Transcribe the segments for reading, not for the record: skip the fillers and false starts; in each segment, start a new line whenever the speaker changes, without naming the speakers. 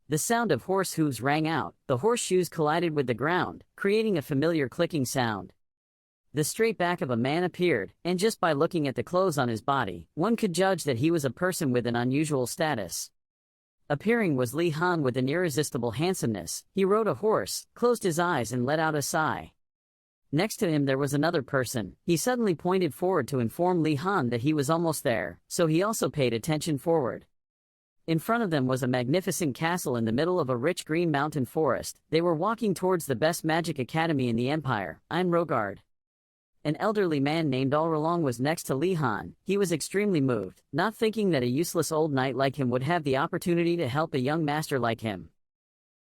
The sound of horse hooves rang out, the horseshoes collided with the ground, creating a familiar clicking sound. The straight back of a man appeared, and just by looking at the clothes on his body, one could judge that he was a person with an unusual status. Appearing was Li Han with an irresistible handsomeness. He rode a horse, closed his eyes and let out a sigh. Next to him there was another person. He suddenly pointed forward to inform Li Han that he was almost there, so he also paid attention forward. In front of them was a magnificent castle in the middle of a rich green mountain forest. They were walking towards the best magic academy in the empire, Einrogard. An elderly man named Alrolong was next to Li Han. He was extremely moved, not thinking that a useless old knight like him would have the opportunity to help a young master like him.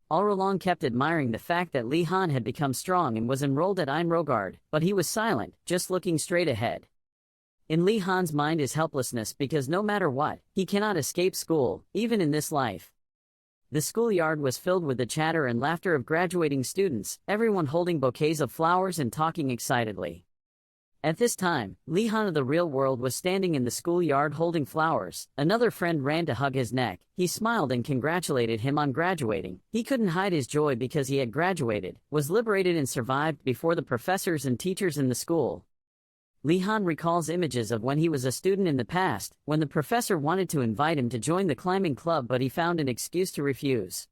Alrolong kept admiring the fact that Li Han had become strong and was enrolled at Einrogard, but he was silent, just looking straight ahead. In Li Han's mind is helplessness because no matter what, he cannot escape school, even in this life. The schoolyard was filled with the chatter and laughter of graduating students, everyone holding bouquets of flowers and talking excitedly. At this time, Li Han of the real world was standing in the schoolyard holding flowers. Another friend ran to hug his neck. He smiled and congratulated him on graduating. He couldn't hide his joy because he had graduated, was liberated and survived before the professors and teachers in the school. Li Han recalls images of when he was a student in the past, when the professor wanted to invite him to join the climbing club but he found an excuse to refuse.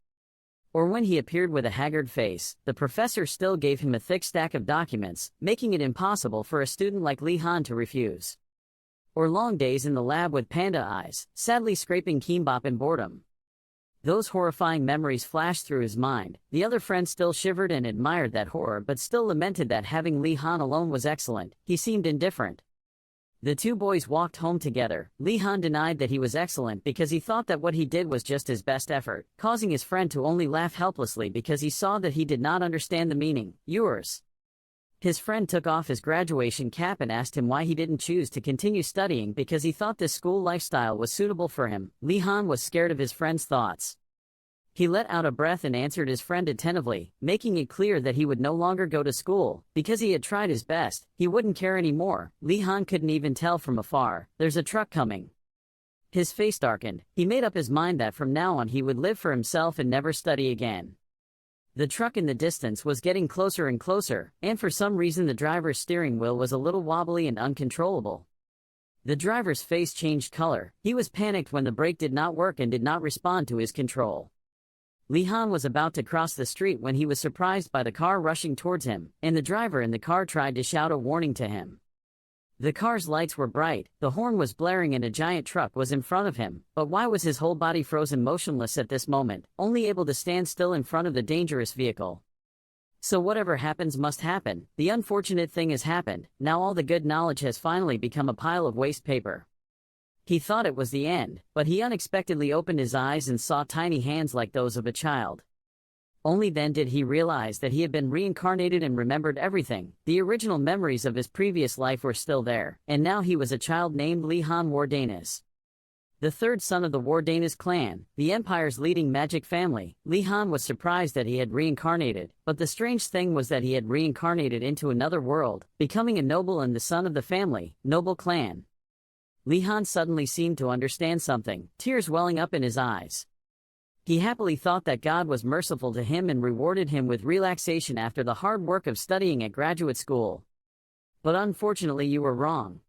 Or when he appeared with a haggard face, the professor still gave him a thick stack of documents, making it impossible for a student like Li Han to refuse. Or long days in the lab with panda eyes, sadly scraping kimbap in boredom. Those horrifying memories flashed through his mind. The other friend still shivered and admired that horror but still lamented that having Li Han alone was excellent. He seemed indifferent. The two boys walked home together. Li Han denied that he was excellent because he thought that what he did was just his best effort, causing his friend to only laugh helplessly because he saw that he did not understand the meaning. Yours. His friend took off his graduation cap and asked him why he didn't choose to continue studying because he thought this school lifestyle was suitable for him. Li Han was scared of his friend's thoughts. He let out a breath and answered his friend attentively, making it clear that he would no longer go to school, because he had tried his best, he wouldn't care anymore. Li Han couldn't even tell from afar, there's a truck coming. His face darkened. He made up his mind that from now on he would live for himself and never study again. The truck in the distance was getting closer and closer, and for some reason the driver's steering wheel was a little wobbly and uncontrollable. The driver's face changed color. He was panicked when the brake did not work and did not respond to his control. Li Han was about to cross the street when he was surprised by the car rushing towards him, and the driver in the car tried to shout a warning to him. The car's lights were bright, the horn was blaring and a giant truck was in front of him, but why was his whole body frozen motionless at this moment, only able to stand still in front of the dangerous vehicle? So whatever happens must happen. The unfortunate thing has happened. Now all the good knowledge has finally become a pile of waste paper. He thought it was the end, but he unexpectedly opened his eyes and saw tiny hands like those of a child. Only then did he realize that he had been reincarnated and remembered everything. The original memories of his previous life were still there, and now he was a child named Li Han Wardanas. The third son of the Wardanas clan, the empire's leading magic family. Li Han was surprised that he had reincarnated, but the strange thing was that he had reincarnated into another world, becoming a noble and the son of the family, noble clan. Li Han suddenly seemed to understand something, tears welling up in his eyes. He happily thought that God was merciful to him and rewarded him with relaxation after the hard work of studying at graduate school. But unfortunately you were wrong.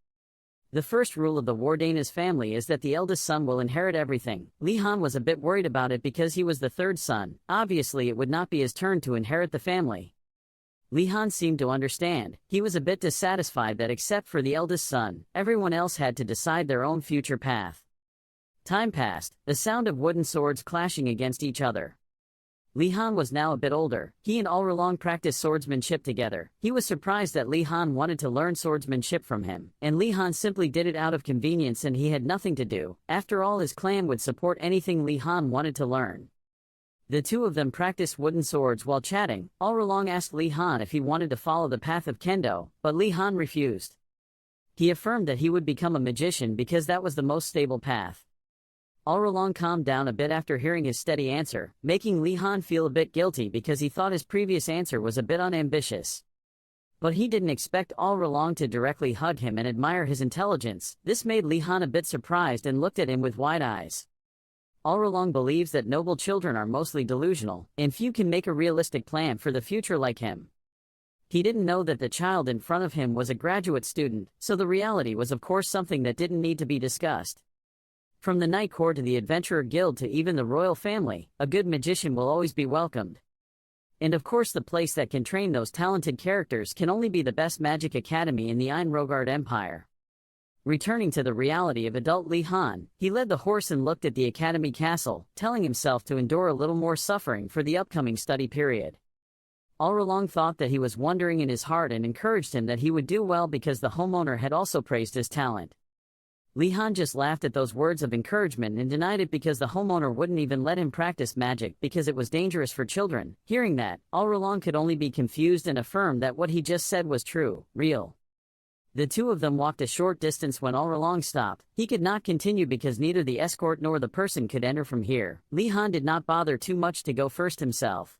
The first rule of the Wardanas family is that the eldest son will inherit everything. Li Han was a bit worried about it because he was the third son. Obviously it would not be his turn to inherit the family. Li Han seemed to understand. He was a bit dissatisfied that except for the eldest son, everyone else had to decide their own future path. Time passed, the sound of wooden swords clashing against each other. Li Han was now a bit older. He and Alrolong practiced swordsmanship together. He was surprised that Li Han wanted to learn swordsmanship from him, and Li Han simply did it out of convenience and he had nothing to do. After all, his clan would support anything Li Han wanted to learn. The two of them practiced wooden swords while chatting. Alrolong asked Li Han if he wanted to follow the path of Kendo, but Li Han refused. He affirmed that he would become a magician because that was the most stable path. Alrolong calmed down a bit after hearing his steady answer, making Li Han feel a bit guilty because he thought his previous answer was a bit unambitious. But he didn't expect Alrolong to directly hug him and admire his intelligence. This made Li Han a bit surprised and looked at him with wide eyes. All along believes that noble children are mostly delusional, and few can make a realistic plan for the future like him. He didn't know that the child in front of him was a graduate student, so the reality was of course something that didn't need to be discussed. From the Knight Corps to the Adventurer Guild to even the royal family, a good magician will always be welcomed. And of course the place that can train those talented characters can only be the best magic academy in the Einrogard Empire. Returning to the reality of adult Li Han, he led the horse and looked at the academy castle, telling himself to endure a little more suffering for the upcoming study period. All thought that he was wondering in his heart and encouraged him that he would do well because the homeowner had also praised his talent. Li Han just laughed at those words of encouragement and denied it because the homeowner wouldn't even let him practice magic because it was dangerous for children. Hearing that, All could only be confused and affirmed that what he just said was true, real. The two of them walked a short distance when All stopped. He could not continue because neither the escort nor the person could enter from here. Li Han did not bother too much to go first himself.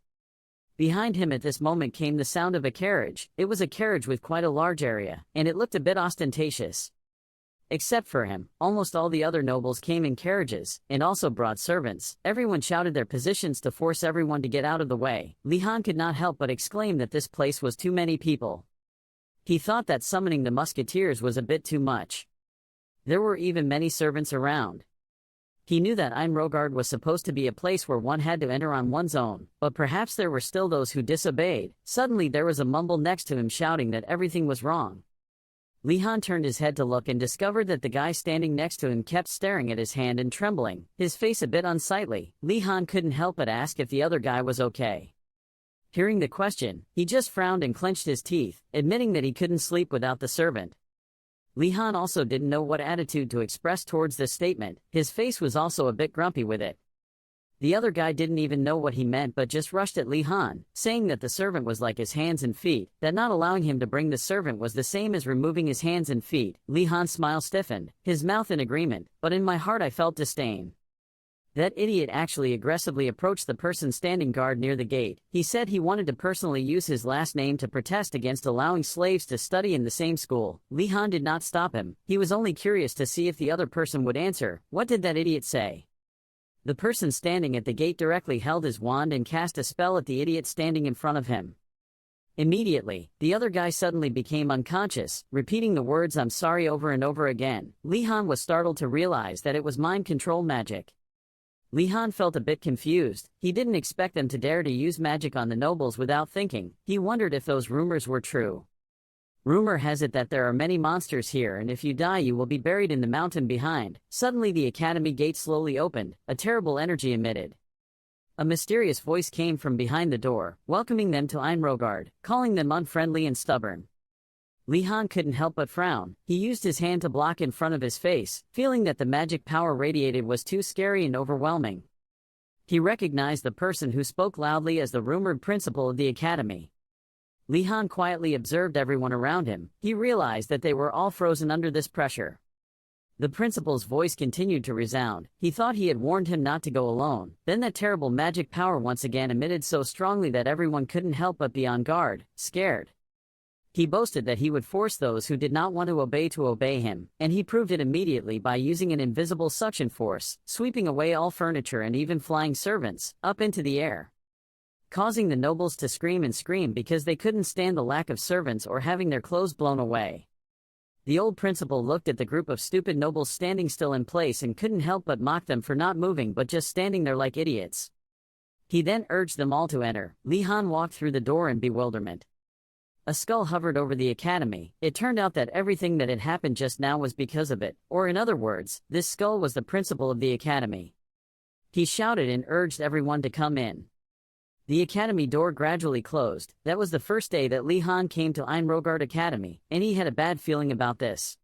Behind him at this moment came the sound of a carriage. It was a carriage with quite a large area, and it looked a bit ostentatious. Except for him, almost all the other nobles came in carriages, and also brought servants. Everyone shouted their positions to force everyone to get out of the way. Li Han could not help but exclaim that this place was too many people. He thought that summoning the musketeers was a bit too much. There were even many servants around. He knew that Einrogard was supposed to be a place where one had to enter on one's own, but perhaps there were still those who disobeyed. Suddenly there was a mumble next to him shouting that everything was wrong. Li Han turned his head to look and discovered that the guy standing next to him kept staring at his hand and trembling, his face a bit unsightly. Li Han couldn't help but ask if the other guy was okay. Hearing the question, he just frowned and clenched his teeth, admitting that he couldn't sleep without the servant. Li Han also didn't know what attitude to express towards this statement. His face was also a bit grumpy with it. The other guy didn't even know what he meant but just rushed at Li Han, saying that the servant was like his hands and feet, that not allowing him to bring the servant was the same as removing his hands and feet. Li Han's smile stiffened, his mouth in agreement, but in my heart I felt disdain. That idiot actually aggressively approached the person standing guard near the gate. He said he wanted to personally use his last name to protest against allowing slaves to study in the same school. Li Han did not stop him. He was only curious to see if the other person would answer. What did that idiot say? The person standing at the gate directly held his wand and cast a spell at the idiot standing in front of him. Immediately, the other guy suddenly became unconscious, repeating the words "I'm sorry" over and over again. Li Han was startled to realize that it was mind control magic. Li Han felt a bit confused. He didn't expect them to dare to use magic on the nobles without thinking. He wondered if those rumors were true. Rumor has it that there are many monsters here and if you die you will be buried in the mountain behind. Suddenly the academy gate slowly opened, a terrible energy emitted. A mysterious voice came from behind the door, welcoming them to Einrogard, calling them unfriendly and stubborn. Li Han couldn't help but frown. He used his hand to block in front of his face, feeling that the magic power radiated was too scary and overwhelming. He recognized the person who spoke loudly as the rumored principal of the academy. Li Han quietly observed everyone around him. He realized that they were all frozen under this pressure. The principal's voice continued to resound. He thought he had warned him not to go alone. Then that terrible magic power once again emitted so strongly that everyone couldn't help but be on guard, scared. He boasted that he would force those who did not want to obey him, and he proved it immediately by using an invisible suction force, sweeping away all furniture and even flying servants, up into the air, causing the nobles to scream and scream because they couldn't stand the lack of servants or having their clothes blown away. The old principal looked at the group of stupid nobles standing still in place and couldn't help but mock them for not moving but just standing there like idiots. He then urged them all to enter. Li Han walked through the door in bewilderment. A skull hovered over the academy. It turned out that everything that had happened just now was because of it, or in other words, this skull was the principal of the academy. He shouted and urged everyone to come in. The academy door gradually closed. That was the first day that Li Han came to Einrogard Academy, and he had a bad feeling about this.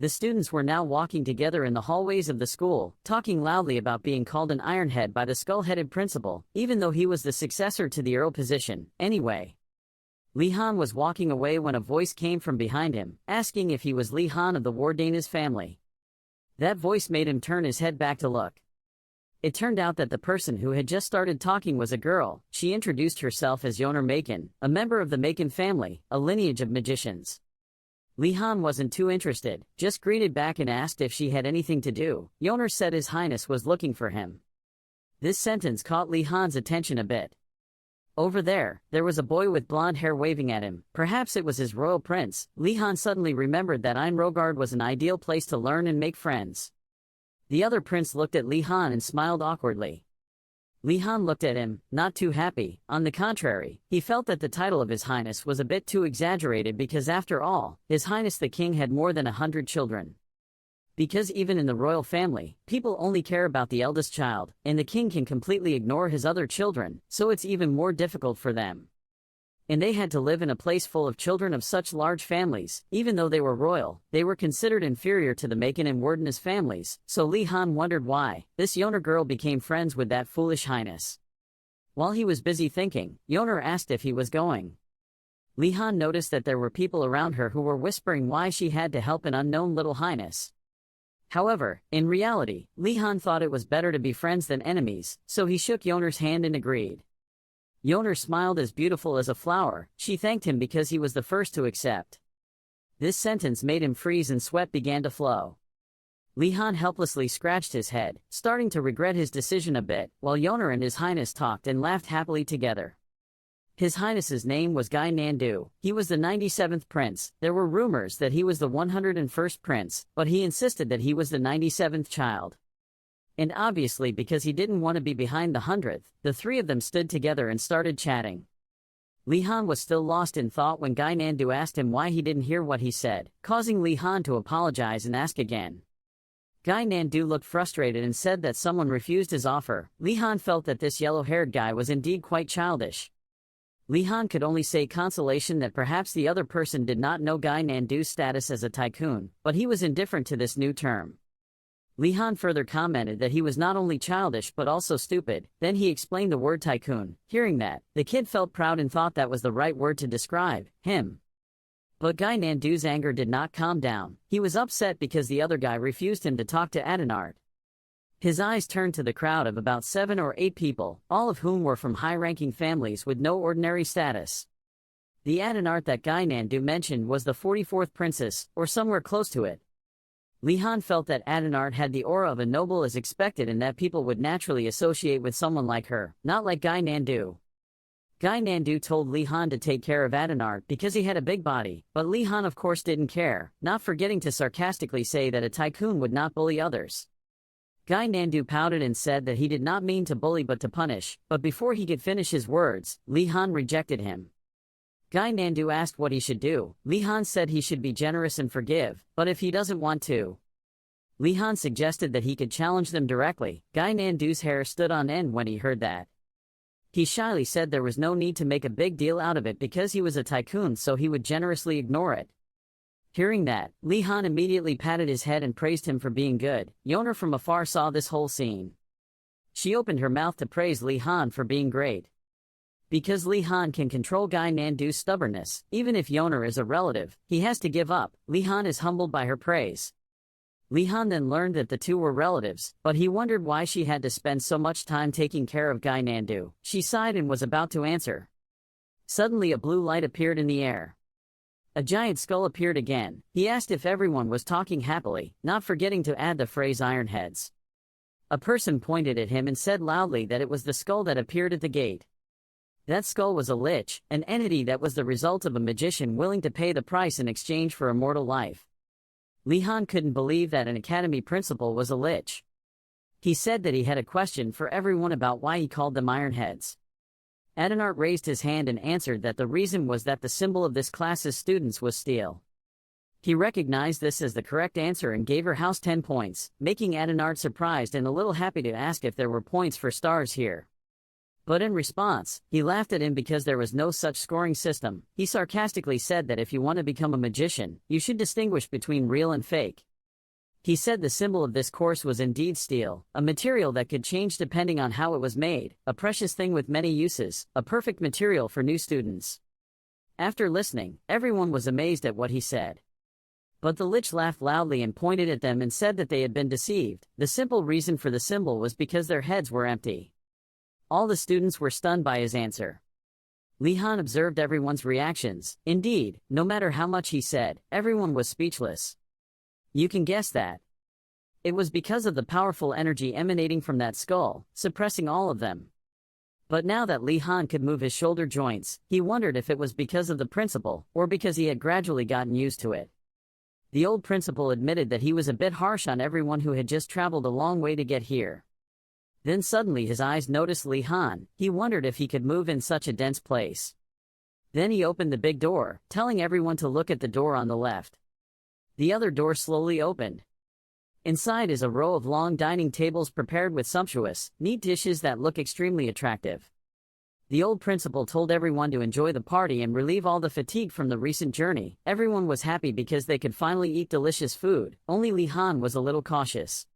The students were now walking together in the hallways of the school, talking loudly about being called an ironhead by the skull-headed principal, even though he was the successor to the earl position. Anyway, Li Han was walking away when a voice came from behind him, asking if he was Li Han of the Wardanas family. That voice made him turn his head back to look. It turned out that the person who had just started talking was a girl. She introduced herself as Yoner Macon, a member of the Macon family, a lineage of magicians. Li Han wasn't too interested, just greeted back and asked if she had anything to do. Yoner said His Highness was looking for him. This sentence caught Li Han's attention a bit. Over there was a boy with blonde hair waving at him. Perhaps it was his royal prince. Li Han suddenly remembered that Einrogard was an ideal place to learn and make friends. The other prince looked at Li Han and smiled awkwardly. Li Han looked at him, not too happy. On the contrary, he felt that the title of His Highness was a bit too exaggerated because after all, His Highness the King had more than 100 children. Because even in the royal family, people only care about the eldest child, and the king can completely ignore his other children, so it's even more difficult for them. And they had to live in a place full of children of such large families. Even though they were royal, they were considered inferior to the Macon and Wardeness families, so Li Han wondered why this Yoner girl became friends with that foolish highness. While he was busy thinking, Yoner asked if he was going. Li Han noticed that there were people around her who were whispering why she had to help an unknown little highness. However, in reality, Li Han thought it was better to be friends than enemies, so he shook Yoner's hand and agreed. Yoner smiled as beautiful as a flower. She thanked him because he was the first to accept. This sentence made him freeze and sweat began to flow. Li Han helplessly scratched his head, starting to regret his decision a bit, while Yoner and His Highness talked and laughed happily together. His Highness's name was Gai Nandu. He was the 97th prince. There were rumors that he was the 101st prince, but he insisted that he was the 97th child. And obviously because he didn't want to be behind the 100th, the three of them stood together and started chatting. Li Han was still lost in thought when Gai Nandu asked him why he didn't hear what he said, causing Li Han to apologize and ask again. Gai Nandu looked frustrated and said that someone refused his offer. Li Han felt that this yellow-haired guy was indeed quite childish. Li Han could only say consolation that perhaps the other person did not know Gai Nandu's status as a tycoon, but he was indifferent to this new term. Li Han further commented that he was not only childish but also stupid, then he explained the word tycoon. Hearing that, the kid felt proud and thought that was the right word to describe him. But Gai Nandu's anger did not calm down. He was upset because the other guy refused him to talk to Adenard. His eyes turned to the crowd of about 7 or 8 people, all of whom were from high-ranking families with no ordinary status. The Adenard that Gai Nandu mentioned was the 44th princess, or somewhere close to it. Li Han felt that Adenard had the aura of a noble as expected and that people would naturally associate with someone like her, not like Gai Nandu. Gai Nandu told Li Han to take care of Adenard because he had a big body, but Li Han of course didn't care, not forgetting to sarcastically say that a tycoon would not bully others. Gai Nandu pouted and said that he did not mean to bully but to punish, but before he could finish his words, Li Han rejected him. Gai Nandu asked what he should do. Li Han said he should be generous and forgive, but if he doesn't want to, Li Han suggested that he could challenge them directly. Gai Nandu's hair stood on end when he heard that. He shyly said there was no need to make a big deal out of it because he was a tycoon, so he would generously ignore it. Hearing that, Li Han immediately patted his head and praised him for being good. Yoner from afar saw this whole scene. She opened her mouth to praise Li Han for being great. Because Li Han can control Gai Nandu's stubbornness, even if Yoner is a relative, he has to give up. Li Han is humbled by her praise. Li Han then learned that the two were relatives, but he wondered why she had to spend so much time taking care of Gai Nandu. She sighed and was about to answer. Suddenly a blue light appeared in the air. A giant skull appeared again. He asked if everyone was talking happily, not forgetting to add the phrase Ironheads. A person pointed at him and said loudly that it was the skull that appeared at the gate. That skull was a lich, an entity that was the result of a magician willing to pay the price in exchange for immortal life. Li Han couldn't believe that an academy principal was a lich. He said that he had a question for everyone about why he called them Ironheads. Adenard raised his hand and answered that the reason was that the symbol of this class's students was steel. He recognized this as the correct answer and gave her house 10 points, making Adenard surprised and a little happy to ask if there were points for stars here. But in response, he laughed at him because there was no such scoring system. He sarcastically said that if you want to become a magician, you should distinguish between real and fake. He said the symbol of this course was indeed steel, a material that could change depending on how it was made, a precious thing with many uses, a perfect material for new students. After listening, everyone was amazed at what he said. But the lich laughed loudly and pointed at them and said that they had been deceived. The simple reason for the symbol was because their heads were empty. All the students were stunned by his answer. Li Han observed everyone's reactions. Indeed, no matter how much he said, everyone was speechless. You can guess that. It was because of the powerful energy emanating from that skull, suppressing all of them. But now that Li Han could move his shoulder joints, he wondered if it was because of the principal, or because he had gradually gotten used to it. The old principal admitted that he was a bit harsh on everyone who had just traveled a long way to get here. Then suddenly his eyes noticed Li Han. He wondered if he could move in such a dense place. Then he opened the big door, telling everyone to look at the door on the left. The other door slowly opened. Inside is a row of long dining tables prepared with sumptuous, neat dishes that look extremely attractive. The old principal told everyone to enjoy the party and relieve all the fatigue from the recent journey. Everyone was happy because they could finally eat delicious food. Only Li Han was a little cautious.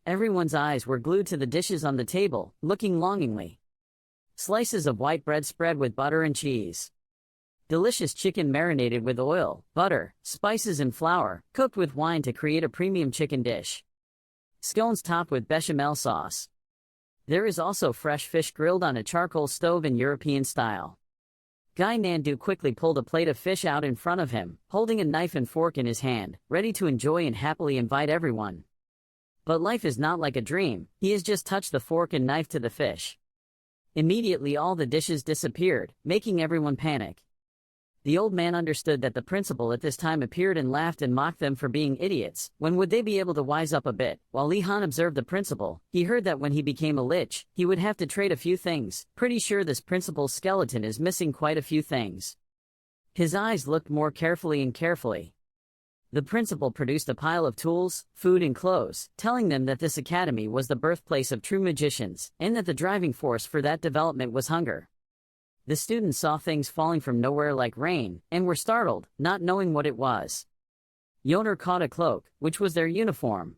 Everyone's eyes were glued to the dishes on the table, looking longingly. Slices of white bread spread with butter and cheese. Delicious chicken marinated with oil, butter, spices and flour, cooked with wine to create a premium chicken dish. Scones topped with bechamel sauce. There is also fresh fish grilled on a charcoal stove in European style. Guy Nandu quickly pulled a plate of fish out in front of him, holding a knife and fork in his hand, ready to enjoy and happily invite everyone. But life is not like a dream. He has just touched the fork and knife to the fish. Immediately all the dishes disappeared, making everyone panic. The old man understood that the principal at this time appeared and laughed and mocked them for being idiots. When would they be able to wise up a bit? While Li Han observed the principal, he heard that when he became a lich, he would have to trade a few things. Pretty sure this principal's skeleton is missing quite a few things. His eyes looked more carefully and carefully. The principal produced a pile of tools, food and clothes, telling them that this academy was the birthplace of true magicians, and that the driving force for that development was hunger. The students saw things falling from nowhere like rain, and were startled, not knowing what it was. Yoner caught a cloak, which was their uniform.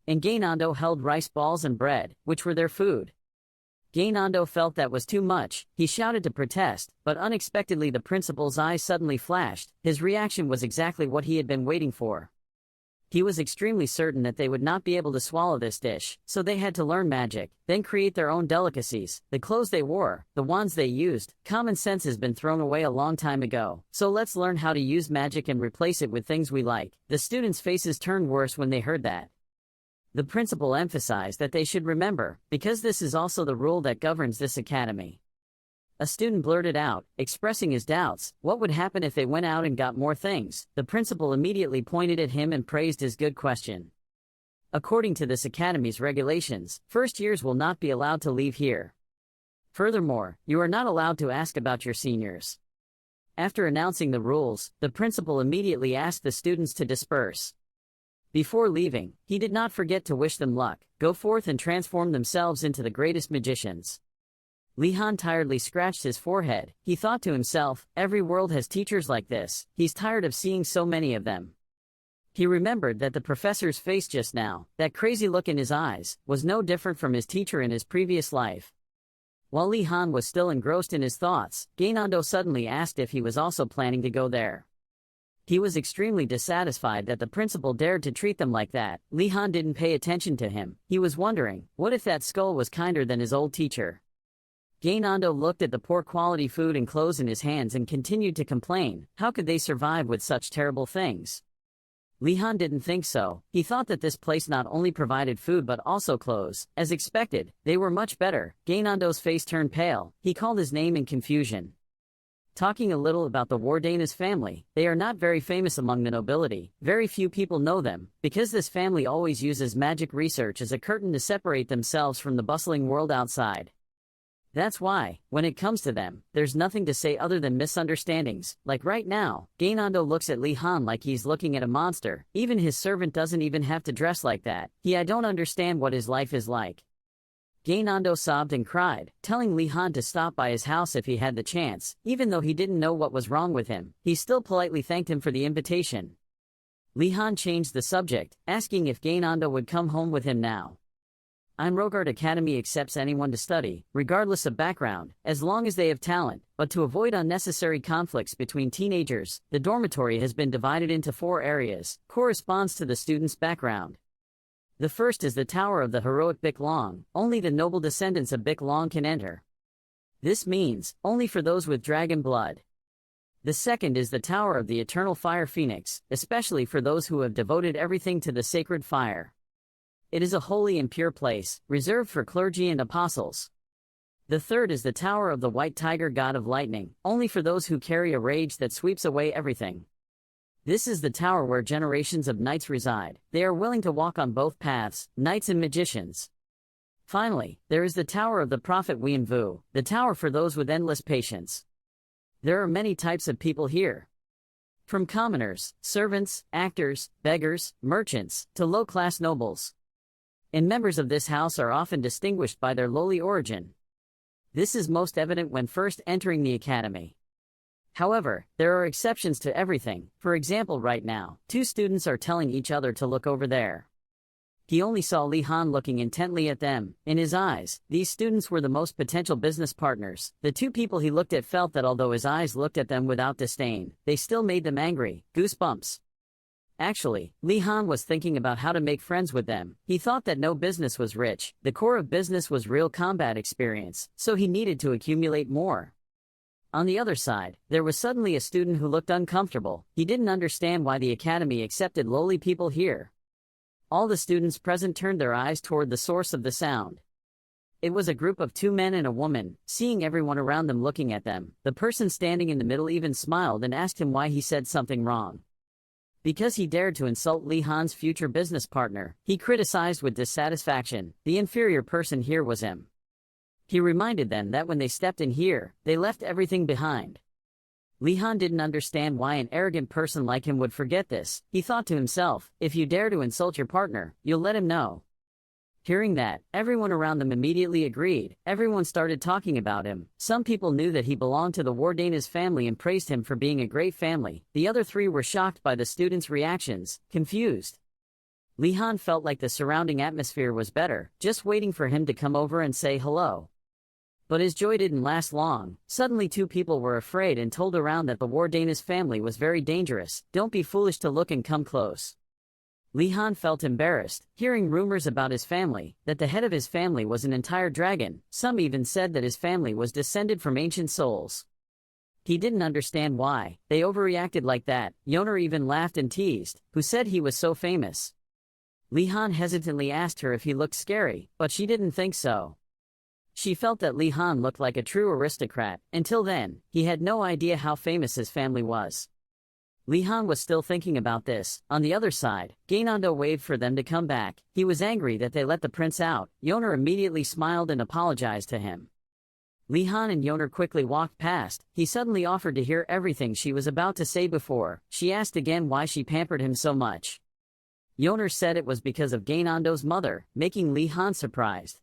And Gainando held rice balls and bread, which were their food. Gainando felt that was too much. He shouted to protest, but unexpectedly the principal's eyes suddenly flashed. His reaction was exactly what he had been waiting for. He was extremely certain that they would not be able to swallow this dish, so they had to learn magic, then create their own delicacies. The clothes they wore, the wands they used, common sense has been thrown away a long time ago, so let's learn how to use magic and replace it with things we like. The students' faces turned worse when they heard that. The principal emphasized that they should remember, because this is also the rule that governs this academy. A student blurted out, expressing his doubts, what would happen if they went out and got more things? The principal immediately pointed at him and praised his good question. According to this academy's regulations, first years will not be allowed to leave here. Furthermore, you are not allowed to ask about your seniors. After announcing the rules, the principal immediately asked the students to disperse. Before leaving, he did not forget to wish them luck, go forth and transform themselves into the greatest magicians. Li Han tiredly scratched his forehead. He thought to himself, every world has teachers like this. He's tired of seeing so many of them. He remembered that the professor's face just now, that crazy look in his eyes, was no different from his teacher in his previous life. While Li Han was still engrossed in his thoughts, Gainando suddenly asked if he was also planning to go there. He was extremely dissatisfied that the principal dared to treat them like that. Li Han didn't pay attention to him. He was wondering, what if that skull was kinder than his old teacher? Gainando looked at the poor quality food and clothes in his hands and continued to complain. How could they survive with such terrible things? Li Han didn't think so. He thought that this place not only provided food but also clothes. As expected, they were much better. Gainando's face turned pale. He called his name in confusion. Talking a little about the Wardanas family, they are not very famous among the nobility. Very few people know them, because this family always uses magic research as a curtain to separate themselves from the bustling world outside. That's why, when it comes to them, there's nothing to say other than misunderstandings. Like right now, Gainando looks at Li Han like he's looking at a monster. Even his servant doesn't even have to dress like that. I don't understand what his life is like. Gainando sobbed and cried, telling Li Han to stop by his house if he had the chance. Even though he didn't know what was wrong with him, he still politely thanked him for the invitation. Li Han changed the subject, asking if Gainando would come home with him now. Einrogard Academy accepts anyone to study, regardless of background, as long as they have talent, but to avoid unnecessary conflicts between teenagers, the dormitory has been divided into 4 areas, corresponds to the student's background. The first is the Tower of the Heroic Bic Long. Only the noble descendants of Bic Long can enter. This means, only for those with dragon blood. The second is the Tower of the Eternal Fire Phoenix, especially for those who have devoted everything to the sacred fire. It is a holy and pure place, reserved for clergy and apostles. The third is the Tower of the White Tiger God of Lightning, only for those who carry a rage that sweeps away everything. This is the tower where generations of knights reside. They are willing to walk on both paths, knights and magicians. Finally, there is the Tower of the Prophet Wien Vu, the tower for those with endless patience. There are many types of people here. From commoners, servants, actors, beggars, merchants, to low-class nobles. And members of this house are often distinguished by their lowly origin. This is most evident when first entering the academy. However, there are exceptions to everything. For example, right now, two students are telling each other to look over there. He only saw Li Han looking intently at them. In his eyes, these students were the most potential business partners. The two people he looked at felt that although his eyes looked at them without disdain, they still made them angry. Goosebumps. Actually, Li Han was thinking about how to make friends with them. He thought that no business was rich. The core of business was real combat experience, so he needed to accumulate more. On the other side, there was suddenly a student who looked uncomfortable. He didn't understand why the academy accepted lowly people here. All the students present turned their eyes toward the source of the sound. It was a group of two men and a woman. Seeing everyone around them looking at them, the person standing in the middle even smiled and asked him why he said something wrong. Because he dared to insult Li Han's future business partner, he criticized with dissatisfaction. The inferior person here was him. He reminded them that when they stepped in here, they left everything behind. Li Han didn't understand why an arrogant person like him would forget this. He thought to himself, if you dare to insult your partner, you'll let him know. Hearing that, everyone around them immediately agreed. Everyone started talking about him. Some people knew that he belonged to the Wardanas family and praised him for being a great family. The other three were shocked by the students' reactions, confused. Li Han felt like the surrounding atmosphere was better, just waiting for him to come over and say hello. But his joy didn't last long. Suddenly two people were afraid and told around that the Wardanas family was very dangerous. Don't be foolish to look and come close. Li Han felt embarrassed, hearing rumors about his family, that the head of his family was an entire dragon. Some even said that his family was descended from ancient souls. He didn't understand why they overreacted like that. Yoner even laughed and teased, who said he was so famous. Li Han hesitantly asked her if he looked scary, but she didn't think so. She felt that Li Han looked like a true aristocrat. Until then, he had no idea how famous his family was. Li Han was still thinking about this. On the other side, Gainando waved for them to come back. He was angry that they let the prince out. Yoner immediately smiled and apologized to him. Li Han and Yoner quickly walked past. He suddenly offered to hear everything she was about to say before. She asked again why she pampered him so much. Yoner said it was because of Gainando's mother, making Li Han surprised.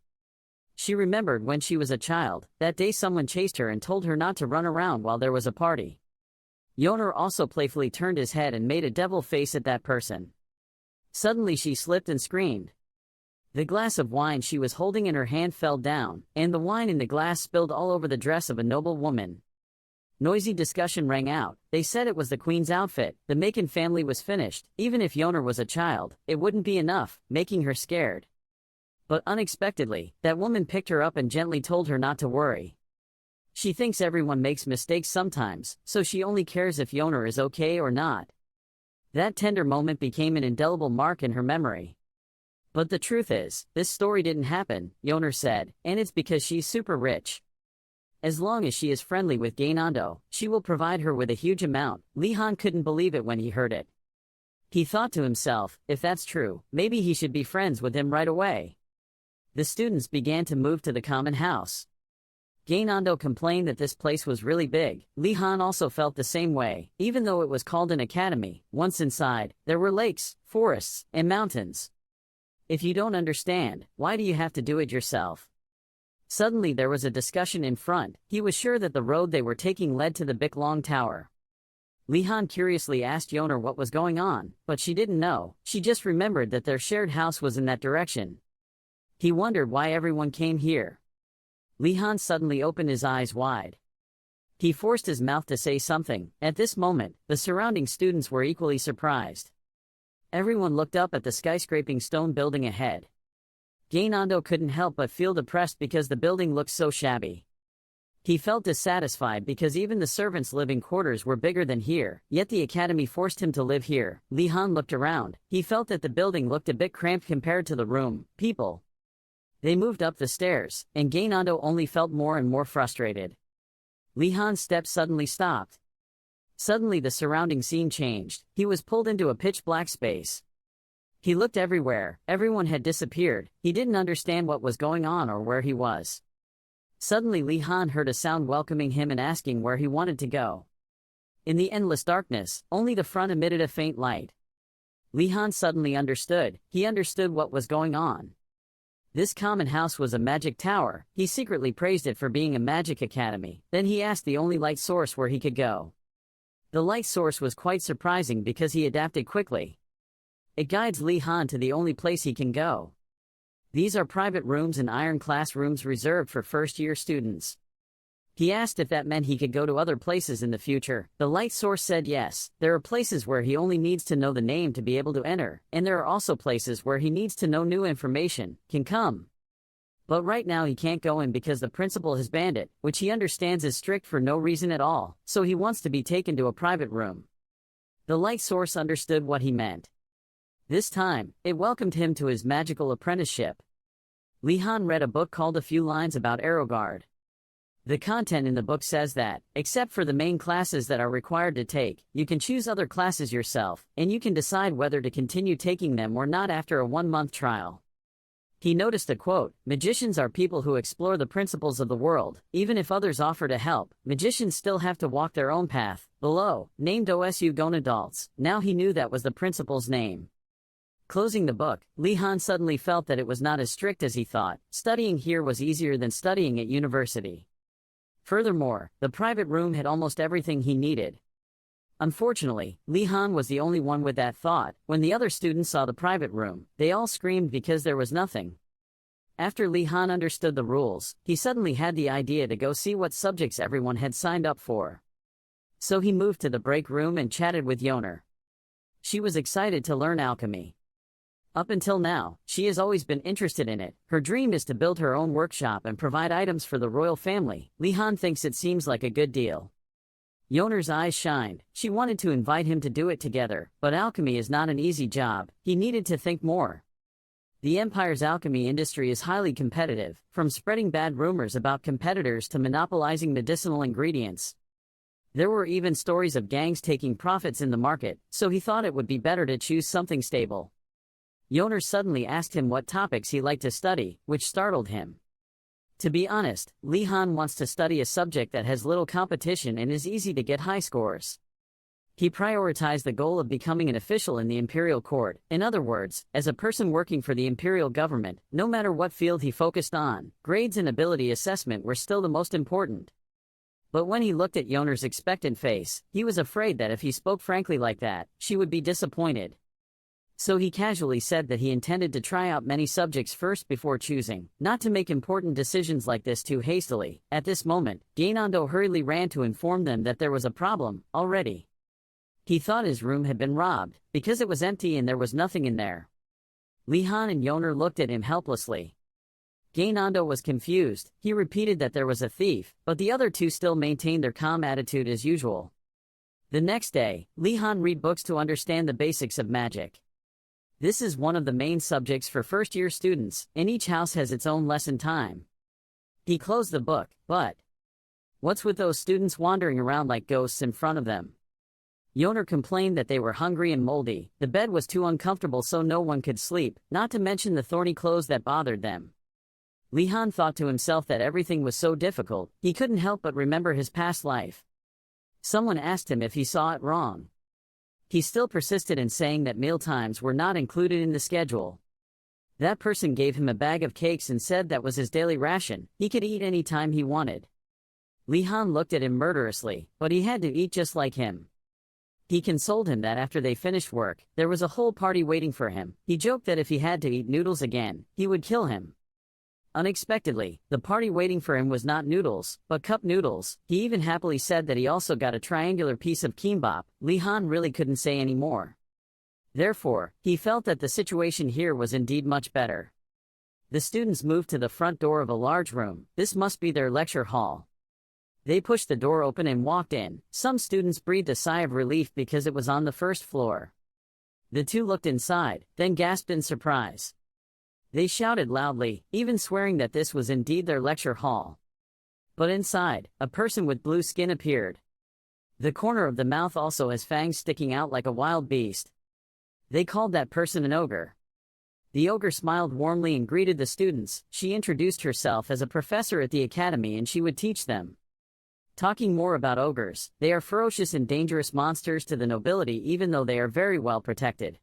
She remembered when she was a child, that day someone chased her and told her not to run around while there was a party. Yoner also playfully turned his head and made a devil face at that person. Suddenly she slipped and screamed. The glass of wine she was holding in her hand fell down, and the wine in the glass spilled all over the dress of a noble woman. Noisy discussion rang out. They said it was the queen's outfit. The Macon family was finished. Even if Yoner was a child, it wouldn't be enough, making her scared. But unexpectedly, that woman picked her up and gently told her not to worry. She thinks everyone makes mistakes sometimes, so she only cares if Yoner is okay or not. That tender moment became an indelible mark in her memory. But the truth is, this story didn't happen, Yoner said, and it's because she's super rich. As long as she is friendly with Gainando, she will provide her with a huge amount. Li Han couldn't believe it when he heard it. He thought to himself, if that's true, maybe he should be friends with him right away. The students began to move to the common house. Gainando complained that this place was really big. Li Han also felt the same way. Even though it was called an academy, once inside, there were lakes, forests, and mountains. If you don't understand, why do you have to do it yourself? Suddenly there was a discussion in front. He was sure that the road they were taking led to the Big Long Tower. Li Han curiously asked Yoner what was going on, but she didn't know. She just remembered that their shared house was in that direction. He wondered why everyone came here. Li Han suddenly opened his eyes wide. He forced his mouth to say something. At this moment, the surrounding students were equally surprised. Everyone looked up at the skyscraping stone building ahead. Gainando couldn't help but feel depressed because the building looked so shabby. He felt dissatisfied because even the servants' living quarters were bigger than here, yet the academy forced him to live here. Li Han looked around. He felt that the building looked a bit cramped compared to the room, people. They moved up the stairs, and Gainando only felt more and more frustrated. Li Han's steps suddenly stopped. Suddenly the surrounding scene changed. He was pulled into a pitch-black space. He looked everywhere. Everyone had disappeared. He didn't understand what was going on or where he was. Suddenly Li Han heard a sound welcoming him and asking where he wanted to go. In the endless darkness, only the front emitted a faint light. Li Han suddenly understood. He understood what was going on. This common house was a magic tower. He secretly praised it for being a magic academy. Then he asked the only light source where he could go. The light source was quite surprising because he adapted quickly. It guides Li Han to the only place he can go. These are private rooms and iron classrooms reserved for first-year students. He asked if that meant he could go to other places in the future. The light source said yes. There are places where he only needs to know the name to be able to enter, and there are also places where he needs to know new information, can come. But right now he can't go in because the principal has banned it, which he understands is strict for no reason at all, so he wants to be taken to a private room. The light source understood what he meant. This time, it welcomed him to his magical apprenticeship. Li Han read a book called A Few Lines About Einrogard. The content in the book says that, except for the main classes that are required to take, you can choose other classes yourself, and you can decide whether to continue taking them or not after a 1-month trial. He noticed a quote, "Magicians are people who explore the principles of the world. Even if others offer to help, magicians still have to walk their own path." Below, named Osu Gon adults. Now he knew that was the principal's name. Closing the book, Li Han suddenly felt that it was not as strict as he thought. Studying here was easier than studying at university. Furthermore, the private room had almost everything he needed. Unfortunately, Li Han was the only one with that thought. When the other students saw the private room, they all screamed because there was nothing. After Li Han understood the rules, he suddenly had the idea to go see what subjects everyone had signed up for. So he moved to the break room and chatted with Yoner. She was excited to learn alchemy. Up until now, she has always been interested in it. Her dream is to build her own workshop and provide items for the royal family. Li Han thinks it seems like a good deal. Yoner's eyes shined. She wanted to invite him to do it together, but alchemy is not an easy job. He needed to think more. The Empire's alchemy industry is highly competitive, from spreading bad rumors about competitors to monopolizing medicinal ingredients. There were even stories of gangs taking profits in the market, so he thought it would be better to choose something stable. Yoner suddenly asked him what topics he liked to study, which startled him. To be honest, Li Han wants to study a subject that has little competition and is easy to get high scores. He prioritized the goal of becoming an official in the imperial court. In other words, as a person working for the imperial government, no matter what field he focused on, grades and ability assessment were still the most important. But when he looked at Yoner's expectant face, he was afraid that if he spoke frankly like that, she would be disappointed. So he casually said that he intended to try out many subjects first before choosing, not to make important decisions like this too hastily. At this moment, Gainando hurriedly ran to inform them that there was a problem, already. He thought his room had been robbed, because it was empty and there was nothing in there. Li Han and Yoner looked at him helplessly. Gainando was confused. He repeated that there was a thief, but the other two still maintained their calm attitude as usual. The next day, Li Han read books to understand the basics of magic. This is one of the main subjects for first-year students, and each house has its own lesson time. He closed the book, but what's with those students wandering around like ghosts in front of them? Yoner complained that they were hungry and moldy. The bed was too uncomfortable so no one could sleep, not to mention the thorny clothes that bothered them. Li Han thought to himself that everything was so difficult, he couldn't help but remember his past life. Someone asked him if he saw it wrong. He still persisted in saying that mealtimes were not included in the schedule. That person gave him a bag of cakes and said that was his daily ration. He could eat any time he wanted. Li Han looked at him murderously, but he had to eat just like him. He consoled him that after they finished work, there was a whole party waiting for him. He joked that if he had to eat noodles again, he would kill him. Unexpectedly, the party waiting for him was not noodles, but cup noodles. He even happily said that he also got a triangular piece of kimbap. Li Han really couldn't say any more. Therefore, he felt that the situation here was indeed much better. The students moved to the front door of a large room. This must be their lecture hall. They pushed the door open and walked in. Some students breathed a sigh of relief because it was on the first floor. The two looked inside, then gasped in surprise. They shouted loudly, even swearing that this was indeed their lecture hall. But inside, a person with blue skin appeared. The corner of the mouth also has fangs sticking out like a wild beast. They called that person an ogre. The ogre smiled warmly and greeted the students. She introduced herself as a professor at the academy and she would teach them. Talking more about ogres, they are ferocious and dangerous monsters to the nobility even though they are very well protected.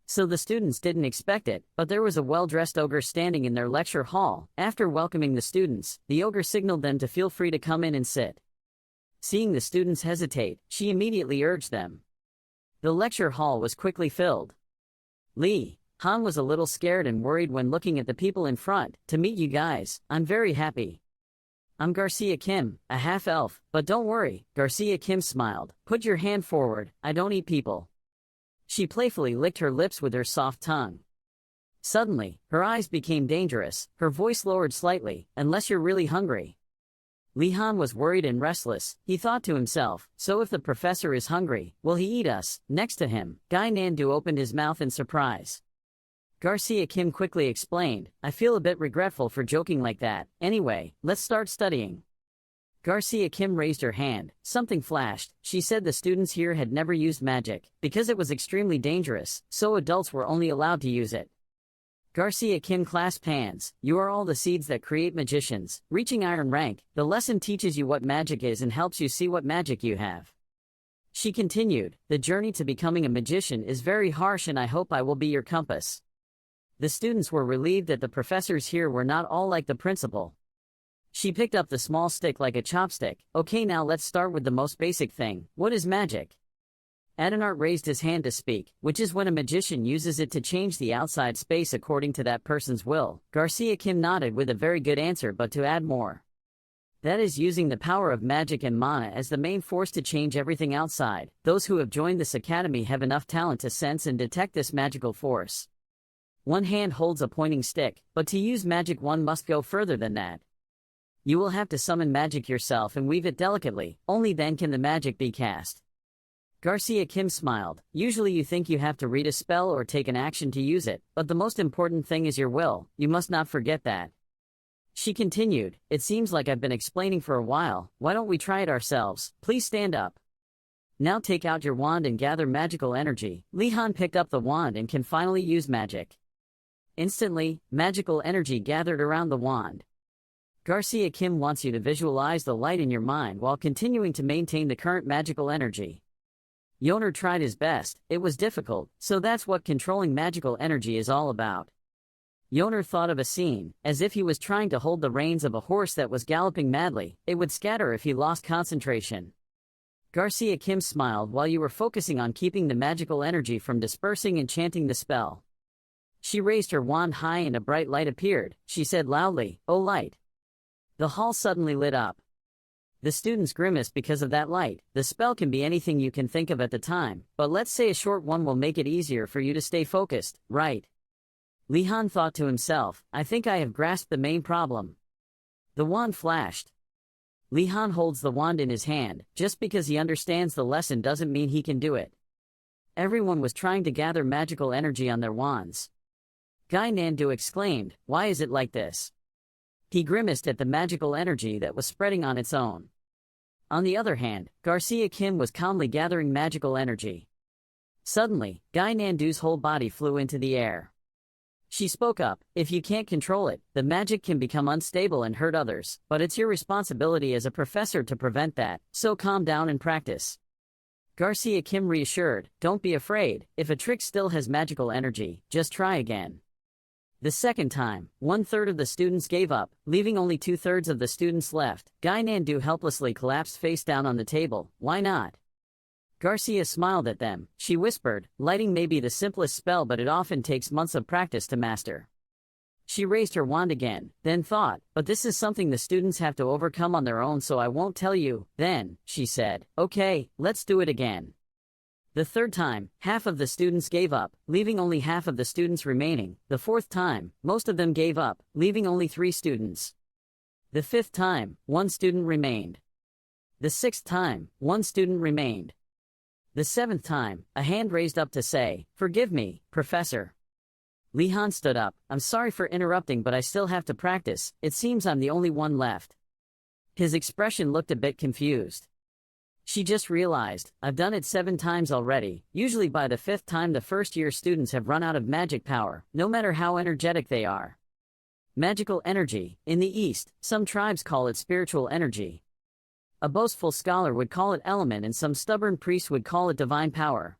So the students didn't expect it, but there was a well-dressed ogre standing in their lecture hall. After welcoming the students, the ogre signaled them to feel free to come in and sit. Seeing the students hesitate, she immediately urged them. The lecture hall was quickly filled. Lee Han was a little scared and worried when looking at the people in front. To meet you guys, I'm very happy. I'm Garcia Kim, a half-elf, but don't worry, Garcia Kim smiled. Put your hand forward, I don't eat people. She playfully licked her lips with her soft tongue. Suddenly, her eyes became dangerous, her voice lowered slightly, unless you're really hungry. Li Han was worried and restless. He thought to himself, so if the professor is hungry, will he eat us? Next to him, Guy Nandu opened his mouth in surprise. Garcia Kim quickly explained, I feel a bit regretful for joking like that. Anyway, let's start studying. Garcia Kim raised her hand. Something flashed. She said the students here had never used magic, because it was extremely dangerous, so adults were only allowed to use it. Garcia Kim clasped hands. You are all the seeds that create magicians. Reaching iron rank, the lesson teaches you what magic is and helps you see what magic you have. She continued, the journey to becoming a magician is very harsh and I hope I will be your compass. The students were relieved that the professors here were not all like the principal. She picked up the small stick like a chopstick. Okay, now let's start with the most basic thing. What is magic? Adenart raised his hand to speak, which is when a magician uses it to change the outside space according to that person's will. Garcia Kim nodded with a very good answer, but to add more. That is using the power of magic and mana as the main force to change everything outside. Those who have joined this academy have enough talent to sense and detect this magical force. One hand holds a pointing stick, but to use magic one must go further than that. You will have to summon magic yourself and weave it delicately, only then can the magic be cast. Garcia Kim smiled. Usually you think you have to read a spell or take an action to use it, but the most important thing is your will, you must not forget that. She continued, it seems like I've been explaining for a while, why don't we try it ourselves? Please stand up. Now take out your wand and gather magical energy. Li Han picked up the wand and can finally use magic. Instantly, magical energy gathered around the wand. Garcia Kim wants you to visualize the light in your mind while continuing to maintain the current magical energy. Yoner tried his best. It was difficult, so that's what controlling magical energy is all about. Yoner thought of a scene, as if he was trying to hold the reins of a horse that was galloping madly. It would scatter if he lost concentration. Garcia Kim smiled while you were focusing on keeping the magical energy from dispersing and chanting the spell. She raised her wand high and a bright light appeared. She said loudly, "Oh light." The hall suddenly lit up. The students grimaced because of that light. The spell can be anything you can think of at the time, but let's say a short one will make it easier for you to stay focused, right? Li Han thought to himself, I think I have grasped the main problem. The wand flashed. Li Han holds the wand in his hand. Just because he understands the lesson doesn't mean he can do it. Everyone was trying to gather magical energy on their wands. Guy Nandu exclaimed, why is it like this? He grimaced at the magical energy that was spreading on its own. On the other hand, Garcia Kim was calmly gathering magical energy. Suddenly, Guy Nandu's whole body flew into the air. She spoke up, if you can't control it, the magic can become unstable and hurt others, but it's your responsibility as a professor to prevent that, so calm down and practice. Garcia Kim reassured, don't be afraid, if a trick still has magical energy, just try again. The second time, 1/3 of the students gave up, leaving only 2/3 of the students left. Guy Nandu helplessly collapsed face down on the table. Why not? Garcia smiled at them. She whispered, lighting may be the simplest spell, but it often takes months of practice to master. She raised her wand again, then thought, but this is something the students have to overcome on their own, so I won't tell you. Then, she said, okay, let's do it again. The third time, half of the students gave up, leaving only half of the students remaining. The fourth time, most of them gave up, leaving only 3 students. The fifth time, 1 student remained. The 6th time, one student remained. The 7th time, a hand raised up to say, "Forgive me, Professor." Li Han stood up. "I'm sorry for interrupting, but I still have to practice. It seems I'm the only one left." His expression looked a bit confused. She just realized, "I've done it 7 times already." Usually by the 5th time the first-year students have run out of magic power, no matter how energetic they are. Magical energy. In the East, some tribes call it spiritual energy. A boastful scholar would call it element and some stubborn priest would call it divine power.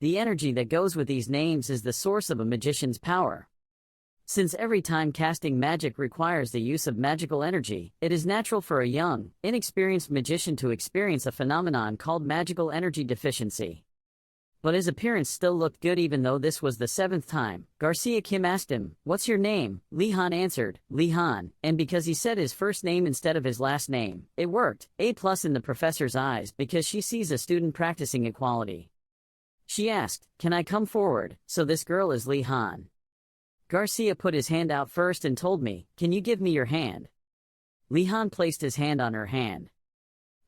The energy that goes with these names is the source of a magician's power. Since every time casting magic requires the use of magical energy, it is natural for a young, inexperienced magician to experience a phenomenon called magical energy deficiency. But his appearance still looked good even though this was the 7th time. Garcia Kim asked him, "What's your name?" Li Han answered, "Li Han," and because he said his first name instead of his last name, it worked. A+ in the professor's eyes because she sees a student practicing equality. She asked, "Can I come forward?" "So this girl is Li Han." Garcia put his hand out first and told me, "Can you give me your hand?" Li Han placed his hand on her hand.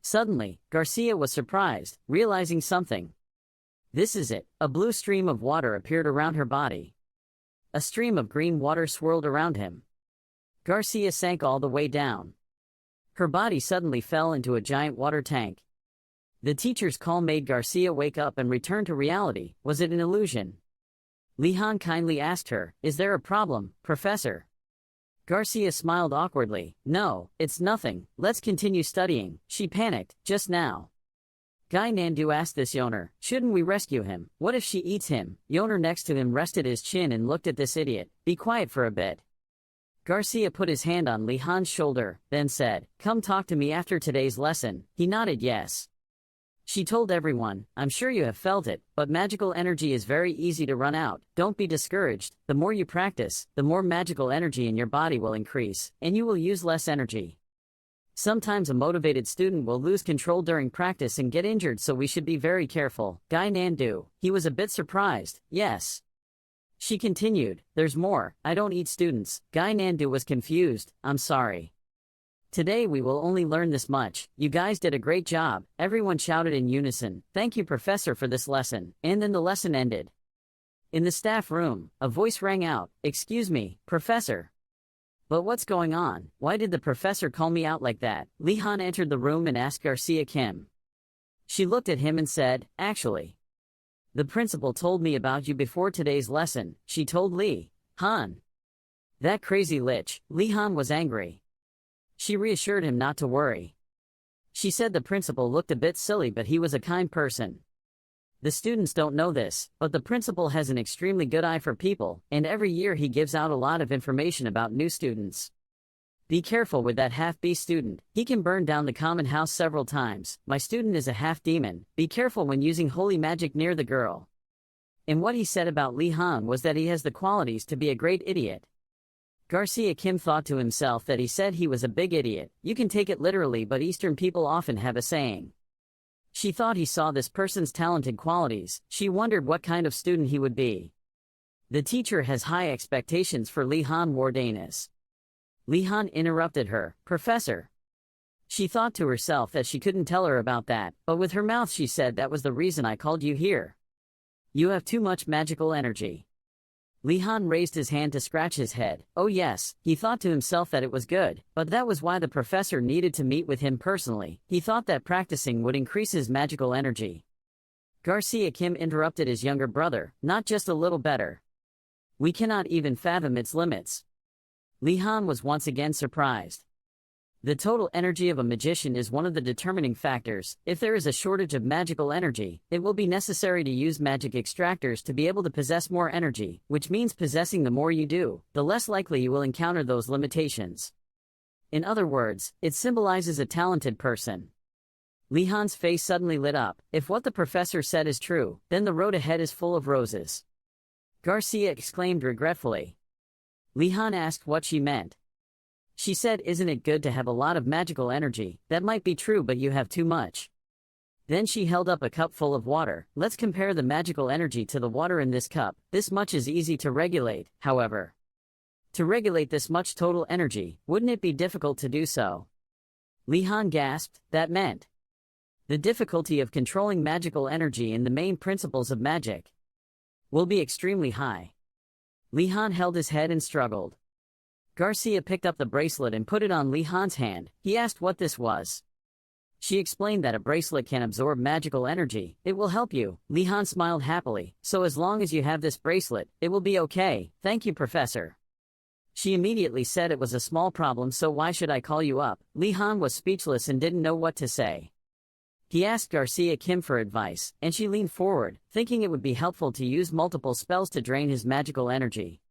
Suddenly, Garcia was surprised, realizing something. This is it. A blue stream of water appeared around her body. A stream of green water swirled around him. Garcia sank all the way down. Her body suddenly fell into a giant water tank. The teacher's call made Garcia wake up and return to reality. Was it an illusion? Li Han kindly asked her, "Is there a problem, Professor?" Garcia smiled awkwardly. "No, it's nothing. Let's continue studying." She panicked, "Just now. Guy Nandu asked this Yoner, shouldn't we rescue him? What if she eats him?" Yoner next to him rested his chin and looked at this idiot. "Be quiet for a bit." Garcia put his hand on Li Han's shoulder, then said, "Come talk to me after today's lesson." He nodded yes. She told everyone, "I'm sure you have felt it, but magical energy is very easy to run out. Don't be discouraged. The more you practice, the more magical energy in your body will increase, and you will use less energy. Sometimes a motivated student will lose control during practice and get injured, so we should be very careful." Guy Nandu, he was a bit surprised. "Yes." She continued, "There's more. I don't eat students." Guy Nandu was confused. "I'm sorry. Today we will only learn this much. You guys did a great job." Everyone shouted in unison, "Thank you, Professor, for this lesson." And then the lesson ended. In the staff room, a voice rang out, "Excuse me, Professor. But what's going on? Why did the professor call me out like that?" Li Han entered the room and asked Garcia Kim. She looked at him and said, "Actually, the principal told me about you before today's lesson." She told Li Han. That crazy lich. Li Han was angry. She reassured him not to worry. She said the principal looked a bit silly, but he was a kind person. The students don't know this, but the principal has an extremely good eye for people, and every year he gives out a lot of information about new students. Be careful with that half-beast student. He can burn down the common house several times. My student is a half-demon. Be careful when using holy magic near the girl. And what he said about Li Han was that he has the qualities to be a great idiot. Garcia Kim thought to himself that he said he was a big idiot. You can take it literally, but Eastern people often have a saying. She thought he saw this person's talented qualities. She wondered what kind of student he would be. The teacher has high expectations for Li Han Wardanis. Li Han interrupted her, "Professor." She thought to herself that she couldn't tell her about that, but with her mouth she said, "That was the reason I called you here. You have too much magical energy." Li Han raised his hand to scratch his head. Oh yes, he thought to himself that it was good, but that was why the professor needed to meet with him personally. He thought that practicing would increase his magical energy. Garcia Kim interrupted his younger brother, "Not just a little better. We cannot even fathom its limits." Li Han was once again surprised. The total energy of a magician is one of the determining factors. If there is a shortage of magical energy, it will be necessary to use magic extractors to be able to possess more energy, which means possessing the more you do, the less likely you will encounter those limitations. In other words, it symbolizes a talented person. Li Han's face suddenly lit up. If what the professor said is true, then the road ahead is full of roses. Garcia exclaimed regretfully. Li Han asked what she meant. She said, "Isn't it good to have a lot of magical energy?" That might be true, but you have too much. Then she held up a cup full of water. Let's compare the magical energy to the water in this cup. This much is easy to regulate, however. To regulate this much total energy, wouldn't it be difficult to do so? Li Han gasped. That meant The difficulty of controlling magical energy and the main principles of magic will be extremely high. Li-Han held his head and struggled. Garcia picked up the bracelet and put it on Li-Han's hand. He asked what this was. She explained that a bracelet can absorb magical energy. It will help you. Li-Han smiled happily. So as long as you have this bracelet, it will be okay. Thank you, Professor. She immediately said it was a small problem, so why should I call you up? Li-Han was speechless and didn't know what to say. He asked Garcia Kim for advice, and she leaned forward, thinking it would be helpful to use multiple spells to drain his magical energy.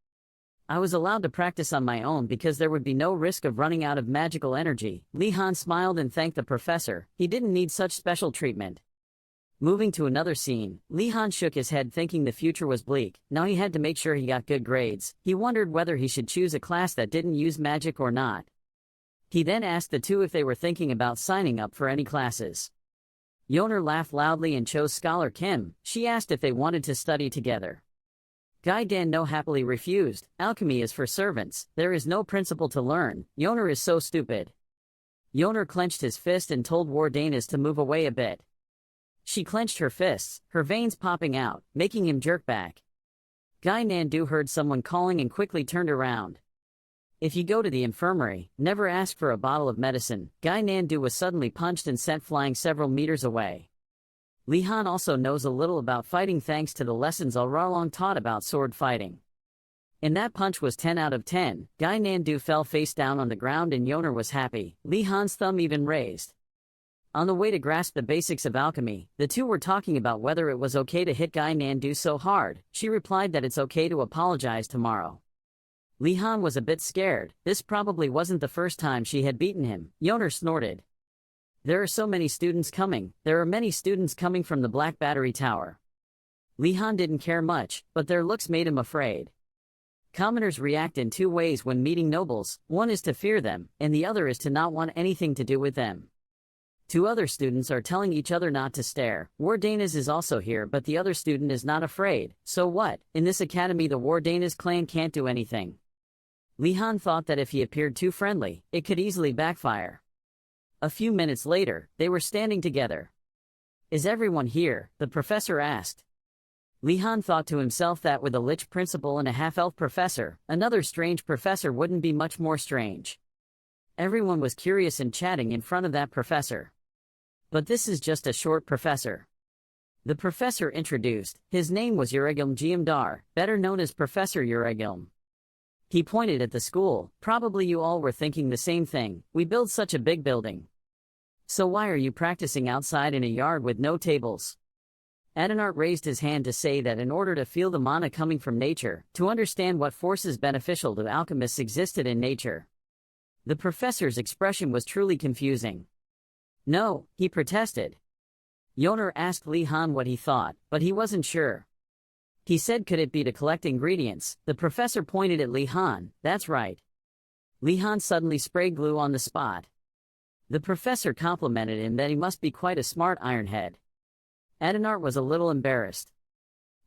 I was allowed to practice on my own because there would be no risk of running out of magical energy. Li-Han smiled and thanked the professor. He didn't need such special treatment. Moving to another scene, Li-Han shook his head thinking the future was bleak. Now he had to make sure he got good grades. He wondered whether he should choose a class that didn't use magic or not. He then asked the two if they were thinking about signing up for any classes. Yoner laughed loudly and chose Scholar Kim. She asked if they wanted to study together. Guy Dan no happily refused. Alchemy is for servants. There is no principle to learn. Yoner is so stupid. Yoner clenched his fist and told Wardanas to move away a bit. She clenched her fists, her veins popping out, making him jerk back. Guy Nandu heard someone calling and quickly turned around. If you go to the infirmary, never ask for a bottle of medicine. Guy Nandu was suddenly punched and sent flying several meters away. Li-Han also knows a little about fighting thanks to the lessons Alralong taught about sword fighting. And that punch was 10 out of 10. Guy Nandu fell face down on the ground and Yoner was happy. Li-Han's thumb even raised. On the way to grasp the basics of alchemy, the two were talking about whether it was okay to hit Guy Nandu so hard. She replied that it's okay to apologize tomorrow. Li-Han was a bit scared. This probably wasn't the first time she had beaten him. Yoner snorted. There are so many students coming. There are many students coming from the Black Battery Tower. Li-Han didn't care much, but their looks made him afraid. Commoners react in two ways when meeting nobles. One is to fear them, and the other is to not want anything to do with them. Two other students are telling each other not to stare. Wardanas is also here, but the other student is not afraid. So what? In this academy the Wardanas clan can't do anything. Li-Han thought that if he appeared too friendly, it could easily backfire. A few minutes later, they were standing together. Is everyone here? The professor asked. Li-Han thought to himself that with a lich principal and a half-elf professor, another strange professor wouldn't be much more strange. Everyone was curious and chatting in front of that professor. But this is just a short professor. The professor introduced. His name was Uregilm Giamdar, better known as Professor Uregilm. He pointed at the school. Probably you all were thinking the same thing. We build such a big building. So why are you practicing outside in a yard with no tables? Adenart raised his hand to say that in order to feel the mana coming from nature, to understand what forces beneficial to alchemists existed in nature. The professor's expression was truly confusing. No, he protested. Yoner asked Li-Han what he thought, but he wasn't sure. He said could it be to collect ingredients? The professor pointed at Li-Han. That's right. Li-Han suddenly sprayed glue on the spot. The professor complimented him that he must be quite a smart ironhead. Adenart was a little embarrassed.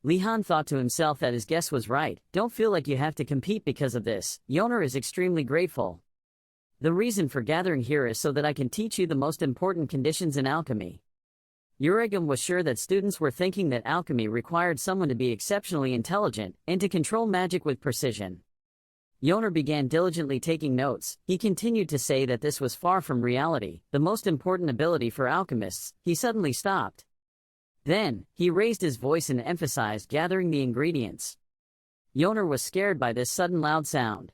Li-Han thought to himself that his guess was right. Don't feel like you have to compete because of this. Yoner is extremely grateful. The reason for gathering here is so that I can teach you the most important conditions in alchemy. Uregilm was sure that students were thinking that alchemy required someone to be exceptionally intelligent and to control magic with precision. Yoner began diligently taking notes. He continued to say that this was far from reality, the most important ability for alchemists. He suddenly stopped. Then, he raised his voice and emphasized gathering the ingredients. Yoner was scared by this sudden loud sound.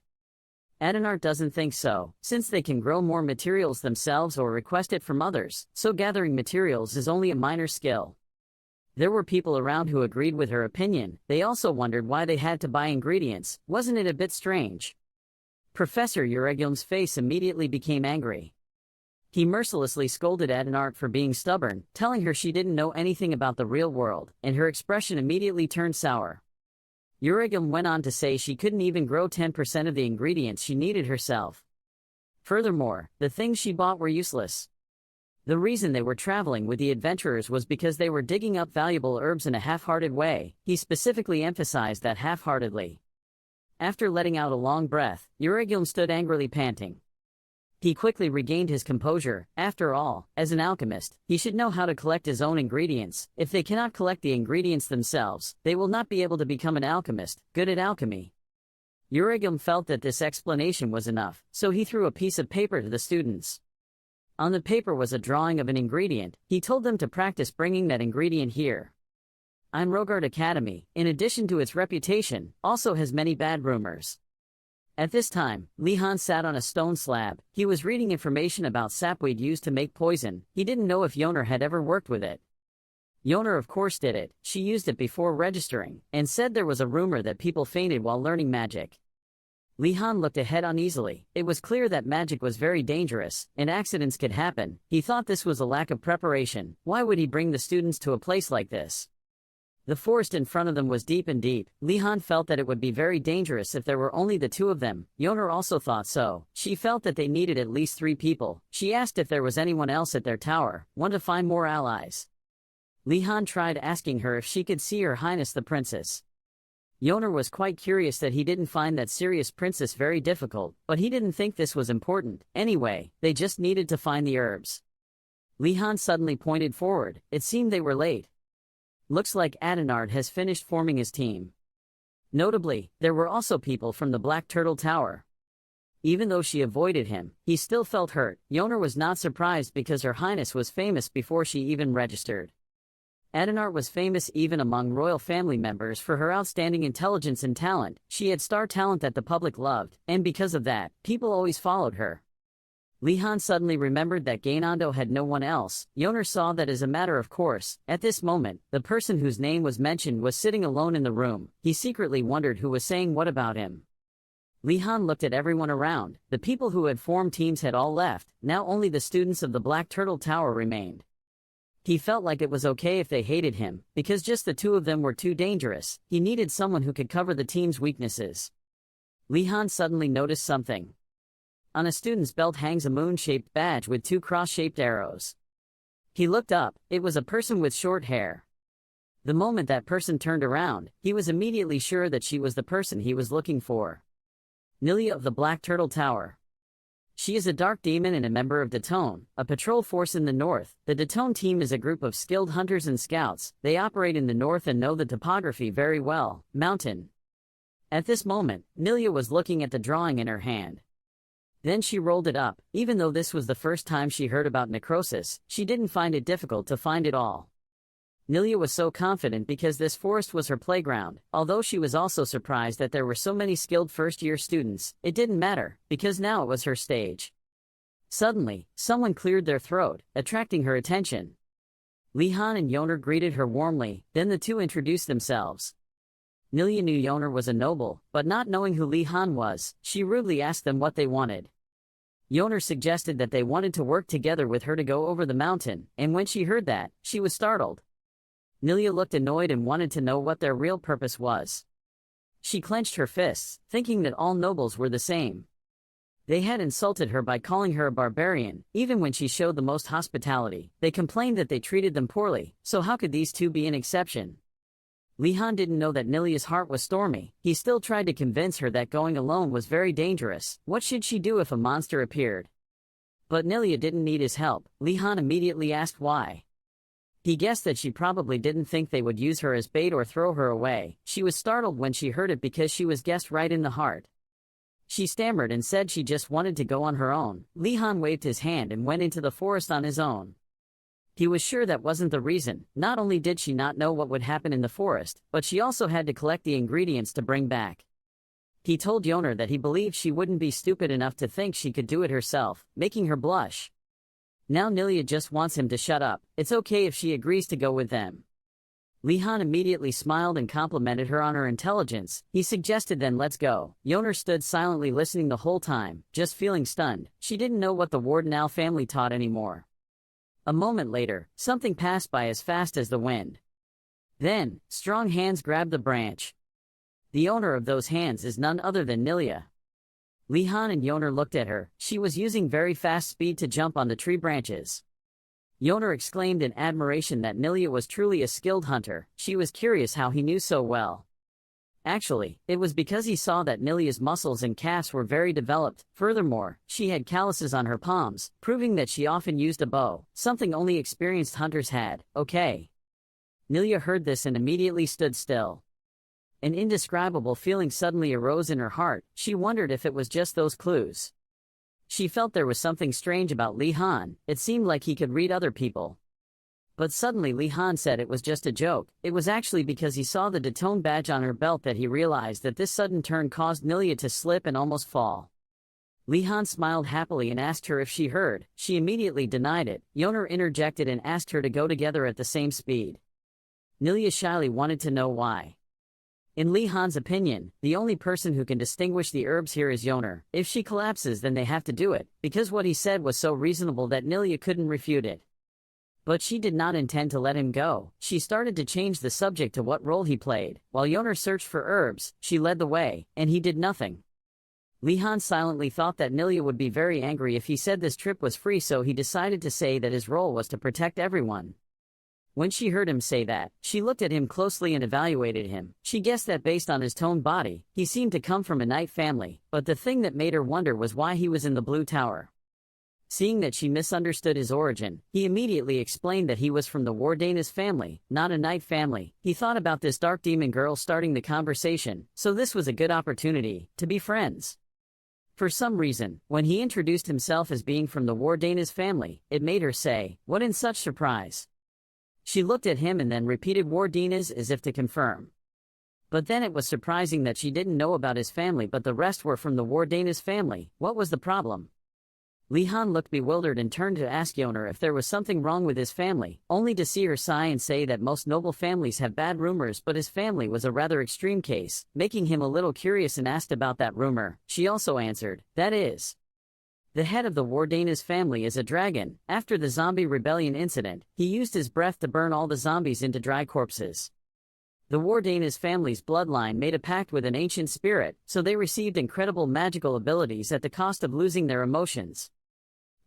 Adenart doesn't think so, since they can grow more materials themselves or request it from others, so gathering materials is only a minor skill. There were people around who agreed with her opinion. They also wondered why they had to buy ingredients. Wasn't it a bit strange? Professor Uregilm's face immediately became angry. He mercilessly scolded Adenart for being stubborn, telling her she didn't know anything about the real world, and her expression immediately turned sour. Uregilm went on to say she couldn't even grow 10% of the ingredients she needed herself. Furthermore, the things she bought were useless. The reason they were traveling with the adventurers was because they were digging up valuable herbs in a half-hearted way. He specifically emphasized that half-heartedly. After letting out a long breath, Uregilm stood angrily panting. He quickly regained his composure. After all, as an alchemist, he should know how to collect his own ingredients. If they cannot collect the ingredients themselves, they will not be able to become an alchemist, good at alchemy. Eurigum felt that this explanation was enough, so he threw a piece of paper to the students. On the paper was a drawing of an ingredient. He told them to practice bringing that ingredient here. Einrogard Academy, in addition to its reputation, also has many bad rumors. At this time, Lihan sat on a stone slab. He was reading information about sapweed used to make poison. He didn't know if Yoner had ever worked with it. Yoner of course did it. She used it before registering, and said there was a rumor that people fainted while learning magic. Lihan looked ahead uneasily. It was clear that magic was very dangerous, and accidents could happen. He thought this was a lack of preparation. Why would he bring the students to a place like this? The forest in front of them was deep and deep. Lihan felt that it would be very dangerous if there were only the two of them. Yoner also thought so. She felt that they needed at least 3 people. She asked if there was anyone else at their tower, one to find more allies. Lihan tried asking her if she could see Her Highness the Princess. Yoner was quite curious that he didn't find that serious princess very difficult, but he didn't think this was important. Anyway, they just needed to find the herbs. Lihan suddenly pointed forward. It seemed they were late. Looks like Adenard has finished forming his team. Notably, there were also people from the Black Turtle Tower. Even though she avoided him, he still felt hurt. Yoner was not surprised because Her Highness was famous before she even registered. Adenard was famous even among royal family members for her outstanding intelligence and talent. She had star talent that the public loved, and because of that, people always followed her. Lihan suddenly remembered that Gainando had no one else. Yoner saw that as a matter of course. At this moment, the person whose name was mentioned was sitting alone in the room. He secretly wondered who was saying what about him. Lihan looked at everyone around. The people who had formed teams had all left. Now only the students of the Black Turtle Tower remained. He felt like it was okay if they hated him, because just the two of them were too dangerous. He needed someone who could cover the team's weaknesses. Lihan suddenly noticed something. On a student's belt hangs a moon-shaped badge with 2 cross-shaped arrows. He looked up. It was a person with short hair. The moment that person turned around, he was immediately sure that she was the person he was looking for. Nilia of the Black Turtle Tower. She is a dark demon and a member of Datone, a patrol force in the north. The Datone team is a group of skilled hunters and scouts. They operate in the north and know the topography very well. Mountain. At this moment, Nilia was looking at the drawing in her hand. Then she rolled it up. Even though this was the first time she heard about necrosis, she didn't find it difficult to find it all. Nilia was so confident because this forest was her playground. Although she was also surprised that there were so many skilled first-year students, it didn't matter, because now it was her stage. Suddenly, someone cleared their throat, attracting her attention. Lihan and Yoner greeted her warmly, then the two introduced themselves. Nilia knew Yoner was a noble, but not knowing who Lihan was, she rudely asked them what they wanted. Yoner suggested that they wanted to work together with her to go over the mountain, and when she heard that, she was startled. Nilia looked annoyed and wanted to know what their real purpose was. She clenched her fists, thinking that all nobles were the same. They had insulted her by calling her a barbarian. Even when she showed the most hospitality, they complained that they treated them poorly, so how could these two be an exception? Lihan didn't know that Nilia's heart was stormy. He still tried to convince her that going alone was very dangerous. What should she do if a monster appeared? But Nilia didn't need his help. Lihan immediately asked why. He guessed that she probably didn't think they would use her as bait or throw her away. She was startled when she heard it because she was guessed right in the heart. She stammered and said she just wanted to go on her own. Lihan waved his hand and went into the forest on his own. He was sure that wasn't the reason. Not only did she not know what would happen in the forest, but she also had to collect the ingredients to bring back. He told Yoner that he believed she wouldn't be stupid enough to think she could do it herself, making her blush. Now Nilia just wants him to shut up. It's okay if she agrees to go with them. Lihan immediately smiled and complimented her on her intelligence. He suggested then let's go. Yoner stood silently listening the whole time, just feeling stunned. She didn't know what the Wardenal family taught anymore. A moment later, something passed by as fast as the wind. Then, strong hands grabbed the branch. The owner of those hands is none other than Nilia. Lihan and Yoner looked at her. She was using very fast speed to jump on the tree branches. Yoner exclaimed in admiration that Nilia was truly a skilled hunter. She was curious how he knew so well. Actually, it was because he saw that Nilia's muscles and calves were very developed. Furthermore, she had calluses on her palms, proving that she often used a bow, something only experienced hunters had. Okay. Nilia heard this and immediately stood still. An indescribable feeling suddenly arose in her heart. She wondered if it was just those clues. She felt there was something strange about Li Han. It seemed like he could read other people. But suddenly Li Han said it was just a joke. It was actually because he saw the Detone badge on her belt that he realized that this sudden turn caused Nilia to slip and almost fall. Li Han smiled happily and asked her if she heard. She immediately denied it. Yoner interjected and asked her to go together at the same speed. Nilia shyly wanted to know why. In Li Han's opinion, the only person who can distinguish the herbs here is Yoner. If she collapses, then they have to do it, because what he said was so reasonable that Nilia couldn't refute it. But she did not intend to let him go. She started to change the subject to what role he played. While Yoner searched for herbs, she led the way, and he did nothing. Li Han silently thought that Nilia would be very angry if he said this trip was free, so he decided to say that his role was to protect everyone. When she heard him say that, she looked at him closely and evaluated him. She guessed that based on his toned body, he seemed to come from a knight family, but the thing that made her wonder was why he was in the Blue Tower. Seeing that she misunderstood his origin, he immediately explained that he was from the Wardanis family, not a knight family. He thought about this dark demon girl starting the conversation, so this was a good opportunity to be friends. For some reason, when he introduced himself as being from the Wardanis family, it made her say, "What in such surprise?" She looked at him and then repeated Wardanis as if to confirm. But then it was surprising that she didn't know about his family, but the rest were from the Wardanis family. What was the problem? Li Han looked bewildered and turned to ask Yoner if there was something wrong with his family, only to see her sigh and say that most noble families have bad rumors, but his family was a rather extreme case, making him a little curious and asked about that rumor. She also answered, "That is, the head of the Wardanis family is a dragon. After the zombie rebellion incident, he used his breath to burn all the zombies into dry corpses. The Wardanis family's bloodline made a pact with an ancient spirit, so they received incredible magical abilities at the cost of losing their emotions.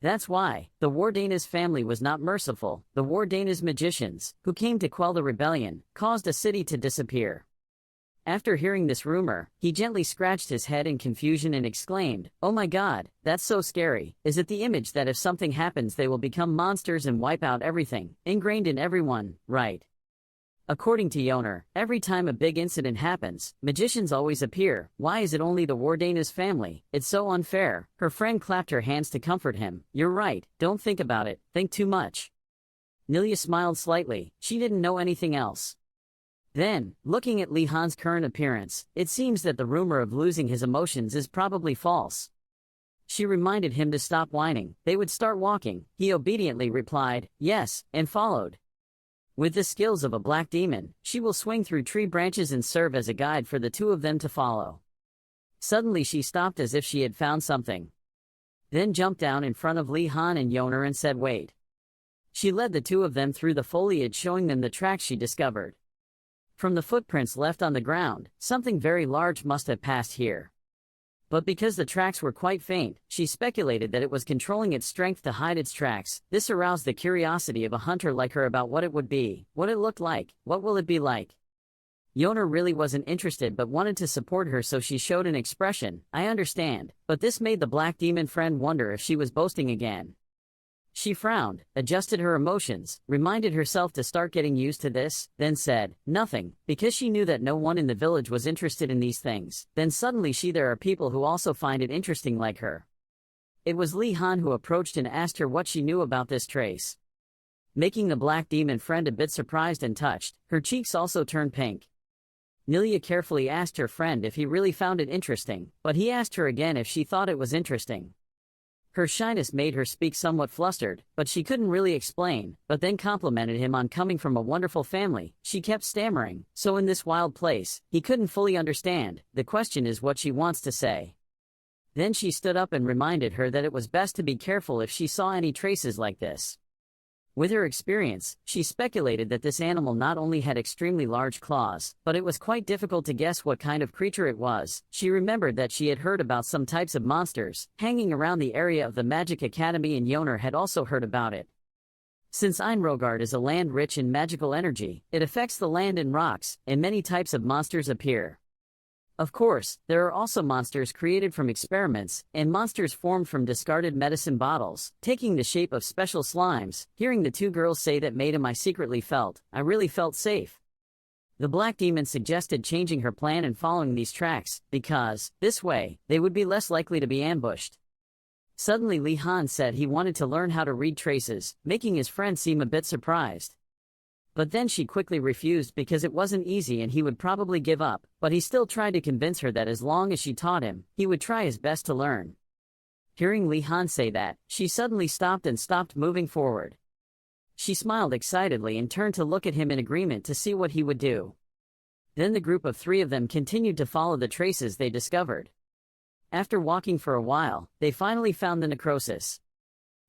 That's why the Wardanis family was not merciful. The Wardanis magicians, who came to quell the rebellion, caused a city to disappear." After hearing this rumor, he gently scratched his head in confusion and exclaimed, "Oh my god, that's so scary. Is it the image that if something happens they will become monsters and wipe out everything, ingrained in everyone, right?" According to Yoner, every time a big incident happens, magicians always appear. Why is it only the Wardanis family? It's so unfair. Her friend clapped her hands to comfort him. "You're right, don't think about it, think too much." Nilia smiled slightly. She didn't know anything else. Then, looking at Li Han's current appearance, it seems that the rumor of losing his emotions is probably false. She reminded him to stop whining. They would start walking. He obediently replied, "Yes," and followed. With the skills of a black demon, she will swing through tree branches and serve as a guide for the two of them to follow. Suddenly she stopped as if she had found something. Then jumped down in front of Li Han and Yoner and said, "Wait." She led the two of them through the foliage, showing them the tracks she discovered. From the footprints left on the ground, something very large must have passed here. But because the tracks were quite faint, she speculated that it was controlling its strength to hide its tracks. This aroused the curiosity of a hunter like her about what it would be, what it looked like, what will it be like. Yoner really wasn't interested but wanted to support her, so she showed an expression, "I understand," but this made the black demon friend wonder if she was boasting again. She frowned, adjusted her emotions, reminded herself to start getting used to this, then said, "Nothing," because she knew that no one in the village was interested in these things. Then suddenly there are people who also find it interesting like her. It was Li Han who approached and asked her what she knew about this trace. Making the black demon friend a bit surprised and touched, her cheeks also turned pink. Nilia carefully asked her friend if he really found it interesting, but he asked her again if she thought it was interesting. Her shyness made her speak somewhat flustered, but she couldn't really explain, but then complimented him on coming from a wonderful family. She kept stammering, "So in this wild place," he couldn't fully understand. The question is what she wants to say. Then she stood up and reminded her that it was best to be careful if she saw any traces like this. With her experience, she speculated that this animal not only had extremely large claws, but it was quite difficult to guess what kind of creature it was. She remembered that she had heard about some types of monsters hanging around the area of the Magic Academy, and Yoner had also heard about it. Since Einrogard is a land rich in magical energy, it affects the land and rocks, and many types of monsters appear. Of course, there are also monsters created from experiments, and monsters formed from discarded medicine bottles, taking the shape of special slimes. Hearing the two girls say that made him, I really felt safe. The black demon suggested changing her plan and following these tracks, because, this way, they would be less likely to be ambushed. Suddenly Li Han said he wanted to learn how to read traces, making his friend seem a bit surprised. But then she quickly refused because it wasn't easy and he would probably give up, but he still tried to convince her that as long as she taught him, he would try his best to learn. Hearing Li Han say that, she suddenly stopped moving forward. She smiled excitedly and turned to look at him in agreement to see what he would do. Then the group of three of them continued to follow the traces they discovered. After walking for a while, they finally found the necrosis.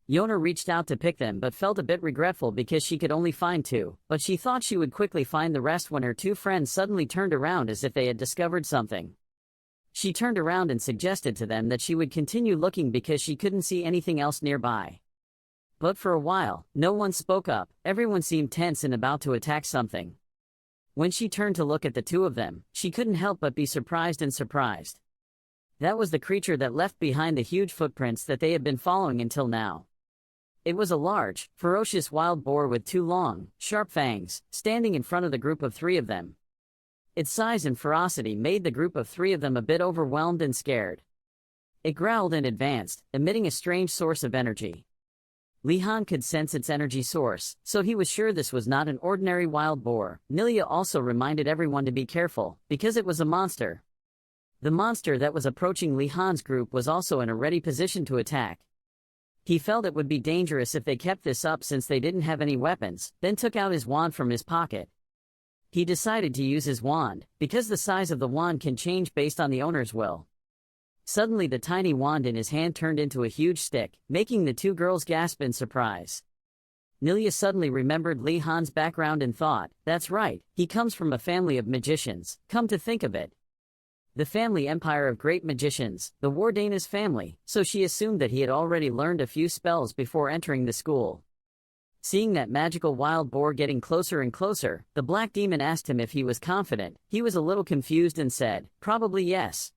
Yona reached out to pick them but felt a bit regretful because she could only find two, but she thought she would quickly find the rest when her two friends suddenly turned around as if they had discovered something. She turned around and suggested to them that she would continue looking because she couldn't see anything else nearby. But for a while, no one spoke up, everyone seemed tense and about to attack something. When she turned to look at the two of them, she couldn't help but be surprised. That was the creature that left behind the huge footprints that they had been following until now. It was a large, ferocious wild boar with two long, sharp fangs, standing in front of the group of three of them. Its size and ferocity made the group of three of them a bit overwhelmed and scared. It growled and advanced, emitting a strange source of energy. Li Han could sense its energy source, so he was sure this was not an ordinary wild boar. Nilia also reminded everyone to be careful, because it was a monster. The monster that was approaching Li Han's group was also in a ready position to attack. He felt it would be dangerous if they kept this up since they didn't have any weapons, then took out his wand from his pocket. He decided to use his wand, because the size of the wand can change based on the owner's will. Suddenly the tiny wand in his hand turned into a huge stick, making the two girls gasp in surprise. Nilia suddenly remembered Li Han's background and thought, that's right, he comes from a family of magicians, come to think of it. The family empire of great magicians, the Wardanas family, so she assumed that he had already learned a few spells before entering the school. Seeing that magical wild boar getting closer and closer, the black demon asked him if he was confident. He was a little confused and said, probably yes.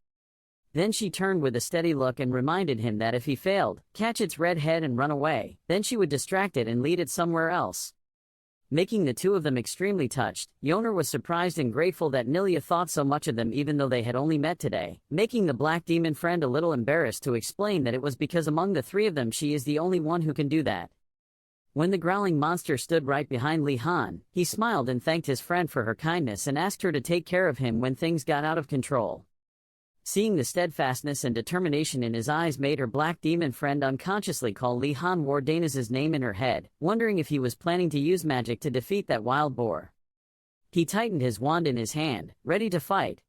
Then she turned with a steady look and reminded him that if he failed, catch its red head and run away, then she would distract it and lead it somewhere else. Making the two of them extremely touched, Yona was surprised and grateful that Nilia thought so much of them even though they had only met today, making the black demon friend a little embarrassed to explain that it was because among the three of them she is the only one who can do that. When the growling monster stood right behind Li Han, he smiled and thanked his friend for her kindness and asked her to take care of him when things got out of control. Seeing the steadfastness and determination in his eyes made her black demon friend unconsciously call Li Han Wardanas' name in her head, wondering if he was planning to use magic to defeat that wild boar. He tightened his wand in his hand, ready to fight.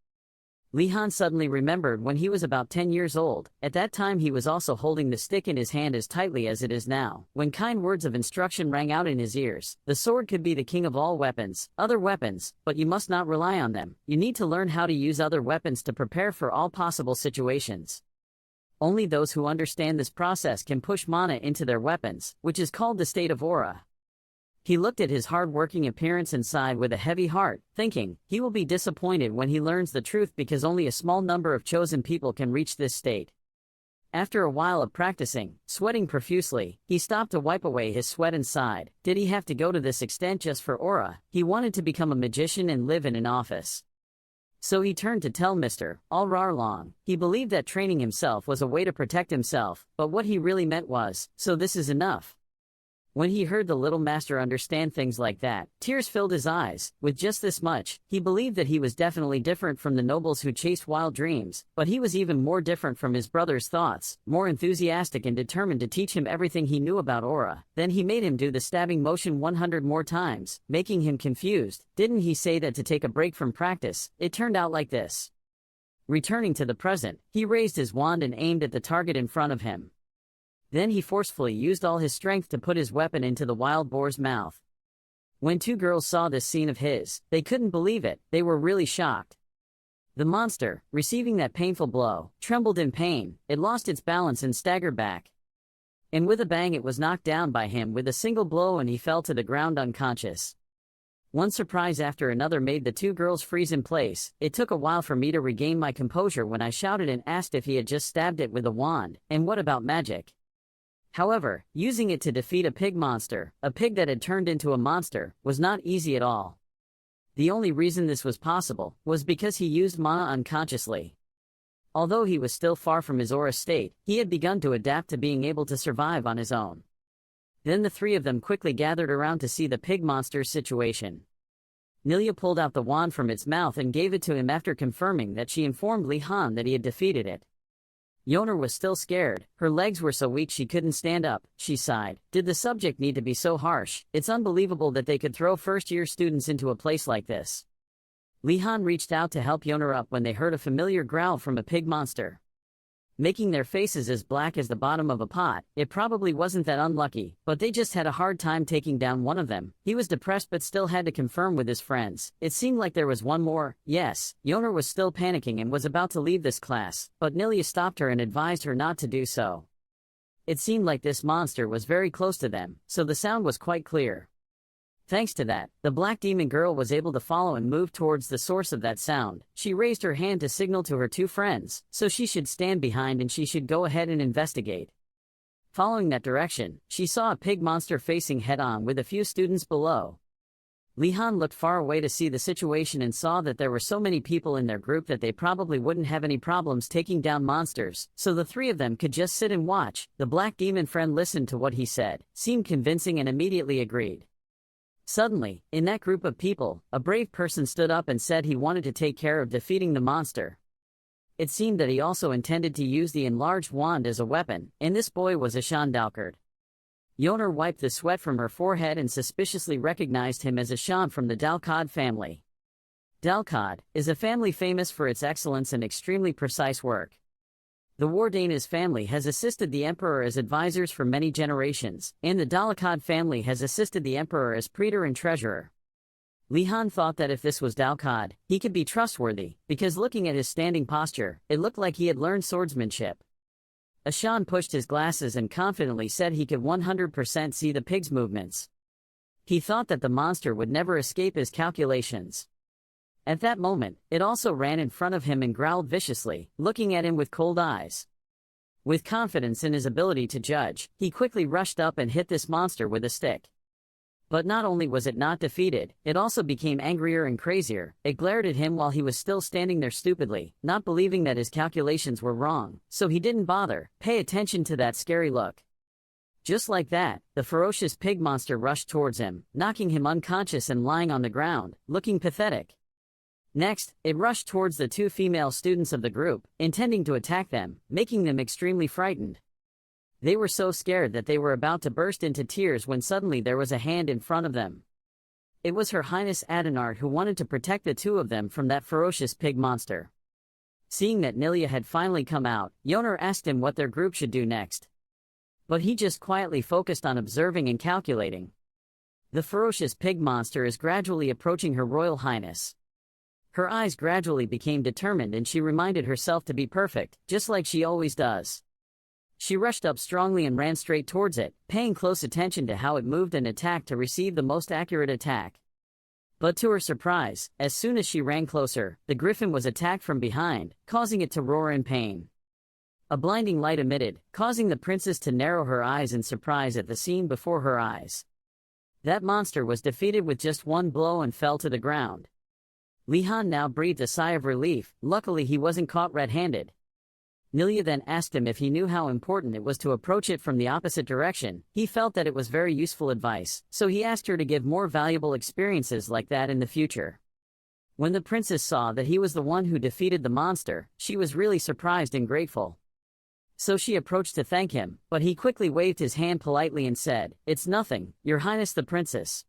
Li Han suddenly remembered when he was about 10 years old. At that time he was also holding the stick in his hand as tightly as it is now. When kind words of instruction rang out in his ears, the sword could be the king of all weapons, other weapons, but you must not rely on them. You need to learn how to use other weapons to prepare for all possible situations. Only those who understand this process can push mana into their weapons, which is called the state of aura. He looked at his hard-working appearance and sighed with a heavy heart, thinking, he will be disappointed when he learns the truth because only a small number of chosen people can reach this state. After a while of practicing, sweating profusely, he stopped to wipe away his sweat and sighed. Did he have to go to this extent just for aura? He wanted to become a magician and live in an office. So he turned to tell Mr. Alrarlong. He believed that training himself was a way to protect himself, but what he really meant was, so this is enough. When he heard the little master understand things like that, tears filled his eyes. With just this much, he believed that he was definitely different from the nobles who chased wild dreams, but he was even more different from his brother's thoughts, more enthusiastic and determined to teach him everything he knew about aura. Then he made him do the stabbing motion 100 more times, making him confused. Didn't he say that to take a break from practice? It turned out like this. Returning to the present, he raised his wand and aimed at the target in front of him. Then he forcefully used all his strength to put his weapon into the wild boar's mouth. When two girls saw this scene of his, they couldn't believe it. They were really shocked. The monster, receiving that painful blow, trembled in pain. It lost its balance and staggered back. And with a bang it was knocked down by him with a single blow and he fell to the ground unconscious. One surprise after another made the two girls freeze in place. It took a while for me to regain my composure when I shouted and asked if he had just stabbed it with a wand, and what about magic? However, using it to defeat a pig monster, a pig that had turned into a monster, was not easy at all. The only reason this was possible was because he used mana unconsciously. Although he was still far from his aura state, he had begun to adapt to being able to survive on his own. Then the three of them quickly gathered around to see the pig monster's situation. Nilia pulled out the wand from its mouth and gave it to him after confirming that she informed Li Han that he had defeated it. Yoner was still scared. Her legs were so weak she couldn't stand up. She sighed. Did the subject need to be so harsh? It's unbelievable that they could throw first-year students into a place like this. Li Han reached out to help Yoner up when they heard a familiar growl from a pig monster. Making their faces as black as the bottom of a pot, it probably wasn't that unlucky, but they just had a hard time taking down one of them. He was depressed but still had to confirm with his friends. It seemed like there was one more. Yes, Yoner was still panicking and was about to leave this class, but Nilia stopped her and advised her not to do so. It seemed like this monster was very close to them, so the sound was quite clear. Thanks to that, the black demon girl was able to follow and move towards the source of that sound. She raised her hand to signal to her two friends, so she should stand behind and she should go ahead and investigate. Following that direction, she saw a pig monster facing head-on with a few students below. Li Han looked far away to see the situation and saw that there were so many people in their group that they probably wouldn't have any problems taking down monsters, so the three of them could just sit and watch. The black demon friend listened to what he said, seemed convincing and immediately agreed. Suddenly, in that group of people, a brave person stood up and said he wanted to take care of defeating the monster. It seemed that he also intended to use the enlarged wand as a weapon, and this boy was Ashan Dalkard. Yoner wiped the sweat from her forehead and suspiciously recognized him as Ashan from the Dalkad family. Dalkad is a family famous for its excellence and extremely precise work. The Wardanas family has assisted the emperor as advisors for many generations, and the Dalkad family has assisted the emperor as praetor and treasurer. Li Han thought that if this was Dalkad, he could be trustworthy, because looking at his standing posture, it looked like he had learned swordsmanship. Ashan pushed his glasses and confidently said he could 100% see the pig's movements. He thought that the monster would never escape his calculations. At that moment, it also ran in front of him and growled viciously, looking at him with cold eyes. With confidence in his ability to judge, he quickly rushed up and hit this monster with a stick. But not only was it not defeated, it also became angrier and crazier. It glared at him while he was still standing there stupidly, not believing that his calculations were wrong, so he didn't bother. Pay attention to that scary look. Just like that, the ferocious pig monster rushed towards him, knocking him unconscious and lying on the ground, looking pathetic. Next, it rushed towards the two female students of the group, intending to attack them, making them extremely frightened. They were so scared that they were about to burst into tears when suddenly there was a hand in front of them. It was Her Highness Adenard who wanted to protect the two of them from that ferocious pig monster. Seeing that Nilia had finally come out, Yoner asked him what their group should do next. But he just quietly focused on observing and calculating. The ferocious pig monster is gradually approaching Her Royal Highness. Her eyes gradually became determined and she reminded herself to be perfect, just like she always does. She rushed up strongly and ran straight towards it, paying close attention to how it moved and attacked to receive the most accurate attack. But to her surprise, as soon as she ran closer, the griffin was attacked from behind, causing it to roar in pain. A blinding light emitted, causing the princess to narrow her eyes in surprise at the scene before her eyes. That monster was defeated with just one blow and fell to the ground. Li Han now breathed a sigh of relief. Luckily he wasn't caught red-handed. Nilia then asked him if he knew how important it was to approach it from the opposite direction. He felt that it was very useful advice, so he asked her to give more valuable experiences like that in the future. When the princess saw that he was the one who defeated the monster, she was really surprised and grateful. So she approached to thank him, but he quickly waved his hand politely and said, "It's nothing, Your Highness the Princess."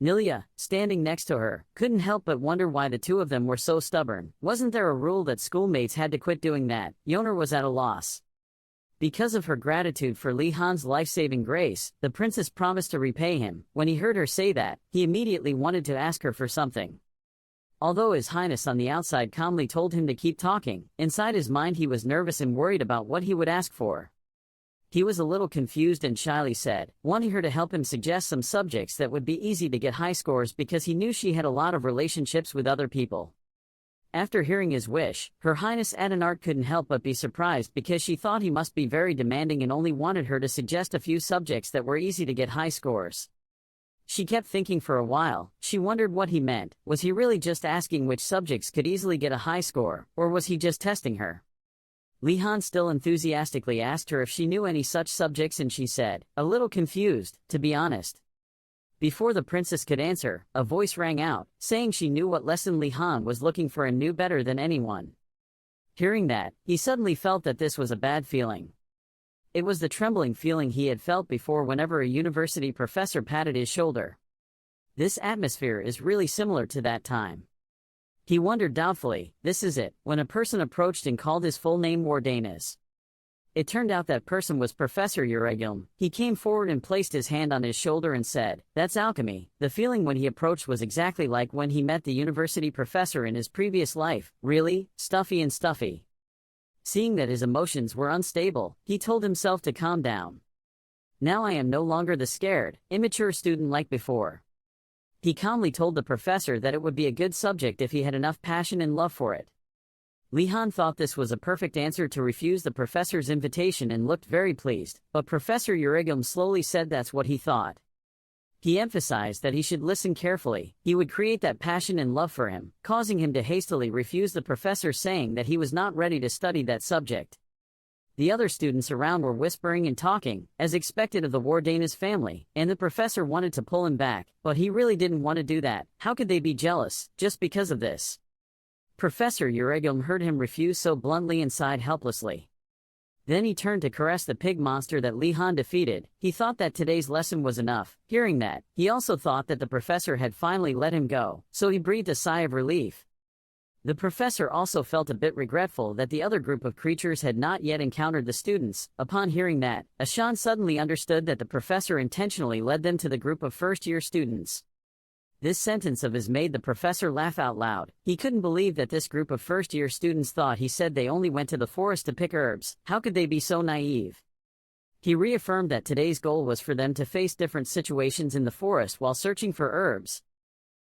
Nilia, standing next to her, couldn't help but wonder why the two of them were so stubborn. Wasn't there a rule that schoolmates had to quit doing that? Yoner was at a loss. Because of her gratitude for Li Han's life-saving grace, the princess promised to repay him. When he heard her say that, he immediately wanted to ask her for something. Although His Highness on the outside calmly told him to keep talking, inside his mind he was nervous and worried about what he would ask for. He was a little confused and shyly said, wanting her to help him suggest some subjects that would be easy to get high scores because he knew she had a lot of relationships with other people. After hearing his wish, Her Highness Adenart couldn't help but be surprised because she thought he must be very demanding and only wanted her to suggest a few subjects that were easy to get high scores. She kept thinking for a while. She wondered what he meant. Was he really just asking which subjects could easily get a high score, or was he just testing her? Li Han still enthusiastically asked her if she knew any such subjects, and she said, a little confused, to be honest. Before the princess could answer, a voice rang out, saying she knew what lesson Li Han was looking for and knew better than anyone. Hearing that, he suddenly felt that this was a bad feeling. It was the trembling feeling he had felt before whenever a university professor patted his shoulder. This atmosphere is really similar to that time. He wondered doubtfully, this is it, when a person approached and called his full name Wardanas. It turned out that person was Professor Uregilm. He came forward and placed his hand on his shoulder and said, that's alchemy. The feeling when he approached was exactly like when he met the university professor in his previous life, really, stuffy and stuffy. Seeing that his emotions were unstable, he told himself to calm down. Now I am no longer the scared, immature student like before. He calmly told the professor that it would be a good subject if he had enough passion and love for it. Li Han thought this was a perfect answer to refuse the professor's invitation and looked very pleased, but Professor Uregilm slowly said that's what he thought. He emphasized that he should listen carefully. He would create that passion and love for him, causing him to hastily refuse the professor, saying that he was not ready to study that subject. The other students around were whispering and talking, as expected of the Wardanas family, and the professor wanted to pull him back, but he really didn't want to do that. How could they be jealous, just because of this? Professor Uregilm heard him refuse so bluntly and sighed helplessly. Then he turned to caress the pig monster that Li Han defeated. He thought that today's lesson was enough. Hearing that, he also thought that the professor had finally let him go, so he breathed a sigh of relief. The professor also felt a bit regretful that the other group of creatures had not yet encountered the students. Upon hearing that, Ashan suddenly understood that the professor intentionally led them to the group of first-year students. This sentence of his made the professor laugh out loud. He couldn't believe that this group of first-year students thought he said they only went to the forest to pick herbs. How could they be so naive? He reaffirmed that today's goal was for them to face different situations in the forest while searching for herbs.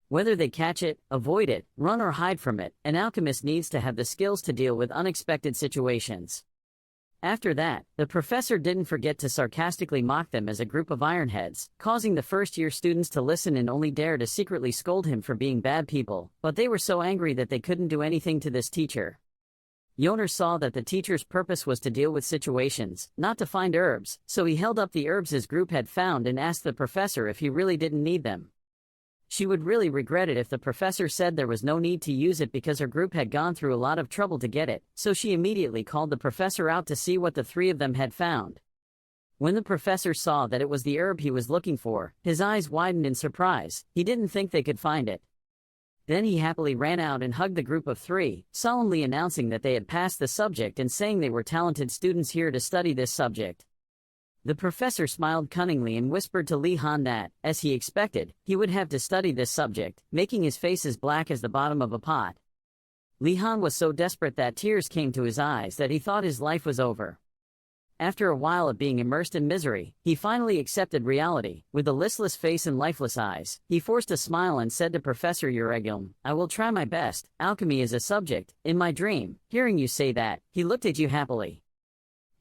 Whether they catch it, avoid it, run or hide from it, an alchemist needs to have the skills to deal with unexpected situations. After that, the professor didn't forget to sarcastically mock them as a group of ironheads, causing the first-year students to listen and only dare to secretly scold him for being bad people, but they were so angry that they couldn't do anything to this teacher. Yoner saw that the teacher's purpose was to deal with situations, not to find herbs, so he held up the herbs his group had found and asked the professor if he really didn't need them. She would really regret it if the professor said there was no need to use it because her group had gone through a lot of trouble to get it, so she immediately called the professor out to see what the three of them had found. When the professor saw that it was the herb he was looking for, his eyes widened in surprise. He didn't think they could find it. Then he happily ran out and hugged the group of three, solemnly announcing that they had passed the subject and saying they were talented students here to study this subject. The professor smiled cunningly and whispered to Li Han that, as he expected, he would have to study this subject, making his face as black as the bottom of a pot. Li Han was so desperate that tears came to his eyes that he thought his life was over. After a while of being immersed in misery, he finally accepted reality. With a listless face and lifeless eyes, he forced a smile and said to Professor Uregilm, I will try my best. Alchemy is a subject. In my dream, hearing you say that, he looked at you happily.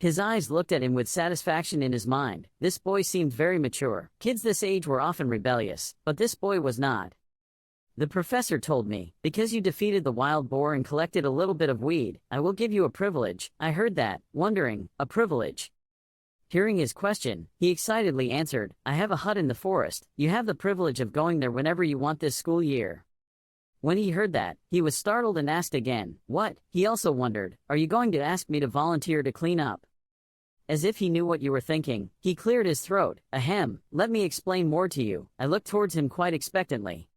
His eyes looked at him with satisfaction in his mind. This boy seemed very mature. Kids this age were often rebellious, but this boy was not. The professor told me, because you defeated the wild boar and collected a little bit of weed, I will give you a privilege. I heard that, wondering, a privilege. Hearing his question, he excitedly answered, I have a hut in the forest. You have the privilege of going there whenever you want this school year. When he heard that, he was startled and asked again, what? He also wondered, are you going to ask me to volunteer to clean up? As if he knew what you were thinking, he cleared his throat. Ahem, let me explain more to you. I looked towards him quite expectantly.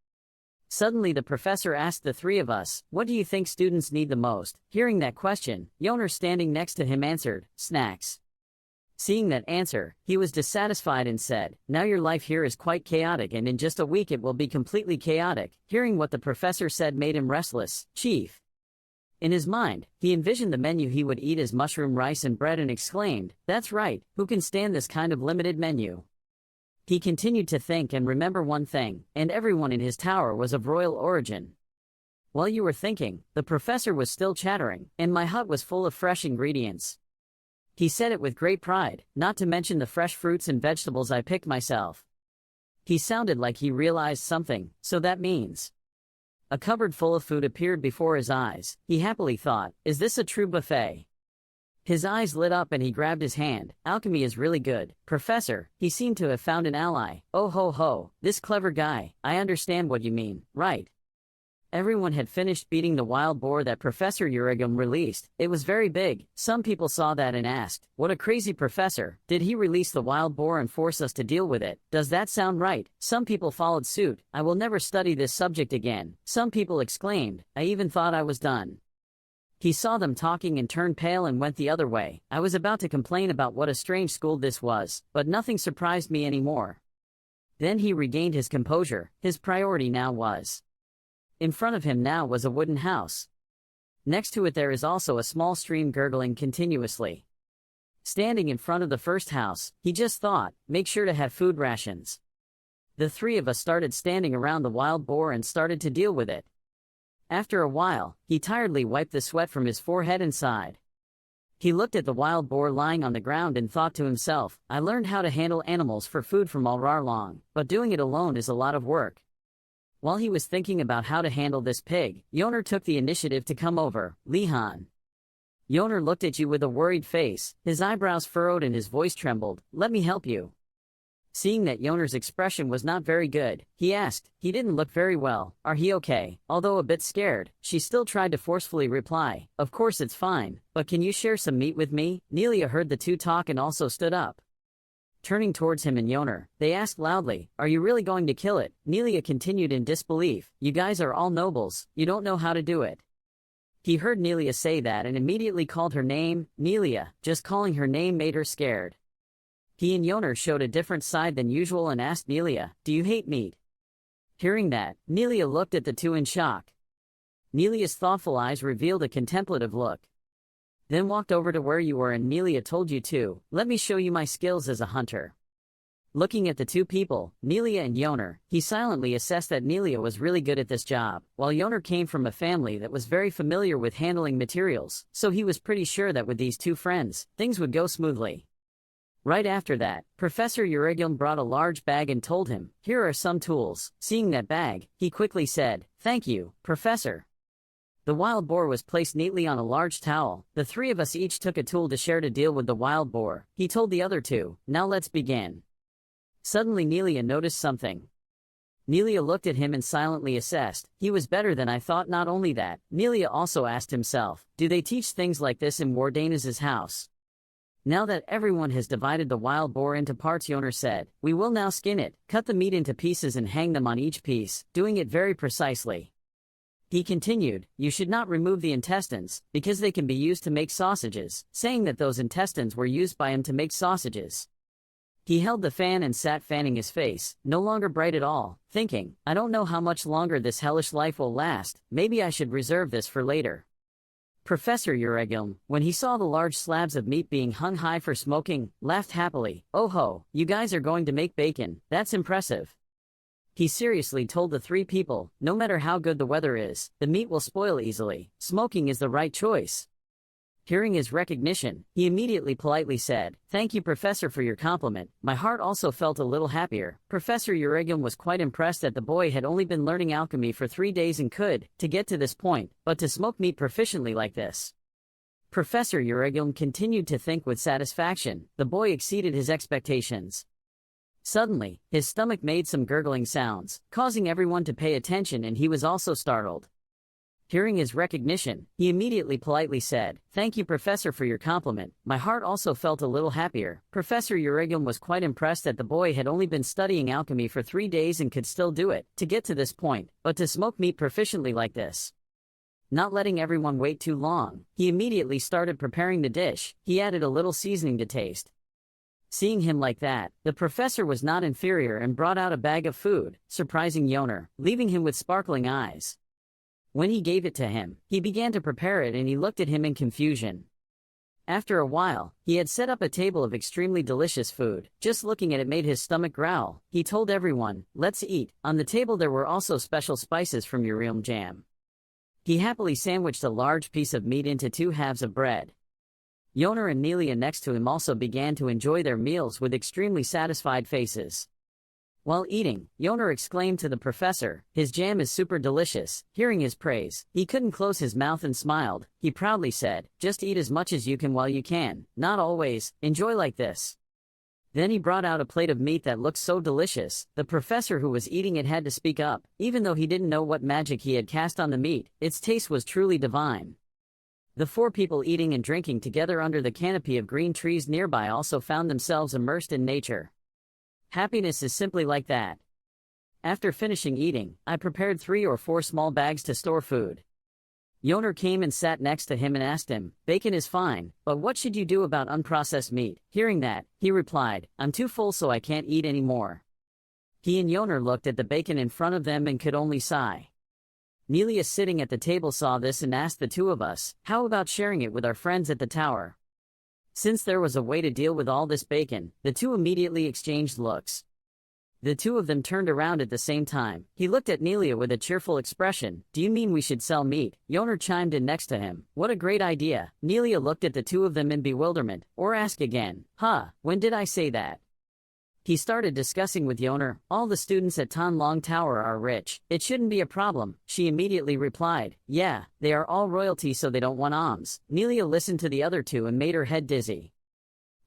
Suddenly the professor asked the three of us, what do you think students need the most? Hearing that question, Yoner standing next to him answered, snacks. Seeing that answer, he was dissatisfied and said, now your life here is quite chaotic and in just a week it will be completely chaotic. Hearing what the professor said made him restless. Chief, In his mind, he envisioned the menu he would eat as mushroom rice and bread and exclaimed, "That's right, who can stand this kind of limited menu?" He continued to think and remember one thing, and everyone in his tower was of royal origin. While you were thinking, the professor was still chattering, and my hut was full of fresh ingredients. He said it with great pride, not to mention the fresh fruits and vegetables I picked myself. He sounded like he realized something, so that means. A cupboard full of food appeared before his eyes. He happily thought, is this a true buffet? His eyes lit up and he grabbed his hand. Alchemy is really good, Professor. He seemed to have found an ally. Oh ho ho, this clever guy. I understand what you mean, right? Everyone had finished beating the wild boar that Professor Urigum released. It was very big. Some people saw that and asked, what a crazy professor. Did he release the wild boar and force us to deal with it? Does that sound right? Some people followed suit. I will never study this subject again. Some people exclaimed, I even thought I was done. He saw them talking and turned pale and went the other way. I was about to complain about what a strange school this was, but nothing surprised me anymore. Then he regained his composure. His priority now was. In front of him now was a wooden house. Next to it there is also a small stream gurgling continuously. Standing in front of the first house, he just thought, make sure to have food rations. The three of us started standing around the wild boar and started to deal with it. After a while, he tiredly wiped the sweat from his forehead and sighed. He looked at the wild boar lying on the ground and thought to himself, I learned how to handle animals for food from Alrar Long, but doing it alone is a lot of work. While he was thinking about how to handle this pig, Yoner took the initiative to come over. Lihan. Yoner looked at you with a worried face, his eyebrows furrowed and his voice trembled. Let me help you. Seeing that Yoner's expression was not very good, he asked. He didn't look very well. Are he okay? Although a bit scared, she still tried to forcefully reply. Of course it's fine, but can you share some meat with me? Nelia heard the two talk and also stood up. Turning towards him and Yoner, they asked loudly, are you really going to kill it? Nelia continued in disbelief, you guys are all nobles, you don't know how to do it. He heard Nelia say that and immediately called her name, Nelia. Just calling her name made her scared. He and Yoner showed a different side than usual and asked Nelia, do you hate meat? Hearing that, Nelia looked at the two in shock. Nelia's thoughtful eyes revealed a contemplative look. Then walked over to where you were and Nelia told you to, let me show you my skills as a hunter. Looking at the two people, Nelia and Yoner, he silently assessed that Nelia was really good at this job, while Yoner came from a family that was very familiar with handling materials, so he was pretty sure that with these two friends, things would go smoothly. Right after that, Professor Urigum brought a large bag and told him, here are some tools. Seeing that bag, he quickly said, thank you, Professor. The wild boar was placed neatly on a large towel. The three of us each took a tool to share to deal with the wild boar. He told the other two, now let's begin. Suddenly Nelia noticed something. Nelia looked at him and silently assessed, he was better than I thought. Not only that, Nelia also asked himself, do they teach things like this in Wardanez's house? Now that everyone has divided the wild boar into parts, Yoner said, we will now skin it, cut the meat into pieces and hang them on each piece, doing it very precisely. He continued, you should not remove the intestines, because they can be used to make sausages, saying that those intestines were used by him to make sausages. He held the fan and sat fanning his face, no longer bright at all, thinking, I don't know how much longer this hellish life will last, maybe I should reserve this for later. Professor Urigum, when he saw the large slabs of meat being hung high for smoking, laughed happily, oh ho, you guys are going to make bacon, that's impressive. He seriously told the three people, no matter how good the weather is, the meat will spoil easily, smoking is the right choice. Hearing his recognition, he immediately politely said, thank you Professor for your compliment. My heart also felt a little happier. Professor Urigum was quite impressed that the boy had only been learning alchemy for 3 days and could, to get to this point, but to smoke meat proficiently like this. Professor Urigum continued to think with satisfaction, the boy exceeded his expectations. Suddenly, his stomach made some gurgling sounds, causing everyone to pay attention, and he was also startled. Hearing his recognition, he immediately politely said, thank you Professor for your compliment. My heart also felt a little happier. Professor Urigum was quite impressed that the boy had only been studying alchemy for 3 days and could still do it, to get to this point, but to smoke meat proficiently like this. Not letting everyone wait too long, he immediately started preparing the dish. He added a little seasoning to taste. Seeing him like that, the professor was not inferior and brought out a bag of food, surprising Yoner, leaving him with sparkling eyes. When he gave it to him, he began to prepare it and he looked at him in confusion. After a while, he had set up a table of extremely delicious food. Just looking at it made his stomach growl. He told everyone, "Let's eat." On the table there were also special spices from Urium jam. He happily sandwiched a large piece of meat into 2 halves of bread. Yoner and Nelia next to him also began to enjoy their meals with extremely satisfied faces. While eating, Yoner exclaimed to the professor, "His jam is super delicious." Hearing his praise, he couldn't close his mouth and smiled. He proudly said, "Just eat as much as you can while you can. Not always. Enjoy like this." Then he brought out a plate of meat that looked so delicious. The professor who was eating it had to speak up, even though he didn't know what magic he had cast on the meat. Its taste was truly divine. The 4 people eating and drinking together under the canopy of green trees nearby also found themselves immersed in nature. Happiness is simply like that. After finishing eating, I prepared 3 or 4 small bags to store food. Yoner came and sat next to him and asked him, "Bacon is fine, but what should you do about unprocessed meat?" Hearing that, he replied, "I'm too full so I can't eat anymore." He and Yoner looked at the bacon in front of them and could only sigh. Nelia sitting at the table saw this and asked the 2 of us, "How about sharing it with our friends at the tower?" Since there was a way to deal with all this bacon, the 2 immediately exchanged looks. The 2 of them turned around at the same time. He looked at Nelia with a cheerful expression. "Do you mean we should sell meat?" Yoner chimed in next to him. "What a great idea." Nelia looked at the 2 of them in bewilderment, or asked again, "When did I say that?" He started discussing with Yoner, "All the students at Tan Long Tower are rich. It shouldn't be a problem." She immediately replied, "Yeah, they are all royalty so they don't want alms." Nelia listened to the other 2 and made her head dizzy.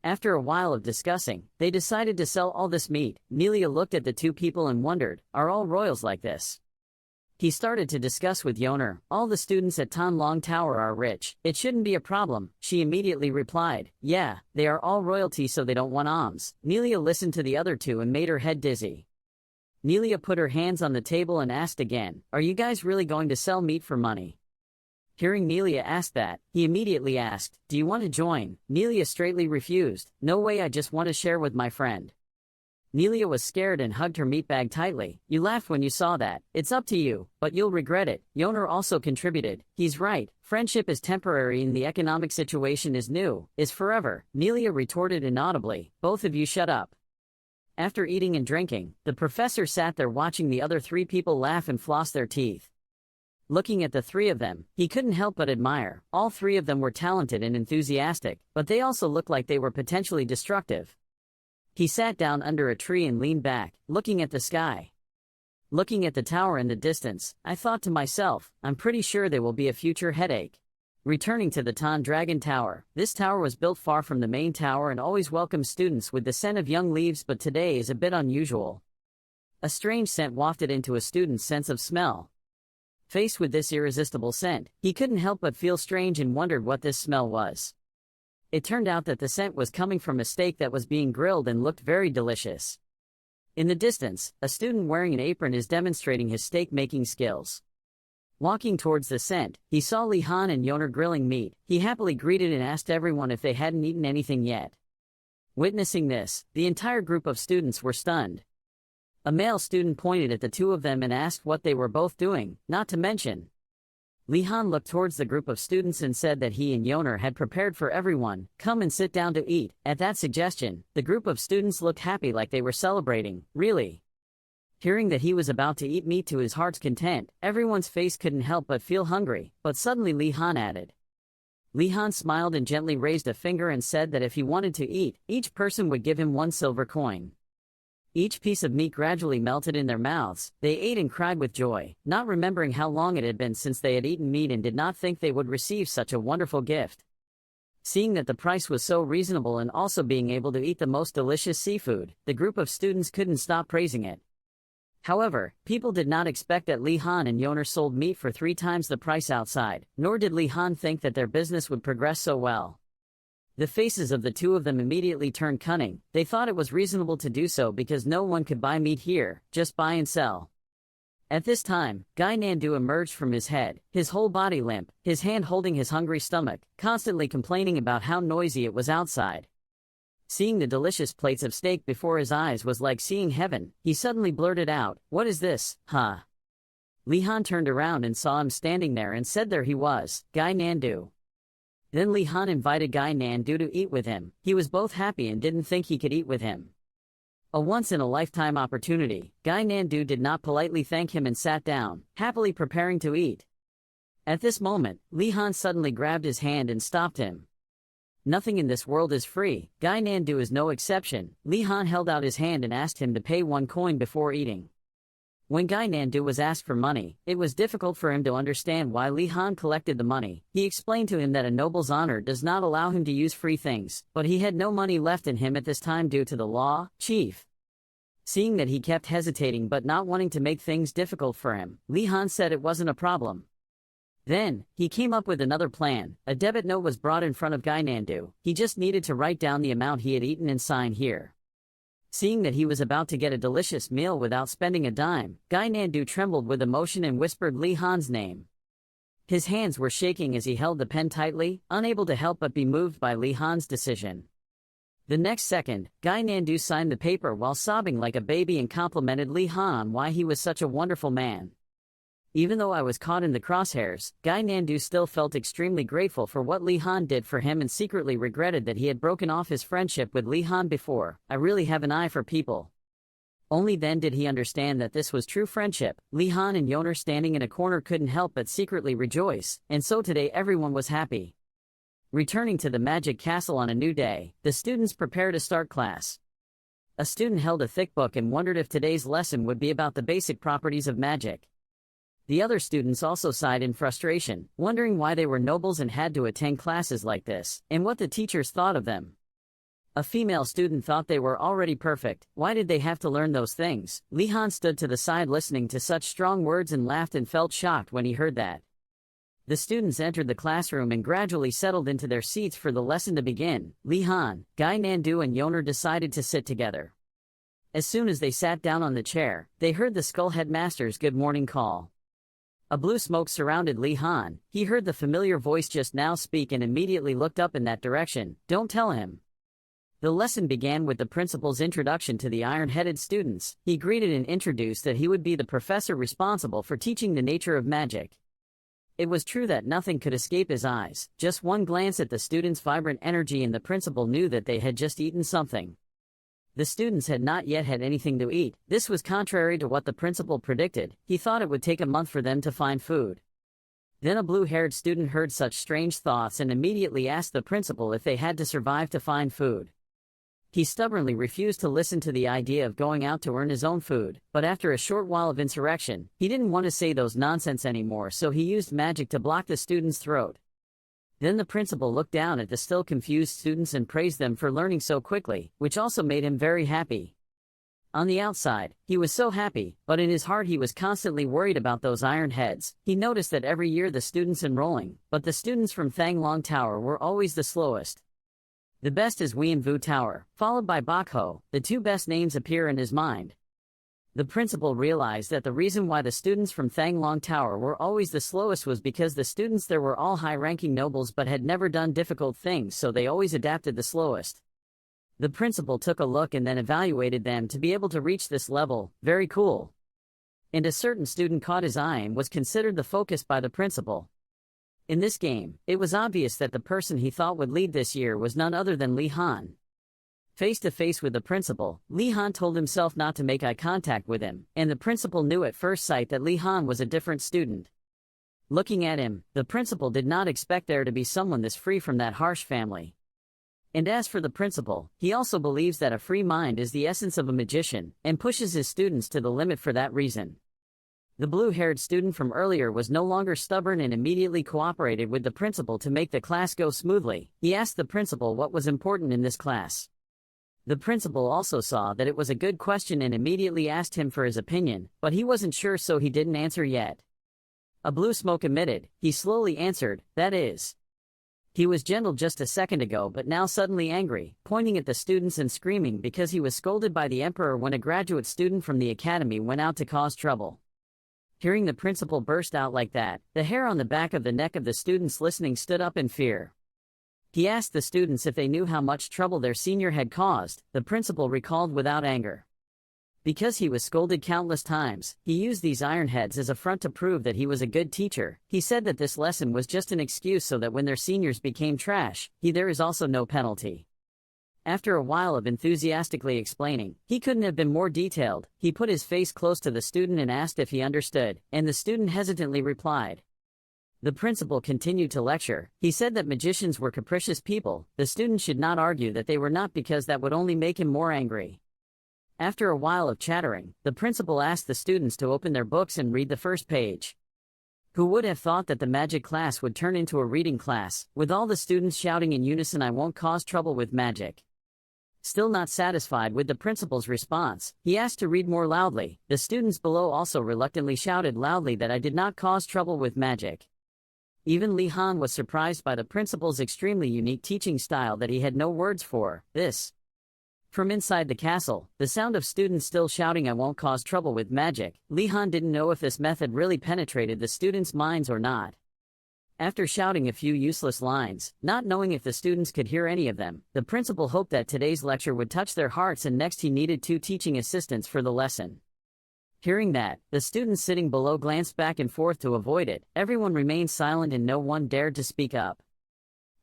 After a while of discussing, they decided to sell all this meat. Nelia looked at the 2 people and wondered, "Are all royals like this?" He started to discuss with Yoner, "All the students at Tan Long Tower are rich. It shouldn't be a problem." She immediately replied, "Yeah, they are all royalty so they don't want alms." Nelia listened to the other 2 and made her head dizzy. Nelia put her hands on the table and asked again, "Are you guys really going to sell meat for money?" Hearing Nelia ask that, he immediately asked, "Do you want to join?" Nelia straightly refused. "No way, I just want to share with my friend." Nelia was scared and hugged her meat bag tightly. "You laughed when you saw that. It's up to you, but you'll regret it." Yoner also contributed, "He's right. Friendship is temporary and the economic situation is forever." Nelia retorted inaudibly, "Both of you shut up." After eating and drinking, the professor sat there watching the other 3 people laugh and floss their teeth. Looking at the 3 of them, he couldn't help but admire. All 3 of them were talented and enthusiastic, but they also looked like they were potentially destructive. He sat down under a tree and leaned back, looking at the sky. Looking at the tower in the distance, I thought to myself, I'm pretty sure they will be a future headache. Returning to the Tan Dragon Tower, this tower was built far from the main tower and always welcomes students with the scent of young leaves, but today is a bit unusual. A strange scent wafted into a student's sense of smell. Faced with this irresistible scent, he couldn't help but feel strange and wondered what this smell was. It turned out that the scent was coming from a steak that was being grilled and looked very delicious. In the distance, a student wearing an apron is demonstrating his steak-making skills. Walking towards the scent, he saw Li Han and Yoner grilling meat. He happily greeted and asked everyone if they hadn't eaten anything yet. Witnessing this, the entire group of students were stunned. A male student pointed at the 2 of them and asked what they were both doing, not to mention. Li Han looked towards the group of students and said that he and Yoner had prepared for everyone, "Come and sit down to eat." At that suggestion, the group of students looked happy like they were celebrating. Really? Hearing that he was about to eat meat to his heart's content, everyone's face couldn't help but feel hungry, but suddenly Li Han added. Li Han smiled and gently raised a finger and said that if he wanted to eat, each person would give him 1 silver coin. Each piece of meat gradually melted in their mouths. They ate and cried with joy, not remembering how long it had been since they had eaten meat and did not think they would receive such a wonderful gift. Seeing that the price was so reasonable and also being able to eat the most delicious seafood, the group of students couldn't stop praising it. However, people did not expect that Li Han and Yoner sold meat for 3 times the price outside, nor did Li Han think that their business would progress so well. The faces of the 2 of them immediately turned cunning. They thought it was reasonable to do so because no one could buy meat here, just buy and sell. At this time, Guy Nandu emerged from his head, his whole body limp, his hand holding his hungry stomach, constantly complaining about how noisy it was outside. Seeing the delicious plates of steak before his eyes was like seeing heaven. He suddenly blurted out, "What is this, huh?" Li Han turned around and saw him standing there and said there he was, Guy Nandu. Then Li Han invited Guy Nandu to eat with him. He was both happy and didn't think he could eat with him. A once-in-a-lifetime opportunity, Guy Nandu did not politely thank him and sat down, happily preparing to eat. At this moment, Li Han suddenly grabbed his hand and stopped him. Nothing in this world is free, Guy Nandu is no exception. Li Han held out his hand and asked him to pay 1 coin before eating. When Guy Nandu was asked for money, it was difficult for him to understand why Li Han collected the money. He explained to him that a noble's honor does not allow him to use free things, but he had no money left in him at this time due to the law, chief. Seeing that he kept hesitating but not wanting to make things difficult for him, Li Han said it wasn't a problem. Then, he came up with another plan. A debit note was brought in front of Guy Nandu. He just needed to write down the amount he had eaten and sign here. Seeing that he was about to get a delicious meal without spending a dime, Guy Nandu trembled with emotion and whispered Li Han's name. His hands were shaking as he held the pen tightly, unable to help but be moved by Li Han's decision. The next second, Guy Nandu signed the paper while sobbing like a baby and complimented Li Han on why he was such a wonderful man. Even though I was caught in the crosshairs, Guy Nandu still felt extremely grateful for what Li Han did for him and secretly regretted that he had broken off his friendship with Li Han before. I really have an eye for people. Only then did he understand that this was true friendship. Li Han and Yoner standing in a corner couldn't help but secretly rejoice, and so today everyone was happy. Returning to the magic castle on a new day, the students prepared to start class. A student held a thick book and wondered if today's lesson would be about the basic properties of magic. The other students also sighed in frustration, wondering why they were nobles and had to attend classes like this, and what the teachers thought of them. A female student thought they were already perfect. Why did they have to learn those things? Li Han stood to the side listening to such strong words and laughed and felt shocked when he heard that. The students entered the classroom and gradually settled into their seats for the lesson to begin. Li Han, Guy Nandu and Yoner decided to sit together. As soon as they sat down on the chair, they heard the Skull Headmaster's good morning call. A blue smoke surrounded Li Han. He heard the familiar voice just now speak and immediately looked up in that direction. Don't tell him. The lesson began with the principal's introduction to the iron-headed students. He greeted and introduced that he would be the professor responsible for teaching the nature of magic. It was true that nothing could escape his eyes. Just one glance at the students' vibrant energy and the principal knew that they had just eaten something. The students had not yet had anything to eat. This was contrary to what the principal predicted. He thought it would take a month for them to find food. Then a blue-haired student heard such strange thoughts and immediately asked the principal if they had to survive to find food. He stubbornly refused to listen to the idea of going out to earn his own food, but after a short while of insurrection, he didn't want to say those nonsense anymore, so he used magic to block the student's throat. Then the principal looked down at the still confused students and praised them for learning so quickly, which also made him very happy. On the outside, he was so happy, but in his heart he was constantly worried about those iron heads. He noticed that every year the students enrolling, but the students from Thanglong Tower were always the slowest. The best is Wianvu Tower, followed by Bakho. The two best names appear in his mind. The principal realized that the reason why the students from Thanglong Tower were always the slowest was because the students there were all high-ranking nobles but had never done difficult things, so they always adapted the slowest. The principal took a look and then evaluated them to be able to reach this level. Very cool. And a certain student caught his eye and was considered the focus by the principal. In this game, it was obvious that the person he thought would lead this year was none other than Li Han. Face to face with the principal, Li Han told himself not to make eye contact with him, and the principal knew at first sight that Li Han was a different student. Looking at him, the principal did not expect there to be someone this free from that harsh family. And as for the principal, he also believes that a free mind is the essence of a magician, and pushes his students to the limit for that reason. The blue-haired student from earlier was no longer stubborn and immediately cooperated with the principal to make the class go smoothly. He asked the principal what was important in this class. The principal also saw that it was a good question and immediately asked him for his opinion, but he wasn't sure so he didn't answer yet. A blue smoke emitted. He slowly answered, that is. He was gentle just a second ago but now suddenly angry, pointing at the students and screaming because he was scolded by the emperor when a graduate student from the academy went out to cause trouble. Hearing the principal burst out like that, the hair on the back of the neck of the students listening stood up in fear. He asked the students if they knew how much trouble their senior had caused. The principal recalled without anger. Because he was scolded countless times, he used these ironheads as a front to prove that he was a good teacher. He said that this lesson was just an excuse so that when their seniors became trash, there is also no penalty. After a while of enthusiastically explaining, he couldn't have been more detailed. He put his face close to the student and asked if he understood, and the student hesitantly replied. The principal continued to lecture. He said that magicians were capricious people. The student should not argue that they were not, because that would only make him more angry. After a while of chattering, the principal asked the students to open their books and read the first page. Who would have thought that the magic class would turn into a reading class, with all the students shouting in unison, "I won't cause trouble with magic." Still not satisfied with the principal's response, he asked to read more loudly. The students below also reluctantly shouted loudly that I did not cause trouble with magic. Even Li Han was surprised by the principal's extremely unique teaching style that he had no words for this. From inside the castle, the sound of students still shouting, "I won't cause trouble with magic." Li Han didn't know if this method really penetrated the students' minds or not. After shouting a few useless lines, not knowing if the students could hear any of them, the principal hoped that today's lecture would touch their hearts, and next he needed 2 teaching assistants for the lesson. Hearing that, the students sitting below glanced back and forth to avoid it. Everyone remained silent and no one dared to speak up.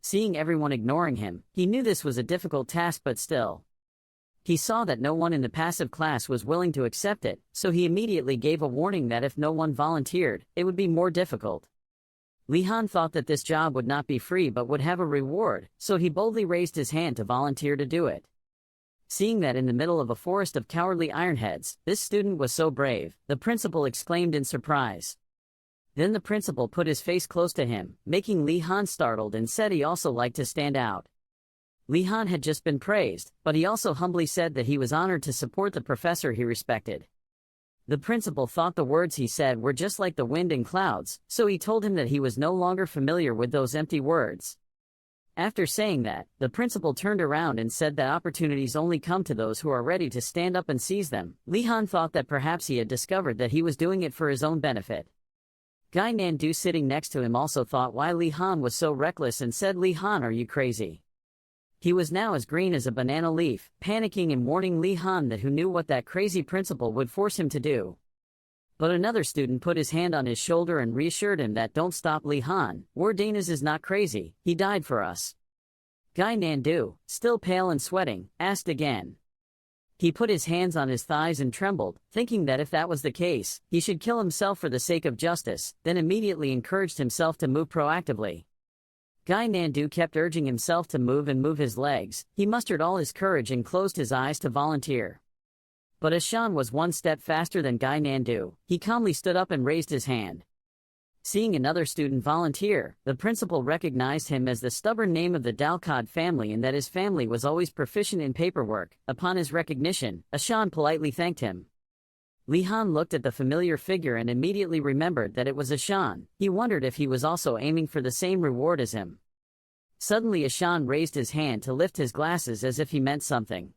Seeing everyone ignoring him, he knew this was a difficult task, but still. He saw that no one in the passive class was willing to accept it, so he immediately gave a warning that if no one volunteered, it would be more difficult. Li Han thought that this job would not be free but would have a reward, so he boldly raised his hand to volunteer to do it. Seeing that in the middle of a forest of cowardly ironheads, this student was so brave, the principal exclaimed in surprise. Then the principal put his face close to him, making Li Han startled, and said he also liked to stand out. Li Han had just been praised, but he also humbly said that he was honored to support the professor he respected. The principal thought the words he said were just like the wind and clouds, so he told him that he was no longer familiar with those empty words. After saying that, the principal turned around and said that opportunities only come to those who are ready to stand up and seize them. Li Han thought that perhaps he had discovered that he was doing it for his own benefit. Guy Nandu sitting next to him also thought why Li Han was so reckless and said, "Li Han, are you crazy?" He was now as green as a banana leaf, panicking and warning Li Han that who knew what that crazy principal would force him to do. But another student put his hand on his shoulder and reassured him that don't stop Li Han, Wardanas is not crazy, he died for us. Guy Nandu, still pale and sweating, asked again. He put his hands on his thighs and trembled, thinking that if that was the case, he should kill himself for the sake of justice, then immediately encouraged himself to move proactively. Guy Nandu kept urging himself to move and move his legs. He mustered all his courage and closed his eyes to volunteer. But Ashan was one step faster than Guy Nandu. He calmly stood up and raised his hand. Seeing another student volunteer, the principal recognized him as the stubborn name of the Dalkad family and that his family was always proficient in paperwork. Upon his recognition, Ashan politely thanked him. Li Han looked at the familiar figure and immediately remembered that it was Ashan. He wondered if he was also aiming for the same reward as him. Suddenly Ashan raised his hand to lift his glasses as if he meant something.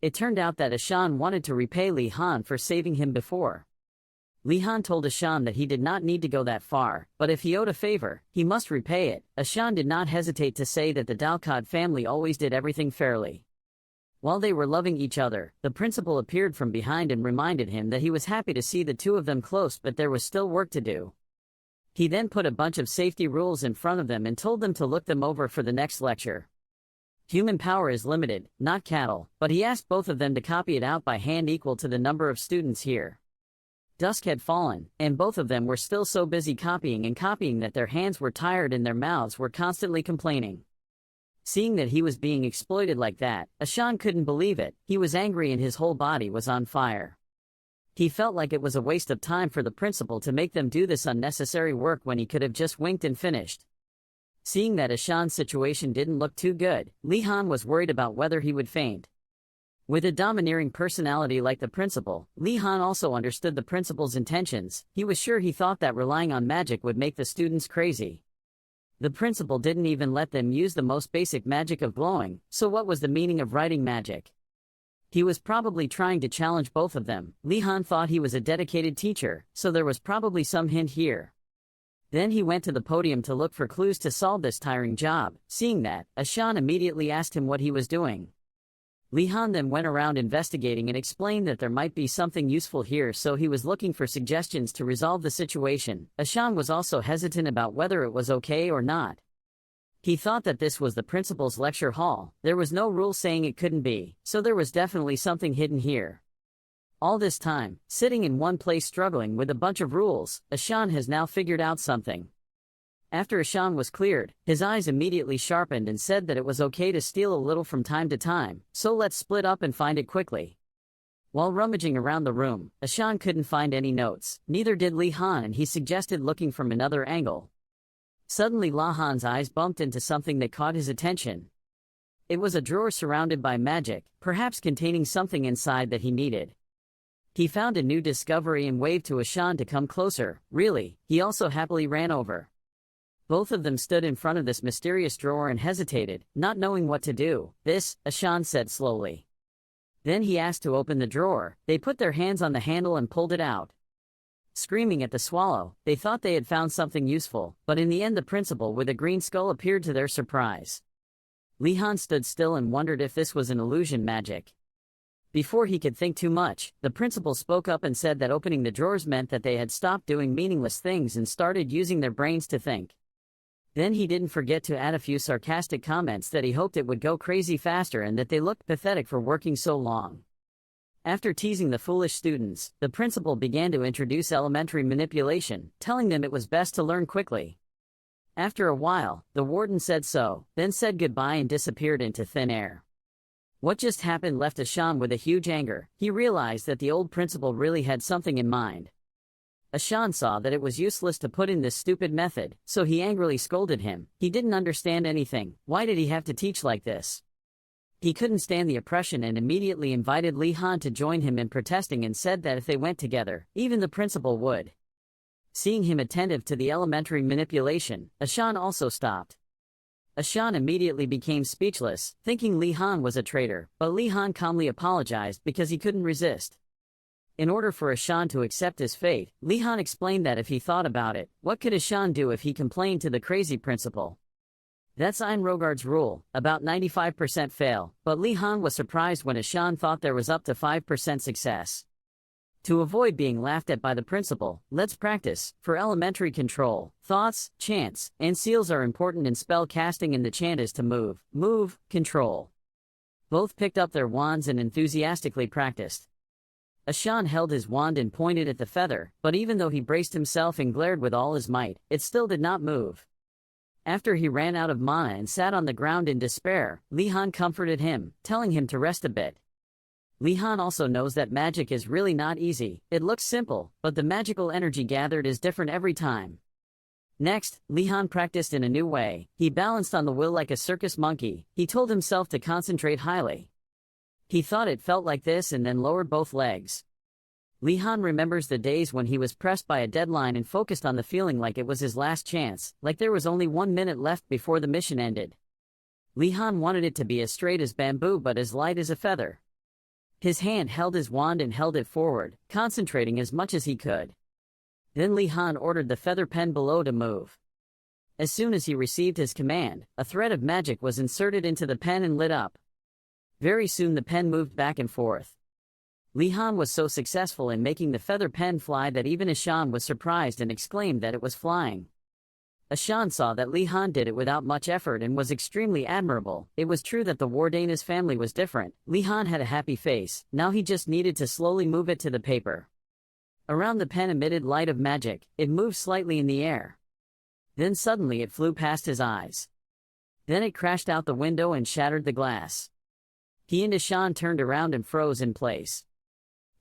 It turned out that Ashan wanted to repay Li Han for saving him before. Li Han told Ashan that he did not need to go that far, but if he owed a favor, he must repay it. Ashan did not hesitate to say that the Dalkad family always did everything fairly. While they were loving each other, the principal appeared from behind and reminded him that he was happy to see the two of them close, but there was still work to do. He then put a bunch of safety rules in front of them and told them to look them over for the next lecture. Human power is limited, not cattle, but he asked both of them to copy it out by hand equal to the number of students here. Dusk had fallen, and both of them were still so busy copying that their hands were tired and their mouths were constantly complaining. Seeing that he was being exploited like that, Ashan couldn't believe it. He was angry and his whole body was on fire. He felt like it was a waste of time for the principal to make them do this unnecessary work when he could have just winked and finished. Seeing that Ashan's situation didn't look too good, Li Han was worried about whether he would faint. With a domineering personality like the principal, Li Han also understood the principal's intentions. He was sure he thought that relying on magic would make the students crazy. The principal didn't even let them use the most basic magic of glowing, so what was the meaning of writing magic? He was probably trying to challenge both of them. Li Han thought he was a dedicated teacher, so there was probably some hint here. Then he went to the podium to look for clues to solve this tiring job. Seeing that, Ashan immediately asked him what he was doing. Li Han then went around investigating and explained that there might be something useful here, so he was looking for suggestions to resolve the situation. Ashan was also hesitant about whether it was okay or not. He thought that this was the principal's lecture hall. There was no rule saying it couldn't be, so there was definitely something hidden here. All this time, sitting in one place struggling with a bunch of rules, Ashan has now figured out something. After Ashan was cleared, his eyes immediately sharpened and said that it was okay to steal a little from time to time, so let's split up and find it quickly. While rummaging around the room, Ashan couldn't find any notes, neither did Li Han, and he suggested looking from another angle. Suddenly La Han's eyes bumped into something that caught his attention. It was a drawer surrounded by magic, perhaps containing something inside that he needed. He found a new discovery and waved to Ashan to come closer. Really, he also happily ran over. Both of them stood in front of this mysterious drawer and hesitated, not knowing what to do. This, Ashan said slowly. Then he asked to open the drawer. They put their hands on the handle and pulled it out. Screaming at the swallow, they thought they had found something useful, but in the end the principal with a green skull appeared to their surprise. Li Han stood still and wondered if this was an illusion magic. Before he could think too much, the principal spoke up and said that opening the drawers meant that they had stopped doing meaningless things and started using their brains to think. Then he didn't forget to add a few sarcastic comments that he hoped it would go crazy faster and that they looked pathetic for working so long. After teasing the foolish students, the principal began to introduce elementary manipulation, telling them it was best to learn quickly. After a while, the warden said so, then said goodbye and disappeared into thin air. What just happened left Ashan with a huge anger. He realized that the old principal really had something in mind. Ashan saw that it was useless to put in this stupid method, so he angrily scolded him. He didn't understand anything. Why did he have to teach like this? He couldn't stand the oppression and immediately invited Li Han to join him in protesting and said that if they went together, even the principal would. Seeing him attentive to the elementary manipulation, Ashan also stopped. Ashan immediately became speechless, thinking Li Han was a traitor, but Li Han calmly apologized because he couldn't resist. In order for Ashan to accept his fate, Li Han explained that if he thought about it, what could Ashan do if he complained to the crazy principal? That's Einrogard's rule, about 95% fail, but Li Han was surprised when Ashan thought there was up to 5% success. To avoid being laughed at by the principal, let's practice. For elementary control, thoughts, chants, and seals are important in spell casting, and the chant is to move, control. Both picked up their wands and enthusiastically practiced. Ashan held his wand and pointed at the feather, but even though he braced himself and glared with all his might, it still did not move. After he ran out of mana and sat on the ground in despair, Li Han comforted him, telling him to rest a bit. Li Han also knows that magic is really not easy. It looks simple, but the magical energy gathered is different every time. Next, Li Han practiced in a new way. He balanced on the wheel like a circus monkey. He told himself to concentrate highly. He thought it felt like this and then lowered both legs. Li Han remembers the days when he was pressed by a deadline and focused on the feeling like it was his last chance, like there was only 1 minute left before the mission ended. Li Han wanted it to be as straight as bamboo but as light as a feather. His hand held his wand and held it forward, concentrating as much as he could. Then Li Han ordered the feather pen below to move. As soon as he received his command, a thread of magic was inserted into the pen and lit up. Very soon the pen moved back and forth. Li Han was so successful in making the feather pen fly that even Ashan was surprised and exclaimed that it was flying. Ashan saw that Li Han did it without much effort and was extremely admirable. It was true that the Wardanas family was different. Li Han had a happy face, now he just needed to slowly move it to the paper. Around the pen emitted light of magic, it moved slightly in the air. Then suddenly it flew past his eyes. Then it crashed out the window and shattered the glass. He and Ashan turned around and froze in place.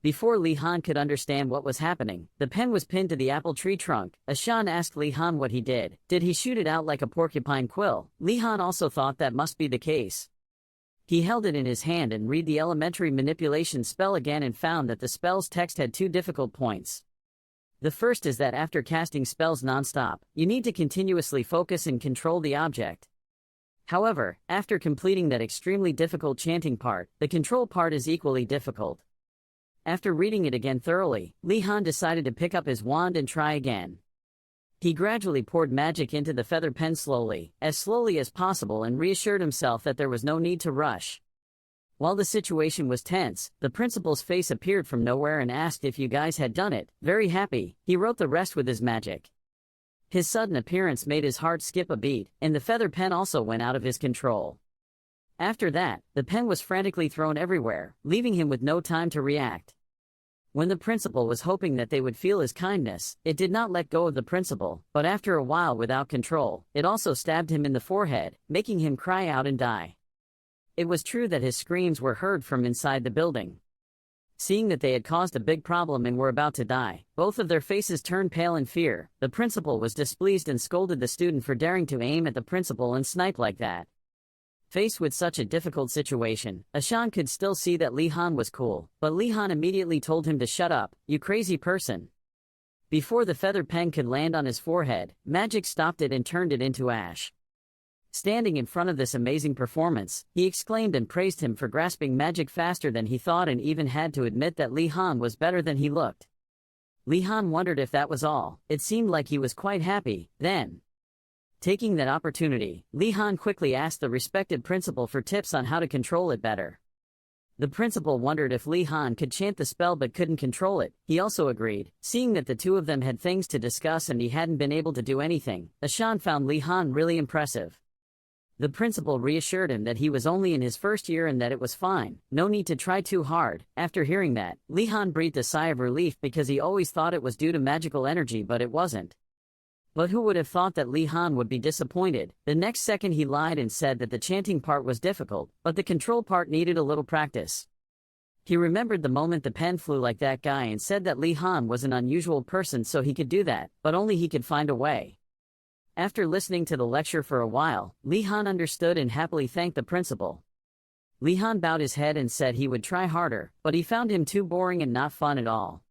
Before Li Han could understand what was happening, the pen was pinned to the apple tree trunk. Ashan asked Li Han what he did. Did he shoot it out like a porcupine quill? Li Han also thought that must be the case. He held it in his hand and read the elementary manipulation spell again and found that the spell's text had 2 difficult points. The first is that after casting spells non-stop, you need to continuously focus and control the object. However, after completing that extremely difficult chanting part, the control part is equally difficult. After reading it again thoroughly, Li Han decided to pick up his wand and try again. He gradually poured magic into the feather pen slowly as possible, and reassured himself that there was no need to rush. While the situation was tense, the principal's face appeared from nowhere and asked if you guys had done it. Very happy, he wrote the rest with his magic. His sudden appearance made his heart skip a beat, and the feather pen also went out of his control. After that, the pen was frantically thrown everywhere, leaving him with no time to react. When the principal was hoping that they would feel his kindness, it did not let go of the principal, but after a while without control, it also stabbed him in the forehead, making him cry out and die. It was true that his screams were heard from inside the building. Seeing that they had caused a big problem and were about to die, both of their faces turned pale in fear. The principal was displeased and scolded the student for daring to aim at the principal and snipe like that. Faced with such a difficult situation, Ashan could still see that Li Han was cool, but Li Han immediately told him to shut up, you crazy person. Before the feather pen could land on his forehead, magic stopped it and turned it into ash. Standing in front of this amazing performance, he exclaimed and praised him for grasping magic faster than he thought and even had to admit that Li Han was better than he looked. Li Han wondered if that was all. It seemed like he was quite happy, then. Taking that opportunity, Li Han quickly asked the respected principal for tips on how to control it better. The principal wondered if Li Han could chant the spell but couldn't control it. He also agreed, seeing that the two of them had things to discuss and he hadn't been able to do anything. Ashan found Li Han really impressive. The principal reassured him that he was only in his first year and that it was fine, no need to try too hard. After hearing that, Li Han breathed a sigh of relief because he always thought it was due to magical energy but it wasn't. But who would have thought that Li Han would be disappointed? The next second he lied and said that the chanting part was difficult, but the control part needed a little practice. He remembered the moment the pen flew like that guy and said that Li Han was an unusual person so he could do that, but only he could find a way. After listening to the lecture for a while, Li Han understood and happily thanked the principal. Li Han bowed his head and said he would try harder, but he found him too boring and not fun at all.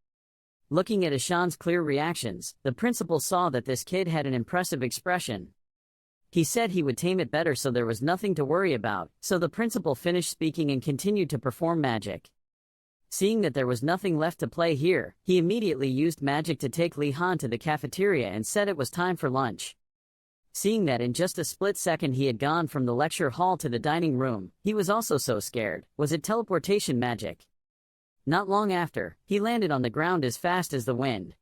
Looking at Ashan's clear reactions, the principal saw that this kid had an impressive expression. He said he would tame it better so there was nothing to worry about, so the principal finished speaking and continued to perform magic. Seeing that there was nothing left to play here, he immediately used magic to take Li Han to the cafeteria and said it was time for lunch. Seeing that in just a split second he had gone from the lecture hall to the dining room, he was also so scared. Was it teleportation magic? Not long after, he landed on the ground as fast as the wind.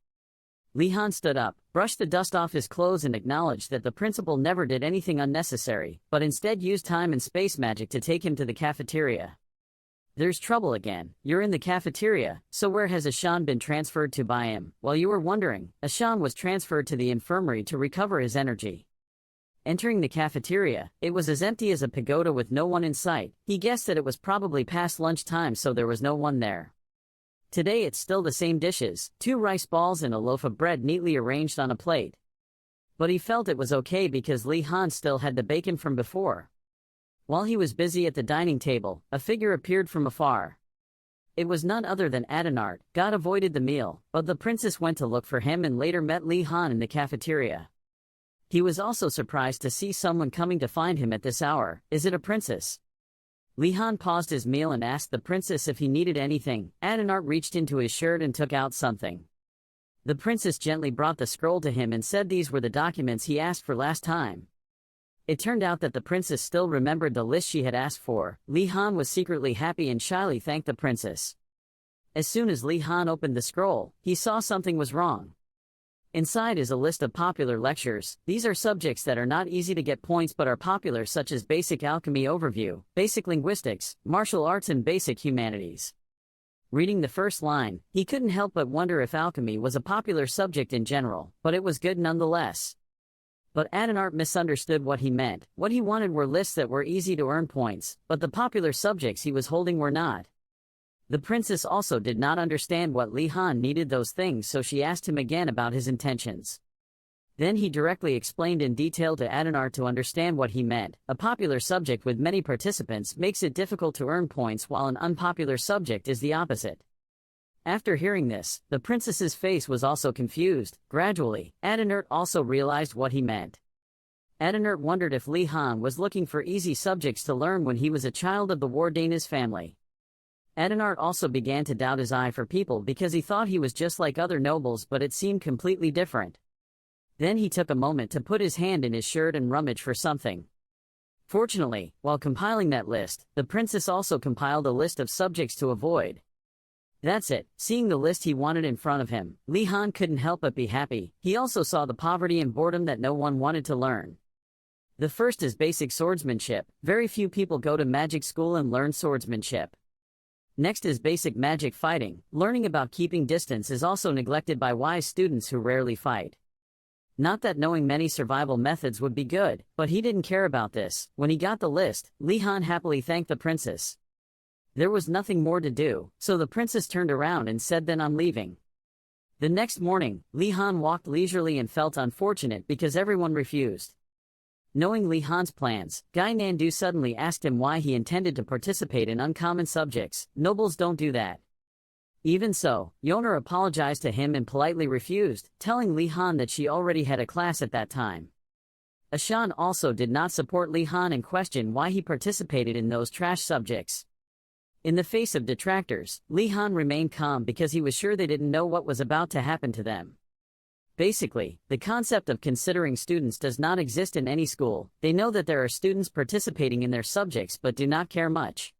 Li Han stood up, brushed the dust off his clothes and acknowledged that the principal never did anything unnecessary, but instead used time and space magic to take him to the cafeteria. There's trouble again. You're in the cafeteria, so where has Ashan been transferred to by him? While you were wondering, Ashan was transferred to the infirmary to recover his energy. Entering the cafeteria, it was as empty as a pagoda with no one in sight. He guessed that it was probably past lunchtime so there was no one there. Today it's still the same dishes, 2 rice balls and a loaf of bread neatly arranged on a plate. But he felt it was okay because Li Han still had the bacon from before. While he was busy at the dining table, a figure appeared from afar. It was none other than Adenart. God avoided the meal, but the princess went to look for him and later met Li Han in the cafeteria. He was also surprised to see someone coming to find him at this hour. Is it a princess? Li Han paused his meal and asked the princess if he needed anything. Adenart reached into his shirt and took out something. The princess gently brought the scroll to him and said these were the documents he asked for last time. It turned out that the princess still remembered the list she had asked for. Li Han was secretly happy and shyly thanked the princess. As soon as Li Han opened the scroll, he saw something was wrong. Inside is a list of popular lectures. These are subjects that are not easy to get points but are popular, such as Basic Alchemy Overview, Basic Linguistics, Martial Arts and Basic Humanities. Reading the first line, he couldn't help but wonder if alchemy was a popular subject in general, but it was good nonetheless. But Adenart misunderstood what he meant. What he wanted were lists that were easy to earn points, but the popular subjects he was holding were not. The princess also did not understand what Li Han needed those things, so she asked him again about his intentions. Then he directly explained in detail to Adenart to understand what he meant. A popular subject with many participants makes it difficult to earn points, while an unpopular subject is the opposite. After hearing this, the princess's face was also confused. Gradually, Adenart also realized what he meant. Adenart wondered if Li Han was looking for easy subjects to learn when he was a child of the Wardanas family. Adenart also began to doubt his eye for people because he thought he was just like other nobles, but it seemed completely different. Then he took a moment to put his hand in his shirt and rummage for something. Fortunately, while compiling that list, the princess also compiled a list of subjects to avoid. That's it. Seeing the list he wanted in front of him, Li Han couldn't help but be happy. He also saw the poverty and boredom that no one wanted to learn. The first is basic swordsmanship. Very few people go to magic school and learn swordsmanship. Next is basic magic fighting. Learning about keeping distance is also neglected by wise students who rarely fight. Not that knowing many survival methods would be good, but he didn't care about this. When he got the list, Li Han happily thanked the princess. There was nothing more to do, so the princess turned around and said, "Then I'm leaving." The next morning, Li Han walked leisurely and felt unfortunate because everyone refused. Knowing Li Han's plans, Gai Nandu suddenly asked him why he intended to participate in uncommon subjects. Nobles don't do that. Even so, Yoner apologized to him and politely refused, telling Li Han that she already had a class at that time. Ashan also did not support Li Han and questioned why he participated in those trash subjects. In the face of detractors, Li Han remained calm because he was sure they didn't know what was about to happen to them. Basically, the concept of considering students does not exist in any school. They know that there are students participating in their subjects but do not care much.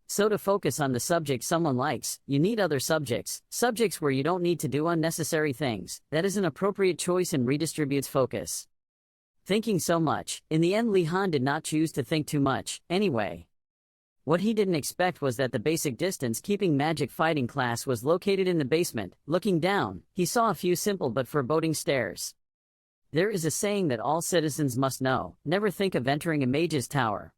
So to focus on the subject someone likes, you need other subjects, subjects where you don't need to do unnecessary things. That is an appropriate choice and redistributes focus. Thinking so much, in the end Li Han did not choose to think too much, anyway. What he didn't expect was that the basic distance-keeping magic fighting class was located in the basement. Looking down, he saw a few simple but foreboding stairs. There is a saying that all citizens must know: never think of entering a mage's tower.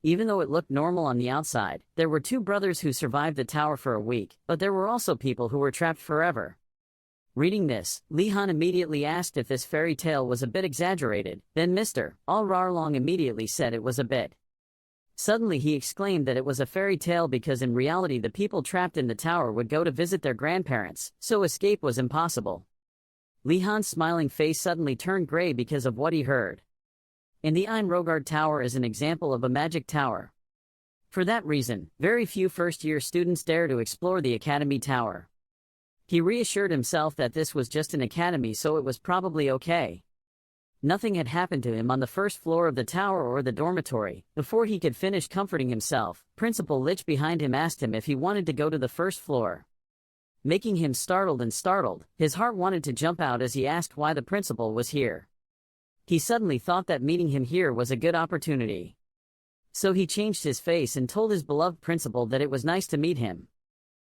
Even though it looked normal on the outside, there were two brothers who survived the tower for a week, but there were also people who were trapped forever. Reading this, Li Han immediately asked if this fairy tale was a bit exaggerated. Then Mr. Al-Rarlong immediately said it was a bit. Suddenly he exclaimed that it was a fairy tale because in reality the people trapped in the tower would go to visit their grandparents, so escape was impossible. Li Han's smiling face suddenly turned gray because of what he heard. And the Einrogard Tower is an example of a magic tower. For that reason, very few first-year students dare to explore the Academy Tower. He reassured himself that this was just an academy, so it was probably okay. Nothing had happened to him on the first floor of the tower or the dormitory. Before he could finish comforting himself, Principal Lich behind him asked him if he wanted to go to the first floor. Making him startled, his heart wanted to jump out as he asked why the principal was here. He suddenly thought that meeting him here was a good opportunity. So he changed his face and told his beloved principal that it was nice to meet him.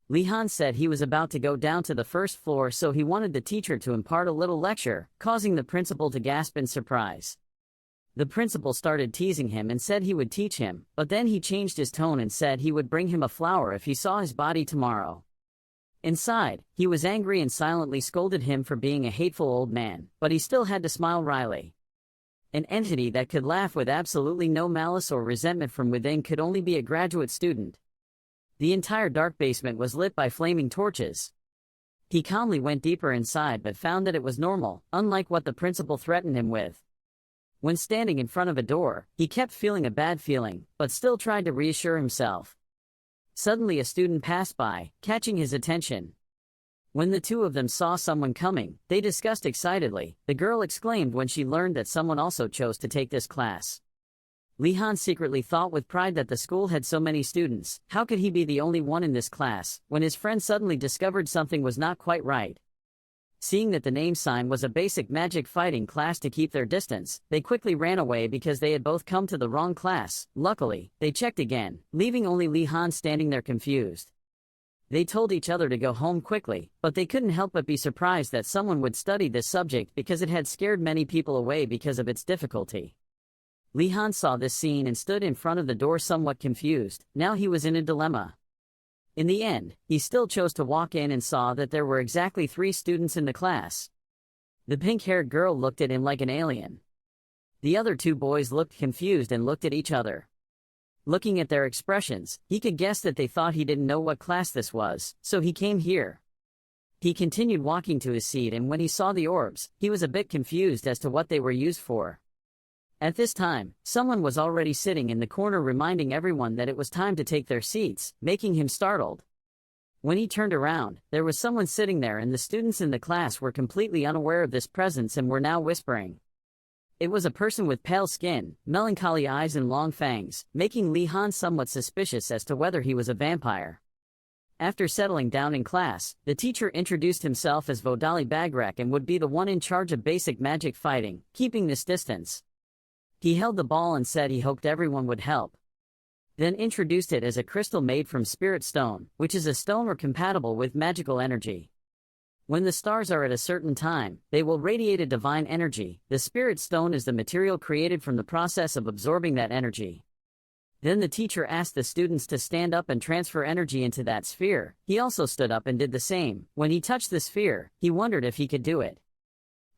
Li Han said he was about to go down to the first floor, so he wanted the teacher to impart a little lecture, causing the principal to gasp in surprise. The principal started teasing him and said he would teach him, but then he changed his tone and said he would bring him a flower if he saw his body tomorrow. Inside, he was angry and silently scolded him for being a hateful old man, but he still had to smile wryly. An entity that could laugh with absolutely no malice or resentment from within could only be a graduate student. The entire dark basement was lit by flaming torches. He calmly went deeper inside but found that it was normal, unlike what the principal threatened him with. When standing in front of a door, he kept feeling a bad feeling, but still tried to reassure himself. Suddenly a student passed by, catching his attention. When the two of them saw someone coming, they discussed excitedly. The girl exclaimed when she learned that someone also chose to take this class. Li Han secretly thought with pride that the school had so many students. How could he be the only one in this class, when his friend suddenly discovered something was not quite right? Seeing that the name sign was a basic magic fighting class to keep their distance, they quickly ran away because they had both come to the wrong class. Luckily, they checked again, leaving only Li Han standing there confused. They told each other to go home quickly, but they couldn't help but be surprised that someone would study this subject because it had scared many people away because of its difficulty. Li Han saw this scene and stood in front of the door somewhat confused. Now he was in a dilemma. In the end, he still chose to walk in and saw that there were exactly 3 students in the class. The pink-haired girl looked at him like an alien. The other 2 boys looked confused and looked at each other. Looking at their expressions, he could guess that they thought he didn't know what class this was, so he came here. He continued walking to his seat, and when he saw the orbs, he was a bit confused as to what they were used for. At this time, someone was already sitting in the corner reminding everyone that it was time to take their seats, making him startled. When he turned around, there was someone sitting there, and the students in the class were completely unaware of this presence and were now whispering. It was a person with pale skin, melancholy eyes and long fangs, making Li Han somewhat suspicious as to whether he was a vampire. After settling down in class, the teacher introduced himself as Vodali Bagrak and would be the one in charge of basic magic fighting, keeping this distance. He held the ball and said he hoped everyone would help. Then introduced it as a crystal made from spirit stone, which is a stone or compatible with magical energy. When the stars are at a certain time, they will radiate a divine energy. The spirit stone is the material created from the process of absorbing that energy. Then the teacher asked the students to stand up and transfer energy into that sphere. He also stood up and did the same. When he touched the sphere, he wondered if he could do it.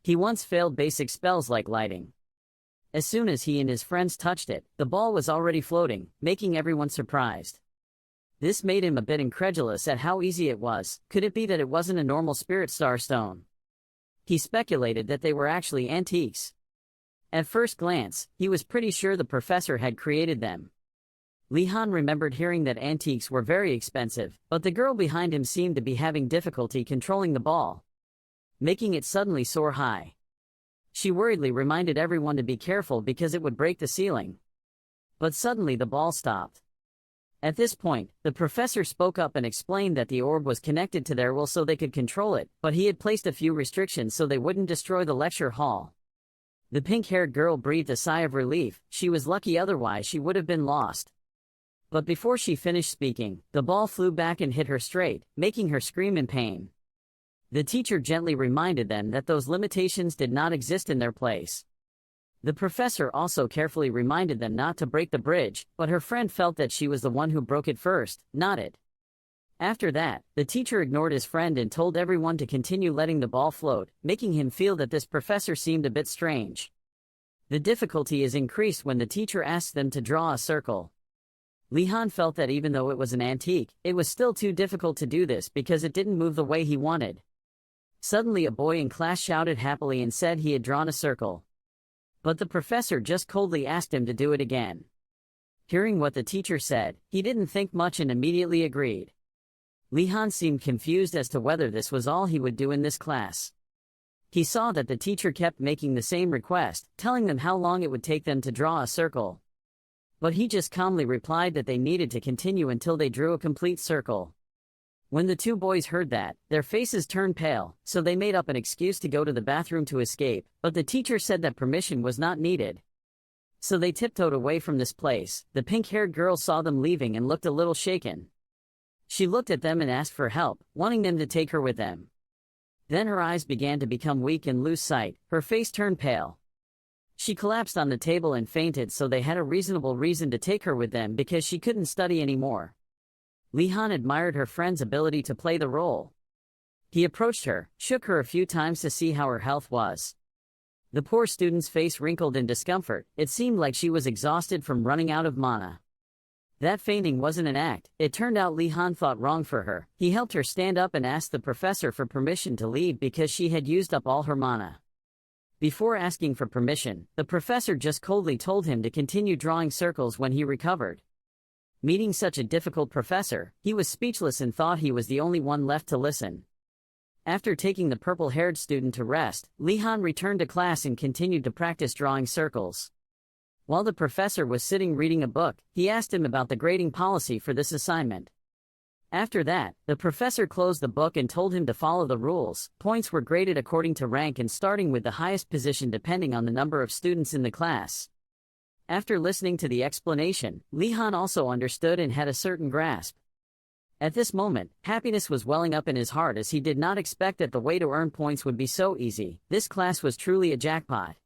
He once failed basic spells like lighting. As soon as he and his friends touched it, the ball was already floating, making everyone surprised. This made him a bit incredulous at how easy it was. Could it be that it wasn't a normal spirit star stone? He speculated that they were actually antiques. At first glance, he was pretty sure the professor had created them. Li Han remembered hearing that antiques were very expensive, but the girl behind him seemed to be having difficulty controlling the ball, making it suddenly soar high. She worriedly reminded everyone to be careful because it would break the ceiling. But suddenly the ball stopped. At this point, the professor spoke up and explained that the orb was connected to their will so they could control it, but he had placed a few restrictions so they wouldn't destroy the lecture hall. The pink-haired girl breathed a sigh of relief. She was lucky, otherwise she would have been lost. But before she finished speaking, the ball flew back and hit her straight, making her scream in pain. The teacher gently reminded them that those limitations did not exist in their place. The professor also carefully reminded them not to break the bridge, but her friend felt that she was the one who broke it first, not it. After that, the teacher ignored his friend and told everyone to continue letting the ball float, making him feel that this professor seemed a bit strange. The difficulty is increased when the teacher asks them to draw a circle. Li Han felt that even though it was an antique, it was still too difficult to do this because it didn't move the way he wanted. Suddenly a boy in class shouted happily and said he had drawn a circle. But the professor just coldly asked him to do it again. Hearing what the teacher said, he didn't think much and immediately agreed. Li Han seemed confused as to whether this was all he would do in this class. He saw that the teacher kept making the same request, telling them how long it would take them to draw a circle. But he just calmly replied that they needed to continue until they drew a complete circle. When the two boys heard that, their faces turned pale, so they made up an excuse to go to the bathroom to escape, but the teacher said that permission was not needed. So they tiptoed away from this place. The pink-haired girl saw them leaving and looked a little shaken. She looked at them and asked for help, wanting them to take her with them. Then her eyes began to become weak and lose sight, her face turned pale. She collapsed on the table and fainted, so they had a reasonable reason to take her with them because she couldn't study anymore. Li Han admired her friend's ability to play the role. He approached her, shook her a few times to see how her health was. The poor student's face wrinkled in discomfort. It seemed like she was exhausted from running out of mana. That fainting wasn't an act. It turned out Li Han thought wrong for her. He helped her stand up and asked the professor for permission to leave because she had used up all her mana. Before asking for permission, the professor just coldly told him to continue drawing circles when he recovered. Meeting such a difficult professor, he was speechless and thought he was the only one left to listen. After taking the purple-haired student to rest, Li Han returned to class and continued to practice drawing circles. While the professor was sitting reading a book, he asked him about the grading policy for this assignment. After that, the professor closed the book and told him to follow the rules. Points were graded according to rank and starting with the highest position depending on the number of students in the class. After listening to the explanation, Li Han also understood and had a certain grasp. At this moment, happiness was welling up in his heart as he did not expect that the way to earn points would be so easy. This class was truly a jackpot.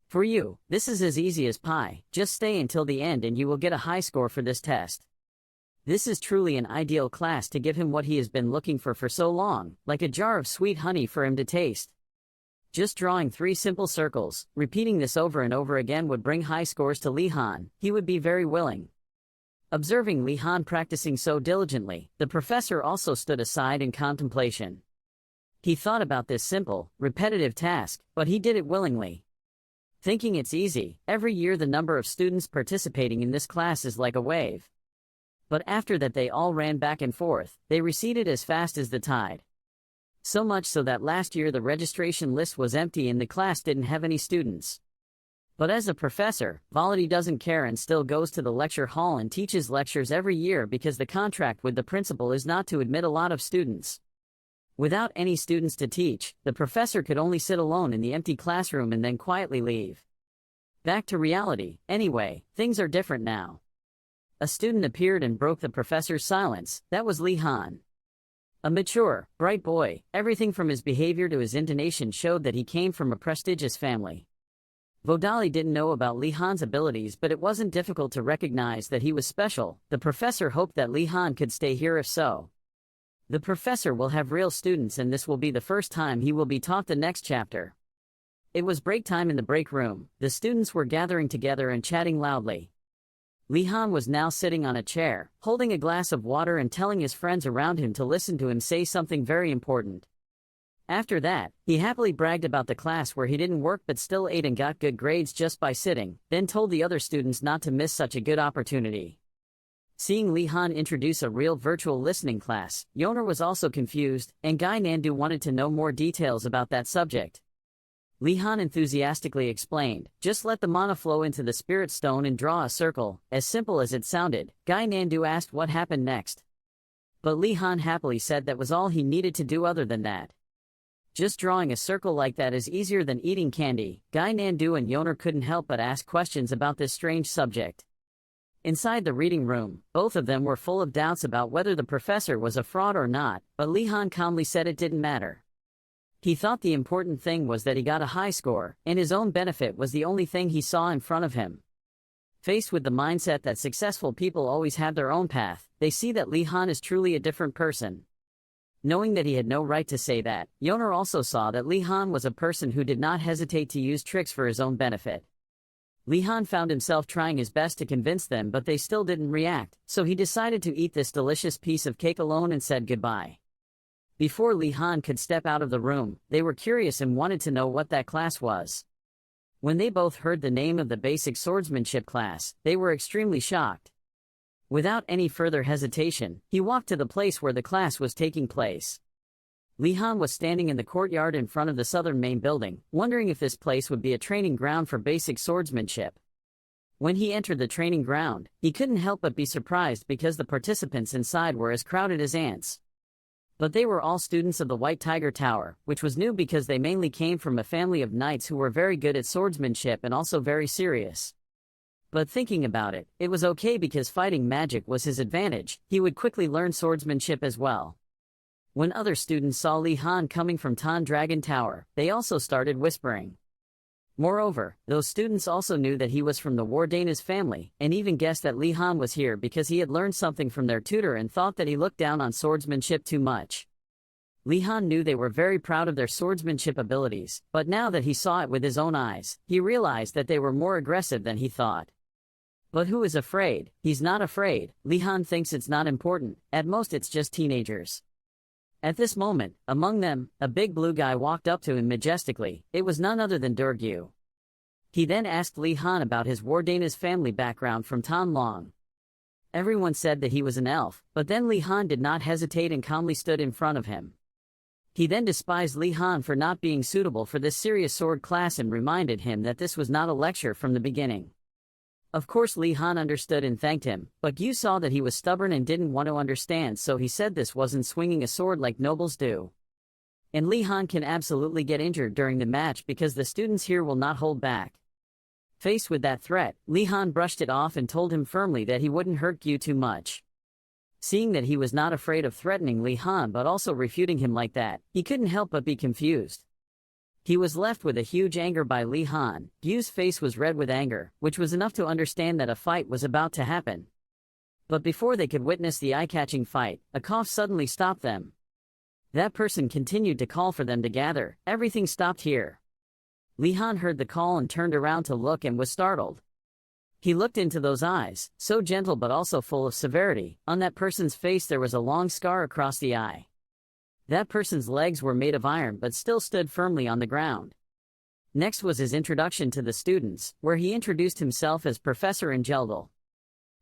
For you, this is as easy as pie. Just stay until the end and you will get a high score for this test. This is truly an ideal class to give him what he has been looking for so long, like a jar of sweet honey for him to taste. Just drawing 3 simple circles, repeating this over and over again would bring high scores to Li Han. He would be very willing. Observing Li Han practicing so diligently, the professor also stood aside in contemplation. He thought about this simple, repetitive task, but he did it willingly. Thinking it's easy, every year the number of students participating in this class is like a wave. But after that they all ran back and forth, they receded as fast as the tide. So much so that last year the registration list was empty and the class didn't have any students. But as a professor, Volody doesn't care and still goes to the lecture hall and teaches lectures every year because the contract with the principal is not to admit a lot of students. Without any students to teach, the professor could only sit alone in the empty classroom and then quietly leave. Back to reality, anyway, things are different now. A student appeared and broke the professor's silence. That was Li Han. A mature, bright boy, everything from his behavior to his intonation showed that he came from a prestigious family. Volody didn't know about Li Han's abilities, but it wasn't difficult to recognize that he was special. The professor hoped that Li Han could stay here if so. The professor will have real students and this will be the first time he will be taught the next chapter. It was break time in the break room. The students were gathering together and chatting loudly. Li Han was now sitting on a chair, holding a glass of water and telling his friends around him to listen to him say something very important. After that, he happily bragged about the class where he didn't work but still ate and got good grades just by sitting, then told the other students not to miss such a good opportunity. Seeing Li Han introduce a real virtual listening class, Yeoner was also confused, and Guy Nandu wanted to know more details about that subject. Li Han enthusiastically explained, "Just let the mana flow into the spirit stone and draw a circle." As simple as it sounded, Guy Nandu asked what happened next. But Li Han happily said that was all he needed to do. Other than that, just drawing a circle like that is easier than eating candy. Guy Nandu and Yeoner couldn't help but ask questions about this strange subject. Inside the reading room, both of them were full of doubts about whether the professor was a fraud or not, but Li Han calmly said it didn't matter. He thought the important thing was that he got a high score, and his own benefit was the only thing he saw in front of him. Faced with the mindset that successful people always have their own path, they see that Li Han is truly a different person. Knowing that he had no right to say that, Yeoner also saw that Li Han was a person who did not hesitate to use tricks for his own benefit. Li Han found himself trying his best to convince them, but they still didn't react, so he decided to eat this delicious piece of cake alone and said goodbye. Before Li Han could step out of the room, they were curious and wanted to know what that class was. When they both heard the name of the basic swordsmanship class, they were extremely shocked. Without any further hesitation, he walked to the place where the class was taking place. Li Han was standing in the courtyard in front of the southern main building, wondering if this place would be a training ground for basic swordsmanship. When he entered the training ground, he couldn't help but be surprised because the participants inside were as crowded as ants. But they were all students of the White Tiger Tower, which was new because they mainly came from a family of knights who were very good at swordsmanship and also very serious. But thinking about it, it was okay because fighting magic was his advantage. He would quickly learn swordsmanship as well. When other students saw Li Han coming from Tan Dragon Tower, they also started whispering. Moreover, those students also knew that he was from the Wardanas family, and even guessed that Li Han was here because he had learned something from their tutor and thought that he looked down on swordsmanship too much. Li Han knew they were very proud of their swordsmanship abilities, but now that he saw it with his own eyes, he realized that they were more aggressive than he thought. But who is afraid? He's not afraid. Li Han thinks it's not important, at most it's just teenagers. At this moment, among them, a big blue guy walked up to him majestically. It was none other than Durgyu. He then asked Li Han about his Wardanas family background from Tan Long. Everyone said that he was an elf, but then Li Han did not hesitate and calmly stood in front of him. He then despised Li Han for not being suitable for this serious sword class and reminded him that this was not a lecture from the beginning. Of course Li Han understood and thanked him, but Gyu saw that he was stubborn and didn't want to understand, so he said this wasn't swinging a sword like nobles do. And Li Han can absolutely get injured during the match because the students here will not hold back. Faced with that threat, Li Han brushed it off and told him firmly that he wouldn't hurt Gyu too much. Seeing that he was not afraid of threatening Li Han but also refuting him like that, he couldn't help but be confused. He was left with a huge anger by Li Han. Gyu's face was red with anger, which was enough to understand that a fight was about to happen. But before they could witness the eye-catching fight, a cough suddenly stopped them. That person continued to call for them to gather. Everything stopped here. Li Han heard the call and turned around to look and was startled. He looked into those eyes, so gentle but also full of severity. On that person's face there was a long scar across the eye. That person's legs were made of iron but still stood firmly on the ground. Next was his introduction to the students, where he introduced himself as Professor Angeldal.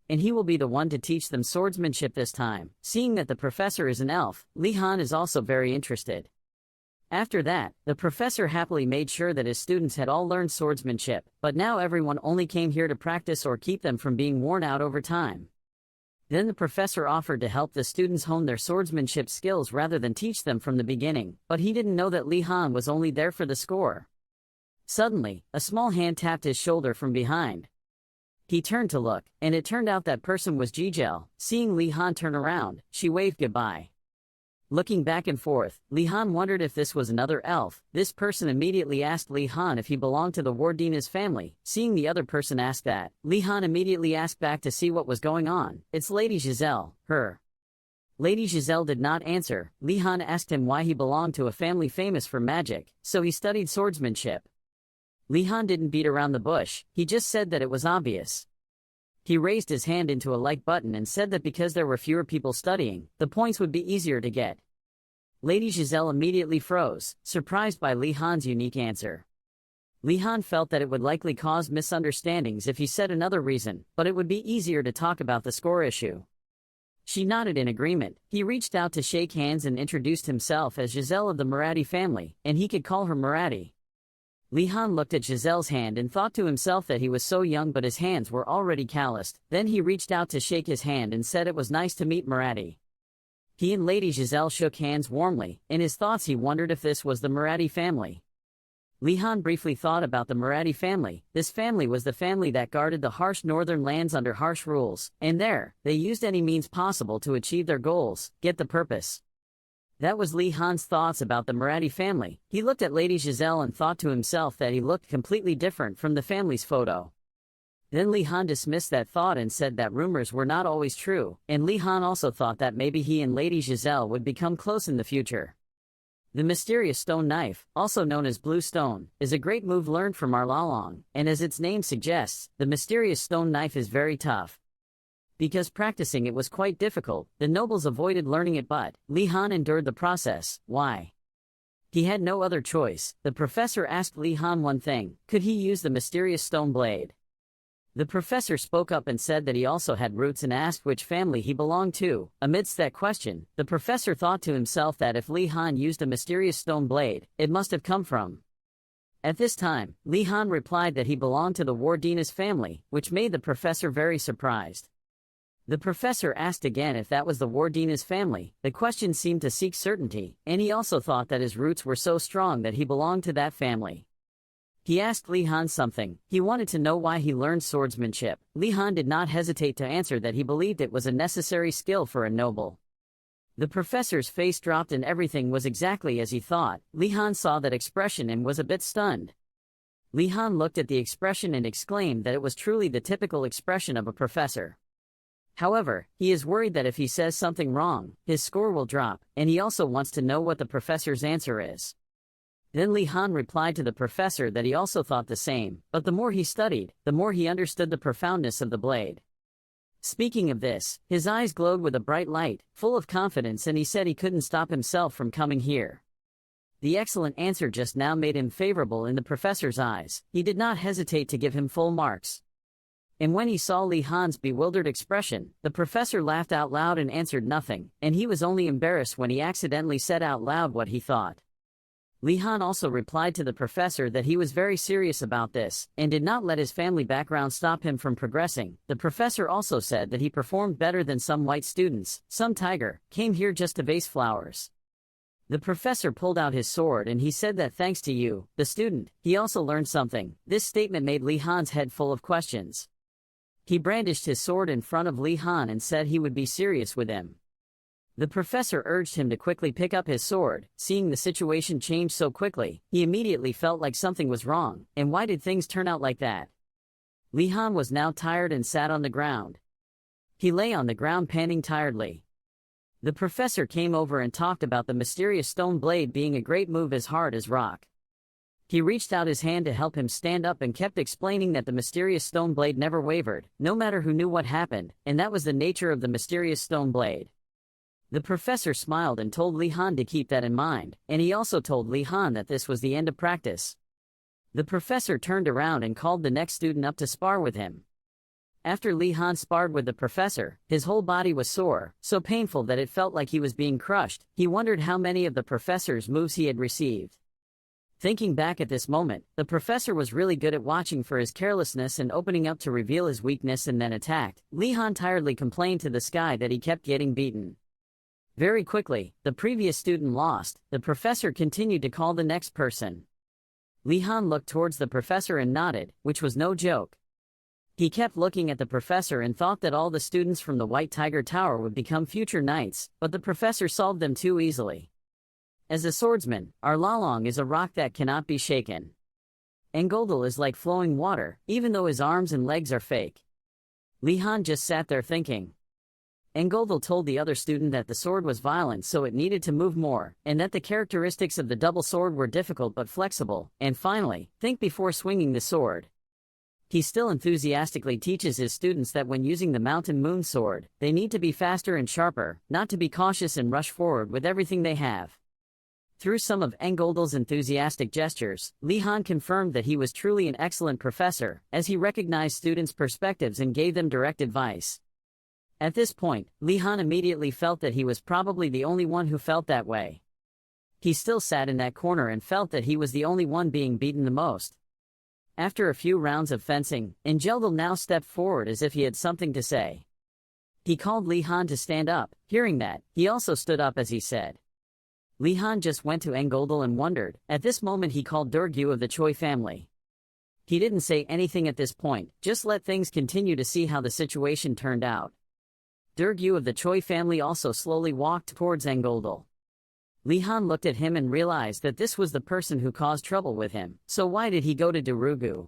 And he will be the one to teach them swordsmanship this time. Seeing that the professor is an elf, Li Han is also very interested. After that, the professor happily made sure that his students had all learned swordsmanship, but now everyone only came here to practice or keep them from being worn out over time. Then the professor offered to help the students hone their swordsmanship skills rather than teach them from the beginning, but he didn't know that Li Han was only there for the score. Suddenly, a small hand tapped his shoulder from behind. He turned to look, and it turned out that person was Jijel. Seeing Li Han turn around, she waved goodbye. Looking back and forth, Li Han wondered if this was another elf. This person immediately asked Li Han if he belonged to the Wardina's family. Seeing the other person ask that, Li Han immediately asked back to see what was going on. It's Lady Giselle, her. Lady Giselle did not answer. Li Han asked him why he belonged to a family famous for magic, so he studied swordsmanship. Li Han didn't beat around the bush, he just said that it was obvious. He raised his hand into a like button and said that because there were fewer people studying, the points would be easier to get. Lady Giselle immediately froze, surprised by Li Han's unique answer. Li Han felt that it would likely cause misunderstandings if he said another reason, but it would be easier to talk about the score issue. She nodded in agreement. He reached out to shake hands and introduced himself as Giselle of the Marathi family, and he could call her Marathi. Li Han looked at Giselle's hand and thought to himself that he was so young but his hands were already calloused. Then he reached out to shake his hand and said it was nice to meet Marathi. He and Lady Giselle shook hands warmly. In his thoughts he wondered if this was the Marathi family. Li Han briefly thought about the Marathi family. This family was the family that guarded the harsh northern lands under harsh rules, and there, they used any means possible to achieve their goals. Get the purpose. That was Li Han's thoughts about the Marathi family. He looked at Lady Giselle and thought to himself that he looked completely different from the family's photo. Then Li Han dismissed that thought and said that rumors were not always true, and Li Han also thought that maybe he and Lady Giselle would become close in the future. The mysterious stone knife, also known as blue stone, is a great move learned from Arlalong, and as its name suggests, the mysterious stone knife is very tough. Because practicing it was quite difficult, the nobles avoided learning it, but Li Han endured the process. Why? He had no other choice. The professor asked Li Han one thing: could he use the mysterious stone blade? The professor spoke up and said that he also had roots and asked which family he belonged to. Amidst that question, the professor thought to himself that if Li Han used a mysterious stone blade, it must have come from. At this time, Li Han replied that he belonged to the Wardina's family, which made the professor very surprised. The professor asked again if that was the Wardina's family. The question seemed to seek certainty, and he also thought that his roots were so strong that he belonged to that family. He asked Li Han something. He wanted to know why he learned swordsmanship. Li Han did not hesitate to answer that he believed it was a necessary skill for a noble. The professor's face dropped and everything was exactly as he thought. Li Han saw that expression and was a bit stunned. Li Han looked at the expression and exclaimed that it was truly the typical expression of a professor. However, he is worried that if he says something wrong, his score will drop, and he also wants to know what the professor's answer is. Then Li Han replied to the professor that he also thought the same, but the more he studied, the more he understood the profoundness of the blade. Speaking of this, his eyes glowed with a bright light, full of confidence, and he said he couldn't stop himself from coming here. The excellent answer just now made him favorable in the professor's eyes. He did not hesitate to give him full marks. And when he saw Li Han's bewildered expression, the professor laughed out loud and answered nothing, and he was only embarrassed when he accidentally said out loud what he thought. Li Han also replied to the professor that he was very serious about this, and did not let his family background stop him from progressing. The professor also said that he performed better than some white students. Some tiger came here just to vase flowers. The professor pulled out his sword and he said that thanks to you, the student, he also learned something. This statement made Li Han's head full of questions. He brandished his sword in front of Li Han and said he would be serious with him. The professor urged him to quickly pick up his sword. Seeing the situation change so quickly, he immediately felt like something was wrong. And why did things turn out like that? Li Han was now tired and sat on the ground. He lay on the ground panting tiredly. The professor came over and talked about the mysterious stone blade being a great move as hard as rock. He reached out his hand to help him stand up and kept explaining that the mysterious stone blade never wavered, no matter who knew what happened, and that was the nature of the mysterious stone blade. The professor smiled and told Li Han to keep that in mind, and he also told Li Han that this was the end of practice. The professor turned around and called the next student up to spar with him. After Li Han sparred with the professor, his whole body was sore, so painful that it felt like he was being crushed. He wondered how many of the professor's moves he had received. Thinking back at this moment, the professor was really good at watching for his carelessness and opening up to reveal his weakness and then attacked. Li Han tiredly complained to the sky that he kept getting beaten. Very quickly, the previous student lost. The professor continued to call the next person. Li Han looked towards the professor and nodded, which was no joke. He kept looking at the professor and thought that all the students from the White Tiger Tower would become future knights, but the professor solved them too easily. As a swordsman, Arlalong is a rock that cannot be shaken. Engoldal is like flowing water, even though his arms and legs are fake. Li Han just sat there thinking. Engoldal told the other student that the sword was violent so it needed to move more, and that the characteristics of the double sword were difficult but flexible, and finally, think before swinging the sword. He still enthusiastically teaches his students that when using the Mountain Moon sword, they need to be faster and sharper, not to be cautious and rush forward with everything they have. Through some of Engoldal's enthusiastic gestures, Li Han confirmed that he was truly an excellent professor, as he recognized students' perspectives and gave them direct advice. At this point, Li Han immediately felt that he was probably the only one who felt that way. He still sat in that corner and felt that he was the only one being beaten the most. After a few rounds of fencing, Engeldal now stepped forward as if he had something to say. He called Li Han to stand up. Hearing that, he also stood up as he said. Li Han just went to Engoldal and wondered. At this moment he called Durgu of the Choi family. He didn't say anything at this point, just let things continue to see how the situation turned out. Durgu of the Choi family also slowly walked towards Engoldal. Li Han looked at him and realized that this was the person who caused trouble with him, so why did he go to Durugu?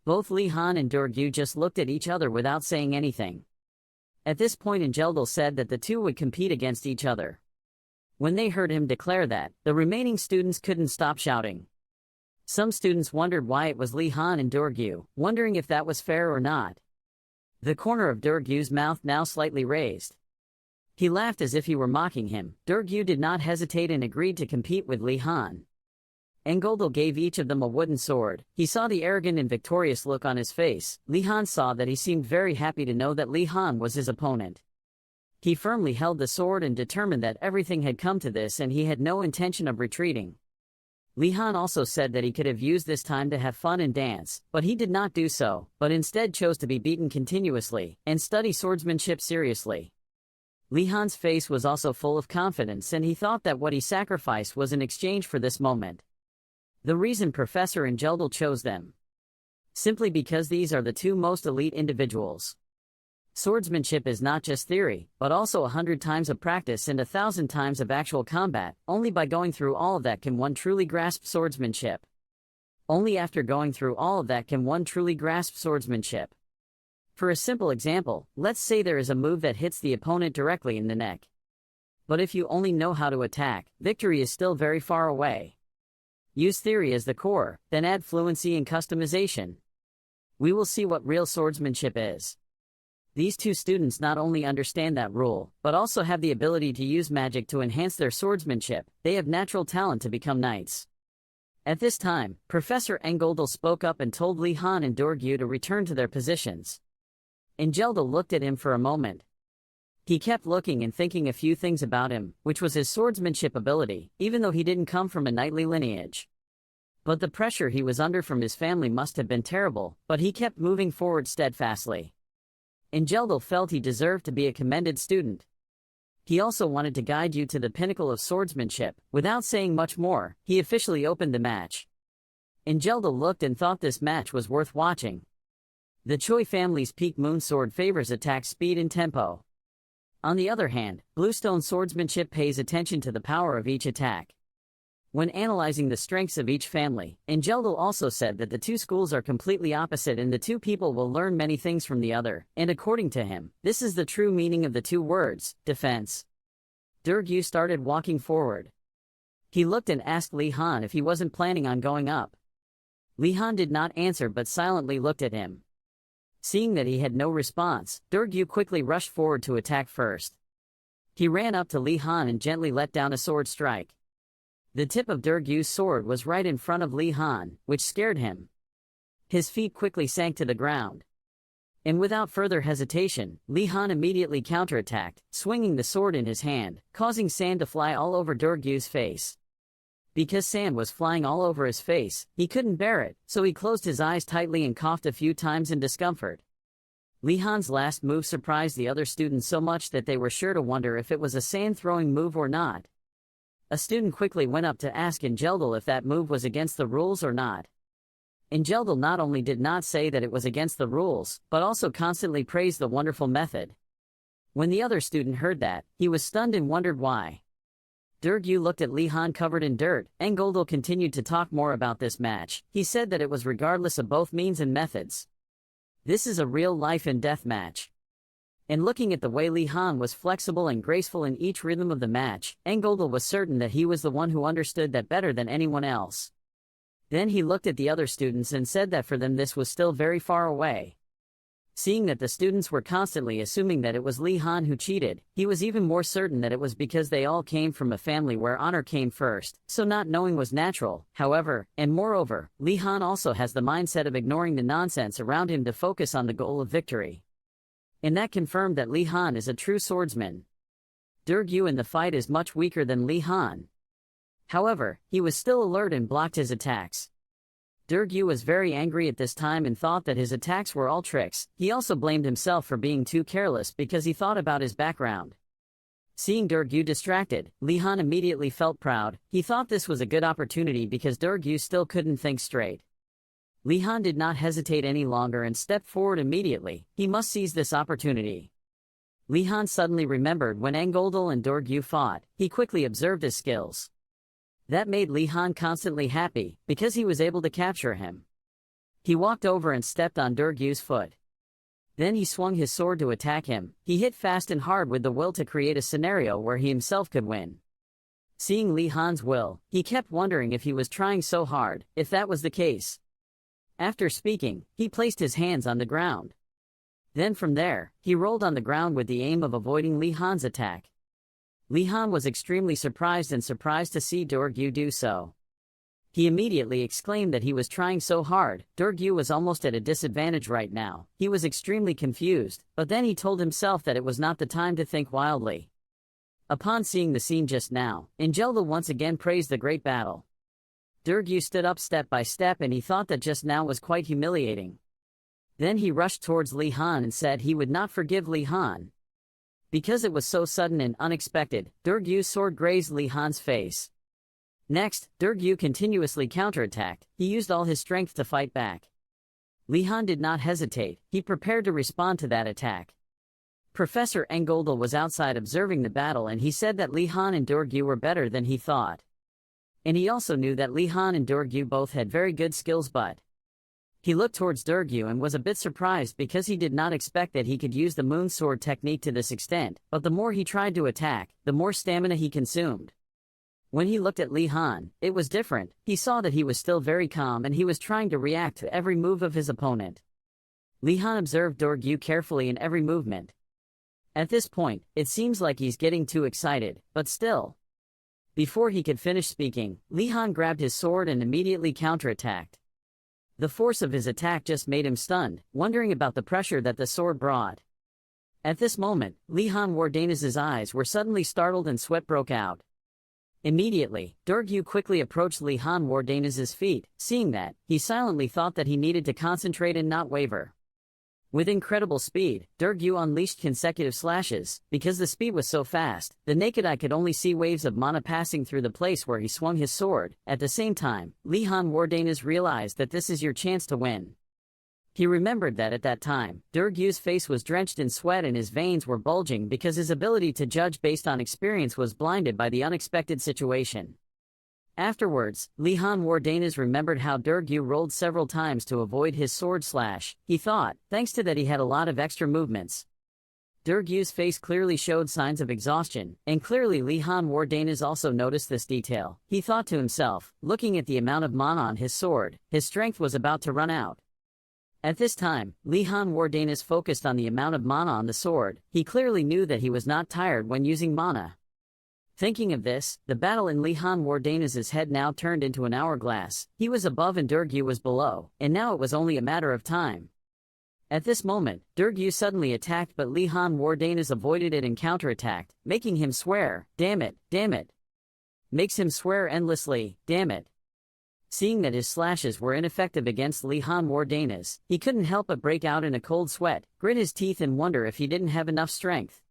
Both Li Han and Durgu just looked at each other without saying anything. At this point Engeldal said that the two would compete against each other. When they heard him declare that, the remaining students couldn't stop shouting. Some students wondered why it was Li Han and Durgu, wondering if that was fair or not. The corner of Durgu's mouth now slightly raised. He laughed as if he were mocking him. Durgu did not hesitate and agreed to compete with Li Han. Engoldal gave each of them a wooden sword. He saw the arrogant and victorious look on his face. Li Han saw that he seemed very happy to know that Li Han was his opponent. He firmly held the sword and determined that everything had come to this and he had no intention of retreating. Li Han also said that he could have used this time to have fun and dance, but he did not do so, but instead chose to be beaten continuously and study swordsmanship seriously. Li Han's face was also full of confidence and he thought that what he sacrificed was in exchange for this moment. The reason Professor Engeldal chose them. Simply because these are the two most elite individuals. Swordsmanship is not just theory, but also 100 times of practice and 1,000 times of actual combat. Only by going through all of that can one truly grasp swordsmanship. Only after going through all of that can one truly grasp swordsmanship. For a simple example, let's say there is a move that hits the opponent directly in the neck. But if you only know how to attack, victory is still very far away. Use theory as the core, then add fluency and customization. We will see what real swordsmanship is. These two students not only understand that rule, but also have the ability to use magic to enhance their swordsmanship. They have natural talent to become knights. At this time, Professor Engoldal spoke up and told Li Han and Durgu to return to their positions. Engeldal looked at him for a moment. He kept looking and thinking a few things about him, which was his swordsmanship ability, even though he didn't come from a knightly lineage. But the pressure he was under from his family must have been terrible, but he kept moving forward steadfastly. Engeldal felt he deserved to be a commended student. He also wanted to guide you to the pinnacle of swordsmanship. Without saying much more, he officially opened the match. Engeldal looked and thought this match was worth watching. The Choi family's Peak Moon sword favors attack speed and tempo. On the other hand, Bluestone swordsmanship pays attention to the power of each attack. When analyzing the strengths of each family, Engeldal also said that the two schools are completely opposite and the two people will learn many things from the other, and according to him, this is the true meaning of the two words, defense. Durgu started walking forward. He looked and asked Li Han if he wasn't planning on going up. Li Han did not answer but silently looked at him. Seeing that he had no response, Durgu quickly rushed forward to attack first. He ran up to Li Han and gently let down a sword strike. The tip of Durgu's sword was right in front of Li Han, which scared him. His feet quickly sank to the ground. And without further hesitation, Li Han immediately counterattacked, swinging the sword in his hand, causing sand to fly all over Durgyu's face. Because sand was flying all over his face, he couldn't bear it, so he closed his eyes tightly and coughed a few times in discomfort. Li Han's last move surprised the other students so much that they were sure to wonder if it was a sand-throwing move or not. A student quickly went up to ask Angeldal if that move was against the rules or not. Angeldal not only did not say that it was against the rules, but also constantly praised the wonderful method. When the other student heard that, he was stunned and wondered why. Durgyu looked at Li Han covered in dirt. Angeldal continued to talk more about this match. He said that it was regardless of both means and methods. This is a real life and death match. And looking at the way Li Han was flexible and graceful in each rhythm of the match, Angeldal was certain that he was the one who understood that better than anyone else. Then he looked at the other students and said that for them this was still very far away. Seeing that the students were constantly assuming that it was Li Han who cheated, he was even more certain that it was because they all came from a family where honor came first, so not knowing was natural. However, and moreover, Li Han also has the mindset of ignoring the nonsense around him to focus on the goal of victory. And that confirmed that Li Han is a true swordsman. Durgyu in the fight is much weaker than Li Han. However, he was still alert and blocked his attacks. Durgyu was very angry at this time and thought that his attacks were all tricks. He also blamed himself for being too careless because he thought about his background. Seeing Durgyu distracted, Li Han immediately felt proud. He thought this was a good opportunity because Durgyu still couldn't think straight. Li Han did not hesitate any longer and stepped forward immediately. He must seize this opportunity. Li Han suddenly remembered when Angeldal and Durgyu fought. He quickly observed his skills. That made Li Han constantly happy, because he was able to capture him. He walked over and stepped on Durgyu's foot. Then he swung his sword to attack him. He hit fast and hard with the will to create a scenario where he himself could win. Seeing Li Han's will, he kept wondering if he was trying so hard, if that was the case. After speaking, he placed his hands on the ground. Then from there, he rolled on the ground with the aim of avoiding Li Han's attack. Li Han was extremely surprised to see Durgyu do so. He immediately exclaimed that he was trying so hard. Durgyu was almost at a disadvantage right now. He was extremely confused, but then he told himself that it was not the time to think wildly. Upon seeing the scene just now, Angeldal once again praised the great battle. Durgyu stood up step by step and he thought that just now was quite humiliating. Then he rushed towards Li Han and said he would not forgive Li Han. Because it was so sudden and unexpected, Durgyu's sword grazed Li Han's face. Next, Durgyu continuously counterattacked. He used all his strength to fight back. Li Han did not hesitate. He prepared to respond to that attack. Professor Angeldal was outside observing the battle and he said that Li Han and Durgyu were better than he thought. And he also knew that Li Han and Durgyu both had very good skills, but he looked towards Durgyu and was a bit surprised because he did not expect that he could use the moon sword technique to this extent, but the more he tried to attack, the more stamina he consumed. When he looked at Li Han, it was different. He saw that he was still very calm and he was trying to react to every move of his opponent. Li Han observed Durgyu carefully in every movement. At this point, it seems like he's getting too excited, but still. Before he could finish speaking, Li Han grabbed his sword and immediately counterattacked. The force of his attack just made him stunned, wondering about the pressure that the sword brought. At this moment, Li Han Wardanez's eyes were suddenly startled and sweat broke out. Immediately, Durgyu quickly approached Li Han Wardanez's feet. Seeing that, he silently thought that he needed to concentrate and not waver. With incredible speed, Durgyu unleashed consecutive slashes. Because the speed was so fast, the naked eye could only see waves of mana passing through the place where he swung his sword. At the same time, Li Han Wardanez realized that this is your chance to win. He remembered that at that time, Durgyu's face was drenched in sweat and his veins were bulging because his ability to judge based on experience was blinded by the unexpected situation. Afterwards, Li Han Wardanez remembered how Durgyu rolled several times to avoid his sword slash. He thought, thanks to that he had a lot of extra movements. Durgyu's face clearly showed signs of exhaustion, and clearly Li Han Wardanez also noticed this detail. He thought to himself, looking at the amount of mana on his sword, his strength was about to run out. At this time, Li Han Wardanez focused on the amount of mana on the sword. He clearly knew that he was not tired when using mana. Thinking of this, the battle in Li Han Wardanez's head now turned into an hourglass. He was above and Durgyu was below, and now it was only a matter of time. At this moment, Durgu suddenly attacked, but Lihan Wardanas avoided it and counterattacked, making him swear, damn it, damn it. Makes him swear endlessly, damn it. Seeing that his slashes were ineffective against Lihan Wardanas, he couldn't help but break out in a cold sweat, grit his teeth and wonder if he didn't have enough strength.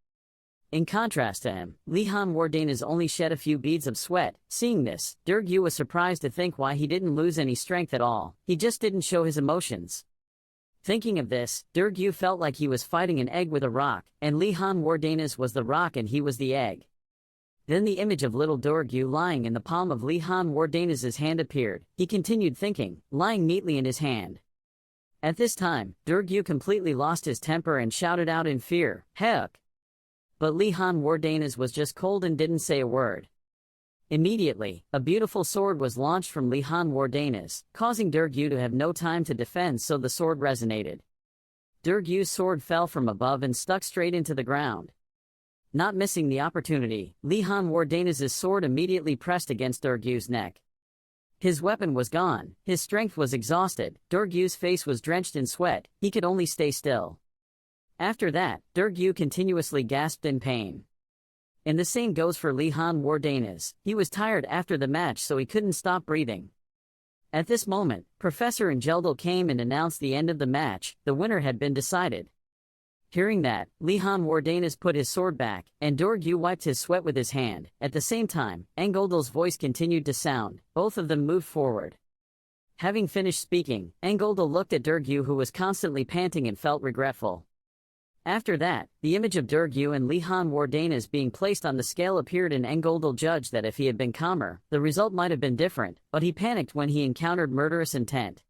In contrast to him, Lihan Wardanas only shed a few beads of sweat. Seeing this, Durgu was surprised to think why he didn't lose any strength at all, he just didn't show his emotions. Thinking of this, Durgu felt like he was fighting an egg with a rock, and Lihan Wardanas was the rock and he was the egg. Then the image of little Durgu lying in the palm of Lihan Wardanas' hand appeared. He continued thinking, lying neatly in his hand. At this time, Durgu completely lost his temper and shouted out in fear, "Heck!" But Lihan Wardanas was just cold and didn't say a word. Immediately, a beautiful sword was launched from Lihan Wardanas, causing Durgu to have no time to defend, so the sword resonated. Durgu's sword fell from above and stuck straight into the ground. Not missing the opportunity, Lihan Wardanas' sword immediately pressed against Durgu's neck. His weapon was gone, his strength was exhausted, Durgu's face was drenched in sweat, he could only stay still. After that, Durgu continuously gasped in pain. And the same goes for Lihan Wardanas. He was tired after the match, so he couldn't stop breathing. At this moment, Professor Angeldal came and announced the end of the match. The winner had been decided. Hearing that, Lihan Wardanas put his sword back, and Durgu wiped his sweat with his hand. At the same time, Angeldal's voice continued to sound. Both of them moved forward. Having finished speaking, Angeldal looked at Durgu, who was constantly panting, and felt regretful. After that, the image of Durgu and Lihan Wardanas being placed on the scale appeared, and Angeldal judged that if he had been calmer, the result might have been different, but he panicked when he encountered murderous intent.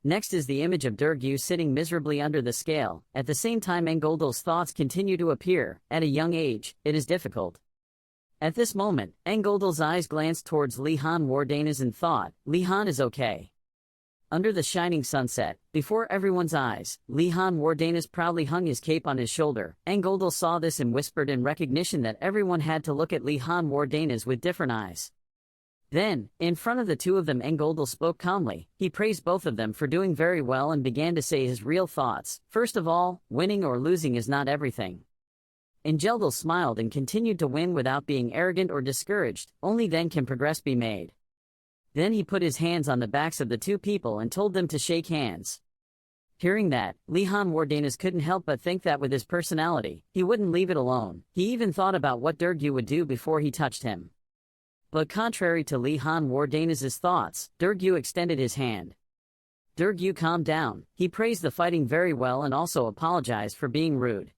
Next is the image of Durgu sitting miserably under the scale. At the same time, Angeldal's thoughts continue to appear. At a young age, it is difficult. At this moment, Angeldal's eyes glanced towards Lihan Wardanas and thought, Lihan is okay. Under the shining sunset, before everyone's eyes, Lihan Wardanas proudly hung his cape on his shoulder. Angeldal saw this and whispered in recognition that everyone had to look at Lihan Wardanas with different eyes. Then, in front of the two of them, Angeldal spoke calmly. He praised both of them for doing very well and began to say his real thoughts. First of all, winning or losing is not everything. Angeldal smiled and continued to win without being arrogant or discouraged. Only then can progress be made. Then he put his hands on the backs of the two people and told them to shake hands. Hearing that, Lihan Wardanas couldn't help but think that with his personality, he wouldn't leave it alone. He even thought about what Durgu would do before he touched him. But contrary to Lihan Wardanas' thoughts, Durgu extended his hand. Durgu calmed down. He praised the fighting very well and also apologized for being rude.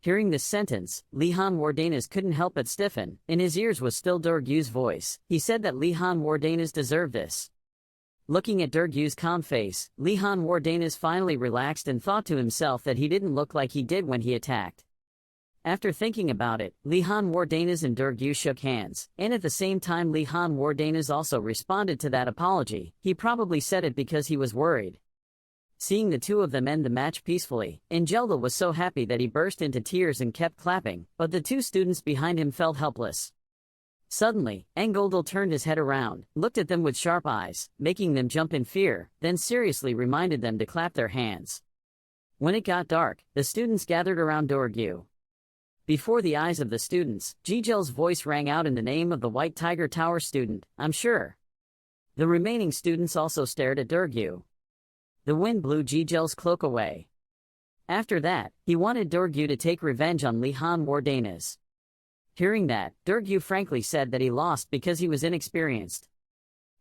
Hearing this sentence, Lihan Wardanas couldn't help but stiffen. In his ears was still Durgu's voice. He said that Lihan Wardanas deserved this. Looking at Durgu's calm face, Lihan Wardanas finally relaxed and thought to himself that he didn't look like he did when he attacked. After thinking about it, Lihan Wardanas and Durgu shook hands, and at the same time Lihan Wardanas also responded to that apology. He probably said it because he was worried. Seeing the two of them end the match peacefully, Angeldal was so happy that he burst into tears and kept clapping, but the two students behind him felt helpless. Suddenly, Angeldal turned his head around, looked at them with sharp eyes, making them jump in fear, then seriously reminded them to clap their hands. When it got dark, the students gathered around Durgu. Before the eyes of the students, Jijel's voice rang out in the name of the White Tiger Tower student, I'm sure. The remaining students also stared at Durgu. The wind blew Jijel's cloak away. After that, he wanted Durgu to take revenge on Lihan Wardanas. Hearing that, Durgu frankly said that he lost because he was inexperienced.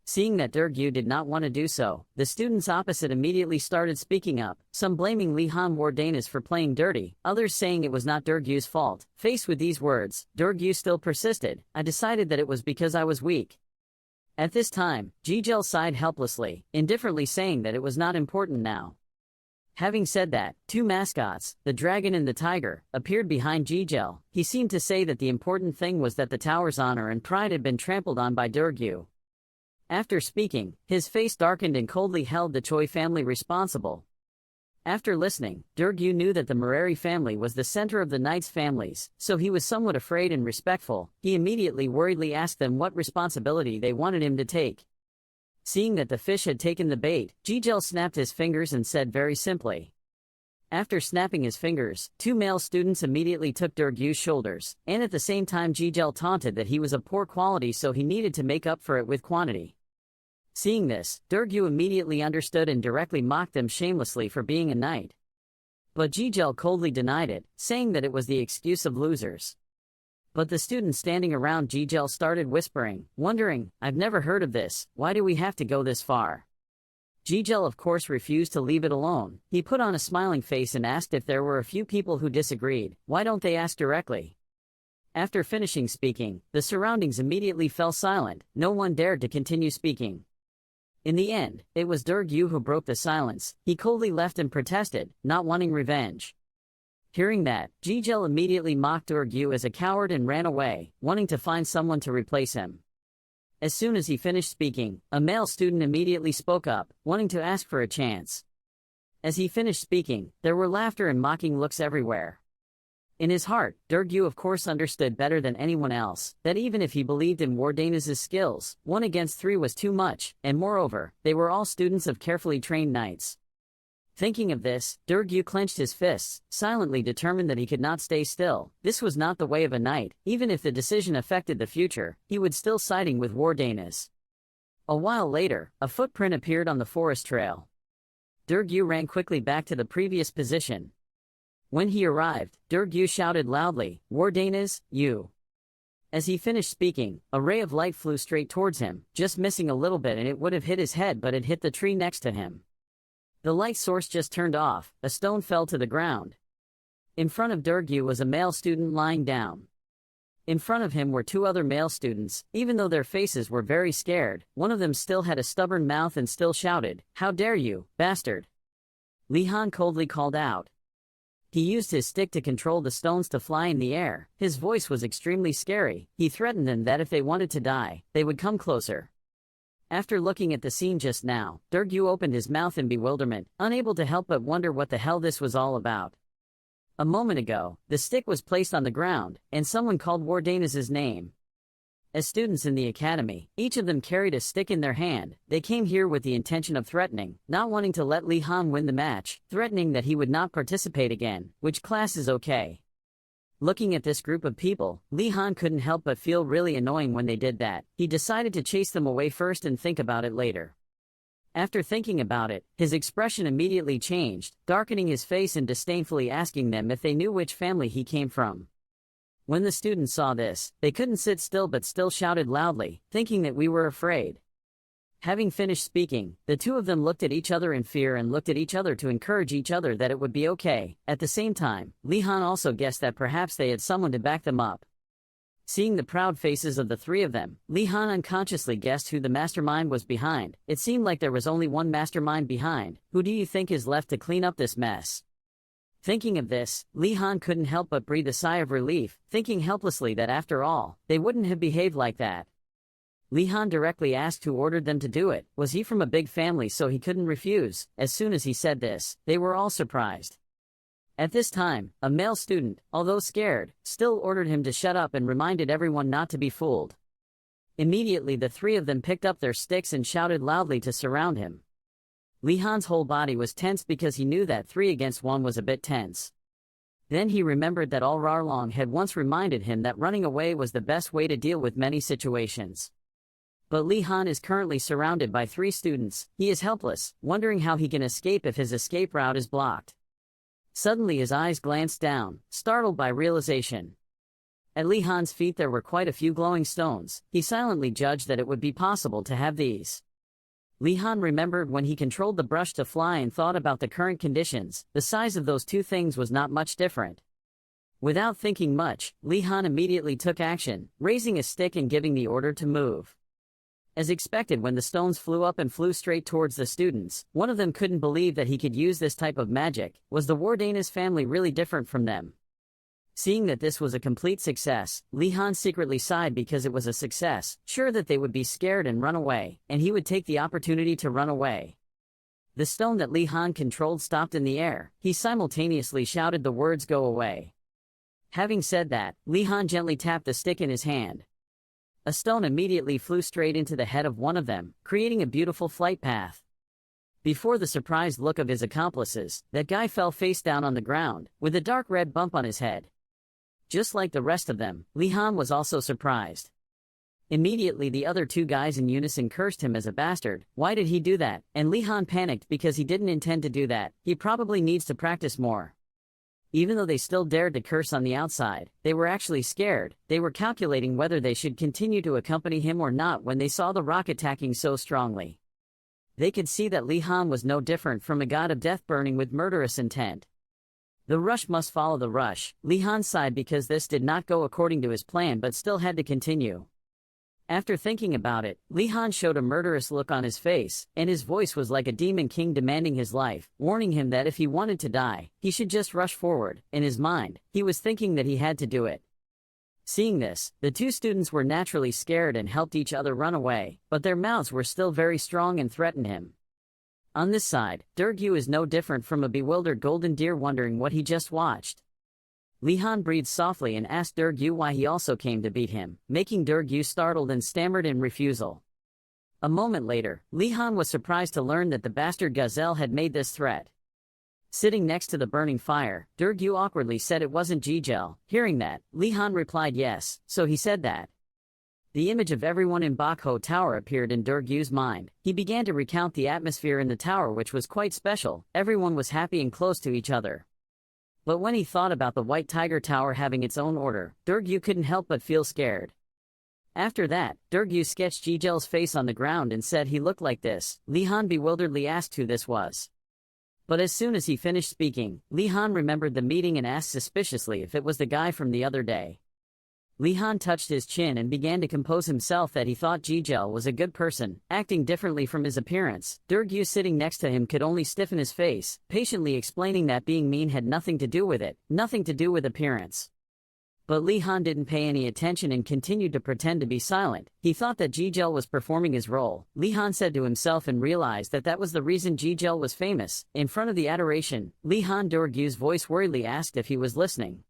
Seeing that Durgu did not want to do so, the students opposite immediately started speaking up, some blaming Lihan Wardanas for playing dirty, others saying it was not Durgu's fault. Faced with these words, Durgu still persisted, I decided that it was because I was weak. At this time, Jijel sighed helplessly, indifferently saying that it was not important now. Having said that, two mascots, the dragon and the tiger, appeared behind Jijel. He seemed to say that the important thing was that the tower's honor and pride had been trampled on by Durgu. After speaking, his face darkened and coldly held the Choi family responsible. After listening, Durgu knew that the Mercenary family was the center of the Knights' families, so he was somewhat afraid and respectful. He immediately worriedly asked them what responsibility they wanted him to take. Seeing that the fish had taken the bait, Jijel snapped his fingers and said very simply, After snapping his fingers, two male students immediately took Durgyu's shoulders, and at the same time Jijel taunted that he was of poor quality so he needed to make up for it with quantity. Seeing this, Durgyu immediately understood and directly mocked them shamelessly for being a knight. But Jijel coldly denied it, saying that it was the excuse of losers. But the students standing around Jijel started whispering, wondering, "I've never heard of this, why do we have to go this far?" Jijel of course refused to leave it alone. He put on a smiling face and asked if there were a few people who disagreed, why don't they ask directly? After finishing speaking, the surroundings immediately fell silent, no one dared to continue speaking. In the end, it was Durgyu who broke the silence. He coldly left and protested, not wanting revenge. Hearing that, Jijel immediately mocked Durgyu as a coward and ran away, wanting to find someone to replace him. As soon as he finished speaking, a male student immediately spoke up, wanting to ask for a chance. As he finished speaking, there were laughter and mocking looks everywhere. In his heart, Durgyu of course understood better than anyone else, that even if he believed in Wardanas' skills, 1 against 3 was too much, and moreover, they were all students of carefully trained knights. Thinking of this, Durgyu clenched his fists, silently determined that he could not stay still. This was not the way of a knight. Even if the decision affected the future, he would still siding with Wardanas. A while later, a footprint appeared on the forest trail. Durgyu ran quickly back to the previous position. When he arrived, Durgyu shouted loudly, "Wardanas, you!" As he finished speaking, a ray of light flew straight towards him, just missing a little bit and it would have hit his head, but it hit the tree next to him. The light source just turned off, a stone fell to the ground. In front of Durgyu was a male student lying down. In front of him were 2 other male students. Even though their faces were very scared, one of them still had a stubborn mouth and still shouted, "How dare you, bastard!" Li Han coldly called out. He used his stick to control the stones to fly in the air. His voice was extremely scary. He threatened them that if they wanted to die, they would come closer. After looking at the scene just now, Durgyu opened his mouth in bewilderment, unable to help but wonder what the hell this was all about. A moment ago, the stick was placed on the ground, and someone called Wardanas' name. As students in the academy, each of them carried a stick in their hand. They came here with the intention of threatening, not wanting to let Li Han win the match, threatening that he would not participate again, which class is okay. Looking at this group of people, Li Han couldn't help but feel really annoying when they did that. He decided to chase them away first and think about it later. After thinking about it, his expression immediately changed, darkening his face and disdainfully asking them if they knew which family he came from. When the students saw this, they couldn't sit still but still shouted loudly, thinking that we were afraid. Having finished speaking, the 2 of them looked at each other in fear and looked at each other to encourage each other that it would be okay. At the same time, Li Han also guessed that perhaps they had someone to back them up. Seeing the proud faces of the 3 of them, Li Han unconsciously guessed who the mastermind was behind. It seemed like there was only one mastermind behind. Who do you think is left to clean up this mess? Thinking of this, Li Han couldn't help but breathe a sigh of relief, thinking helplessly that after all, they wouldn't have behaved like that. Li Han directly asked who ordered them to do it. Was he from a big family so he couldn't refuse? As soon as he said this, they were all surprised. At this time, a male student, although scared, still ordered him to shut up and reminded everyone not to be fooled. Immediately the 3 of them picked up their sticks and shouted loudly to surround him. Li Han's whole body was tense because he knew that 3 against 1 was a bit tense. Then he remembered that Al Rarlong had once reminded him that running away was the best way to deal with many situations. But Li Han is currently surrounded by 3 students. He is helpless, wondering how he can escape if his escape route is blocked. Suddenly his eyes glanced down, startled by realization. At Li Han's feet there were quite a few glowing stones. He silently judged that it would be possible to have these. Li Han remembered when he controlled the brush to fly and thought about the current conditions. The size of those 2 things was not much different. Without thinking much, Li Han immediately took action, raising a stick and giving the order to move. As expected, when the stones flew up and flew straight towards the students, one of them couldn't believe that he could use this type of magic. Was the Wardanas family really different from them? Seeing that this was a complete success, Li Han secretly sighed because it was a success, sure that they would be scared and run away, and he would take the opportunity to run away. The stone that Li Han controlled stopped in the air. He simultaneously shouted the words "Go away." Having said that, Li Han gently tapped the stick in his hand. A stone immediately flew straight into the head of one of them, creating a beautiful flight path. Before the surprised look of his accomplices, that guy fell face down on the ground, with a dark red bump on his head. Just like the rest of them, Li Han was also surprised. Immediately the other two guys in unison cursed him as a bastard. Why did he do that? And Li Han panicked because he didn't intend to do that. He probably needs to practice more. Even though they still dared to curse on the outside, they were actually scared. They were calculating whether they should continue to accompany him or not when they saw the rock attacking so strongly. They could see that Li Han was no different from a god of death burning with murderous intent. The rush must follow the rush. Li Han sighed because this did not go according to his plan but still had to continue. After thinking about it, Li Han showed a murderous look on his face, and his voice was like a demon king demanding his life, warning him that if he wanted to die, he should just rush forward. In his mind, he was thinking that he had to do it. Seeing this, the two students were naturally scared and helped each other run away, but their mouths were still very strong and threatened him. On this side, Durgu is no different from a bewildered golden deer wondering what he just watched. Li Han breathed softly and asked Durgu why he also came to beat him, making Durgu startled and stammered in refusal. A moment later, Li Han was surprised to learn that the bastard gazelle had made this threat. Sitting next to the burning fire, Durgu awkwardly said it wasn't Jigel. Hearing that, Li Han replied yes, so he said that. The image of everyone in Bakho Tower appeared in Durgu's mind. He began to recount the atmosphere in the tower, which was quite special. Everyone was happy and close to each other. But when he thought about the White Tiger Tower having its own order, Durgu couldn't help but feel scared. After that, Durgu sketched Jigel's face on the ground and said he looked like this. Li Han bewilderedly asked who this was. But as soon as he finished speaking, Li Han remembered the meeting and asked suspiciously if it was the guy from the other day. Li Han touched his chin and began to compose himself that he thought Jigel was a good person, acting differently from his appearance. Durgu sitting next to him could only stiffen his face, patiently explaining that being mean had nothing to do with it, nothing to do with appearance. But Li Han didn't pay any attention and continued to pretend to be silent. He thought that Jigel was performing his role. Li Han said to himself and realized that that was the reason Jigel was famous. In front of the adoration, Li Han Durgu's voice worriedly asked if he was listening.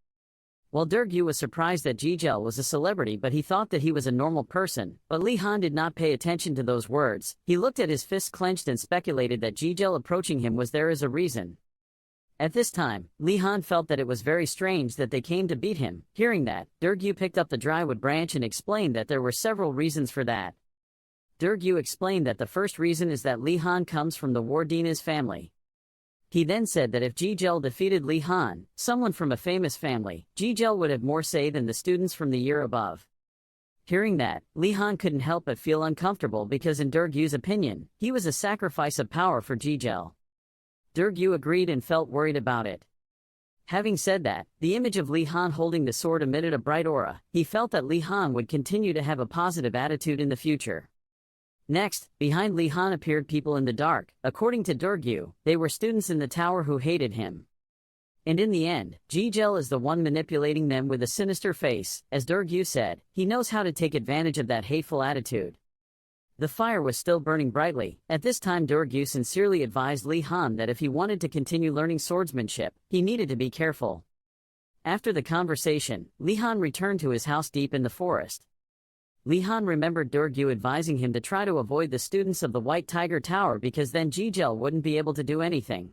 While Durgu was surprised that Jigel was a celebrity but he thought that he was a normal person, but Li Han did not pay attention to those words. He looked at his fists clenched and speculated that Jigel approaching him was there as a reason. At this time, Li Han felt that it was very strange that they came to beat him. Hearing that, Durgu picked up the drywood branch and explained that there were several reasons for that. Durgu explained that the first reason is that Li Han comes from the Wardina's family. He then said that if Jigel defeated Li Han, someone from a famous family, Jigel would have more say than the students from the year above. Hearing that, Li Han couldn't help but feel uncomfortable because in Durgu's opinion, he was a sacrifice of power for Jigel. Durgu agreed and felt worried about it. Having said that, the image of Li Han holding the sword emitted a bright aura. He felt that Li Han would continue to have a positive attitude in the future. Next, behind Li Han appeared people in the dark. According to Durgu, they were students in the tower who hated him. And in the end, Jigel is the one manipulating them with a sinister face. As Durgu said, he knows how to take advantage of that hateful attitude. The fire was still burning brightly. At this time Durgu sincerely advised Li Han that if he wanted to continue learning swordsmanship, he needed to be careful. After the conversation, Li Han returned to his house deep in the forest. Li Han remembered Durgu advising him to try to avoid the students of the White Tiger Tower because then Jigel wouldn't be able to do anything.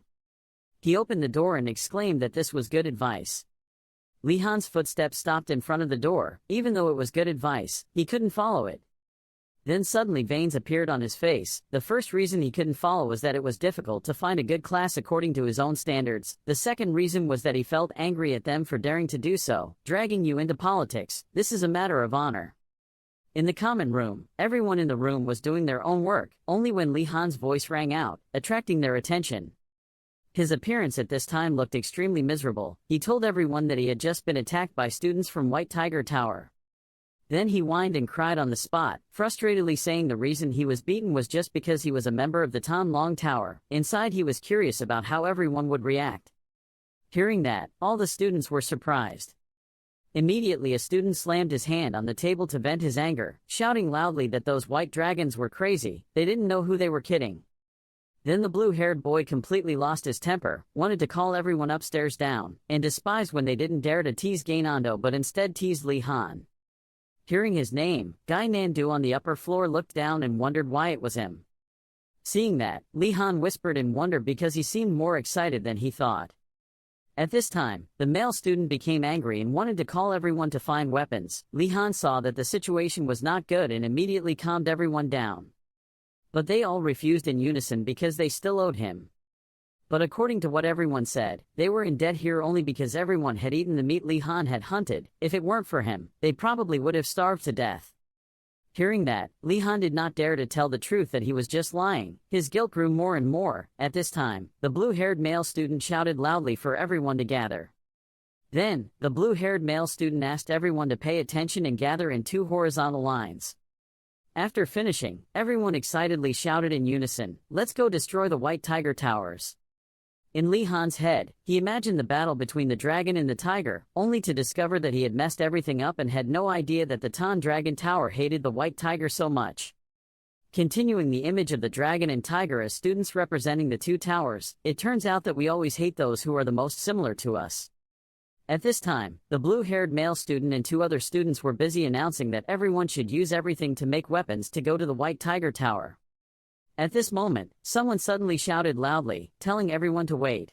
He opened the door and exclaimed that this was good advice. Li Han's footsteps stopped in front of the door. Even though it was good advice, he couldn't follow it. Then suddenly veins appeared on his face. The first reason he couldn't follow was that it was difficult to find a good class according to his own standards. The second reason was that he felt angry at them for daring to do so. Dragging you into politics, this is a matter of honor. In the common room, everyone in the room was doing their own work, only when Li Han's voice rang out, attracting their attention. His appearance at this time looked extremely miserable. He told everyone that he had just been attacked by students from White Tiger Tower. Then he whined and cried on the spot, frustratedly saying the reason he was beaten was just because he was a member of the Tan Long Tower. Inside he was curious about how everyone would react. Hearing that, all the students were surprised. Immediately a student slammed his hand on the table to vent his anger, shouting loudly that those white dragons were crazy, they didn't know who they were kidding. Then the blue-haired boy completely lost his temper, wanted to call everyone upstairs down, and despised when they didn't dare to tease Gainando but instead teased Li Han. Hearing his name, Gai Nandu on the upper floor looked down and wondered why it was him. Seeing that, Li Han whispered in wonder because he seemed more excited than he thought. At this time, the male student became angry and wanted to call everyone to find weapons. Li Han saw that the situation was not good and immediately calmed everyone down. But they all refused in unison because they still owed him. But according to what everyone said, they were in debt here only because everyone had eaten the meat Li Han had hunted. If it weren't for him, they probably would have starved to death. Hearing that, Li Han did not dare to tell the truth that he was just lying. His guilt grew more and more. At this time, the blue-haired male student shouted loudly for everyone to gather. Then, the blue-haired male student asked everyone to pay attention and gather in 2 horizontal lines. After finishing, everyone excitedly shouted in unison, "Let's go destroy the White Tiger Towers." In Li Han's head, he imagined the battle between the dragon and the tiger, only to discover that he had messed everything up and had no idea that the Tan Dragon Tower hated the White Tiger so much. Continuing the image of the dragon and tiger as students representing the 2 towers, it turns out that we always hate those who are the most similar to us. At this time, the blue-haired male student and 2 other students were busy announcing that everyone should use everything to make weapons to go to the White Tiger Tower. At this moment, someone suddenly shouted loudly, telling everyone to wait.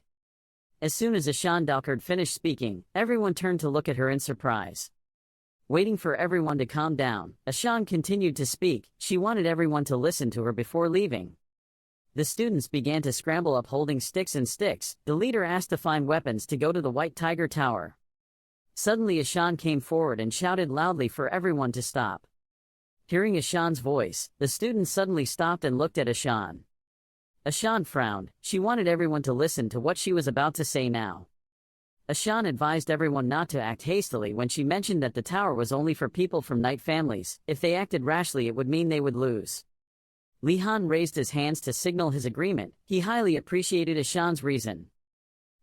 As soon as Ashan Dalkard finished speaking, everyone turned to look at her in surprise. Waiting for everyone to calm down, Ashan continued to speak. She wanted everyone to listen to her before leaving. The students began to scramble up holding sticks and sticks. The leader asked to find weapons to go to the White Tiger Tower. Suddenly Ashan came forward and shouted loudly for everyone to stop. Hearing Ashan's voice, the students suddenly stopped and looked at Ashan. Ashan frowned. She wanted everyone to listen to what she was about to say now. Ashan advised everyone not to act hastily when she mentioned that the tower was only for people from knight families. If they acted rashly, it would mean they would lose. Li Han raised his hands to signal his agreement. He highly appreciated Ashan's reason.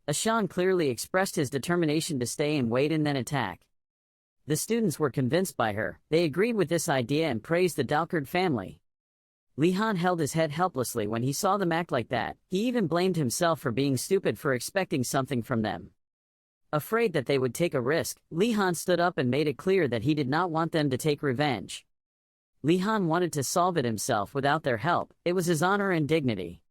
Ashan clearly expressed his determination to stay and wait and then attack. The students were convinced by her. They agreed with this idea and praised the Dalkard family. Li Han held his head helplessly when he saw them act like that. He even blamed himself for being stupid for expecting something from them. Afraid that they would take a risk, Li Han stood up and made it clear that he did not want them to take revenge. Li Han wanted to solve it himself without their help. It was his honor and dignity.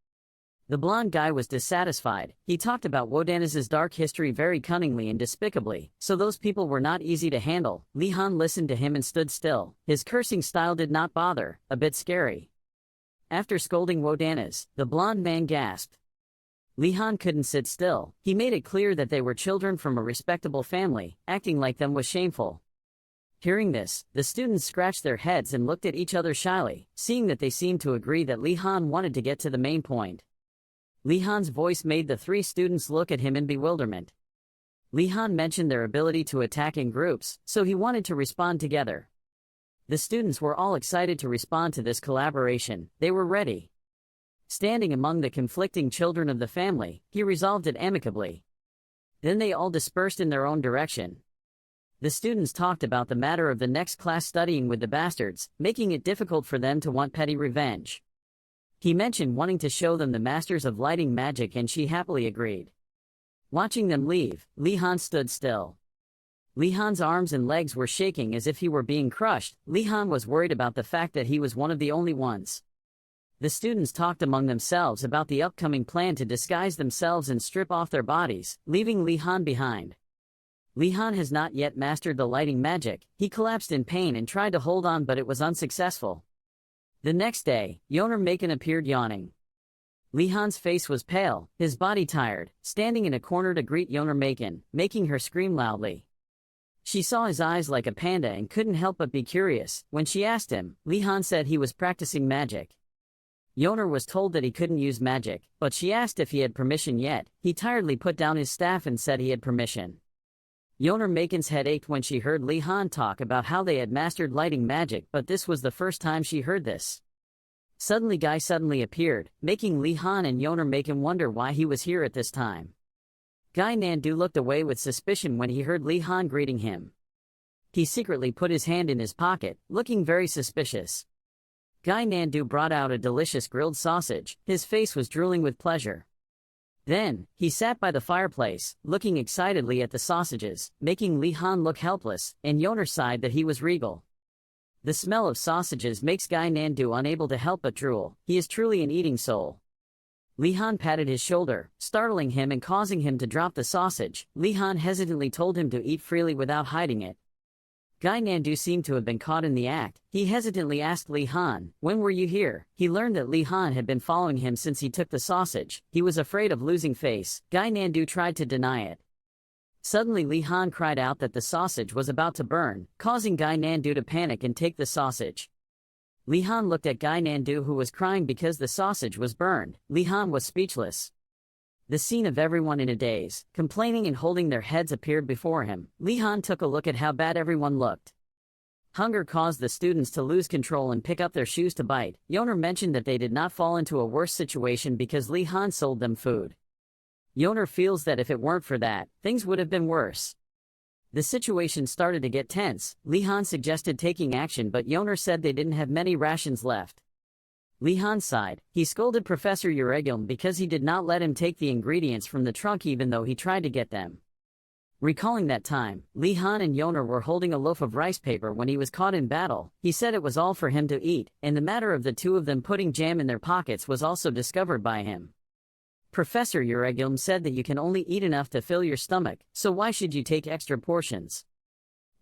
The blonde guy was dissatisfied. He talked about Wodaniz's dark history very cunningly and despicably, so those people were not easy to handle. Li Han listened to him and stood still. His cursing style did not bother, a bit scary. After scolding Wodaniz, the blonde man gasped. Li Han couldn't sit still. He made it clear that they were children from a respectable family. Acting like them was shameful. Hearing this, the students scratched their heads and looked at each other shyly, seeing that they seemed to agree that Li Han wanted to get to the main point. Li Han's voice made the 3 students look at him in bewilderment. Li Han mentioned their ability to attack in groups, so he wanted to respond together. The students were all excited to respond to this collaboration. They were ready. Standing among the conflicting children of the family, he resolved it amicably. Then they all dispersed in their own direction. The students talked about the matter of the next class studying with the bastards, making it difficult for them to want petty revenge. He mentioned wanting to show them the masters of lighting magic and she happily agreed. Watching them leave, Li Han stood still. Li Han's arms and legs were shaking as if he were being crushed. Li Han was worried about the fact that he was one of the only ones. The students talked among themselves about the upcoming plan to disguise themselves and strip off their bodies, leaving Li Han behind. Li Han has not yet mastered the lighting magic. He collapsed in pain and tried to hold on, but it was unsuccessful. The next day, Yoner Maken appeared yawning. Li Han's face was pale, his body tired, standing in a corner to greet Yoner Maken, making her scream loudly. She saw his eyes like a panda and couldn't help but be curious. When she asked him, Li Han said he was practicing magic. Yoner was told that he couldn't use magic, but she asked if he had permission yet. He tiredly put down his staff and said he had permission. Yoner Maken's head ached when she heard Li Han talk about how they had mastered lighting magic, but this was the first time she heard this. Suddenly Guy suddenly appeared, making Li Han and Yoner Maken wonder why he was here at this time. Guy Nandu looked away with suspicion when he heard Li Han greeting him. He secretly put his hand in his pocket, looking very suspicious. Guy Nandu brought out a delicious grilled sausage. His face was drooling with pleasure. Then, he sat by the fireplace, looking excitedly at the sausages, making Li Han look helpless, and Yoner sighed that he was regal. The smell of sausages makes Guy Nandu unable to help but drool. He is truly an eating soul. Li Han patted his shoulder, startling him and causing him to drop the sausage. Li Han hesitantly told him to eat freely without hiding it. Guy Nandu seemed to have been caught in the act. He hesitantly asked Li Han, "When were you here?" He learned that Li Han had been following him since he took the sausage. He was afraid of losing face. Guy Nandu tried to deny it. Suddenly Li Han cried out that the sausage was about to burn, causing Guy Nandu to panic and take the sausage. Li Han looked at Guy Nandu, who was crying because the sausage was burned. Li Han was speechless. The scene of everyone in a daze, complaining and holding their heads appeared before him. Li Han took a look at how bad everyone looked. Hunger caused the students to lose control and pick up their shoes to bite. Yoner mentioned that they did not fall into a worse situation because Li Han sold them food. Yoner feels that if it weren't for that, things would have been worse. The situation started to get tense. Li Han suggested taking action, but Yoner said they didn't have many rations left. Li Han sighed. He scolded Professor Uregulm because he did not let him take the ingredients from the trunk even though he tried to get them. Recalling that time, Li Han and Yoner were holding a loaf of rice paper when he was caught in battle. He said it was all for him to eat, and the matter of the two of them putting jam in their pockets was also discovered by him. Professor Uregulm said that you can only eat enough to fill your stomach, so why should you take extra portions?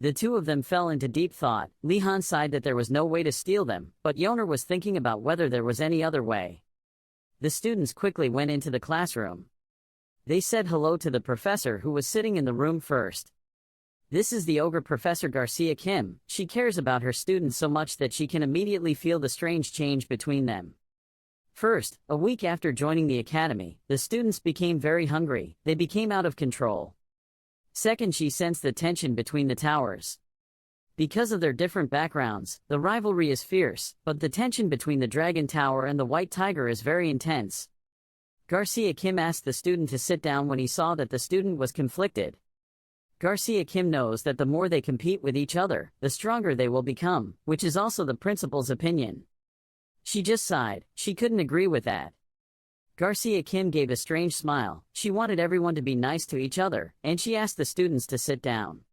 The two of them fell into deep thought. Li Han sighed that there was no way to steal them, but Yoner was thinking about whether there was any other way. The students quickly went into the classroom. They said hello to the professor, who was sitting in the room first. This is the ogre Professor Garcia Kim. She cares about her students so much that she can immediately feel the strange change between them. First, a week after joining the academy, the students became very hungry. They became out of control. Second, she sensed the tension between the towers. Because of their different backgrounds, the rivalry is fierce, but the tension between the Dragon Tower and the White Tiger is very intense. Garcia Kim asked the student to sit down when he saw that the student was conflicted. Garcia Kim knows that the more they compete with each other, the stronger they will become, which is also the principal's opinion. She just sighed. She couldn't agree with that. Garcia Kim gave a strange smile. She wanted everyone to be nice to each other, and she asked the students to sit down.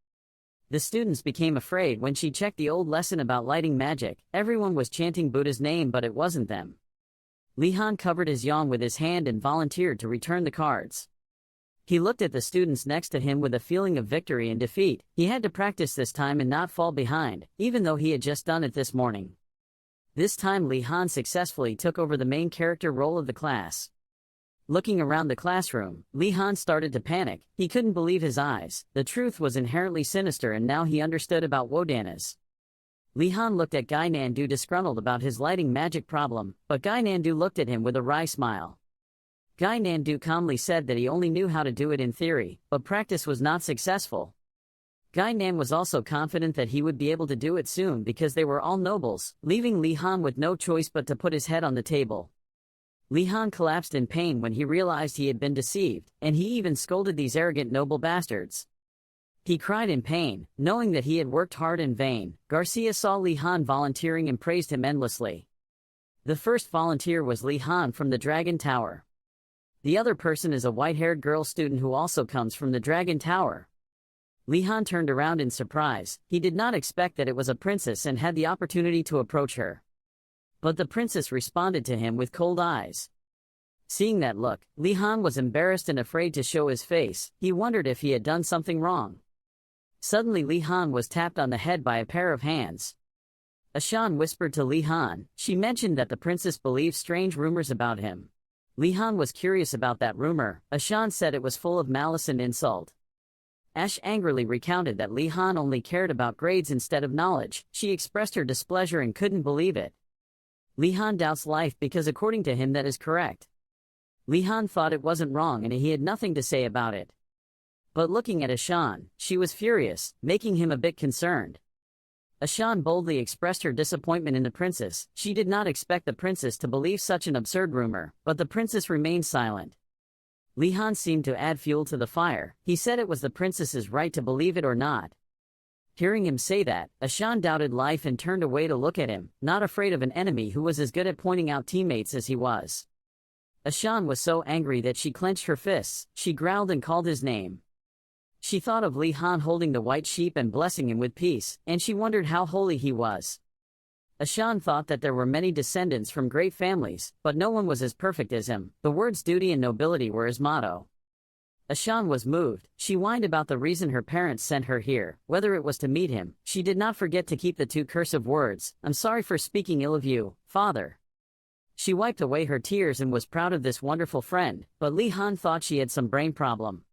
The students became afraid when she checked the old lesson about lighting magic. Everyone was chanting Buddha's name, but it wasn't them. Li Han covered his yawn with his hand and volunteered to return the cards. He looked at the students next to him with a feeling of victory and defeat. He had to practice this time and not fall behind, even though he had just done it this morning. This time Li Han successfully took over the main character role of the class. Looking around the classroom, Li Han started to panic. He couldn't believe his eyes. The truth was inherently sinister, and now he understood about Wodanas. Li Han looked at Guy Nandu, disgruntled about his lighting magic problem, but Guy Nandu looked at him with a wry smile. Guy Nandu calmly said that he only knew how to do it in theory, but practice was not successful. Guy Nan was also confident that he would be able to do it soon because they were all nobles, leaving Li Han with no choice but to put his head on the table. Li Han collapsed in pain when he realized he had been deceived, and he even scolded these arrogant noble bastards. He cried in pain, knowing that he had worked hard in vain. Garcia saw Li Han volunteering and praised him endlessly. The first volunteer was Li Han from the Dragon Tower. The other person is a white-haired girl student who also comes from the Dragon Tower. Li Han turned around in surprise. He did not expect that it was a princess and had the opportunity to approach her. But the princess responded to him with cold eyes. Seeing that look, Li Han was embarrassed and afraid to show his face. He wondered if he had done something wrong. Suddenly Li Han was tapped on the head by a pair of hands. Ashan whispered to Li Han. She mentioned that the princess believed strange rumors about him. Li Han was curious about that rumor. Ashan said it was full of malice and insult. Ash angrily recounted that Li Han only cared about grades instead of knowledge. She expressed her displeasure and couldn't believe it. Li Han doubts life because according to him that is correct. Li Han thought it wasn't wrong and he had nothing to say about it. But looking at Ashan, she was furious, making him a bit concerned. Ashan boldly expressed her disappointment in the princess. She did not expect the princess to believe such an absurd rumor, but the princess remained silent. Li Han seemed to add fuel to the fire. He said it was the princess's right to believe it or not. Hearing him say that, Ashan doubted life and turned away to look at him, not afraid of an enemy who was as good at pointing out teammates as he was. Ashan was so angry that she clenched her fists. She growled and called his name. She thought of Li Han holding the white sheep and blessing him with peace, and she wondered how holy he was. Ashan thought that there were many descendants from great families, but no one was as perfect as him. The words duty and nobility were his motto. Ashan was moved. She whined about the reason her parents sent her here, whether it was to meet him. She did not forget to keep the two cursive words, "I'm sorry for speaking ill of you, father." She wiped away her tears and was proud of this wonderful friend, but Li Han thought she had some brain problem.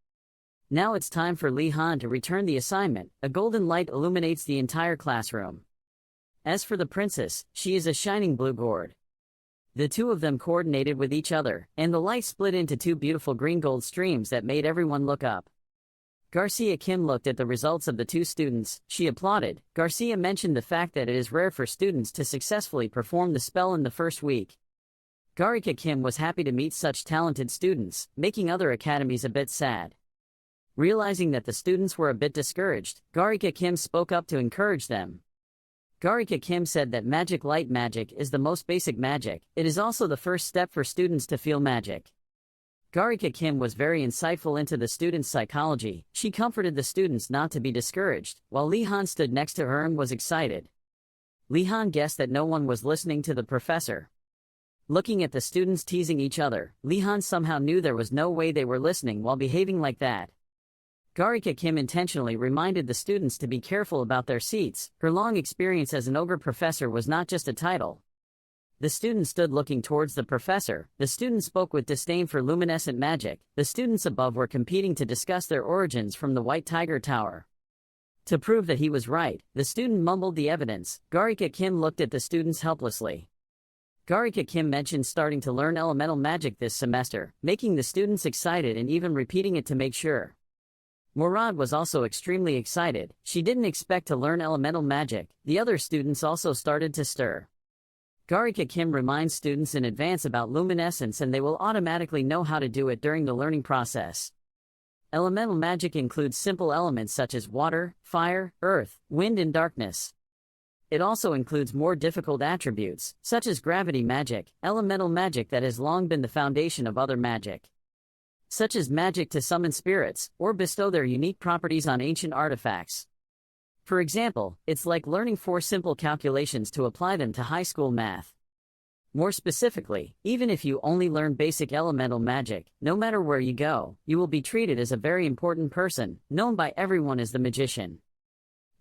Now it's time for Li Han to return the assignment. A golden light illuminates the entire classroom. As for the princess, she is a shining blue gourd. The two of them coordinated with each other, and the light split into two beautiful green-gold streams that made everyone look up. Garcia Kim looked at the results of the two students. She applauded. Garcia mentioned the fact that it is rare for students to successfully perform the spell in the first week. Garika Kim was happy to meet such talented students, making other academies a bit sad. Realizing that the students were a bit discouraged, Garika Kim spoke up to encourage them. Garika Kim said that magic light magic is the most basic magic. It is also the first step for students to feel magic. Garika Kim was very insightful into the students' psychology. She comforted the students not to be discouraged, while Li Han stood next to her and was excited. Li Han guessed that no one was listening to the professor. Looking at the students teasing each other, Li Han somehow knew there was no way they were listening while behaving like that. Garika Kim intentionally reminded the students to be careful about their seats. Her long experience as an ogre professor was not just a title. The students stood looking towards the professor. The students spoke with disdain for luminescent magic. The students above were competing to discuss their origins from the White Tiger Tower. To prove that he was right, the student mumbled the evidence. Garika Kim looked at the students helplessly. Garika Kim mentioned starting to learn elemental magic this semester, making the students excited and even repeating it to make sure. Murad was also extremely excited. She didn't expect to learn elemental magic. The other students also started to stir. Garika Kim reminds students in advance about luminescence and they will automatically know how to do it during the learning process. Elemental magic includes simple elements such as water, fire, earth, wind and darkness. It also includes more difficult attributes, such as gravity magic, elemental magic that has long been the foundation of other magic, such as magic to summon spirits, or bestow their unique properties on ancient artifacts. For example, it's like learning 4 simple calculations to apply them to high school math. More specifically, even if you only learn basic elemental magic, no matter where you go, you will be treated as a very important person, known by everyone as the magician.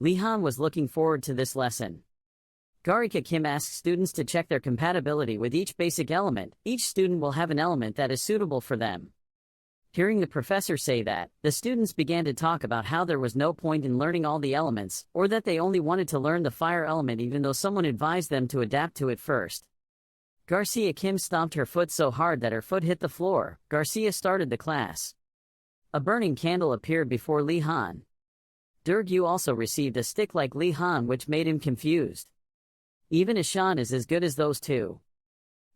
Li Han was looking forward to this lesson. Garika Kim asks students to check their compatibility with each basic element. Each student will have an element that is suitable for them. Hearing the professor say that, the students began to talk about how there was no point in learning all the elements, or that they only wanted to learn the fire element even though someone advised them to adapt to it first. Garcia Kim stomped her foot so hard that her foot hit the floor. Garcia started the class. A burning candle appeared before Li Han. Durgu also received a stick like Li Han, which made him confused. Even Ashan is as good as those two.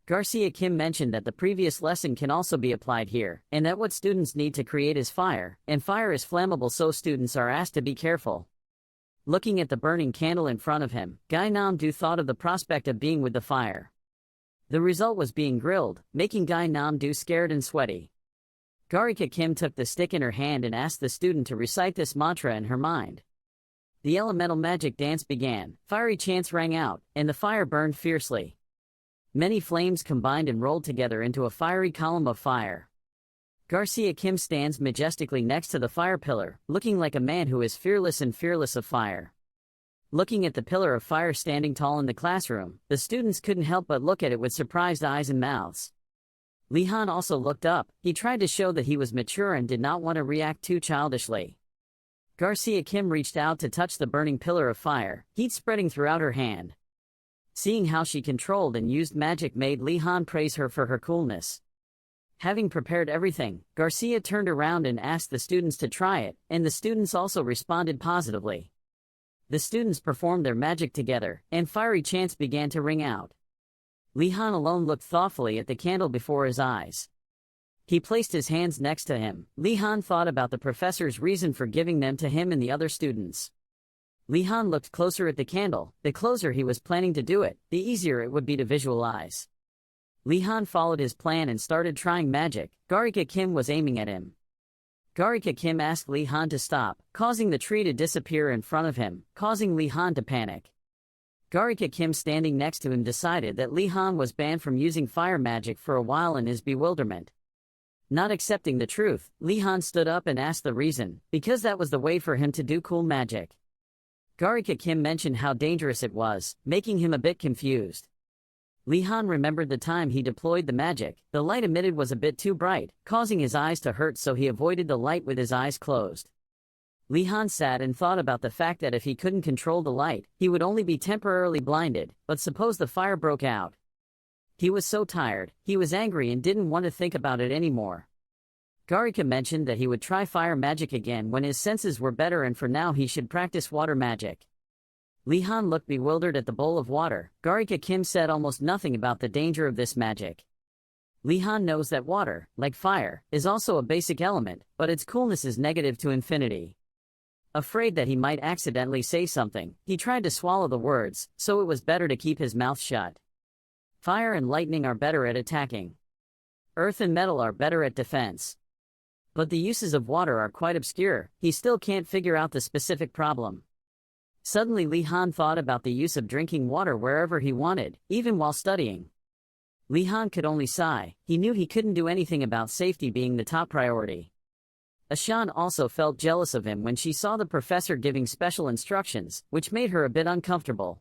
Garcia Kim mentioned that the previous lesson can also be applied here, and that what students need to create is fire, and fire is flammable, so students are asked to be careful. Looking at the burning candle in front of him, Gai Nam-do thought of the prospect of being with the fire. The result was being grilled, making Gai Nam-do scared and sweaty. Garika Kim took the stick in her hand and asked the student to recite this mantra in her mind. The elemental magic dance began, fiery chants rang out, and the fire burned fiercely. Many flames combined and rolled together into a fiery column of fire. Garcia Kim stands majestically next to the fire pillar, looking like a man who is fearless and fearless of fire. Looking at the pillar of fire standing tall in the classroom, the students couldn't help but look at it with surprised eyes and mouths. Li Han also looked up. He tried to show that he was mature and did not want to react too childishly. Garcia Kim reached out to touch the burning pillar of fire, heat spreading throughout her hand. Seeing how she controlled and used magic made Li Han praise her for her coolness. Having prepared everything, Garcia turned around and asked the students to try it, and the students also responded positively. The students performed their magic together, and fiery chants began to ring out. Li Han alone looked thoughtfully at the candle before his eyes. He placed his hands next to him. Li Han thought about the professor's reason for giving them to him and the other students. Li Han looked closer at the candle. The closer he was planning to do it, the easier it would be to visualize. Li Han followed his plan and started trying magic. Garika Kim was aiming at him. Garika Kim asked Li Han to stop, causing the tree to disappear in front of him, causing Li Han to panic. Garika Kim standing next to him decided that Lee Han was banned from using fire magic for a while in his bewilderment. Not accepting the truth, Lee Han stood up and asked the reason, because that was the way for him to do cool magic. Garika Kim mentioned how dangerous it was, making him a bit confused. Lee Han remembered the time he deployed the magic. The light emitted was a bit too bright, causing his eyes to hurt, so he avoided the light with his eyes closed. Lee Han sat and thought about the fact that if he couldn't control the light, he would only be temporarily blinded, but suppose the fire broke out. He was so tired, he was angry and didn't want to think about it anymore. Garika mentioned that he would try fire magic again when his senses were better, and for now he should practice water magic. Lee Han looked bewildered at the bowl of water. Garika Kim said almost nothing about the danger of this magic. Lee Han knows that water, like fire, is also a basic element, but its coolness is negative to infinity. Afraid that he might accidentally say something, he tried to swallow the words, so it was better to keep his mouth shut. Fire and lightning are better at attacking. Earth and metal are better at defense. But the uses of water are quite obscure. He still can't figure out the specific problem. Suddenly Lee Han thought about the use of drinking water wherever he wanted, even while studying. Lee Han could only sigh. He knew he couldn't do anything about safety being the top priority. Ashan also felt jealous of him when she saw the professor giving special instructions, which made her a bit uncomfortable.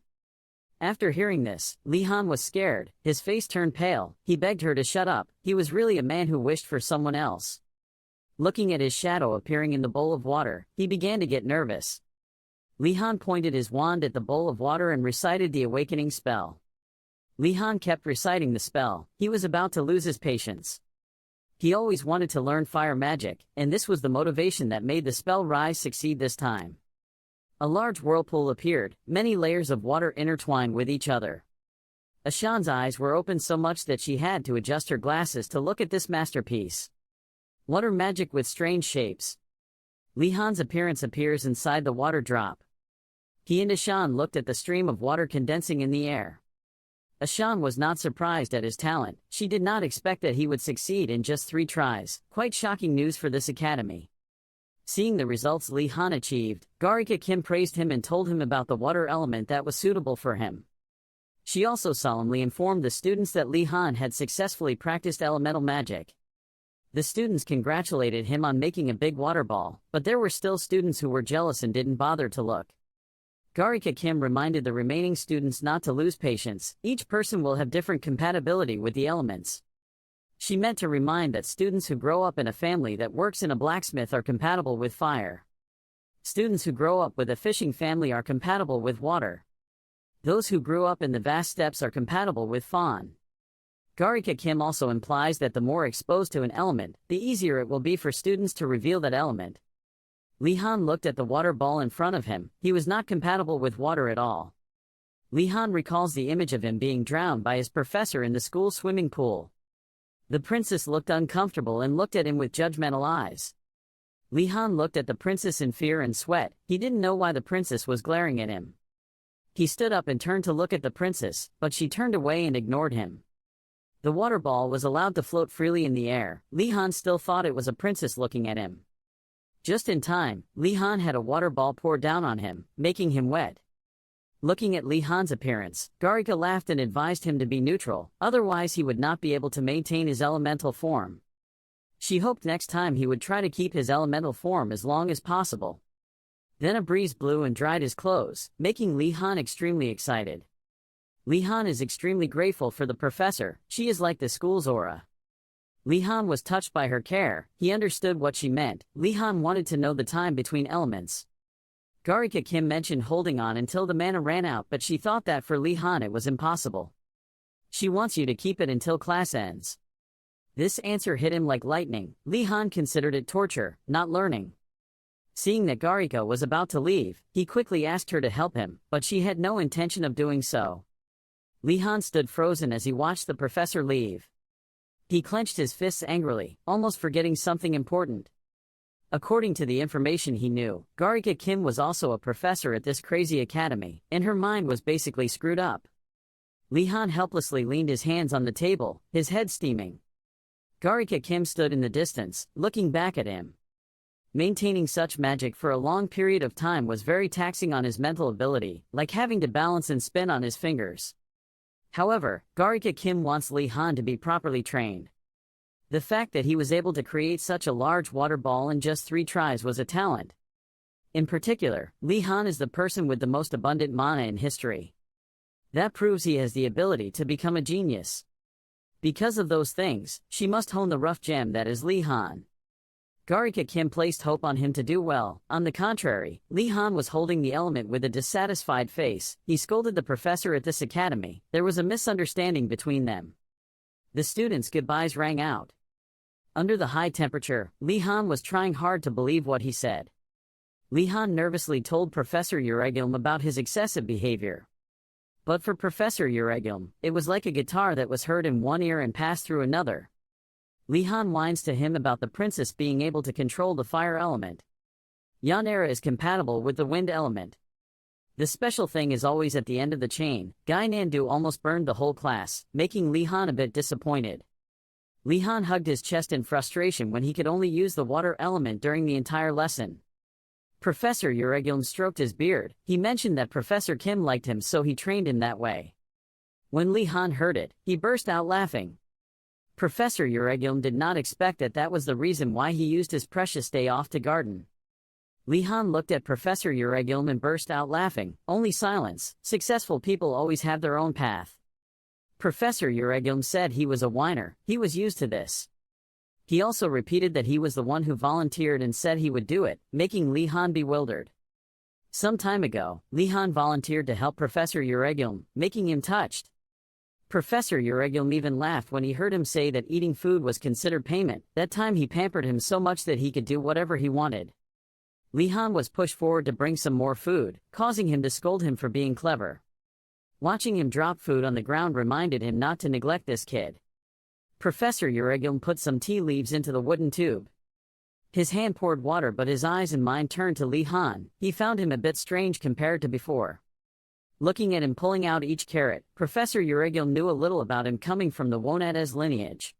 After hearing this, Lee Han was scared. His face turned pale. He begged her to shut up. He was really a man who wished for someone else. Looking at his shadow appearing in the bowl of water, he began to get nervous. Lee Han pointed his wand at the bowl of water and recited the awakening spell. Lee Han kept reciting the spell. He was about to lose his patience. He always wanted to learn fire magic, and this was the motivation that made the spell rise succeed this time. A large whirlpool appeared, many layers of water intertwined with each other. Ashan's eyes were open so much that she had to adjust her glasses to look at this masterpiece. Water magic with strange shapes. Lee Han's appearance appears inside the water drop. He and Ashan looked at the stream of water condensing in the air. Ashan was not surprised at his talent. She did not expect that he would succeed in just 3 tries. Quite shocking news for this academy. Seeing the results Lee Han achieved, Garika Kim praised him and told him about the water element that was suitable for him. She also solemnly informed the students that Lee Han had successfully practiced elemental magic. The students congratulated him on making a big water ball, but there were still students who were jealous and didn't bother to look. Garika Kim reminded the remaining students not to lose patience. Each person will have different compatibility with the elements. She meant to remind that students who grow up in a family that works in a blacksmith are compatible with fire. Students who grow up with a fishing family are compatible with water. Those who grew up in the vast steppes are compatible with fawn. Garika Kim also implies that the more exposed to an element, the easier it will be for students to reveal that element. Lee Han looked at the water ball in front of him. He was not compatible with water at all. Lee Han recalls the image of him being drowned by his professor in the school swimming pool. The princess looked uncomfortable and looked at him with judgmental eyes. Lee Han looked at the princess in fear and sweat. He didn't know why the princess was glaring at him. He stood up and turned to look at the princess, but she turned away and ignored him. The water ball was allowed to float freely in the air. Lee Han still thought it was a princess looking at him. Just in time, Lee Han had a water ball pour down on him, making him wet. Looking at Lee Han's appearance, Garika laughed and advised him to be neutral, otherwise he would not be able to maintain his elemental form. She hoped next time he would try to keep his elemental form as long as possible. Then a breeze blew and dried his clothes, making Lee Han extremely excited. Lee Han is extremely grateful for the professor. She is like the school's aura. Lee Han was touched by her care. He understood what she meant. Lee Han wanted to know the time between elements. Garika Kim mentioned holding on until the mana ran out, but she thought that for Lee Han it was impossible. She wants you to keep it until class ends. This answer hit him like lightning. Lee Han considered it torture, not learning. Seeing that Garika was about to leave, he quickly asked her to help him, but she had no intention of doing so. Lee Han stood frozen as he watched the professor leave. He clenched his fists angrily, almost forgetting something important. According to the information he knew, Garika Kim was also a professor at this crazy academy, and her mind was basically screwed up. Lee Han helplessly leaned his hands on the table, his head steaming. Garika Kim stood in the distance, looking back at him. Maintaining such magic for a long period of time was very taxing on his mental ability, like having to balance and spin on his fingers. However, Garika Kim wants Lee Han to be properly trained. The fact that he was able to create such a large water ball in just 3 tries was a talent. In particular, Lee Han is the person with the most abundant mana in history. That proves he has the ability to become a genius. Because of those things, she must hone the rough gem that is Lee Han. Garika Kim placed hope on him to do well. On the contrary, Lee Han was holding the element with a dissatisfied face. He scolded the professor at this academy. There was a misunderstanding between them. The students' goodbyes rang out. Under the high temperature, Lee Han was trying hard to believe what he said. Lee Han nervously told Professor Euregilm about his excessive behavior. But for Professor Euregilm, it was like a guitar that was heard in one ear and passed through another. Lee Han whines to him about the princess being able to control the fire element. Yanera is compatible with the wind element. The special thing is always at the end of the chain. Gai Nandu almost burned the whole class, making Lee Han a bit disappointed. Lee Han hugged his chest in frustration when he could only use the water element during the entire lesson. Professor Euregilm stroked his beard. He mentioned that Professor Kim liked him, so he trained him that way. When Lee Han heard it, he burst out laughing. Professor Euregilm did not expect that was the reason why he used his precious day off to garden. Lee Han looked at Professor Euregilm and burst out laughing. Only silence. Successful people always have their own path. Professor Euregilm said he was a whiner. He was used to this. He also repeated that he was the one who volunteered and said he would do it, making Lee Han bewildered. Some time ago, Lee Han volunteered to help Professor Euregilm, making him touched. Professor Euregilm even laughed when he heard him say that eating food was considered payment. That time he pampered him so much that he could do whatever he wanted. Lee Han was pushed forward to bring some more food, causing him to scold him for being clever. Watching him drop food on the ground reminded him not to neglect this kid. Professor Euregilm put some tea leaves into the wooden tube. His hand poured water, but his eyes and mind turned to Lee Han. He found him a bit strange compared to before. Looking at him pulling out each carrot, Professor Euregilm knew a little about him coming from the Wonadas lineage.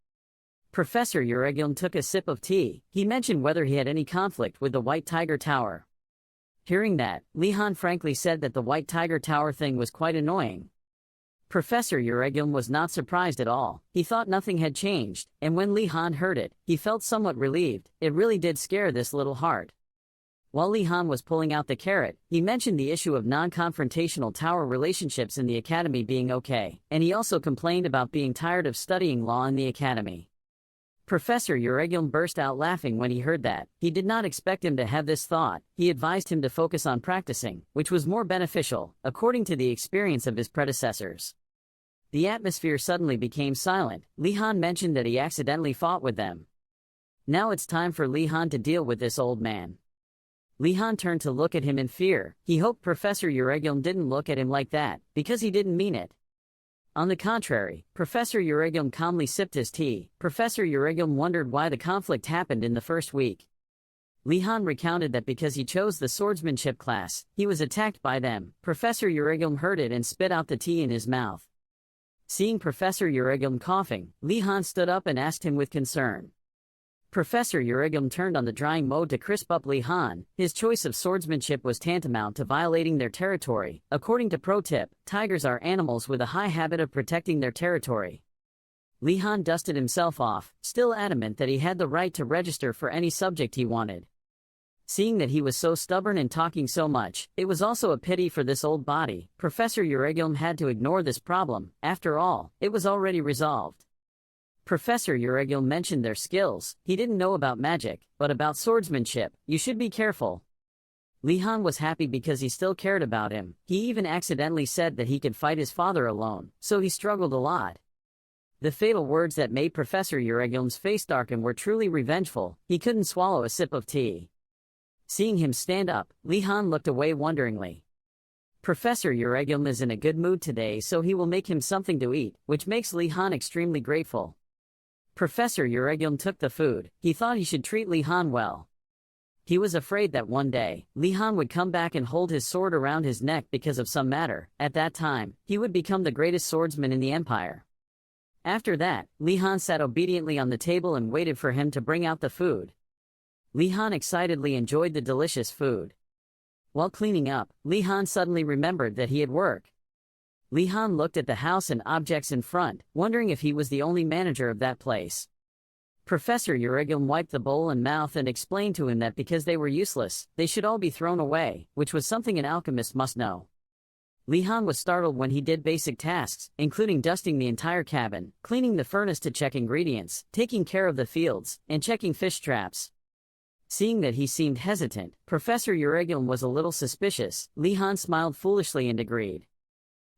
Professor Euregilm took a sip of tea. He mentioned whether he had any conflict with the White Tiger Tower. Hearing that, Lee Han frankly said that the White Tiger Tower thing was quite annoying. Professor Euregilm was not surprised at all. He thought nothing had changed, and when Lee Han heard it, he felt somewhat relieved. It really did scare this little heart. While Lee Han was pulling out the carrot, he mentioned the issue of non-confrontational tower relationships in the academy being okay, and he also complained about being tired of studying law in the academy. Professor Euregilm burst out laughing when he heard that. He did not expect him to have this thought. He advised him to focus on practicing, which was more beneficial, according to the experience of his predecessors. The atmosphere suddenly became silent. Lee Han mentioned that he accidentally fought with them. Now it's time for Lee Han to deal with this old man. Lee Han turned to look at him in fear. He hoped Professor Euregilm didn't look at him like that, because he didn't mean it. On the contrary, Professor Euregilm calmly sipped his tea. Professor Euregilm wondered why the conflict happened in the first week. Lee Han recounted that because he chose the swordsmanship class, he was attacked by them. Professor Euregilm heard it and spit out the tea in his mouth. Seeing Professor Euregilm coughing, Lee Han stood up and asked him with concern. Professor Euregilm turned on the drying mode to crisp up Lee Han. His choice of swordsmanship was tantamount to violating their territory. According to Pro Tip, tigers are animals with a high habit of protecting their territory. Lee Han dusted himself off, still adamant that he had the right to register for any subject he wanted. Seeing that he was so stubborn and talking so much, it was also a pity for this old body. Professor Euregilm had to ignore this problem. After all, it was already resolved. Professor Euregilm mentioned their skills. He didn't know about magic, but about swordsmanship. You should be careful. Lee Han was happy because he still cared about him. He even accidentally said that he could fight his father alone, so he struggled a lot. The fatal words that made Professor Euregilm's face darken were truly revengeful. He couldn't swallow a sip of tea. Seeing him stand up, Lee Han looked away wonderingly. Professor Euregilm is in a good mood today, so he will make him something to eat, which makes Lee Han extremely grateful. Professor Euregilm took the food. He thought he should treat Lee Han well. He was afraid that one day, Lee Han would come back and hold his sword around his neck because of some matter. At that time, he would become the greatest swordsman in the empire. After that, Lee Han sat obediently on the table and waited for him to bring out the food. Li Han excitedly enjoyed the delicious food. While cleaning up, Li Han suddenly remembered that he had work. Li Han looked at the house and objects in front, wondering if he was the only manager of that place. Professor Eurigilm wiped the bowl and mouth and explained to him that because they were useless, they should all be thrown away, which was something an alchemist must know. Li Han was startled when he did basic tasks, including dusting the entire cabin, cleaning the furnace to check ingredients, taking care of the fields, and checking fish traps. Seeing that he seemed hesitant, Professor Eurigilm was a little suspicious. Li Han smiled foolishly and agreed.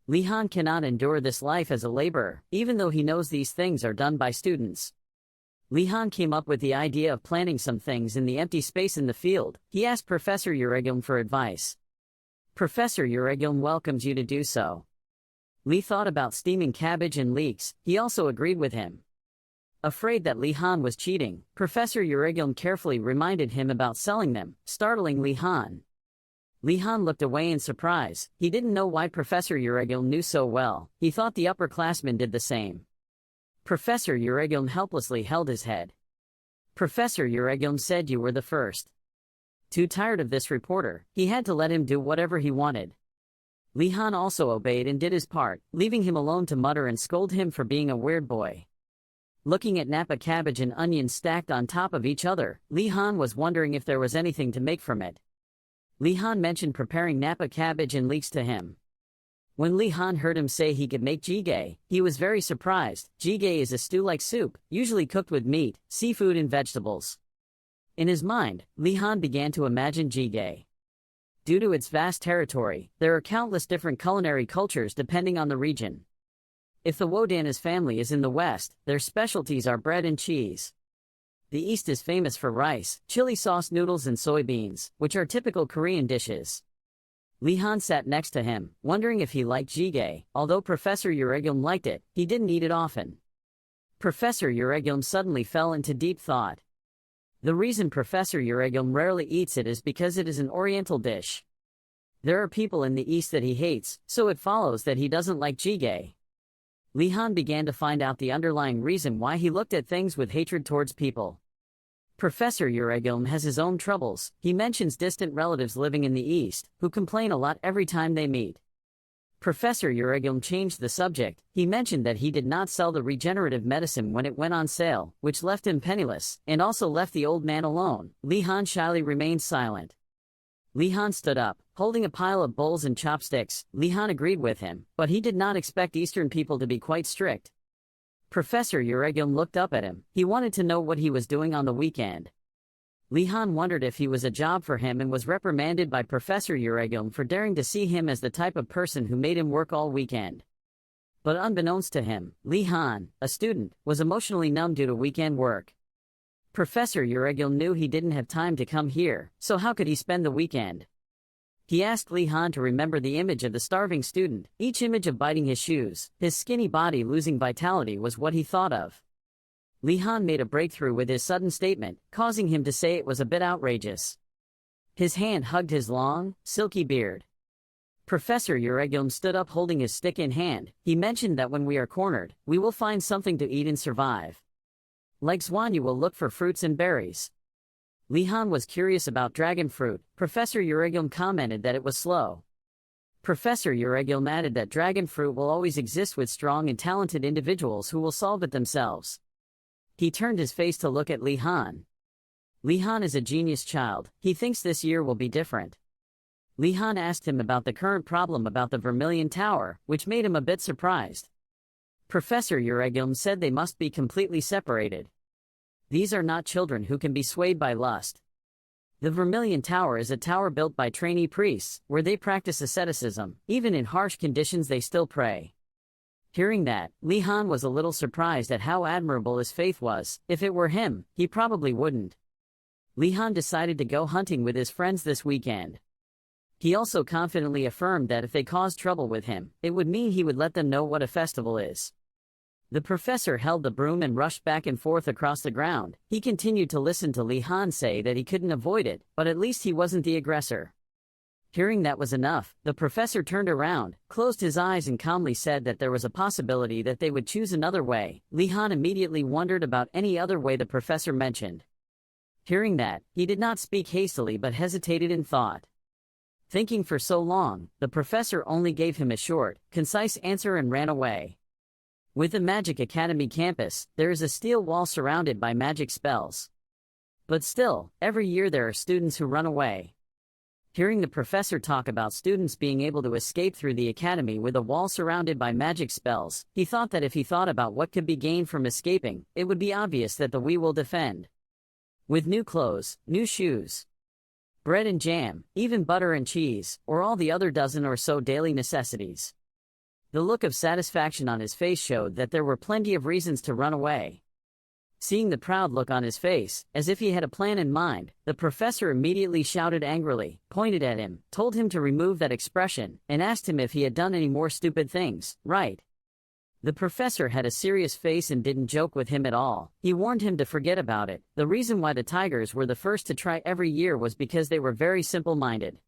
Li Han cannot endure this life as a laborer, even though he knows these things are done by students. Li Han came up with the idea of planting some things in the empty space in the field. He asked Professor Eurigilm for advice. Professor Eurigilm welcomes you to do so. Li thought about steaming cabbage and leeks. He also agreed with him. Afraid that Li Han was cheating, Professor Eurigilm carefully reminded him about selling them, startling Li Han. Li Han looked away in surprise. He didn't know why Professor Eurigilm knew so well. He thought the upperclassmen did the same. Professor Eurigilm helplessly held his head. Professor Eurigilm said you were the first. Too tired of this reporter, he had to let him do whatever he wanted. Li Han also obeyed and did his part, leaving him alone to mutter and scold him for being a weird boy. Looking at Napa cabbage and onions stacked on top of each other, Li Han was wondering if there was anything to make from it. Li Han mentioned preparing Napa cabbage and leeks to him. When Li Han heard him say he could make jjigae, he was very surprised. Jjigae is a stew-like soup, usually cooked with meat, seafood and vegetables. In his mind, Li Han began to imagine jjigae. Due to its vast territory, there are countless different culinary cultures depending on the region. If the Wodanas family is in the west, their specialties are bread and cheese. The east is famous for rice, chili sauce noodles and soybeans, which are typical Korean dishes. Li Han sat next to him, wondering if he liked jjigae. Although Professor Eurigilm liked it, he didn't eat it often. Professor Eurigilm suddenly fell into deep thought. The reason Professor Eurigilm rarely eats it is because it is an oriental dish. There are people in the east that he hates, so it follows that he doesn't like jjigae. Li Han began to find out the underlying reason why he looked at things with hatred towards people. Professor Eurigilm has his own troubles. He mentions distant relatives living in the east, who complain a lot every time they meet. Professor Eurigilm changed the subject. He mentioned that he did not sell the regenerative medicine when it went on sale, which left him penniless, and also left the old man alone. Li Han shyly remained silent. Li Han stood up, holding a pile of bowls and chopsticks. Li Han agreed with him, but he did not expect Eastern people to be quite strict. Professor Eurigilm looked up at him. He wanted to know what he was doing on the weekend. Li Han wondered if he was a job for him and was reprimanded by Professor Eurigilm for daring to see him as the type of person who made him work all weekend. But unbeknownst to him, Li Han, a student, was emotionally numb due to weekend work. Professor Eurigilm knew he didn't have time to come here, so how could he spend the weekend? He asked Li Han to remember the image of the starving student. Each image of biting his shoes, his skinny body losing vitality was what he thought of. Li Han made a breakthrough with his sudden statement, causing him to say it was a bit outrageous. His hand hugged his long, silky beard. Professor Eurigilm stood up holding his stick in hand. He mentioned that when we are cornered, we will find something to eat and survive. Like Zwan, you will look for fruits and berries. Li Han was curious about dragon fruit. Professor Eurigilm commented that it was slow. Professor Eurigilm added that dragon fruit will always exist with strong and talented individuals who will solve it themselves. He turned his face to look at Li Han. Li Han is a genius child. He thinks this year will be different. Li Han asked him about the current problem about the Vermilion Tower, which made him a bit surprised. Professor Eurigilm said they must be completely separated. These are not children who can be swayed by lust. The Vermilion Tower is a tower built by trainee priests, where they practice asceticism. Even in harsh conditions they still pray. Hearing that, Li Han was a little surprised at how admirable his faith was. If it were him, he probably wouldn't. Li Han decided to go hunting with his friends this weekend. He also confidently affirmed that if they caused trouble with him, it would mean he would let them know what a festival is. The professor held the broom and rushed back and forth across the ground. He continued to listen to Li Han say that he couldn't avoid it, but at least he wasn't the aggressor. Hearing that was enough, the professor turned around, closed his eyes and calmly said that there was a possibility that they would choose another way. Li Han immediately wondered about any other way the professor mentioned. Hearing that, he did not speak hastily but hesitated in thought. Thinking for so long, the professor only gave him a short, concise answer and ran away. With the Magic Academy campus, there is a steel wall surrounded by magic spells. But still, every year there are students who run away. Hearing the professor talk about students being able to escape through the academy with a wall surrounded by magic spells, he thought that if he thought about what could be gained from escaping, it would be obvious that the we will defend. With new clothes, new shoes, bread and jam, even butter and cheese, or all the other dozen or so daily necessities. The look of satisfaction on his face showed that there were plenty of reasons to run away. Seeing the proud look on his face, as if he had a plan in mind, the professor immediately shouted angrily, pointed at him, told him to remove that expression, and asked him if he had done any more stupid things, right? The professor had a serious face and didn't joke with him at all. He warned him to forget about it. The reason why the tigers were the first to try every year was because they were very simple-minded.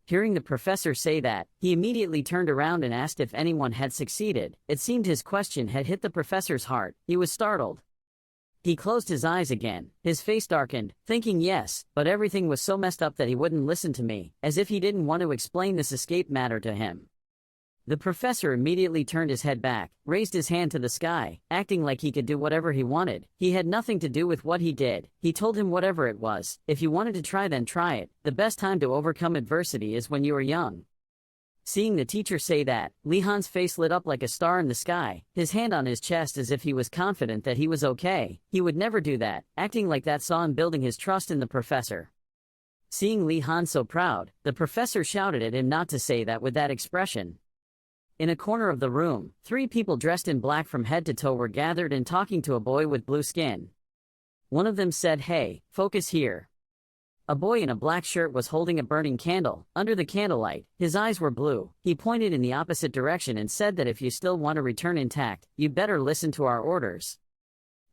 Hearing the professor say that, he immediately turned around and asked if anyone had succeeded. It seemed his question had hit the professor's heart. He was startled. He closed his eyes again, his face darkened, thinking yes, but everything was so messed up that he wouldn't listen to me, as if he didn't want to explain this escape matter to him. The professor immediately turned his head back, raised his hand to the sky, acting like he could do whatever he wanted. He had nothing to do with what he did. He told him whatever it was, if you wanted to try then try it. The best time to overcome adversity is when you are young. Seeing the teacher say that, Li-han's face lit up like a star in the sky, his hand on his chest as if he was confident that he was okay. He would never do that. Acting like that saw him building his trust in the professor. Seeing Li-han so proud, the professor shouted at him not to say that with that expression. In a corner of the room, 3 people dressed in black from head to toe were gathered and talking to a boy with blue skin. One of them said, "Hey, focus here." A boy in a black shirt was holding a burning candle. Under the candlelight, his eyes were blue. He pointed in the opposite direction and said that if you still want to return intact, you'd better listen to our orders.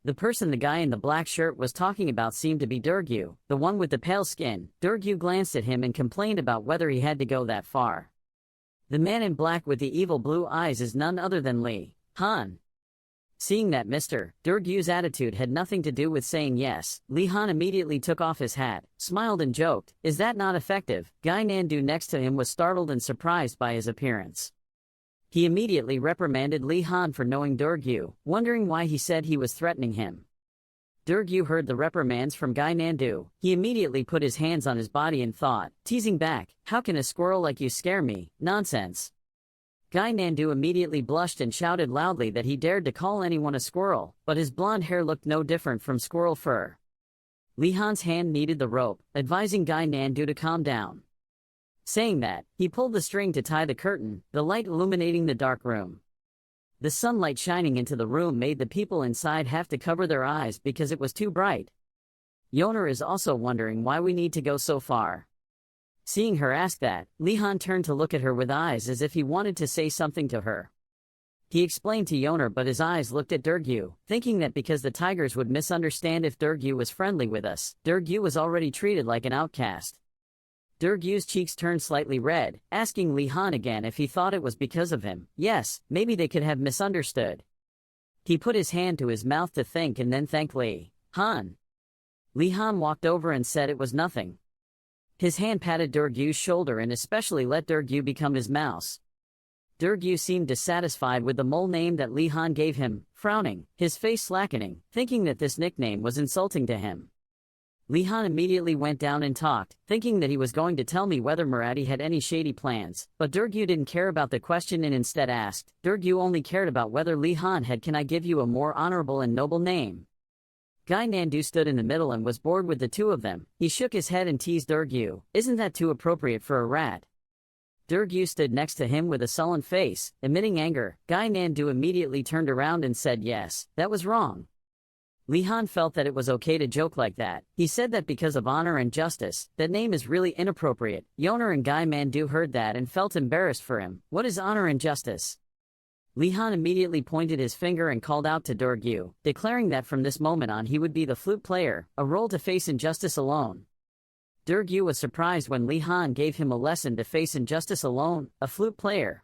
The person the guy in the black shirt was talking about seemed to be Durgyu, the one with the pale skin. Durgyu glanced at him and complained about whether he had to go that far. The man in black with the evil blue eyes is none other than Li-han. Seeing that Mr. Durgyu's attitude had nothing to do with saying yes, Li-han immediately took off his hat, smiled and joked, "Is that not effective?" Guy Nandu next to him was startled and surprised by his appearance. He immediately reprimanded Li-han for knowing Durgyu, wondering why he said he was threatening him. Durgyu heard the reprimands from Guy Nandu. He immediately put his hands on his body and thought, teasing back, "How can a squirrel like you scare me? Nonsense." Guy Nandu immediately blushed and shouted loudly that he dared to call anyone a squirrel, but his blonde hair looked no different from squirrel fur. Li-han's hand needed the rope, advising Guy Nandu to calm down. Saying that, he pulled the string to tie the curtain, the light illuminating the dark room. The sunlight shining into the room made the people inside have to cover their eyes because it was too bright. Yoner is also wondering why we need to go so far. Seeing her ask that, Li-han turned to look at her with eyes as if he wanted to say something to her. He explained to Yoner but his eyes looked at Durgyu, thinking that because the tigers would misunderstand if Durgyu was friendly with us. Durgyu was already treated like an outcast. Durgyu's cheeks turned slightly red, asking Li-han again if he thought it was because of him. Yes, maybe they could have misunderstood. He put his hand to his mouth to think and then thanked Li-han. Li-han walked over and said it was nothing. His hand patted Durgyu's shoulder and especially let Durgyu become his mouse. Durgyu seemed dissatisfied with the mole name that Li-han gave him, frowning, his face slackening, thinking that this nickname was insulting to him. Li-han immediately went down and talked, thinking that he was going to tell me whether Marathi had any shady plans, but Durgyu didn't care about the question and instead asked. Durgyu only cared about whether Li-han had "Can I give you a more honorable and noble name?" Guy Nandu stood in the middle and was bored with the two of them. He shook his head and teased Durgyu, "Isn't that too appropriate for a rat?" Durgyu stood next to him with a sullen face, emitting anger. Guy Nandu immediately turned around and said yes, that was wrong. Li-han felt that it was okay to joke like that. He said that because of honor and justice, that name is really inappropriate. Yoner and Guy Nandu heard that and felt embarrassed for him. What is honor and justice? Li-han immediately pointed his finger and called out to Durgyu, declaring that from this moment on he would be the flute player, a role to face injustice alone. Durgyu was surprised when Li-han gave him a lesson to face injustice alone, a flute player.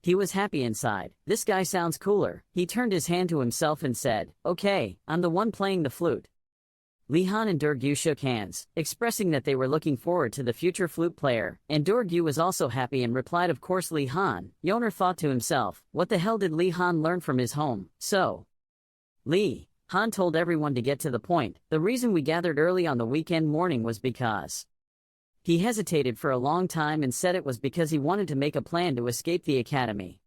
He was happy inside. This guy sounds cooler. He turned his hand to himself and said, "Okay, I'm the one playing the flute." Li Han and Durgyu shook hands, expressing that they were looking forward to the future flute player, and Durgyu was also happy and replied, "Of course, Li Han." Yoner thought to himself, what the hell did Li Han learn from his home? So, Li Han told everyone to get to the point. The reason we gathered early on the weekend morning was because he hesitated for a long time and said it was because he wanted to make a plan to escape the academy.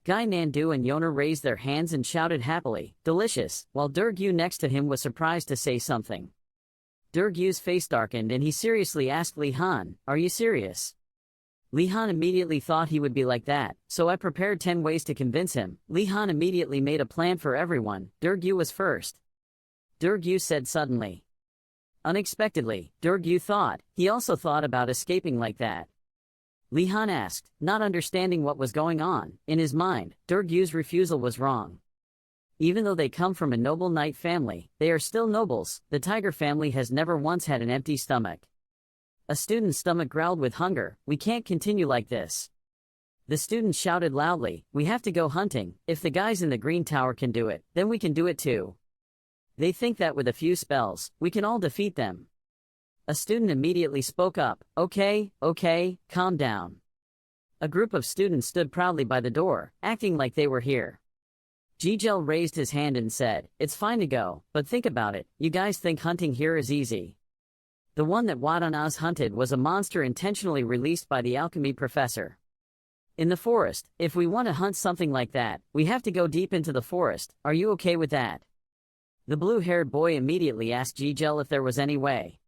Guy Nandu and Yoner raised their hands and shouted happily, "Delicious," while Durgyu next to him was surprised to say something. Durgyu's face darkened and he seriously asked Li Han, "Are you serious?" Li Han immediately thought he would be like that, so I prepared 10 ways to convince him. Li Han immediately made a plan for everyone. Durgyu was first. Durgyu said suddenly. Unexpectedly, Durgyu thought, he also thought about escaping like that. Li Han asked, not understanding what was going on. In his mind, Durgyu's refusal was wrong. Even though they come from a noble knight family, they are still nobles. The tiger family has never once had an empty stomach. A student's stomach growled with hunger. "We can't continue like this." The students shouted loudly, "We have to go hunting. If the guys in the green tower can do it, then we can do it too. They think that with a few spells, we can all defeat them." A student immediately spoke up, okay, calm down." A group of students stood proudly by the door, acting like they were here. Jigel raised his hand and said, "It's fine to go, but think about it. You guys think hunting here is easy. The one that Wadanaz hunted was a monster intentionally released by the alchemy professor. In the forest, if we want to hunt something like that, we have to go deep into the forest. Are you okay with that?" The blue-haired boy immediately asked Jigel if there was any way.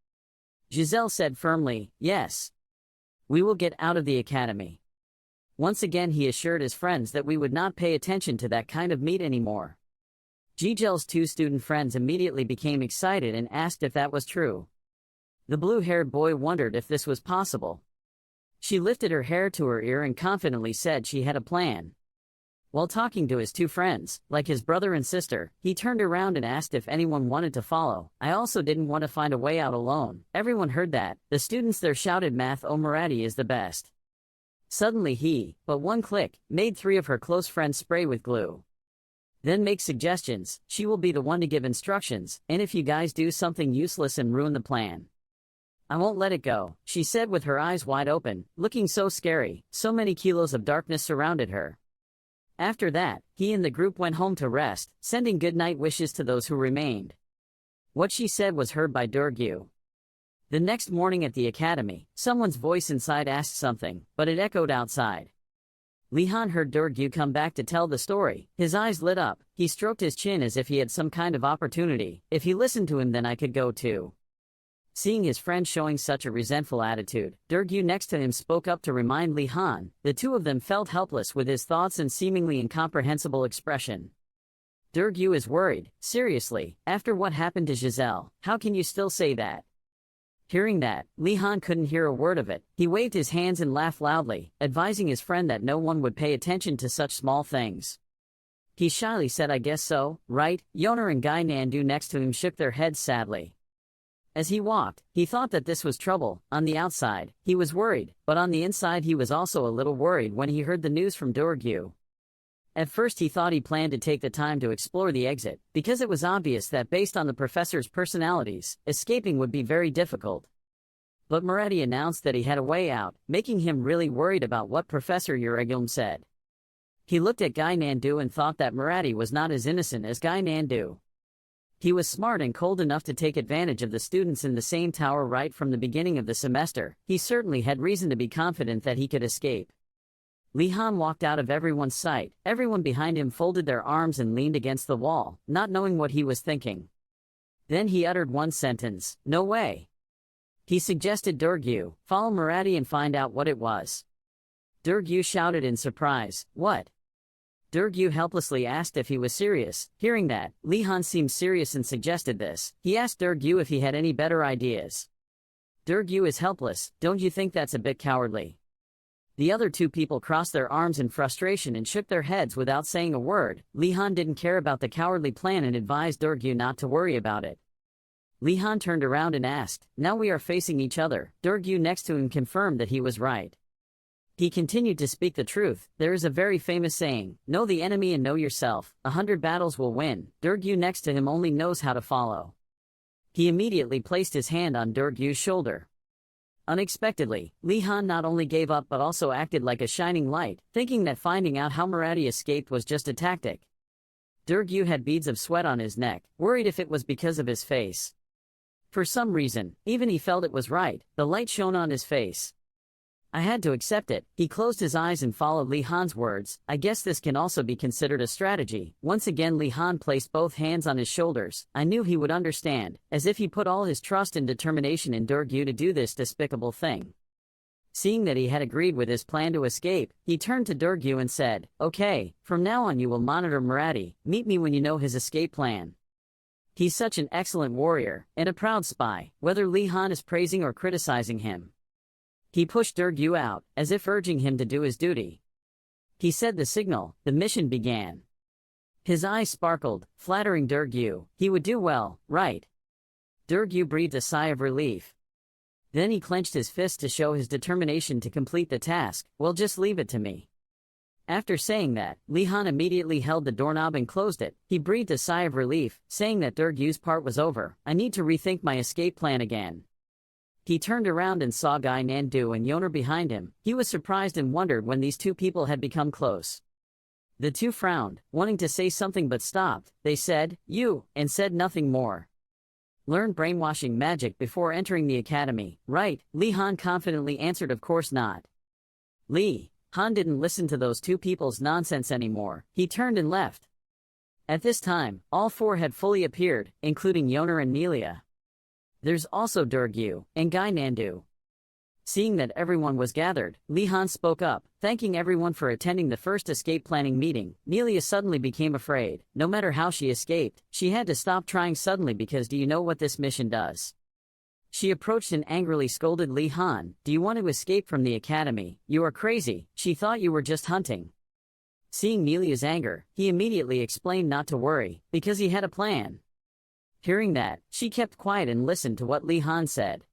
Giselle said firmly, "Yes. We will get out of the academy." Once again he assured his friends that we would not pay attention to that kind of meat anymore. Jigel's 2 student friends immediately became excited and asked if that was true. The blue-haired boy wondered if this was possible. She lifted her hair to her ear and confidently said she had a plan. While talking to his 2 friends, like his brother and sister, he turned around and asked if anyone wanted to follow. I also didn't want to find a way out alone. Everyone heard that. The students there shouted, "Math Omarati is the best." Suddenly he, but one click, made 3 of her close friends spray with glue. Then make suggestions. She will be the one to give instructions, and if you guys do something useless and ruin the plan, I won't let it go, she said with her eyes wide open, looking so scary. So many kilos of darkness surrounded her. After that, he and the group went home to rest, sending good night wishes to those who remained. What she said was heard by Durgyu. The next morning at the academy, someone's voice inside asked something, but it echoed outside. Li Han heard Durgyu come back to tell the story. His eyes lit up. He stroked his chin as if he had some kind of opportunity. If he listened to him, then I could go too. Seeing his friend showing such a resentful attitude, Durgyu next to him spoke up to remind Li Han. The 2 of them felt helpless with his thoughts and seemingly incomprehensible expression. Durgyu is worried. Seriously, after what happened to Giselle, how can you still say that? Hearing that, Li Han couldn't hear a word of it. He waved his hands and laughed loudly, advising his friend that no one would pay attention to such small things. He shyly said, "I guess so, right?" Yoner and Guy Nandu next to him shook their heads sadly. As he walked, he thought that this was trouble. On the outside, he was worried, but on the inside he was also a little worried when he heard the news from Durgyu. At first he thought he planned to take the time to explore the exit, because it was obvious that based on the professor's personalities, escaping would be very difficult. But Moretti announced that he had a way out, making him really worried about what Professor Uregilm said. He looked at Guy Nandu and thought that Moretti was not as innocent as Guy Nandu. He was smart and cold enough to take advantage of the students in the same tower right from the beginning of the semester. He certainly had reason to be confident that he could escape. Li Han walked out of everyone's sight. Everyone behind him folded their arms and leaned against the wall, not knowing what he was thinking. Then he uttered one sentence, "No way." He suggested Durgyu, follow Moretti and find out what it was. Durgyu shouted in surprise, "What?" Durgyu helplessly asked if he was serious. Hearing that, Li Han seemed serious and suggested this. He asked Durgyu if he had any better ideas. Durgyu is helpless. Don't you think that's a bit cowardly? The other 2 people crossed their arms in frustration and shook their heads without saying a word. Li Han didn't care about the cowardly plan and advised Durgyu not to worry about it. Li Han turned around and asked, "Now we are facing each other." Durgyu next to him confirmed that he was right. He continued to speak the truth. There is a very famous saying, "Know the enemy and know yourself. 100 battles will win." Durgyu next to him only knows how to follow. He immediately placed his hand on Durgyu's shoulder. Unexpectedly, Li Han not only gave up but also acted like a shining light, thinking that finding out how Marathi escaped was just a tactic. Durgyu had beads of sweat on his neck, worried if it was because of his face. For some reason, even he felt it was right, the light shone on his face. I had to accept it. He closed his eyes and followed Li Han's words. I guess this can also be considered a strategy. Once again Li Han placed both hands on his shoulders. I knew he would understand, as if he put all his trust and determination in Durgyu to do this despicable thing. Seeing that he had agreed with his plan to escape, he turned to Durgyu and said, "Okay, from now on you will monitor Marathi. Meet me when you know his escape plan." He's such an excellent warrior, and a proud spy, whether Li Han is praising or criticizing him. He pushed Durgyu out, as if urging him to do his duty. He said the signal, the mission began. His eyes sparkled, flattering Durgyu. He would do well, right? Durgyu breathed a sigh of relief. Then he clenched his fist to show his determination to complete the task. Well, just leave it to me. After saying that, Li Han immediately held the doorknob and closed it. He breathed a sigh of relief, saying that Durgyu's part was over. I need to rethink my escape plan again. He turned around and saw Gai Nandu and Yoner behind him. He was surprised and wondered when these two people had become close. The two frowned, wanting to say something but stopped. They said, "You," and said nothing more. Learn brainwashing magic before entering the academy, right? Li Han confidently answered, "Of course not." Li Han didn't listen to those two people's nonsense anymore. He turned and left. At this time, all four had fully appeared, including Yoner and Nelia. There's also Durgyu and Gai Nandu. Seeing that everyone was gathered, Li Han spoke up, thanking everyone for attending the first escape planning meeting. Nelia suddenly became afraid. No matter how she escaped, she had to stop trying suddenly because do you know what this mission does? She approached and angrily scolded Li Han. Do you want to escape from the academy? You are crazy. She thought you were just hunting. Seeing Nelia's anger, he immediately explained not to worry, because he had a plan. Hearing that, she kept quiet and listened to what Li Han said.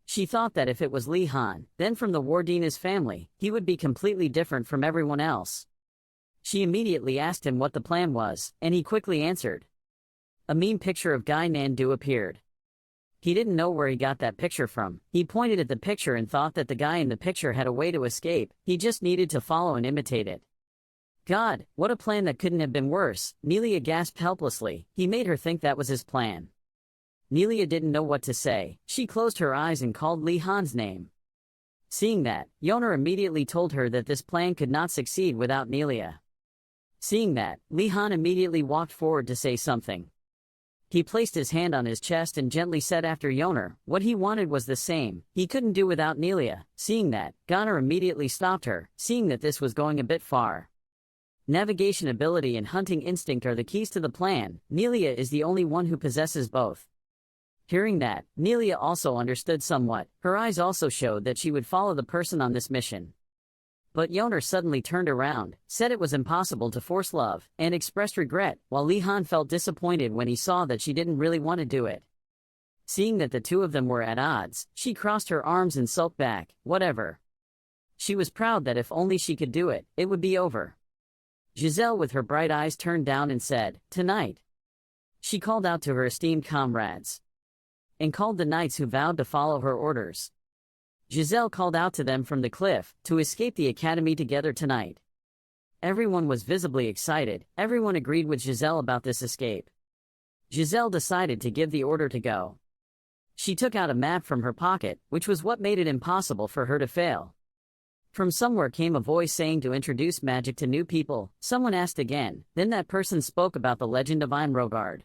She thought that if it was Li Han, then from the Wardina's family, he would be completely different from everyone else. She immediately asked him what the plan was, and he quickly answered. A meme picture of Gai Nandu appeared. He didn't know where he got that picture from. He pointed at the picture and thought that the guy in the picture had a way to escape. He just needed to follow and imitate it. God, what a plan that couldn't have been worse. Nelia gasped helplessly. He made her think that was his plan. Nelia didn't know what to say. She closed her eyes and called Li Han's name. Seeing that, Yoner immediately told her that this plan could not succeed without Nelia. Seeing that, Li Han immediately walked forward to say something. He placed his hand on his chest and gently said after Yoner, what he wanted was the same. He couldn't do without Nelia. Seeing that, Goner immediately stopped her, seeing that this was going a bit far. Navigation ability and hunting instinct are the keys to the plan. Nelia is the only one who possesses both. Hearing that, Nelia also understood somewhat. Her eyes also showed that she would follow the person on this mission. But Yoner suddenly turned around, said it was impossible to force love, and expressed regret, while Li Han felt disappointed when he saw that she didn't really want to do it. Seeing that the two of them were at odds, she crossed her arms and sulked back. Whatever. She was proud that if only she could do it, it would be over. Giselle with her bright eyes turned down and said, "Tonight." She called out to her esteemed comrades. And called the knights who vowed to follow her orders. Giselle called out to them from the cliff, to escape the academy together tonight. Everyone was visibly excited. Everyone agreed with Giselle about this escape. Giselle decided to give the order to go. She took out a map from her pocket, which was what made it impossible for her to fail. From somewhere came a voice saying to introduce magic to new people. Someone asked again, then that person spoke about the legend of Einrogard.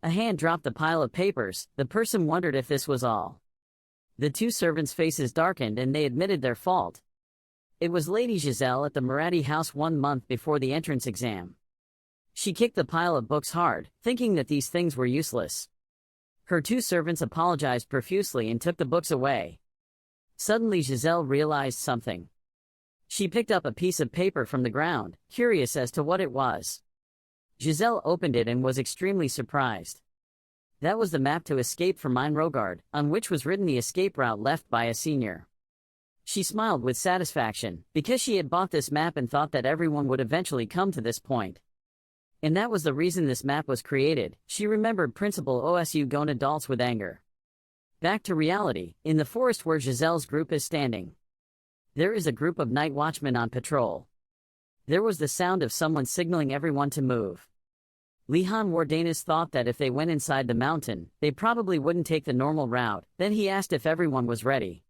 A hand dropped the pile of papers. The person wondered if this was all. The two servants' faces darkened and they admitted their fault. It was Lady Giselle at the Marathi house 1 month before the entrance exam. She kicked the pile of books hard, thinking that these things were useless. Her two servants apologized profusely and took the books away. Suddenly Giselle realized something. She picked up a piece of paper from the ground, curious as to what it was. Giselle opened it and was extremely surprised. That was the map to escape from Einrogard, on which was written the escape route left by a senior. She smiled with satisfaction, because she had bought this map and thought that everyone would eventually come to this point. And that was the reason this map was created. She remembered Principal Osu Gon adults with anger. Back to reality, in the forest where Giselle's group is standing. There is a group of night watchmen on patrol. There was the sound of someone signaling everyone to move. Lihan Wardanus thought that if they went inside the mountain, they probably wouldn't take the normal route. Then he asked if everyone was ready.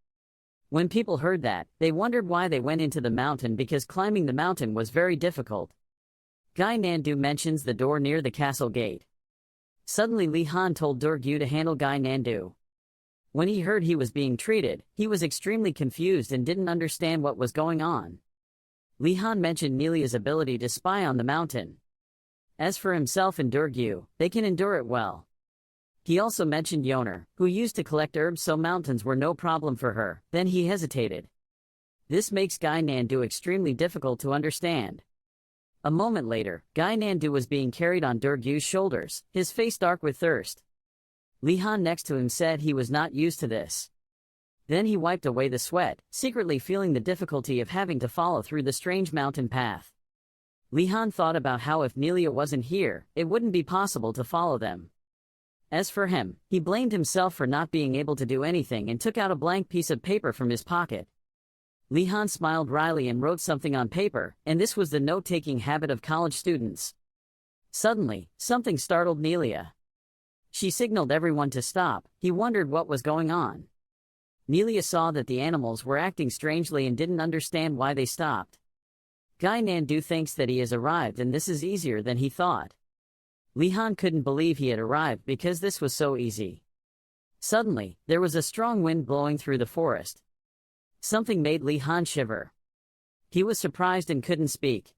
When people heard that, they wondered why they went into the mountain because climbing the mountain was very difficult. Guy Nandu mentions the door near the castle gate. Suddenly Lihan told Durgyu to handle Guy Nandu. When he heard he was being treated, he was extremely confused and didn't understand what was going on. Lihan mentioned Nelia's ability to spy on the mountain. As for himself and Durgyu, they can endure it well. He also mentioned Yoner, who used to collect herbs so mountains were no problem for her. Then he hesitated. This makes Guy Nandu extremely difficult to understand. A moment later, Guy Nandu was being carried on Durgyu's shoulders, his face dark with thirst. Lihan next to him said he was not used to this. Then he wiped away the sweat, secretly feeling the difficulty of having to follow through the strange mountain path. Lihan thought about how if Nelia wasn't here, it wouldn't be possible to follow them. As for him, he blamed himself for not being able to do anything and took out a blank piece of paper from his pocket. Lihan smiled wryly and wrote something on paper, and this was the note-taking habit of college students. Suddenly, something startled Nelia. She signaled everyone to stop. He wondered what was going on. Nelia saw that the animals were acting strangely and didn't understand why they stopped. Guy Nandu thinks that he has arrived and this is easier than he thought. Lihan couldn't believe he had arrived because this was so easy. Suddenly, there was a strong wind blowing through the forest. Something made Lihan shiver. He was surprised and couldn't speak.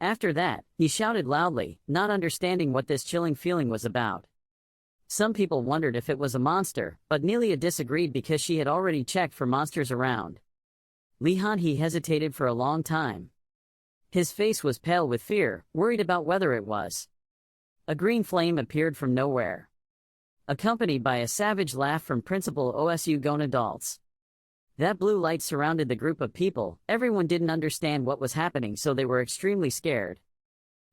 After that, he shouted loudly, not understanding what this chilling feeling was about. Some people wondered if it was a monster, but Nelia disagreed because she had already checked for monsters around. Lihan he hesitated for a long time. His face was pale with fear, worried about whether it was. A green flame appeared from nowhere, accompanied by a savage laugh from Principal Osu Gon adults. That blue light surrounded the group of people. Everyone didn't understand what was happening, so they were extremely scared.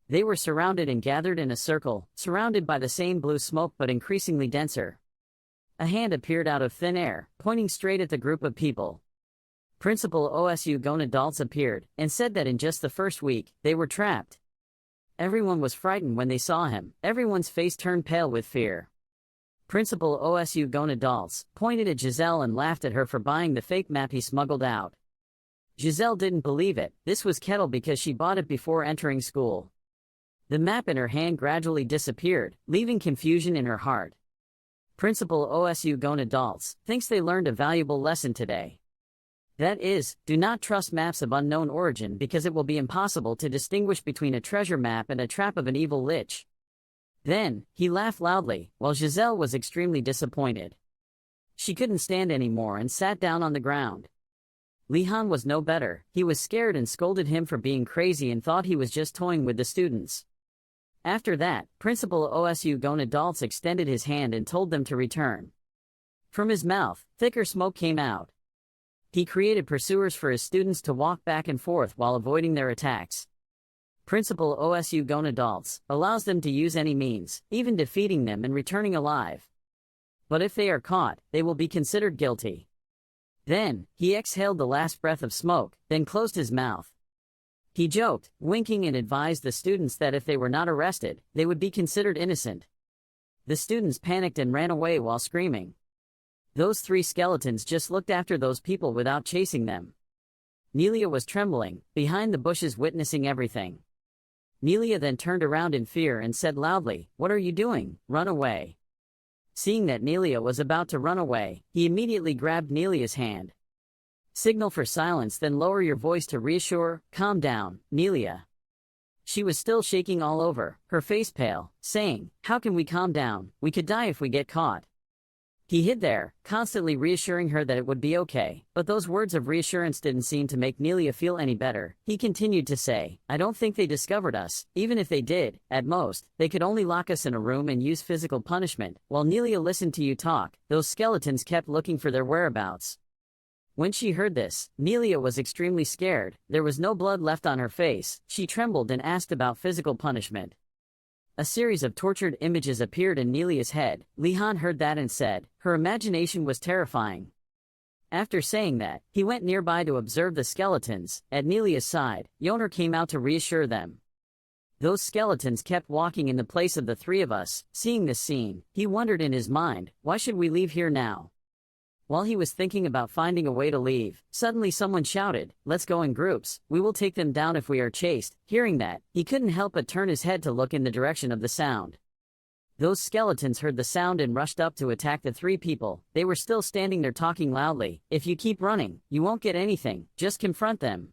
They were surrounded and gathered in a circle, surrounded by the same blue smoke but increasingly denser. A hand appeared out of thin air, pointing straight at the group of people. Principal Osu Gon adults appeared, and said that in just the first week, they were trapped. Everyone was frightened when they saw him. Everyone's face turned pale with fear. Principal Osu Gon adults pointed at Giselle and laughed at her for buying the fake map he smuggled out. Giselle didn't believe it. This was Kettle because she bought it before entering school. The map in her hand gradually disappeared, leaving confusion in her heart. Principal Osu Gon adults thinks they learned a valuable lesson today. That is, do not trust maps of unknown origin because it will be impossible to distinguish between a treasure map and a trap of an evil lich. Then, he laughed loudly, while Giselle was extremely disappointed. She couldn't stand anymore and sat down on the ground. Lihan was no better. He was scared and scolded him for being crazy and thought he was just toying with the students. After that, Principal Osu Gon adults extended his hand and told them to return. From his mouth, thicker smoke came out. He created pursuers for his students to walk back and forth while avoiding their attacks. Principal Osu Gon adults allows them to use any means, even defeating them and returning alive. But if they are caught, they will be considered guilty. Then, he exhaled the last breath of smoke, then closed his mouth. He joked, winking, and advised the students that if they were not arrested, they would be considered innocent. The students panicked and ran away while screaming. Those three skeletons just looked after those people without chasing them. Nelia was trembling, behind the bushes witnessing everything. Nelia then turned around in fear and said loudly, "What are you doing? Run away." Seeing that Nelia was about to run away, he immediately grabbed Nelia's hand. Signal for silence, then lower your voice to reassure. Calm down, Nelia. She was still shaking all over, her face pale, saying, "How can we calm down? We could die if we get caught." He hid there, constantly reassuring her that it would be okay, but those words of reassurance didn't seem to make Nelia feel any better. He continued to say, "I don't think they discovered us. Even if they did, at most, they could only lock us in a room and use physical punishment." While Nelia listened to you talk, those skeletons kept looking for their whereabouts. When she heard this, Nelia was extremely scared. There was no blood left on her face. She trembled and asked about physical punishment. A series of tortured images appeared in Nelia's head. Lihan heard that and said, her imagination was terrifying. After saying that, he went nearby to observe the skeletons. At Nelia's side, Yoner came out to reassure them. Those skeletons kept walking in the place of the three of us. Seeing this scene, he wondered in his mind, why should we leave here now? While he was thinking about finding a way to leave, suddenly someone shouted, let's go in groups, we will take them down if we are chased. Hearing that, he couldn't help but turn his head to look in the direction of the sound. Those skeletons heard the sound and rushed up to attack the three people. They were still standing there talking loudly. If you keep running, you won't get anything, just confront them.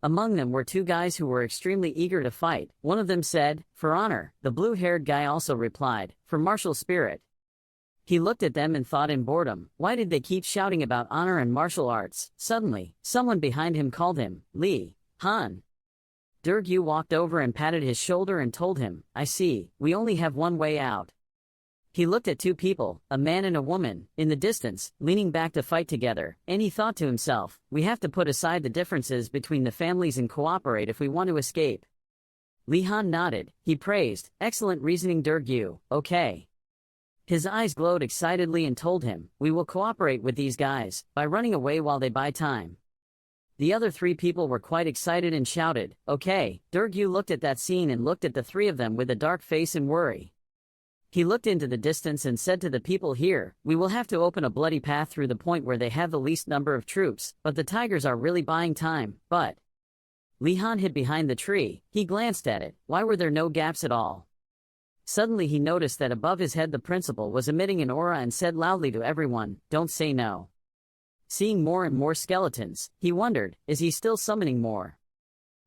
Among them were two guys who were extremely eager to fight. One of them said, for honor. The blue-haired guy also replied, for martial spirit. He looked at them and thought in boredom, why did they keep shouting about honor and martial arts? Suddenly, someone behind him called him, Li Han. Durgyu walked over and patted his shoulder and told him, I see, we only have one way out. He looked at two people, a man and a woman, in the distance, leaning back to fight together, and he thought to himself, we have to put aside the differences between the families and cooperate if we want to escape. Li Han nodded. He praised, excellent reasoning Durgyu, okay. His eyes glowed excitedly and told him, we will cooperate with these guys, by running away while they buy time. The other three people were quite excited and shouted, okay. Durgyu looked at that scene and looked at the three of them with a dark face and worry. He looked into the distance and said to the people here, we will have to open a bloody path through the point where they have the least number of troops, but the tigers are really buying time, but... Li Han hid behind the tree. He glanced at it. Why were there no gaps at all? Suddenly he noticed that above his head the principal was emitting an aura and said loudly to everyone, don't say no. Seeing more and more skeletons, he wondered, is he still summoning more?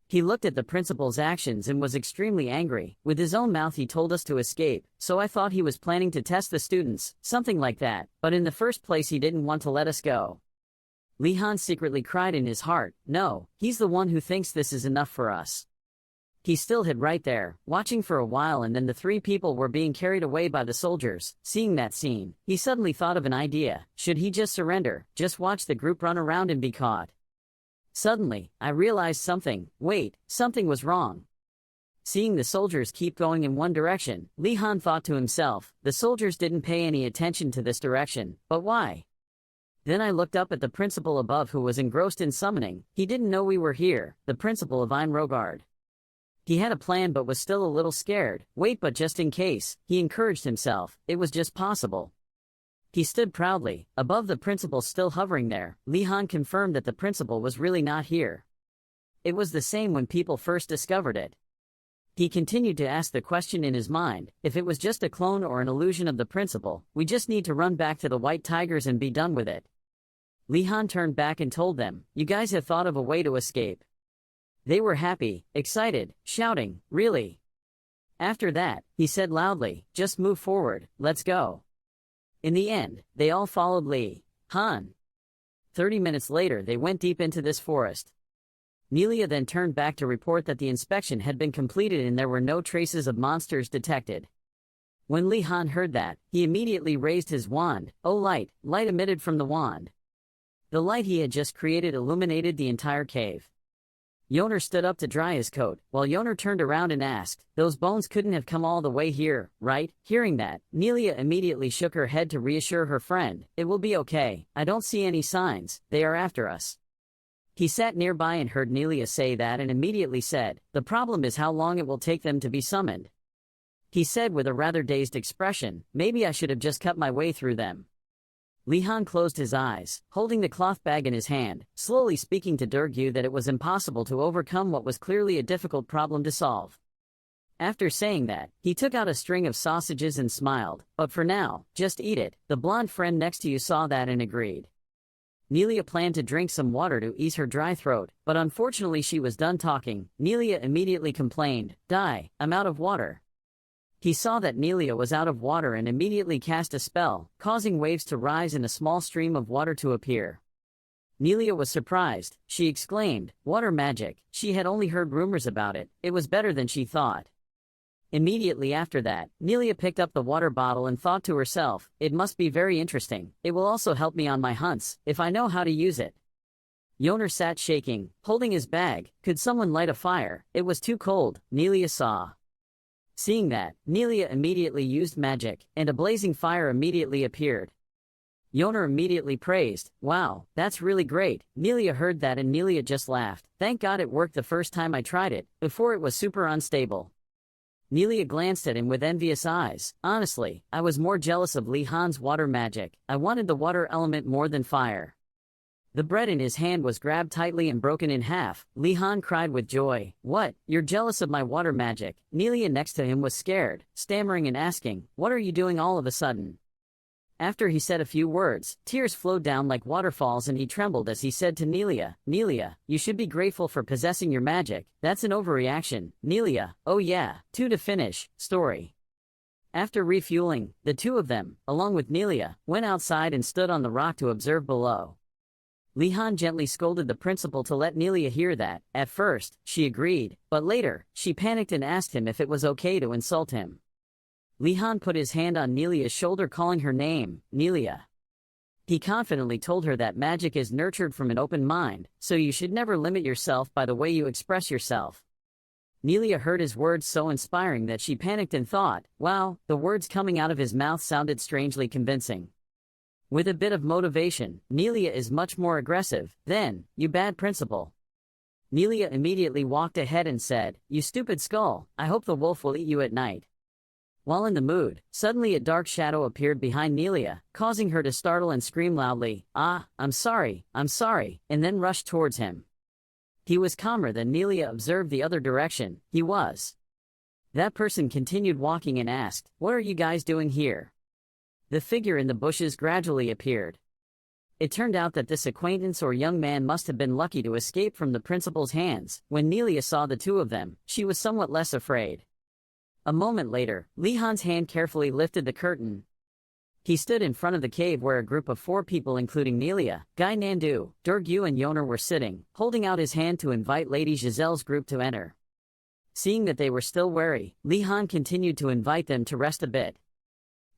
He looked at the principal's actions and was extremely angry. With his own mouth he told us to escape, so I thought he was planning to test the students, something like that, but in the first place he didn't want to let us go. Li Han secretly cried in his heart, no, he's the one who thinks this is enough for us. He still hid right there, watching for a while, and then the three people were being carried away by the soldiers. Seeing that scene, he suddenly thought of an idea. Should he just surrender, just watch the group run around and be caught? Suddenly, I realized something. Wait, something was wrong. Seeing the soldiers keep going in one direction, Li Han thought to himself, the soldiers didn't pay any attention to this direction, but why? Then I looked up at the principal above who was engrossed in summoning. He didn't know we were here, the principal of Einrogard. He had a plan but was still a little scared. Wait, but just in case, he encouraged himself, it was just possible. He stood proudly, above the principal still hovering there. Li Han confirmed that the principal was really not here. It was the same when people first discovered it. He continued to ask the question in his mind, if it was just a clone or an illusion of the principal, we just need to run back to the white tigers and be done with it. Li Han turned back and told them, you guys have thought of a way to escape. They were happy, excited, shouting, really? After that, he said loudly, just move forward, let's go. In the end, they all followed Li Han. 30 minutes later they went deep into this forest. Nelia then turned back to report that the inspection had been completed and there were no traces of monsters detected. When Li Han heard that, he immediately raised his wand. Oh, light emitted from the wand. The light he had just created illuminated the entire cave. Yoner stood up to dry his coat, while Yoner turned around and asked, those bones couldn't have come all the way here, right? Hearing that, Nelia immediately shook her head to reassure her friend, it will be okay, I don't see any signs, they are after us. He sat nearby and heard Nelia say that and immediately said, the problem is how long it will take them to be summoned. He said with a rather dazed expression, maybe I should have just cut my way through them. Li Han closed his eyes, holding the cloth bag in his hand, slowly speaking to Durgyu that it was impossible to overcome what was clearly a difficult problem to solve. After saying that, he took out a string of sausages and smiled, but for now, just eat it. The blonde friend next to you saw that and agreed. Nelia planned to drink some water to ease her dry throat, but unfortunately she was done talking. Nelia immediately complained, "Die, I'm out of water." He saw that Nelia was out of water and immediately cast a spell, causing waves to rise and a small stream of water to appear. Nelia was surprised. She exclaimed, "Water magic." She had only heard rumors about it. It was better than she thought. Immediately after that, Nelia picked up the water bottle and thought to herself, it must be very interesting. It will also help me on my hunts, if I know how to use it. Yoner sat shaking, holding his bag. Could someone light a fire? It was too cold, Nelia saw. Seeing that, Nelia immediately used magic, and a blazing fire immediately appeared. Yoner immediately praised, "Wow, that's really great." Nelia heard that and Nelia just laughed. "Thank God it worked the first time I tried it, before it was super unstable." Nelia glanced at him with envious eyes. "Honestly, I was more jealous of Li Han's water magic. I wanted the water element more than fire." The bread in his hand was grabbed tightly and broken in half. Li Han cried with joy. "What? You're jealous of my water magic?" Nelia next to him was scared, stammering and asking, "What are you doing all of a sudden?" After he said a few words, tears flowed down like waterfalls and he trembled as he said to Nelia, "Nelia, you should be grateful for possessing your magic. That's an overreaction." Nelia, "Oh yeah, two to finish, story." After refueling, the two of them, along with Nelia, went outside and stood on the rock to observe below. Li Han gently scolded the principal to let Nelia hear that. At first, she agreed, but later, she panicked and asked him if it was okay to insult him. Li Han put his hand on Nelia's shoulder calling her name, Nelia. He confidently told her that magic is nurtured from an open mind, so you should never limit yourself by the way you express yourself. Nelia heard his words so inspiring that she panicked and thought, wow, the words coming out of his mouth sounded strangely convincing. With a bit of motivation, Nelia is much more aggressive. "Then, you bad principal." Nelia immediately walked ahead and said, "You stupid skull, I hope the wolf will eat you at night." While in the mood, suddenly a dark shadow appeared behind Nelia, causing her to startle and scream loudly, "Ah, I'm sorry," and then rushed towards him. He was calmer than Nelia observed the other direction. He was. That person continued walking and asked, "What are you guys doing here?" The figure in the bushes gradually appeared. It turned out that this acquaintance or young man must have been lucky to escape from the principal's hands. When Nelia saw the two of them, she was somewhat less afraid. A moment later, Li Han's hand carefully lifted the curtain. He stood in front of the cave where a group of 4 people including Nelia, Guy Nandu, Durgyu and Yoner were sitting, holding out his hand to invite Lady Giselle's group to enter. Seeing that they were still wary, Li Han continued to invite them to rest a bit.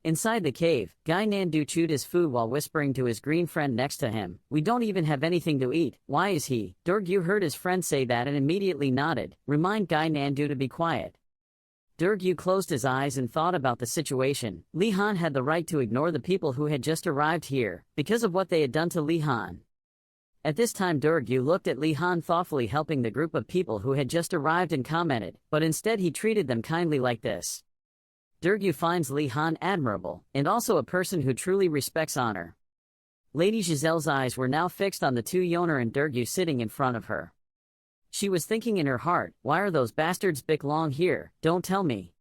Inside the cave, Guy Nandu chewed his food while whispering to his green friend next to him, "We don't even have anything to eat, why is he?" Durgyu heard his friend say that and immediately nodded, remind Guy Nandu to be quiet. Durgyu closed his eyes and thought about the situation. Li Han had the right to ignore the people who had just arrived here, because of what they had done to Li Han. At this time Durgyu looked at Li Han thoughtfully helping the group of people who had just arrived and commented, but instead he treated them kindly like this. Durgyu finds Li Han admirable, and also a person who truly respects honor. Lady Giselle's eyes were now fixed on the two Yoner and Durgyu sitting in front of her. She was thinking in her heart, why are those bastards Bic Long here, don't tell me.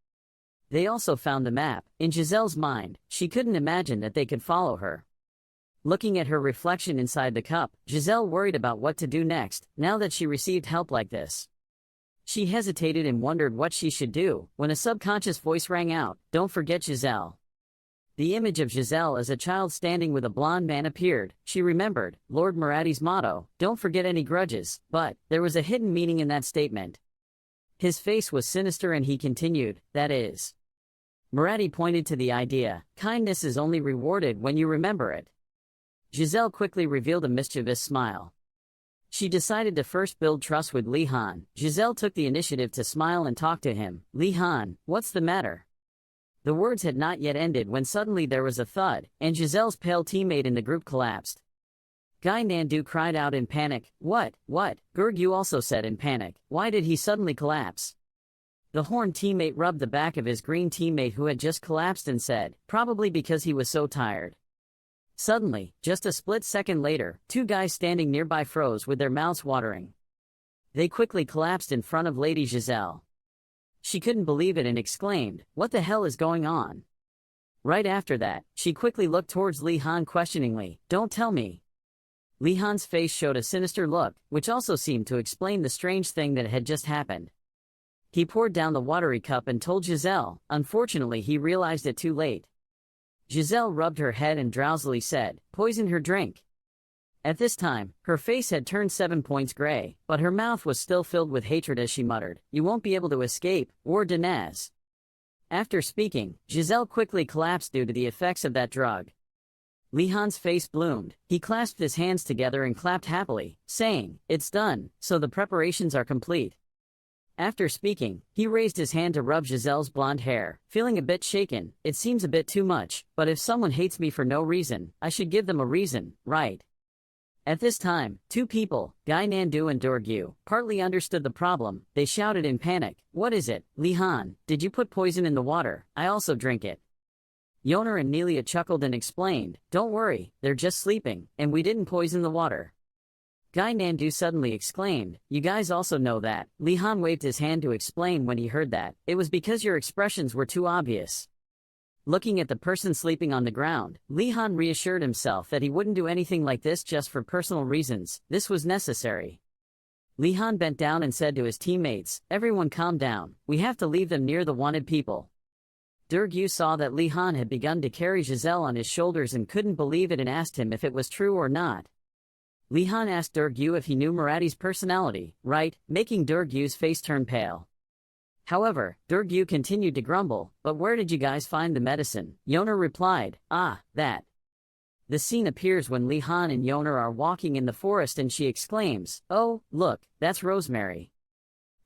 They also found the map. In Giselle's mind, she couldn't imagine that they could follow her. Looking at her reflection inside the cup, Giselle worried about what to do next, now that she received help like this. She hesitated and wondered what she should do, when a subconscious voice rang out, "Don't forget Giselle." The image of Giselle as a child standing with a blonde man appeared. She remembered Lord Marady's motto, "Don't forget any grudges," but there was a hidden meaning in that statement. His face was sinister and he continued, "That is." Marady pointed to the idea, "Kindness is only rewarded when you remember it." Giselle quickly revealed a mischievous smile. She decided to first build trust with Li Han. Giselle took the initiative to smile and talk to him. "Li Han, what's the matter?" The words had not yet ended when suddenly there was a thud, and Giselle's pale teammate in the group collapsed. Guy Nandu cried out in panic, What? Durgyu also said in panic, "Why did he suddenly collapse?" The horned teammate rubbed the back of his green teammate who had just collapsed and said, "Probably because he was so tired." Suddenly, just a split second later, 2 guys standing nearby froze with their mouths watering. They quickly collapsed in front of Lady Giselle. She couldn't believe it and exclaimed, "What the hell is going on?" Right after that, she quickly looked towards Li Han questioningly, "Don't tell me." Li Han's face showed a sinister look, which also seemed to explain the strange thing that had just happened. He poured down the watery cup and told Giselle. Unfortunately, he realized it too late. Giselle rubbed her head and drowsily said, "Poison her drink." At this time, her face had turned 7 points gray, but her mouth was still filled with hatred as she muttered, "You won't be able to escape, or Danaz." After speaking, Giselle quickly collapsed due to the effects of that drug. Li Han's face bloomed. He clasped his hands together and clapped happily, saying, "It's done, so the preparations are complete." After speaking, he raised his hand to rub Giselle's blonde hair, feeling a bit shaken. It seems a bit too much, but if someone hates me for no reason, I should give them a reason, right? At this time, two people, Guy Nandu and Dorgu, partly understood the problem. They shouted in panic, "What is it, Lihan? Did you put poison in the water? I also drink it." Yoner and Nelia chuckled and explained, "Don't worry, they're just sleeping, and we didn't poison the water." Guy Nandu suddenly exclaimed, "You guys also know that." Lihan waved his hand to explain when he heard that. "It was because your expressions were too obvious." Looking at the person sleeping on the ground, Lihan reassured himself that he wouldn't do anything like this just for personal reasons. This was necessary. Lihan bent down and said to his teammates, "Everyone calm down, we have to leave them near the wanted people." Dorgu saw that Lihan had begun to carry Giselle on his shoulders and couldn't believe it and asked him if it was true or not. Lihan asked Dorgu if he knew Murati's personality, right, making Dorgu's face turn pale. However, Dorgu continued to grumble, "But where did you guys find the medicine?" Yoner replied, "That." The scene appears when Lihan and Yoner are walking in the forest and she exclaims, "Oh, look, that's rosemary."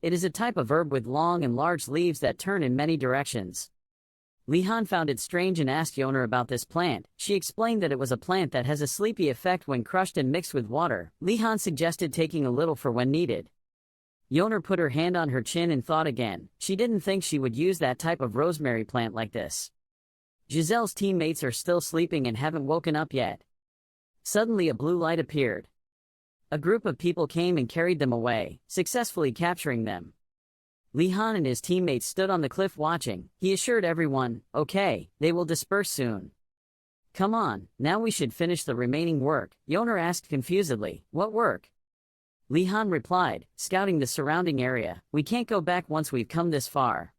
It is a type of herb with long and large leaves that turn in many directions. Lihan found it strange and asked Yoner about this plant. She explained that it was a plant that has a sleepy effect when crushed and mixed with water. Lihan suggested taking a little for when needed. Yoner put her hand on her chin and thought again. She didn't think she would use that type of rosemary plant like this. Giselle's teammates are still sleeping and haven't woken up yet. Suddenly a blue light appeared. A group of people came and carried them away, successfully capturing them. Lihan and his teammates stood on the cliff watching. He assured everyone, "Okay, they will disperse soon." "Come on, now we should finish the remaining work," Yoner asked confusedly. "What work?" Lihan replied, "Scouting the surrounding area. We can't go back once we've come this far."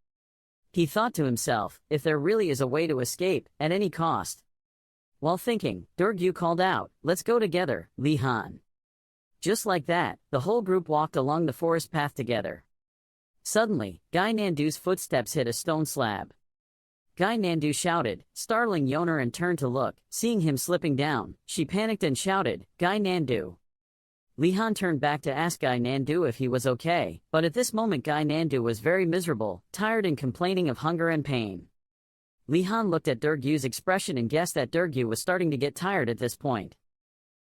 He thought to himself, if there really is a way to escape, at any cost. While thinking, Dorgu called out, "Let's go together, Lihan." Just like that, the whole group walked along the forest path together. Suddenly, Guy Nandu's footsteps hit a stone slab. Guy Nandu shouted, startling Yoner, and turned to look. Seeing him slipping down, she panicked and shouted, "Guy Nandu." Lihan turned back to ask Guy Nandu if he was okay, but at this moment Guy Nandu was very miserable, tired and complaining of hunger and pain. Lihan looked at Dorgu's expression and guessed that Dorgu was starting to get tired at this point.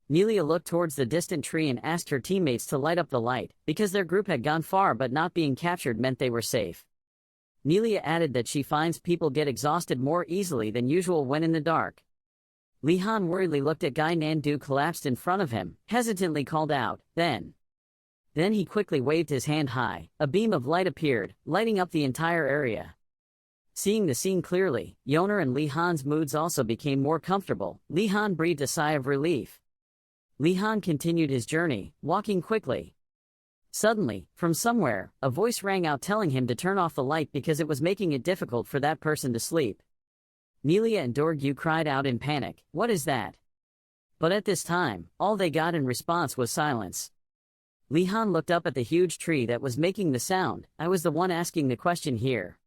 Nelia looked towards the distant tree and asked her teammates to light up the light, because their group had gone far but not being captured meant they were safe. Nelia added that she finds people get exhausted more easily than usual when in the dark. Lihan worriedly looked at Guy Nandu collapsed in front of him, hesitantly called out, Then he quickly waved his hand high. A beam of light appeared, lighting up the entire area. Seeing the scene clearly, Yoner and Lihan's moods also became more comfortable. Lihan breathed a sigh of relief. Lihan continued his journey, walking quickly. Suddenly, from somewhere, a voice rang out telling him to turn off the light because it was making it difficult for that person to sleep. Nelia and Dorgu cried out in panic, "What is that?" But at this time, all they got in response was silence. Lihan looked up at the huge tree that was making the sound. "I was the one asking the question here."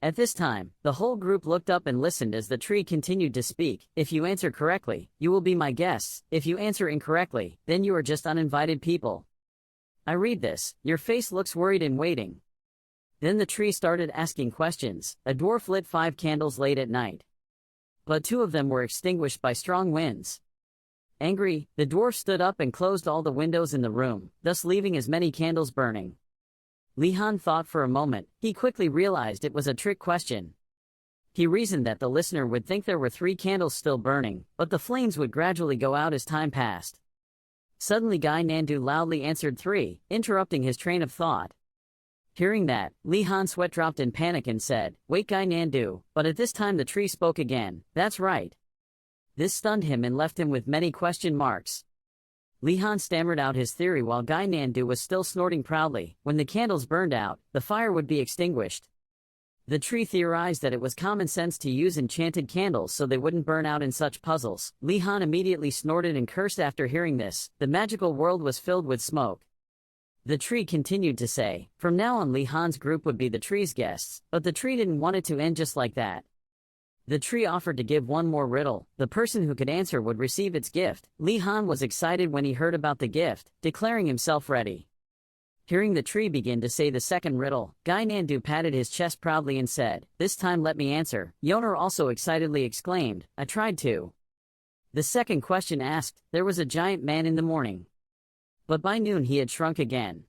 At this time, the whole group looked up and listened as the tree continued to speak. "If you answer correctly, you will be my guests. If you answer incorrectly, then you are just uninvited people. I read this. Your face looks worried and waiting." Then the tree started asking questions. A dwarf lit 5 candles late at night, but 2 of them were extinguished by strong winds. Angry, the dwarf stood up and closed all the windows in the room, thus leaving as many candles burning. Lihan thought for a moment. He quickly realized it was a trick question. He reasoned that the listener would think there were 3 candles still burning, but the flames would gradually go out as time passed. Suddenly Guy Nandu loudly answered 3, interrupting his train of thought. Hearing that, Lihan's sweat dropped in panic and said, "Wait, Guy Nandu," but at this time the tree spoke again. "That's right." This stunned him and left him with many question marks. Lihan stammered out his theory while Guy Nandu was still snorting proudly. When the candles burned out, the fire would be extinguished. The tree theorized that it was common sense to use enchanted candles so they wouldn't burn out in such puzzles. Lihan immediately snorted and cursed after hearing this. The magical world was filled with smoke. The tree continued to say, from now on Lihan's group would be the tree's guests, but the tree didn't want it to end just like that. The tree offered to give one more riddle. The person who could answer would receive its gift. Lihan was excited when he heard about the gift, declaring himself ready. Hearing the tree begin to say the second riddle, Guy Nandu patted his chest proudly and said, "This time let me answer." Yoner also excitedly exclaimed, "I tried to." The second question asked, there was a giant man in the morning. But by noon he had shrunk again.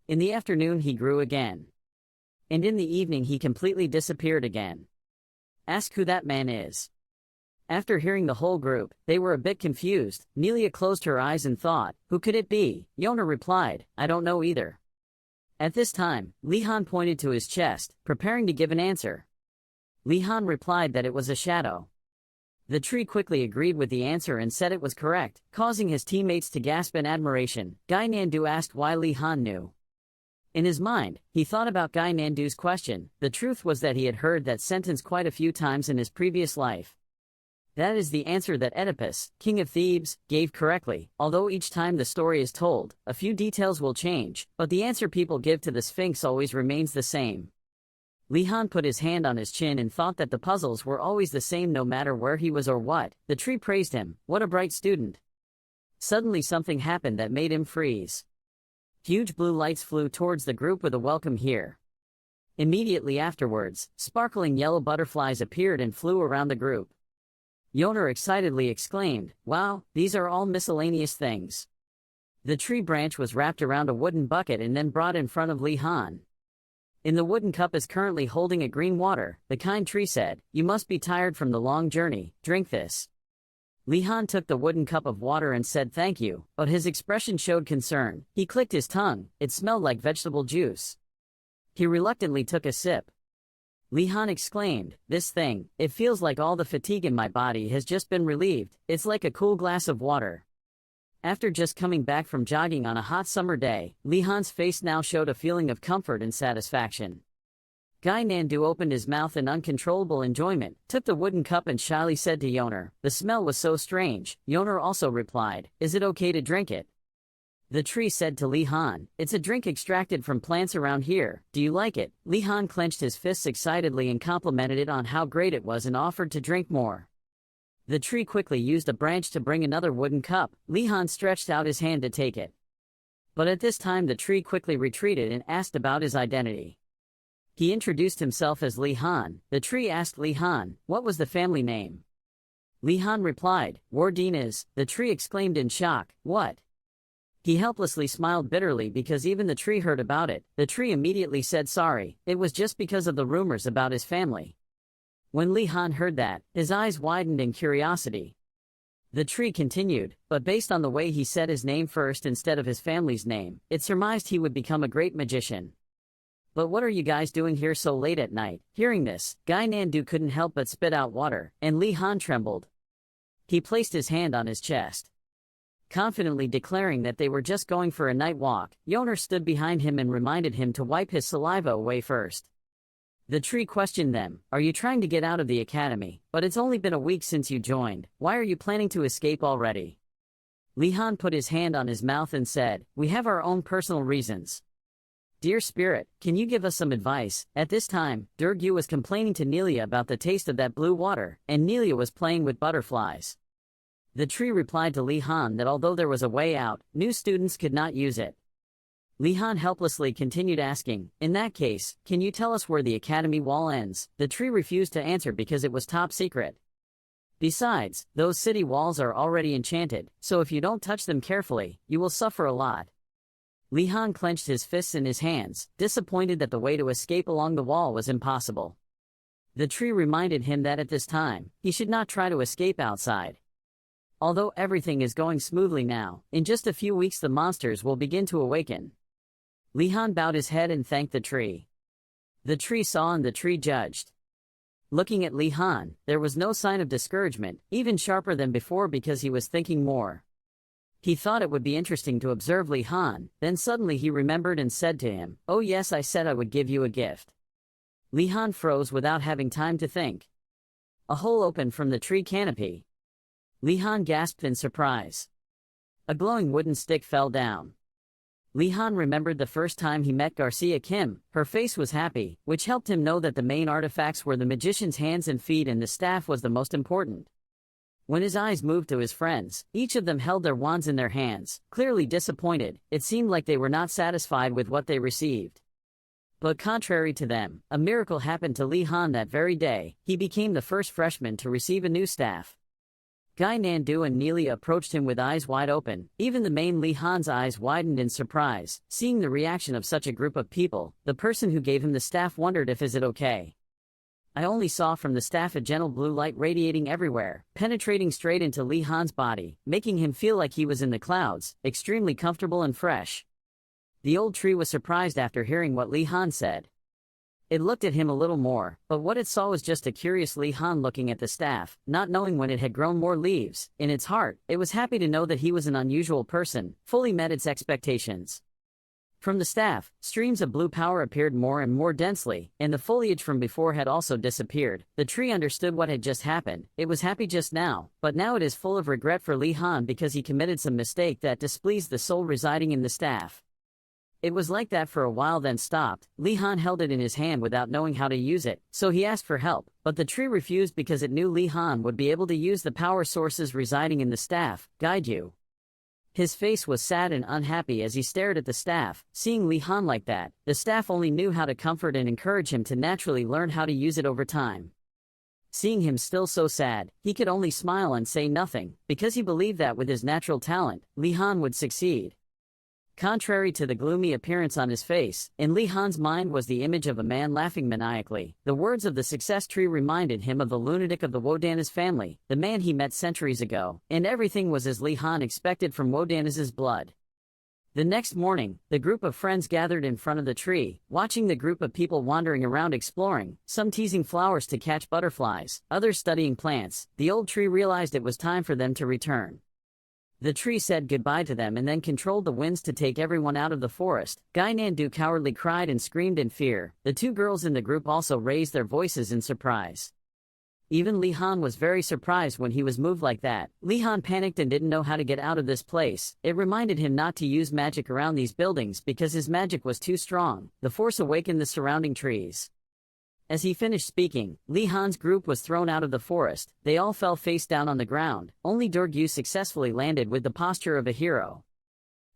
In the afternoon he grew again. And in the evening he completely disappeared again. Ask who that man is. After hearing the whole group, they were a bit confused. Nelia closed her eyes and thought, who could it be? Yoner replied, I don't know either. At this time, Lihan pointed to his chest, preparing to give an answer. Lihan replied that it was a shadow. The tree quickly agreed with the answer and said it was correct, causing his teammates to gasp in admiration. Guy Nandu asked why Lihan knew. In his mind, he thought about Guy Nandu's question. The truth was that he had heard that sentence quite a few times in his previous life. That is the answer that Oedipus, king of Thebes, gave correctly. Although each time the story is told, a few details will change, but the answer people give to the Sphinx always remains the same. Lihan put his hand on his chin and thought that the puzzles were always the same no matter where he was or what. The tree praised him. What a bright student. Suddenly something happened that made him freeze. Huge blue lights flew towards the group with a welcome here. Immediately afterwards, sparkling yellow butterflies appeared and flew around the group. Yoner excitedly exclaimed, "Wow, these are all miscellaneous things." The tree branch was wrapped around a wooden bucket and then brought in front of Lihan. In the wooden cup is currently holding a green water. The kind tree said, "You must be tired from the long journey, drink this." Lihan took the wooden cup of water and said thank you, but his expression showed concern. He clicked his tongue. It smelled like vegetable juice. He reluctantly took a sip. Lihan exclaimed, "This thing, it feels like all the fatigue in my body has just been relieved. It's like a cool glass of water." After just coming back from jogging on a hot summer day, Lihan's face now showed a feeling of comfort and satisfaction. Guy Nandu opened his mouth in uncontrollable enjoyment, took the wooden cup and shyly said to Yoner, "The smell was so strange." Yoner also replied, "Is it okay to drink it?" The tree said to Lihan, "It's a drink extracted from plants around here. Do you like it?" Lihan clenched his fists excitedly and complimented it on how great it was and offered to drink more. The tree quickly used a branch to bring another wooden cup. Lihan stretched out his hand to take it. But at this time the tree quickly retreated and asked about his identity. He introduced himself as Lihan. The tree asked Lihan, what was the family name? Lihan replied, Wardinas. The tree exclaimed in shock, "What?" He helplessly smiled bitterly because even the tree heard about it. The tree immediately said sorry, it was just because of the rumors about his family. When Lihan heard that, his eyes widened in curiosity. The tree continued, but based on the way he said his name first instead of his family's name, it surmised he would become a great magician. "But what are you guys doing here so late at night?" Hearing this, Guy Nandu couldn't help but spit out water, and Lihan trembled. He placed his hand on his chest, confidently declaring that they were just going for a night walk. Yoner stood behind him and reminded him to wipe his saliva away first. The tree questioned them, "Are you trying to get out of the academy? But it's only been a week since you joined. Why are you planning to escape already?" Lihan put his hand on his mouth and said, "We have our own personal reasons. Dear Spirit, can you give us some advice?" At this time, Durgu was complaining to Nelia about the taste of that blue water, and Nelia was playing with butterflies. The tree replied to Lihan that although there was a way out, new students could not use it. Lihan helplessly continued asking, "In that case, can you tell us where the academy wall ends?" The tree refused to answer because it was top secret. Besides, those city walls are already enchanted, so if you don't touch them carefully, you will suffer a lot. Lihan clenched his fists in his hands, disappointed that the way to escape along the wall was impossible. The tree reminded him that at this time, he should not try to escape outside. Although everything is going smoothly now, in just a few weeks the monsters will begin to awaken. Lihan bowed his head and thanked the tree. The tree saw and the tree judged. Looking at Lihan, there was no sign of discouragement, even sharper than before because he was thinking more. He thought it would be interesting to observe Lihan, then suddenly he remembered and said to him, "Oh yes, I said I would give you a gift." Lihan froze without having time to think. A hole opened from the tree canopy. Lihan gasped in surprise. A glowing wooden stick fell down. Lihan remembered the first time he met Garcia Kim. Her face was happy, which helped him know that the main artifacts were the magician's hands and feet and the staff was the most important. When his eyes moved to his friends, each of them held their wands in their hands, clearly disappointed. It seemed like they were not satisfied with what they received. But contrary to them, a miracle happened to Li Han that very day. He became the first freshman to receive a new staff. Guy Nandu and Nelia approached him with eyes wide open. Even the main Li Han's eyes widened in surprise, seeing the reaction of such a group of people. The person who gave him the staff wondered if is it okay. I only saw from the staff a gentle blue light radiating everywhere, penetrating straight into Li Han's body, making him feel like he was in the clouds, extremely comfortable and fresh. The old tree was surprised after hearing what Li Han said. It looked at him a little more, but what it saw was just a curious Li Han looking at the staff, not knowing when it had grown more leaves. In its heart, it was happy to know that he was an unusual person, fully met its expectations. From the staff, streams of blue power appeared more and more densely, and the foliage from before had also disappeared. The tree understood what had just happened. It was happy just now, but now it is full of regret for Li Han because he committed some mistake that displeased the soul residing in the staff. It was like that for a while, then stopped. Li Han held it in his hand without knowing how to use it, so he asked for help, but the tree refused because it knew Li Han would be able to use the power sources residing in the staff, guide you. His face was sad and unhappy as he stared at the staff. Seeing Li Han like that, the staff only knew how to comfort and encourage him to naturally learn how to use it over time. Seeing him still so sad, he could only smile and say nothing, because he believed that with his natural talent, Li Han would succeed. Contrary to the gloomy appearance on his face, in Li Han's mind was the image of a man laughing maniacally. The words of the success tree reminded him of the lunatic of the Wodanis family, the man he met centuries ago, and everything was as Li Han expected from Wodanis' blood. The next morning, the group of friends gathered in front of the tree, watching the group of people wandering around exploring, some teasing flowers to catch butterflies, others studying plants. The old tree realized it was time for them to return. The tree said goodbye to them and then controlled the winds to take everyone out of the forest. Guy Nandu cowardly cried and screamed in fear. The two girls in the group also raised their voices in surprise. Even Li Han was very surprised when he was moved like that. Li Han panicked and didn't know how to get out of this place. It reminded him not to use magic around these buildings because his magic was too strong. The force awakened the surrounding trees. As he finished speaking, Li Han's group was thrown out of the forest. They all fell face down on the ground. Only Dorgyu successfully landed with the posture of a hero.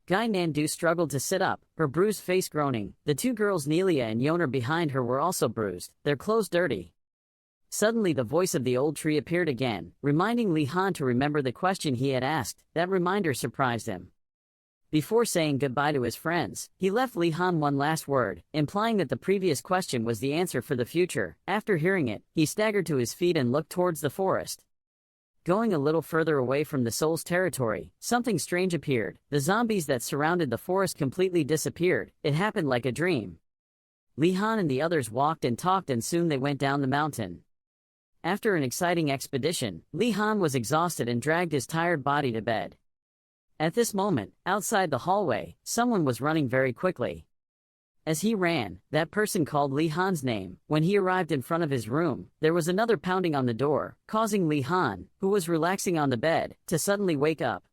Guy Nandu struggled to sit up, her bruised face groaning. The two girls Nelia and Yoner behind her were also bruised, their clothes dirty. Suddenly the voice of the old tree appeared again, reminding Li Han to remember the question he had asked. That reminder surprised him. Before saying goodbye to his friends, he left Li Han one last word, implying that the previous question was the answer for the future. After hearing it, he staggered to his feet and looked towards the forest. Going a little further away from the soul's territory, something strange appeared. The zombies that surrounded the forest completely disappeared. It happened like a dream. Li Han and the others walked and talked and soon they went down the mountain. After an exciting expedition, Li Han was exhausted and dragged his tired body to bed. At this moment, outside the hallway, someone was running very quickly. As he ran, that person called Li Han's name. When he arrived in front of his room, there was another pounding on the door, causing Li Han, who was relaxing on the bed, to suddenly wake up.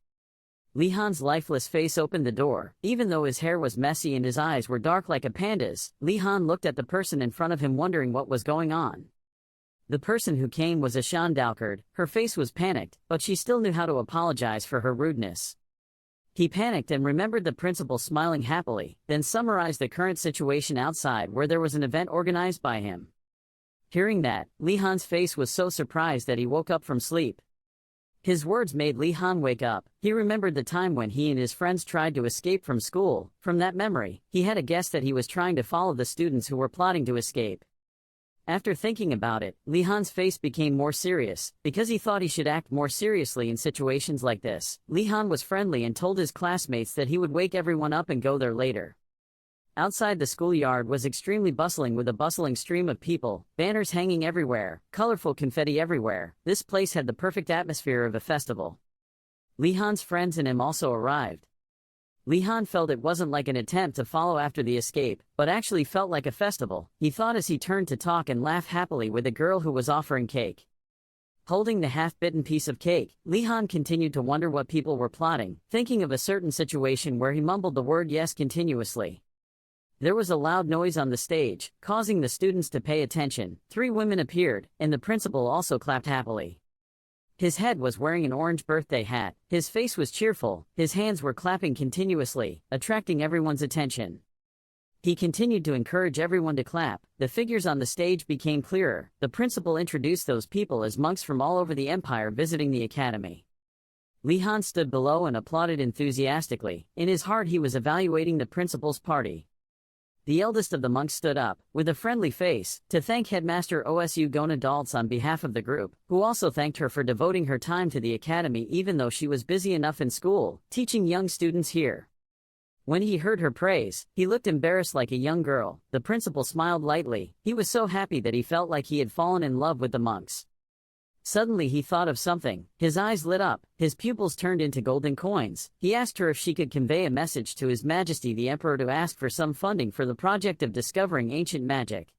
Li Han's lifeless face opened the door. Even though his hair was messy and his eyes were dark like a panda's, Li Han looked at the person in front of him wondering what was going on. The person who came was Ashan Dalkard. Her face was panicked, but she still knew how to apologize for her rudeness. He panicked and remembered the principal smiling happily, then summarized the current situation outside where there was an event organized by him. Hearing that, Li Han's face was so surprised that he woke up from sleep. His words made Li Han wake up. He remembered the time when he and his friends tried to escape from school. From that memory, he had a guess that he was trying to follow the students who were plotting to escape. After thinking about it, Li Han's face became more serious, because he thought he should act more seriously in situations like this. Li Han was friendly and told his classmates that he would wake everyone up and go there later. Outside the schoolyard was extremely bustling with a bustling stream of people, banners hanging everywhere, colorful confetti everywhere. This place had the perfect atmosphere of a festival. Li Han's friends and him also arrived. Li Han felt it wasn't like an attempt to follow after the escape, but actually felt like a festival, he thought as he turned to talk and laugh happily with a girl who was offering cake. Holding the half-bitten piece of cake, Li Han continued to wonder what people were plotting, thinking of a certain situation where he mumbled the word yes continuously. There was a loud noise on the stage, causing the students to pay attention. 3 women appeared, and the principal also clapped happily. His head was wearing an orange birthday hat, his face was cheerful, his hands were clapping continuously, attracting everyone's attention. He continued to encourage everyone to clap. The figures on the stage became clearer. The principal introduced those people as monks from all over the empire visiting the academy. Li Han stood below and applauded enthusiastically. In his heart he was evaluating the principal's party. The eldest of the monks stood up, with a friendly face, to thank Headmaster Osu Gonadaltz on behalf of the group, who also thanked her for devoting her time to the academy even though she was busy enough in school, teaching young students here. When he heard her praise, he looked embarrassed like a young girl. The principal smiled lightly. He was so happy that he felt like he had fallen in love with the monks. Suddenly he thought of something. His eyes lit up, his pupils turned into golden coins. He asked her if she could convey a message to His Majesty the Emperor to ask for some funding for the project of discovering ancient magic.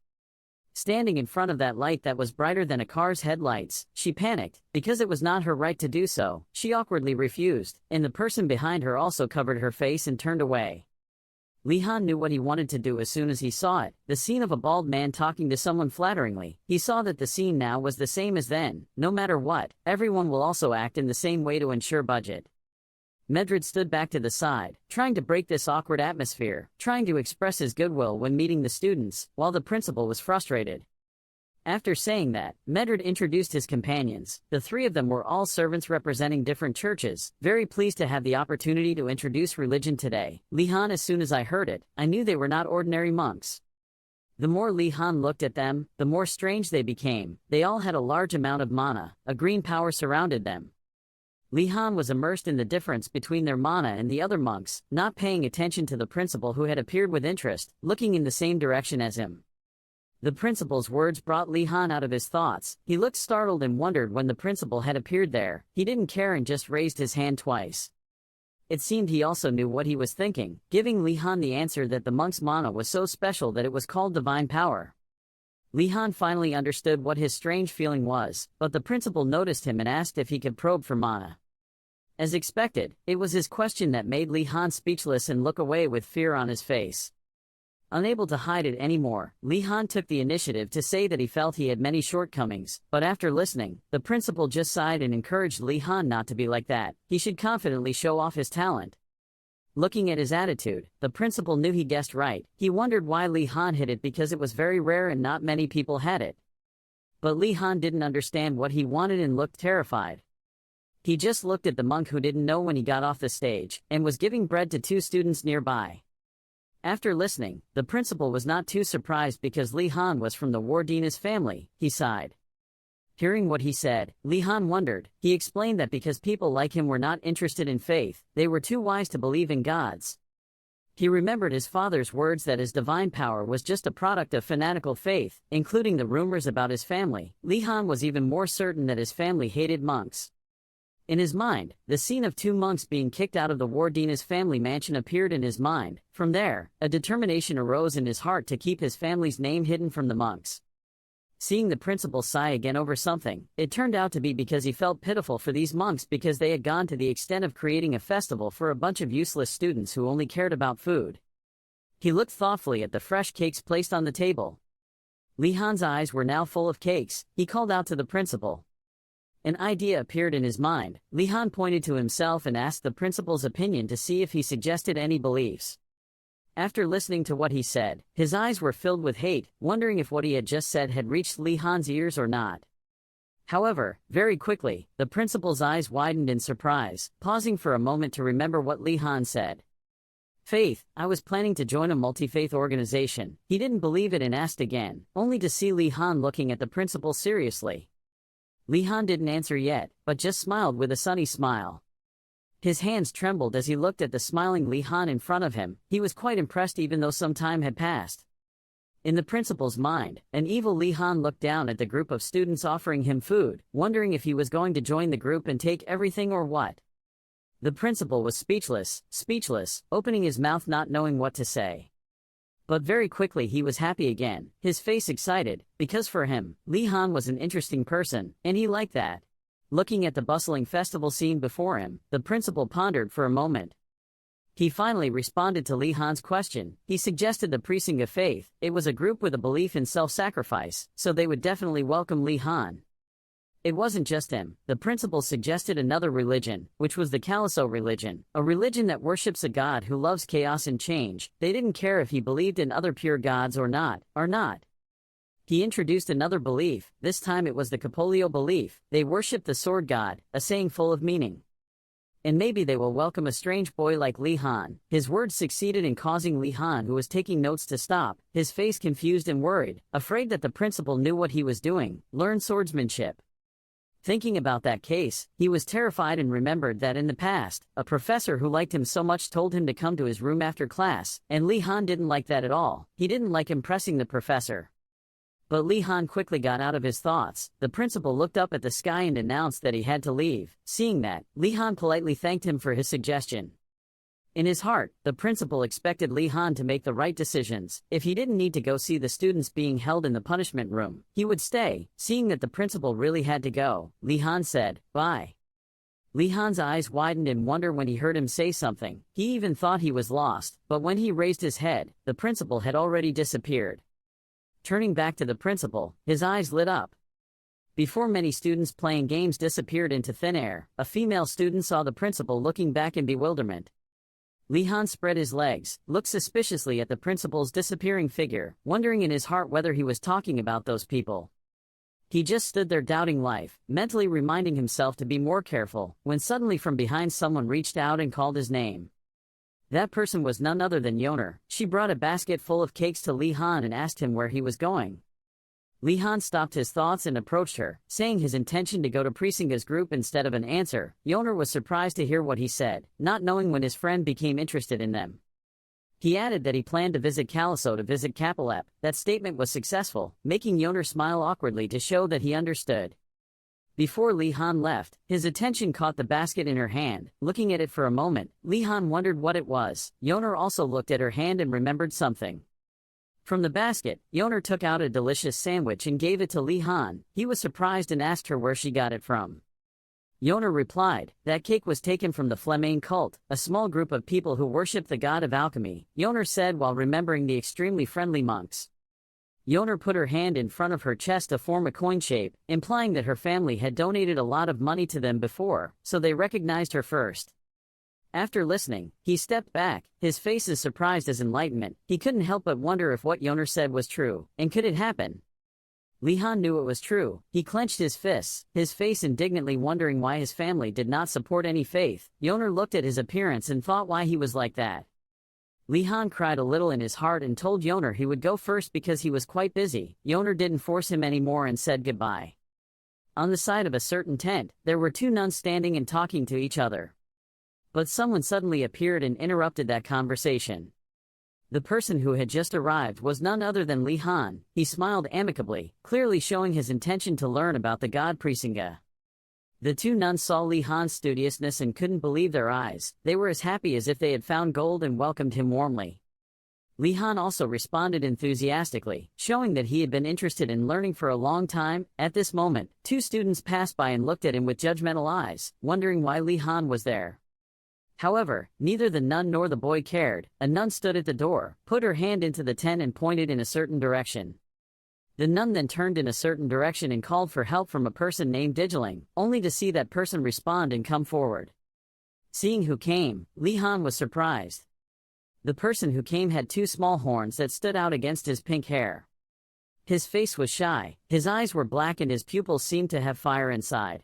Standing in front of that light that was brighter than a car's headlights, she panicked. Because it was not her right to do so, she awkwardly refused, and the person behind her also covered her face and turned away. Li Han knew what he wanted to do as soon as he saw it, the scene of a bald man talking to someone flatteringly. He saw that the scene now was the same as then. No matter what, everyone will also act in the same way to ensure budget. Medrid stood back to the side, trying to break this awkward atmosphere, trying to express his goodwill when meeting the students, while the principal was frustrated. After saying that, Medrid introduced his companions. The three of them were all servants representing different churches, very pleased to have the opportunity to introduce religion today. Li Han, as soon as I heard it, I knew they were not ordinary monks. The more Li Han looked at them, the more strange they became. They all had a large amount of mana, a green power surrounded them. Li Han was immersed in the difference between their mana and the other monks, not paying attention to the principal who had appeared with interest, looking in the same direction as him. The principal's words brought Li Han out of his thoughts. He looked startled and wondered when the principal had appeared there. He didn't care and just raised his hand twice. It seemed he also knew what he was thinking, giving Li Han the answer that the monk's mana was so special that it was called divine power. Li Han finally understood what his strange feeling was, but the principal noticed him and asked if he could probe for mana. As expected, it was his question that made Li Han speechless and look away with fear on his face. Unable to hide it anymore, Li Han took the initiative to say that he felt he had many shortcomings, but after listening, the principal just sighed and encouraged Li Han not to be like that. He should confidently show off his talent. Looking at his attitude, the principal knew he guessed right. He wondered why Li Han hid it because it was very rare and not many people had it. But Li Han didn't understand what he wanted and looked terrified. He just looked at the monk who didn't know when he got off the stage, and was giving bread to two students nearby. After listening, the principal was not too surprised because Li Han was from the Wardena's family. He sighed. Hearing what he said, Li Han wondered. He explained that because people like him were not interested in faith, they were too wise to believe in gods. He remembered his father's words that his divine power was just a product of fanatical faith, including the rumors about his family. Li Han was even more certain that his family hated monks. In his mind, the scene of two monks being kicked out of the Wardena's family mansion appeared in his mind. From there, a determination arose in his heart to keep his family's name hidden from the monks. Seeing the principal sigh again over something, it turned out to be because he felt pitiful for these monks because they had gone to the extent of creating a festival for a bunch of useless students who only cared about food. He looked thoughtfully at the fresh cakes placed on the table. Li Han's eyes were now full of cakes. He called out to the principal. An idea appeared in his mind. Li Han pointed to himself and asked the principal's opinion to see if he suggested any beliefs. After listening to what he said, his eyes were filled with hate, wondering if what he had just said had reached Li Han's ears or not. However, very quickly, the principal's eyes widened in surprise, pausing for a moment to remember what Li Han said. Faith, I was planning to join a multi-faith organization. He didn't believe it and asked again, only to see Li Han looking at the principal seriously. Li Han didn't answer yet, but just smiled with a sunny smile. His hands trembled as he looked at the smiling Li Han in front of him. He was quite impressed even though some time had passed. In the principal's mind, an evil Li Han looked down at the group of students offering him food, wondering if he was going to join the group and take everything or what. The principal was speechless, opening his mouth not knowing what to say. But very quickly he was happy again, his face excited, because for him, Li Han was an interesting person, and he liked that. Looking at the bustling festival scene before him, the principal pondered for a moment. He finally responded to Li Han's question. He suggested the Precinct of Faith. It was a group with a belief in self-sacrifice, so they would definitely welcome Li Han. It wasn't just him. The principal suggested another religion, which was the Caliso religion, a religion that worships a god who loves chaos and change. They didn't care if he believed in other pure gods or not. He introduced another belief. This time it was the Capolio belief. They worship the sword god, a saying full of meaning. And maybe they will welcome a strange boy like Li Han. His words succeeded in causing Li Han, who was taking notes, to stop, his face confused and worried, afraid that the principal knew what he was doing, learn swordsmanship. Thinking about that case, he was terrified and remembered that in the past, a professor who liked him so much told him to come to his room after class, and Li Han didn't like that at all. He didn't like impressing the professor. But Li Han quickly got out of his thoughts. The principal looked up at the sky and announced that he had to leave. Seeing that, Li Han politely thanked him for his suggestion. In his heart, the principal expected Li Han to make the right decisions. If he didn't need to go see the students being held in the punishment room, he would stay. Seeing that the principal really had to go, Li Han said, "Bye." Li Han's eyes widened in wonder when he heard him say something. He even thought he was lost, but when he raised his head, the principal had already disappeared. Turning back to the principal, his eyes lit up. Before many students playing games disappeared into thin air, a female student saw the principal looking back in bewilderment. Li Han spread his legs, looked suspiciously at the principal's disappearing figure, wondering in his heart whether he was talking about those people. He just stood there doubting life, mentally reminding himself to be more careful, when suddenly from behind someone reached out and called his name. That person was none other than Yoner. She brought a basket full of cakes to Li Han and asked him where he was going. Li Han stopped his thoughts and approached her, saying his intention to go to Prisinga's group instead of an answer. Yoner was surprised to hear what he said, not knowing when his friend became interested in them. He added that he planned to visit Caliso to visit Capilep. That statement was successful, making Yoner smile awkwardly to show that he understood. Before Li Han left, his attention caught the basket in her hand. Looking at it for a moment, Li Han wondered what it was. Yoner also looked at her hand and remembered something. From the basket, Yoner took out a delicious sandwich and gave it to Li Han. He was surprised and asked her where she got it from. Yoner replied, that cake was taken from the Flemane cult, a small group of people who worship the god of alchemy, Yoner said while remembering the extremely friendly monks. Yoner put her hand in front of her chest to form a coin shape, implying that her family had donated a lot of money to them before, so they recognized her first. After listening, he stepped back, his face as surprised as enlightenment. He couldn't help but wonder if what Yoner said was true, and could it happen? Li Han knew it was true. He clenched his fists, his face indignantly wondering why his family did not support any faith. Yoner looked at his appearance and thought why he was like that. Li Han cried a little in his heart and told Yoner he would go first because he was quite busy. Yoner didn't force him anymore and said goodbye. On the side of a certain tent, there were two nuns standing and talking to each other. But someone suddenly appeared and interrupted that conversation. The person who had just arrived was none other than Li Han. He smiled amicably, clearly showing his intention to learn about the god Prisinga. The two nuns saw Li Han's studiousness and couldn't believe their eyes. They were as happy as if they had found gold and welcomed him warmly. Li Han also responded enthusiastically, showing that he had been interested in learning for a long time. At this moment, two students passed by and looked at him with judgmental eyes, wondering why Li Han was there. However, neither the nun nor the boy cared. A nun stood at the door, put her hand into the tent and pointed in a certain direction. The nun then turned in a certain direction and called for help from a person named Digiling, only to see that person respond and come forward. Seeing who came, Li Han was surprised. The person who came had two small horns that stood out against his pink hair. His face was shy, his eyes were black and his pupils seemed to have fire inside.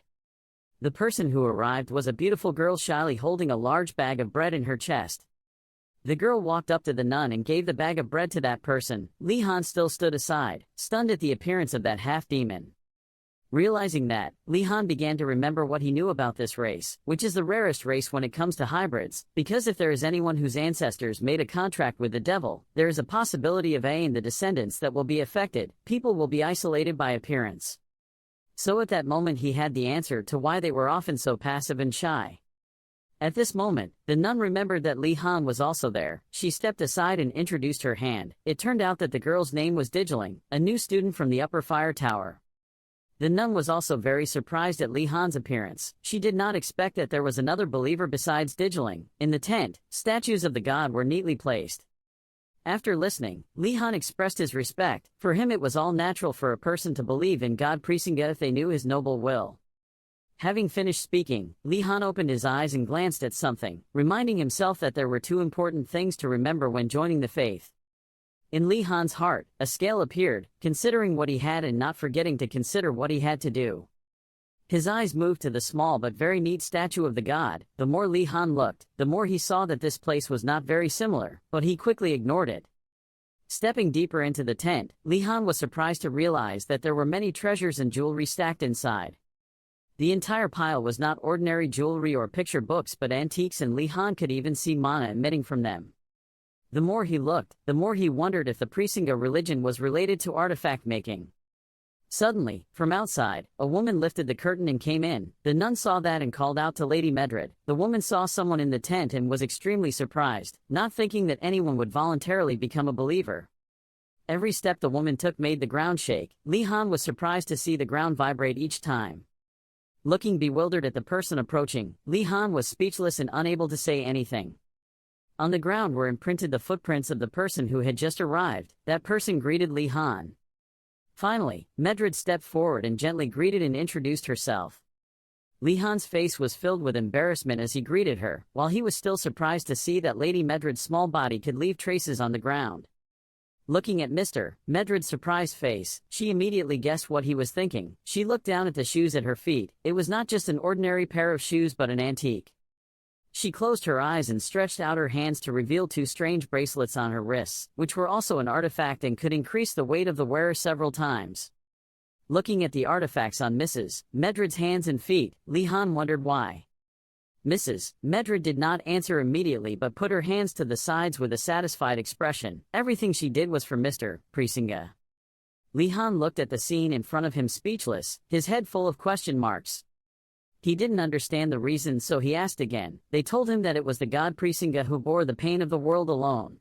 The person who arrived was a beautiful girl shyly holding a large bag of bread in her chest. The girl walked up to the nun and gave the bag of bread to that person. Li Han still stood aside, stunned at the appearance of that half-demon. Realizing that, Li Han began to remember what he knew about this race, which is the rarest race when it comes to hybrids, because if there is anyone whose ancestors made a contract with the devil, there is a possibility of in the descendants that will be affected. People will be isolated by appearance. So at that moment he had the answer to why they were often so passive and shy. At this moment, the nun remembered that Li Han was also there. She stepped aside and introduced her hand. It turned out that the girl's name was Digiling, a new student from the upper fire tower. The nun was also very surprised at Li Han's appearance. She did not expect that there was another believer besides Digiling. In the tent, statues of the god were neatly placed. After listening, Li Han expressed his respect. For him it was all natural for a person to believe in God Prisinga if they knew his noble will. Having finished speaking, Li Han opened his eyes and glanced at something, reminding himself that there were two important things to remember when joining the faith. In Li Han's heart, a scale appeared, considering what he had and not forgetting to consider what he had to do. His eyes moved to the small but very neat statue of the god. The more Li Han looked, the more he saw that this place was not very similar, but he quickly ignored it. Stepping deeper into the tent, Li Han was surprised to realize that there were many treasures and jewelry stacked inside. The entire pile was not ordinary jewelry or picture books but antiques, and Li Han could even see mana emitting from them. The more he looked, the more he wondered if the Prisinga religion was related to artifact making. Suddenly, from outside, a woman lifted the curtain and came in. The nun saw that and called out to Lady Medred. The woman saw someone in the tent and was extremely surprised, not thinking that anyone would voluntarily become a believer. Every step the woman took made the ground shake. Li Han was surprised to see the ground vibrate each time. Looking bewildered at the person approaching, Li Han was speechless and unable to say anything. On the ground were imprinted the footprints of the person who had just arrived. That person greeted Li Han. Finally, Medred stepped forward and gently greeted and introduced herself. Li Han's face was filled with embarrassment as he greeted her, while he was still surprised to see that Lady Medred's small body could leave traces on the ground. Looking at Mr. Medred's surprised face, she immediately guessed what he was thinking. She looked down at the shoes at her feet. It was not just an ordinary pair of shoes but an antique. She closed her eyes and stretched out her hands to reveal two strange bracelets on her wrists, which were also an artifact and could increase the weight of the wearer several times. Looking at the artifacts on Mrs. Medred's hands and feet, Li Han wondered why. Mrs. Medred did not answer immediately but put her hands to the sides with a satisfied expression. Everything she did was for Mr. Prisinga. Li Han looked at the scene in front of him speechless, his head full of question marks. He didn't understand the reason, so he asked again. They told him that it was the god Prisinga who bore the pain of the world alone.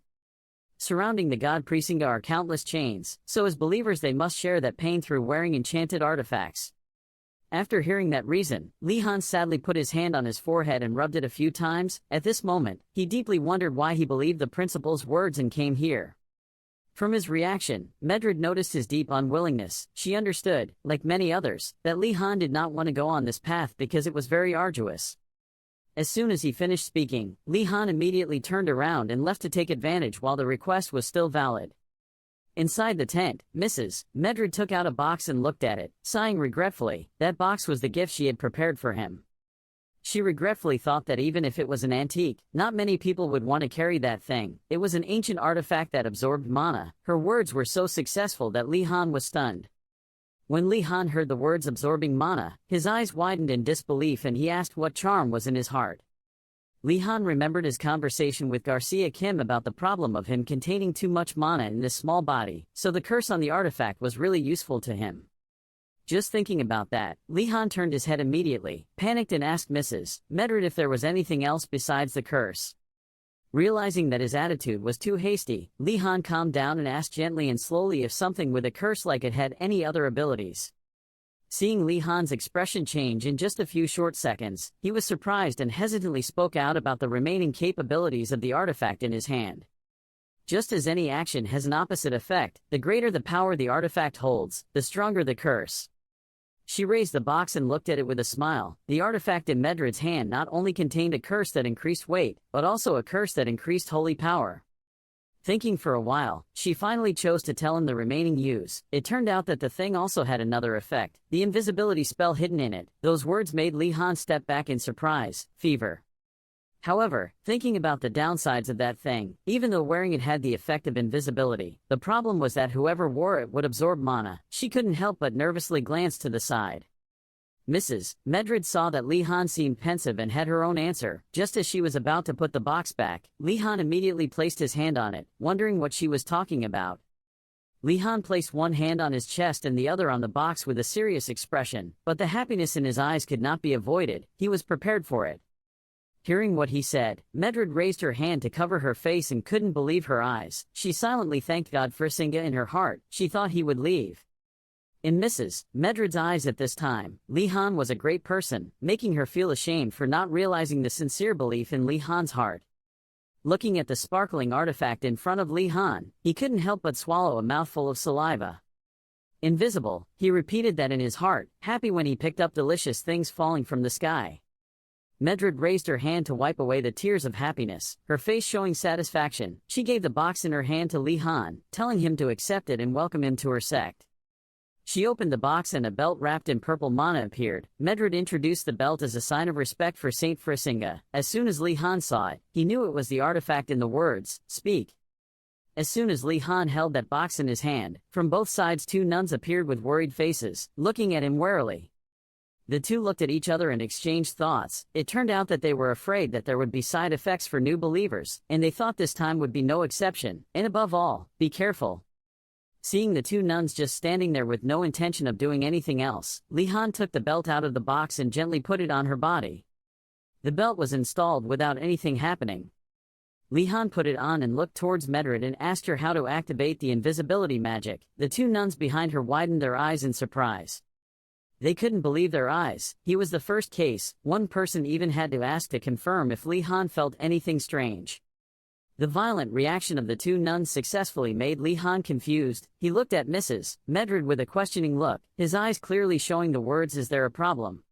Surrounding the god Prisinga are countless chains, so as believers they must share that pain through wearing enchanted artifacts. After hearing that reason, Li Han sadly put his hand on his forehead and rubbed it a few times. At this moment, he deeply wondered why he believed the principal's words and came here. From his reaction, Medred noticed his deep unwillingness. She understood, like many others, that Li Han did not want to go on this path because it was very arduous. As soon as he finished speaking, Li Han immediately turned around and left to take advantage while the request was still valid. Inside the tent, Mrs. Medred took out a box and looked at it, sighing regretfully. That box was the gift she had prepared for him. She regretfully thought that even if it was an antique, not many people would want to carry that thing. It was an ancient artifact that absorbed mana. Her words were so successful that Li Han was stunned. When Li Han heard the words absorbing mana, his eyes widened in disbelief and he asked what charm was in his heart. Li Han remembered his conversation with Garcia Kim about the problem of him containing too much mana in this small body, so the curse on the artifact was really useful to him. Just thinking about that, Li Han turned his head immediately, panicked and asked Mrs. Medred if there was anything else besides the curse. Realizing that his attitude was too hasty, Li Han calmed down and asked gently and slowly if something with a curse like it had any other abilities. Seeing Li Han's expression change in just a few short seconds, he was surprised and hesitantly spoke out about the remaining capabilities of the artifact in his hand. Just as any action has an opposite effect, the greater the power the artifact holds, the stronger the curse. She raised the box and looked at it with a smile. The artifact in Medred's hand not only contained a curse that increased weight, but also a curse that increased holy power. Thinking for a while, she finally chose to tell him the remaining use. It turned out that the thing also had another effect, the invisibility spell hidden in it. Those words made Li Han step back in surprise. Fever. However, thinking about the downsides of that thing, even though wearing it had the effect of invisibility, the problem was that whoever wore it would absorb mana. She couldn't help but nervously glance to the side. Mrs. Medred saw that Li Han seemed pensive and had her own answer. Just as she was about to put the box back, Li Han immediately placed his hand on it, wondering what she was talking about. Li Han placed one hand on his chest and the other on the box with a serious expression, but the happiness in his eyes could not be avoided. He was prepared for it. Hearing what he said, Medred raised her hand to cover her face and couldn't believe her eyes. She silently thanked God for Singa in her heart. She thought he would leave. In Mrs. Medred's eyes at this time, Li Han was a great person, making her feel ashamed for not realizing the sincere belief in Li Han's heart. Looking at the sparkling artifact in front of Li Han, he couldn't help but swallow a mouthful of saliva. Invisible, he repeated that in his heart, happy when he picked up delicious things falling from the sky. Medrid raised her hand to wipe away the tears of happiness, her face showing satisfaction. She gave the box in her hand to Li Han, telling him to accept it and welcome him to her sect. She opened the box and a belt wrapped in purple mana appeared. Medrid introduced the belt as a sign of respect for Saint Frisinga. As soon as Li Han saw it, he knew it was the artifact in the words, "Speak." As soon as Li Han held that box in his hand, from both sides two nuns appeared with worried faces, looking at him warily. The two looked at each other and exchanged thoughts. It turned out that they were afraid that there would be side effects for new believers, and they thought this time would be no exception, and above all, be careful. Seeing the two nuns just standing there with no intention of doing anything else, Li Han took the belt out of the box and gently put it on her body. The belt was installed without anything happening. Li Han put it on and looked towards Medrid and asked her how to activate the invisibility magic. The two nuns behind her widened their eyes in surprise. They couldn't believe their eyes. He was the first case. One person even had to ask to confirm if Li Han felt anything strange. The violent reaction of the two nuns successfully made Li Han confused. He looked at Mrs. Medrid with a questioning look, his eyes clearly showing the words, "Is there a problem?"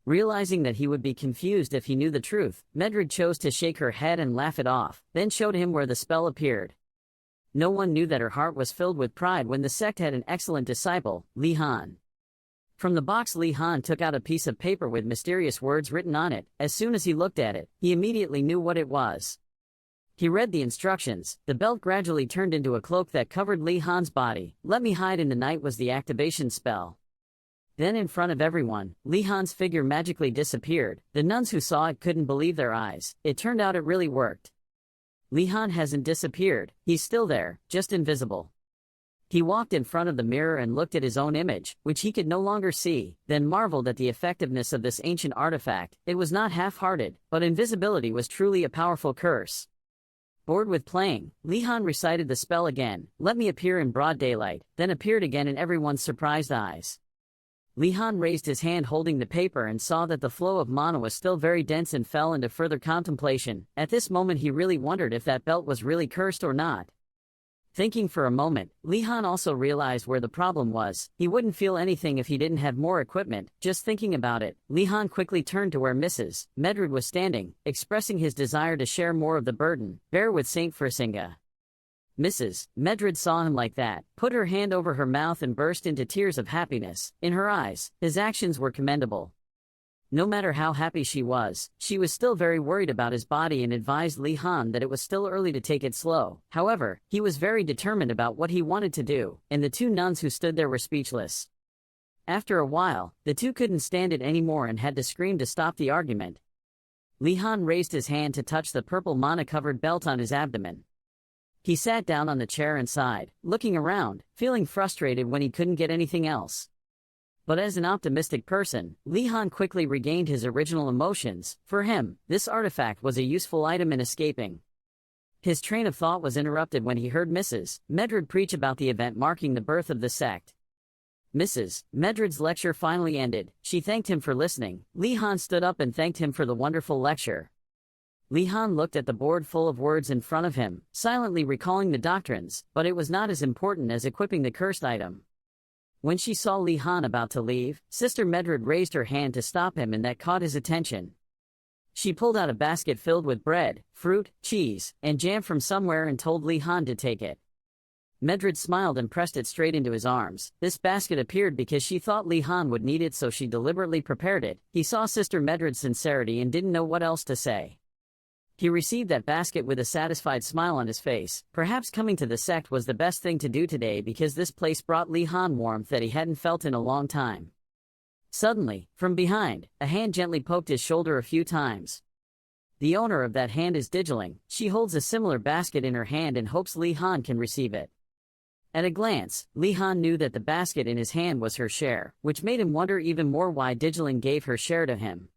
Realizing that he would be confused if he knew the truth, Medrid chose to shake her head and laugh it off, then showed him where the spell appeared. No one knew that her heart was filled with pride when the sect had an excellent disciple, Li Han. From the box, Li Han took out a piece of paper with mysterious words written on it. As soon as he looked at it, he immediately knew what it was. He read the instructions. The belt gradually turned into a cloak that covered Li Han's body. "Let me hide in the night" was the activation spell. Then in front of everyone, Li Han's figure magically disappeared. The nuns who saw it couldn't believe their eyes. It turned out it really worked. Li Han hasn't disappeared, he's still there, just invisible. He walked in front of the mirror and looked at his own image, which he could no longer see, then marveled at the effectiveness of this ancient artifact. It was not half-hearted, but invisibility was truly a powerful curse. Bored with playing, Li Han recited the spell again. "Let me appear in broad daylight," then appeared again in everyone's surprised eyes. Li Han raised his hand holding the paper and saw that the flow of mana was still very dense and fell into further contemplation. At this moment he really wondered if that belt was really cursed or not. Thinking for a moment, Li Han also realized where the problem was. He wouldn't feel anything if he didn't have more equipment. Just thinking about it, Li Han quickly turned to where Mrs. Medrid was standing, expressing his desire to share more of the burden, bear with Saint Frisinga. Mrs. Medrid saw him like that, put her hand over her mouth and burst into tears of happiness. In her eyes, his actions were commendable. No matter how happy she was still very worried about his body and advised Li Han that it was still early to take it slow. However, he was very determined about what he wanted to do, and the two nuns who stood there were speechless. After a while, the two couldn't stand it anymore and had to scream to stop the argument. Li Han raised his hand to touch the purple mana-covered belt on his abdomen. He sat down on the chair and sighed, looking around, feeling frustrated when he couldn't get anything else. But as an optimistic person, Li Han quickly regained his original emotions. For him, this artifact was a useful item in escaping. His train of thought was interrupted when he heard Mrs. Medrid preach about the event marking the birth of the sect. Mrs. Medrid's lecture finally ended. She thanked him for listening. Li Han stood up and thanked him for the wonderful lecture. Li Han looked at the board full of words in front of him, silently recalling the doctrines, but it was not as important as equipping the cursed item. When she saw Li Han about to leave, Sister Medrid raised her hand to stop him, and that caught his attention. She pulled out a basket filled with bread, fruit, cheese, and jam from somewhere and told Li Han to take it. Medrid smiled and pressed it straight into his arms. This basket appeared because she thought Li Han would need it, so she deliberately prepared it. He saw Sister Medrid's sincerity and didn't know what else to say. He received that basket with a satisfied smile on his face. Perhaps coming to the sect was the best thing to do today, because this place brought Li Han warmth that he hadn't felt in a long time. Suddenly, from behind, a hand gently poked his shoulder a few times. The owner of that hand is Digiling. She holds a similar basket in her hand and hopes Li Han can receive it. At a glance, Li Han knew that the basket in his hand was her share, which made him wonder even more why Digiling gave her share to him.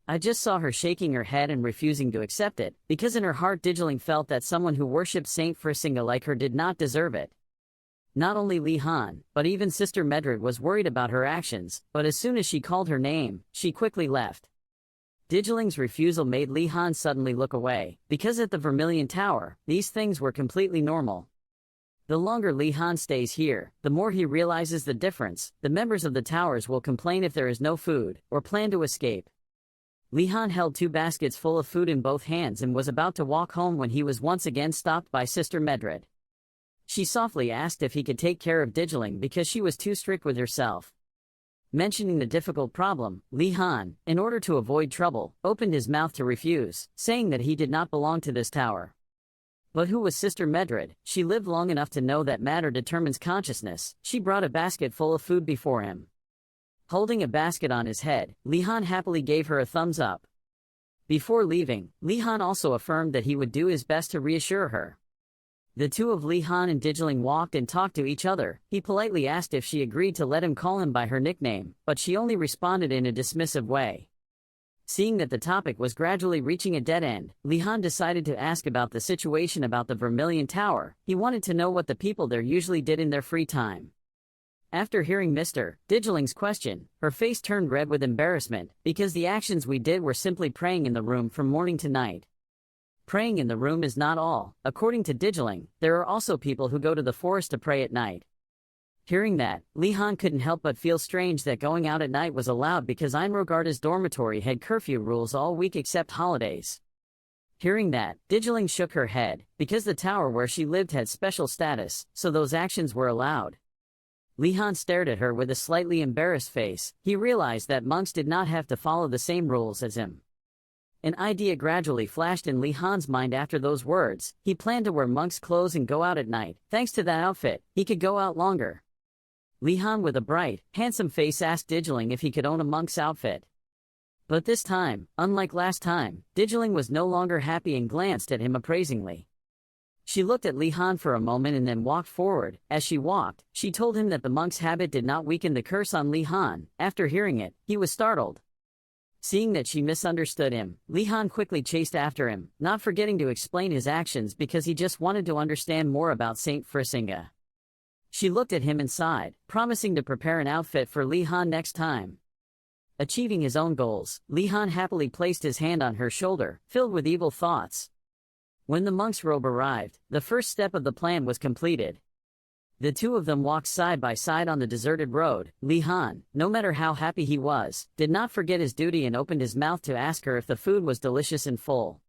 I just saw her shaking her head and refusing to accept it, because in her heart Digiling felt that someone who worshipped Saint Frisinga like her did not deserve it. Not only Li Han, but even Sister Medrid was worried about her actions, but as soon as she called her name, she quickly left. Digiling's refusal made Li Han suddenly look away, because at the Vermilion Tower, these things were completely normal. The longer Li Han stays here, the more he realizes the difference. The members of the towers will complain if there is no food, or plan to escape. Li Han held 2 baskets full of food in both hands and was about to walk home when he was once again stopped by Sister Medred. She softly asked if he could take care of Digiling because she was too strict with herself. Mentioning the difficult problem, Li Han, in order to avoid trouble, opened his mouth to refuse, saying that he did not belong to this tower. But who was Sister Medred? She lived long enough to know that matter determines consciousness. She brought a basket full of food before him. Holding a basket on his head, Li Han happily gave her a thumbs up. Before leaving, Li Han also affirmed that he would do his best to reassure her. The two of Li Han and Digiling walked and talked to each other. He politely asked if she agreed to let him call him by her nickname, but she only responded in a dismissive way. Seeing that the topic was gradually reaching a dead end, Li Han decided to ask about the situation about the Vermilion Tower. He wanted to know what the people there usually did in their free time. After hearing Mr. Digiling's question, her face turned red with embarrassment, because the actions we did were simply praying in the room from morning to night. Praying in the room is not all. According to Digiling, there are also people who go to the forest to pray at night. Hearing that, Li Han couldn't help but feel strange that going out at night was allowed because Einrogard's dormitory had curfew rules all week except holidays. Hearing that, Digiling shook her head, because the tower where she lived had special status, so those actions were allowed. Li Han stared at her with a slightly embarrassed face. He realized that monks did not have to follow the same rules as him. An idea gradually flashed in Li Han's mind after those words. He planned to wear monk's clothes and go out at night. Thanks to that outfit, he could go out longer. Li Han with a bright, handsome face asked Digiling if he could own a monk's outfit. But this time, unlike last time, Digiling was no longer happy and glanced at him appraisingly. She looked at Li Han for a moment and then walked forward. As she walked, she told him that the monk's habit did not weaken the curse on Li Han. After hearing it, he was startled. Seeing that she misunderstood him, Li Han quickly chased after him, not forgetting to explain his actions because he just wanted to understand more about Saint Frisinga. She looked at him and sighed, promising to prepare an outfit for Li Han next time. Achieving his own goals, Li Han happily placed his hand on her shoulder, filled with evil thoughts. When the monk's robe arrived, the first step of the plan was completed. The two of them walked side by side on the deserted road. Li Han, no matter how happy he was, did not forget his duty and opened his mouth to ask her if the food was delicious and full.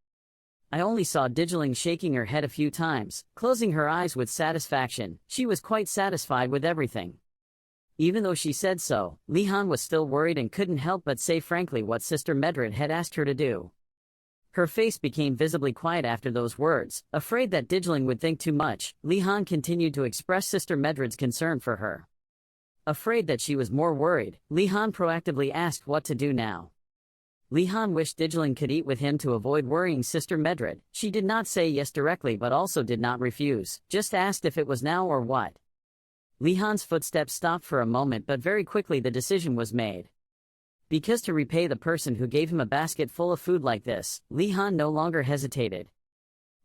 I only saw Digiling shaking her head a few times, closing her eyes with satisfaction. She was quite satisfied with everything. Even though she said so, Li Han was still worried and couldn't help but say frankly what Sister Medred had asked her to do. Her face became visibly quiet after those words. Afraid that Digiling would think too much, Li Han continued to express Sister Medred's concern for her. Afraid that she was more worried, Li Han proactively asked what to do now. Li Han wished Digiling could eat with him to avoid worrying Sister Medred. She did not say yes directly but also did not refuse, just asked if it was now or what. Li Han's footsteps stopped for a moment but very quickly the decision was made. Because to repay the person who gave him a basket full of food like this, Li Han no longer hesitated.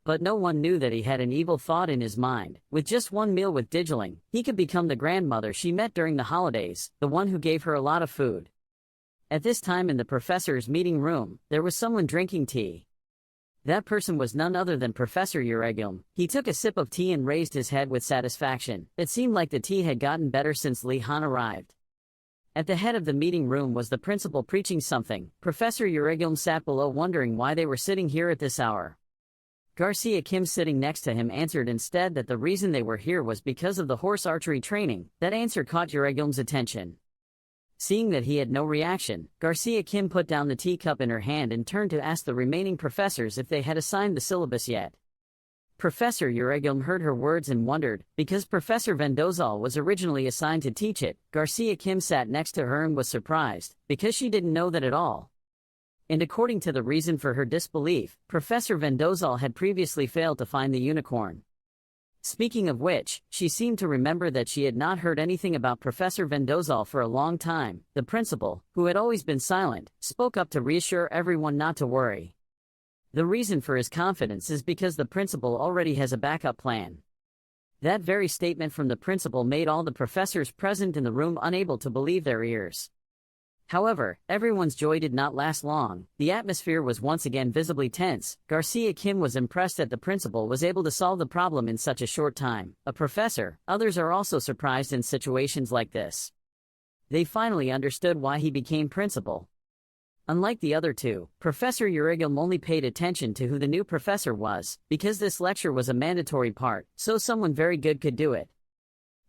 But no one knew that he had an evil thought in his mind. With just one meal with Digiling, he could become the grandmother she met during the holidays, the one who gave her a lot of food. At this time in the professor's meeting room, there was someone drinking tea. That person was none other than Professor Euregilm. He took a sip of tea and raised his head with satisfaction. It seemed like the tea had gotten better since Li Han arrived. At the head of the meeting room was the principal preaching something. Professor Euregilm sat below wondering why they were sitting here at this hour. Garcia Kim sitting next to him answered instead that the reason they were here was because of the horse archery training. That answer caught Euregilm's attention. Seeing that he had no reaction, Garcia Kim put down the teacup in her hand and turned to ask the remaining professors if they had assigned the syllabus yet. Professor Euregilm heard her words and wondered, because Professor Vendozal was originally assigned to teach it. Garcia Kim sat next to her and was surprised, because she didn't know that at all. And according to the reason for her disbelief, Professor Vendozal had previously failed to find the unicorn. Speaking of which, she seemed to remember that she had not heard anything about Professor Vendozal for a long time. The principal, who had always been silent, spoke up to reassure everyone not to worry. The reason for his confidence is because the principal already has a backup plan. That very statement from the principal made all the professors present in the room unable to believe their ears. However, everyone's joy did not last long. The atmosphere was once again visibly tense. Garcia Kim was impressed that the principal was able to solve the problem in such a short time. A professor, others are also surprised in situations like this. They finally understood why he became principal. Unlike the other two, Professor Urigum only paid attention to who the new professor was, because this lecture was a mandatory part, so someone very good could do it.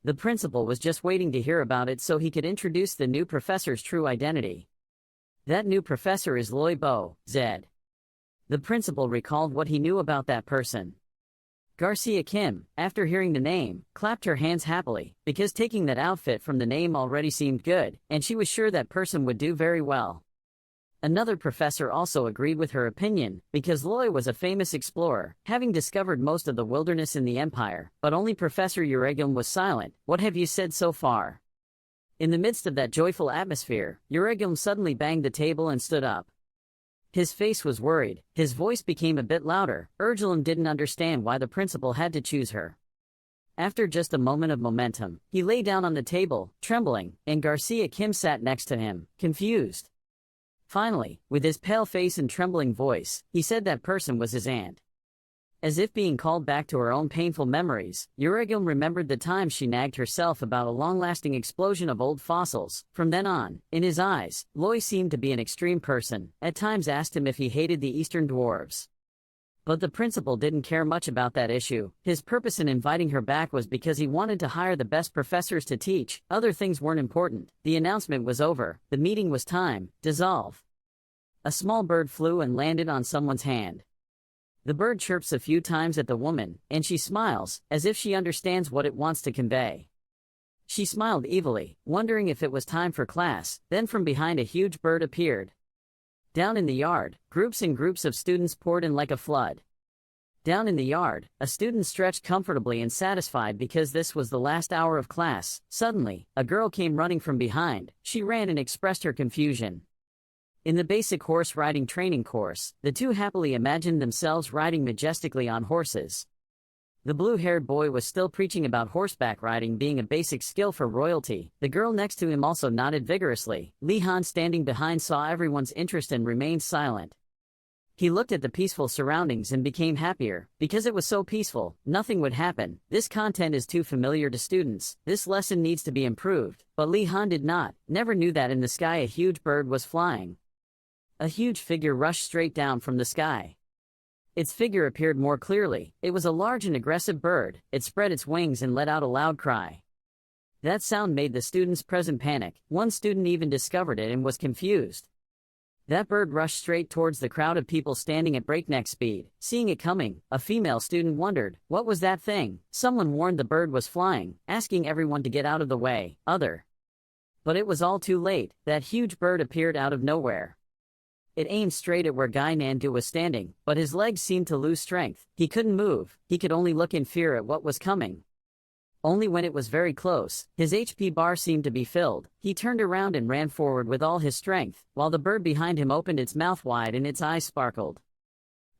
The principal was just waiting to hear about it so he could introduce the new professor's true identity. That new professor is Loi Bo, Zed. The principal recalled what he knew about that person. Garcia Kim, after hearing the name, clapped her hands happily, because taking that outfit from the name already seemed good, and she was sure that person would do very well. Another professor also agreed with her opinion, because Loi was a famous explorer, having discovered most of the wilderness in the empire, but only Professor Urigum was silent. What have you said so far? In the midst of that joyful atmosphere, Urigum suddenly banged the table and stood up. His face was worried, his voice became a bit louder. Urgelum didn't understand why the principal had to choose her. After just a moment of momentum, he lay down on the table, trembling, and Garcia Kim sat next to him, confused. Finally, with his pale face and trembling voice, he said that person was his aunt. As if being called back to her own painful memories, Urigum remembered the time she nagged herself about a long-lasting explosion of old fossils. From then on, in his eyes, Loi seemed to be an extreme person, at times asked him if he hated the Eastern dwarves. But the principal didn't care much about that issue. His purpose in inviting her back was because he wanted to hire the best professors to teach. Other things weren't important. The announcement was over. The meeting was time. Dissolve. A small bird flew and landed on someone's hand. The bird chirps a few times at the woman, and she smiles, as if she understands what it wants to convey. She smiled evilly, wondering if it was time for class. Then from behind a huge bird appeared. Down in the yard, groups and groups of students poured in like a flood. Down in the yard, a student stretched comfortably and satisfied because this was the last hour of class. Suddenly, a girl came running from behind. She ran and expressed her confusion. In the basic horse riding training course, the two happily imagined themselves riding majestically on horses. The blue-haired boy was still preaching about horseback riding being a basic skill for royalty. The girl next to him also nodded vigorously. Li Han, standing behind, saw everyone's interest and remained silent. He looked at the peaceful surroundings and became happier. Because it was so peaceful, nothing would happen. This content is too familiar to students. This lesson needs to be improved. But Li Han did not, never knew that in the sky a huge bird was flying. A huge figure rushed straight down from the sky. Its figure appeared more clearly. It was a large and aggressive bird. It spread its wings and let out a loud cry. That sound made the students present panic. One student even discovered it and was confused. That bird rushed straight towards the crowd of people standing at breakneck speed. Seeing it coming, a female student wondered, what was that thing? Someone warned the bird was flying, asking everyone to get out of the way. But it was all too late. That huge bird appeared out of nowhere. It aimed straight at where Guy Nandu was standing, but his legs seemed to lose strength. He couldn't move. He could only look in fear at what was coming. Only when it was very close, his HP bar seemed to be filled. He turned around and ran forward with all his strength, while the bird behind him opened its mouth wide and its eyes sparkled.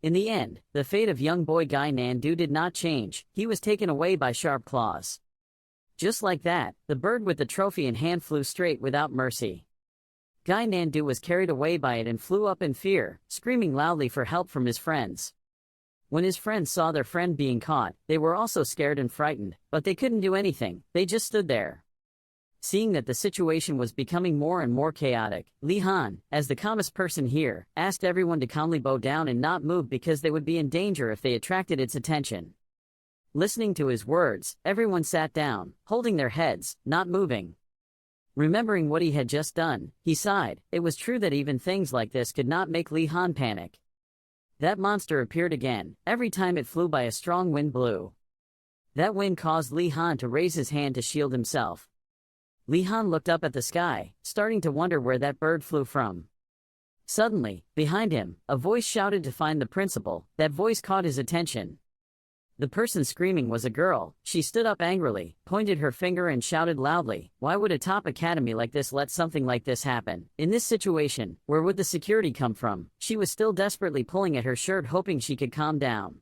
In the end, the fate of young boy Guy Nandu did not change. He was taken away by sharp claws. Just like that, the bird with the trophy in hand flew straight without mercy. Guy Nandu was carried away by it and flew up in fear, screaming loudly for help from his friends. When his friends saw their friend being caught, they were also scared and frightened, but they couldn't do anything. They just stood there. Seeing that the situation was becoming more and more chaotic, Li Han, as the calmest person here, asked everyone to calmly bow down and not move because they would be in danger if they attracted its attention. Listening to his words, everyone sat down, holding their heads, not moving. Remembering what he had just done, he sighed. It was true that even things like this could not make Li Han panic. That monster appeared again. Every time it flew by, a strong wind blew. That wind caused Li Han to raise his hand to shield himself. Li Han looked up at the sky, starting to wonder where that bird flew from. Suddenly, behind him, a voice shouted to find the principal. That voice caught his attention. The person screaming was a girl. She stood up angrily, pointed her finger and shouted loudly, "Why would a top academy like this let something like this happen? In this situation, where would the security come from?" She was still desperately pulling at her shirt, hoping she could calm down.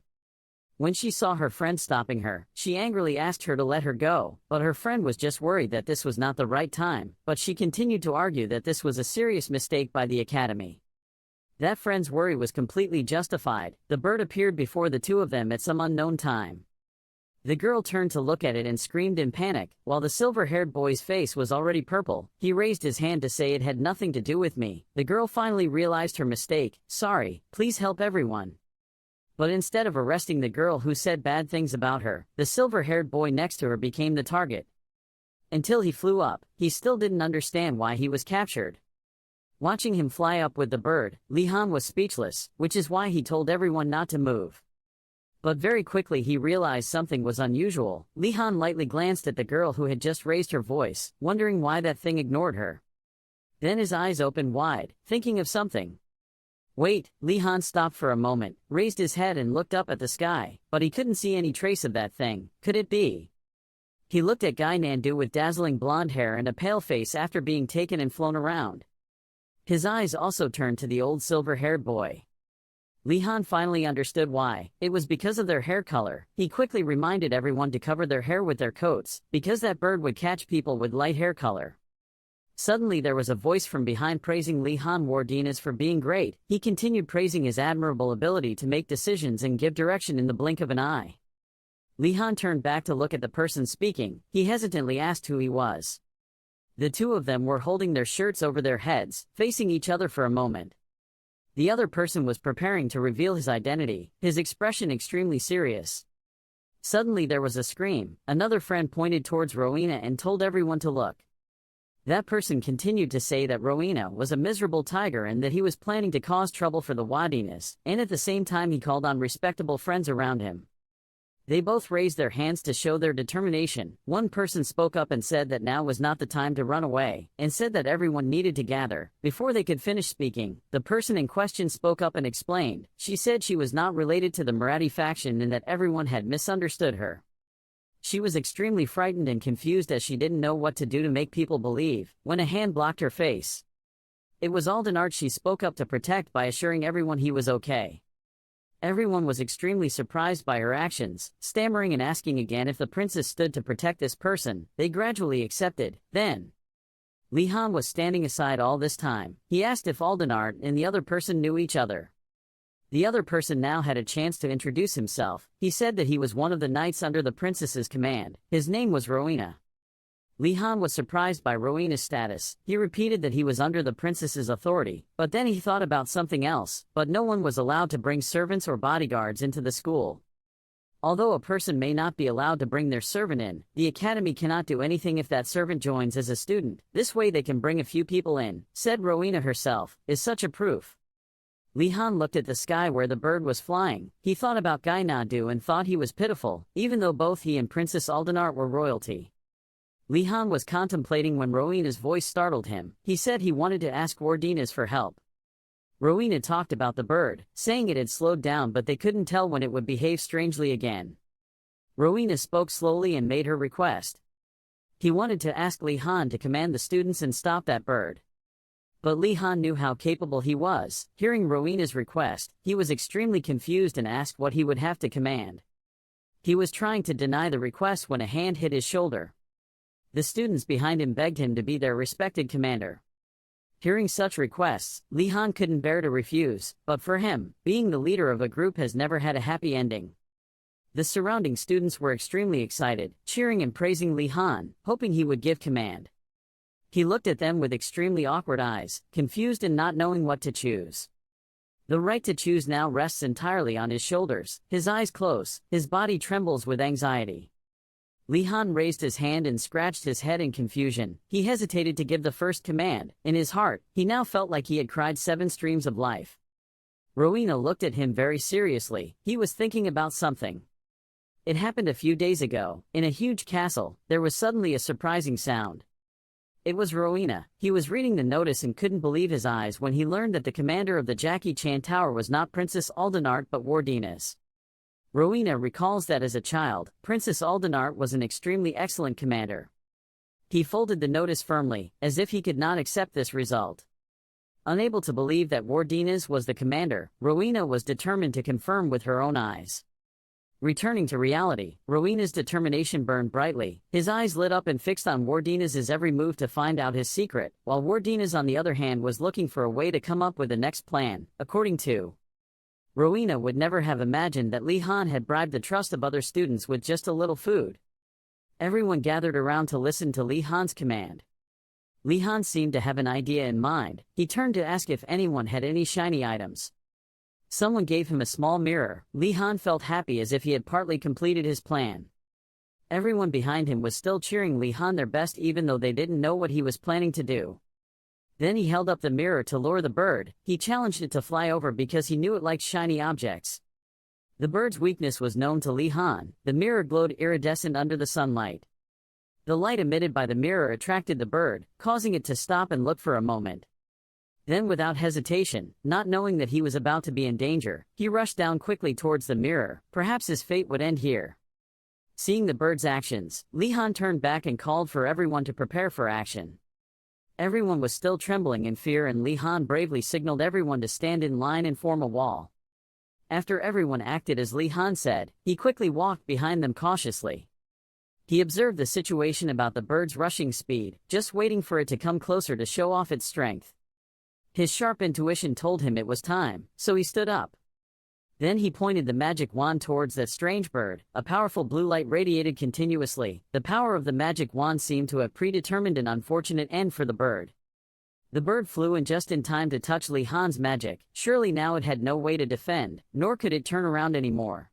When she saw her friend stopping her, she angrily asked her to let her go, but her friend was just worried that this was not the right time, but she continued to argue that this was a serious mistake by the academy. That friend's worry was completely justified. The bird appeared before the two of them at some unknown time. The girl turned to look at it and screamed in panic. While the silver-haired boy's face was already purple, he raised his hand to say it had nothing to do with me. The girl finally realized her mistake. Sorry, please help everyone. But instead of arresting the girl who said bad things about her, the silver-haired boy next to her became the target. Until he flew up, he still didn't understand why he was captured. Watching him fly up with the bird, Li-han was speechless, which is why he told everyone not to move. But very quickly he realized something was unusual. Li-han lightly glanced at the girl who had just raised her voice, wondering why that thing ignored her. Then his eyes opened wide, thinking of something. Wait, Li-han stopped for a moment, raised his head and looked up at the sky, but he couldn't see any trace of that thing. Could it be? He looked at Guy Nandu with dazzling blonde hair and a pale face after being taken and flown around. His eyes also turned to the old silver-haired boy. Li-han finally understood why. It was because of their hair color. He quickly reminded everyone to cover their hair with their coats, because that bird would catch people with light hair color. Suddenly there was a voice from behind praising Li-han Wardinas for being great. He continued praising his admirable ability to make decisions and give direction in the blink of an eye. Li-han turned back to look at the person speaking. He hesitantly asked who he was. The two of them were holding their shirts over their heads, facing each other for a moment. The other person was preparing to reveal his identity, his expression extremely serious. Suddenly there was a scream. Another friend pointed towards Rowena and told everyone to look. That person continued to say that Rowena was a miserable tiger and that he was planning to cause trouble for the Wadinas, and at the same time he called on respectable friends around him. They both raised their hands to show their determination. One person spoke up and said that now was not the time to run away, and said that everyone needed to gather. Before they could finish speaking, the person in question spoke up and explained. She said she was not related to the Marathi faction and that everyone had misunderstood her. She was extremely frightened and confused as she didn't know what to do to make people believe, when a hand blocked her face. It was Aldenart she spoke up to protect by assuring everyone he was okay. Everyone was extremely surprised by her actions, stammering and asking again if the princess stood to protect this person. They gradually accepted. Then, Li-han was standing aside all this time. He asked if Aldenart and the other person knew each other. The other person now had a chance to introduce himself. He said that he was one of the knights under the princess's command. His name was Rowena. Li-han was surprised by Rowena's status. He repeated that he was under the princess's authority, but then he thought about something else. But no one was allowed to bring servants or bodyguards into the school. Although a person may not be allowed to bring their servant in, the academy cannot do anything if that servant joins as a student. This way they can bring a few people in, said Rowena herself. Is such a proof. Li-han looked at the sky where the bird was flying. He thought about Guy Nadu and thought he was pitiful, even though both he and Princess Aldenart were royalty. Li-han was contemplating when Rowena's voice startled him. He said he wanted to ask Wardinas for help. Rowena talked about the bird, saying it had slowed down but they couldn't tell when it would behave strangely again. Rowena spoke slowly and made her request. He wanted to ask Li-han to command the students and stop that bird. But Li-han knew how capable he was. Hearing Rowena's request, he was extremely confused and asked what he would have to command. He was trying to deny the request when a hand hit his shoulder. The students behind him begged him to be their respected commander. Hearing such requests, Li-han couldn't bear to refuse, but for him, being the leader of a group has never had a happy ending. The surrounding students were extremely excited, cheering and praising Li-han, hoping he would give command. He looked at them with extremely awkward eyes, confused and not knowing what to choose. The right to choose now rests entirely on his shoulders. His eyes close, his body trembles with anxiety. Li-han raised his hand and scratched his head in confusion. He hesitated to give the first command. In his heart, he now felt like he had cried 7 streams of life. Rowena looked at him very seriously. He was thinking about something. It happened a few days ago. In a huge castle, there was suddenly a surprising sound. It was Rowena. He was reading the notice and couldn't believe his eyes when he learned that the commander of the Jackie Chan Tower was not Princess Aldenart but Wardinas. Rowena recalls that as a child, Princess Aldenart was an extremely excellent commander. He folded the notice firmly, as if he could not accept this result. Unable to believe that Wardinas was the commander, Rowena was determined to confirm with her own eyes. Returning to reality, Rowena's determination burned brightly. His eyes lit up and fixed on Wardina's every move to find out his secret, while Wardina's on the other hand was looking for a way to come up with the next plan. According to Rowena would never have imagined that Li Han had bribed the trust of other students with just a little food. Everyone gathered around to listen to Li Han's command. Li Han seemed to have an idea in mind. He turned to ask if anyone had any shiny items. Someone gave him a small mirror. Li Han felt happy as if he had partly completed his plan. Everyone behind him was still cheering Li Han their best even though they didn't know what he was planning to do. Then he held up the mirror to lure the bird. He challenged it to fly over because he knew it liked shiny objects. The bird's weakness was known to Li Han. The mirror glowed iridescent under the sunlight. The light emitted by the mirror attracted the bird, causing it to stop and look for a moment. Then without hesitation, not knowing that he was about to be in danger, he rushed down quickly towards the mirror. Perhaps his fate would end here. Seeing the bird's actions, Li Han turned back and called for everyone to prepare for action. Everyone was still trembling in fear and Li Han bravely signaled everyone to stand in line and form a wall. After everyone acted as Li Han said, he quickly walked behind them cautiously. He observed the situation about the bird's rushing speed, just waiting for it to come closer to show off its strength. His sharp intuition told him it was time, so he stood up. Then he pointed the magic wand towards that strange bird. A powerful blue light radiated continuously. The power of the magic wand seemed to have predetermined an unfortunate end for the bird. The bird flew in just in time to touch Li Han's magic. Surely now it had no way to defend, nor could it turn around anymore.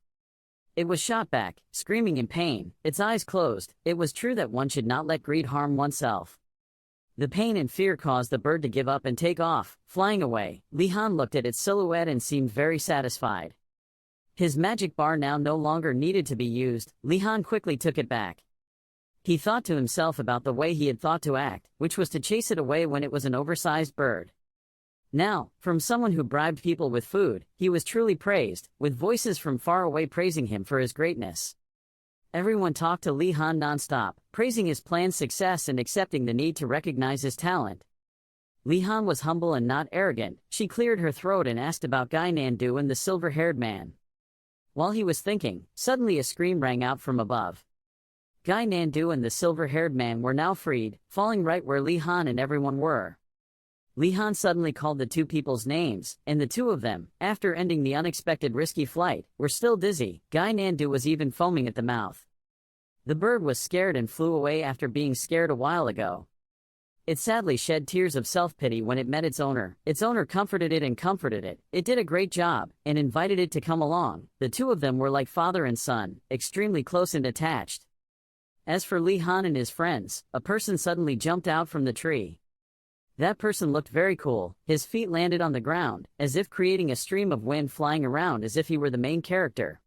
It was shot back, screaming in pain, its eyes closed. It was true that one should not let greed harm oneself. The pain and fear caused the bird to give up and take off, flying away. Li Han looked at its silhouette and seemed very satisfied. His magic bar now no longer needed to be used. Li Han quickly took it back. He thought to himself about the way he had thought to act, which was to chase it away when it was an oversized bird. Now, from someone who bribed people with food, he was truly praised, with voices from far away praising him for his greatness. Everyone talked to Li Han non-stop, praising his plan's success and accepting the need to recognize his talent. Li Han was humble and not arrogant. She cleared her throat and asked about Gai Nandu and the silver-haired man. While he was thinking, suddenly a scream rang out from above. Gai Nandu and the silver-haired man were now freed, falling right where Li Han and everyone were. Li Han suddenly called the two people's names, and the two of them, after ending the unexpected risky flight, were still dizzy. Gai Nandu was even foaming at the mouth. The bird was scared and flew away after being scared a while ago. It sadly shed tears of self-pity when it met its owner. Its owner comforted it and comforted it. It did a great job, and invited it to come along. The two of them were like father and son, extremely close and attached. As for Li Han and his friends, a person suddenly jumped out from the tree. That person looked very cool. His feet landed on the ground, as if creating a stream of wind flying around as if he were the main character.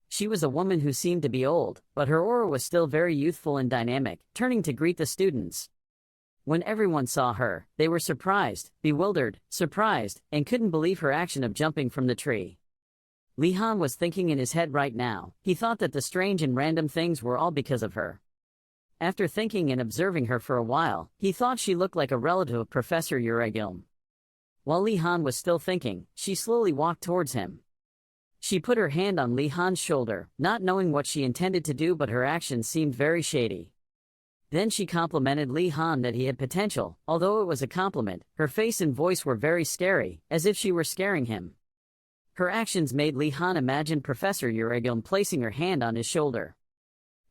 She was a woman who seemed to be old, but her aura was still very youthful and dynamic, turning to greet the students. When everyone saw her, they were surprised, bewildered, surprised, and couldn't believe her action of jumping from the tree. Li Han was thinking in his head right now. He thought that the strange and random things were all because of her. After thinking and observing her for a while, he thought she looked like a relative of Professor Uregilm. While Li Han was still thinking, she slowly walked towards him. She put her hand on Li Han's shoulder, not knowing what she intended to do, but her actions seemed very shady. Then she complimented Li Han that he had potential. Although it was a compliment, her face and voice were very scary, as if she were scaring him. Her actions made Li Han imagine Professor Uregilm placing her hand on his shoulder.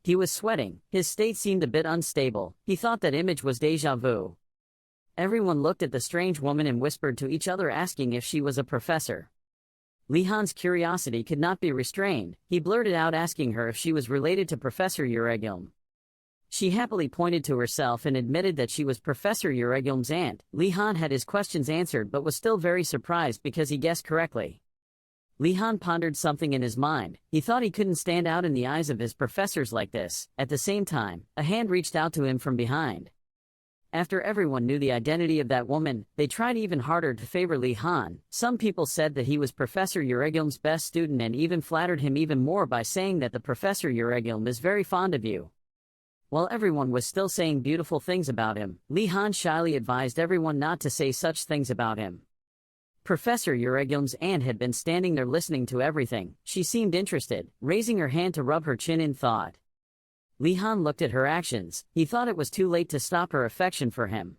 He was sweating. His state seemed a bit unstable. He thought that image was déjà vu. Everyone looked at the strange woman and whispered to each other asking if she was a professor. Li Han's curiosity could not be restrained. He blurted out asking her if she was related to Professor Uregilm. She happily pointed to herself and admitted that she was Professor Uregilm's aunt. Li Han had his questions answered but was still very surprised because he guessed correctly. Li Han pondered something in his mind. He thought he couldn't stand out in the eyes of his professors like this. At the same time, a hand reached out to him from behind. After everyone knew the identity of that woman, they tried even harder to favor Li Han. Some people said that he was Professor Uregilm's best student and even flattered him even more by saying that the Professor Uregilm is very fond of you. While everyone was still saying beautiful things about him, Li Han shyly advised everyone not to say such things about him. Professor Euregum's aunt had been standing there listening to everything. She seemed interested, raising her hand to rub her chin in thought. Li Han looked at her actions. He thought it was too late to stop her affection for him.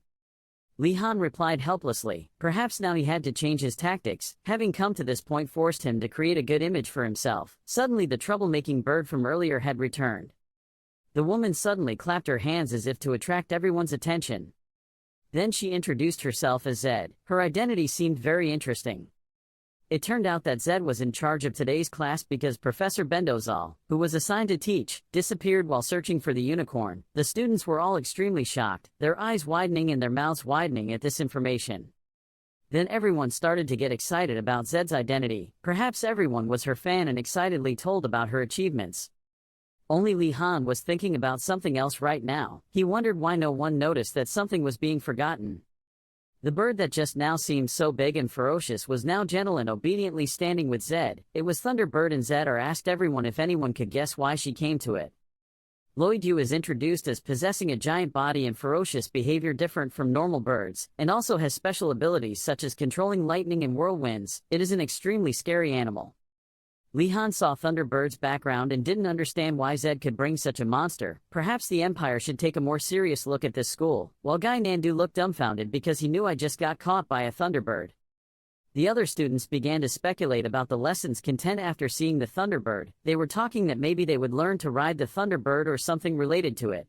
Li Han replied helplessly. Perhaps now he had to change his tactics. Having come to this point forced him to create a good image for himself. Suddenly the troublemaking bird from earlier had returned. The woman suddenly clapped her hands as if to attract everyone's attention. Then she introduced herself as Zed. Her identity seemed very interesting. It turned out that Zed was in charge of today's class because Professor Bendozal, who was assigned to teach, disappeared while searching for the unicorn. The students were all extremely shocked, their eyes widening and their mouths widening at this information. Then everyone started to get excited about Zed's identity. Perhaps everyone was her fan and excitedly told about her achievements. Only Li Han was thinking about something else right now. He wondered why no one noticed that something was being forgotten. The bird that just now seemed so big and ferocious was now gentle and obediently standing with Zed. It was Thunderbird, and Zed asked everyone if anyone could guess why she came to it. Loidu is introduced as possessing a giant body and ferocious behavior different from normal birds, and also has special abilities such as controlling lightning and whirlwinds. It is an extremely scary animal. Li Han saw Thunderbird's background and didn't understand why Zed could bring such a monster. Perhaps the Empire should take a more serious look at this school, while Guy Nandu looked dumbfounded because he knew I just got caught by a Thunderbird. The other students began to speculate about the lesson's content after seeing the Thunderbird. They were talking that maybe they would learn to ride the Thunderbird or something related to it.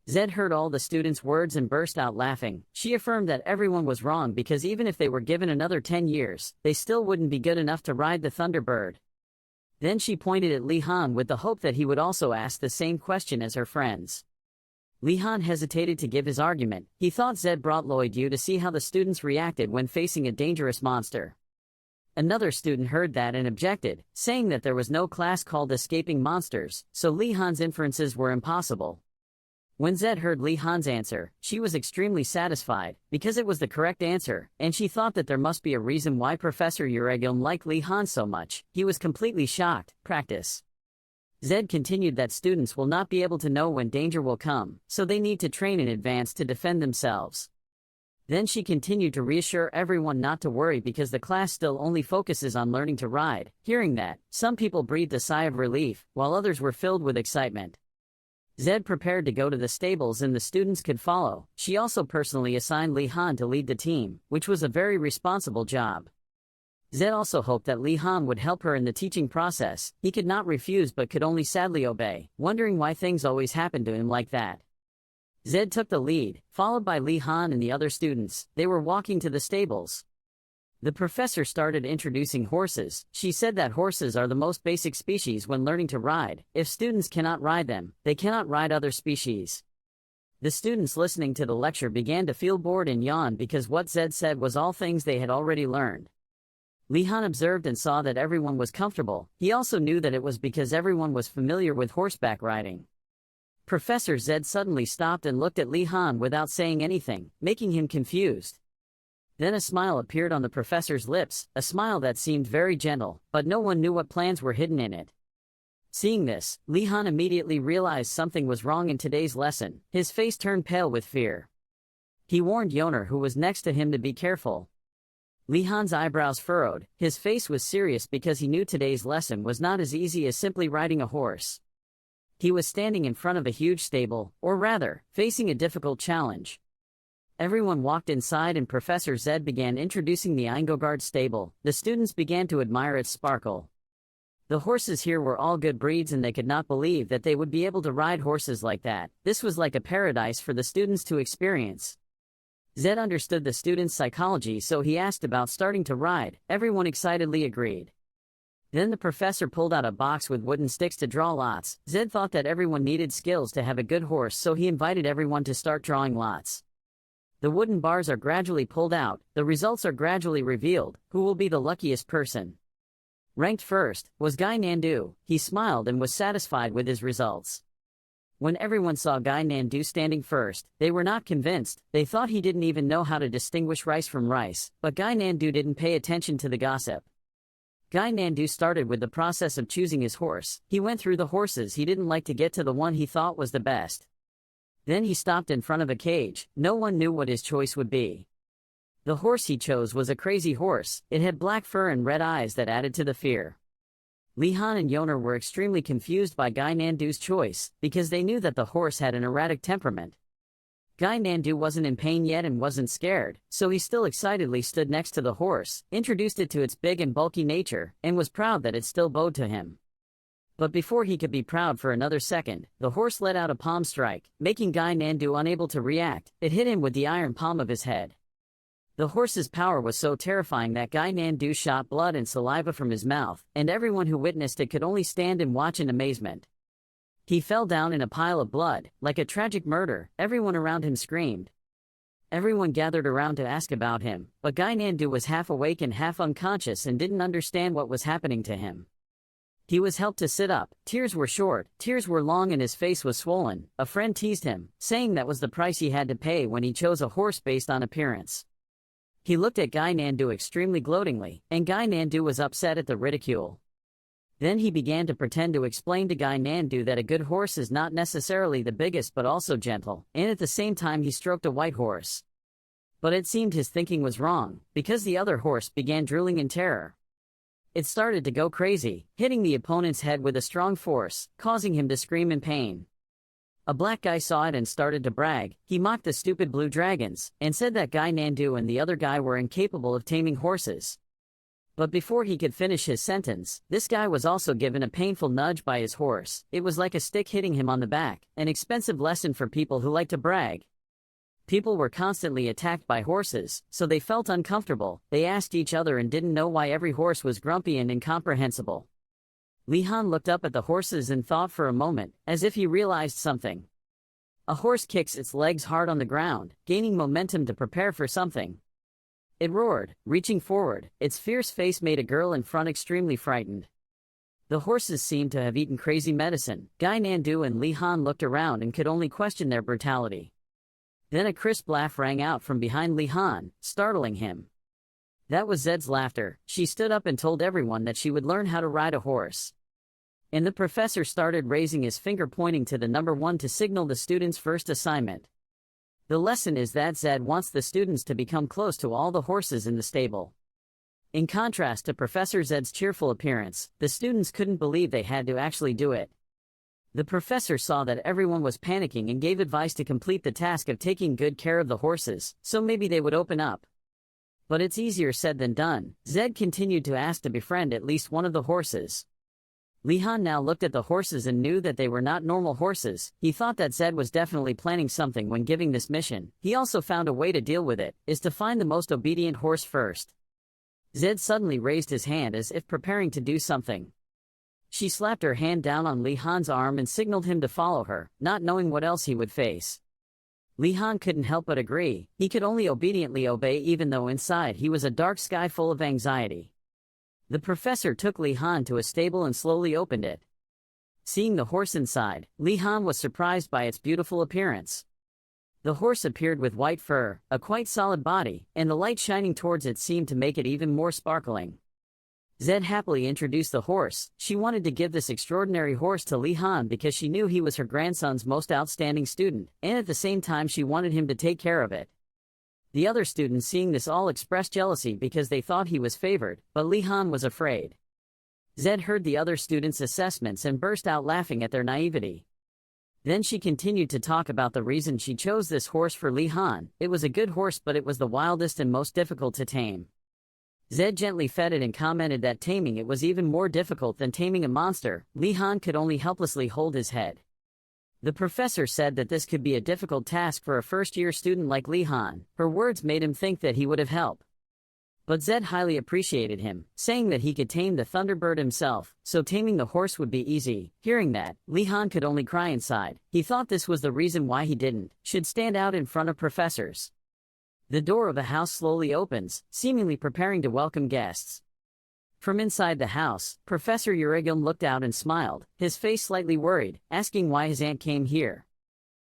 Zed heard all the students' words and burst out laughing. She affirmed that everyone was wrong because even if they were given another 10 years, they still wouldn't be good enough to ride the Thunderbird. Then she pointed at Li Han with the hope that he would also ask the same question as her friends. Li Han hesitated to give his argument. He thought Zed brought Loidu to see how the students reacted when facing a dangerous monster. Another student heard that and objected, saying that there was no class called Escaping Monsters, so Li Han's inferences were impossible. When Zed heard Li Han's answer, she was extremely satisfied, because it was the correct answer, and she thought that there must be a reason why Professor Euregum liked Li Han so much. He was completely shocked. Practice. Zed continued that students will not be able to know when danger will come, so they need to train in advance to defend themselves. Then she continued to reassure everyone not to worry because the class still only focuses on learning to ride. Hearing that, some people breathed a sigh of relief, while others were filled with excitement. Zed prepared to go to the stables and the students could follow. She also personally assigned Li Han to lead the team, which was a very responsible job. Zed also hoped that Li Han would help her in the teaching process. He could not refuse but could only sadly obey, wondering why things always happened to him like that. Zed took the lead, followed by Li Han and the other students. They were walking to the stables. The professor started introducing horses. She said that horses are the most basic species when learning to ride. If students cannot ride them, they cannot ride other species. The students listening to the lecture began to feel bored and yawn because what Zed said was all things they had already learned. Li Han observed and saw that everyone was comfortable. He also knew that it was because everyone was familiar with horseback riding. Professor Zed suddenly stopped and looked at Li Han without saying anything, making him confused. Then a smile appeared on the professor's lips, a smile that seemed very gentle, but no one knew what plans were hidden in it. Seeing this, Li Han immediately realized something was wrong in today's lesson. His face turned pale with fear. He warned Yoner, who was next to him, to be careful. Li Han's eyebrows furrowed. His face was serious because he knew today's lesson was not as easy as simply riding a horse. He was standing in front of a huge stable, or rather, facing a difficult challenge. Everyone walked inside and Professor Zed began introducing the Einrogard stable. The students began to admire its sparkle. The horses here were all good breeds and they could not believe that they would be able to ride horses like that. This was like a paradise for the students to experience. Zed understood the students' psychology, so he asked about starting to ride. Everyone excitedly agreed. Then the professor pulled out a box with wooden sticks to draw lots. Zed thought that everyone needed skills to have a good horse, so he invited everyone to start drawing lots. The wooden bars are gradually pulled out, the results are gradually revealed. Who will be the luckiest person? Ranked first was Guy Nandu. He smiled and was satisfied with his results. When everyone saw Guy Nandu standing first, they were not convinced. They thought he didn't even know how to distinguish rice from rice, but Guy Nandu didn't pay attention to the gossip. Guy Nandu started with the process of choosing his horse. He went through the horses he didn't like to get to the one he thought was the best. Then he stopped in front of a cage. No one knew what his choice would be. The horse he chose was a crazy horse. It had black fur and red eyes that added to the fear. Li-han and Yoner were extremely confused by Guy Nandu's choice, because they knew that the horse had an erratic temperament. Guy Nandu wasn't in pain yet and wasn't scared, so he still excitedly stood next to the horse, introduced it to its big and bulky nature, and was proud that it still bowed to him. But before he could be proud for another second, the horse let out a palm strike, making Guy Nandu unable to react. It hit him with the iron palm of his head. The horse's power was so terrifying that Guy Nandu shot blood and saliva from his mouth, and everyone who witnessed it could only stand and watch in amazement. He fell down in a pile of blood, like a tragic murder. Everyone around him screamed. Everyone gathered around to ask about him, but Guy Nandu was half awake and half unconscious and didn't understand what was happening to him. He was helped to sit up. Tears were short, tears were long, and his face was swollen. A friend teased him, saying that was the price he had to pay when he chose a horse based on appearance. He looked at Guy Nandu extremely gloatingly, and Guy Nandu was upset at the ridicule. Then he began to pretend to explain to Guy Nandu that a good horse is not necessarily the biggest but also gentle, and at the same time he stroked a white horse. But it seemed his thinking was wrong, because the other horse began drooling in terror. It started to go crazy, hitting the opponent's head with a strong force, causing him to scream in pain. A black guy saw it and started to brag. He mocked the stupid blue dragons, and said that Guy Nandu and the other guy were incapable of taming horses. But before he could finish his sentence, this guy was also given a painful nudge by his horse. It was like a stick hitting him on the back, an expensive lesson for people who like to brag. People were constantly attacked by horses, so they felt uncomfortable. They asked each other and didn't know why every horse was grumpy and incomprehensible. Li-han looked up at the horses and thought for a moment, as if he realized something. A horse kicks its legs hard on the ground, gaining momentum to prepare for something. It roared, reaching forward. Its fierce face made a girl in front extremely frightened. The horses seemed to have eaten crazy medicine. Guy Nandu and Li-han looked around and could only question their brutality. Then a crisp laugh rang out from behind Li-han, startling him. That was Zed's laughter. She stood up and told everyone that she would learn how to ride a horse. And the professor started raising his finger pointing to the number 1 to signal the students' first assignment. The lesson is that Zed wants the students to become close to all the horses in the stable. In contrast to Professor Zed's cheerful appearance, the students couldn't believe they had to actually do it. The professor saw that everyone was panicking and gave advice to complete the task of taking good care of the horses, so maybe they would open up. But it's easier said than done. Zed continued to ask to befriend at least one of the horses. Li-han now looked at the horses and knew that they were not normal horses. He thought that Zed was definitely planning something when giving this mission. He also found a way to deal with it, is to find the most obedient horse first. Zed suddenly raised his hand as if preparing to do something. She slapped her hand down on Li-han's arm and signaled him to follow her, not knowing what else he would face. Li-han couldn't help but agree. He could only obediently obey even though inside he was a dark sky full of anxiety. The professor took Li-han to a stable and slowly opened it. Seeing the horse inside, Li-han was surprised by its beautiful appearance. The horse appeared with white fur, a quite solid body, and the light shining towards it seemed to make it even more sparkling. Zed happily introduced the horse. She wanted to give this extraordinary horse to Li-han because she knew he was her grandson's most outstanding student, and at the same time she wanted him to take care of it. The other students seeing this all expressed jealousy because they thought he was favored, but Li-han was afraid. Zed heard the other students' assessments and burst out laughing at their naivety. Then she continued to talk about the reason she chose this horse for Li-han. It was a good horse, but it was the wildest and most difficult to tame. Zed gently fed it and commented that taming it was even more difficult than taming a monster. Li-han could only helplessly hold his head. The professor said that this could be a difficult task for a first-year student like Li-han. Her words made him think that he would have help. But Zed highly appreciated him, saying that he could tame the Thunderbird himself, so taming the horse would be easy. Hearing that, Li-han could only cry inside. He thought this was the reason why he should stand out in front of professors. The door of the house slowly opens, seemingly preparing to welcome guests. From inside the house, Professor Euregilm looked out and smiled, his face slightly worried, asking why his aunt came here.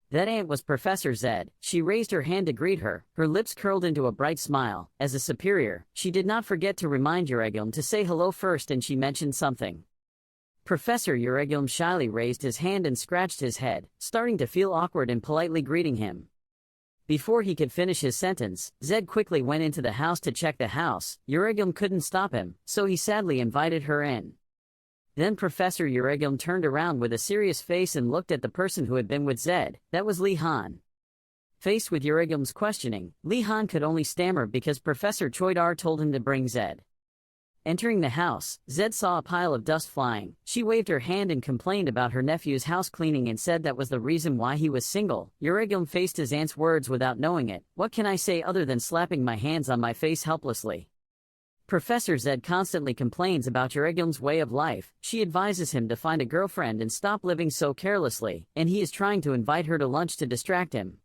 That aunt was Professor Zed. She raised her hand to greet her, her lips curled into a bright smile. As a superior, she did not forget to remind Euregilm to say hello first, and she mentioned something. Professor Euregilm shyly raised his hand and scratched his head, starting to feel awkward and politely greeting him. Before he could finish his sentence, Zed quickly went into the house to check the house. Euregum couldn't stop him, so he sadly invited her in. Then Professor Euregum turned around with a serious face and looked at the person who had been with Zed. That was Li Han. Faced with Euregum's questioning, Li Han could only stammer because Professor Choidar told him to bring Zed. Entering the house, Zed saw a pile of dust flying. She waved her hand and complained about her nephew's house cleaning and said that was the reason why he was single. Euregum faced his aunt's words without knowing it. What can I say other than slapping my hands on my face helplessly? Professor Zed constantly complains about Euregum's way of life. She advises him to find a girlfriend and stop living so carelessly, and he is trying to invite her to lunch to distract him.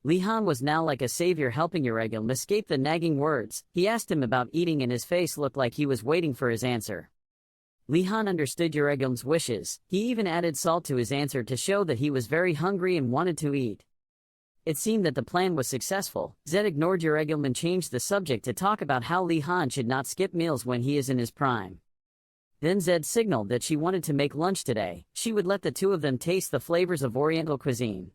Li Han was now like a savior helping Euregum escape the nagging words. He asked him about eating and his face looked like he was waiting for his answer. Li Han understood Euregum's wishes. He even added salt to his answer to show that he was very hungry and wanted to eat. It seemed that the plan was successful. Zed ignored Euregum and changed the subject to talk about how Li Han should not skip meals when he is in his prime. Then Zed signaled that she wanted to make lunch today. She would let the two of them taste the flavors of Oriental cuisine.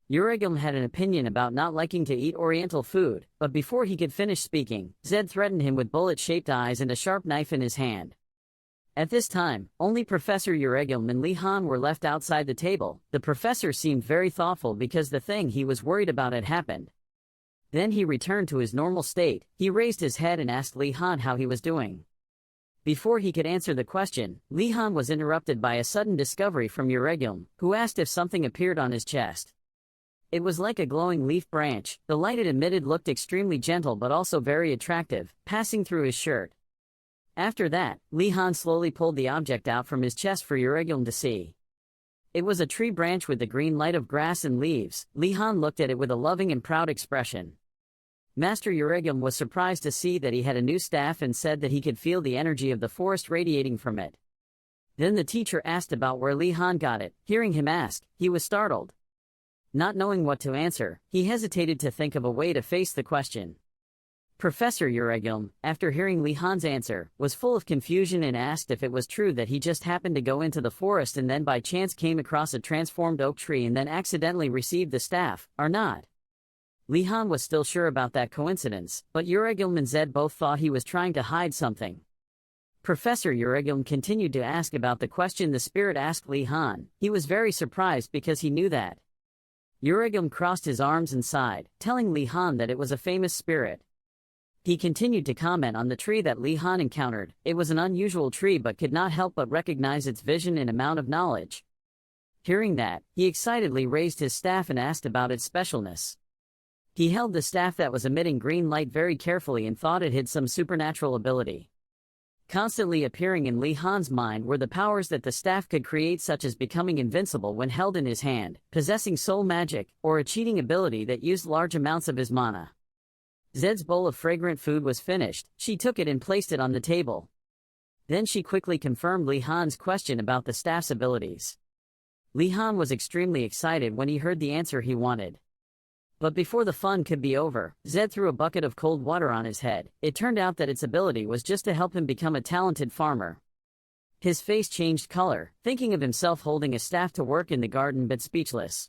Euregum had an opinion about not liking to eat Oriental food, but before he could finish speaking, Zed threatened him with bullet-shaped eyes and a sharp knife in his hand. At this time, only Professor Euregum and Li Han were left outside the table. The professor seemed very thoughtful because the thing he was worried about had happened. Then he returned to his normal state. He raised his head and asked Li Han how he was doing. Before he could answer the question, Li Han was interrupted by a sudden discovery from Euregum, who asked if something appeared on his chest. It was like a glowing leaf branch. The light it emitted looked extremely gentle but also very attractive, passing through his shirt. After that, Li Han slowly pulled the object out from his chest for Euregum to see. It was a tree branch with the green light of grass and leaves. Li Han looked at it with a loving and proud expression. Master Euregum was surprised to see that he had a new staff and said that he could feel the energy of the forest radiating from it. Then the teacher asked about where Li Han got it. Hearing him ask, he was startled. Not knowing what to answer, he hesitated to think of a way to face the question. Professor Euregum, after hearing Li Han's answer, was full of confusion and asked if it was true that he just happened to go into the forest and then by chance came across a transformed oak tree and then accidentally received the staff, or not. Li Han was still sure about that coincidence, but Euregum and Zed both thought he was trying to hide something. Professor Euregum continued to ask about the question the spirit asked Li Han. He was very surprised because he knew that. Euregum crossed his arms and sighed, telling Li Han that it was a famous spirit. He continued to comment on the tree that Li Han encountered. It was an unusual tree but could not help but recognize its vision and amount of knowledge. Hearing that, he excitedly raised his staff and asked about its specialness. He held the staff that was emitting green light very carefully and thought it had some supernatural ability. Constantly appearing in Li Han's mind were the powers that the staff could create, such as becoming invincible when held in his hand, possessing soul magic, or a cheating ability that used large amounts of his mana. Zed's bowl of fragrant food was finished. She took it and placed it on the table. Then she quickly confirmed Li Han's question about the staff's abilities. Li Han was extremely excited when he heard the answer he wanted. But before the fun could be over, Zed threw a bucket of cold water on his head. It turned out that its ability was just to help him become a talented farmer. His face changed color, thinking of himself holding a staff to work in the garden but speechless.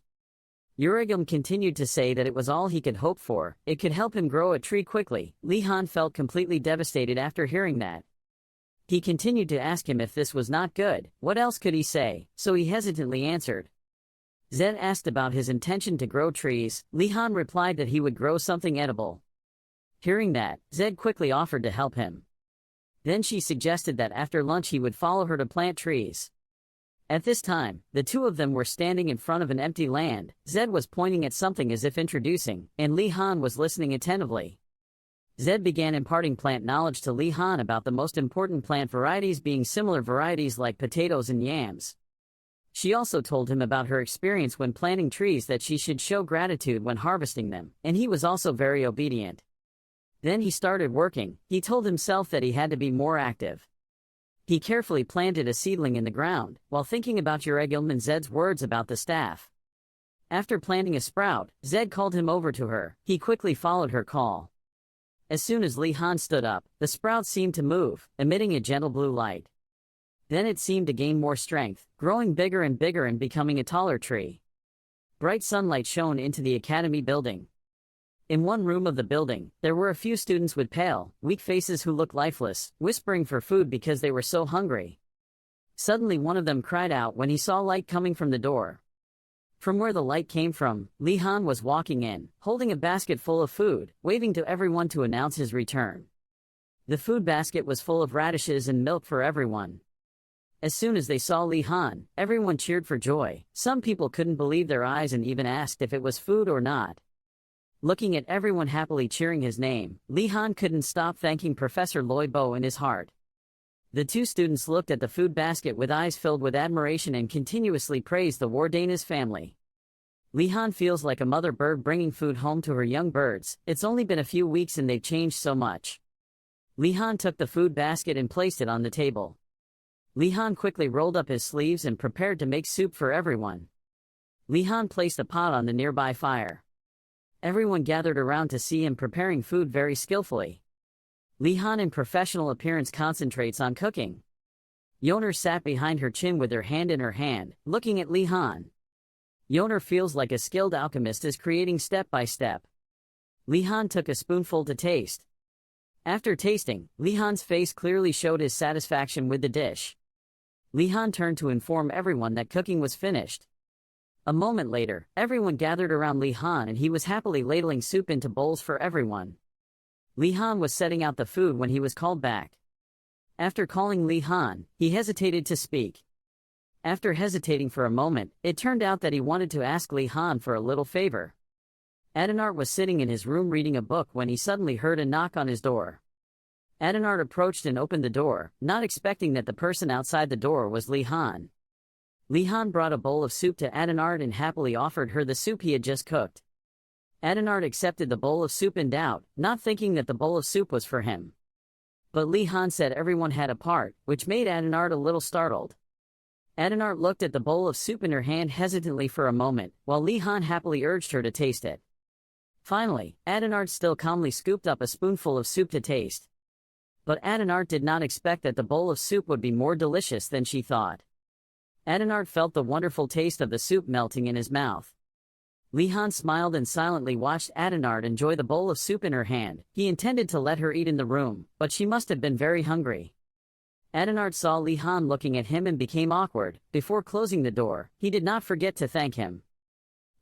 Euregum continued to say that it was all he could hope for. It could help him grow a tree quickly. Li Han felt completely devastated after hearing that. He continued to ask him if this was not good. What else could he say? So he hesitantly answered. Zed asked about his intention to grow trees. Li Han replied that he would grow something edible. Hearing that, Zed quickly offered to help him. Then she suggested that after lunch he would follow her to plant trees. At this time, the two of them were standing in front of an empty land. Zed was pointing at something as if introducing, and Li Han was listening attentively. Zed began imparting plant knowledge to Li Han about the most important plant varieties being similar varieties like potatoes and yams. She also told him about her experience when planting trees, that she should show gratitude when harvesting them, and he was also very obedient. Then he started working. He told himself that he had to be more active. He carefully planted a seedling in the ground, while thinking about Euregum and Zed's words about the staff. After planting a sprout, Zed called him over to her. He quickly followed her call. As soon as Li Han stood up, the sprout seemed to move, emitting a gentle blue light. Then it seemed to gain more strength, growing bigger and becoming a taller tree. Bright sunlight shone into the academy building. In one room of the building, there were a few students with pale, weak faces who looked lifeless, whispering for food because they were so hungry. Suddenly one of them cried out when he saw light coming from the door. From where the light came from, Li Han was walking in, holding a basket full of food, waving to everyone to announce his return. The food basket was full of radishes and milk for everyone. As soon as they saw Li Han, everyone cheered for joy. Some people couldn't believe their eyes and even asked if it was food or not. Looking at everyone happily cheering his name, Li Han couldn't stop thanking Professor Loi Bo in his heart. The two students looked at the food basket with eyes filled with admiration and continuously praised the Wardanas family. Li Han feels like a mother bird bringing food home to her young birds. It's only been a few weeks and they've changed so much. Li Han took the food basket and placed it on the table. Li Han quickly rolled up his sleeves and prepared to make soup for everyone. Li Han placed a pot on the nearby fire. Everyone gathered around to see him preparing food very skillfully. Li Han in professional appearance concentrates on cooking. Yeoner sat behind her chin with her hand in her hand, looking at Li Han. Yeoner feels like a skilled alchemist is creating step by step. Li Han took a spoonful to taste. After tasting, Li Han's face clearly showed his satisfaction with the dish. Li Han turned to inform everyone that cooking was finished. A moment later, everyone gathered around Li Han and he was happily ladling soup into bowls for everyone. Li Han was setting out the food when he was called back. After calling Li Han, he hesitated to speak. After hesitating for a moment, it turned out that he wanted to ask Li Han for a little favor. Adenart was sitting in his room reading a book when he suddenly heard a knock on his door. Adenart approached and opened the door, not expecting that the person outside the door was Li Han. Li Han brought a bowl of soup to Adenart and happily offered her the soup he had just cooked. Adenart accepted the bowl of soup in doubt, not thinking that the bowl of soup was for him. But Li Han said everyone had a part, which made Adenart a little startled. Adenart looked at the bowl of soup in her hand hesitantly for a moment, while Li Han happily urged her to taste it. Finally, Adenart still calmly scooped up a spoonful of soup to taste. But Adenart did not expect that the bowl of soup would be more delicious than she thought. Adenart felt the wonderful taste of the soup melting in his mouth. Li Han smiled and silently watched Adenart enjoy the bowl of soup in her hand. He intended to let her eat in the room, but she must have been very hungry. Adenart saw Li Han looking at him and became awkward. Before closing the door, he did not forget to thank him.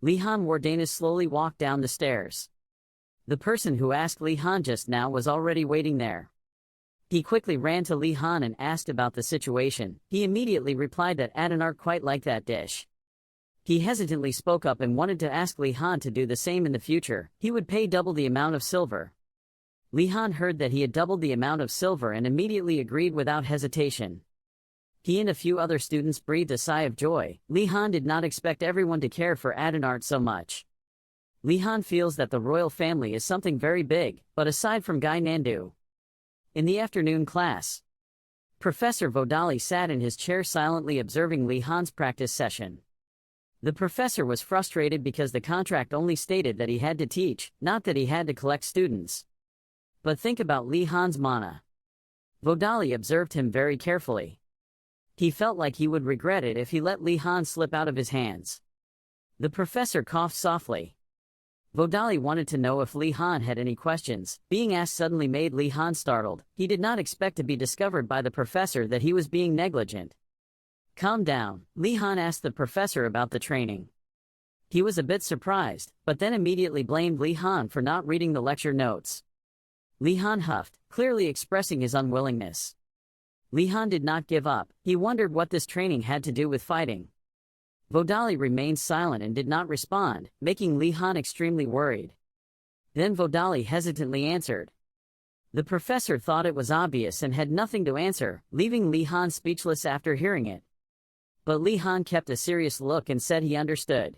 Li Han Wardanas slowly walked down the stairs. The person who asked Li Han just now was already waiting there. He quickly ran to Li Han and asked about the situation. He immediately replied that Adenart quite liked that dish. He hesitantly spoke up and wanted to ask Li Han to do the same in the future. He would pay double the amount of silver. Li Han heard that he had doubled the amount of silver and immediately agreed without hesitation. He and a few other students breathed a sigh of joy. Li Han did not expect everyone to care for Adenart so much. Li Han feels that the royal family is something very big, but aside from Gai Nandu. In the afternoon class, Professor Vodali sat in his chair silently observing Li Han's practice session. The professor was frustrated because the contract only stated that he had to teach, not that he had to collect students. But think about Li Han's mana. Vodali observed him very carefully. He felt like he would regret it if he let Li Han slip out of his hands. The professor coughed softly. Vodali wanted to know if Li Han had any questions. Being asked suddenly made Li Han startled. He did not expect to be discovered by the professor that he was being negligent. Calm down, Li Han asked the professor about the training. He was a bit surprised, but then immediately blamed Li Han for not reading the lecture notes. Li Han huffed, clearly expressing his unwillingness. Li Han did not give up. He wondered what this training had to do with fighting. Vodali remained silent and did not respond, making Li Han extremely worried. Then Vodali hesitantly answered. The professor thought it was obvious and had nothing to answer, leaving Li Han speechless after hearing it. But Li Han kept a serious look and said he understood.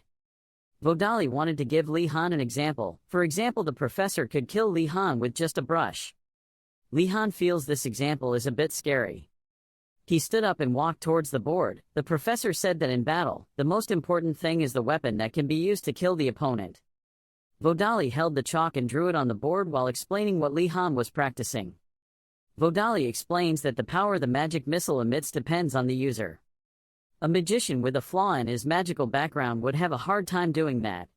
Vodali wanted to give Li Han an example. For example, the professor could kill Li Han with just a brush. Li Han feels this example is a bit scary. He stood up and walked towards the board. The professor said that in battle, the most important thing is the weapon that can be used to kill the opponent. Vodali held the chalk and drew it on the board while explaining what Li Han was practicing. Vodali explains that the power the magic missile emits depends on the user. A magician with a flaw in his magical background would have a hard time doing that.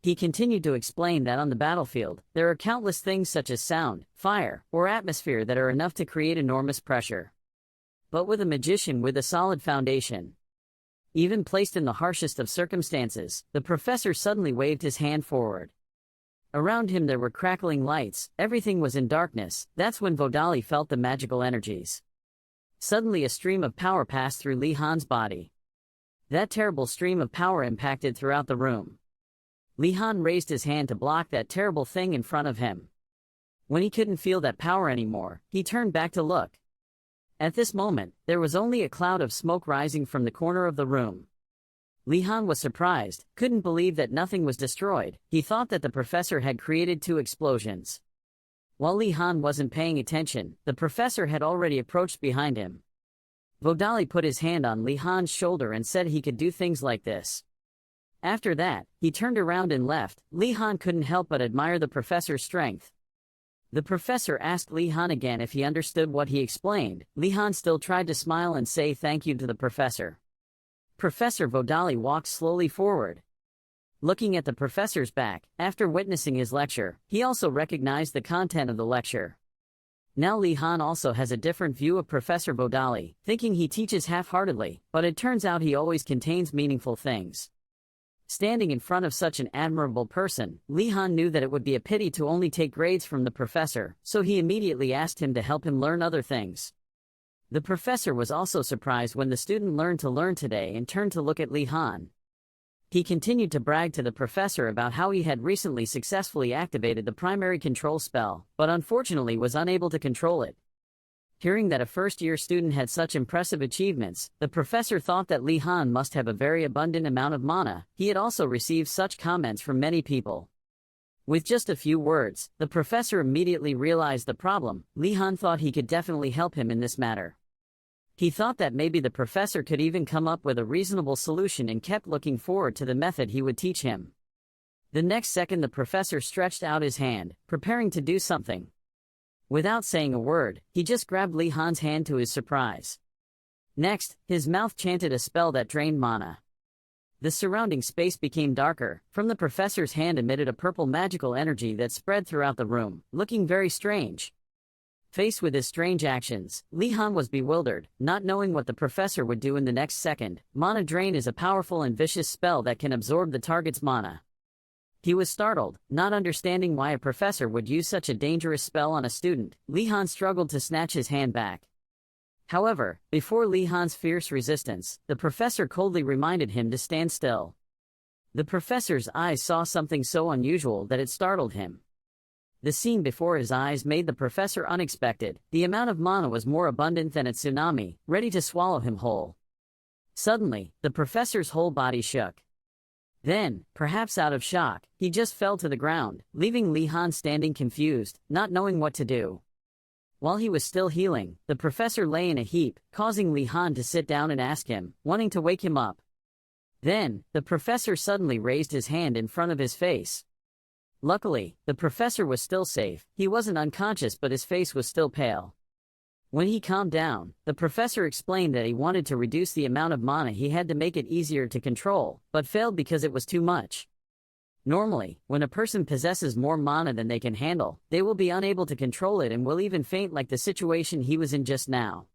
He continued to explain that on the battlefield, there are countless things such as sound, fire, or atmosphere that are enough to create enormous pressure. But with a magician with a solid foundation, even placed in the harshest of circumstances, the professor suddenly waved his hand forward. Around him there were crackling lights, everything was in darkness. That's when Vodali felt the magical energies. Suddenly a stream of power passed through Li Han's body. That terrible stream of power impacted throughout the room. Li Han raised his hand to block that terrible thing in front of him. When he couldn't feel that power anymore, he turned back to look. At this moment, there was only a cloud of smoke rising from the corner of the room. Li Han was surprised, couldn't believe that nothing was destroyed. He thought that the professor had created 2 explosions. While Li Han wasn't paying attention, the professor had already approached behind him. Vodali put his hand on Li Han's shoulder and said he could do things like this. After that, he turned around and left. Li Han couldn't help but admire the professor's strength. The professor asked Li Han again if he understood what he explained. Li Han still tried to smile and say thank you to the professor. Professor Vodali walked slowly forward. Looking at the professor's back, after witnessing his lecture, he also recognized the content of the lecture. Now Li Han also has a different view of Professor Vodali, thinking he teaches half-heartedly, but it turns out he always contains meaningful things. Standing in front of such an admirable person, Li Han knew that it would be a pity to only take grades from the professor, so he immediately asked him to help him learn other things. The professor was also surprised when the student learned to learn today and turned to look at Li Han. He continued to brag to the professor about how he had recently successfully activated the primary control spell, but unfortunately was unable to control it. Hearing that a first-year student had such impressive achievements, the professor thought that Li Han must have a very abundant amount of mana. He had also received such comments from many people. With just a few words, the professor immediately realized the problem. Li Han thought he could definitely help him in this matter. He thought that maybe the professor could even come up with a reasonable solution and kept looking forward to the method he would teach him. The next second the professor stretched out his hand, preparing to do something. Without saying a word, he just grabbed Li Han's hand to his surprise. Next, his mouth chanted a spell that drained mana. The surrounding space became darker. From the professor's hand emitted a purple magical energy that spread throughout the room, looking very strange. Faced with his strange actions, Li Han was bewildered, not knowing what the professor would do in the next second. Mana Drain is a powerful and vicious spell that can absorb the target's mana. He was startled, not understanding why a professor would use such a dangerous spell on a student. Li Han struggled to snatch his hand back. However, before Li Han's fierce resistance, the professor coldly reminded him to stand still. The professor's eyes saw something so unusual that it startled him. The scene before his eyes made the professor unexpected. The amount of mana was more abundant than a tsunami, ready to swallow him whole. Suddenly, the professor's whole body shook. Then, perhaps out of shock, he just fell to the ground, leaving Li Han standing confused, not knowing what to do. While he was still healing, the professor lay in a heap, causing Li Han to sit down and ask him, wanting to wake him up. Then, the professor suddenly raised his hand in front of his face. Luckily, the professor was still safe. He wasn't unconscious, but his face was still pale. When he calmed down, the professor explained that he wanted to reduce the amount of mana he had to make it easier to control, but failed because it was too much. Normally, when a person possesses more mana than they can handle, they will be unable to control it and will even faint, like the situation he was in just now.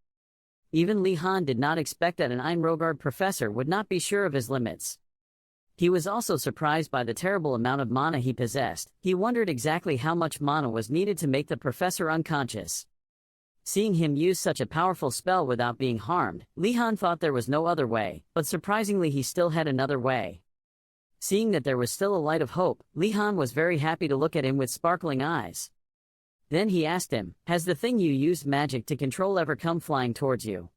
Even Li Han did not expect that an Einrogard professor would not be sure of his limits. He was also surprised by the terrible amount of mana he possessed. He wondered exactly how much mana was needed to make the professor unconscious. Seeing him use such a powerful spell without being harmed, Li Han thought there was no other way, but surprisingly he still had another way. Seeing that there was still a light of hope, Li Han was very happy to look at him with sparkling eyes. Then he asked him, "Has the thing you used magic to control ever come flying towards you?"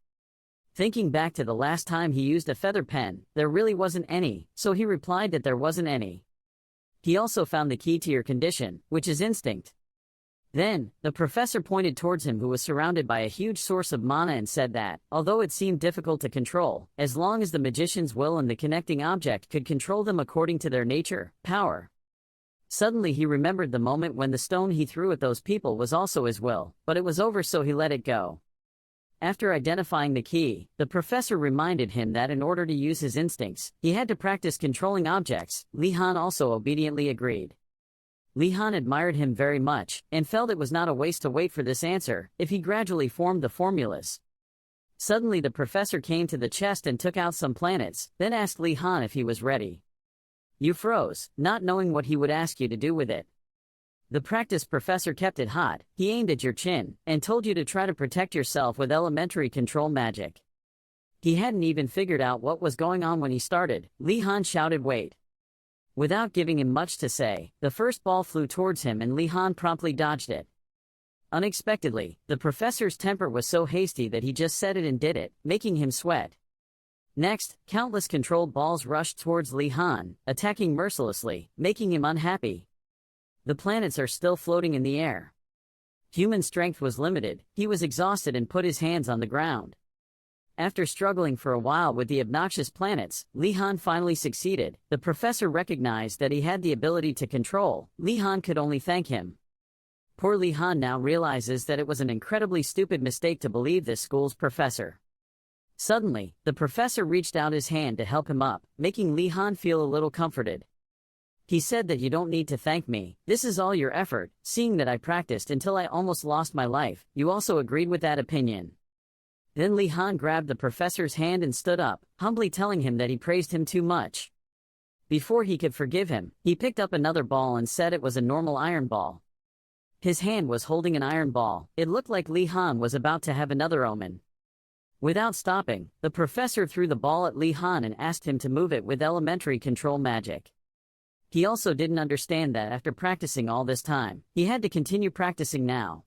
Thinking back to the last time he used a feather pen, there really wasn't any, so he replied that there wasn't any. He also found the key to your condition, which is instinct. Then, the professor pointed towards him, who was surrounded by a huge source of mana, and said that, although it seemed difficult to control, as long as the magician's will and the connecting object could control them according to their nature, power. Suddenly he remembered the moment when the stone he threw at those people was also his will, but it was over, so he let it go. After identifying the key, the professor reminded him that in order to use his instincts, he had to practice controlling objects. Li Han also obediently agreed. Li Han admired him very much, and felt it was not a waste to wait for this answer, if he gradually formed the formulas. Suddenly the professor came to the chest and took out some planets, then asked Li Han if he was ready. You froze, not knowing what he would ask you to do with it. The practiced professor kept it hot. He aimed at your chin, and told you to try to protect yourself with elementary control magic. He hadn't even figured out what was going on when he started. Li Han shouted, "Wait." Without giving him much to say, the first ball flew towards him and Li Han promptly dodged it. Unexpectedly, the professor's temper was so hasty that he just said it and did it, making him sweat. Next, countless controlled balls rushed towards Li Han, attacking mercilessly, making him unhappy. The planets are still floating in the air. Human strength was limited, he was exhausted and put his hands on the ground. After struggling for a while with the obnoxious planets, Li Han finally succeeded. The professor recognized that he had the ability to control. Li Han could only thank him. Poor Li Han now realizes that it was an incredibly stupid mistake to believe this school's professor. Suddenly, the professor reached out his hand to help him up, making Li Han feel a little comforted. He said that you don't need to thank me, this is all your effort, seeing that I practiced until I almost lost my life. You also agreed with that opinion. Then Li Han grabbed the professor's hand and stood up, humbly telling him that he praised him too much. Before he could forgive him, he picked up another ball and said it was a normal iron ball. His hand was holding an iron ball. It looked like Li Han was about to have another omen. Without stopping, the professor threw the ball at Li Han and asked him to move it with elementary control magic. He also didn't understand that after practicing all this time, he had to continue practicing now.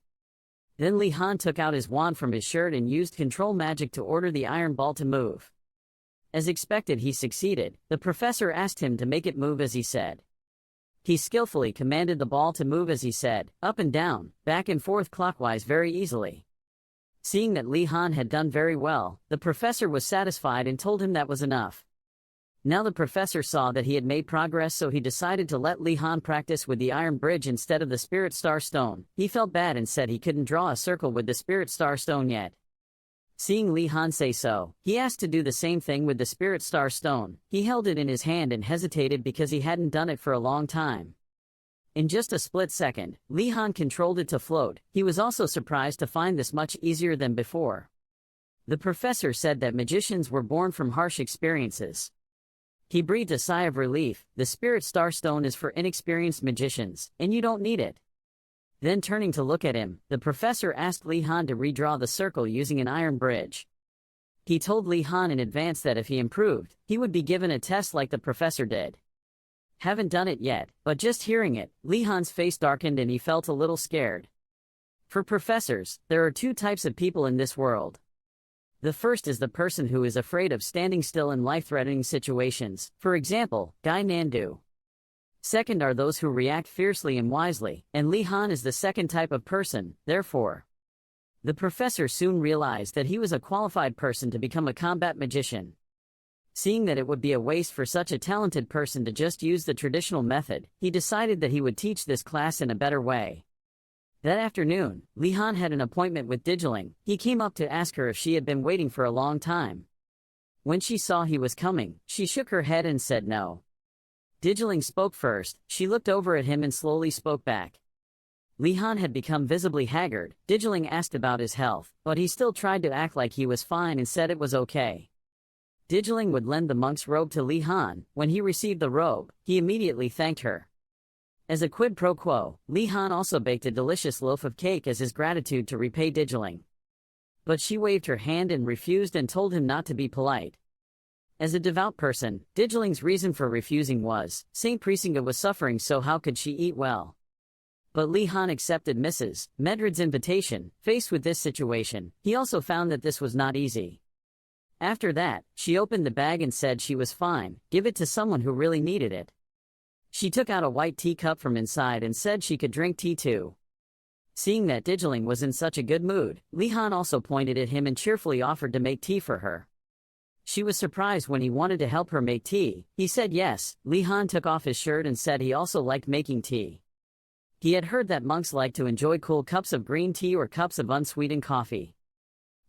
Then Li Han took out his wand from his shirt and used control magic to order the iron ball to move. As expected, he succeeded. The professor asked him to make it move as he said. He skillfully commanded the ball to move as he said, up and down, back and forth clockwise very easily. Seeing that Li Han had done very well, the professor was satisfied and told him that was enough. Now the professor saw that he had made progress, so he decided to let Li Han practice with the iron bridge instead of the spirit star stone. He felt bad and said he couldn't draw a circle with the spirit star stone yet. Seeing Li Han say so, he asked to do the same thing with the spirit star stone. He held it in his hand and hesitated because he hadn't done it for a long time. In just a split second, Li Han controlled it to float. He was also surprised to find this much easier than before. The professor said that magicians were born from harsh experiences. He breathed a sigh of relief. The spirit star stone is for inexperienced magicians, and you don't need it. Then turning to look at him, the professor asked Li Han to redraw the circle using an iron bridge. He told Li Han in advance that if he improved, he would be given a test like the professor did. Haven't done it yet, but just hearing it, Li Han's face darkened and he felt a little scared. For professors, there are two types of people in this world. The first is the person who is afraid of standing still in life-threatening situations, for example, Guy Nandu. Second are those who react fiercely and wisely, and Li Han is the second type of person, therefore. The professor soon realized that he was a qualified person to become a combat magician. Seeing that it would be a waste for such a talented person to just use the traditional method, he decided that he would teach this class in a better way. That afternoon, Li Han had an appointment with Digiling. He came up to ask her if she had been waiting for a long time. When she saw he was coming, she shook her head and said no. Digiling spoke first. She looked over at him and slowly spoke back. Li Han had become visibly haggard. Digiling asked about his health, but he still tried to act like he was fine and said it was okay. Digiling would lend the monk's robe to Li Han. When he received the robe, he immediately thanked her. As a quid pro quo, Li Han also baked a delicious loaf of cake as his gratitude to repay Digiling. But she waved her hand and refused and told him not to be polite. As a devout person, Digiling's reason for refusing was, Saint Presinga was suffering, so how could she eat well? But Li Han accepted Mrs. Medred's invitation. Faced with this situation, he also found that this was not easy. After that, she opened the bag and said she was fine, give it to someone who really needed it. She took out a white teacup from inside and said she could drink tea too. Seeing that Digiling was in such a good mood, Li Han also pointed at him and cheerfully offered to make tea for her. She was surprised when he wanted to help her make tea. He said yes. Li Han took off his shirt and said he also liked making tea. He had heard that monks like to enjoy cool cups of green tea or cups of unsweetened coffee.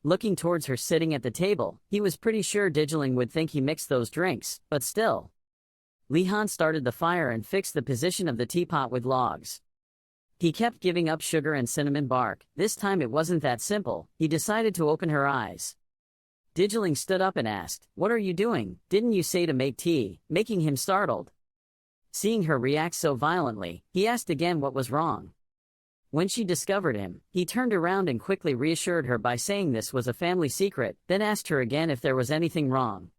Looking towards her sitting at the table, he was pretty sure Digiling would think he mixed those drinks, but still. Li Han started the fire and fixed the position of the teapot with logs. He kept giving up sugar and cinnamon bark. This time it wasn't that simple. He decided to open her eyes. Digiling stood up and asked, "What are you doing? Didn't you say to make tea?" making him startled. Seeing her react so violently, he asked again what was wrong. When she discovered him, he turned around and quickly reassured her by saying this was a family secret, then asked her again if there was anything wrong.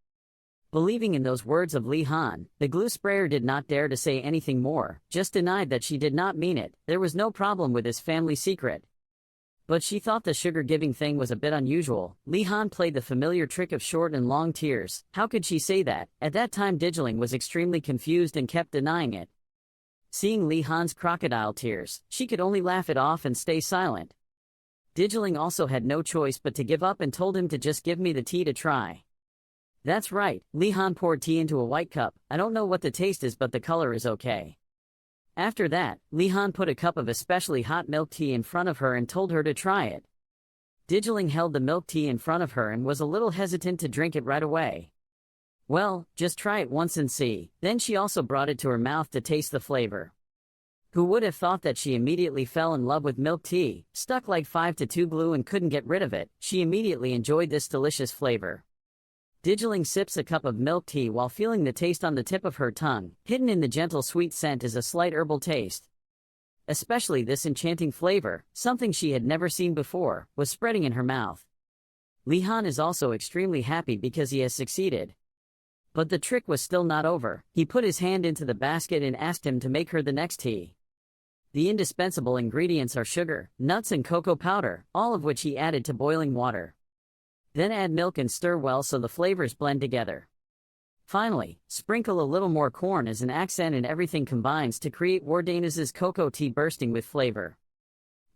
Believing in those words of Li Han, the glue sprayer did not dare to say anything more, just denied that she did not mean it. There was no problem with his family secret. But she thought the sugar-giving thing was a bit unusual. Li Han played the familiar trick of short and long tears. How could she say that? At that time Digiling was extremely confused and kept denying it. Seeing Li Han's crocodile tears, she could only laugh it off and stay silent. Digiling also had no choice but to give up and told him to just give me the tea to try. That's right, Li Han poured tea into a white cup. I don't know what the taste is, but the color is okay. After that, Li Han put a cup of especially hot milk tea in front of her and told her to try it. Digiling held the milk tea in front of her and was a little hesitant to drink it right away. Well, just try it once and see. Then she also brought it to her mouth to taste the flavor. Who would have thought that she immediately fell in love with milk tea, stuck like 5 to 2 glue and couldn't get rid of it. She immediately enjoyed this delicious flavor. Digiling sips a cup of milk tea while feeling the taste on the tip of her tongue. Hidden in the gentle sweet scent is a slight herbal taste. Especially this enchanting flavor, something she had never seen before, was spreading in her mouth. Li Han is also extremely happy because he has succeeded. But the trick was still not over. He put his hand into the basket and asked him to make her the next tea. The indispensable ingredients are sugar, nuts and cocoa powder, all of which he added to boiling water. Then add milk and stir well so the flavors blend together. Finally, sprinkle a little more corn as an accent and everything combines to create Wardanes's cocoa tea bursting with flavor.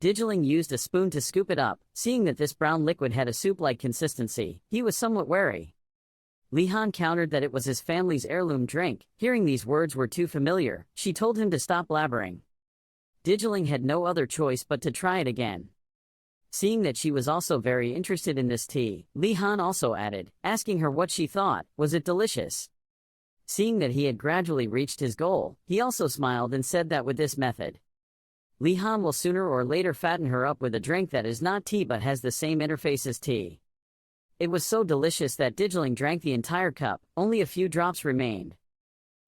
Digiling used a spoon to scoop it up. Seeing that this brown liquid had a soup-like consistency, he was somewhat wary. Li Han countered that it was his family's heirloom drink. Hearing these words were too familiar, she told him to stop blabbering. Digiling had no other choice but to try it again. Seeing that she was also very interested in this tea, Li Han also added, asking her what she thought. Was it delicious? Seeing that he had gradually reached his goal, he also smiled and said that with this method, Li Han will sooner or later fatten her up with a drink that is not tea but has the same interface as tea. It was so delicious that Digiling drank the entire cup. Only a few drops remained.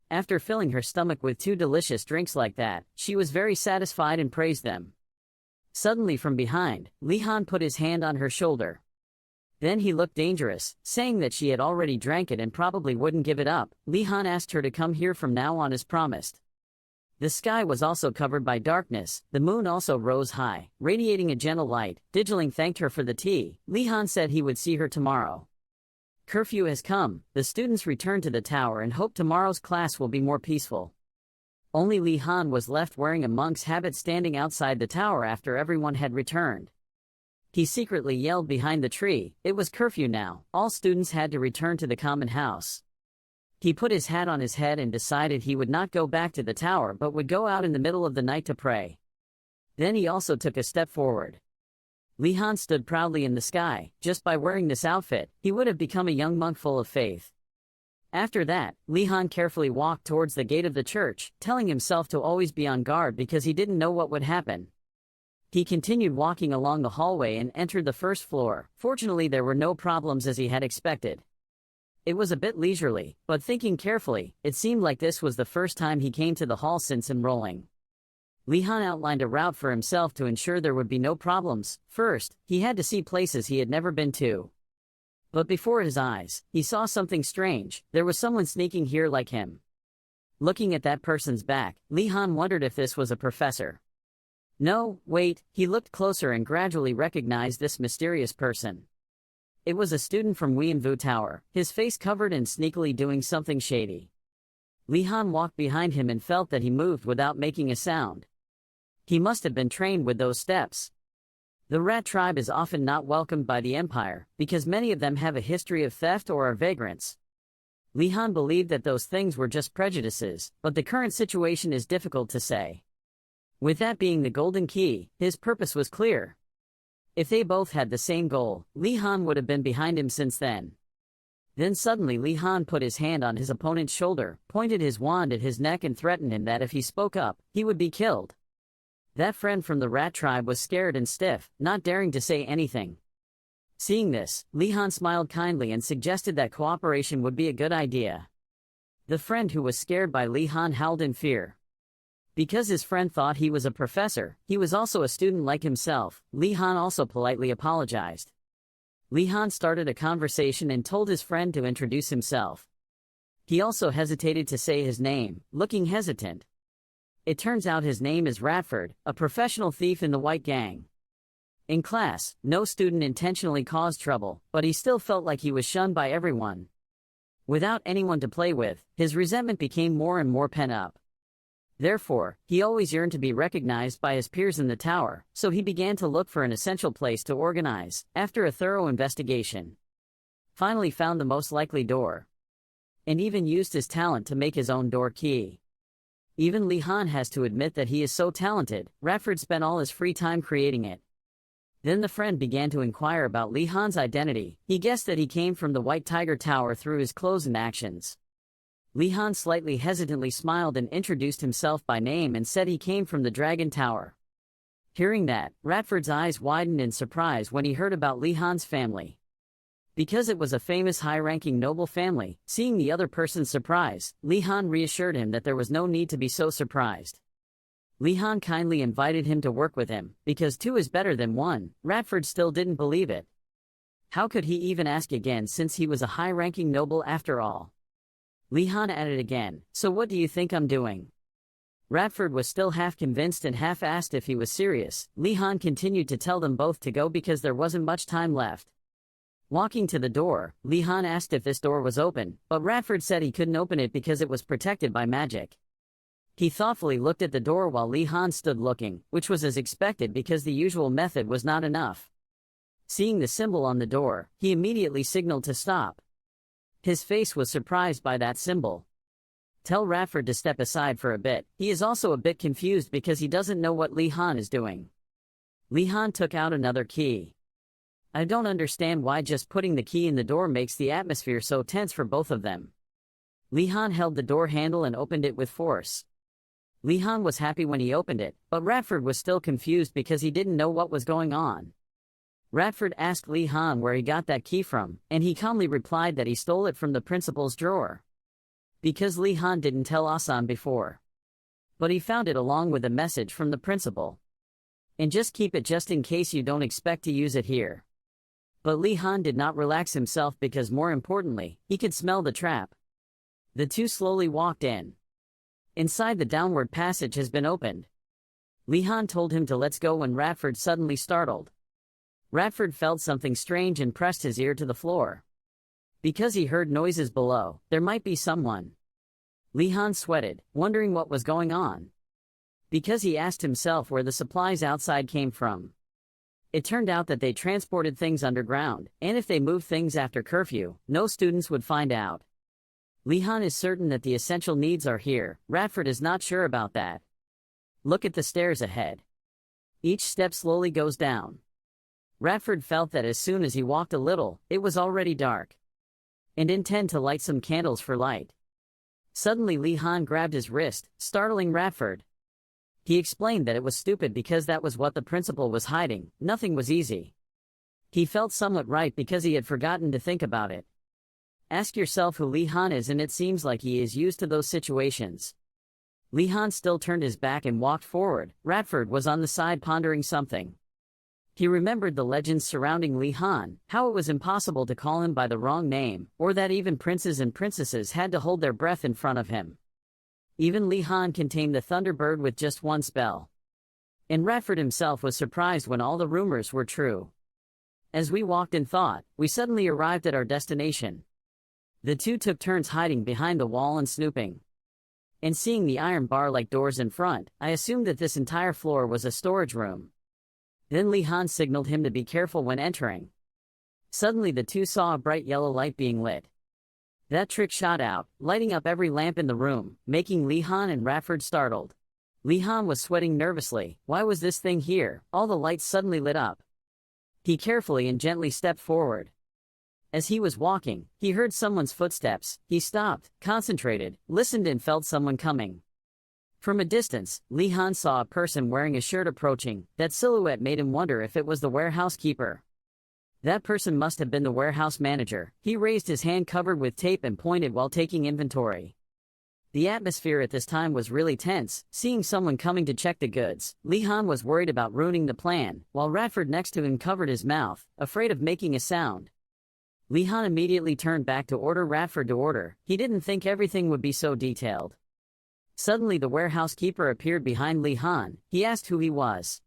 After filling her stomach with 2 delicious drinks like that, she was very satisfied and praised them. Suddenly from behind, Li Han put his hand on her shoulder. Then he looked dangerous, saying that she had already drank it and probably wouldn't give it up. Li Han asked her to come here from now on as promised. The sky was also covered by darkness. The moon also rose high, radiating a gentle light. Digiling thanked her for the tea. Li Han said he would see her tomorrow. Curfew has come. The students returned to the tower and hope tomorrow's class will be more peaceful. Only Li Han was left wearing a monk's habit standing outside the tower after everyone had returned. He secretly yelled behind the tree. It was curfew now. All students had to return to the common house. He put his hat on his head and decided he would not go back to the tower but would go out in the middle of the night to pray. Then he also took a step forward. Li Han stood proudly in the sky. Just by wearing this outfit, he would have become a young monk full of faith. After that, Li Han carefully walked towards the gate of the church, telling himself to always be on guard because he didn't know what would happen. He continued walking along the hallway and entered the first floor. Fortunately, there were no problems as he had expected. It was a bit leisurely, but thinking carefully, it seemed like this was the first time he came to the hall since enrolling. Li Han outlined a route for himself to ensure there would be no problems. First, he had to see places he had never been to. But before his eyes, he saw something strange. There was someone sneaking here like him. Looking at that person's back, Li Han wondered if this was a professor. No, wait, he looked closer and gradually recognized this mysterious person. It was a student from Weinvu Tower, his face covered and sneakily doing something shady. Li Han walked behind him and felt that he moved without making a sound. He must have been trained with those steps. The rat tribe is often not welcomed by the Empire, because many of them have a history of theft or are vagrants. Li Han believed that those things were just prejudices, but the current situation is difficult to say. With that being the golden key, his purpose was clear. If they both had the same goal, Li Han would have been behind him since then. Then suddenly Li Han put his hand on his opponent's shoulder, pointed his wand at his neck and threatened him that if he spoke up, he would be killed. That friend from the rat tribe was scared and stiff, not daring to say anything. Seeing this, Li Han smiled kindly and suggested that cooperation would be a good idea. The friend who was scared by Li Han howled in fear. Because his friend thought he was a professor, he was also a student like himself. Li Han also politely apologized. Li Han started a conversation and told his friend to introduce himself. He also hesitated to say his name, looking hesitant. It turns out his name is Radford, a professional thief in the White Gang. In class, no student intentionally caused trouble, but he still felt like he was shunned by everyone. Without anyone to play with, his resentment became more and more pent up. Therefore, he always yearned to be recognized by his peers in the tower, so he began to look for an essential place to organize, after a thorough investigation. Finally found the most likely door. And even used his talent to make his own door key. Even Li Han has to admit that he is so talented. Radford spent all his free time creating it. Then the friend began to inquire about Li Han's identity. He guessed that he came from the White Tiger Tower through his clothes and actions. Li Han slightly hesitantly smiled and introduced himself by name and said he came from the Dragon Tower. Hearing that, Radford's eyes widened in surprise when he heard about Li Han's family. Because it was a famous high-ranking noble family, seeing the other person's surprise, Li Han reassured him that there was no need to be so surprised. Li Han kindly invited him to work with him, because 2 is better than 1. Radford still didn't believe it. How could he even ask again since he was a high-ranking noble after all? Li Han added again, "So what do you think I'm doing?" Radford was still half convinced and half asked if he was serious. Li Han continued to tell them both to go because there wasn't much time left. Walking to the door, Li Han asked if this door was open, but Radford said he couldn't open it because it was protected by magic. He thoughtfully looked at the door while Li Han stood looking, which was as expected because the usual method was not enough. Seeing the symbol on the door, he immediately signaled to stop. His face was surprised by that symbol. Tell Radford to step aside for a bit. He is also a bit confused because he doesn't know what Li Han is doing. Li Han took out another key. I don't understand why just putting the key in the door makes the atmosphere so tense for both of them. Li Han held the door handle and opened it with force. Li Han was happy when he opened it, but Radford was still confused because he didn't know what was going on. Radford asked Li Han where he got that key from, and he calmly replied that he stole it from the principal's drawer. Because Li Han didn't tell Asan before. But he found it along with a message from the principal. And just keep it just in case you don't expect to use it here. But Li Han did not relax himself because more importantly, he could smell the trap. The 2 slowly walked in. Inside the downward passage has been opened. Li Han told him to let's go when Radford suddenly startled. Radford felt something strange and pressed his ear to the floor. Because he heard noises below, there might be someone. Li Han sweated, wondering what was going on. Because he asked himself where the supplies outside came from. It turned out that they transported things underground, and if they moved things after curfew, no students would find out. Li Han is certain that the essential needs are here. Radford is not sure about that. Look at the stairs ahead. Each step slowly goes down. Radford felt that as soon as he walked a little, it was already dark. And intended to light some candles for light. Suddenly Li Han grabbed his wrist, startling Radford. He explained that it was stupid because that was what the principal was hiding. Nothing was easy. He felt somewhat right because he had forgotten to think about it. Ask yourself who Li Han is and it seems like he is used to those situations. Li Han still turned his back and walked forward. Radford was on the side pondering something. He remembered the legends surrounding Li Han, how it was impossible to call him by the wrong name, or that even princes and princesses had to hold their breath in front of him. Even Li Han can tame the Thunderbird with just one spell. And Radford himself was surprised when all the rumors were true. As we walked in thought, we suddenly arrived at our destination. The 2 took turns hiding behind the wall and snooping. And seeing the iron bar-like doors in front, I assumed that this entire floor was a storage room. Then Li Han signaled him to be careful when entering. Suddenly the 2 saw a bright yellow light being lit. That trick shot out, lighting up every lamp in the room, making Li Han and Radford startled. Li Han was sweating nervously. Why was this thing here? All the lights suddenly lit up. He carefully and gently stepped forward. As he was walking, he heard someone's footsteps. He stopped, concentrated, listened and felt someone coming. From a distance, Li Han saw a person wearing a shirt approaching. That silhouette made him wonder if it was the warehouse keeper. That person must have been the warehouse manager. He raised his hand covered with tape and pointed while taking inventory. The atmosphere at this time was really tense. Seeing someone coming to check the goods, Li Han was worried about ruining the plan, while Radford next to him covered his mouth, afraid of making a sound. Li Han immediately turned back to order Radford to order. He didn't think everything would be so detailed. Suddenly the warehouse keeper appeared behind Li Han. He asked who he was.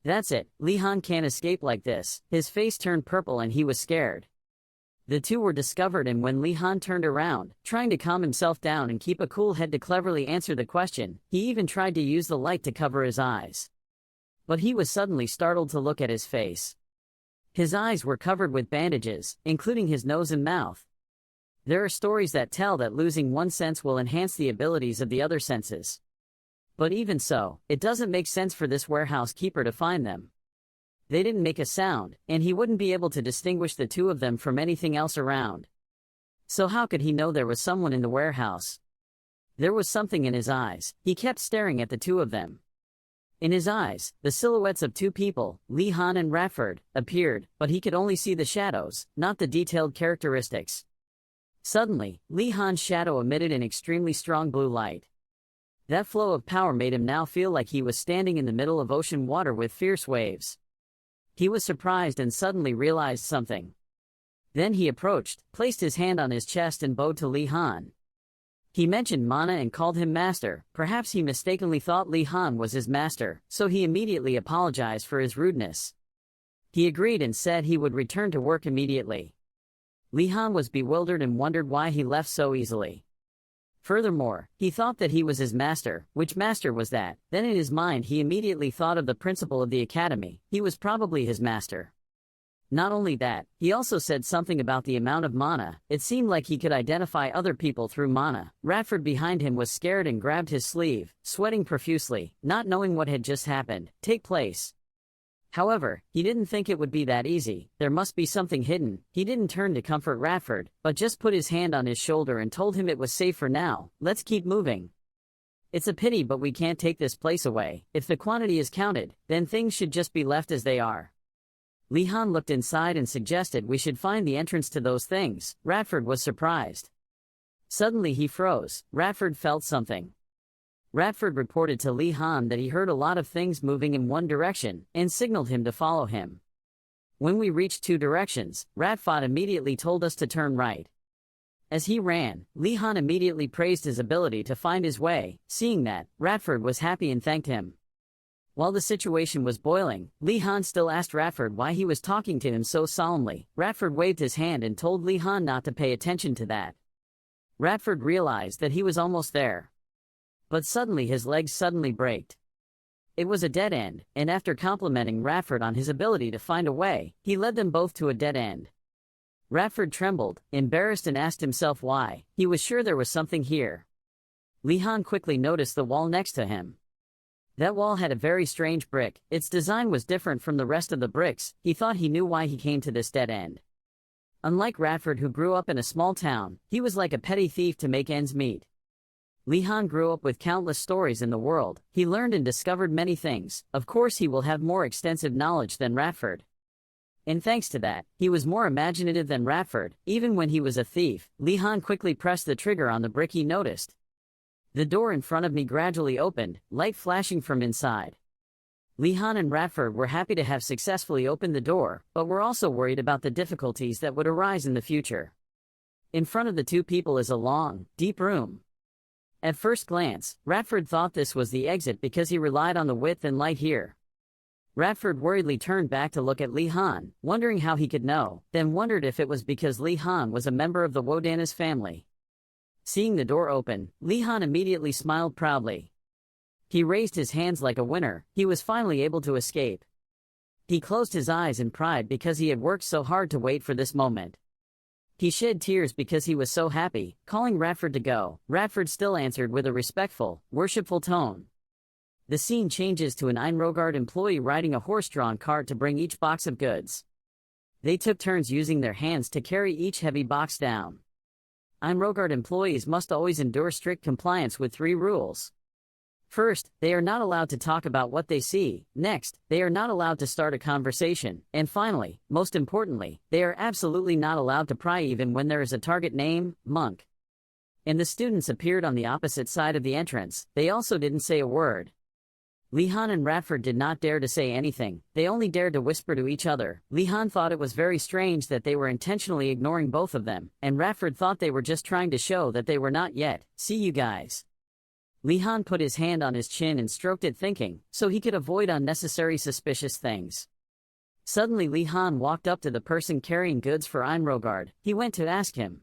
That's it, Li Han can't escape like this. His face turned purple and he was scared. The two were discovered, and when Li Han turned around, trying to calm himself down and keep a cool head to cleverly answer the question, he even tried to use the light to cover his eyes. But he was suddenly startled to look at his face. His eyes were covered with bandages, including his nose and mouth. There are stories that tell that losing one sense will enhance the abilities of the other senses. But even so, it doesn't make sense for this warehouse keeper to find them. They didn't make a sound, and he wouldn't be able to distinguish the two of them from anything else around. So how could he know there was someone in the warehouse? There was something in his eyes. He kept staring at the two of them. In his eyes, the silhouettes of two people, Li Han and Radford, appeared, but he could only see the shadows, not the detailed characteristics. Suddenly, Li Han's shadow emitted an extremely strong blue light. That flow of power made him now feel like he was standing in the middle of ocean water with fierce waves. He was surprised and suddenly realized something. Then he approached, placed his hand on his chest and bowed to Li Han. He mentioned Mana and called him master. Perhaps he mistakenly thought Li Han was his master, so he immediately apologized for his rudeness. He agreed and said he would return to work immediately. Li Han was bewildered and wondered why he left so easily. Furthermore, he thought that he was his master. Which master was that? Then in his mind he immediately thought of the principal of the academy. He was probably his master. Not only that, he also said something about the amount of mana. It seemed like he could identify other people through mana. Radford behind him was scared and grabbed his sleeve, sweating profusely, not knowing what had just happened take place. However, he didn't think it would be that easy. There must be something hidden. He didn't turn to comfort Radford, but just put his hand on his shoulder and told him it was safe for now. Let's keep moving. It's a pity, but we can't take this place away. If the quantity is counted, then things should just be left as they are. Li Han looked inside and suggested we should find the entrance to those things. Radford was surprised. Suddenly he froze. Radford felt something. Radford reported to Li Han that he heard a lot of things moving in one direction, and signaled him to follow him. When we reached two directions, Radford immediately told us to turn right. As he ran, Li Han immediately praised his ability to find his way. Seeing that, Radford was happy and thanked him. While the situation was boiling, Li Han still asked Radford why he was talking to him so solemnly. Radford waved his hand and told Li Han not to pay attention to that. Radford realized that he was almost there. But suddenly his legs suddenly braked. It was a dead end, and after complimenting Radford on his ability to find a way, he led them both to a dead end. Radford trembled, embarrassed, and asked himself why. He was sure there was something here. Li Han quickly noticed the wall next to him. That wall had a very strange brick. Its design was different from the rest of the bricks. He thought he knew why he came to this dead end. Unlike Radford, who grew up in a small town, he was like a petty thief to make ends meet. Li Han grew up with countless stories in the world. He learned and discovered many things. Of course he will have more extensive knowledge than Radford. And thanks to that, he was more imaginative than Radford. Even when he was a thief, Li Han quickly pressed the trigger on the brick he noticed. The door in front of me gradually opened, light flashing from inside. Li Han and Radford were happy to have successfully opened the door, but were also worried about the difficulties that would arise in the future. In front of the two people is a long, deep room. At first glance, Radford thought this was the exit because he relied on the width and light here. Radford worriedly turned back to look at Li Han, wondering how he could know, then wondered if it was because Li Han was a member of the Wodanis family. Seeing the door open, Li Han immediately smiled proudly. He raised his hands like a winner. He was finally able to escape. He closed his eyes in pride because he had worked so hard to wait for this moment. He shed tears because he was so happy, calling Radford to go. Radford still answered with a respectful, worshipful tone. The scene changes to an Einrogard employee riding a horse-drawn cart to bring each box of goods. They took turns using their hands to carry each heavy box down. Einrogard employees must always endure strict compliance with 3 rules. First, they are not allowed to talk about what they see. Next, they are not allowed to start a conversation. And finally, most importantly, they are absolutely not allowed to pry even when there is a target name, monk. And the students appeared on the opposite side of the entrance. They also didn't say a word. Li-han and Radford did not dare to say anything, they only dared to whisper to each other. Li-han thought it was very strange that they were intentionally ignoring both of them, and Radford thought they were just trying to show that they were not yet. See you guys. Li-han put his hand on his chin and stroked it, thinking, so he could avoid unnecessary suspicious things. Suddenly Li-han walked up to the person carrying goods for Einrogard. He went to ask him.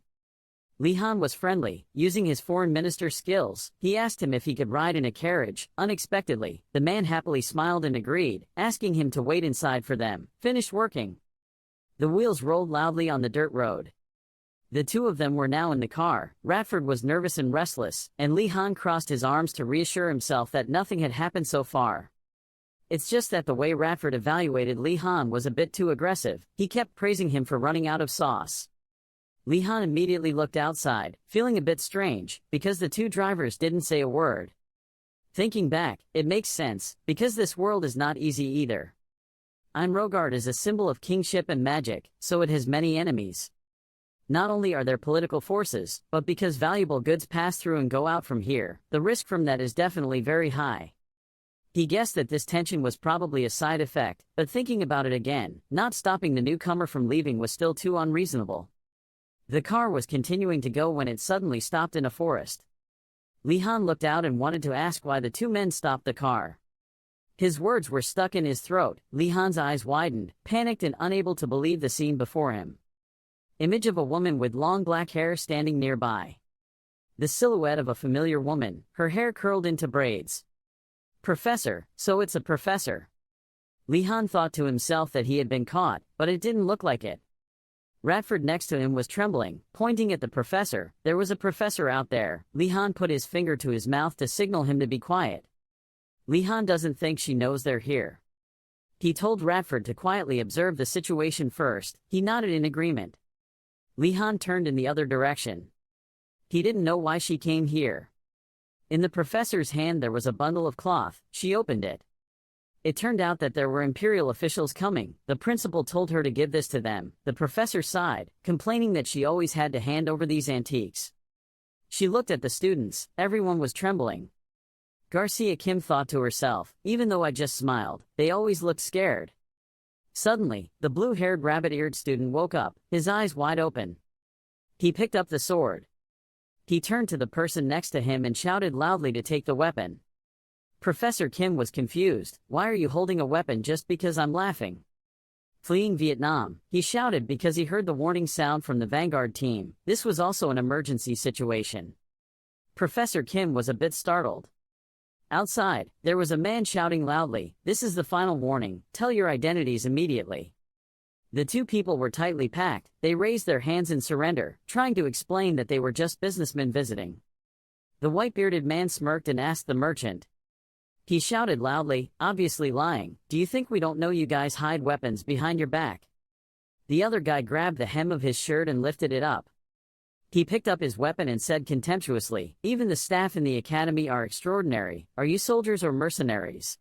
Li-han was friendly, using his foreign minister skills. He asked him if he could ride in a carriage. Unexpectedly, the man happily smiled and agreed, asking him to wait inside for them. Finished working. The wheels rolled loudly on the dirt road. The 2 of them were now in the car. Radford was nervous and restless, and Li-han crossed his arms to reassure himself that nothing had happened so far. It's just that the way Radford evaluated Li-han was a bit too aggressive. He kept praising him for running out of sauce. Li-han immediately looked outside, feeling a bit strange, because the 2 drivers didn't say a word. Thinking back, it makes sense, because this world is not easy either. Einrogard is a symbol of kingship and magic, so it has many enemies. Not only are there political forces, but because valuable goods pass through and go out from here, the risk from that is definitely very high. He guessed that this tension was probably a side effect, but thinking about it again, not stopping the newcomer from leaving was still too unreasonable. The car was continuing to go when it suddenly stopped in a forest. Li-han looked out and wanted to ask why the 2 men stopped the car. His words were stuck in his throat. Li-han's eyes widened, panicked and unable to believe the scene before him. Image of a woman with long black hair standing nearby. The silhouette of a familiar woman, her hair curled into braids. Professor, so it's a professor. Li-han thought to himself that he had been caught, but it didn't look like it. Radford next to him was trembling, pointing at the professor. There was a professor out there. Li-han put his finger to his mouth to signal him to be quiet. Li-han doesn't think she knows they're here. He told Radford to quietly observe the situation first. He nodded in agreement. Li-han turned in the other direction. He didn't know why she came here. In the professor's hand there was a bundle of cloth. She opened it. It turned out that there were imperial officials coming. The principal told her to give this to them. The professor sighed, complaining that she always had to hand over these antiques. She looked at the students. Everyone was trembling. Garcia Kim thought to herself, even though I just smiled, they always looked scared. Suddenly, the blue-haired rabbit-eared student woke up, his eyes wide open. He picked up the sword. He turned to the person next to him and shouted loudly to take the weapon. Professor Kim was confused. Why are you holding a weapon just because I'm laughing? Fleeing Vietnam, he shouted because he heard the warning sound from the Vanguard team. This was also an emergency situation. Professor Kim was a bit startled. Outside, there was a man shouting loudly, "This is the final warning, tell your identities immediately." The 2 people were tightly packed. They raised their hands in surrender, trying to explain that they were just businessmen visiting. The white-bearded man smirked and asked the merchant. He shouted loudly, obviously lying, "Do you think we don't know you guys hide weapons behind your back?" The other guy grabbed the hem of his shirt and lifted it up. He picked up his weapon and said contemptuously, "Even the staff in the academy are extraordinary. Are you soldiers or mercenaries?"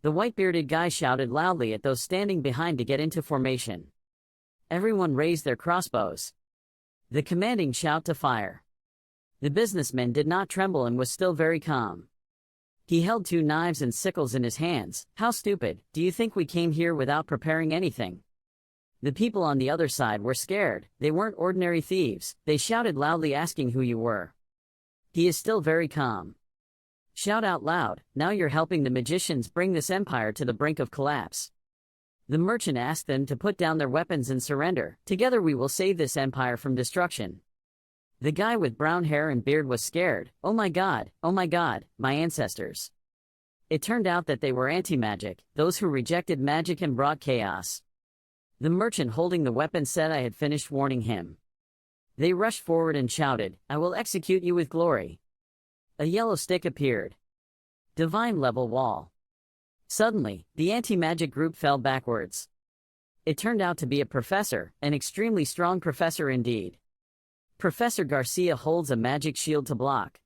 The white-bearded guy shouted loudly at those standing behind to get into formation. Everyone raised their crossbows. The commanding shout to fire. The businessman did not tremble and was still very calm. He held 2 knives and sickles in his hands. "How stupid, do you think we came here without preparing anything?" The people on the other side were scared. They weren't ordinary thieves. They shouted loudly asking who you were. He is still very calm. Shout out loud, now you're helping the magicians bring this empire to the brink of collapse. The merchant asked them to put down their weapons and surrender. Together we will save this empire from destruction. The guy with brown hair and beard was scared. Oh my god, my ancestors. It turned out that they were anti-magic, those who rejected magic and brought chaos. The merchant holding the weapon said I had finished warning him. They rushed forward and shouted, "I will execute you with glory." A yellow stick appeared. Divine level wall. Suddenly, the anti-magic group fell backwards. It turned out to be a professor, an extremely strong professor indeed. Professor Garcia holds a magic shield to block.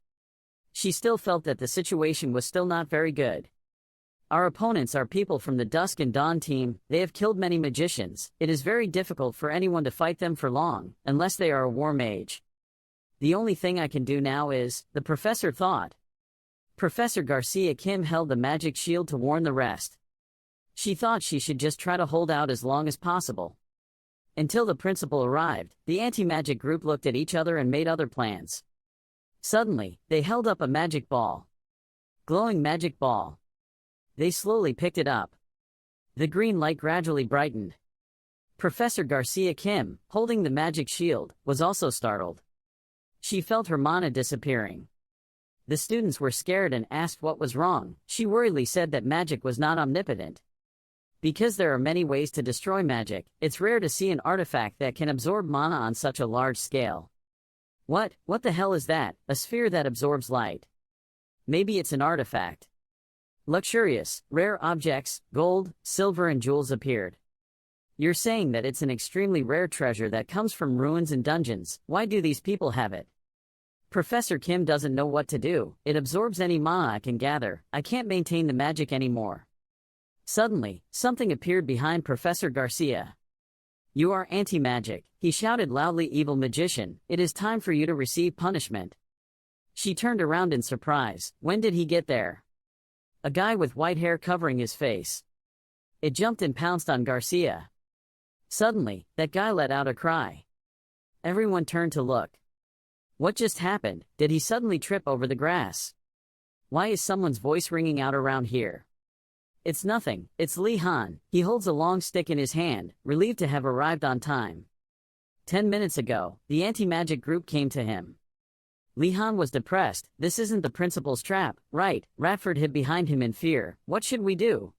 She still felt that the situation was still not very good. Our opponents are people from the Dusk and Dawn team. They have killed many magicians. It is very difficult for anyone to fight them for long, unless they are a war mage. The only thing I can do now is, the professor thought. Professor Garcia Kim held the magic shield to warn the rest. She thought she should just try to hold out as long as possible. Until the principal arrived, the anti-magic group looked at each other and made other plans. Suddenly, they held up a magic ball. Glowing magic ball. They slowly picked it up. The green light gradually brightened. Professor Garcia Kim, holding the magic shield, was also startled. She felt her mana disappearing. The students were scared and asked what was wrong. She worriedly said that magic was not omnipotent. Because there are many ways to destroy magic, it's rare to see an artifact that can absorb mana on such a large scale. What the hell is that? A sphere that absorbs light. Maybe it's an artifact. Luxurious, rare objects, gold, silver and jewels appeared. You're saying that it's an extremely rare treasure that comes from ruins and dungeons. Why do these people have it? Professor Kim doesn't know what to do. It absorbs any mana I can gather. I can't maintain the magic anymore. Suddenly, something appeared behind Professor Garcia. You are anti-magic, he shouted loudly. Evil magician, it is time for you to receive punishment. She turned around in surprise. When did he get there? A guy with white hair covering his face. It jumped and pounced on Garcia. Suddenly, that guy let out a cry. Everyone turned to look. What just happened? Did he suddenly trip over the grass? Why is someone's voice ringing out around here? It's nothing, it's Li Han. He holds a long stick in his hand, relieved to have arrived on time. 10 minutes ago, the anti-magic group came to him. Li Han was depressed. This isn't the principal's trap, right? Radford hid behind him in fear. What should we do?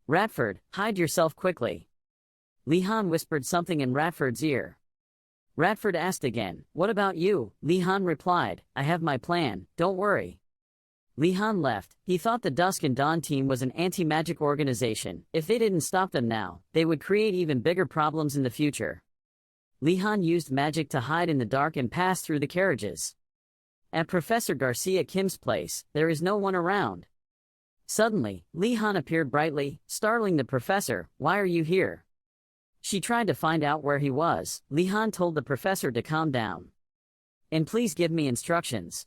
Radford, hide yourself quickly. Li Han whispered something in Radford's ear. Radford asked again, what about you? Li Han replied, I have my plan, don't worry. Li Han left. He thought the Dusk and Dawn team was an anti-magic organization. If they didn't stop them now, they would create even bigger problems in the future. Li Han used magic to hide in the dark and pass through the carriages. At Professor Garcia Kim's place, there is no one around. Suddenly, Li Han appeared brightly, startling the professor. Why are you here? She tried to find out where he was. Li Han told the professor to calm down. And please give me instructions.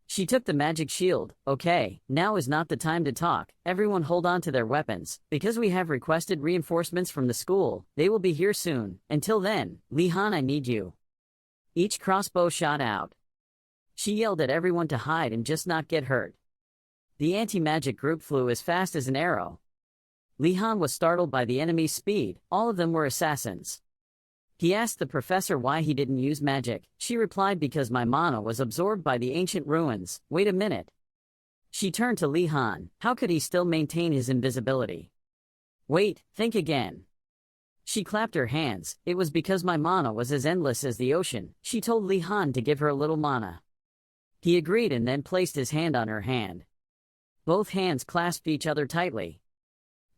She took the magic shield. Okay, now is not the time to talk. Everyone hold on to their weapons. Because we have requested reinforcements from the school, they will be here soon. Until then, Li Han, I need you. Each crossbow shot out. She yelled at everyone to hide and just not get hurt. The anti-magic group flew as fast as an arrow. Li Han was startled by the enemy's speed. All of them were assassins. He asked the professor why he didn't use magic. She replied, because my mana was absorbed by the ancient ruins. Wait a minute. She turned to Li Han. How could he still maintain his invisibility? Wait, think again. She clapped her hands. It was because my mana was as endless as the ocean. She told Li Han to give her a little mana. He agreed and then placed his hand on her hand. Both hands clasped each other tightly.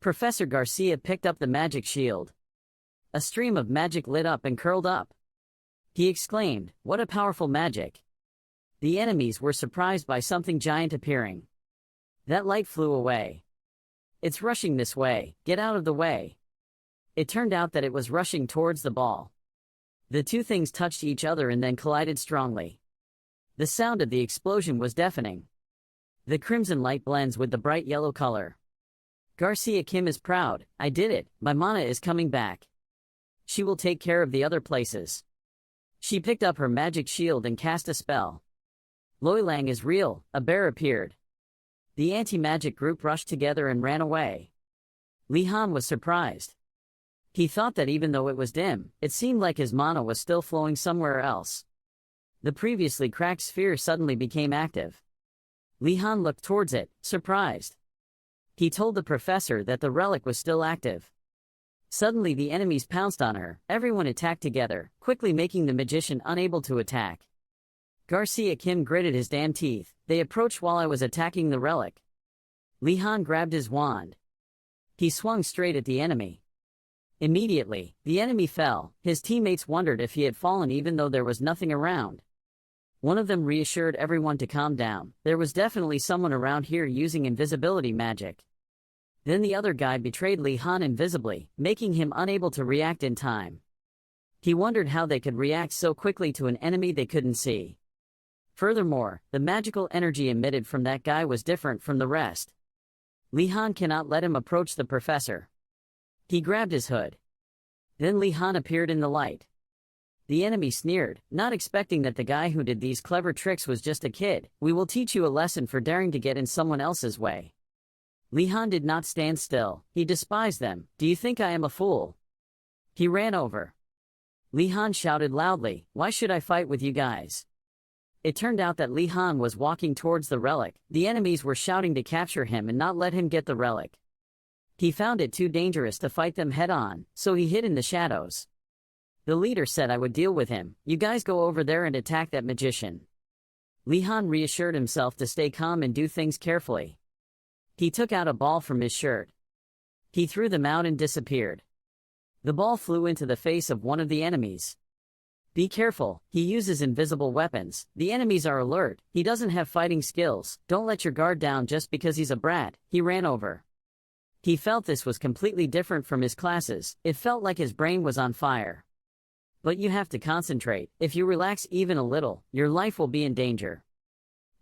Professor Garcia picked up the magic shield. A stream of magic lit up and curled up. He exclaimed, what a powerful magic. The enemies were surprised by something giant appearing. That light flew away. It's rushing this way, get out of the way. It turned out that it was rushing towards the ball. The two things touched each other and then collided strongly. The sound of the explosion was deafening. The crimson light blends with the bright yellow color. Garcia Kim is proud. I did it, my mana is coming back. She will take care of the other places. She picked up her magic shield and cast a spell. Loi Lang is real, a bear appeared. The anti-magic group rushed together and ran away. Li Han was surprised. He thought that even though it was dim, it seemed like his mana was still flowing somewhere else. The previously cracked sphere suddenly became active. Li Han looked towards it, surprised. He told the professor that the relic was still active. Suddenly the enemies pounced on her. Everyone attacked together, quickly making the magician unable to attack. Garcia Kim gritted his damn teeth. They approached while I was attacking the relic. Li Han grabbed his wand. He swung straight at the enemy. Immediately, the enemy fell. His teammates wondered if he had fallen even though there was nothing around. One of them reassured everyone to calm down. There was definitely someone around here using invisibility magic. Then the other guy betrayed Li Han invisibly, making him unable to react in time. He wondered how they could react so quickly to an enemy they couldn't see. Furthermore, the magical energy emitted from that guy was different from the rest. Li Han cannot let him approach the professor. He grabbed his hood. Then Li Han appeared in the light. The enemy sneered, not expecting that the guy who did these clever tricks was just a kid. We will teach you a lesson for daring to get in someone else's way. Li Han did not stand still. He despised them. Do you think I am a fool? He ran over. Li Han shouted loudly, why should I fight with you guys? It turned out that Li Han was walking towards the relic. The enemies were shouting to capture him and not let him get the relic. He found it too dangerous to fight them head-on, so he hid in the shadows. The leader said I would deal with him. You guys go over there and attack that magician. Li Han reassured himself to stay calm and do things carefully. He took out a ball from his shirt. He threw them out and disappeared. The ball flew into the face of one of the enemies. Be careful, he uses invisible weapons. The enemies are alert. He doesn't have fighting skills. Don't let your guard down just because he's a brat. He ran over. He felt this was completely different from his classes. It felt like his brain was on fire. But you have to concentrate. If you relax even a little, your life will be in danger.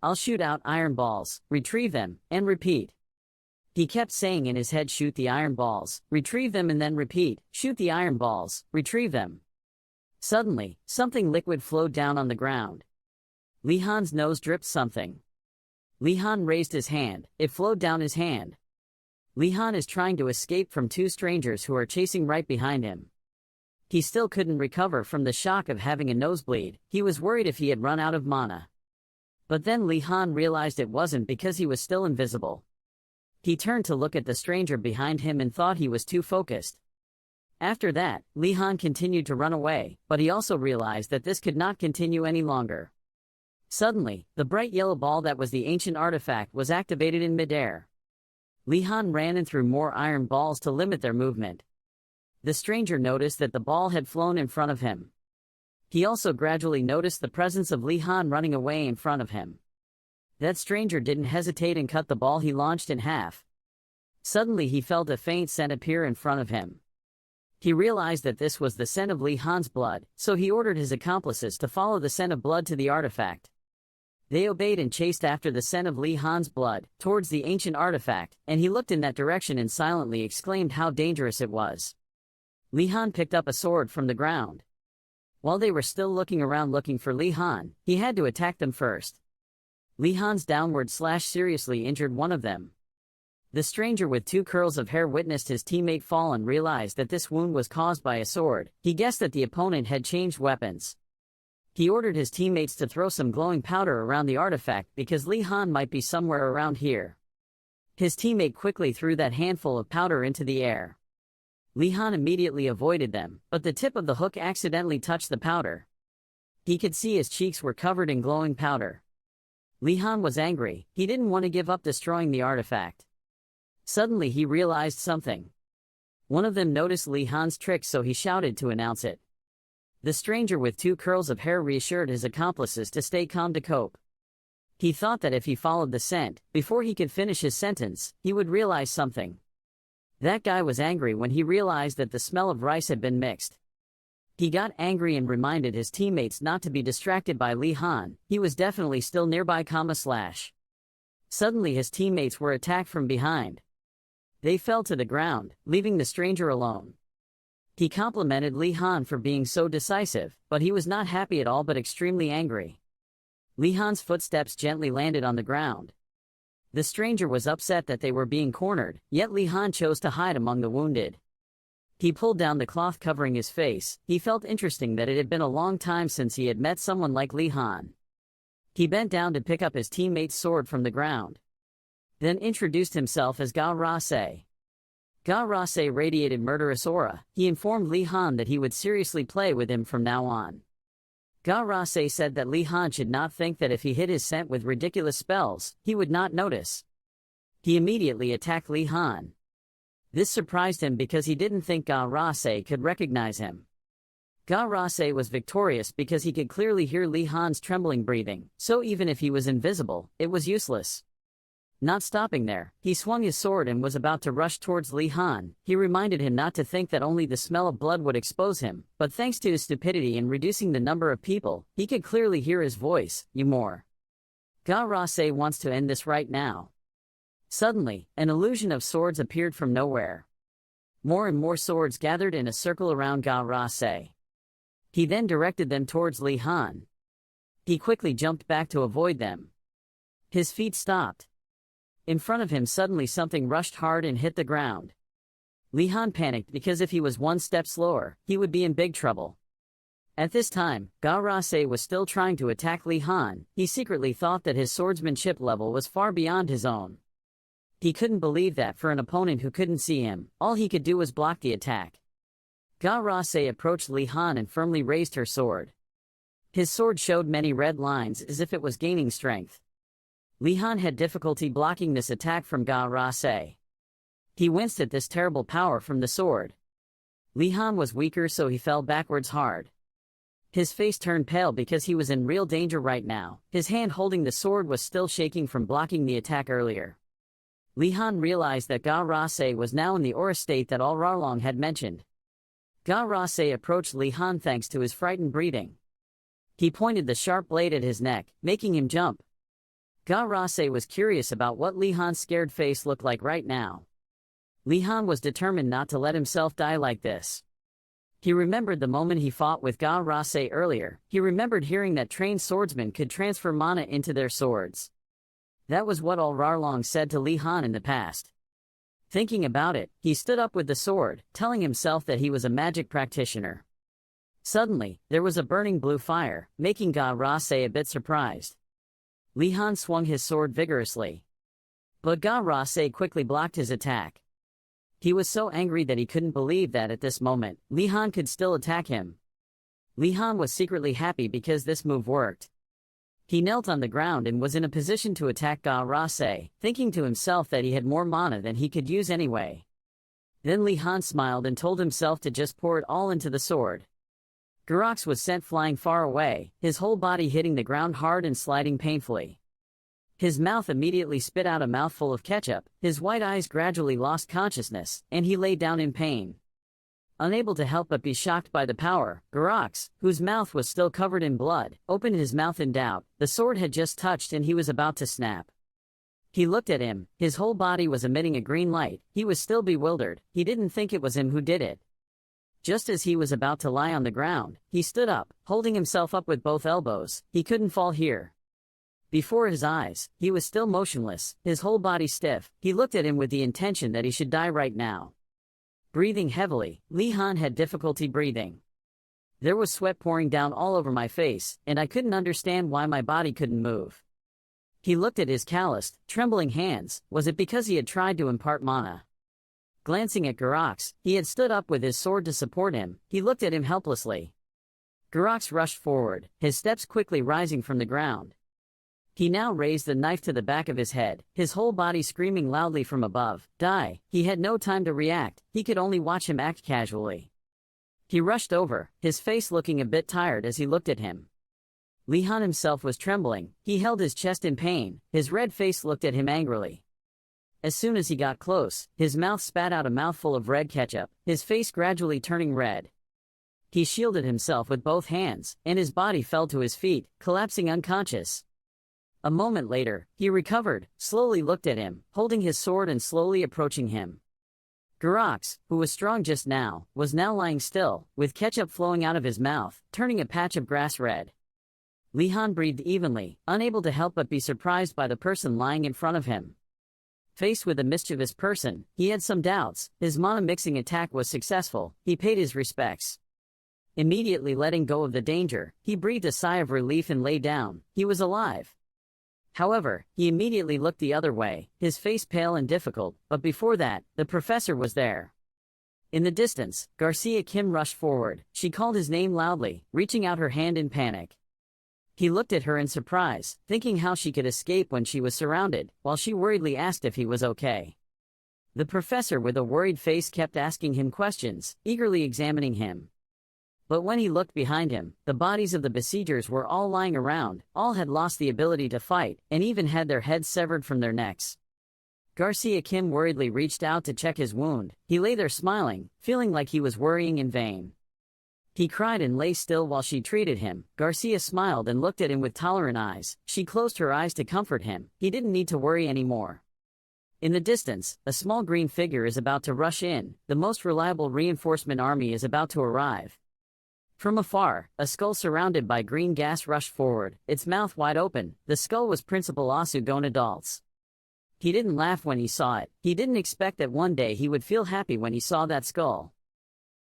I'll shoot out iron balls, retrieve them, and repeat. He kept saying in his head, shoot the iron balls, retrieve them, and then repeat, shoot the iron balls, retrieve them. Suddenly, something liquid flowed down on the ground. Li Han's nose dripped something. Li Han raised his hand. It flowed down his hand. Li Han is trying to escape from two strangers who are chasing right behind him. He still couldn't recover from the shock of having a nosebleed. He was worried if he had run out of mana. But then Li Han realized it wasn't because he was still invisible. He turned to look at the stranger behind him and thought he was too focused. After that, Li Han continued to run away, but he also realized that this could not continue any longer. Suddenly, the bright yellow ball that was the ancient artifact was activated in midair. Li Han ran and threw more iron balls to limit their movement. The stranger noticed that the ball had flown in front of him. He also gradually noticed the presence of Li Han running away in front of him. That stranger didn't hesitate and cut the ball he launched in half. Suddenly he felt a faint scent appear in front of him. He realized that this was the scent of Li Han's blood, so he ordered his accomplices to follow the scent of blood to the artifact. They obeyed and chased after the scent of Li Han's blood, towards the ancient artifact, and he looked in that direction and silently exclaimed how dangerous it was. Li Han picked up a sword from the ground. While they were still looking around looking for Li Han, he had to attack them first. Li Han's downward slash seriously injured one of them. The stranger with two curls of hair witnessed his teammate fall and realized that this wound was caused by a sword. He guessed that the opponent had changed weapons. He ordered his teammates to throw some glowing powder around the artifact because Li Han might be somewhere around here. His teammate quickly threw that handful of powder into the air. Li Han immediately avoided them, but the tip of the hook accidentally touched the powder. He could see his cheeks were covered in glowing powder. Li Han was angry. He didn't want to give up destroying the artifact. Suddenly he realized something. One of them noticed Li Han's trick, so he shouted to announce it. The stranger with two curls of hair reassured his accomplices to stay calm to cope. He thought that if he followed the scent, before he could finish his sentence, he would realize something. That guy was angry when he realized that the smell of rice had been mixed. He got angry and reminded his teammates not to be distracted by Li Han. He was definitely still nearby. Suddenly his teammates were attacked from behind. They fell to the ground, leaving the stranger alone. He complimented Li Han for being so decisive, but he was not happy at all but extremely angry. Li Han's footsteps gently landed on the ground. The stranger was upset that they were being cornered, yet Li Han chose to hide among the wounded. He pulled down the cloth covering his face. He felt interesting that it had been a long time since he had met someone like Li Han. He bent down to pick up his teammate's sword from the ground. Then introduced himself as Ga Ra-se. Ga Ra-se radiated murderous aura. He informed Li Han that he would seriously play with him from now on. Ga Ra-se said that Li Han should not think that if he hid his scent with ridiculous spells, he would not notice. He immediately attacked Li Han. This surprised him because he didn't think Ga Rase could recognize him. Ga Rase was victorious because he could clearly hear Li Han's trembling breathing, so even if he was invisible, it was useless. Not stopping there, he swung his sword and was about to rush towards Li Han. He reminded him not to think that only the smell of blood would expose him, but thanks to his stupidity in reducing the number of people, he could clearly hear his voice, "You more. Ga Rase wants to end this right now." Suddenly, an illusion of swords appeared from nowhere. More and more swords gathered in a circle around Ga Rase. He then directed them towards Li Han. He quickly jumped back to avoid them. His feet stopped. In front of him suddenly something rushed hard and hit the ground. Li Han panicked because if he was one step slower, he would be in big trouble. At this time, Ga Rase was still trying to attack Li Han. He secretly thought that his swordsmanship level was far beyond his own. He couldn't believe that for an opponent who couldn't see him, all he could do was block the attack. Ga Rase approached Li Han and firmly raised her sword. His sword showed many red lines as if it was gaining strength. Li Han had difficulty blocking this attack from Ga Rase. He winced at this terrible power from the sword. Li Han was weaker, so he fell backwards hard. His face turned pale because he was in real danger right now. His hand holding the sword was still shaking from blocking the attack earlier. Li Han realized that Ga Rase was now in the aura state that Alrarlong had mentioned. Ga Rase approached Li Han thanks to his frightened breathing. He pointed the sharp blade at his neck, making him jump. Ga Rase was curious about what Li Han's scared face looked like right now. Li Han was determined not to let himself die like this. He remembered the moment he fought with Ga Rase earlier. He remembered hearing that trained swordsmen could transfer mana into their swords. That was what Alrarlong said to Li Han in the past. Thinking about it, he stood up with the sword, telling himself that he was a magic practitioner. Suddenly, there was a burning blue fire, making Ga Rase a bit surprised. Li Han swung his sword vigorously. But Ga Rase quickly blocked his attack. He was so angry that he couldn't believe that at this moment, Li Han could still attack him. Li Han was secretly happy because this move worked. He knelt on the ground and was in a position to attack Ga Rase, thinking to himself that he had more mana than he could use anyway. Then Li Han smiled and told himself to just pour it all into the sword. Garox was sent flying far away, his whole body hitting the ground hard and sliding painfully. His mouth immediately spit out a mouthful of ketchup, his white eyes gradually lost consciousness, and he lay down in pain. Unable to help but be shocked by the power, Garox, whose mouth was still covered in blood, opened his mouth in doubt. The sword had just touched and he was about to snap. He looked at him, his whole body was emitting a green light. He was still bewildered, he didn't think it was him who did it. Just as he was about to lie on the ground, he stood up, holding himself up with both elbows. He couldn't fall here. Before his eyes, he was still motionless, his whole body stiff. He looked at him with the intention that he should die right now. Breathing heavily, Li Han had difficulty breathing. There was sweat pouring down all over my face, and I couldn't understand why my body couldn't move. He looked at his calloused, trembling hands. Was it because he had tried to impart mana? Glancing at Garox, he had stood up with his sword to support him. He looked at him helplessly. Garox rushed forward, his steps quickly rising from the ground. He now raised the knife to the back of his head, his whole body screaming loudly from above, "Die!" He had no time to react, he could only watch him act casually. He rushed over, his face looking a bit tired as he looked at him. Li Han himself was trembling, he held his chest in pain, his red face looked at him angrily. As soon as he got close, his mouth spat out a mouthful of red ketchup, his face gradually turning red. He shielded himself with both hands, and his body fell to his feet, collapsing unconscious. A moment later, he recovered, slowly looked at him, holding his sword and slowly approaching him. Garox, who was strong just now, was now lying still, with ketchup flowing out of his mouth, turning a patch of grass red. Li Han breathed evenly, unable to help but be surprised by the person lying in front of him. Faced with a mischievous person, he had some doubts. His mana-mixing attack was successful, he paid his respects. Immediately letting go of the danger, he breathed a sigh of relief and lay down. He was alive. However, he immediately looked the other way, his face pale and difficult, but before that, the professor was there. In the distance, Garcia Kim rushed forward. She called his name loudly, reaching out her hand in panic. He looked at her in surprise, thinking how she could escape when she was surrounded, while she worriedly asked if he was okay. The professor with a worried face kept asking him questions, eagerly examining him. But when he looked behind him, the bodies of the besiegers were all lying around, all had lost the ability to fight, and even had their heads severed from their necks. Garcia Kim worriedly reached out to check his wound. He lay there smiling, feeling like he was worrying in vain. He cried and lay still while she treated him. Garcia smiled and looked at him with tolerant eyes. She closed her eyes to comfort him. He didn't need to worry anymore. In the distance, a small green figure is about to rush in. The most reliable reinforcement army is about to arrive. From afar, a skull surrounded by green gas rushed forward, its mouth wide open. The skull was Principal Asugona adults. He didn't laugh when he saw it. He didn't expect that one day he would feel happy when he saw that skull.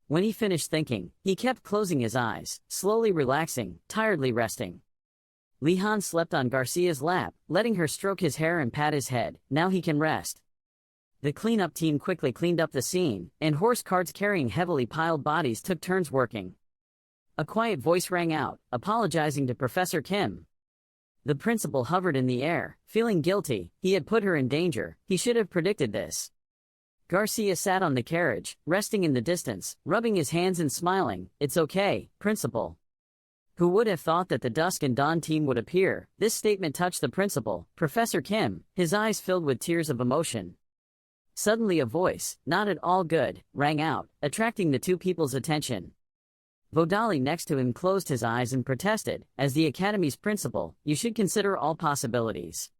When he finished thinking, he kept closing his eyes, slowly relaxing, tiredly resting. Li Han slept on Garcia's lap, letting her stroke his hair and pat his head. Now he can rest. The cleanup team quickly cleaned up the scene, and horse carts carrying heavily piled bodies took turns working. A quiet voice rang out, apologizing to Professor Kim. The principal hovered in the air, feeling guilty. He had put her in danger. He should have predicted this. Garcia sat on the carriage, resting in the distance, rubbing his hands and smiling. It's okay, Principal. Who would have thought that the Dusk and Dawn team would appear? This statement touched the principal, Professor Kim, his eyes filled with tears of emotion. Suddenly a voice, not at all good, rang out, attracting the two people's attention. Vodali next to him closed his eyes and protested, as the academy's principal, you should consider all possibilities.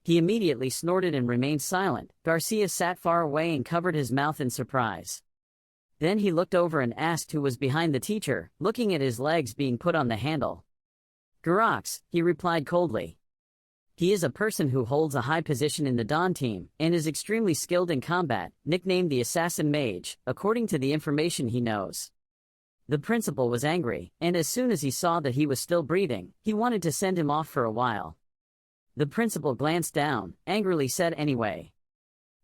He immediately snorted and remained silent. Garcia sat far away and covered his mouth in surprise. Then he looked over and asked who was behind the teacher, looking at his legs being put on the handle. Garax, he replied coldly. He is a person who holds a high position in the Dawn team, and is extremely skilled in combat, nicknamed the Assassin Mage, according to the information he knows. The principal was angry, and as soon as he saw that he was still breathing, he wanted to send him off for a while. The principal glanced down, angrily said anyway.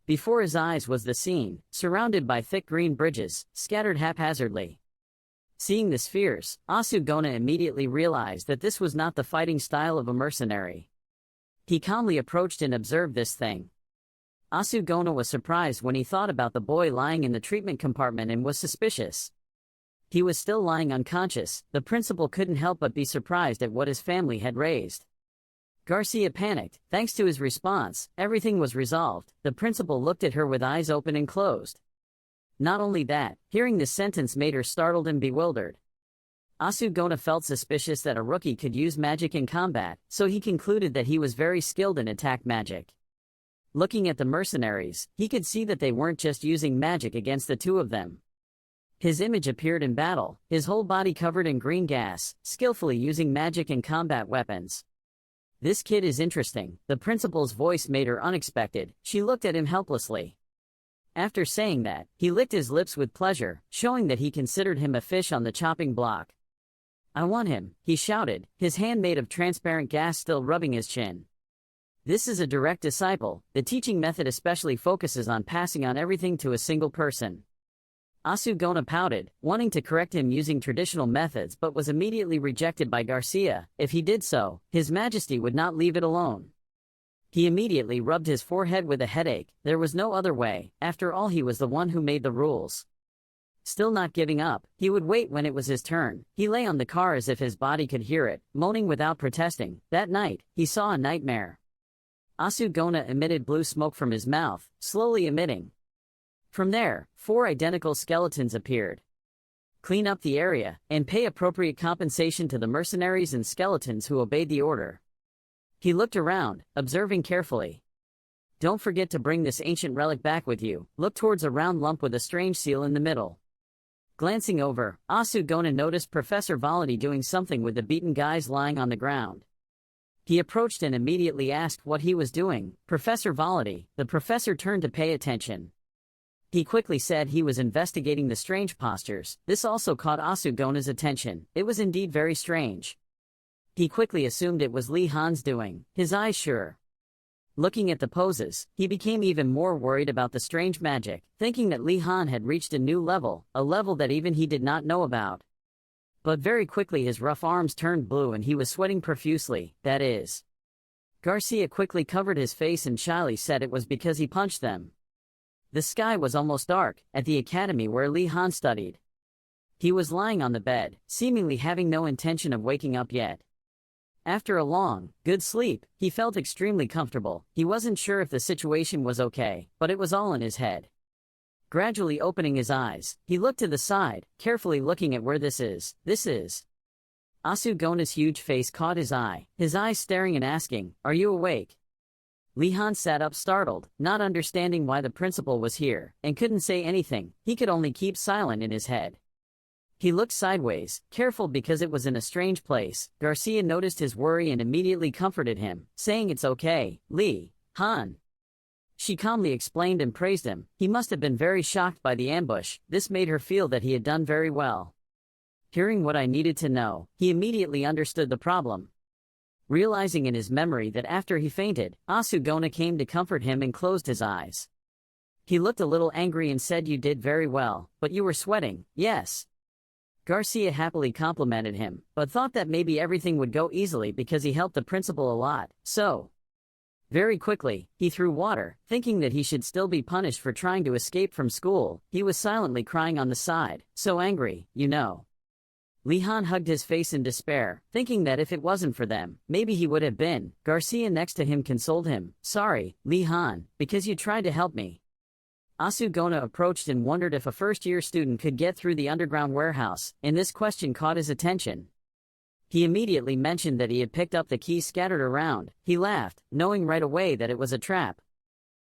Before his eyes was the scene, surrounded by thick green bridges, scattered haphazardly. Seeing the spheres, Asugona immediately realized that this was not the fighting style of a mercenary. He calmly approached and observed this thing. Asugona was surprised when he thought about the boy lying in the treatment compartment and was suspicious. He was still lying unconscious. The principal couldn't help but be surprised at what his family had raised. Garcia panicked. Thanks to his response, everything was resolved. The principal looked at her with eyes open and closed. Not only that, hearing this sentence made her startled and bewildered. Asugona felt suspicious that a rookie could use magic in combat, so he concluded that he was very skilled in attack magic. Looking at the mercenaries, he could see that they weren't just using magic against the two of them. His image appeared in battle, his whole body covered in green gas, skillfully using magic and combat weapons. This kid is interesting. The principal's voice made her unexpected. She looked at him helplessly. After saying that, he licked his lips with pleasure, showing that he considered him a fish on the chopping block. I want him, he shouted, his hand made of transparent gas still rubbing his chin. This is a direct disciple. The teaching method especially focuses on passing on everything to a single person. Asugona pouted, wanting to correct him using traditional methods but was immediately rejected by Garcia. If he did so, His Majesty would not leave it alone. He immediately rubbed his forehead with a headache. There was no other way. After all, he was the one who made the rules. Still not giving up, he would wait when it was his turn. He lay on the car as if his body could hear it, moaning without protesting. That night, he saw a nightmare. Asugona emitted blue smoke from his mouth, slowly emitting. From there, 4 identical skeletons appeared. Clean up the area, and pay appropriate compensation to the mercenaries and skeletons who obeyed the order. He looked around, observing carefully. Don't forget to bring this ancient relic back with you. Look towards a round lump with a strange seal in the middle. Glancing over, Asugona noticed Professor Valadi doing something with the beaten guys lying on the ground. He approached and immediately asked what he was doing. Professor Valadi. The professor turned to pay attention. He quickly said he was investigating the strange postures. This also caught Asugona's attention. It was indeed very strange. He quickly assumed it was Li Han's doing, his eyes sure. Looking at the poses, he became even more worried about the strange magic, thinking that Li Han had reached a new level, a level that even he did not know about. But very quickly his rough arms turned blue and he was sweating profusely, that is. Garcia quickly covered his face and shyly said it was because he punched them. The sky was almost dark, at the academy where Li Han studied. He was lying on the bed, seemingly having no intention of waking up yet. After a long, good sleep, he felt extremely comfortable. He wasn't sure if the situation was okay, but it was all in his head. Gradually opening his eyes, he looked to the side, carefully looking at where this is. Asugona's huge face caught his eyes staring and asking, "Are you awake?" Li Han sat up startled, not understanding why the principal was here, and couldn't say anything. He could only keep silent in his head. He looked sideways, careful because it was in a strange place. Garcia noticed his worry and immediately comforted him, saying it's okay, Li Han. She calmly explained and praised him. He must have been very shocked by the ambush. This made her feel that he had done very well. Hearing what I needed to know, he immediately understood the problem. Realizing in his memory that after he fainted, Asugona came to comfort him and closed his eyes. He looked a little angry and said, "You did very well, but you were sweating, yes." Garcia happily complimented him, but thought that maybe everything would go easily because he helped the principal a lot, so. Very quickly, he threw water, thinking that he should still be punished for trying to escape from school. He was silently crying on the side, so angry, you know. Li Han hugged his face in despair, thinking that if it wasn't for them, maybe he would have been. Garcia next to him consoled him, "Sorry, Li Han, because you tried to help me." Asugona approached and wondered if a first-year student could get through the underground warehouse, and this question caught his attention. He immediately mentioned that he had picked up the keys scattered around. He laughed, knowing right away that it was a trap.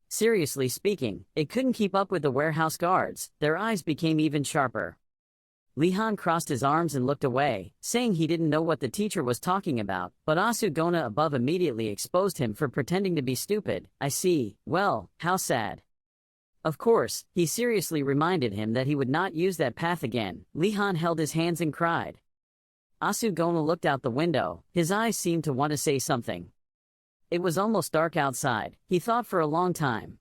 Seriously speaking, it couldn't keep up with the warehouse guards. Their eyes became even sharper. Li Han crossed his arms and looked away, saying he didn't know what the teacher was talking about, but Asugona above immediately exposed him for pretending to be stupid. "I see, well, how sad." Of course, he seriously reminded him that he would not use that path again. Li Han held his hands and cried. Asugona looked out the window. His eyes seemed to want to say something. It was almost dark outside. He thought for a long time.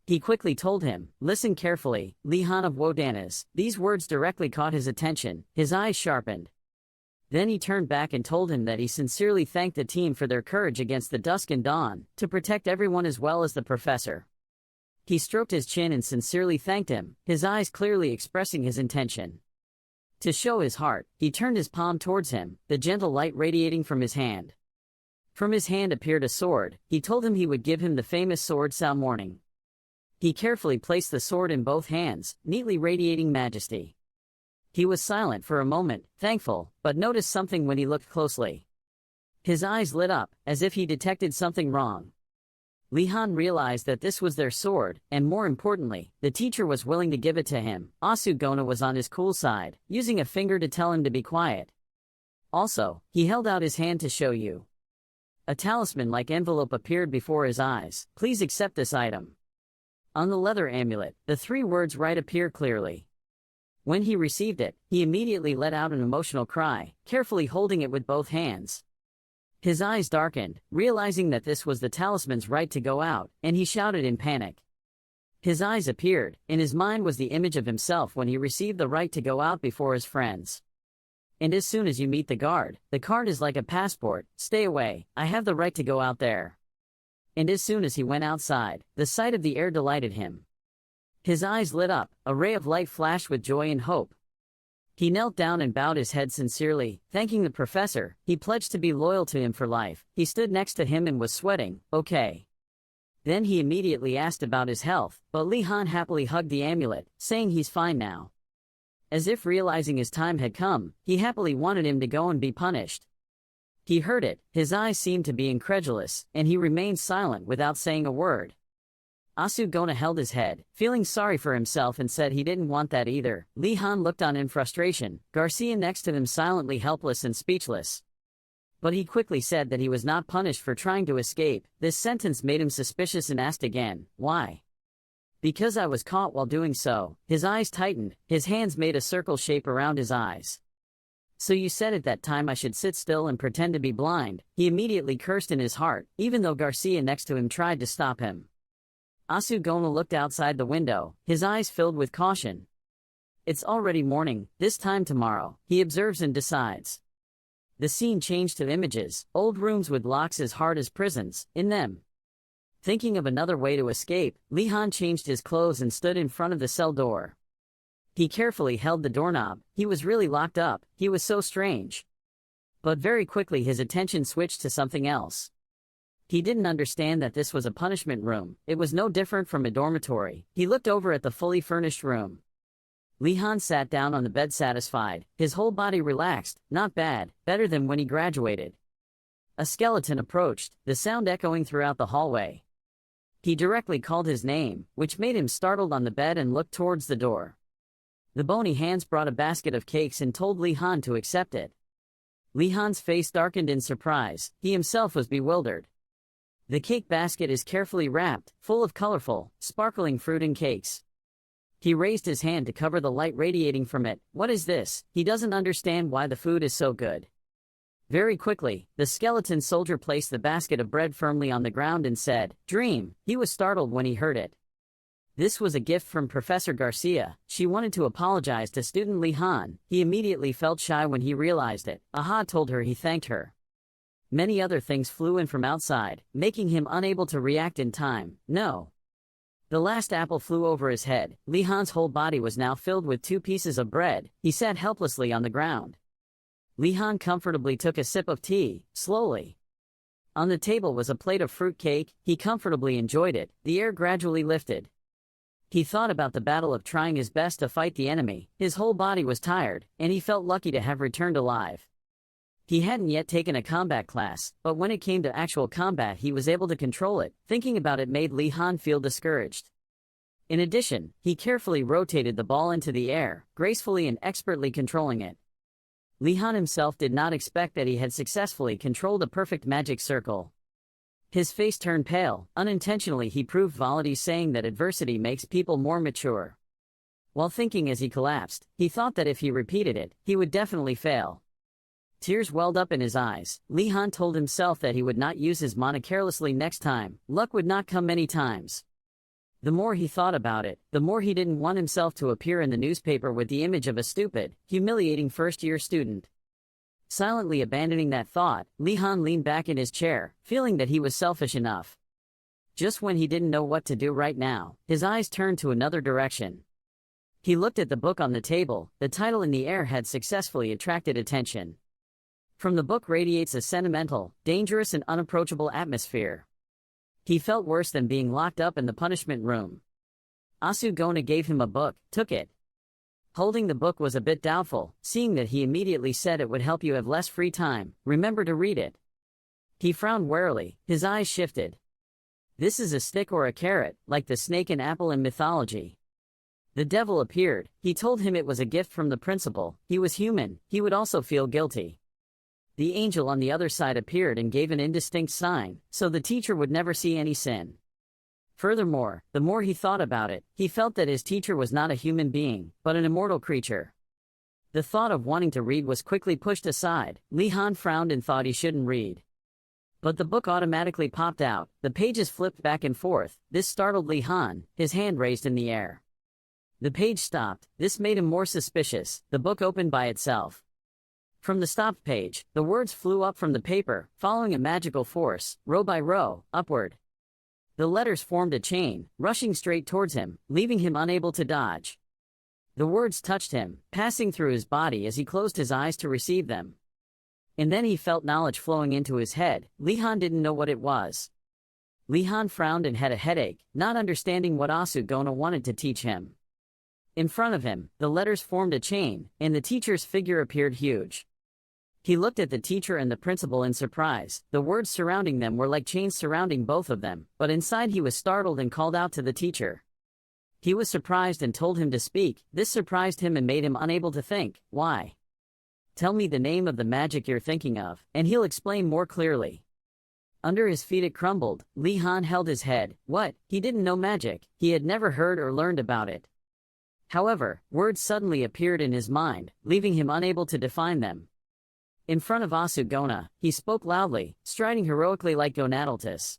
He quickly told him, "Listen carefully, Li Han of Wodanas." These words directly caught his attention. His eyes sharpened. Then he turned back and told him that he sincerely thanked the team for their courage against the dusk and dawn, to protect everyone as well as the professor. He stroked his chin and sincerely thanked him, his eyes clearly expressing his intention. To show his heart, he turned his palm towards him, the gentle light radiating from his hand. From his hand appeared a sword. He told him he would give him the famous sword Sao Morning. He carefully placed the sword in both hands, neatly radiating majesty. He was silent for a moment, thankful, but noticed something when he looked closely. His eyes lit up, as if he detected something wrong. Li Han realized that this was their sword, and more importantly, the teacher was willing to give it to him. Asugona was on his cool side, using a finger to tell him to be quiet. Also, he held out his hand to show you. A talisman-like envelope appeared before his eyes. "Please accept this item." On the leather amulet, the three words "right" appear clearly. When he received it, he immediately let out an emotional cry, carefully holding it with both hands. His eyes darkened, realizing that this was the talisman's right to go out, and he shouted in panic. His eyes appeared. In his mind was the image of himself when he received the right to go out before his friends. "And as soon as you meet the card is like a passport. Stay away, I have the right to go out there." And as soon as he went outside, the sight of the air delighted him. His eyes lit up, a ray of light flashed with joy and hope. He knelt down and bowed his head sincerely, thanking the professor. He pledged to be loyal to him for life. He stood next to him and was sweating. "Okay." Then he immediately asked about his health, but Li Han happily hugged the amulet, saying he's fine now. As if realizing his time had come, he happily wanted him to go and be punished. He heard it, his eyes seemed to be incredulous, and he remained silent without saying a word. Asugona held his head, feeling sorry for himself, and said he didn't want that either. Li Han looked on in frustration, Garcia next to him silently helpless and speechless. But he quickly said that he was not punished for trying to escape. This sentence made him suspicious and asked again, "Why?" "Because I was caught while doing so." His eyes tightened, his hands made a circle shape around his eyes. "So you said at that time I should sit still and pretend to be blind." He immediately cursed in his heart, even though Garcia next to him tried to stop him. Asugona looked outside the window, his eyes filled with caution. It's already morning, this time tomorrow, he observes and decides. The scene changed to images, old rooms with locks as hard as prisons, in them. Thinking of another way to escape, Li-han changed his clothes and stood in front of the cell door. He carefully held the doorknob. He was really locked up, he was so strange. But very quickly his attention switched to something else. He didn't understand that this was a punishment room. It was no different from a dormitory. He looked over at the fully furnished room. Li-han sat down on the bed satisfied, his whole body relaxed. Not bad, better than when he graduated. A skeleton approached, the sound echoing throughout the hallway. He directly called his name, which made him startled on the bed and looked towards the door. The bony hands brought a basket of cakes and told Li-han to accept it. Li-han's face darkened in surprise. He himself was bewildered. The cake basket is carefully wrapped, full of colorful, sparkling fruit and cakes. He raised his hand to cover the light radiating from it. What is this? He doesn't understand why the food is so good. Very quickly, the skeleton soldier placed the basket of bread firmly on the ground and said, "Dream." He was startled when he heard it. This was a gift from Professor Garcia. She wanted to apologize to student Li-han. He immediately felt shy when he realized it. Aha told her he thanked her. Many other things flew in from outside, making him unable to react in time. No. The last apple flew over his head. Li-han's whole body was now filled with 2 pieces of bread. He sat helplessly on the ground. Li-han comfortably took a sip of tea, slowly. On the table was a plate of fruit cake. He comfortably enjoyed it. The air gradually lifted. He thought about the battle of trying his best to fight the enemy. His whole body was tired, and he felt lucky to have returned alive. He hadn't yet taken a combat class, but when it came to actual combat he was able to control it. Thinking about it made Li-han feel discouraged. In addition, he carefully rotated the ball into the air, gracefully and expertly controlling it. Li-han himself did not expect that he had successfully controlled a perfect magic circle. His face turned pale. Unintentionally he proved Validi's saying that adversity makes people more mature. While thinking as he collapsed, he thought that if he repeated it, he would definitely fail. Tears welled up in his eyes. Li-han told himself that he would not use his mana carelessly next time. Luck would not come many times. The more he thought about it, the more he didn't want himself to appear in the newspaper with the image of a stupid, humiliating first-year student. Silently abandoning that thought, Li-han leaned back in his chair, feeling that he was selfish enough. Just when he didn't know what to do right now, his eyes turned to another direction. He looked at the book on the table. The title in the air had successfully attracted attention. From the book radiates a sentimental, dangerous and unapproachable atmosphere. He felt worse than being locked up in the punishment room. Asugona gave him a book, took it. Holding the book was a bit doubtful, seeing that he immediately said it would help you have less free time. Remember to read it. He frowned warily, his eyes shifted. This is a stick or a carrot, like the snake and apple in mythology. The devil appeared. He told him it was a gift from the principal. He was human, he would also feel guilty. The angel on the other side appeared and gave an indistinct sign, so the teacher would never see any sin. Furthermore, the more he thought about it, he felt that his teacher was not a human being, but an immortal creature. The thought of wanting to read was quickly pushed aside. Li-han frowned and thought he shouldn't read. But the book automatically popped out. The pages flipped back and forth. This startled Li-han, his hand raised in the air. The page stopped. This made him more suspicious. The book opened by itself. From the stopped page, the words flew up from the paper, following a magical force, row by row, upward. The letters formed a chain, rushing straight towards him, leaving him unable to dodge. The words touched him, passing through his body as he closed his eyes to receive them. And then he felt knowledge flowing into his head. Li-han didn't know what it was. Li-han frowned and had a headache, not understanding what Asugona wanted to teach him. In front of him, the letters formed a chain, and the teacher's figure appeared huge. He looked at the teacher and the principal in surprise. The words surrounding them were like chains surrounding both of them, but inside he was startled and called out to the teacher. He was surprised and told him to speak. This surprised him and made him unable to think. Why? Tell me the name of the magic you're thinking of, and he'll explain more clearly. Under his feet it crumbled. Li-han held his head. What? He didn't know magic. He had never heard or learned about it. However, words suddenly appeared in his mind, leaving him unable to define them. In front of Asugona, he spoke loudly, striding heroically like Donataltus.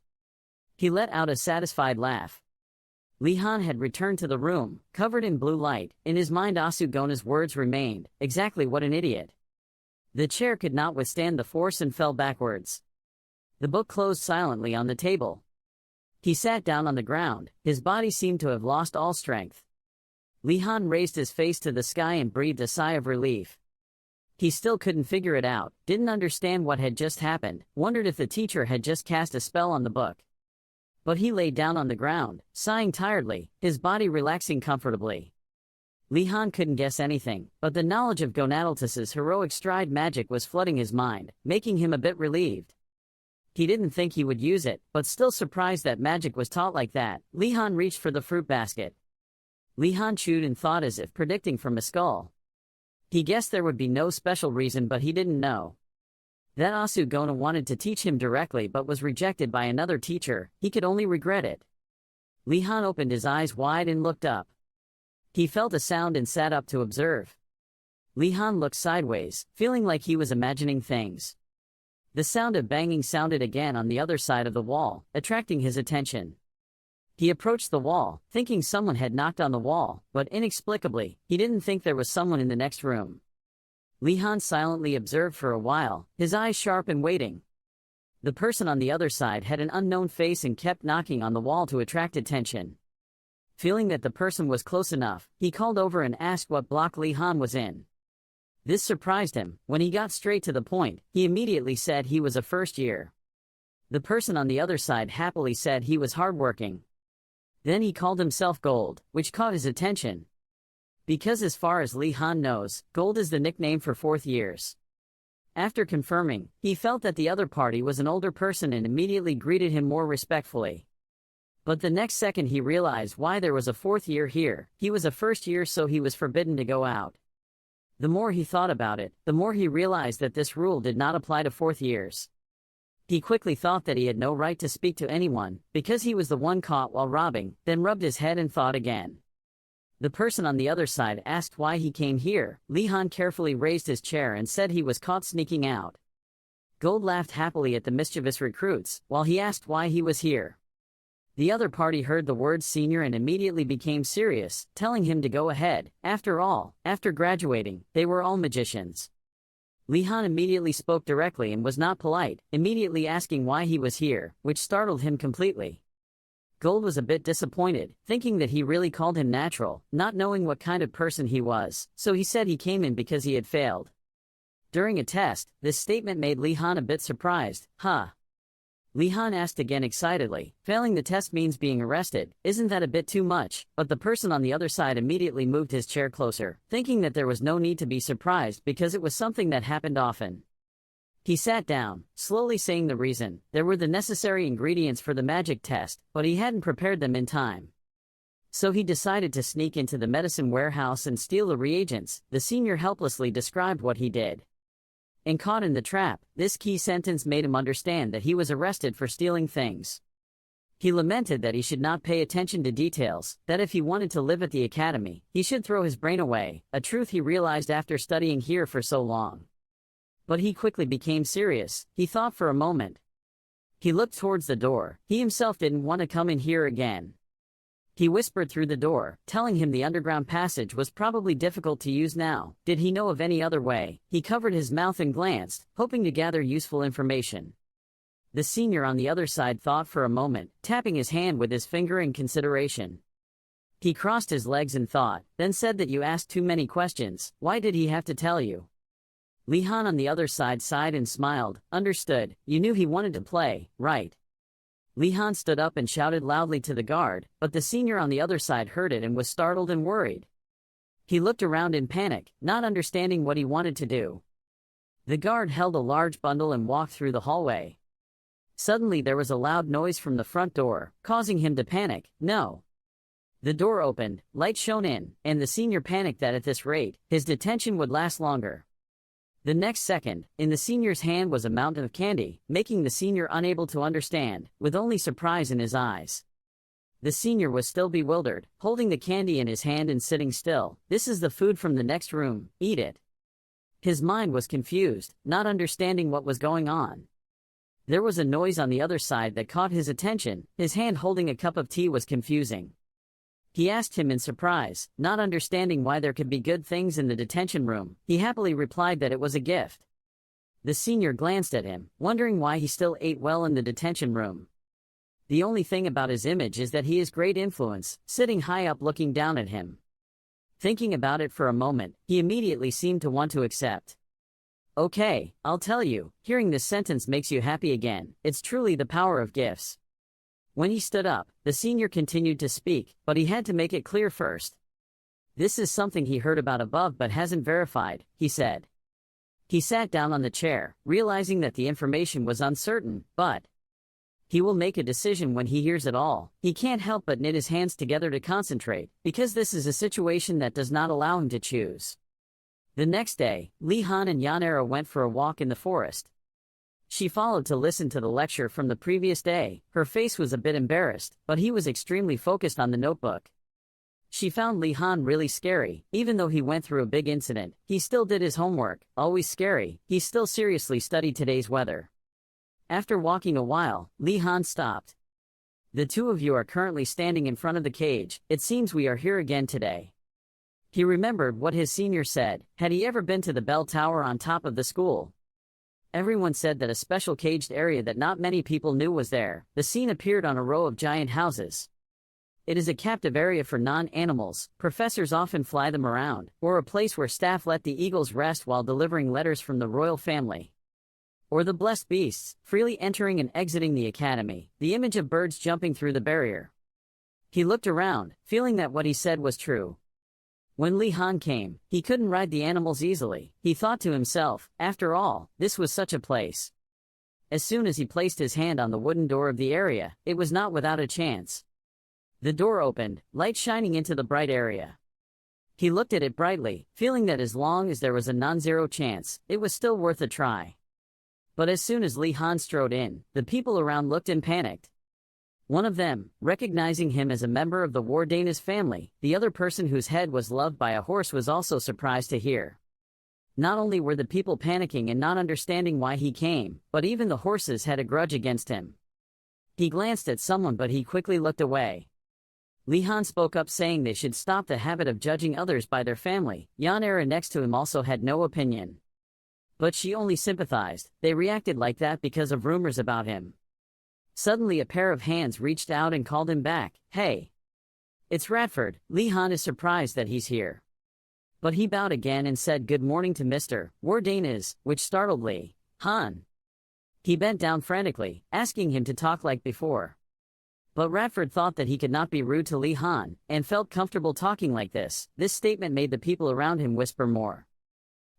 He let out a satisfied laugh. Li Han had returned to the room, covered in blue light. In his mind, Asugona's words remained, exactly what an idiot. The chair could not withstand the force and fell backwards. The book closed silently on the table. He sat down on the ground, his body seemed to have lost all strength. Li Han raised his face to the sky and breathed a sigh of relief. He still couldn't figure it out, didn't understand what had just happened, wondered if the teacher had just cast a spell on the book. But he lay down on the ground, sighing tiredly, his body relaxing comfortably. Li Han couldn't guess anything, but the knowledge of Gonadaltus's heroic stride magic was flooding his mind, making him a bit relieved. He didn't think he would use it, but still surprised that magic was taught like that. Li Han reached for the fruit basket. Li Han chewed and thought as if predicting from a skull. He guessed there would be no special reason, but he didn't know that Asugona wanted to teach him directly but was rejected by another teacher. He could only regret it. Li Han opened his eyes wide and looked up. He felt a sound and sat up to observe. Li Han looked sideways, feeling like he was imagining things. The sound of banging sounded again on the other side of the wall, attracting his attention. He approached the wall, thinking someone had knocked on the wall, but inexplicably, he didn't think there was someone in the next room. Li Han silently observed for a while, his eyes sharp and waiting. The person on the other side had an unknown face and kept knocking on the wall to attract attention. Feeling that the person was close enough, he called over and asked what block Li Han was in. This surprised him. When he got straight to the point, he immediately said he was a first year. The person on the other side happily said he was hardworking. Then he called himself Gold, which caught his attention. Because as far as Li Han knows, Gold is the nickname for fourth years. After confirming, he felt that the other party was an older person and immediately greeted him more respectfully. But the next second he realized why there was a fourth year here. He was a first year, so he was forbidden to go out. The more he thought about it, the more he realized that this rule did not apply to fourth years. He quickly thought that he had no right to speak to anyone, because he was the one caught while robbing, then rubbed his head and thought again. The person on the other side asked why he came here. Li Han carefully raised his chair and said he was caught sneaking out. Gold laughed happily at the mischievous recruits, while he asked why he was here. The other party heard the word senior and immediately became serious, telling him to go ahead. After all, after graduating, they were all magicians. Li Han immediately spoke directly and was not polite, immediately asking why he was here, which startled him completely. Gold was a bit disappointed, thinking that he really called him natural, not knowing what kind of person he was, so he said he came in because he had failed. During a test, this statement made Li Han a bit surprised. Huh? Li Han asked again excitedly, failing the test means being arrested, isn't that a bit too much? But the person on the other side immediately moved his chair closer, thinking that there was no need to be surprised because it was something that happened often. He sat down, slowly saying the reason. There were the necessary ingredients for the magic test, but he hadn't prepared them in time. So he decided to sneak into the medicine warehouse and steal the reagents. The senior helplessly described what he did. And caught in the trap, this key sentence made him understand that he was arrested for stealing things. He lamented that he should not pay attention to details, that if he wanted to live at the academy, he should throw his brain away, a truth he realized after studying here for so long. But he quickly became serious. He thought for a moment. He looked towards the door. He himself didn't want to come in here again. He whispered through the door, telling him the underground passage was probably difficult to use now. Did he know of any other way? He covered his mouth and glanced, hoping to gather useful information. The senior on the other side thought for a moment, tapping his hand with his finger in consideration. He crossed his legs and thought, then said that you asked too many questions. Why did he have to tell you? Li Han on the other side sighed and smiled. Understood, you knew he wanted to play, right? Li Han stood up and shouted loudly to the guard, but the senior on the other side heard it and was startled and worried. He looked around in panic, not understanding what he wanted to do. The guard held a large bundle and walked through the hallway. Suddenly there was a loud noise from the front door, causing him to panic. No. The door opened, light shone in, and the senior panicked that at this rate, his detention would last longer. The next second, in the senior's hand was a mountain of candy, making the senior unable to understand, with only surprise in his eyes. The senior was still bewildered, holding the candy in his hand and sitting still. This is the food from the next room, eat it. His mind was confused, not understanding what was going on. There was a noise on the other side that caught his attention. His hand holding a cup of tea was confusing. He asked him in surprise, not understanding why there could be good things in the detention room. He happily replied that it was a gift. The senior glanced at him, wondering why he still ate well in the detention room. The only thing about his image is that he is great influence, sitting high up looking down at him. Thinking about it for a moment, he immediately seemed to want to accept. Okay, I'll tell you, hearing this sentence makes you happy again. It's truly the power of gifts. When he stood up, the senior continued to speak, but he had to make it clear first. This is something he heard about above but hasn't verified, he said. He sat down on the chair, realizing that the information was uncertain, but he will make a decision when he hears it all. He can't help but knit his hands together to concentrate, because this is a situation that does not allow him to choose. The next day, Li Han and Yanera went for a walk in the forest. She followed to listen to the lecture from the previous day. Her face was a bit embarrassed, but he was extremely focused on the notebook. She found Li Han really scary. Even though he went through a big incident, he still did his homework. Always scary, he still seriously studied today's weather. After walking a while, Li Han stopped. The two of you are currently standing in front of the cage. It seems we are here again today. He remembered what his senior said. Had he ever been to the bell tower on top of the school? Everyone said that a special caged area that not many people knew was there. The scene appeared on a row of giant houses. It is a captive area for non-animals. Professors often fly them around, or a place where staff let the eagles rest while delivering letters from the royal family. Or the blessed beasts, freely entering and exiting the academy. The image of birds jumping through the barrier. He looked around, feeling that what he said was true. When Li Han came, he couldn't ride the animals easily. He thought to himself, after all, this was such a place. As soon as he placed his hand on the wooden door of the area, it was not without a chance. The door opened, light shining into the bright area. He looked at it brightly, feeling that as long as there was a non-zero chance, it was still worth a try. But as soon as Li Han strode in, the people around looked and panicked. One of them, recognizing him as a member of the Wardanas family, the other person whose head was loved by a horse, was also surprised to hear. Not only were the people panicking and not understanding why he came, but even the horses had a grudge against him. He glanced at someone but he quickly looked away. Li Han spoke up saying they should stop the habit of judging others by their family. Yanera next to him also had no opinion. But she only sympathized. They reacted like that because of rumors about him. Suddenly a pair of hands reached out and called him back. Hey! It's Radford. Li Han is surprised that he's here. But he bowed again and said good morning to Mr. Wardanas, which startled Li Han. He bent down frantically, asking him to talk like before. But Radford thought that he could not be rude to Li Han, and felt comfortable talking like this. This statement made the people around him whisper more.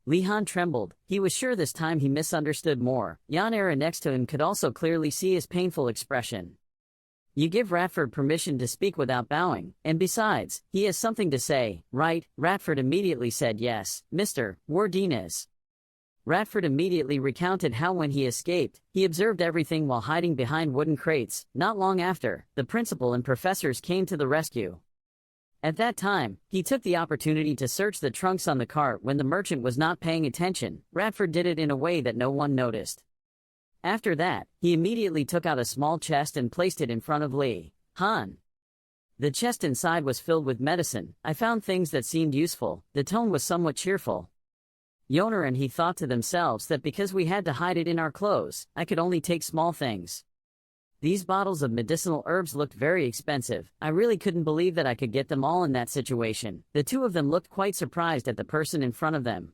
Li Han trembled. He was sure this time he misunderstood more. Yanera next to him could also clearly see his painful expression. You give Radford permission to speak without bowing, and besides, he has something to say, right? Radford immediately said yes, Mr. Wardanas. Radford immediately recounted how when he escaped, he observed everything while hiding behind wooden crates. Not long after, the principal and professors came to the rescue. At that time, he took the opportunity to search the trunks on the cart when the merchant was not paying attention. Radford did it in a way that no one noticed. After that, he immediately took out a small chest and placed it in front of Li Han. The chest inside was filled with medicine. I found things that seemed useful. The tone was somewhat cheerful. Yoner and he thought to themselves that because we had to hide it in our clothes, I could only take small things. These bottles of medicinal herbs looked very expensive. I really couldn't believe that I could get them all in that situation. The two of them looked quite surprised at the person in front of them.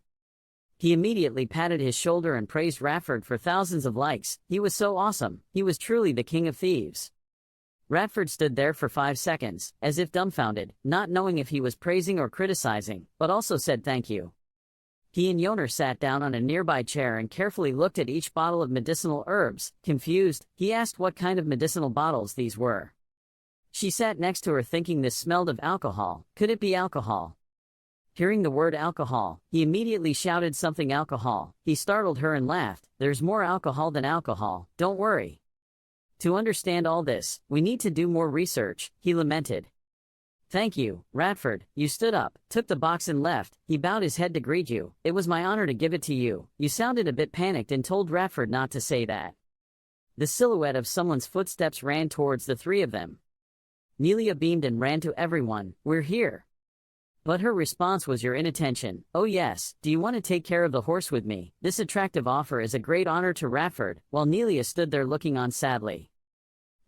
He immediately patted his shoulder and praised Radford for thousands of likes. He was so awesome. He was truly the king of thieves. Radford stood there for 5 seconds, as if dumbfounded, not knowing if he was praising or criticizing, but also said thank you. He and Yoner sat down on a nearby chair and carefully looked at each bottle of medicinal herbs. Confused, he asked what kind of medicinal bottles these were. She sat next to her thinking this smelled of alcohol. Could it be alcohol? Hearing the word alcohol, he immediately shouted something alcohol. He startled her and laughed. There's more alcohol than alcohol, don't worry. To understand all this, we need to do more research, he lamented. Thank you, Radford. You stood up, took the box and left. He bowed his head to greet you. It was my honor to give it to you. You sounded a bit panicked and told Radford not to say that. The silhouette of someone's footsteps ran towards the three of them. Nelia beamed and ran to everyone, "We're here." But her response was your inattention. "Oh yes, do you want to take care of the horse with me?" This attractive offer is a great honor to Radford, while Nelia stood there looking on sadly.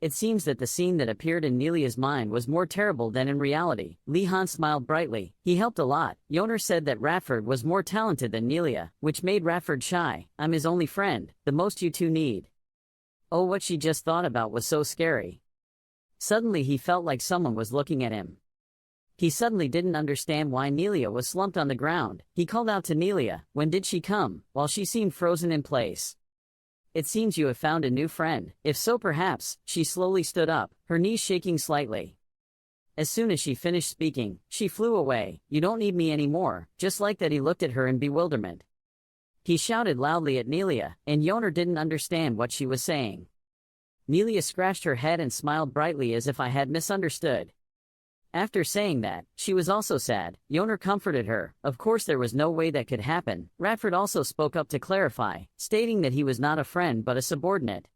It seems that the scene that appeared in Nelia's mind was more terrible than in reality. Li-han smiled brightly. He helped a lot. Yoner said that Radford was more talented than Nelia, which made Radford shy. "I'm his only friend, the most you two need." Oh, what she just thought about was so scary. Suddenly he felt like someone was looking at him. He suddenly didn't understand why Nelia was slumped on the ground. He called out to Nelia, "When did she come?" while she seemed frozen in place. "It seems you have found a new friend. If so, perhaps." She slowly stood up, her knees shaking slightly. As soon as she finished speaking, she flew away. "You don't need me anymore." Just like that, he looked at her in bewilderment. He shouted loudly at Nelia, and Yoner didn't understand what she was saying. Nelia scratched her head and smiled brightly as if I had misunderstood. After saying that, she was also sad. Yoner comforted her. Of course there was no way that could happen. Radford also spoke up to clarify, stating that he was not a friend but a subordinate.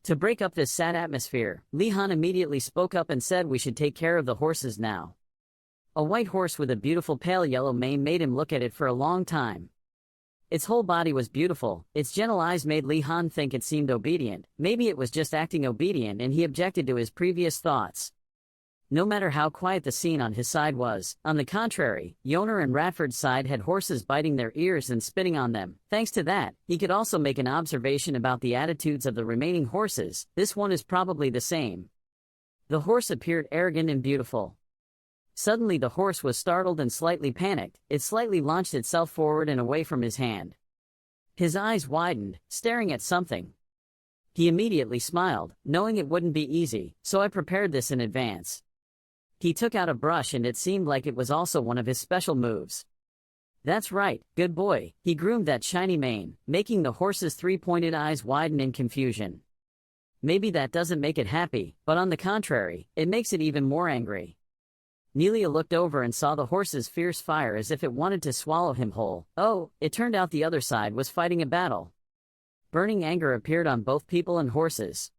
To break up this sad atmosphere, Li-han immediately spoke up and said we should take care of the horses now. A white horse with a beautiful pale yellow mane made him look at it for a long time. Its whole body was beautiful. Its gentle eyes made Li-han think it seemed obedient. Maybe it was just acting obedient and he objected to his previous thoughts. No matter how quiet the scene on his side was, on the contrary, Yoner and Radford's side had horses biting their ears and spitting on them. Thanks to that, he could also make an observation about the attitudes of the remaining horses. This one is probably the same. The horse appeared arrogant and beautiful. Suddenly the horse was startled and slightly panicked. It slightly launched itself forward and away from his hand. His eyes widened, staring at something. He immediately smiled, knowing it wouldn't be easy, so I prepared this in advance. He took out a brush and it seemed like it was also one of his special moves. That's right, good boy. He groomed that shiny mane, making the horse's three-pointed eyes widen in confusion. Maybe that doesn't make it happy, but on the contrary, it makes it even more angry. Nelia looked over and saw the horse's fierce fire as if it wanted to swallow him whole. Oh, it turned out the other side was fighting a battle. Burning anger appeared on both people and horses.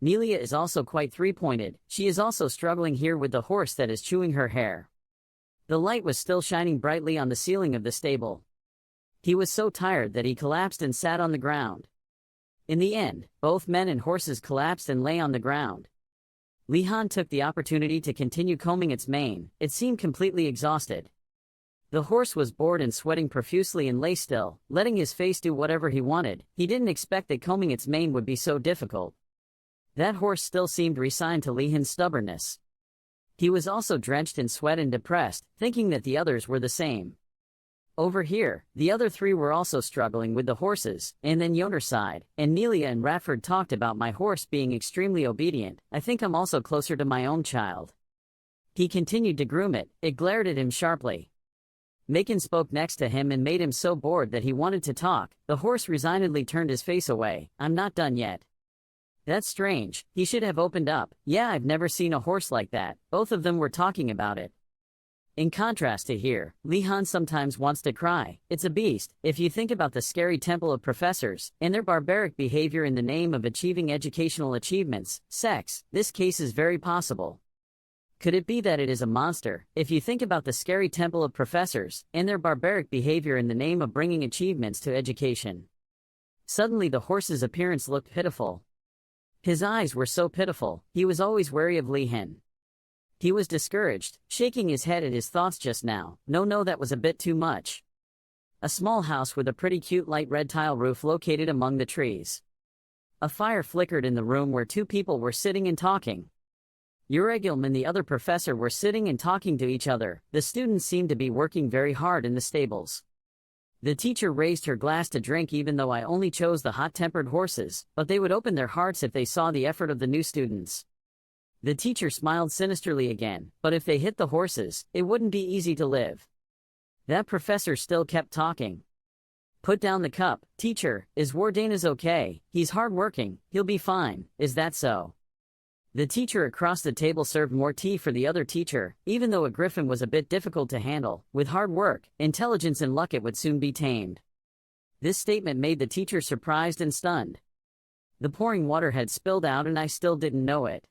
Nelia is also quite three-pointed. She is also struggling here with the horse that is chewing her hair. The light was still shining brightly on the ceiling of the stable. He was so tired that he collapsed and sat on the ground. In the end, both men and horses collapsed and lay on the ground. Li-han took the opportunity to continue combing its mane. It seemed completely exhausted. The horse was bored and sweating profusely and lay still, letting his face do whatever he wanted. He didn't expect that combing its mane would be so difficult. That horse still seemed resigned to Li-han's stubbornness. He was also drenched in sweat and depressed, thinking that the others were the same. Over here, the other three were also struggling with the horses, and then Yoner sighed, and Nelia and Radford talked about my horse being extremely obedient. I think I'm also closer to my own child. He continued to groom it. It glared at him sharply. Macon spoke next to him and made him so bored that he wanted to talk. The horse resignedly turned his face away. I'm not done yet. That's strange. He should have opened up. Yeah, I've never seen a horse like that. Both of them were talking about it. In contrast to here, Li-han sometimes wants to cry. It's a beast. If you think about the scary temple of professors, and their barbaric behavior in the name of achieving educational achievements, sex, this case is very possible. Could it be that it is a monster? If you think about the scary temple of professors, and their barbaric behavior in the name of bringing achievements to education. Suddenly the horse's appearance looked pitiful. His eyes were so pitiful. He was always wary of Li-han. He was discouraged, shaking his head at his thoughts just now. No, that was a bit too much. A small house with a pretty cute light red tile roof located among the trees. A fire flickered in the room where two people were sitting and talking. Uregilm and the other professor were sitting and talking to each other. The students seemed to be working very hard in the stables. The teacher raised her glass to drink even though I only chose the hot-tempered horses, but they would open their hearts if they saw the effort of the new students. The teacher smiled sinisterly again, but if they hit the horses, it wouldn't be easy to live. That professor still kept talking. Put down the cup. Teacher, is Wardanas okay? He's hard-working, he'll be fine. Is that so? The teacher across the table served more tea for the other teacher. Even though a griffin was a bit difficult to handle, with hard work, intelligence and luck it would soon be tamed. This statement made the teacher surprised and stunned. The pouring water had spilled out and I still didn't know it.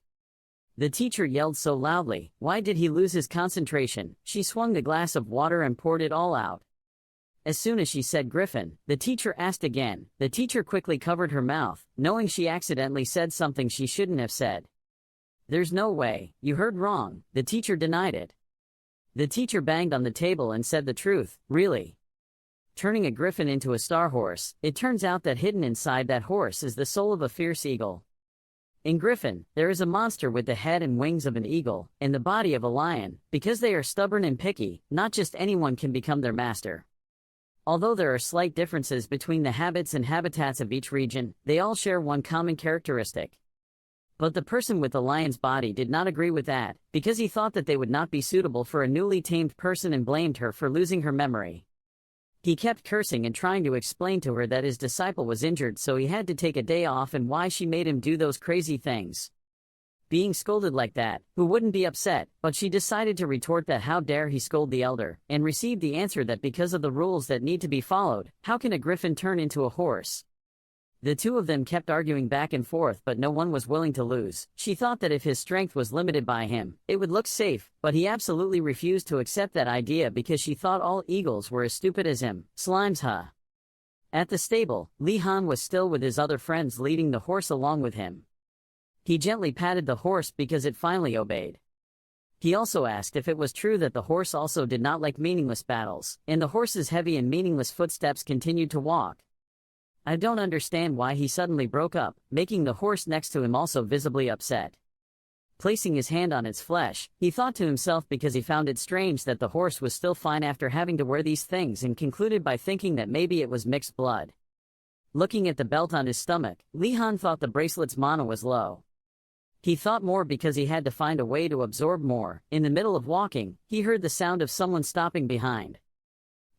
The teacher yelled so loudly. Why did he lose his concentration? She swung the glass of water and poured it all out. As soon as she said Griffin, the teacher asked again. The teacher quickly covered her mouth, knowing she accidentally said something she shouldn't have said. There's no way, you heard wrong, the teacher denied it. The teacher banged on the table and said the truth, really. Turning a griffin into a star horse, it turns out that hidden inside that horse is the soul of a fierce eagle. In Griffin, there is a monster with the head and wings of an eagle, and the body of a lion. Because they are stubborn and picky, not just anyone can become their master. Although there are slight differences between the habits and habitats of each region, they all share one common characteristic. But the person with the lion's body did not agree with that, because he thought that they would not be suitable for a newly tamed person and blamed her for losing her memory. He kept cursing and trying to explain to her that his disciple was injured, so he had to take a day off and why she made him do those crazy things. Being scolded like that, who wouldn't be upset, but she decided to retort that how dare he scold the elder, and received the answer that because of the rules that need to be followed, how can a griffin turn into a horse? The two of them kept arguing back and forth, but no one was willing to lose. She thought that if his strength was limited by him, it would look safe, but he absolutely refused to accept that idea because she thought all eagles were as stupid as him. Slimes, huh? At the stable, Li Han was still with his other friends leading the horse along with him. He gently patted the horse because it finally obeyed. He also asked if it was true that the horse also did not like meaningless battles, and the horse's heavy and meaningless footsteps continued to walk. I don't understand why he suddenly broke up, making the horse next to him also visibly upset. Placing his hand on its flesh, he thought to himself because he found it strange that the horse was still fine after having to wear these things, and concluded by thinking that maybe it was mixed blood. Looking at the belt on his stomach, Li Han thought the bracelet's mana was low. He thought more because he had to find a way to absorb more. In the middle of walking, he heard the sound of someone stopping behind.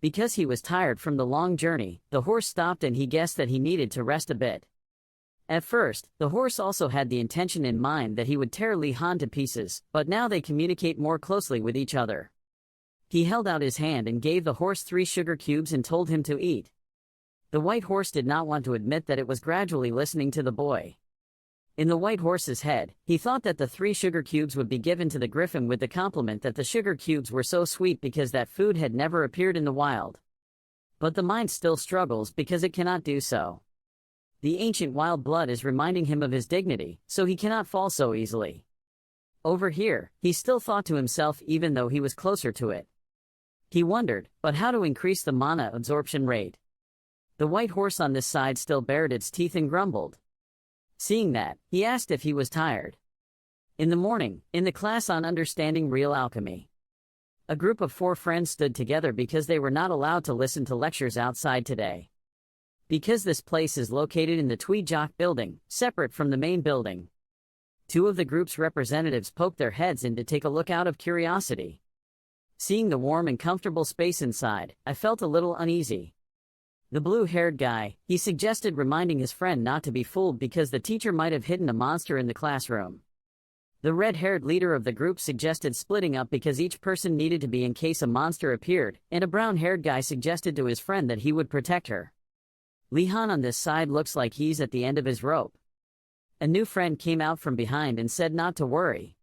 Because he was tired from the long journey, the horse stopped and he guessed that he needed to rest a bit. At first, the horse also had the intention in mind that he would tear Li Han to pieces, but now they communicate more closely with each other. He held out his hand and gave the horse 3 sugar cubes and told him to eat. The white horse did not want to admit that it was gradually listening to the boy. In the white horse's head, he thought that the 3 sugar cubes would be given to the griffin with the compliment that the sugar cubes were so sweet because that food had never appeared in the wild. But the mind still struggles because it cannot do so. The ancient wild blood is reminding him of his dignity, so he cannot fall so easily. Over here, he still thought to himself even though he was closer to it. He wondered, but how to increase the mana absorption rate? The white horse on this side still bared its teeth and grumbled. Seeing that, he asked if he was tired. In the morning, in the class on understanding real alchemy, a group of 4 friends stood together because they were not allowed to listen to lectures outside today. Because this place is located in the Tweejok building, separate from the main building. 2 of the group's representatives poked their heads in to take a look out of curiosity. Seeing the warm and comfortable space inside, I felt a little uneasy. The blue-haired guy, he suggested, reminding his friend not to be fooled because the teacher might have hidden a monster in the classroom. The red-haired leader of the group suggested splitting up because each person needed to be in case a monster appeared, and a brown-haired guy suggested to his friend that he would protect her. Li Han on this side looks like he's at the end of his rope. A new friend came out from behind and said not to worry.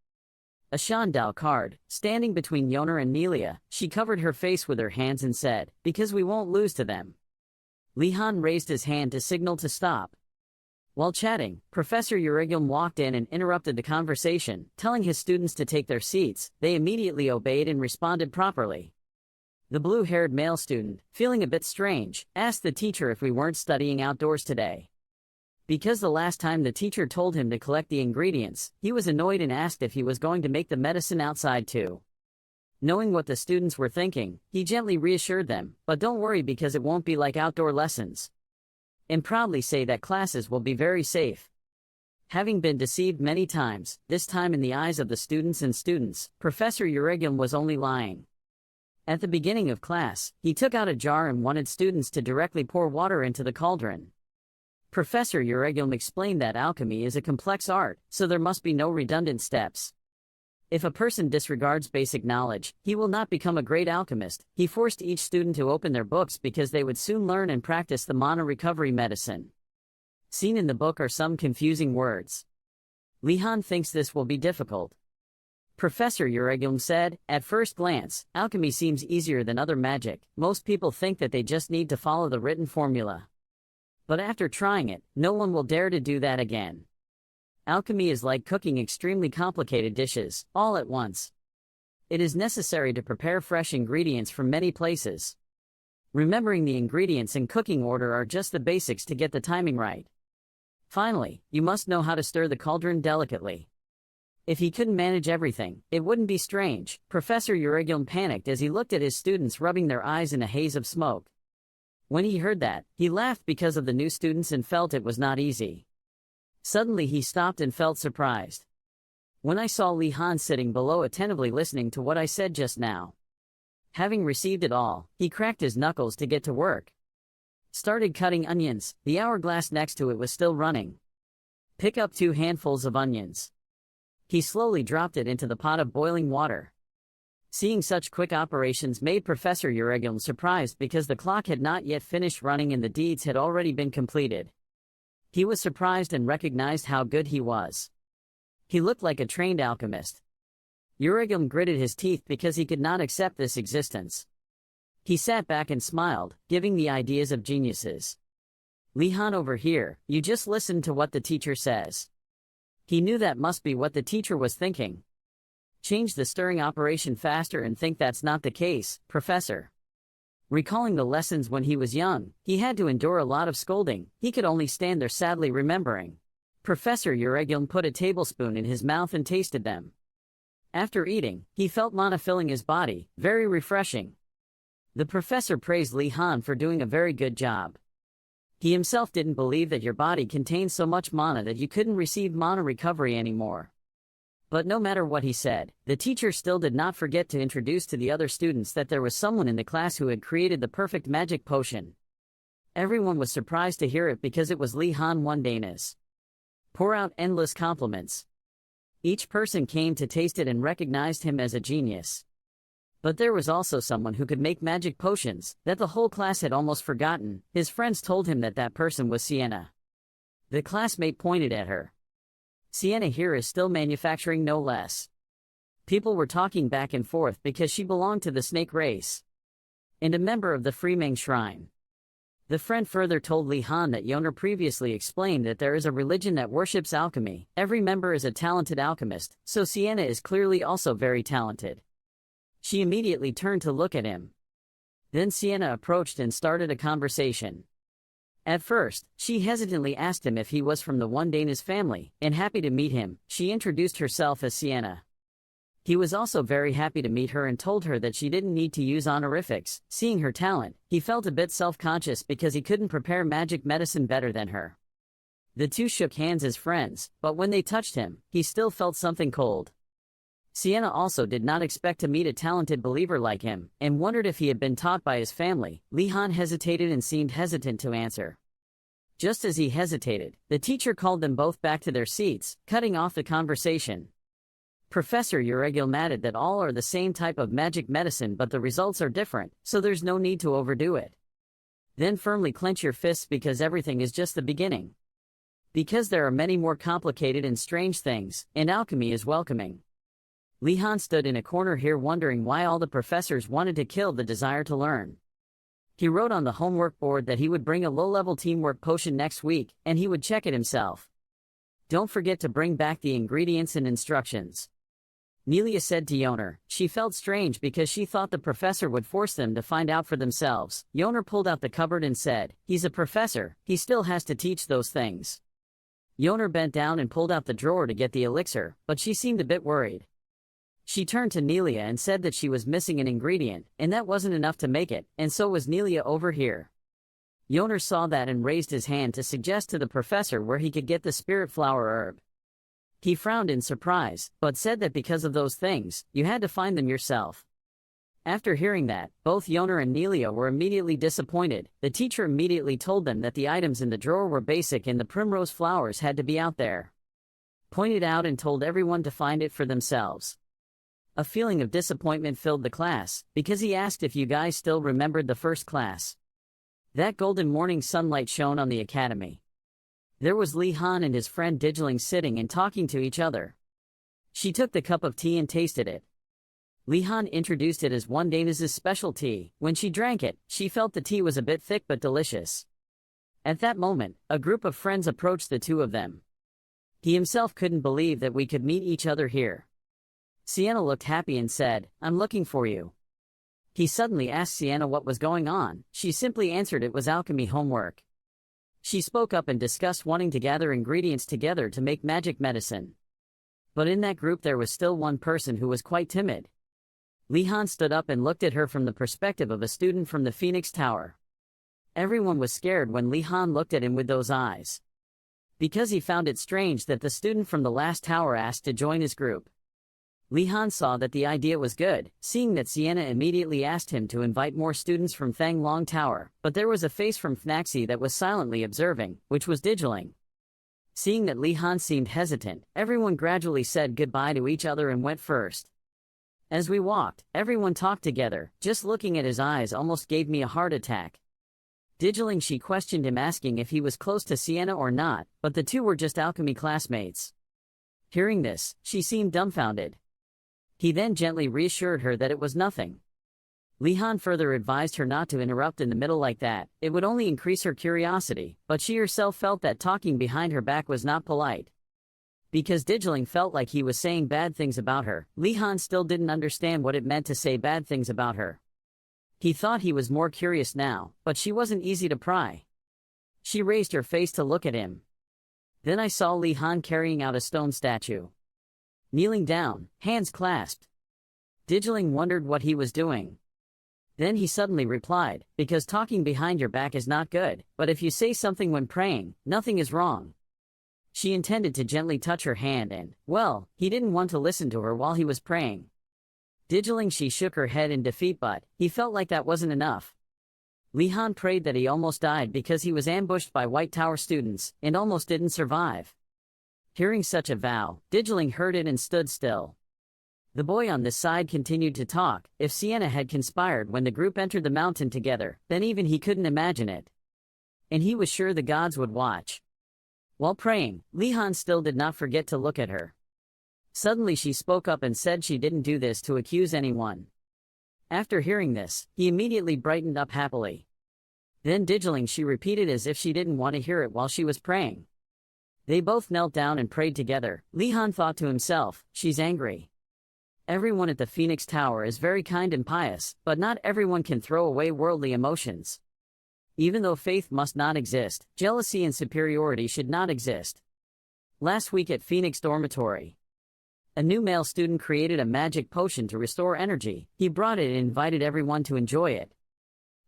A Shandao card, standing between Yoner and Nelia, she covered her face with her hands and said, because we won't lose to them. Li Han raised his hand to signal to stop. While chatting, Professor Urigum walked in and interrupted the conversation, telling his students to take their seats. They immediately obeyed and responded properly. The blue-haired male student, feeling a bit strange, asked the teacher if we weren't studying outdoors today. Because the last time the teacher told him to collect the ingredients, he was annoyed and asked if he was going to make the medicine outside too. Knowing what the students were thinking, he gently reassured them, but don't worry because it won't be like outdoor lessons. And proudly say that classes will be very safe. Having been deceived many times, this time in the eyes of the students, Professor Urigum was only lying. At the beginning of class, he took out a jar and wanted students to directly pour water into the cauldron. Professor Urigum explained that alchemy is a complex art, so there must be no redundant steps. If a person disregards basic knowledge, he will not become a great alchemist. He forced each student to open their books because they would soon learn and practice the mana recovery medicine. Seen in the book are some confusing words. Li-Han thinks this will be difficult. Professor Urigelm said, at first glance, alchemy seems easier than other magic. Most people think that they just need to follow the written formula. But after trying it, no one will dare to do that again. Alchemy is like cooking extremely complicated dishes, all at once. It is necessary to prepare fresh ingredients from many places. Remembering the ingredients and cooking order are just the basics to get the timing right. Finally, you must know how to stir the cauldron delicately. If he couldn't manage everything, it wouldn't be strange. Professor Urigelm panicked as he looked at his students rubbing their eyes in a haze of smoke. When he heard that, he laughed because of the new students and felt it was not easy. Suddenly he stopped and felt surprised. When I saw Li-Han sitting below attentively listening to what I said just now. Having received it all, he cracked his knuckles to get to work. Started cutting onions. The hourglass next to it was still running. Pick up 2 handfuls of onions. He slowly dropped it into the pot of boiling water. Seeing such quick operations made Professor Urigelm surprised because the clock had not yet finished running and the deeds had already been completed. He was surprised and recognized how good he was. He looked like a trained alchemist. Urigelm gritted his teeth because he could not accept this existence. He sat back and smiled, giving the ideas of geniuses. Li-Han over here, you just listen to what the teacher says. He knew that must be what the teacher was thinking. Change the stirring operation faster and think that's not the case, Professor. Recalling the lessons when he was young, he had to endure a lot of scolding. He could only stand there sadly remembering. Professor Urigelm put a tablespoon in his mouth and tasted them. After eating, he felt mana filling his body, very refreshing. The professor praised Li-Han for doing a very good job. He himself didn't believe that your body contained so much mana that you couldn't receive mana recovery anymore. But no matter what he said, the teacher still did not forget to introduce to the other students that there was someone in the class who had created the perfect magic potion. Everyone was surprised to hear it because it was Li-Han Danas. Pour out endless compliments. Each person came to taste it and recognized him as a genius. But there was also someone who could make magic potions, that the whole class had almost forgotten. His friends told him that that person was Sienna. The classmate pointed at her. Sienna here is still manufacturing no less. People were talking back and forth because she belonged to the snake race. And a member of the Freemeng Shrine. The friend further told Li-Han that Yoner previously explained that there is a religion that worships alchemy. Every member is a talented alchemist, so Sienna is clearly also very talented. She immediately turned to look at him. Then Sienna approached and started a conversation. At first, she hesitantly asked him if he was from the Danas family, and happy to meet him, she introduced herself as Sienna. He was also very happy to meet her and told her that she didn't need to use honorifics. Seeing her talent, he felt a bit self-conscious because he couldn't prepare magic medicine better than her. The two shook hands as friends, but when they touched him, he still felt something cold. Sienna also did not expect to meet a talented believer like him, and wondered if he had been taught by his family. Li-Han hesitated and seemed hesitant to answer. Just as he hesitated, the teacher called them both back to their seats, cutting off the conversation. Professor Urigelm added that all are the same type of magic medicine but the results are different, so there's no need to overdo it. Then firmly clench your fists because everything is just the beginning. Because there are many more complicated and strange things, and alchemy is welcoming. Li-Han stood in a corner here wondering why all the professors wanted to kill the desire to learn. He wrote on the homework board that he would bring a low-level teamwork potion next week, and he would check it himself. Don't forget to bring back the ingredients and instructions. Nelia said to Yoner. She felt strange because she thought the professor would force them to find out for themselves. Yoner pulled out the cupboard and said, "He's a professor, he still has to teach those things." Yoner bent down and pulled out the drawer to get the elixir, but she seemed a bit worried. She turned to Nelia and said that she was missing an ingredient, and that wasn't enough to make it, and so was Nelia over here. Yoner saw that and raised his hand to suggest to the professor where he could get the spirit flower herb. He frowned in surprise, but said that because of those things, you had to find them yourself. After hearing that, both Yoner and Nelia were immediately disappointed. The teacher immediately told them that the items in the drawer were basic and the primrose flowers had to be out there. Pointed out and told everyone to find it for themselves. A feeling of disappointment filled the class, because he asked if you guys still remembered the first class. That golden morning sunlight shone on the academy. There was Li Han and his friend Digiling sitting and talking to each other. She took the cup of tea and tasted it. Li Han introduced it as one Dana's special tea. When she drank it, she felt the tea was a bit thick but delicious. At that moment, a group of friends approached the two of them. He himself couldn't believe that we could meet each other here. Sienna looked happy and said, "I'm looking for you." He suddenly asked Sienna what was going on. She simply answered it was alchemy homework. She spoke up and discussed wanting to gather ingredients together to make magic medicine. But in that group there was still one person who was quite timid. Li Han stood up and looked at her from the perspective of a student from the Phoenix Tower. Everyone was scared when Li Han looked at him with those eyes. Because he found it strange that the student from the last tower asked to join his group. Li Han saw that the idea was good, seeing that Sienna immediately asked him to invite more students from Thang Long Tower, but there was a face from Fnaxi that was silently observing, which was Digiling. Seeing that Li Han seemed hesitant, everyone gradually said goodbye to each other and went first. As we walked, everyone talked together. Just looking at his eyes almost gave me a heart attack. Digiling, she questioned him, asking if he was close to Sienna or not, but the two were just alchemy classmates. Hearing this, she seemed dumbfounded. He then gently reassured her that it was nothing. Li Han further advised her not to interrupt in the middle like that. It would only increase her curiosity, but she herself felt that talking behind her back was not polite. Because Digiling felt like he was saying bad things about her, Li Han still didn't understand what it meant to say bad things about her. He thought he was more curious now, but she wasn't easy to pry. She raised her face to look at him. Then I saw Li Han carrying out a stone statue. Kneeling down, hands clasped. Digiling wondered what he was doing. Then he suddenly replied, "Because talking behind your back is not good, but if you say something when praying, nothing is wrong." She intended to gently touch her hand and, well, he didn't want to listen to her while he was praying. Digiling, she shook her head in defeat, but he felt like that wasn't enough. Li Han prayed that he almost died because he was ambushed by White Tower students, and almost didn't survive. Hearing such a vow, Digiling heard it and stood still. The boy on this side continued to talk. If Sienna had conspired when the group entered the mountain together, then even he couldn't imagine it. And he was sure the gods would watch. While praying, Li Han still did not forget to look at her. Suddenly she spoke up and said she didn't do this to accuse anyone. After hearing this, he immediately brightened up happily. Then Digiling, she repeated as if she didn't want to hear it while she was praying. They both knelt down and prayed together. Li Han thought to himself, she's angry. Everyone at the Phoenix Tower is very kind and pious, but not everyone can throw away worldly emotions. Even though faith must not exist, jealousy and superiority should not exist. Last week at Phoenix Dormitory, a new male student created a magic potion to restore energy. He brought it and invited everyone to enjoy it.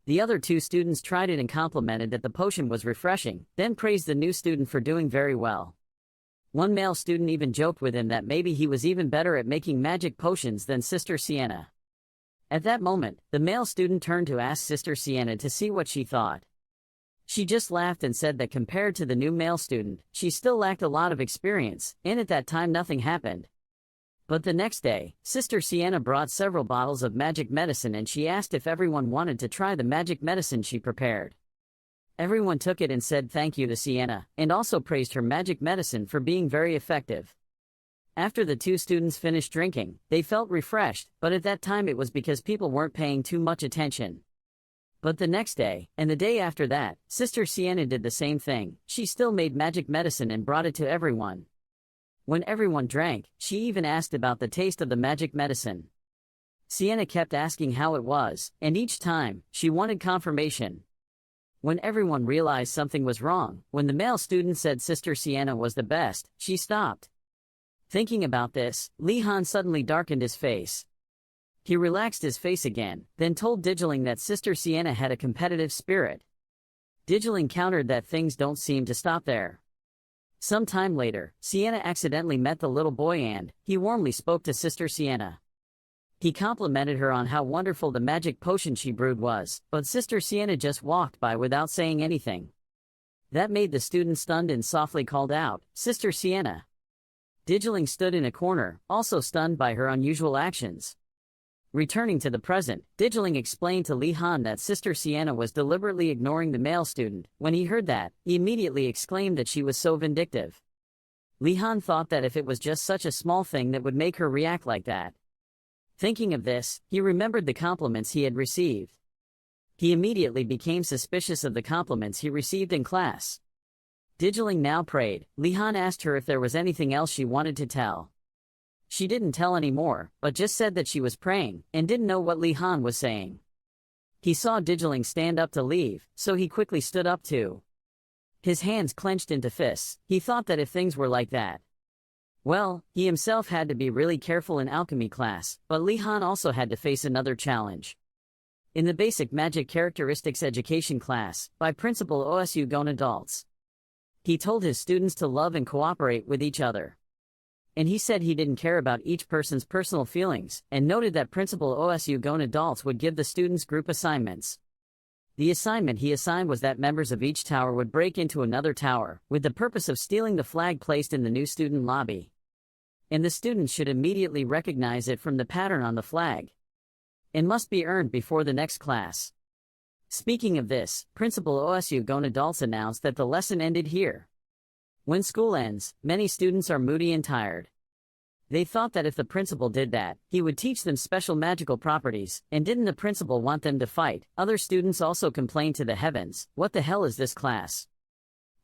The other two students tried it and complimented that the potion was refreshing, then praised the new student for doing very well. One male student even joked with him that maybe he was even better at making magic potions than Sister Sienna. At that moment, the male student turned to ask Sister Sienna to see what she thought. She just laughed and said that compared to the new male student, she still lacked a lot of experience, and at that time nothing happened. But the next day, Sister Sienna brought several bottles of magic medicine and she asked if everyone wanted to try the magic medicine she prepared. Everyone took it and said thank you to Sienna, and also praised her magic medicine for being very effective. After the two students finished drinking, they felt refreshed, but at that time it was because people weren't paying too much attention. But the next day, and the day after that, Sister Sienna did the same thing. She still made magic medicine and brought it to everyone. When everyone drank, she even asked about the taste of the magic medicine. Sienna kept asking how it was, and each time, she wanted confirmation. When everyone realized something was wrong, when the male student said Sister Sienna was the best, she stopped. Thinking about this, Li Han suddenly darkened his face. He relaxed his face again, then told Digiling that Sister Sienna had a competitive spirit. Digiling countered that things don't seem to stop there. Some time later, Sienna accidentally met the little boy and he warmly spoke to Sister Sienna. He complimented her on how wonderful the magic potion she brewed was, but Sister Sienna just walked by without saying anything. That made the student stunned and softly called out, "Sister Sienna." Digiling stood in a corner, also stunned by her unusual actions. Returning to the present, Digiling explained to Li Han that Sister Sienna was deliberately ignoring the male student. When he heard that, he immediately exclaimed that she was so vindictive. Li Han thought that if it was just such a small thing that would make her react like that. Thinking of this, he remembered the compliments he had received. He immediately became suspicious of the compliments he received in class. Digiling now prayed. Li Han asked her if there was anything else she wanted to tell. She didn't tell any more, but just said that she was praying, and didn't know what Li Han was saying. He saw Digiling stand up to leave, so he quickly stood up too. His hands clenched into fists. He thought that if things were like that, well, he himself had to be really careful in alchemy class, but Li Han also had to face another challenge. In the basic magic characteristics education class, by Principal Osu Gon adults, he told his students to love and cooperate with each other. And he said he didn't care about each person's personal feelings, and noted that Principal Osu Gon adults would give the students group assignments. The assignment he assigned was that members of each tower would break into another tower, with the purpose of stealing the flag placed in the new student lobby. And the students should immediately recognize it from the pattern on the flag. It must be earned before the next class. Speaking of this, Principal Osu Gon adults announced that the lesson ended here. When school ends, many students are moody and tired. They thought that if the principal did that, he would teach them special magical properties, and didn't the principal want them to fight? Other students also complained to the heavens, "What the hell is this class?"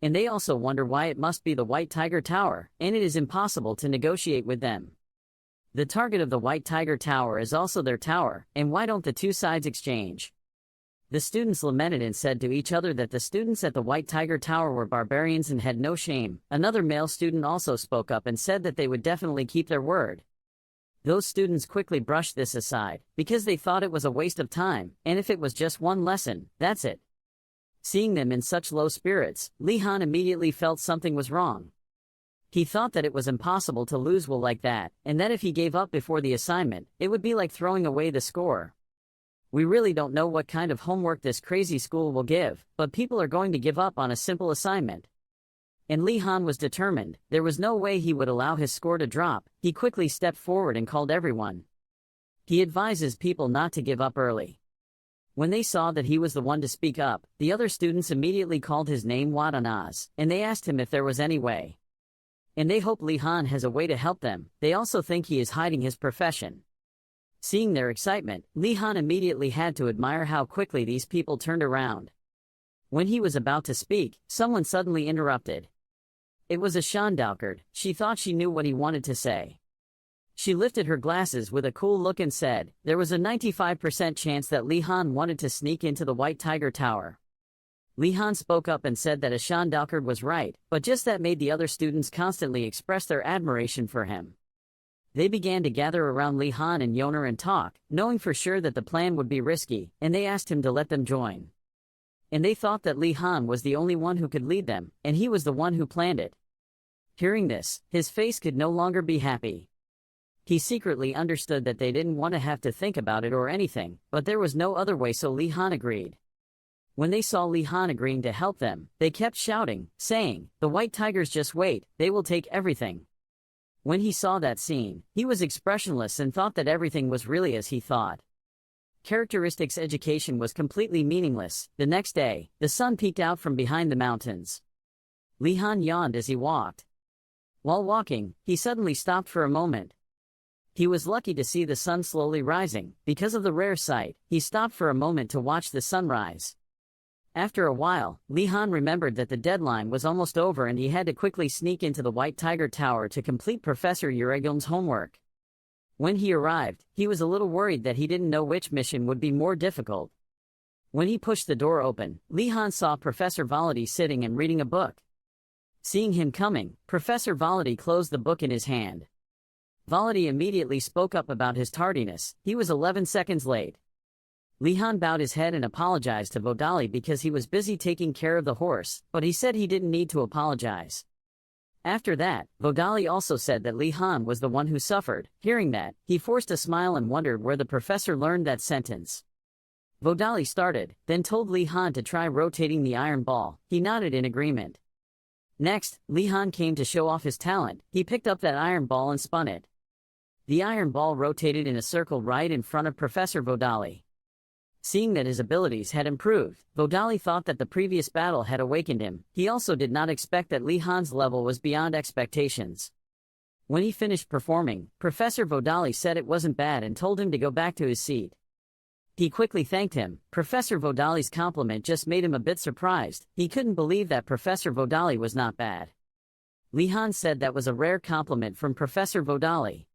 And they also wonder why it must be the White Tiger Tower, and it is impossible to negotiate with them. The target of the White Tiger Tower is also their tower, and why don't the two sides exchange? The students lamented and said to each other that the students at the White Tiger Tower were barbarians and had no shame. Another male student also spoke up and said that they would definitely keep their word. Those students quickly brushed this aside, because they thought it was a waste of time, and if it was just one lesson, that's it. Seeing them in such low spirits, Li Han immediately felt something was wrong. He thought that it was impossible to lose well like that, and that if he gave up before the assignment, it would be like throwing away the score. We really don't know what kind of homework this crazy school will give, but people are going to give up on a simple assignment. And Li Han was determined. There was no way he would allow his score to drop. He quickly stepped forward and called everyone. He advises people not to give up early. When they saw that he was the one to speak up, the other students immediately called his name Wadanaz, and they asked him if there was any way. And they hope Li Han has a way to help them. They also think he is hiding his profession. Seeing their excitement, Li Han immediately had to admire how quickly these people turned around. When he was about to speak, someone suddenly interrupted. It was a Shandalkard. She thought she knew what he wanted to say. She lifted her glasses with a cool look and said, there was a 95% chance that Li Han wanted to sneak into the White Tiger Tower. Li Han spoke up and said that a Shandalkard was right, but just that made the other students constantly express their admiration for him. They began to gather around Li Han and Yoner and talk, knowing for sure that the plan would be risky, and they asked him to let them join. And they thought that Li Han was the only one who could lead them, and he was the one who planned it. Hearing this, his face could no longer be happy. He secretly understood that they didn't want to have to think about it or anything, but there was no other way, so Li Han agreed. When they saw Li Han agreeing to help them, they kept shouting, saying, "The White Tigers, just wait, they will take everything." When he saw that scene, he was expressionless and thought that everything was really as he thought. Characteristics education was completely meaningless. The next day, the sun peeked out from behind the mountains. Li Han yawned as he walked. While walking, he suddenly stopped for a moment. He was lucky to see the sun slowly rising. Because of the rare sight, he stopped for a moment to watch the sunrise. After a while, Li Han remembered that the deadline was almost over and he had to quickly sneak into the White Tiger Tower to complete Professor Uregilm's homework. When he arrived, he was a little worried that he didn't know which mission would be more difficult. When he pushed the door open, Li Han saw Professor Volody sitting and reading a book. Seeing him coming, Professor Volody closed the book in his hand. Volody immediately spoke up about his tardiness. He was 11 seconds late. Li Han bowed his head and apologized to Vodali because he was busy taking care of the horse, but he said he didn't need to apologize. After that, Vodali also said that Li Han was the one who suffered. Hearing that, he forced a smile and wondered where the professor learned that sentence. Vodali started, then told Li Han to try rotating the iron ball. He nodded in agreement. Next, Li Han came to show off his talent. He picked up that iron ball and spun it. The iron ball rotated in a circle right in front of Professor Vodali. Seeing that his abilities had improved, Vodali thought that the previous battle had awakened him. He also did not expect that Li Han's level was beyond expectations. When he finished performing, Professor Vodali said it wasn't bad and told him to go back to his seat. He quickly thanked him. Professor Vodali's compliment just made him a bit surprised. He couldn't believe that Professor Vodali was not bad. Li Han said that was a rare compliment from Professor Vodali.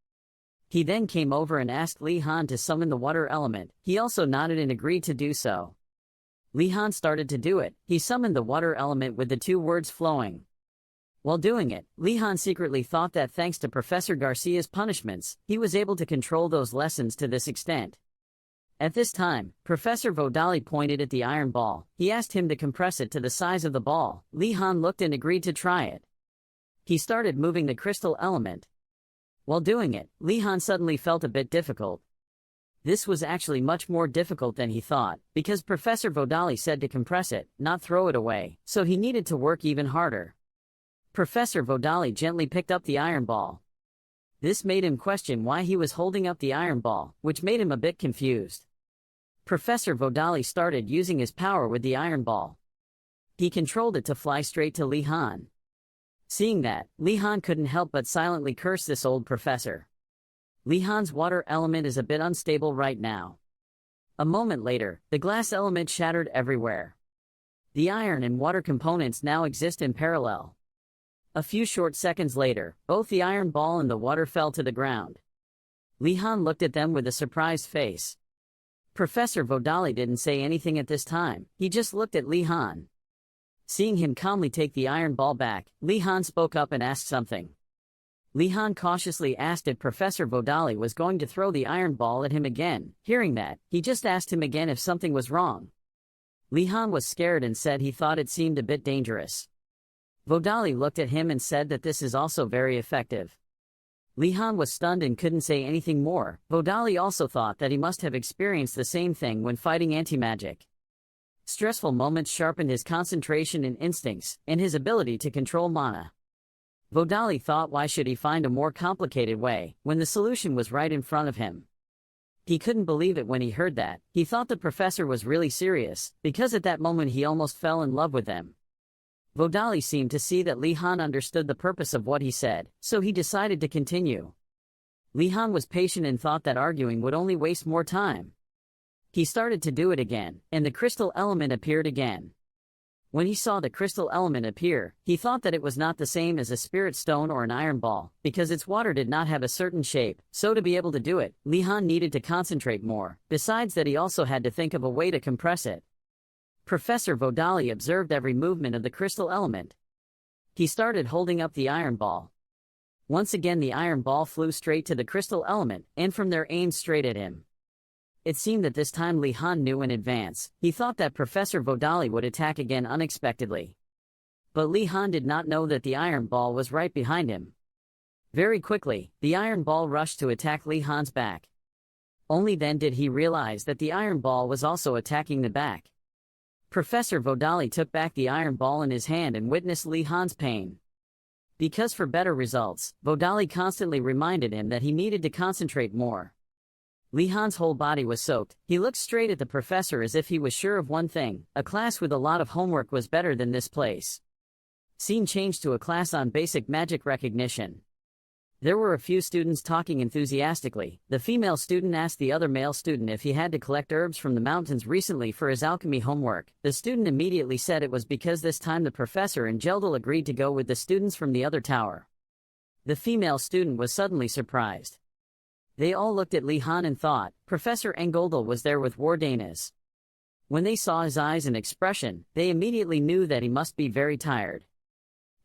He then came over and asked Li Han to summon the water element. He also nodded and agreed to do so. Li Han started to do it. He summoned the water element with the two words flowing. While doing it, Li Han secretly thought that thanks to Professor Garcia's punishments, he was able to control those lessons to this extent. At this time, Professor Vodali pointed at the iron ball. He asked him to compress it to the size of the ball. Li Han looked and agreed to try it. He started moving the crystal element. While doing it, Li Han suddenly felt a bit difficult. This was actually much more difficult than he thought, because Professor Vodali said to compress it, not throw it away, so he needed to work even harder. Professor Vodali gently picked up the iron ball. This made him question why he was holding up the iron ball, which made him a bit confused. Professor Vodali started using his power with the iron ball. He controlled it to fly straight to Li Han. Seeing that, Li Han couldn't help but silently curse this old professor. Li Han's water element is a bit unstable right now. A moment later, the glass element shattered everywhere. The iron and water components now exist in parallel. A few short seconds later, both the iron ball and the water fell to the ground. Li Han looked at them with a surprised face. Professor Vodali didn't say anything at this time, he just looked at Li Han. Seeing him calmly take the iron ball back, Li Han spoke up and asked something. Li Han cautiously asked if Professor Vodali was going to throw the iron ball at him again. Hearing that, he just asked him again if something was wrong. Li Han was scared and said he thought it seemed a bit dangerous. Vodali looked at him and said that this is also very effective. Li Han was stunned and couldn't say anything more. Vodali also thought that he must have experienced the same thing when fighting anti-magic. Stressful moments sharpened his concentration and instincts, and his ability to control mana. Vodali thought why should he find a more complicated way, when the solution was right in front of him. He couldn't believe it when he heard that. He thought the professor was really serious, because at that moment he almost fell in love with them. Vodali seemed to see that Li Han understood the purpose of what he said, so he decided to continue. Li Han was patient and thought that arguing would only waste more time. He started to do it again, and the crystal element appeared again. When he saw the crystal element appear, he thought that it was not the same as a spirit stone or an iron ball, because its water did not have a certain shape, so to be able to do it, Li Han needed to concentrate more, besides that he also had to think of a way to compress it. Professor Vodali observed every movement of the crystal element. He started holding up the iron ball. Once again the iron ball flew straight to the crystal element, and from there aimed straight at him. It seemed that this time Li Han knew in advance. He thought that Professor Vodali would attack again unexpectedly. But Li Han did not know that the iron ball was right behind him. Very quickly, the iron ball rushed to attack Li Han's back. Only then did he realize that the iron ball was also attacking the back. Professor Vodali took back the iron ball in his hand and witnessed Li Han's pain. Because for better results, Vodali constantly reminded him that he needed to concentrate more. Li Han's whole body was soaked. He looked straight at the professor as if he was sure of one thing: a class with a lot of homework was better than this place. Scene changed to a class on basic magic recognition. There were a few students talking enthusiastically. The female student asked the other male student if he had to collect herbs from the mountains recently for his alchemy homework. The student immediately said it was because this time the professor and Jeldel agreed to go with the students from the other tower. The female student was suddenly surprised. They all looked at Li Han and thought, Professor Engoldel was there with Wardanas. When they saw his eyes and expression, they immediately knew that he must be very tired.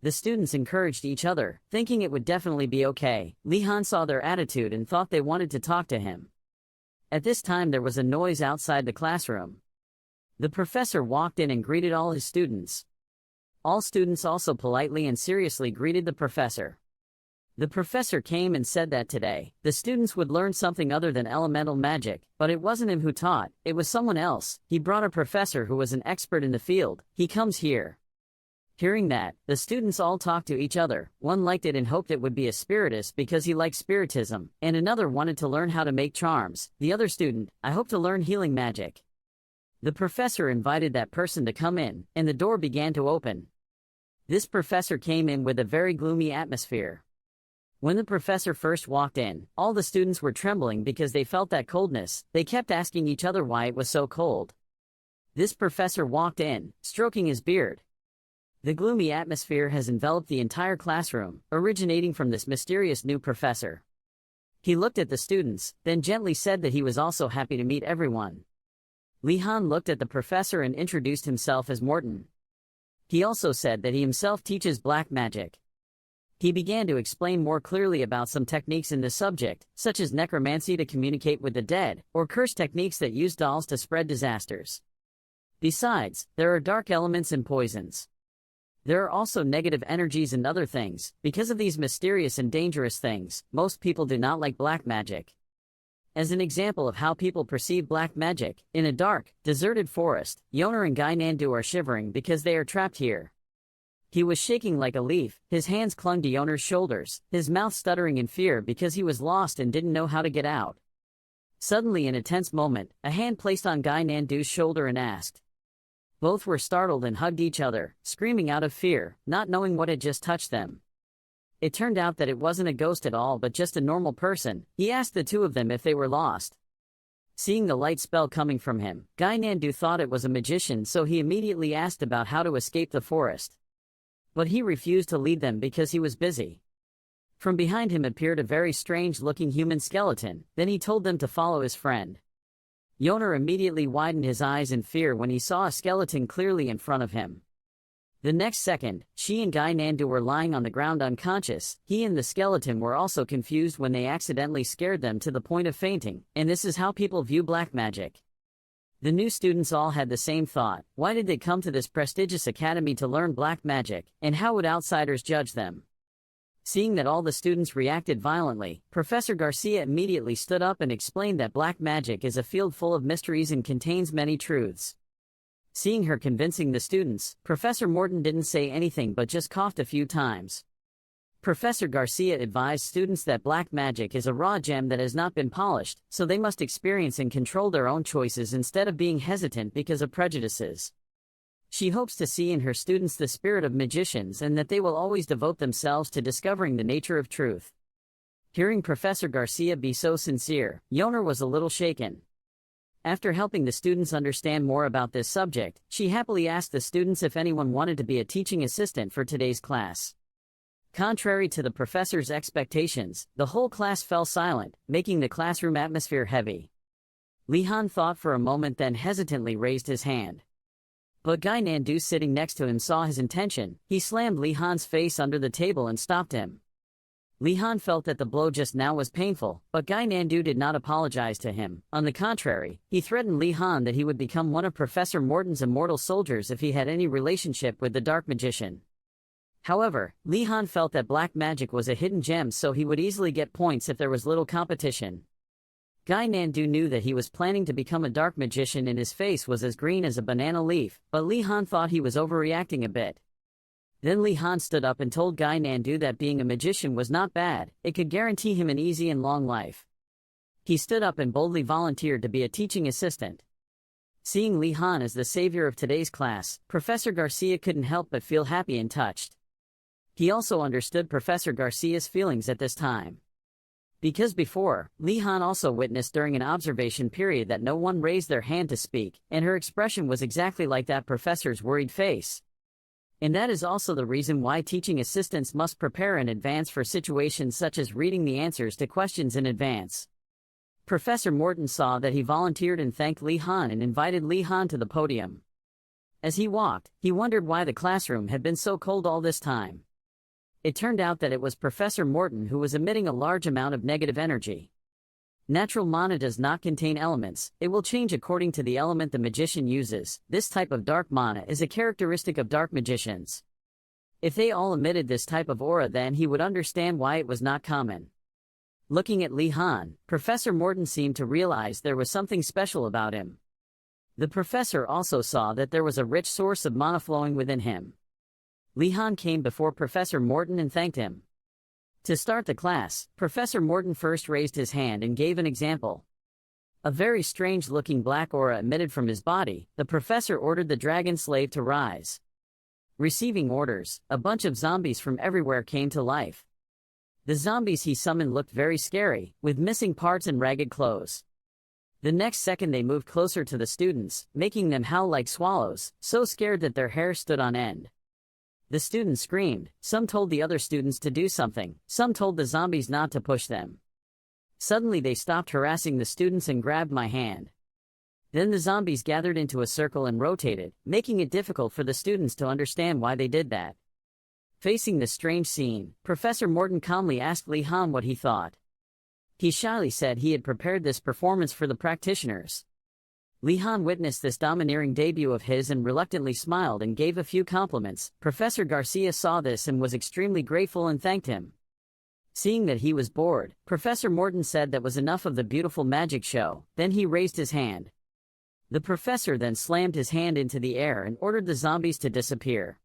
The students encouraged each other, thinking it would definitely be okay. Li Han saw their attitude and thought they wanted to talk to him. At this time there was a noise outside the classroom. The professor walked in and greeted all his students. All students also politely and seriously greeted the professor. The professor came and said that today, the students would learn something other than elemental magic, but it wasn't him who taught, it was someone else. He brought a professor who was an expert in the field. He comes here. Hearing that, the students all talked to each other. One liked it and hoped it would be a spiritist because he liked spiritism, and another wanted to learn how to make charms. The other student, I hope to learn healing magic. The professor invited that person to come in, and the door began to open. This professor came in with a very gloomy atmosphere. When the professor first walked in, all the students were trembling because they felt that coldness. They kept asking each other why it was so cold. This professor walked in, stroking his beard. The gloomy atmosphere has enveloped the entire classroom, originating from this mysterious new professor. He looked at the students, then gently said that he was also happy to meet everyone. Li Han looked at the professor and introduced himself as Morton. He also said that he himself teaches black magic. He began to explain more clearly about some techniques in this subject, such as necromancy to communicate with the dead, or curse techniques that use dolls to spread disasters. Besides, there are dark elements and poisons. There are also negative energies and other things. Because of these mysterious and dangerous things, most people do not like black magic. As an example of how people perceive black magic, in a dark, deserted forest, Yoner and Gai Nandu are shivering because they are trapped here. He was shaking like a leaf, his hands clung to Yoner's shoulders, his mouth stuttering in fear because he was lost and didn't know how to get out. Suddenly, in a tense moment, a hand placed on Gai Nandu's shoulder and asked. Both were startled and hugged each other, screaming out of fear, not knowing what had just touched them. It turned out that it wasn't a ghost at all but just a normal person. He asked the two of them if they were lost. Seeing the light spell coming from him, Gai Nandu thought it was a magician, so he immediately asked about how to escape the forest. But he refused to lead them because he was busy. From behind him appeared a very strange-looking human skeleton, then he told them to follow his friend. Yoner immediately widened his eyes in fear when he saw a skeleton clearly in front of him. The next second, she and Gai Nandu were lying on the ground unconscious. He and the skeleton were also confused when they accidentally scared them to the point of fainting, and this is how people view black magic. The new students all had the same thought: why did they come to this prestigious academy to learn black magic, and how would outsiders judge them? Seeing that all the students reacted violently, Professor Garcia immediately stood up and explained that black magic is a field full of mysteries and contains many truths. Seeing her convincing the students, Professor Morton didn't say anything but just coughed a few times. Professor Garcia advised students that black magic is a raw gem that has not been polished, so they must experience and control their own choices instead of being hesitant because of prejudices. She hopes to see in her students the spirit of magicians and that they will always devote themselves to discovering the nature of truth. Hearing Professor Garcia be so sincere, Yoner was a little shaken. After helping the students understand more about this subject, she happily asked the students if anyone wanted to be a teaching assistant for today's class. Contrary to the professor's expectations, the whole class fell silent, making the classroom atmosphere heavy. Li Han thought for a moment, then hesitantly raised his hand. But Gai Nandu sitting next to him saw his intention. He slammed Li Han's face under the table and stopped him. Li Han felt that the blow just now was painful, but Gai Nandu did not apologize to him. On the contrary, he threatened Li Han that he would become one of Professor Morton's immortal soldiers if he had any relationship with the dark magician. However, Li Han felt that black magic was a hidden gem, so he would easily get points if there was little competition. Gai Nandu knew that he was planning to become a dark magician and his face was as green as a banana leaf, but Li Han thought he was overreacting a bit. Then Li Han stood up and told Gai Nandu that being a magician was not bad, it could guarantee him an easy and long life. He stood up and boldly volunteered to be a teaching assistant. Seeing Li Han as the savior of today's class, Professor Garcia couldn't help but feel happy and touched. He also understood Professor Garcia's feelings at this time. Because before, Li Han also witnessed during an observation period that no one raised their hand to speak, and her expression was exactly like that professor's worried face. And that is also the reason why teaching assistants must prepare in advance for situations such as reading the answers to questions in advance. Professor Morton saw that he volunteered and thanked Li Han and invited Li Han to the podium. As he walked, he wondered why the classroom had been so cold all this time. It turned out that it was Professor Morton who was emitting a large amount of negative energy. Natural mana does not contain elements, it will change according to the element the magician uses. This type of dark mana is a characteristic of dark magicians. If they all emitted this type of aura, then he would understand why it was not common. Looking at Li Han, Professor Morton seemed to realize there was something special about him. The professor also saw that there was a rich source of mana flowing within him. Li Han came before Professor Morton and thanked him. To start the class, Professor Morton first raised his hand and gave an example. A very strange-looking black aura emitted from his body. The professor ordered the dragon slave to rise. Receiving orders, a bunch of zombies from everywhere came to life. The zombies he summoned looked very scary, with missing parts and ragged clothes. The next second they moved closer to the students, making them howl like swallows, so scared that their hair stood on end. The students screamed, some told the other students to do something, some told the zombies not to push them. Suddenly they stopped harassing the students and grabbed my hand. Then the zombies gathered into a circle and rotated, making it difficult for the students to understand why they did that. Facing this strange scene, Professor Morton calmly asked Li Han what he thought. He shyly said he had prepared this performance for the practitioners. Li Han witnessed this domineering debut of his and reluctantly smiled and gave a few compliments. Professor Garcia saw this and was extremely grateful and thanked him. Seeing that he was bored, Professor Morton said that was enough of the beautiful magic show, then he raised his hand. The professor then slammed his hand into the air and ordered the zombies to disappear.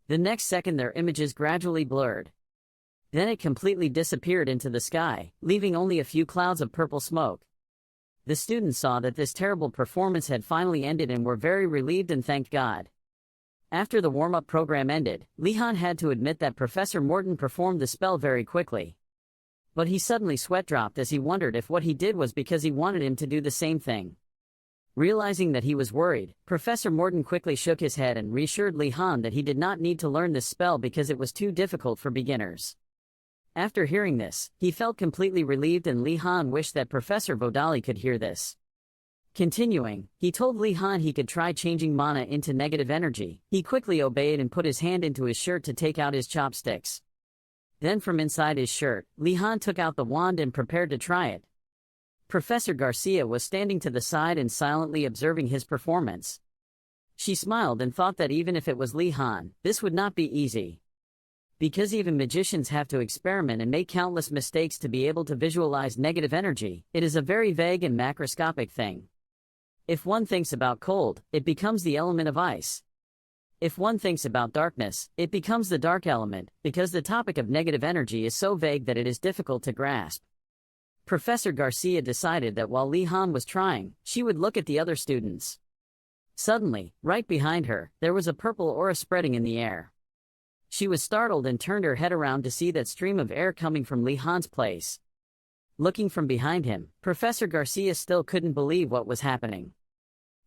The next second their images gradually blurred. Then it completely disappeared into the sky, leaving only a few clouds of purple smoke. The students saw that this terrible performance had finally ended and were very relieved and thanked God. After the warm-up program ended, Li Han had to admit that Professor Morton performed the spell very quickly. But he suddenly sweat-dropped as he wondered if what he did was because he wanted him to do the same thing. Realizing that he was worried, Professor Morton quickly shook his head and reassured Li Han that he did not need to learn this spell because it was too difficult for beginners. After hearing this, he felt completely relieved and Li Han wished that Professor Vodali could hear this. Continuing, he told Li Han he could try changing mana into negative energy. He quickly obeyed and put his hand into his shirt to take out his chopsticks. Then from inside his shirt, Li Han took out the wand and prepared to try it. Professor Garcia was standing to the side and silently observing his performance. She smiled and thought that even if it was Li Han, this would not be easy. Because even magicians have to experiment and make countless mistakes to be able to visualize negative energy, it is a very vague and macroscopic thing. If one thinks about cold, it becomes the element of ice. If one thinks about darkness, it becomes the dark element, because the topic of negative energy is so vague that it is difficult to grasp. Professor Garcia decided that while Li Han was trying, she would look at the other students. Suddenly, right behind her, there was a purple aura spreading in the air. She was startled and turned her head around to see that stream of air coming from Li Han's place. Looking from behind him, Professor Garcia still couldn't believe what was happening.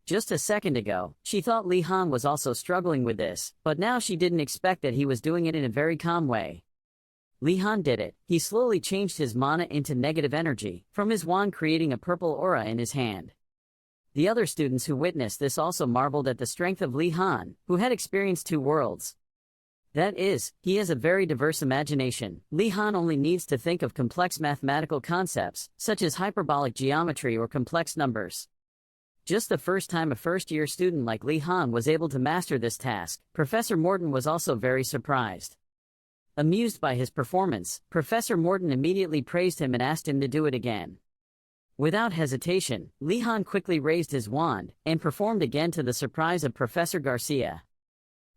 Just a second ago, she thought Li Han was also struggling with this, but now she didn't expect that he was doing it in a very calm way. Li Han did it. He slowly changed his mana into negative energy, from his wand creating a purple aura in his hand. The other students who witnessed this also marveled at the strength of Li Han, who had experienced two worlds. That is, he has a very diverse imagination. Li Han only needs to think of complex mathematical concepts, such as hyperbolic geometry or complex numbers. Just the first time a first-year student like Li Han was able to master this task, Professor Morton was also very surprised. Amused by his performance, Professor Morton immediately praised him and asked him to do it again. Without hesitation, Li Han quickly raised his wand, and performed again to the surprise of Professor Garcia.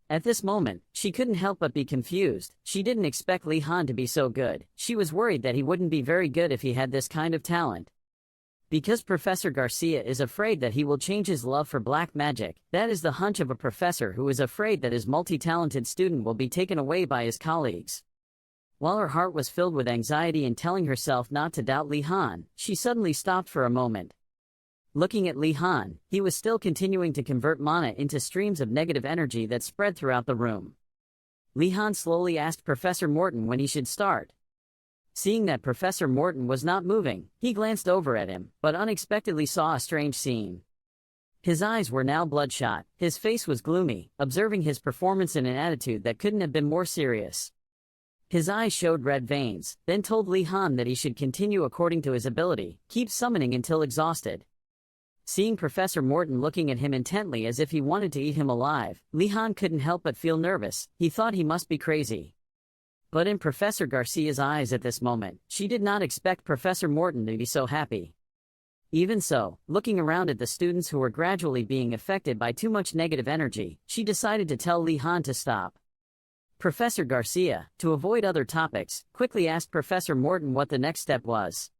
At this moment, she couldn't help but be confused. She didn't expect Li Han to be so good. She was worried that he wouldn't be very good if he had this kind of talent. Because Professor Garcia is afraid that he will change his love for black magic, that is the hunch of a professor who is afraid that his multi-talented student will be taken away by his colleagues. While her heart was filled with anxiety and telling herself not to doubt Li Han, she suddenly stopped for a moment. Looking at Li Han, he was still continuing to convert mana into streams of negative energy that spread throughout the room. Li Han slowly asked Professor Morton when he should start. Seeing that Professor Morton was not moving, he glanced over at him, but unexpectedly saw a strange scene. His eyes were now bloodshot, his face was gloomy, observing his performance in an attitude that couldn't have been more serious. His eyes showed red veins, then told Li Han that he should continue according to his ability, keep summoning until exhausted. Seeing Professor Morton looking at him intently as if he wanted to eat him alive, Li Han couldn't help but feel nervous. He thought he must be crazy. But in Professor Garcia's eyes at this moment, she did not expect Professor Morton to be so happy. Even so, looking around at the students who were gradually being affected by too much negative energy, she decided to tell Li Han to stop. Professor Garcia, to avoid other topics, quickly asked Professor Morton what the next step was.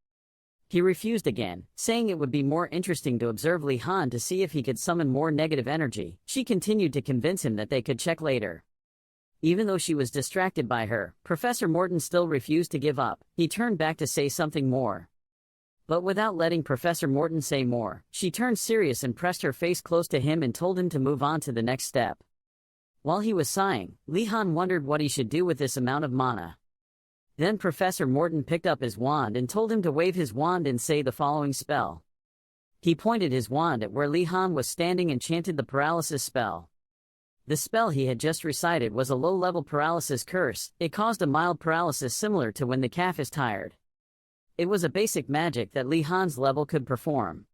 He refused again, saying it would be more interesting to observe Li Han to see if he could summon more negative energy. She continued to convince him that they could check later. Even though she was distracted by her, Professor Morton still refused to give up. He turned back to say something more. But without letting Professor Morton say more, she turned serious and pressed her face close to him and told him to move on to the next step. While he was sighing, Li Han wondered what he should do with this amount of mana. Then Professor Morton picked up his wand and told him to wave his wand and say the following spell. He pointed his wand at where Li Han was standing and chanted the paralysis spell. The spell he had just recited was a low-level paralysis curse. It caused a mild paralysis similar to when the calf is tired. It was a basic magic that Li Han's level could perform.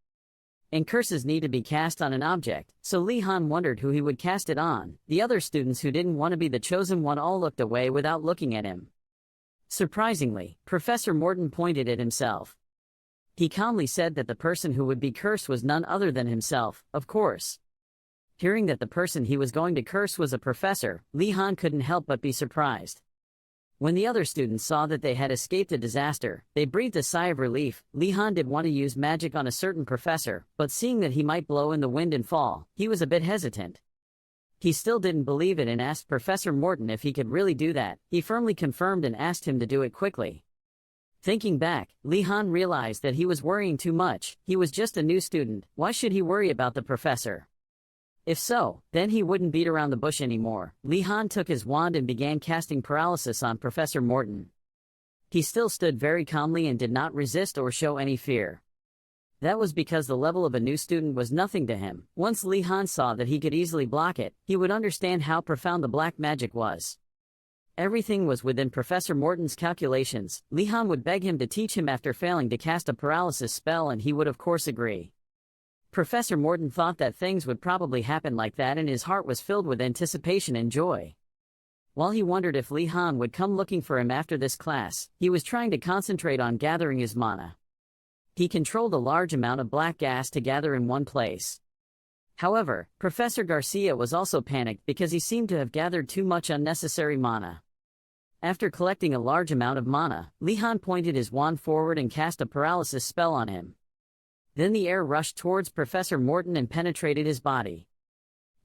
And curses need to be cast on an object, so Li Han wondered who he would cast it on. The other students who didn't want to be the chosen one all looked away without looking at him. Surprisingly, Professor Morton pointed at himself. He calmly said that the person who would be cursed was none other than himself, of course. Hearing that the person he was going to curse was a professor, Li Han couldn't help but be surprised. When the other students saw that they had escaped a disaster, they breathed a sigh of relief. Li Han did want to use magic on a certain professor, but seeing that he might blow in the wind and fall, he was a bit hesitant. He still didn't believe it and asked Professor Morton if he could really do that. He firmly confirmed and asked him to do it quickly. Thinking back, Li Han realized that he was worrying too much. He was just a new student. Why should he worry about the professor? If so, then he wouldn't beat around the bush anymore. Li Han took his wand and began casting paralysis on Professor Morton. He still stood very calmly and did not resist or show any fear. That was because the level of a new student was nothing to him. Once Li Han saw that he could easily block it, he would understand how profound the black magic was. Everything was within Professor Morton's calculations. Li Han would beg him to teach him after failing to cast a paralysis spell, and he would of course agree. Professor Morton thought that things would probably happen like that, and his heart was filled with anticipation and joy. While he wondered if Li Han would come looking for him after this class, he was trying to concentrate on gathering his mana. He controlled a large amount of black gas to gather in one place. However, Professor Garcia was also panicked because he seemed to have gathered too much unnecessary mana. After collecting a large amount of mana, Li Han pointed his wand forward and cast a paralysis spell on him. Then the air rushed towards Professor Morton and penetrated his body.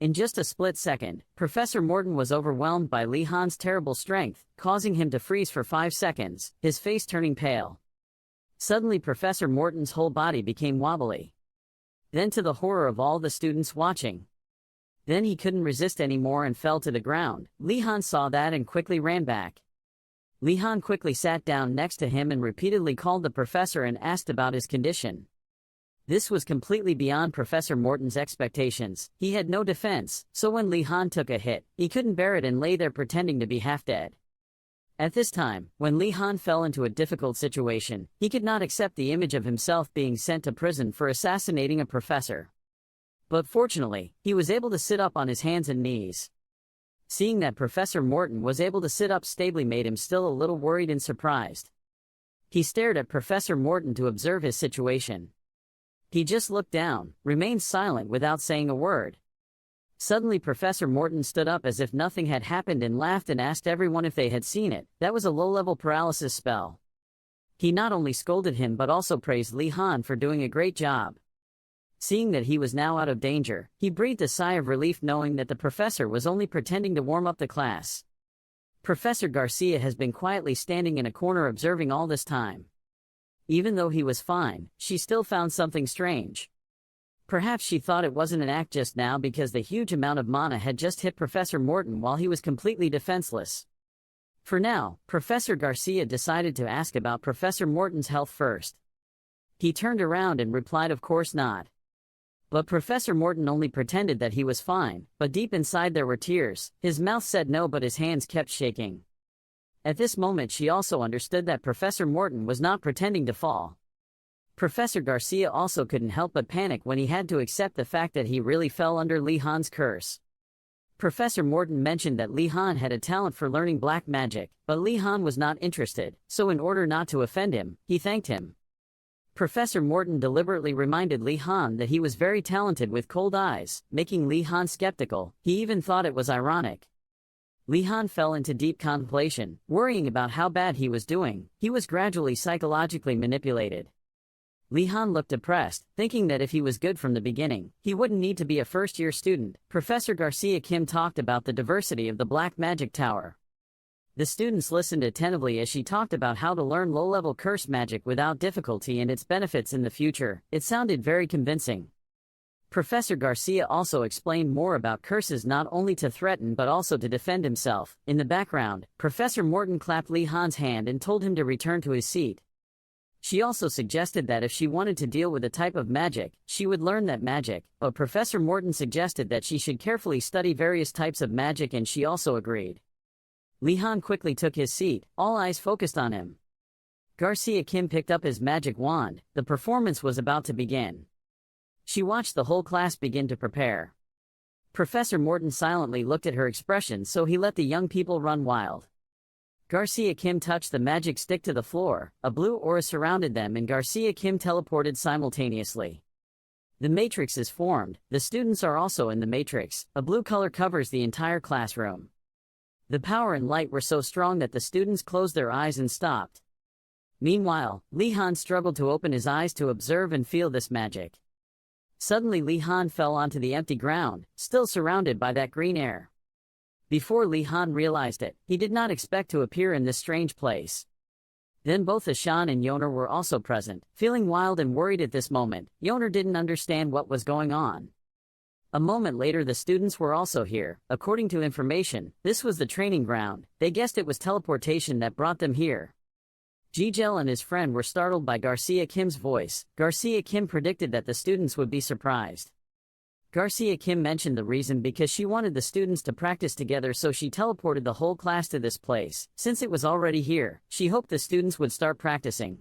In just a split second, Professor Morton was overwhelmed by Li Han's terrible strength, causing him to freeze for 5 seconds, his face turning pale. Suddenly Professor Morton's whole body became wobbly. Then, to the horror of all the students watching, then he couldn't resist anymore and fell to the ground. Li Han saw that and quickly ran back. Li Han quickly sat down next to him and repeatedly called the professor and asked about his condition. This was completely beyond Professor Morton's expectations. He had no defense, so when Li Han took a hit, he couldn't bear it and lay there pretending to be half dead. At this time, when Li Han fell into a difficult situation, he could not accept the image of himself being sent to prison for assassinating a professor. But fortunately, he was able to sit up on his hands and knees. Seeing that Professor Morton was able to sit up stably made him still a little worried and surprised. He stared at Professor Morton to observe his situation. He just looked down, remained silent without saying a word. Suddenly Professor Morton stood up as if nothing had happened and laughed and asked everyone if they had seen it. That was a low-level paralysis spell. He not only scolded him but also praised Li Han for doing a great job. Seeing that he was now out of danger, he breathed a sigh of relief knowing that the professor was only pretending to warm up the class. Professor Garcia has been quietly standing in a corner observing all this time. Even though he was fine, she still found something strange. Perhaps she thought it wasn't an act just now because the huge amount of mana had just hit Professor Morton while he was completely defenseless. For now, Professor Garcia decided to ask about Professor Morton's health first. He turned around and replied, "Of course not." But Professor Morton only pretended that he was fine, but deep inside there were tears. His mouth said no, but his hands kept shaking. At this moment she also understood that Professor Morton was not pretending to fall. Professor Garcia also couldn't help but panic when he had to accept the fact that he really fell under Li Han's curse. Professor Morton mentioned that Li Han had a talent for learning black magic, but Li Han was not interested, so in order not to offend him, he thanked him. Professor Morton deliberately reminded Li Han that he was very talented with cold eyes, making Li Han skeptical. He even thought it was ironic. Li Han fell into deep contemplation, worrying about how bad he was doing. He was gradually psychologically manipulated. Li Han looked depressed, thinking that if he was good from the beginning, he wouldn't need to be a first-year student. Professor Garcia Kim talked about the diversity of the Black Magic Tower. The students listened attentively as she talked about how to learn low-level curse magic without difficulty and its benefits in the future. It sounded very convincing. Professor Garcia also explained more about curses, not only to threaten but also to defend himself. In the background, Professor Morton clapped Li Han's hand and told him to return to his seat. She also suggested that if she wanted to deal with a type of magic, she would learn that magic, but Professor Morton suggested that she should carefully study various types of magic, and she also agreed. Li Han quickly took his seat, all eyes focused on him. Garcia Kim picked up his magic wand. The performance was about to begin. She watched the whole class begin to prepare. Professor Morton silently looked at her expression, so he let the young people run wild. Garcia Kim touched the magic stick to the floor, a blue aura surrounded them and Garcia Kim teleported simultaneously. The matrix is formed, the students are also in the matrix, a blue color covers the entire classroom. The power and light were so strong that the students closed their eyes and stopped. Meanwhile, Li Han struggled to open his eyes to observe and feel this magic. Suddenly Li Han fell onto the empty ground, still surrounded by that green air. Before Li Han realized it, he did not expect to appear in this strange place. Then both Ashan and Yoner were also present, feeling wild and worried at this moment. Yoner didn't understand what was going on. A moment later the students were also here. According to information, this was the training ground. They guessed it was teleportation that brought them here. Jigel and his friend were startled by Garcia Kim's voice. Garcia Kim predicted that the students would be surprised. Garcia Kim mentioned the reason because she wanted the students to practice together, so she teleported the whole class to this place. Since it was already here, she hoped the students would start practicing.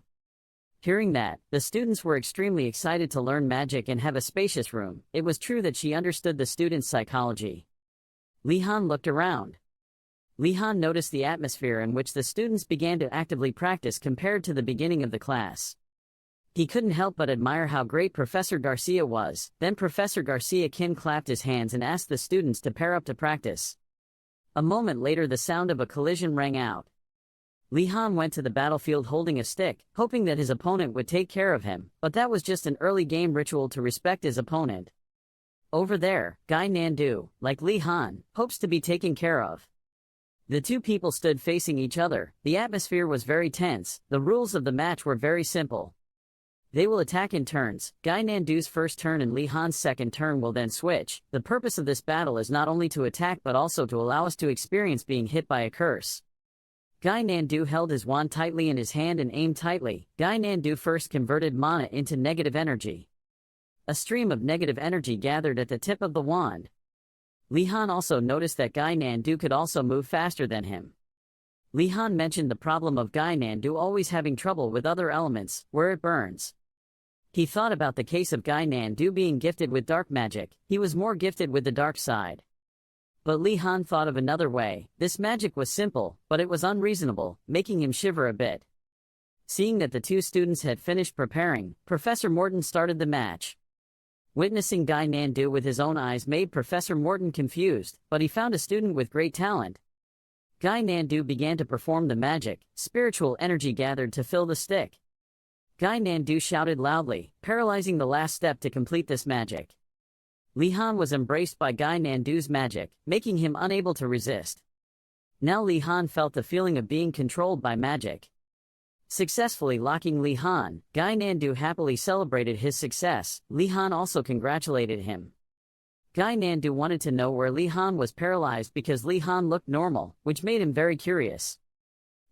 Hearing that, the students were extremely excited to learn magic and have a spacious room. It was true that she understood the students' psychology. Li Han looked around. Li Han noticed the atmosphere in which the students began to actively practice compared to the beginning of the class. He couldn't help but admire how great Professor Garcia was. Then Professor Garcia Kim clapped his hands and asked the students to pair up to practice. A moment later the sound of a collision rang out. Li Han went to the battlefield holding a stick, hoping that his opponent would take care of him, but that was just an early game ritual to respect his opponent. Over there, Guy Nandu, like Li Han, hopes to be taken care of. The two people stood facing each other. The atmosphere was very tense. The rules of the match were very simple. They will attack in turns. Guy Nandu's first turn and Li Han's second turn will then switch. The purpose of this battle is not only to attack but also to allow us to experience being hit by a curse. Guy Nandu held his wand tightly in his hand and aimed tightly. Guy Nandu first converted mana into negative energy. A stream of negative energy gathered at the tip of the wand. Li Han also noticed that Guy Nandu could also move faster than him. Li Han mentioned the problem of Guy Nandu always having trouble with other elements, where it burns. He thought about the case of Guy Nandu being gifted with dark magic. He was more gifted with the dark side. But Li Han thought of another way. This magic was simple, but it was unreasonable, making him shiver a bit. Seeing that the two students had finished preparing, Professor Morton started the match. Witnessing Guy Nandu with his own eyes made Professor Morton confused, but he found a student with great talent. Guy Nandu began to perform the magic. Spiritual energy gathered to fill the stick. Guy Nandu shouted loudly, paralyzing the last step to complete this magic. Li Han was embraced by Guy Nandu's magic, making him unable to resist. Now Li Han felt the feeling of being controlled by magic. Successfully locking Li Han, Guy Nandu happily celebrated his success. Li Han also congratulated him. Guy Nandu wanted to know where Li Han was paralyzed because Li Han looked normal, which made him very curious.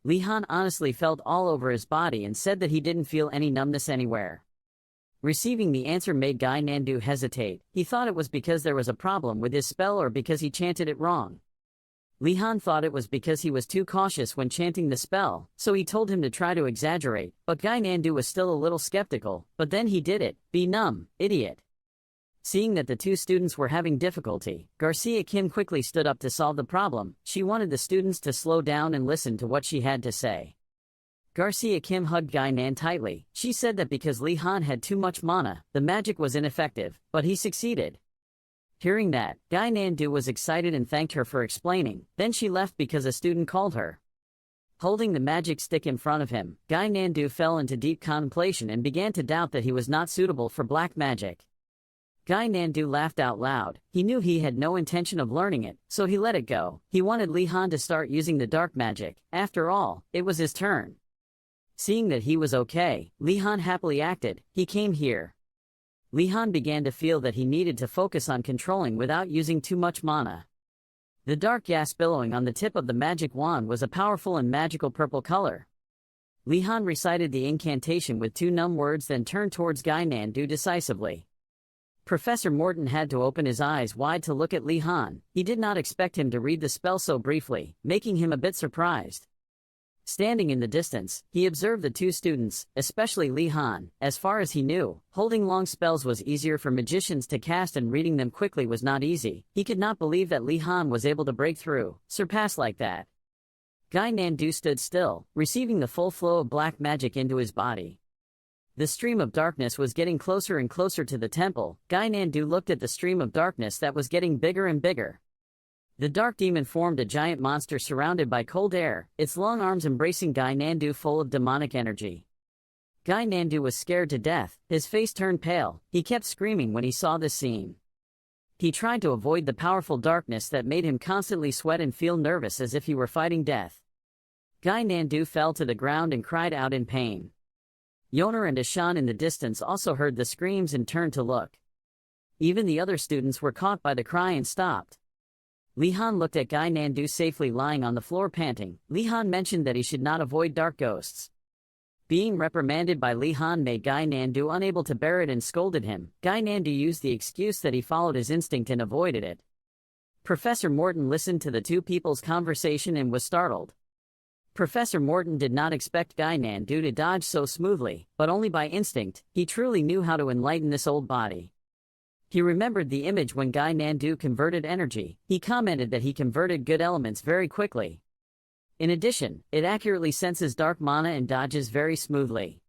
Li Han honestly felt all over his body and said that he didn't feel any numbness anywhere. Receiving the answer made Guy Nandu hesitate. He thought it was because there was a problem with his spell or because he chanted it wrong. Li Han thought it was because he was too cautious when chanting the spell, so he told him to try to exaggerate, but Guy Nandu was still a little skeptical. But then he did it. Be numb, idiot. Seeing that the two students were having difficulty, Garcia Kim quickly stood up to solve the problem. She wanted the students to slow down and listen to what she had to say. Garcia Kim hugged Guy Nan tightly. She said that because Li Han had too much mana, the magic was ineffective, but he succeeded. Hearing that, Guy Nandu was excited and thanked her for explaining, then she left because a student called her. Holding the magic stick in front of him, Guy Nandu fell into deep contemplation and began to doubt that he was not suitable for black magic. Guy Nandu laughed out loud. He knew he had no intention of learning it, so he let it go. He wanted Li Han to start using the dark magic. After all, it was his turn. Seeing that he was okay, Li Han happily acted. He came here. Li Han began to feel that he needed to focus on controlling without using too much mana. The dark gas billowing on the tip of the magic wand was a powerful and magical purple color. Li Han recited the incantation with 2 numb words, then turned towards Guy Nandu decisively. Professor Morton had to open his eyes wide to look at Li Han. He did not expect him to read the spell so briefly, making him a bit surprised. Standing in the distance, he observed the 2 students, especially Li Han. As far as he knew, holding long spells was easier for magicians to cast, and reading them quickly was not easy. He could not believe that Li Han was able to break through, surpass like that. Guy Nandu stood still, receiving the full flow of black magic into his body. The stream of darkness was getting closer and closer to the temple. Guy Nandu looked at the stream of darkness that was getting bigger and bigger. The dark demon formed a giant monster surrounded by cold air, its long arms embracing Guy Nandu full of demonic energy. Guy Nandu was scared to death. His face turned pale. He kept screaming when he saw this scene. He tried to avoid the powerful darkness that made him constantly sweat and feel nervous as if he were fighting death. Guy Nandu fell to the ground and cried out in pain. Yoner and Ashan in the distance also heard the screams and turned to look. Even the other students were caught by the cry and stopped. Li Han looked at Guy Nandu safely lying on the floor panting. Li Han mentioned that he should not avoid dark ghosts. Being reprimanded by Li Han made Guy Nandu unable to bear it and scolded him. Guy Nandu used the excuse that he followed his instinct and avoided it. Professor Morton listened to the 2 people's conversation and was startled. Professor Morton did not expect Guy Nandu to dodge so smoothly, but only by instinct. He truly knew how to enlighten this old body. He remembered the image when Guy Nandu converted energy. He commented that he converted good elements very quickly. In addition, it accurately senses dark mana and dodges very smoothly.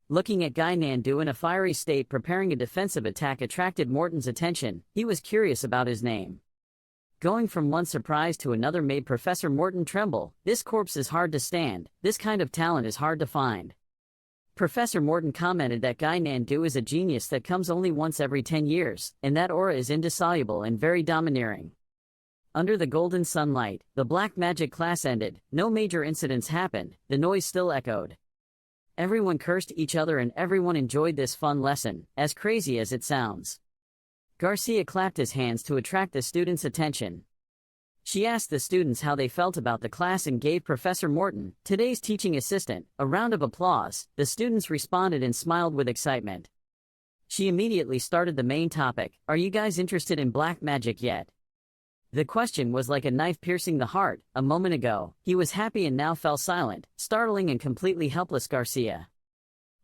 Looking at Guy Nandu in a fiery state preparing a defensive attack attracted Morton's attention. He was curious about his name. Going from one surprise to another made Professor Morton tremble. This corpse is hard to stand. This kind of talent is hard to find. Professor Morton commented that Guy Nandu is a genius that comes only once every 10 years, and that aura is indissoluble and very domineering. Under the golden sunlight, the black magic class ended. No major incidents happened. The noise still echoed. Everyone cursed each other and everyone enjoyed this fun lesson, as crazy as it sounds. Garcia clapped his hands to attract the students' attention. She asked the students how they felt about the class and gave Professor Morton, today's teaching assistant, a round of applause. The students responded and smiled with excitement. She immediately started the main topic. Are you guys interested in black magic yet? The question was like a knife piercing the heart. A moment ago, he was happy and now fell silent, startling and completely helpless Garcia.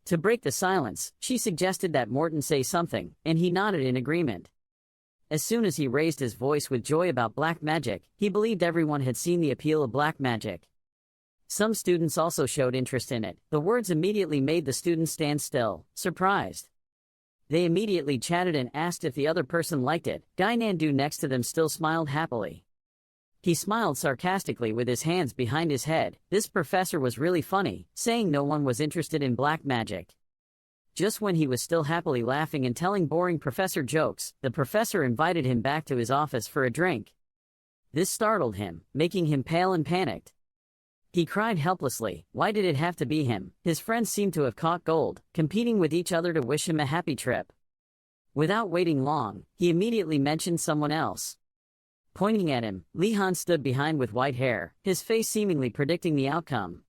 To break the silence, she suggested that Morton say something, and he nodded in agreement. As soon as he raised his voice with joy about black magic, he believed everyone had seen the appeal of black magic. Some students also showed interest in it. The words immediately made the students stand still, surprised. They immediately chatted and asked if the other person liked it. Guy Nandu next to them still smiled happily. He smiled sarcastically with his hands behind his head. This professor was really funny, saying no one was interested in black magic. Just when he was still happily laughing and telling boring professor jokes, the professor invited him back to his office for a drink. This startled him, making him pale and panicked. He cried helplessly. Why did it have to be him? His friends seemed to have caught gold, competing with each other to wish him a happy trip. Without waiting long, he immediately mentioned someone else. Pointing at him, Li Han stood behind with white hair, his face seemingly predicting the outcome.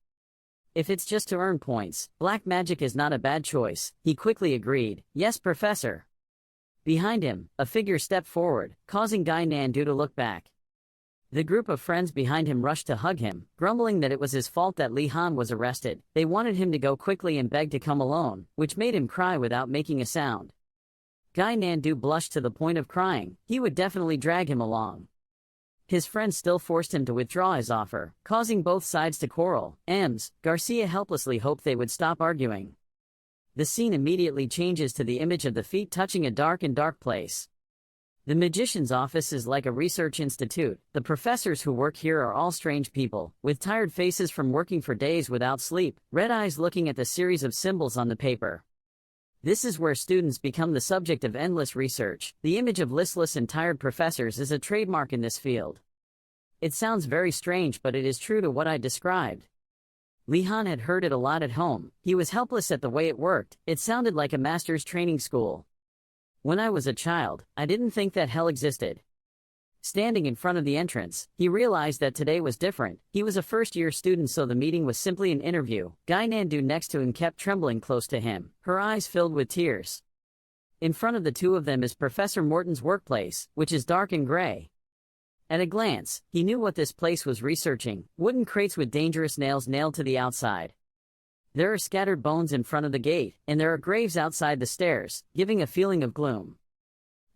If it's just to earn points, black magic is not a bad choice, he quickly agreed. Yes, Professor. Behind him, a figure stepped forward, causing Guy Nandu to look back. The group of friends behind him rushed to hug him, grumbling that it was his fault that Li Han was arrested. They wanted him to go quickly and begged to come alone, which made him cry without making a sound. Guy Nandu blushed to the point of crying. He would definitely drag him along. His friends still forced him to withdraw his offer, causing both sides to quarrel. Garcia helplessly hoped they would stop arguing. The scene immediately changes to the image of the feet touching a dark place. The magician's office is like a research institute. The professors who work here are all strange people, with tired faces from working for days without sleep, red eyes looking at the series of symbols on the paper. This is where students become the subject of endless research. The image of listless and tired professors is a trademark in this field. It sounds very strange, but it is true to what I described. Li-han had heard it a lot at home. He was helpless at the way it worked. It sounded like a master's training school. When I was a child, I didn't think that hell existed. Standing in front of the entrance, he realized that today was different. He was a first-year student, so the meeting was simply an interview. Guy Nandu next to him kept trembling close to him, her eyes filled with tears. In front of the two of them is Professor Morton's workplace, which is dark and gray. At a glance, he knew what this place was researching: wooden crates with dangerous nails nailed to the outside. There are scattered bones in front of the gate, and there are graves outside the stairs, giving a feeling of gloom.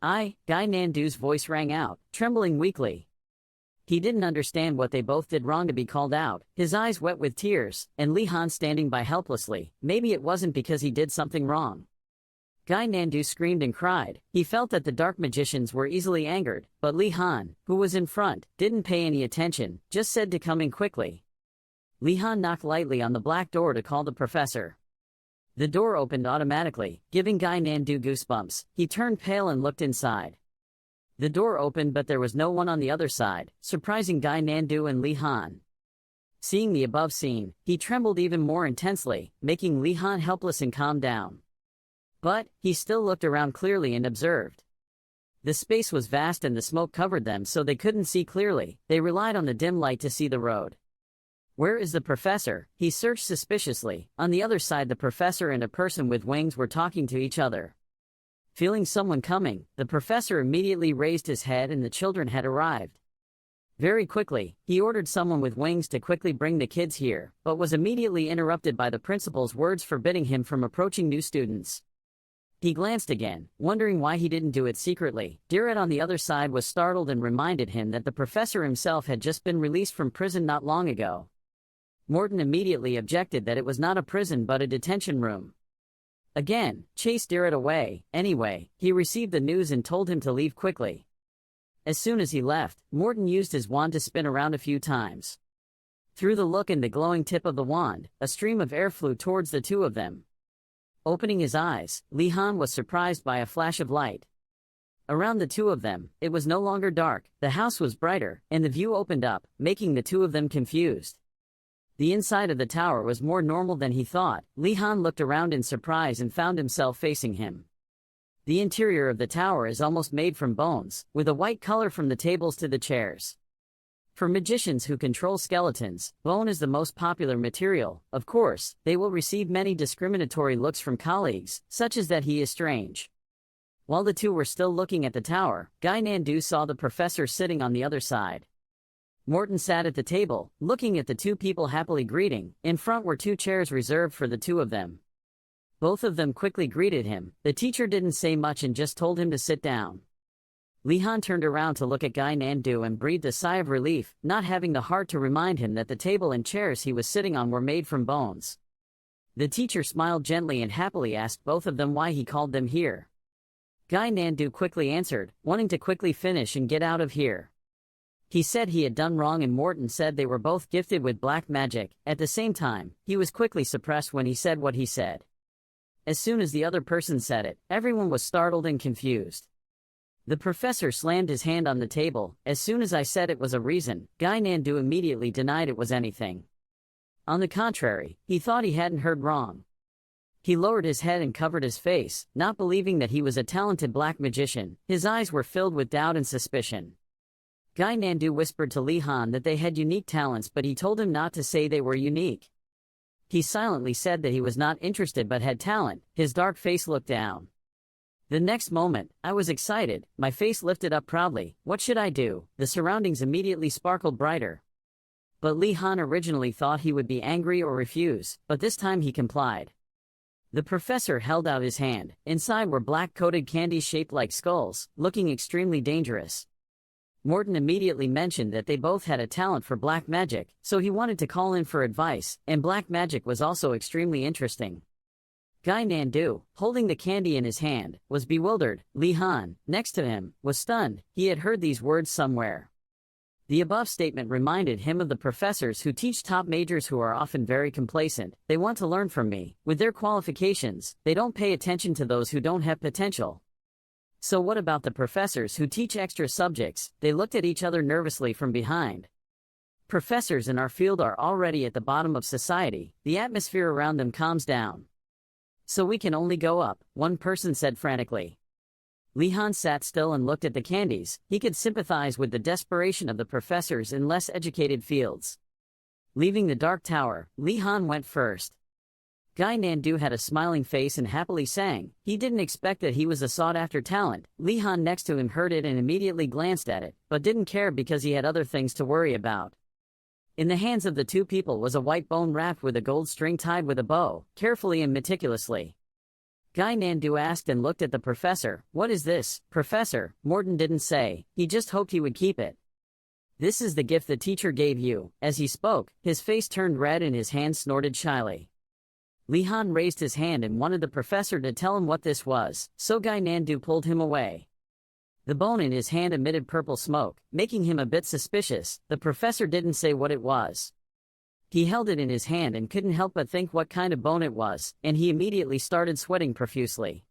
Guy Nandu's voice rang out, trembling weakly. He didn't understand what they both did wrong to be called out, his eyes wet with tears, and Li-han standing by helplessly. Maybe it wasn't because he did something wrong. Guy Nandu screamed and cried. He felt that the dark magicians were easily angered, but Li-han, who was in front, didn't pay any attention, just said to come in quickly. Li-han knocked lightly on the black door to call the professor. The door opened automatically, giving Guy Nandu goosebumps. He turned pale and looked inside. The door opened, but there was no one on the other side, surprising Guy Nandu and Li-han. Seeing the above scene, he trembled even more intensely, making Li-han helpless and calm down. But he still looked around clearly and observed. The space was vast and the smoke covered them, so they couldn't see clearly. They relied on the dim light to see the road. Where is the professor? He searched suspiciously. On the other side, the professor and a person with wings were talking to each other. Feeling someone coming, the professor immediately raised his head, and the children had arrived. Very quickly, he ordered someone with wings to quickly bring the kids here, but was immediately interrupted by the principal's words forbidding him from approaching new students. He glanced again, wondering why he didn't do it secretly. Diret on the other side was startled and reminded him that the professor himself had just been released from prison not long ago. Morton immediately objected that it was not a prison but a detention room. Again, chased Diret away. Anyway, he received the news and told him to leave quickly. As soon as he left, Morton used his wand to spin around a few times. Through the look and the glowing tip of the wand, a stream of air flew towards the two of them. Opening his eyes, Li-han was surprised by a flash of light. Around the two of them, it was no longer dark, the house was brighter, and the view opened up, making the two of them confused. The inside of the tower was more normal than he thought. Li-han looked around in surprise and found himself facing him. The interior of the tower is almost made from bones, with a white color from the tables to the chairs. For magicians who control skeletons, bone is the most popular material. Of course, they will receive many discriminatory looks from colleagues, such as that he is strange. While the two were still looking at the tower, Guy Nandu saw the professor sitting on the other side. Morton sat at the table, looking at the two people happily greeting. In front were two chairs reserved for the two of them. Both of them quickly greeted him. The teacher didn't say much and just told him to sit down. Li-han turned around to look at Guy Nandu and breathed a sigh of relief, not having the heart to remind him that the table and chairs he was sitting on were made from bones. The teacher smiled gently and happily asked both of them why he called them here. Guy Nandu quickly answered, wanting to quickly finish and get out of here. He said he had done wrong, and Morton said they were both gifted with black magic. At the same time, he was quickly suppressed when he said what he said. As soon as the other person said it, everyone was startled and confused. The professor slammed his hand on the table. As soon as I said it was a reason, Guy Nandu immediately denied it was anything. On the contrary, he thought he hadn't heard wrong. He lowered his head and covered his face, not believing that he was a talented black magician. His eyes were filled with doubt and suspicion. Guy Nandu whispered to Li-han that they had unique talents, but he told him not to say they were unique. He silently said that he was not interested but had talent. His dark face looked down. The next moment, I was excited, my face lifted up proudly. What should I do? The surroundings immediately sparkled brighter. But Li-han originally thought he would be angry or refuse, but this time he complied. The professor held out his hand. Inside were black-coated candies shaped like skulls, looking extremely dangerous. Morton immediately mentioned that they both had a talent for black magic, so he wanted to call in for advice, and black magic was also extremely interesting. Guy Nandu, holding the candy in his hand, was bewildered. Li Han, next to him, was stunned. He had heard these words somewhere. The above statement reminded him of the professors who teach top majors who are often very complacent. They want to learn from me. With their qualifications, they don't pay attention to those who don't have potential. So what about the professors who teach extra subjects? They looked at each other nervously from behind. Professors in our field are already at the bottom of society. The atmosphere around them calms down. So we can only go up, one person said frantically. Li Han sat still and looked at the candies. He could sympathize with the desperation of the professors in less educated fields. Leaving the dark tower, Li Han went first. Guy Nandu had a smiling face and happily sang. He didn't expect that he was a sought-after talent. Li Han next to him heard it and immediately glanced at it, but didn't care because he had other things to worry about. In the hands of the two people was a white bone wrapped with a gold string tied with a bow, carefully and meticulously. Guy Nandu asked and looked at the professor. "What is this, Professor?" Morton didn't say. He just hoped he would keep it. "This is the gift the teacher gave you." As he spoke, his face turned red and his hand snorted shyly. Li Han raised his hand and wanted the professor to tell him what this was, so Guy Nandu pulled him away. The bone in his hand emitted purple smoke, making him a bit suspicious. The professor didn't say what it was. He held it in his hand and couldn't help but think what kind of bone it was, and he immediately started sweating profusely.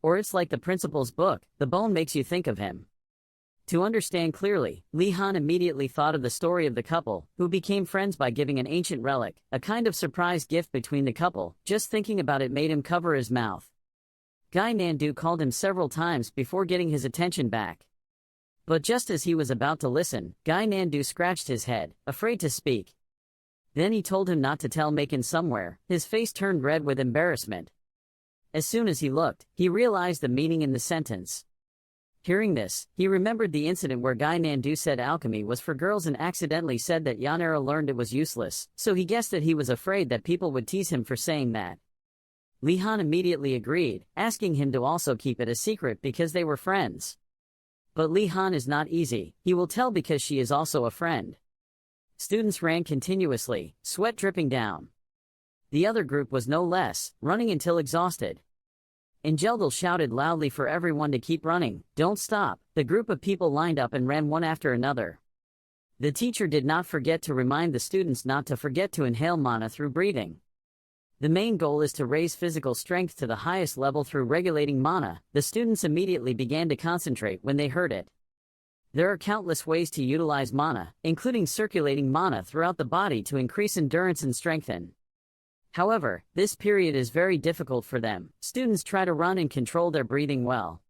Or it's like the principal's book, the bone makes you think of him. To understand clearly, Li Han immediately thought of the story of the couple, who became friends by giving an ancient relic, a kind of surprise gift between the couple. Just thinking about it made him cover his mouth. Guy Nandu called him several times before getting his attention back. But just as he was about to listen, Guy Nandu scratched his head, afraid to speak. Then he told him not to tell Macon somewhere. His face turned red with embarrassment. As soon as he looked, he realized the meaning in the sentence. Hearing this, he remembered the incident where Guy Nandu said alchemy was for girls and accidentally said that Yanera learned it was useless, so he guessed that he was afraid that people would tease him for saying that. Li Han immediately agreed, asking him to also keep it a secret because they were friends. But Li Han is not easy. He will tell because she is also a friend. Students ran continuously, sweat dripping down. The other group was no less, running until exhausted. Engeldel shouted loudly for everyone to keep running. "Don't stop." The group of people lined up and ran one after another. The teacher did not forget to remind the students not to forget to inhale mana through breathing. The main goal is to raise physical strength to the highest level through regulating mana. The students immediately began to concentrate when they heard it. There are countless ways to utilize mana, including circulating mana throughout the body to increase endurance and strengthen. However, this period is very difficult for them. Students try to run and control their breathing well.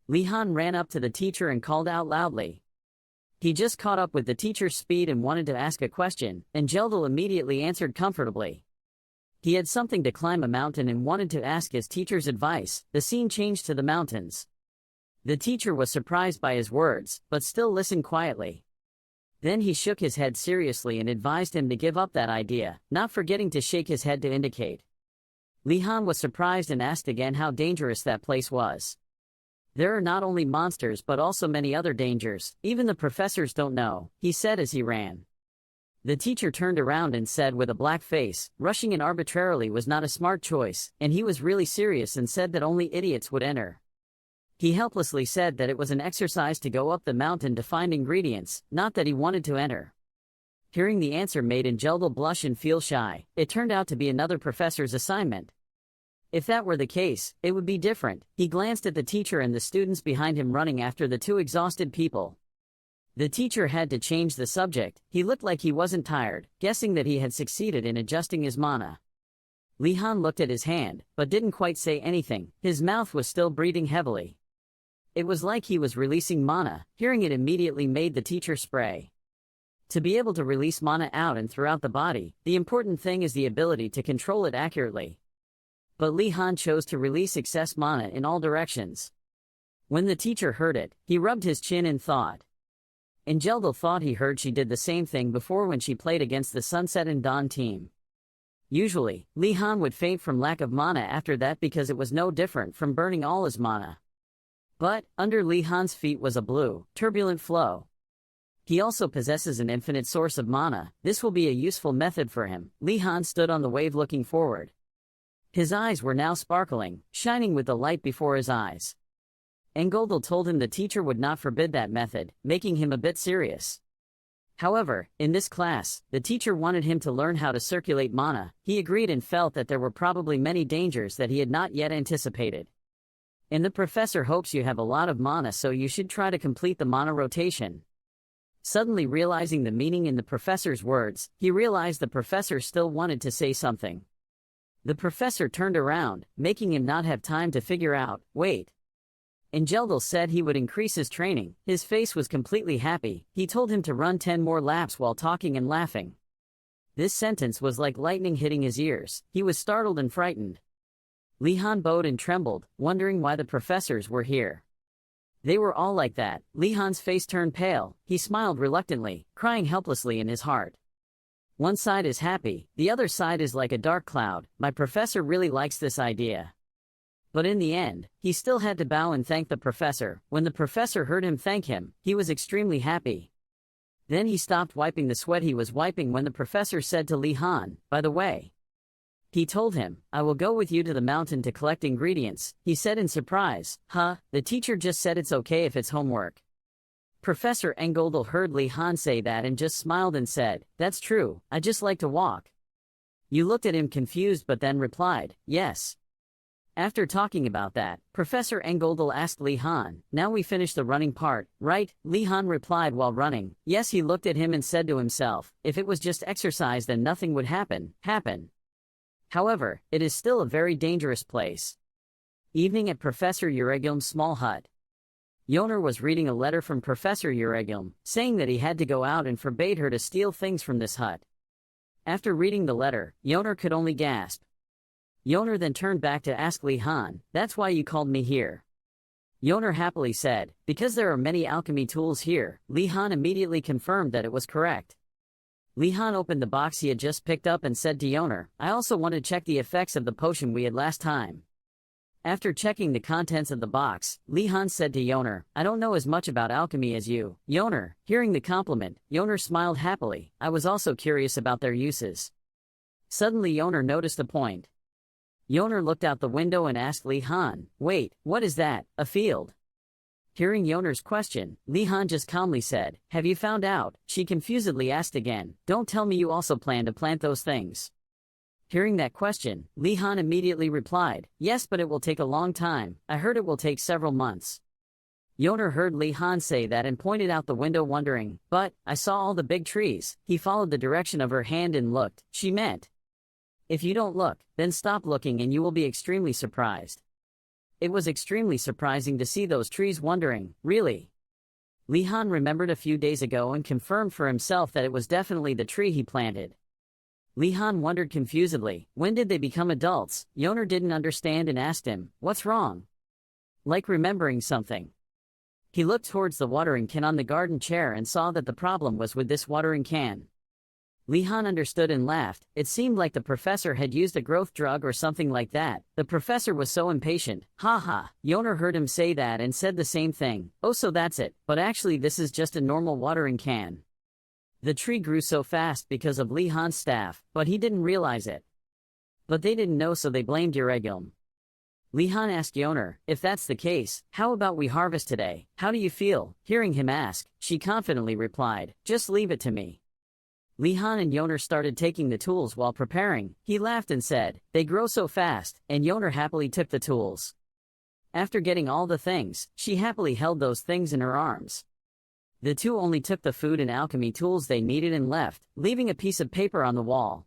Li Han ran up to the teacher and called out loudly. He just caught up with the teacher's speed and wanted to ask a question, and Engeldel immediately answered comfortably. He had something to climb a mountain and wanted to ask his teacher's advice. The scene changed to the mountains. The teacher was surprised by his words, but still listened quietly. Then he shook his head seriously and advised him to give up that idea, not forgetting to shake his head to indicate. Li Han was surprised and asked again how dangerous that place was. "There are not only monsters but also many other dangers, even the professors don't know," he said as he ran. The teacher turned around and said with a black face, "Rushing in arbitrarily was not a smart choice," and he was really serious and said that only idiots would enter. He helplessly said that it was an exercise to go up the mountain to find ingredients, not that he wanted to enter. Hearing the answer made Engeldel blush and feel shy. It turned out to be another professor's assignment. If that were the case, it would be different. He glanced at the teacher and the students behind him running after the two exhausted people. The teacher had to change the subject. He looked like he wasn't tired, guessing that he had succeeded in adjusting his mana. Li Han looked at his hand, but didn't quite say anything. His mouth was still breathing heavily. It was like he was releasing mana. Hearing it immediately made the teacher spray. To be able to release mana out and throughout the body, the important thing is the ability to control it accurately. But Li Han chose to release excess mana in all directions. When the teacher heard it, he rubbed his chin in thought. Engeldel thought he heard she did the same thing before when she played against the Sunset and Dawn team. Usually, Li Han would faint from lack of mana after that because it was no different from burning all his mana. But, under Li Han's feet was a blue, turbulent flow. He also possesses an infinite source of mana. This will be a useful method for him. Li Han stood on the wave looking forward. His eyes were now sparkling, shining with the light before his eyes. Enrollment told him the teacher would not forbid that method, making him a bit serious. However, in this class, the teacher wanted him to learn how to circulate mana. He agreed and felt that there were probably many dangers that he had not yet anticipated. And the professor hopes you have a lot of mana, so you should try to complete the mana rotation. Suddenly realizing the meaning in the professor's words, he realized the professor still wanted to say something. The professor turned around, making him not have time to figure out, wait. Enrollment said he would increase his training. His face was completely happy. He told him to run 10 more laps while talking and laughing. This sentence was like lightning hitting his ears. He was startled and frightened. Lihan bowed and trembled, wondering why the professors were here. They were all like that. Lihan's face turned pale. He smiled reluctantly, crying helplessly in his heart. One side is happy, the other side is like a dark cloud. My professor really likes this idea. But in the end, he still had to bow and thank the professor. When the professor heard him thank him, he was extremely happy. Then he stopped wiping the sweat he was wiping when the professor said to Lihan, by the way. He told him, I will go with you to the mountain to collect ingredients, he said in surprise. Huh, the teacher just said it's okay if it's homework. Professor Enrollment heard Lihan say that and just smiled and said, that's true, I just like to walk. You looked at him confused but then replied, yes. After talking about that, Professor Enrollment asked Lihan, now we finish the running part, right? Lihan replied while running, yes. He looked at him and said to himself, if it was just exercise then nothing would happen. However, it is still a very dangerous place. Evening at Professor Euregilm's small hut. Yoner was reading a letter from Professor Euregilm, saying that he had to go out and forbade her to steal things from this hut. After reading the letter, Yoner could only gasp. Yoner then turned back to ask Lihan, that's why you called me here. Yoner happily said, because there are many alchemy tools here. Lihan immediately confirmed that it was correct. Lihan opened the box he had just picked up and said to Yoner, I also want to check the effects of the potion we had last time. After checking the contents of the box, Lihan said to Yoner, I don't know as much about alchemy as you. Yoner, hearing the compliment, Yoner smiled happily, I was also curious about their uses. Suddenly Yoner noticed a point. Yoner looked out the window and asked Lihan, wait, what is that, a field? Hearing Yoner's question, Lihan just calmly said, have you found out? She confusedly asked again, don't tell me you also plan to plant those things. Hearing that question, Lihan immediately replied, yes, but it will take a long time. I heard it will take several months. Yoner heard Lihan say that and pointed out the window wondering, but, I saw all the big trees. He followed the direction of her hand and looked. She meant, if you don't look, then stop looking and you will be extremely surprised. It was extremely surprising to see those trees wondering, really? Lihan remembered a few days ago and confirmed for himself that it was definitely the tree he planted. Lihan wondered confusedly, when did they become adults? Yoner didn't understand and asked him, what's wrong? Like remembering something. He looked towards the watering can on the garden chair and saw that the problem was with this watering can. Lihan understood and laughed. It seemed like the professor had used a growth drug or something like that. The professor was so impatient. Ha. Yoner heard him say that and said the same thing. Oh, so that's it, but actually this is just a normal watering can. The tree grew so fast because of Lihan's staff, but he didn't realize it. But they didn't know, so they blamed Euregilm. Lihan asked Yoner, if that's the case, how about we harvest today? How do you feel? Hearing him ask, she confidently replied, just leave it to me. Lihan and Yoner started taking the tools while preparing. He laughed and said, they grow so fast, and Yoner happily took the tools. After getting all the things, she happily held those things in her arms. The two only took the food and alchemy tools they needed and left, leaving a piece of paper on the wall.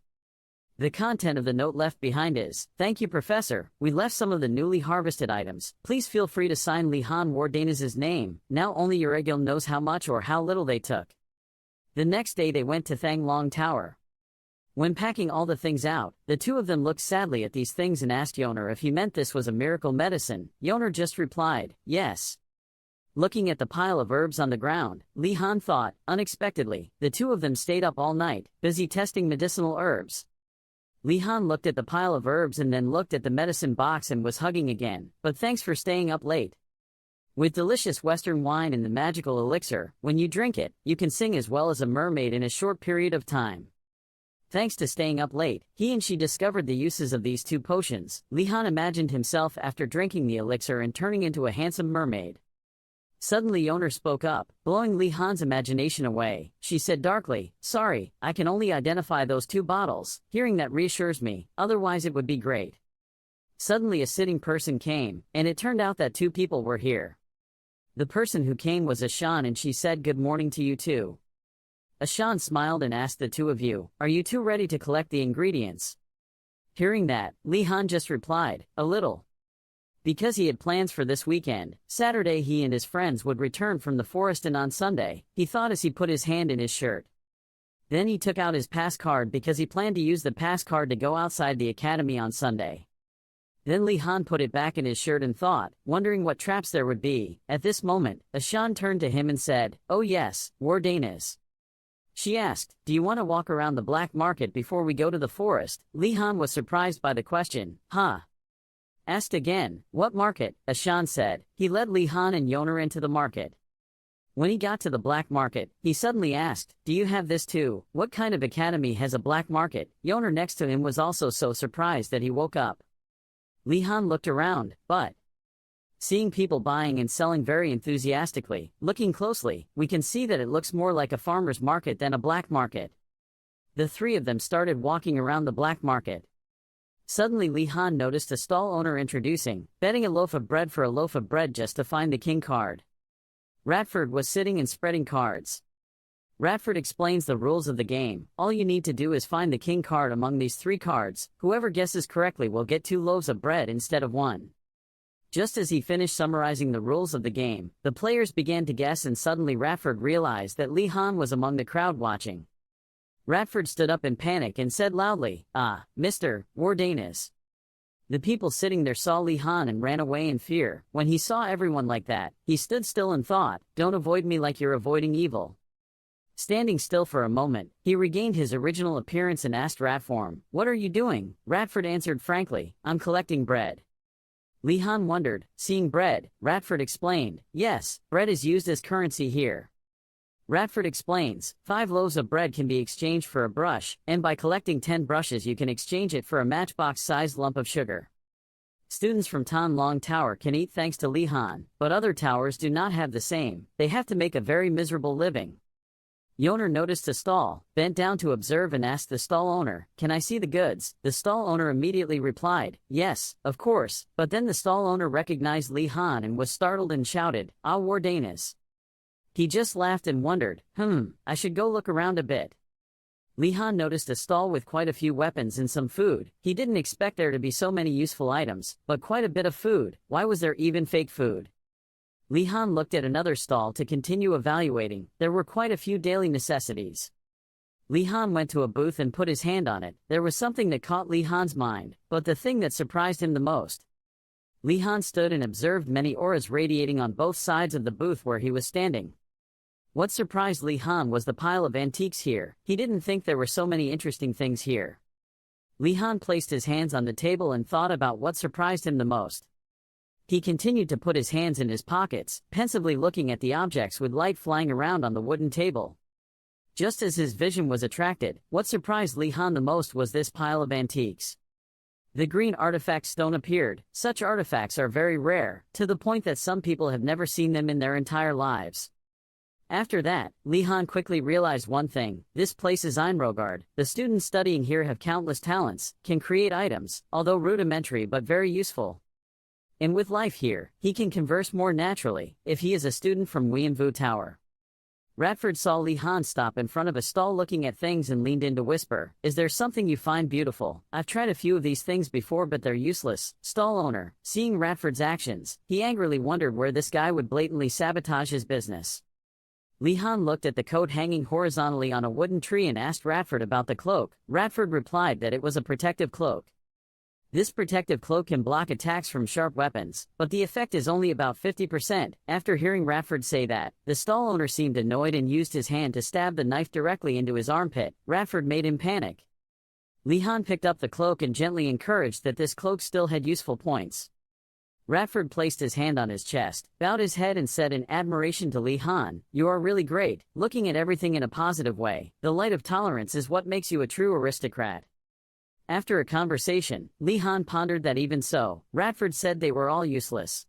The content of the note left behind is, thank you Professor, we left some of the newly harvested items. Please feel free to sign Lihan Wardanez's name. Now only Euregilm knows how much or how little they took. The next day they went to Thanglong Tower. When packing all the things out, the two of them looked sadly at these things and asked Yoner if he meant this was a miracle medicine. Yoner just replied, yes. Looking at the pile of herbs on the ground, Lihan thought, unexpectedly, the two of them stayed up all night, busy testing medicinal herbs. Lihan looked at the pile of herbs and then looked at the medicine box and was hugging again, but thanks for staying up late. With delicious Western wine and the magical elixir, when you drink it, you can sing as well as a mermaid in a short period of time. Thanks to staying up late, he and she discovered the uses of these two potions. Li Han imagined himself after drinking the elixir and turning into a handsome mermaid. Suddenly Yoner spoke up, blowing Li Han's imagination away. She said darkly, "Sorry, I can only identify those two bottles. Hearing that reassures me, otherwise it would be great." Suddenly a sitting person came, and it turned out that two people were here. The person who came was Ashan, and she said good morning to you too. Ashan smiled and asked the two of you, "Are you two ready to collect the ingredients?" Hearing that, Li Han just replied, "A little." Because he had plans for this weekend, Saturday he and his friends would return from the forest, and on Sunday, he thought as he put his hand in his shirt. Then he took out his pass card because he planned to use the pass card to go outside the academy on Sunday. Then Li Han put it back in his shirt and thought, wondering what traps there would be. At this moment, Ashan turned to him and said, "Oh yes, Wardanas." She asked, "Do you want to walk around the black market before we go to the forest?" Li Han was surprised by the question. "Huh?" Asked again, "What market?" Ashan said. He led Li Han and Yoner into the market. When he got to the black market, he suddenly asked, "Do you have this too? What kind of academy has a black market?" Yoner next to him was also so surprised that he woke up. Li Han looked around, but seeing people buying and selling very enthusiastically, looking closely, we can see that it looks more like a farmer's market than a black market. The three of them started walking around the black market. Suddenly Li Han noticed a stall owner introducing, betting a loaf of bread for a loaf of bread just to find the king card. Ratford was sitting and spreading cards. Ratford explains the rules of the game. All you need to do is find the king card among these three cards. Whoever guesses correctly will get 2 loaves of bread instead of 1. Just as he finished summarizing the rules of the game, the players began to guess, and suddenly Ratford realized that Li Han was among the crowd watching. Ratford stood up in panic and said loudly, "Ah, Mr. Wardanas." The people sitting there saw Li Han and ran away in fear. When he saw everyone like that, he stood still and thought, "Don't avoid me like you're avoiding evil." Standing still for a moment, he regained his original appearance and asked Ratform, "What are you doing?" Ratford answered frankly, "I'm collecting bread." Li Han wondered, seeing bread. Ratford explained, "Yes, bread is used as currency here." Ratford explains, 5 loaves of bread can be exchanged for a brush, and by collecting 10 brushes you can exchange it for a matchbox-sized lump of sugar. Students from Tan Long Tower can eat thanks to Li Han, but other towers do not have the same. They have to make a very miserable living. Yoner noticed a stall, bent down to observe and asked the stall owner, "Can I see the goods?" The stall owner immediately replied, "Yes, of course," but then the stall owner recognized Li Han and was startled and shouted, "Ah, Wardanas." He just laughed and wondered, I should go look around a bit. Li Han noticed a stall with quite a few weapons and some food. He didn't expect there to be so many useful items, but quite a bit of food. Why was there even fake food? Li Han looked at another stall to continue evaluating. There were quite a few daily necessities. Li Han went to a booth and put his hand on it. There was something that caught Li Han's mind, but the thing that surprised him the most. Li Han stood and observed many auras radiating on both sides of the booth where he was standing. What surprised Li Han was the pile of antiques here. He didn't think there were so many interesting things here. Li Han placed his hands on the table and thought about what surprised him the most. He continued to put his hands in his pockets, pensively looking at the objects with light flying around on the wooden table. Just as his vision was attracted, what surprised Li Han the most was this pile of antiques. The green artifact stone appeared. Such artifacts are very rare, to the point that some people have never seen them in their entire lives. After that, Li Han quickly realized one thing: this place is Einrogard. The students studying here have countless talents, can create items, although rudimentary but very useful. And with life here, he can converse more naturally, if he is a student from Weinvu Tower. Ratford saw Li Han stop in front of a stall looking at things and leaned in to whisper, "Is there something you find beautiful? I've tried a few of these things before but they're useless." Stall owner, seeing Ratford's actions, he angrily wondered where this guy would blatantly sabotage his business. Li Han looked at the coat hanging horizontally on a wooden tree and asked Ratford about the cloak. Ratford replied that it was a protective cloak. This protective cloak can block attacks from sharp weapons, but the effect is only about 50%. After hearing Ratford say that, the stall owner seemed annoyed and used his hand to stab the knife directly into his armpit. Ratford made him panic. Li Han picked up the cloak and gently encouraged that this cloak still had useful points. Radford placed his hand on his chest, bowed his head and said in admiration to Li Han, "You are really great, looking at everything in a positive way. The light of tolerance is what makes you a true aristocrat." After a conversation, Li Han pondered that even so, Radford said they were all useless.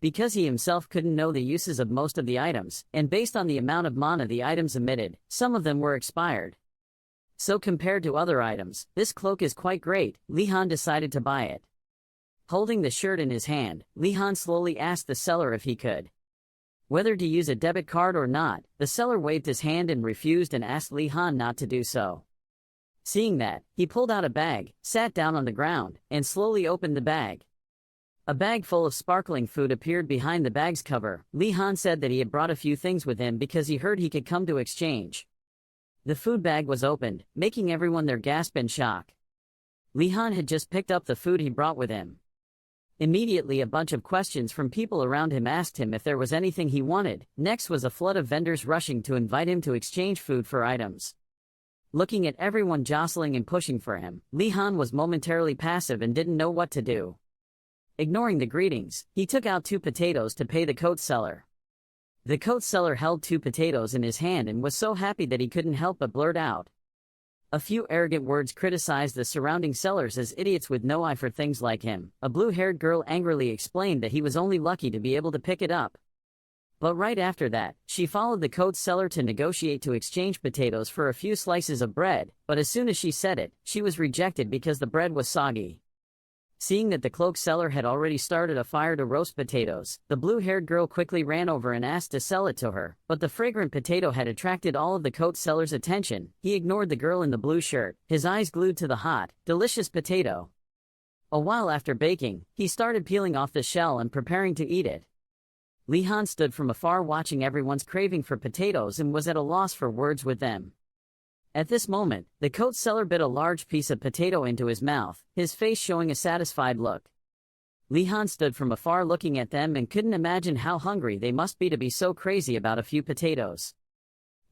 Because he himself couldn't know the uses of most of the items, and based on the amount of mana the items emitted, some of them were expired. So compared to other items, this cloak is quite great. Li Han decided to buy it. Holding the shirt in his hand, Li Han slowly asked the seller if he could. Whether to use a debit card or not, the seller waved his hand and refused and asked Li Han not to do so. Seeing that, he pulled out a bag, sat down on the ground, and slowly opened the bag. A bag full of sparkling food appeared behind the bag's cover. Li Han said that he had brought a few things with him because he heard he could come to exchange. The food bag was opened, making everyone there gasp in shock. Li Han had just picked up the food he brought with him. Immediately a bunch of questions from people around him asked him if there was anything he wanted. Next was a flood of vendors rushing to invite him to exchange food for items. Looking at everyone jostling and pushing for him, Li Han was momentarily passive and didn't know what to do. Ignoring the greetings, he took out 2 potatoes to pay the coat seller. The coat seller held 2 potatoes in his hand and was so happy that he couldn't help but blurt out a few arrogant words, criticized the surrounding sellers as idiots with no eye for things like him. A blue-haired girl angrily explained that he was only lucky to be able to pick it up. But right after that, she followed the coat seller to negotiate to exchange potatoes for a few slices of bread, but as soon as she said it, she was rejected because the bread was soggy. Seeing that the cloak seller had already started a fire to roast potatoes, the blue-haired girl quickly ran over and asked to sell it to her, but the fragrant potato had attracted all of the coat seller's attention. He ignored the girl in the blue shirt, his eyes glued to the hot, delicious potato. A while after baking, he started peeling off the shell and preparing to eat it. Li Han stood from afar watching everyone's craving for potatoes and was at a loss for words with them. At this moment, the coat seller bit a large piece of potato into his mouth, his face showing a satisfied look. Li Han stood from afar looking at them and couldn't imagine how hungry they must be to be so crazy about a few potatoes.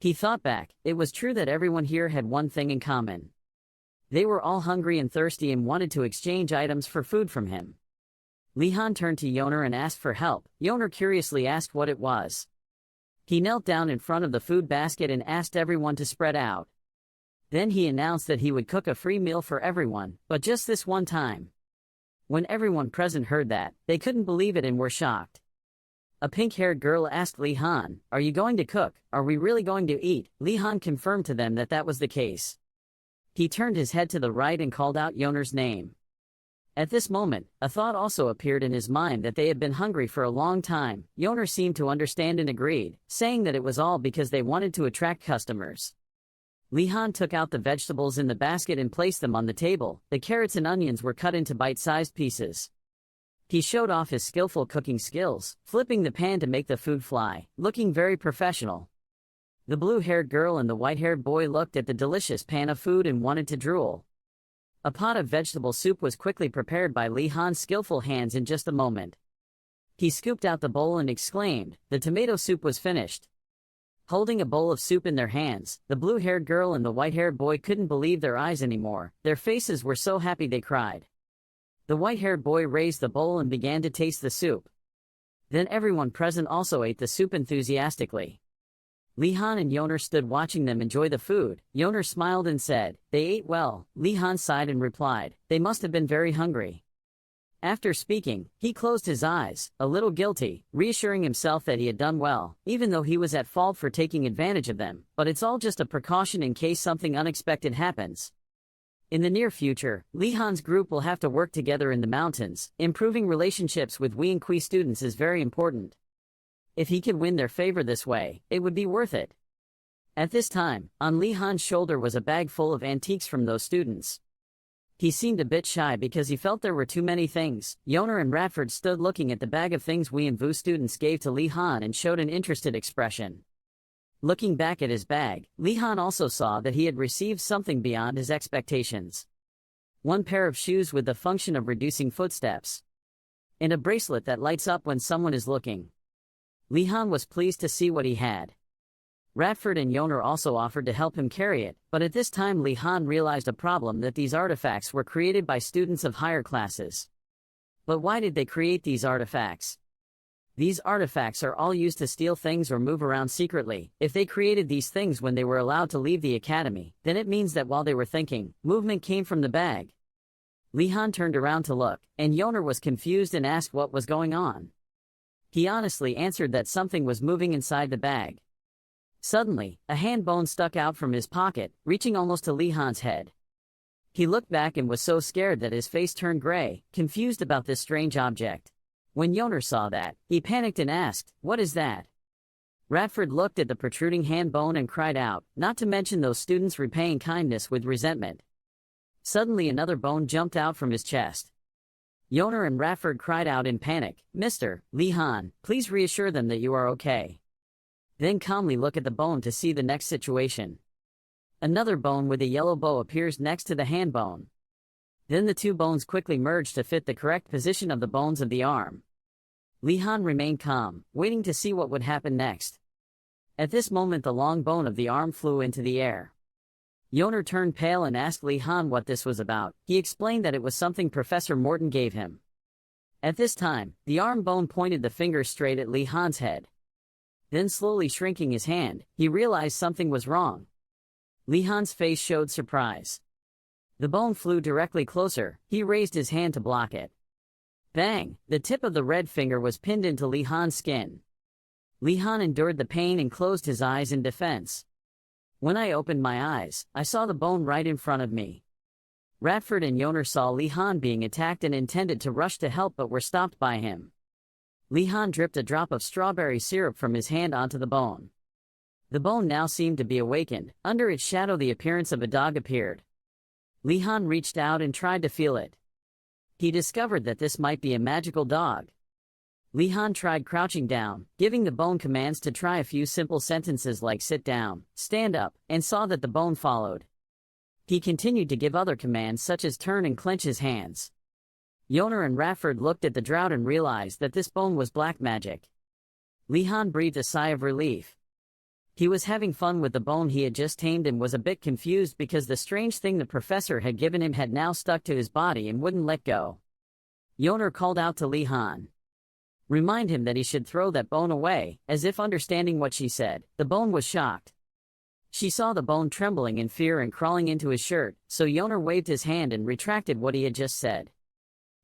He thought back, it was true that everyone here had one thing in common. They were all hungry and thirsty and wanted to exchange items for food from him. Li Han turned to Yoner and asked for help. Yoner curiously asked what it was. He knelt down in front of the food basket and asked everyone to spread out. Then he announced that he would cook a free meal for everyone, but just this one time. When everyone present heard that, they couldn't believe it and were shocked. A pink-haired girl asked Li Han, "Are you going to cook? Are we really going to eat?" Li Han confirmed to them that that was the case. He turned his head to the right and called out Yoner's name. At this moment, a thought also appeared in his mind that they had been hungry for a long time. Yoner seemed to understand and agreed, saying that it was all because they wanted to attract customers. Li Han took out the vegetables in the basket and placed them on the table. The carrots and onions were cut into bite-sized pieces. He showed off his skillful cooking skills, flipping the pan to make the food fly, looking very professional. The blue-haired girl and the white-haired boy looked at the delicious pan of food and wanted to drool. A pot of vegetable soup was quickly prepared by Li Han's skillful hands in just a moment. He scooped out the bowl and exclaimed, "The tomato soup was finished." Holding a bowl of soup in their hands, the blue-haired girl and the white-haired boy couldn't believe their eyes anymore. Their faces were so happy they cried. The white-haired boy raised the bowl and began to taste the soup. Then everyone present also ate the soup enthusiastically. Li Han and Yoner stood watching them enjoy the food. Yoner smiled and said, "They ate well." Li Han sighed and replied, "They must have been very hungry." After speaking, he closed his eyes, a little guilty, reassuring himself that he had done well, even though he was at fault for taking advantage of them. But it's all just a precaution in case something unexpected happens. In the near future, Li Han's group will have to work together in the mountains. Improving relationships with Wei and Kui students is very important. If he could win their favor this way, it would be worth it. At this time, on Li Han's shoulder was a bag full of antiques from those students. He seemed a bit shy because he felt there were too many things. Yoner and Radford stood looking at the bag of things Wei and Vu students gave to Li Han and showed an interested expression. Looking back at his bag, Li Han also saw that he had received something beyond his expectations. One pair of shoes with the function of reducing footsteps. And a bracelet that lights up when someone is looking. Li Han was pleased to see what he had. Radford and Yoner also offered to help him carry it, but at this time Li Han realized a problem, that these artifacts were created by students of higher classes. But why did they create these artifacts? These artifacts are all used to steal things or move around secretly. If they created these things when they were allowed to leave the academy, then it means that while they were thinking, movement came from the bag. Li-han turned around to look, and Yoner was confused and asked what was going on. He honestly answered that something was moving inside the bag. Suddenly, a hand bone stuck out from his pocket, reaching almost to Li-han's head. He looked back and was so scared that his face turned gray, confused about this strange object. When Yoner saw that, he panicked and asked, "What is that?" Radford looked at the protruding hand bone and cried out, not to mention those students repaying kindness with resentment. Suddenly another bone jumped out from his chest. Yoner and Radford cried out in panic, "Mr. Li-han, please reassure them that you are okay." Then calmly look at the bone to see the next situation. Another bone with a yellow bow appears next to the hand bone. Then the two bones quickly merge to fit the correct position of the bones of the arm. Li-han remained calm, waiting to see what would happen next. At this moment the long bone of the arm flew into the air. Yoner turned pale and asked Li-han what this was about. He explained that it was something Professor Morton gave him. At this time, the arm bone pointed the finger straight at Li-han's head. Then slowly shrinking his hand, he realized something was wrong. Li-han's face showed surprise. The bone flew directly closer. He raised his hand to block it. Bang! The tip of the red finger was pinned into Li-han's skin. Li-han endured the pain and closed his eyes in defense. When I opened my eyes, I saw the bone right in front of me. Radford and Yoner saw Li-han being attacked and intended to rush to help but were stopped by him. Li-han dripped a drop of strawberry syrup from his hand onto the bone. The bone now seemed to be awakened. Under its shadow the appearance of a dog appeared. Li-han reached out and tried to feel it. He discovered that this might be a magical dog. Li-han tried crouching down, giving the bone commands to try a few simple sentences like sit down, stand up, and saw that the bone followed. He continued to give other commands such as turn and clench his hands. Yoner and Radford looked at the drought and realized that this bone was black magic. Li-han breathed a sigh of relief. He was having fun with the bone he had just tamed and was a bit confused because the strange thing the professor had given him had now stuck to his body and wouldn't let go. Yoner called out to Li-han. Remind him that he should throw that bone away, as if understanding what she said. The bone was shocked. She saw the bone trembling in fear and crawling into his shirt, so Yoner waved his hand and retracted what he had just said.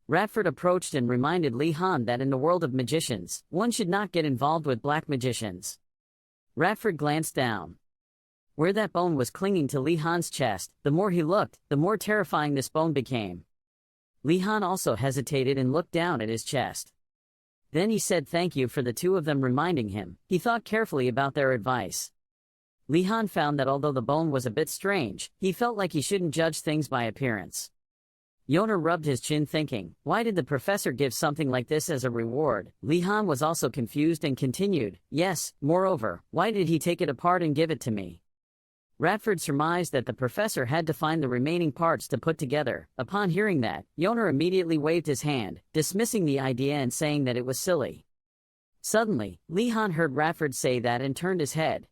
Radford approached and reminded Li-han that in the world of magicians, one should not get involved with black magicians. Radford glanced down. Where that bone was clinging to Li-han's chest, the more he looked, the more terrifying this bone became. Li-han also hesitated and looked down at his chest. Then he said thank you for the two of them reminding him. He thought carefully about their advice. Li-han found that although the bone was a bit strange, he felt like he shouldn't judge things by appearance. Yoner rubbed his chin thinking, why did the professor give something like this as a reward? Li-han was also confused and continued, yes, moreover, why did he take it apart and give it to me? Radford surmised that the professor had to find the remaining parts to put together. Upon hearing that, Yoner immediately waved his hand, dismissing the idea and saying that it was silly. Suddenly, Li-han heard Radford say that and turned his head.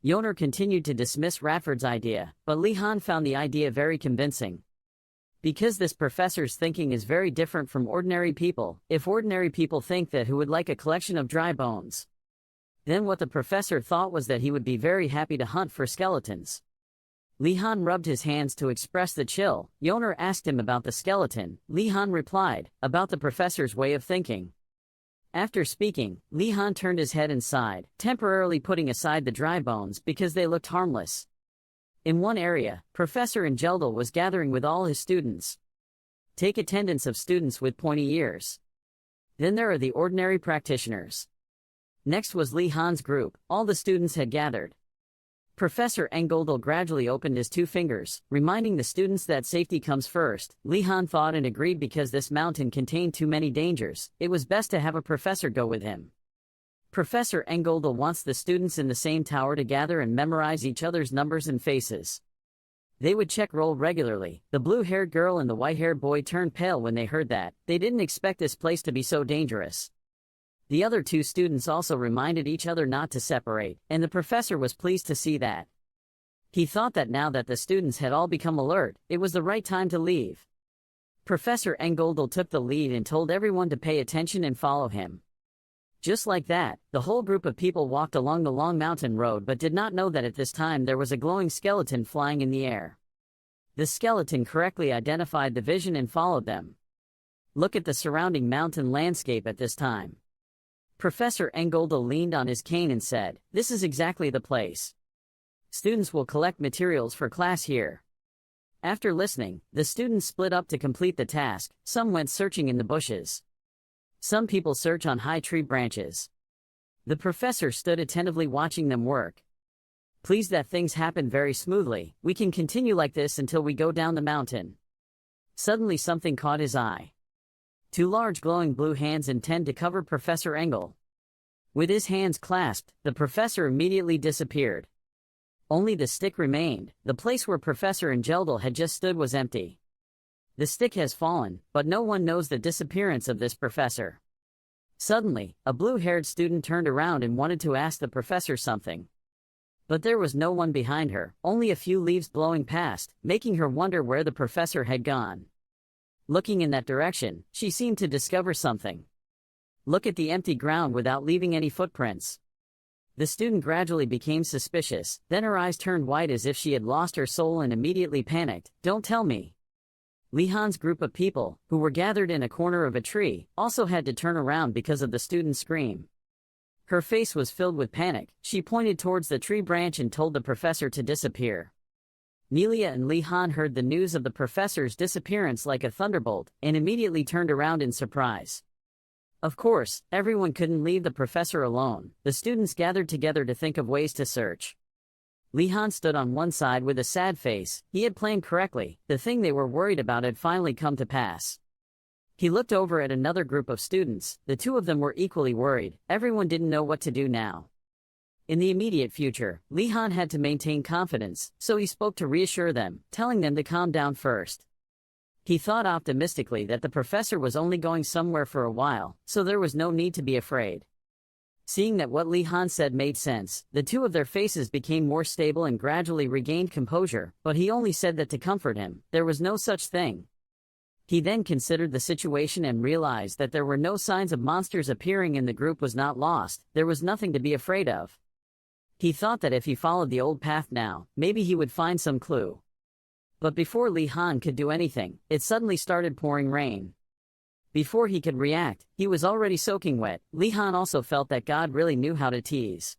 Yoner continued to dismiss Radford's idea, but Li-han found the idea very convincing. Because this professor's thinking is very different from ordinary people, if ordinary people think that who would like a collection of dry bones, then what the professor thought was that he would be very happy to hunt for skeletons. Li-han rubbed his hands to express the chill. Yoner asked him about the skeleton. Li-han replied, about the professor's way of thinking. After speaking, Li-han turned his head and sighed, temporarily putting aside the dry bones because they looked harmless. In one area, Professor Angeldal was gathering with all his students. Take attendance of students with pointy ears. Then there are the ordinary practitioners. Next was Li-han's group. All the students had gathered. Professor Angeldal gradually opened his two fingers, reminding the students that safety comes first. Li-han thought and agreed because this mountain contained too many dangers. It was best to have a professor go with him. Professor Angeldal wants the students in the same tower to gather and memorize each other's numbers and faces. They would check roll regularly. The blue-haired girl and the white-haired boy turned pale when they heard that. They didn't expect this place to be so dangerous. The other two students also reminded each other not to separate, and the professor was pleased to see that. He thought that now that the students had all become alert, it was the right time to leave. Professor Engoldel took the lead and told everyone to pay attention and follow him. Just like that, the whole group of people walked along the long mountain road but did not know that at this time there was a glowing skeleton flying in the air. The skeleton correctly identified the vision and followed them. Look at the surrounding mountain landscape at this time. Professor Engoldel leaned on his cane and said, "This is exactly the place. Students will collect materials for class here." After listening, the students split up to complete the task. Some went searching in the bushes. Some people search on high tree branches. The professor stood attentively watching them work. "Pleased that things happen very smoothly, we can continue like this until we go down the mountain." Suddenly something caught his eye. Two large glowing blue hands intend to cover Professor Engel. With his hands clasped, the professor immediately disappeared. Only the stick remained. The place where Professor Engeldel had just stood was empty. The stick has fallen, but no one knows the disappearance of this professor. Suddenly, a blue-haired student turned around and wanted to ask the professor something. But there was no one behind her, only a few leaves blowing past, making her wonder where the professor had gone. Looking in that direction, she seemed to discover something. Look at the empty ground without leaving any footprints. The student gradually became suspicious, then her eyes turned white as if she had lost her soul and immediately panicked. "Don't tell me." Li-han's group of people, who were gathered in a corner of a tree, also had to turn around because of the student's scream. Her face was filled with panic. She pointed towards the tree branch and told the professor to disappear. Nelia and Li-han heard the news of the professor's disappearance like a thunderbolt, and immediately turned around in surprise. Of course, everyone couldn't leave the professor alone. The students gathered together to think of ways to search. Li-han stood on one side with a sad face. He had planned correctly. The thing they were worried about had finally come to pass. He looked over at another group of students. The two of them were equally worried. Everyone didn't know what to do now. In the immediate future, Li-han had to maintain confidence, so he spoke to reassure them, telling them to calm down first. He thought optimistically that the professor was only going somewhere for a while, so there was no need to be afraid. Seeing that what Li-han said made sense, the two of their faces became more stable and gradually regained composure, but he only said that to comfort him. There was no such thing. He then considered the situation and realized that there were no signs of monsters appearing and the group was not lost. There was nothing to be afraid of. He thought that if he followed the old path now, maybe he would find some clue. But before Li-han could do anything, it suddenly started pouring rain. Before he could react, he was already soaking wet. Li-han also felt that God really knew how to tease.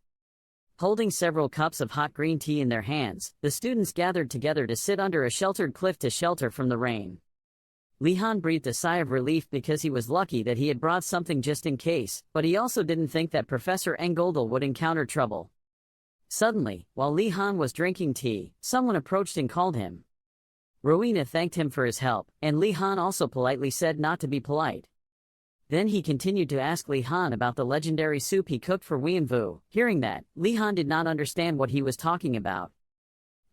Holding several cups of hot green tea in their hands, the students gathered together to sit under a sheltered cliff to shelter from the rain. Li-han breathed a sigh of relief because he was lucky that he had brought something just in case, but he also didn't think that Professor Engoldel would encounter trouble. Suddenly, while Li-han was drinking tea, someone approached and called him. Rowena thanked him for his help, and Li-han also politely said not to be polite. Then he continued to ask Li-han about the legendary soup he cooked for Weanvu. Hearing that, Li-han did not understand what he was talking about.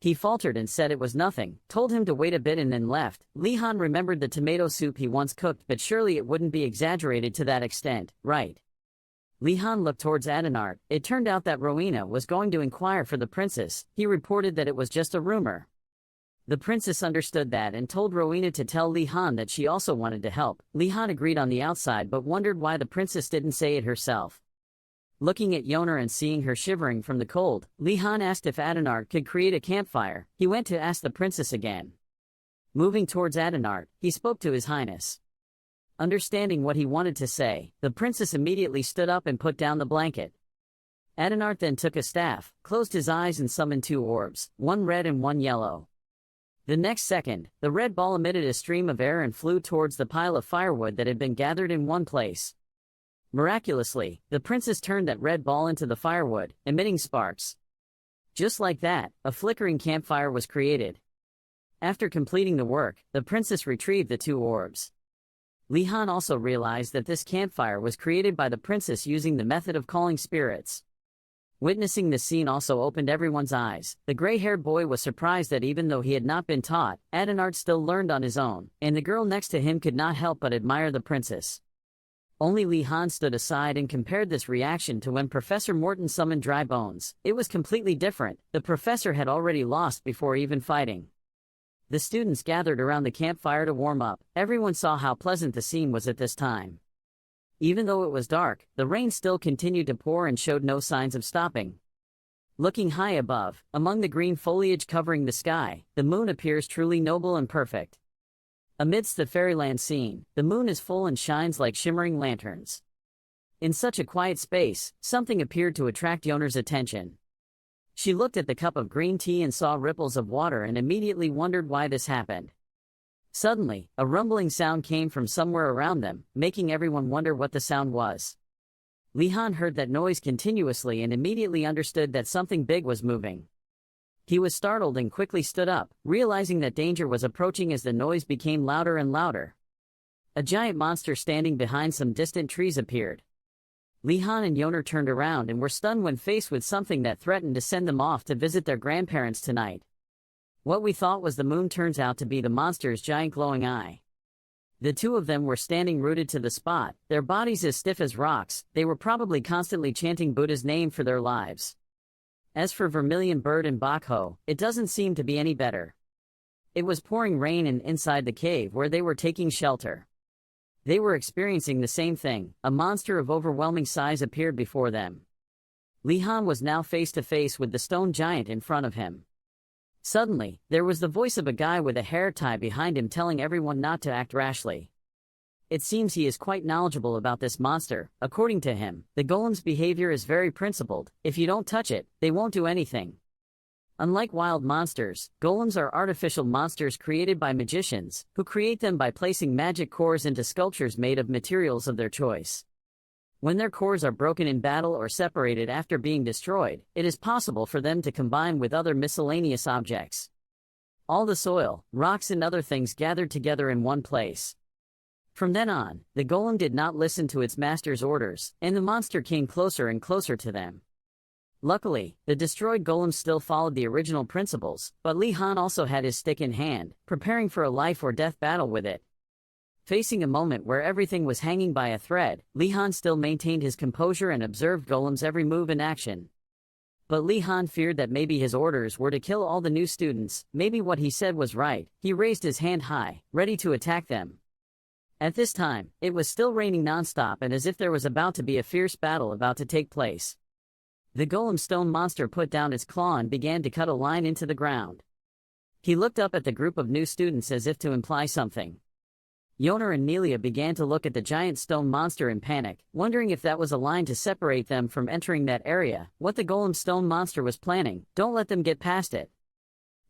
He faltered and said it was nothing, told him to wait a bit and then left. Li-han remembered the tomato soup he once cooked, but surely it wouldn't be exaggerated to that extent, right? Li-han looked towards Adenart. It turned out that Rowena was going to inquire for the princess. He reported that it was just a rumor. The princess understood that and told Rowena to tell Li-han that she also wanted to help. Li-han agreed on the outside but wondered why the princess didn't say it herself. Looking at Yoner and seeing her shivering from the cold, Li-han asked if Adenart could create a campfire. He went to ask the princess again. Moving towards Adenart, he spoke to His Highness. Understanding what he wanted to say, the princess immediately stood up and put down the blanket. Adenart then took a staff, closed his eyes and summoned two orbs, one red and one yellow. The next second, the red ball emitted a stream of air and flew towards the pile of firewood that had been gathered in one place. Miraculously, the princess turned that red ball into the firewood, emitting sparks. Just like that, a flickering campfire was created. After completing the work, the princess retrieved the two orbs. Li-han also realized that this campfire was created by the princess using the method of calling spirits. Witnessing this scene also opened everyone's eyes. The gray-haired boy was surprised that even though he had not been taught, Adenart still learned on his own, and the girl next to him could not help but admire the princess. Only Li-han stood aside and compared this reaction to when Professor Morton summoned Dry Bones. It was completely different. The professor had already lost before even fighting. The students gathered around the campfire to warm up. Everyone saw how pleasant the scene was at this time. Even though it was dark, the rain still continued to pour and showed no signs of stopping. Looking high above, among the green foliage covering the sky, the moon appears truly noble and perfect. Amidst the fairyland scene, the moon is full and shines like shimmering lanterns. In such a quiet space, something appeared to attract Yoner's attention. She looked at the cup of green tea and saw ripples of water and immediately wondered why this happened. Suddenly, a rumbling sound came from somewhere around them, making everyone wonder what the sound was. Li-han heard that noise continuously and immediately understood that something big was moving. He was startled and quickly stood up, realizing that danger was approaching as the noise became louder and louder. A giant monster standing behind some distant trees appeared. Li-han and Yoner turned around and were stunned when faced with something that threatened to send them off to visit their grandparents tonight. What we thought was the moon turns out to be the monster's giant glowing eye. The two of them were standing rooted to the spot, their bodies as stiff as rocks. They were probably constantly chanting Buddha's name for their lives. As for Vermilion Bird and Bakho, it doesn't seem to be any better. It was pouring rain and inside the cave where they were taking shelter. They were experiencing the same thing. A monster of overwhelming size appeared before them. Li-han was now face to face with the stone giant in front of him. Suddenly, there was the voice of a guy with a hair tie behind him telling everyone not to act rashly. It seems he is quite knowledgeable about this monster. According to him, the golem's behavior is very principled. If you don't touch it, they won't do anything. Unlike wild monsters, golems are artificial monsters created by magicians, who create them by placing magic cores into sculptures made of materials of their choice. When their cores are broken in battle or separated after being destroyed, it is possible for them to combine with other miscellaneous objects. All the soil, rocks and other things gathered together in one place. From then on, the golem did not listen to its master's orders, and the monster came closer and closer to them. Luckily, the destroyed golem still followed the original principles, but Li-han also had his stick in hand, preparing for a life or death battle with it. Facing a moment where everything was hanging by a thread, Li-han still maintained his composure and observed Golem's every move and action. But Li-han feared that maybe his orders were to kill all the new students. Maybe what he said was right. He raised his hand high, ready to attack them. At this time, it was still raining non-stop and as if there was about to be a fierce battle about to take place. The golem stone monster put down its claw and began to cut a line into the ground. He looked up at the group of new students as if to imply something. Yoner and Nelia began to look at the giant stone monster in panic, wondering if that was a line to separate them from entering that area. What the golem stone monster was planning, don't let them get past it.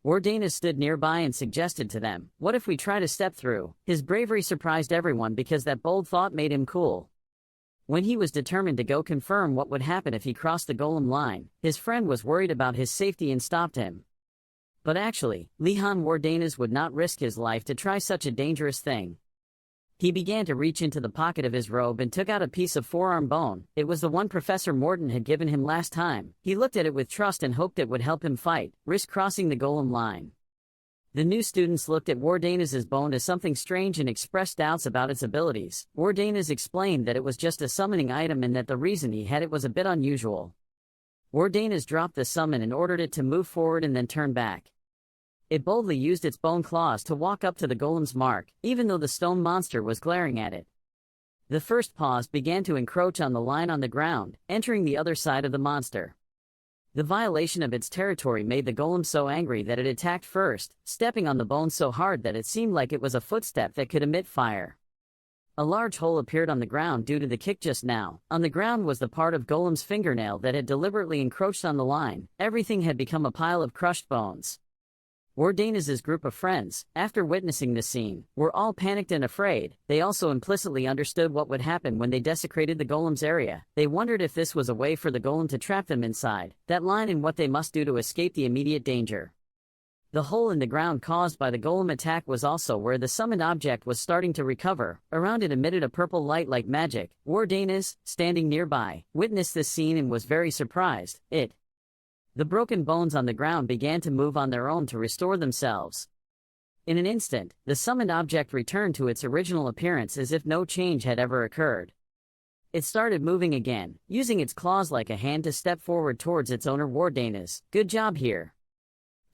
Wardanas stood nearby and suggested to them, what if we try to step through? His bravery surprised everyone because that bold thought made him cool. When he was determined to go confirm what would happen if he crossed the golem line, his friend was worried about his safety and stopped him. But actually, Li-han Wardanas would not risk his life to try such a dangerous thing. He began to reach into the pocket of his robe and took out a piece of forearm bone. It was the one Professor Morton had given him last time. He looked at it with trust and hoped it would help him fight, risk crossing the golem line. The new students looked at Wardanas' bone as something strange and expressed doubts about its abilities. Wardanas explained that it was just a summoning item and that the reason he had it was a bit unusual. Wardanas dropped the summon and ordered it to move forward and then turn back. It boldly used its bone claws to walk up to the golem's mark, even though the stone monster was glaring at it. The first paws began to encroach on the line on the ground, entering the other side of the monster. The violation of its territory made the golem so angry that it attacked first, stepping on the bone so hard that it seemed like it was a footstep that could emit fire. A large hole appeared on the ground due to the kick just now. On the ground was the part of golem's fingernail that had deliberately encroached on the line. Everything had become a pile of crushed bones. Wardanas' group of friends, after witnessing this scene, were all panicked and afraid. They also implicitly understood what would happen when they desecrated the golem's area. They wondered if this was a way for the golem to trap them inside that line and what they must do to escape the immediate danger. The hole in the ground caused by the golem attack was also where the summoned object was starting to recover. Around it emitted a purple light like magic. Wardanas, standing nearby, witnessed this scene and was very surprised. The broken bones on the ground began to move on their own to restore themselves. In an instant, the summoned object returned to its original appearance as if no change had ever occurred. It started moving again, using its claws like a hand to step forward towards its owner Wardanas. Good job here.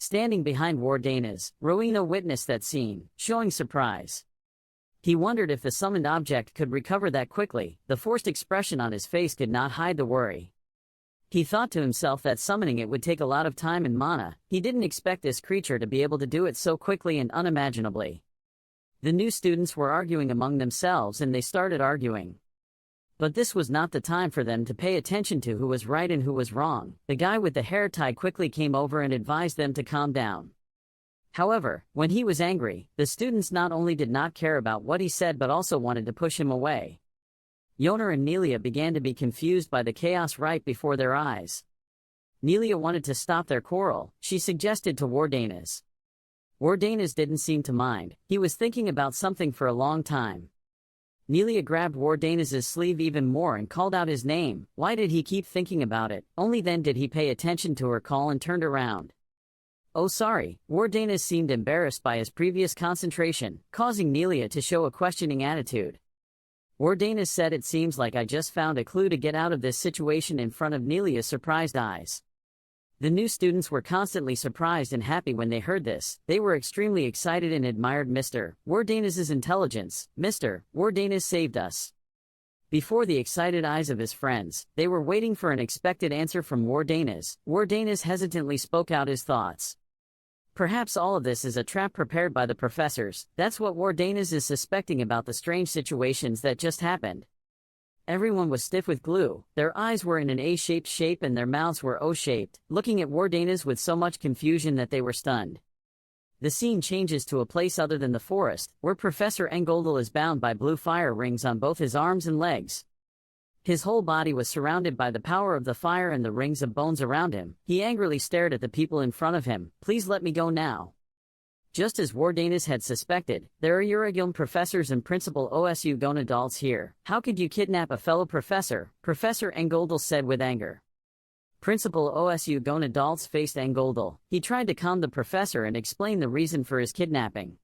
Standing behind Wardanas, Rowena witnessed that scene, showing surprise. He wondered if the summoned object could recover that quickly. The forced expression on his face could not hide the worry. He thought to himself that summoning it would take a lot of time and mana. He didn't expect this creature to be able to do it so quickly and unimaginably. The new students were arguing among themselves and they started arguing. But this was not the time for them to pay attention to who was right and who was wrong. The guy with the hair tie quickly came over and advised them to calm down. However, when he was angry, the students not only did not care about what he said but also wanted to push him away. Yoner and Nelia began to be confused by the chaos right before their eyes. Nelia wanted to stop their quarrel. She suggested to Wardanas. Wardanas didn't seem to mind. He was thinking about something for a long time. Nelia grabbed Wardanas' sleeve even more and called out his name. Why did he keep thinking about it? Only then did he pay attention to her call and turned around. Oh sorry, Wardanas seemed embarrassed by his previous concentration, causing Nelia to show a questioning attitude. Wardanas said, "It seems like I just found a clue to get out of this situation," in front of Nelia's surprised eyes. The new students were constantly surprised and happy when they heard this. They were extremely excited and admired Mr. Wardanas' intelligence. Mr. Wardanas saved us. Before the excited eyes of his friends, they were waiting for an expected answer from Wardanas. Wardanas hesitantly spoke out his thoughts. Perhaps all of this is a trap prepared by the professors. That's what Wardanas is suspecting about the strange situations that just happened. Everyone was stiff with glue. Their eyes were in an A-shaped shape and their mouths were O-shaped, looking at Wardanas with so much confusion that they were stunned. The scene changes to a place other than the forest, where Professor Enrollment is bound by blue fire rings on both his arms and legs. His whole body was surrounded by the power of the fire and the rings of bones around him. He angrily stared at the people in front of him. "Please let me go now." Just as Wardanas had suspected, there are Eurogilm professors and Principal OSU Gon adults here. "How could you kidnap a fellow professor?" Professor Enrollment said with anger. Principal OSU Gon adults faced Enrollment. He tried to calm the professor and explain the reason for his kidnapping.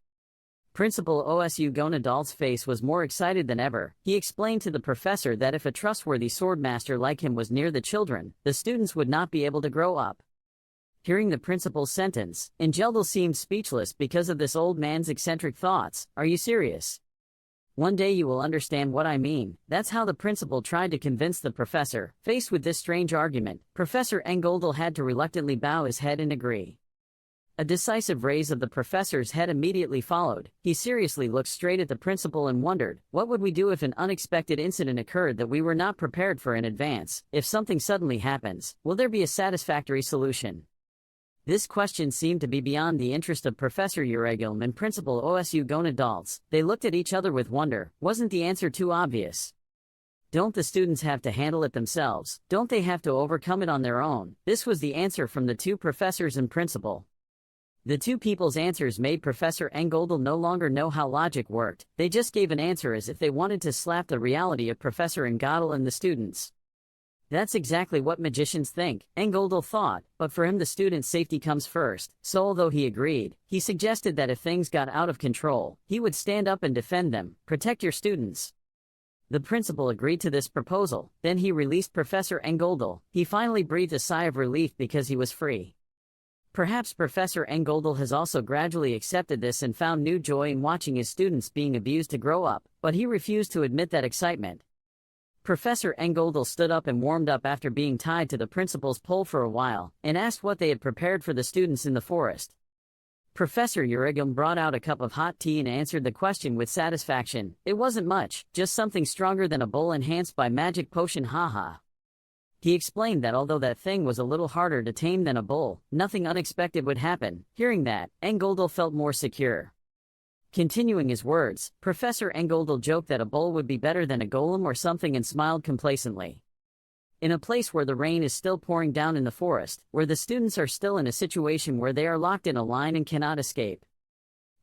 Principal OSU Gon adult's face was more excited than ever. He explained to the professor that if a trustworthy swordmaster like him was near the children, the students would not be able to grow up. Hearing the principal's sentence, Engeldel seemed speechless because of this old man's eccentric thoughts. "Are you serious? One day you will understand what I mean." That's how the principal tried to convince the professor. Faced with this strange argument, Professor Enrollment had to reluctantly bow his head and agree. A decisive raise of the professor's head immediately followed. He seriously looked straight at the principal and wondered, what would we do if an unexpected incident occurred that we were not prepared for in advance? If something suddenly happens, will there be a satisfactory solution? This question seemed to be beyond the interest of Professor Eurogilm and Principal OSU Gon adults. They looked at each other with wonder. Wasn't the answer too obvious? Don't the students have to handle it themselves? Don't they have to overcome it on their own? This was the answer from the two professors and principal. The two people's answers made Professor Enrollment no longer know how logic worked. They just gave an answer as if they wanted to slap the reality of Professor Enrollment and the students. That's exactly what magicians think, Enrollment thought, but for him the students' safety comes first. So although he agreed, he suggested that if things got out of control, he would stand up and defend them. "Protect your students." The principal agreed to this proposal. Then he released Professor Enrollment. He finally breathed a sigh of relief because he was free. Perhaps Professor Enrollment has also gradually accepted this and found new joy in watching his students being abused to grow up, but he refused to admit that excitement. Professor Enrollment stood up and warmed up after being tied to the principal's pole for a while, and asked what they had prepared for the students in the forest. Professor Eurogilm brought out a cup of hot tea and answered the question with satisfaction. "It wasn't much, just something stronger than a bowl enhanced by magic potion, haha." He explained that although that thing was a little harder to tame than a bull, nothing unexpected would happen. Hearing that, Enrollment felt more secure. Continuing his words, Professor Enrollment joked that a bull would be better than a golem or something and smiled complacently. In a place where the rain is still pouring down in the forest, where the students are still in a situation where they are locked in a line and cannot escape,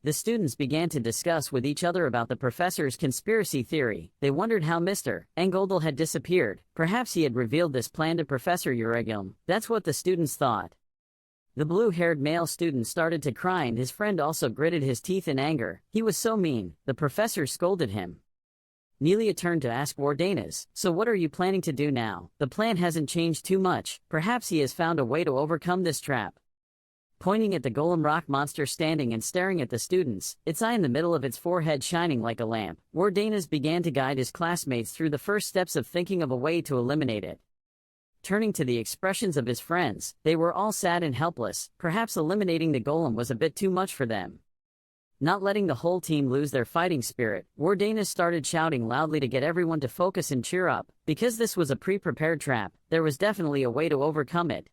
the students began to discuss with each other about the professor's conspiracy theory. They wondered how Mr. Enrollment had disappeared. Perhaps he had revealed this plan to Professor Eurogilm. That's what the students thought. The blue-haired male student started to cry and his friend also gritted his teeth in anger. He was so mean. The professor scolded him. Nelia turned to ask Wardanas, "So what are you planning to do now?" "The plan hasn't changed too much. Perhaps he has found a way to overcome this trap." pointing at the golem rock monster standing and staring at the students, its eye in the middle of its forehead shining like a lamp. Wardanas began to guide his classmates through the first steps of thinking of a way to eliminate it. Turning to the expressions of his friends, they were all sad and helpless. Perhaps eliminating the golem was a bit too much for them. Not letting the whole team lose their fighting spirit, Wardanas started shouting loudly to get everyone to focus and cheer up. Because this was a pre-prepared trap, there was definitely a way to overcome it.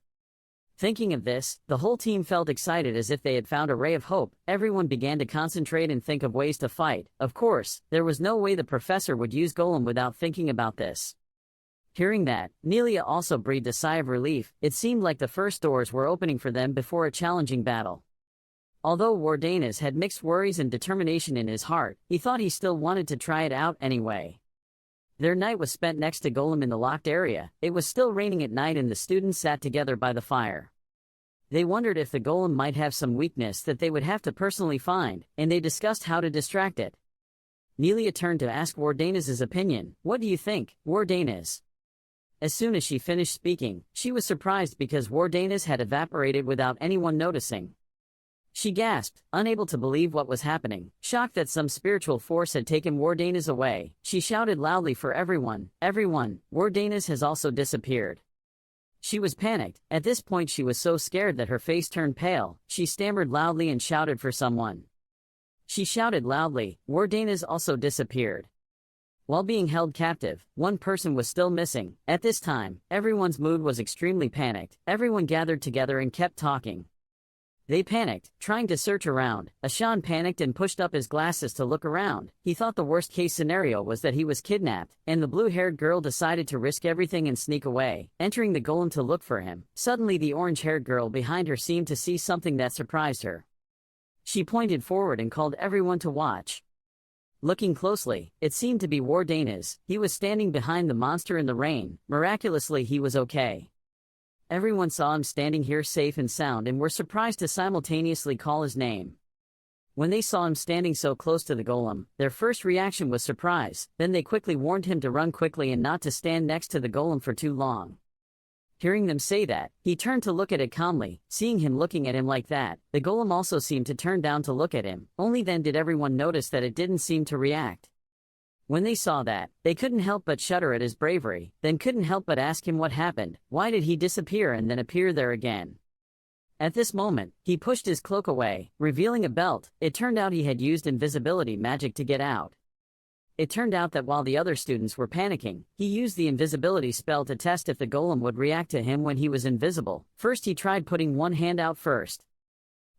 Thinking of this, the whole team felt excited as if they had found a ray of hope. Everyone began to concentrate and think of ways to fight. Of course, there was no way the professor would use golem without thinking about this. Hearing that, Nelia also breathed a sigh of relief. It seemed like the first doors were opening for them before a challenging battle. Although Wardanas had mixed worries and determination in his heart, he thought he still wanted to try it out anyway. Their night was spent next to Golem in the locked area. It was still raining at night and the students sat together by the fire. They wondered if the Golem might have some weakness that they would have to personally find, and they discussed how to distract it. Nelia turned to ask Wardanas' opinion. "What do you think, Wardanas?" As soon as she finished speaking, she was surprised because Wardanas had evaporated without anyone noticing. She gasped, unable to believe what was happening. Shocked that some spiritual force had taken Wardanas away, she shouted loudly for everyone, "Everyone, Wardanas has also disappeared." She was panicked. At this point she was so scared that her face turned pale. She stammered loudly and shouted for someone. She shouted loudly, "Wardanas also disappeared." While being held captive, one person was still missing. At this time, everyone's mood was extremely panicked. Everyone gathered together and kept talking. They panicked, trying to search around. Ashan panicked and pushed up his glasses to look around. He thought the worst-case scenario was that he was kidnapped, and the blue-haired girl decided to risk everything and sneak away, entering the golem to look for him. Suddenly the orange-haired girl behind her seemed to see something that surprised her. She pointed forward and called everyone to watch. Looking closely, it seemed to be Wardanas. He was standing behind the monster in the rain. Miraculously he was okay. Everyone saw him standing here safe and sound and were surprised to simultaneously call his name. When they saw him standing so close to the golem, their first reaction was surprise, then they quickly warned him to run quickly and not to stand next to the golem for too long. Hearing them say that, he turned to look at it calmly. Seeing him looking at him like that, the golem also seemed to turn down to look at him. Only then did everyone notice that it didn't seem to react. When they saw that, they couldn't help but shudder at his bravery, then couldn't help but ask him what happened. Why did he disappear and then appear there again? At this moment, he pushed his cloak away, revealing a belt. It turned out he had used invisibility magic to get out. It turned out that while the other students were panicking, he used the invisibility spell to test if the golem would react to him when he was invisible. First he tried putting one hand out first.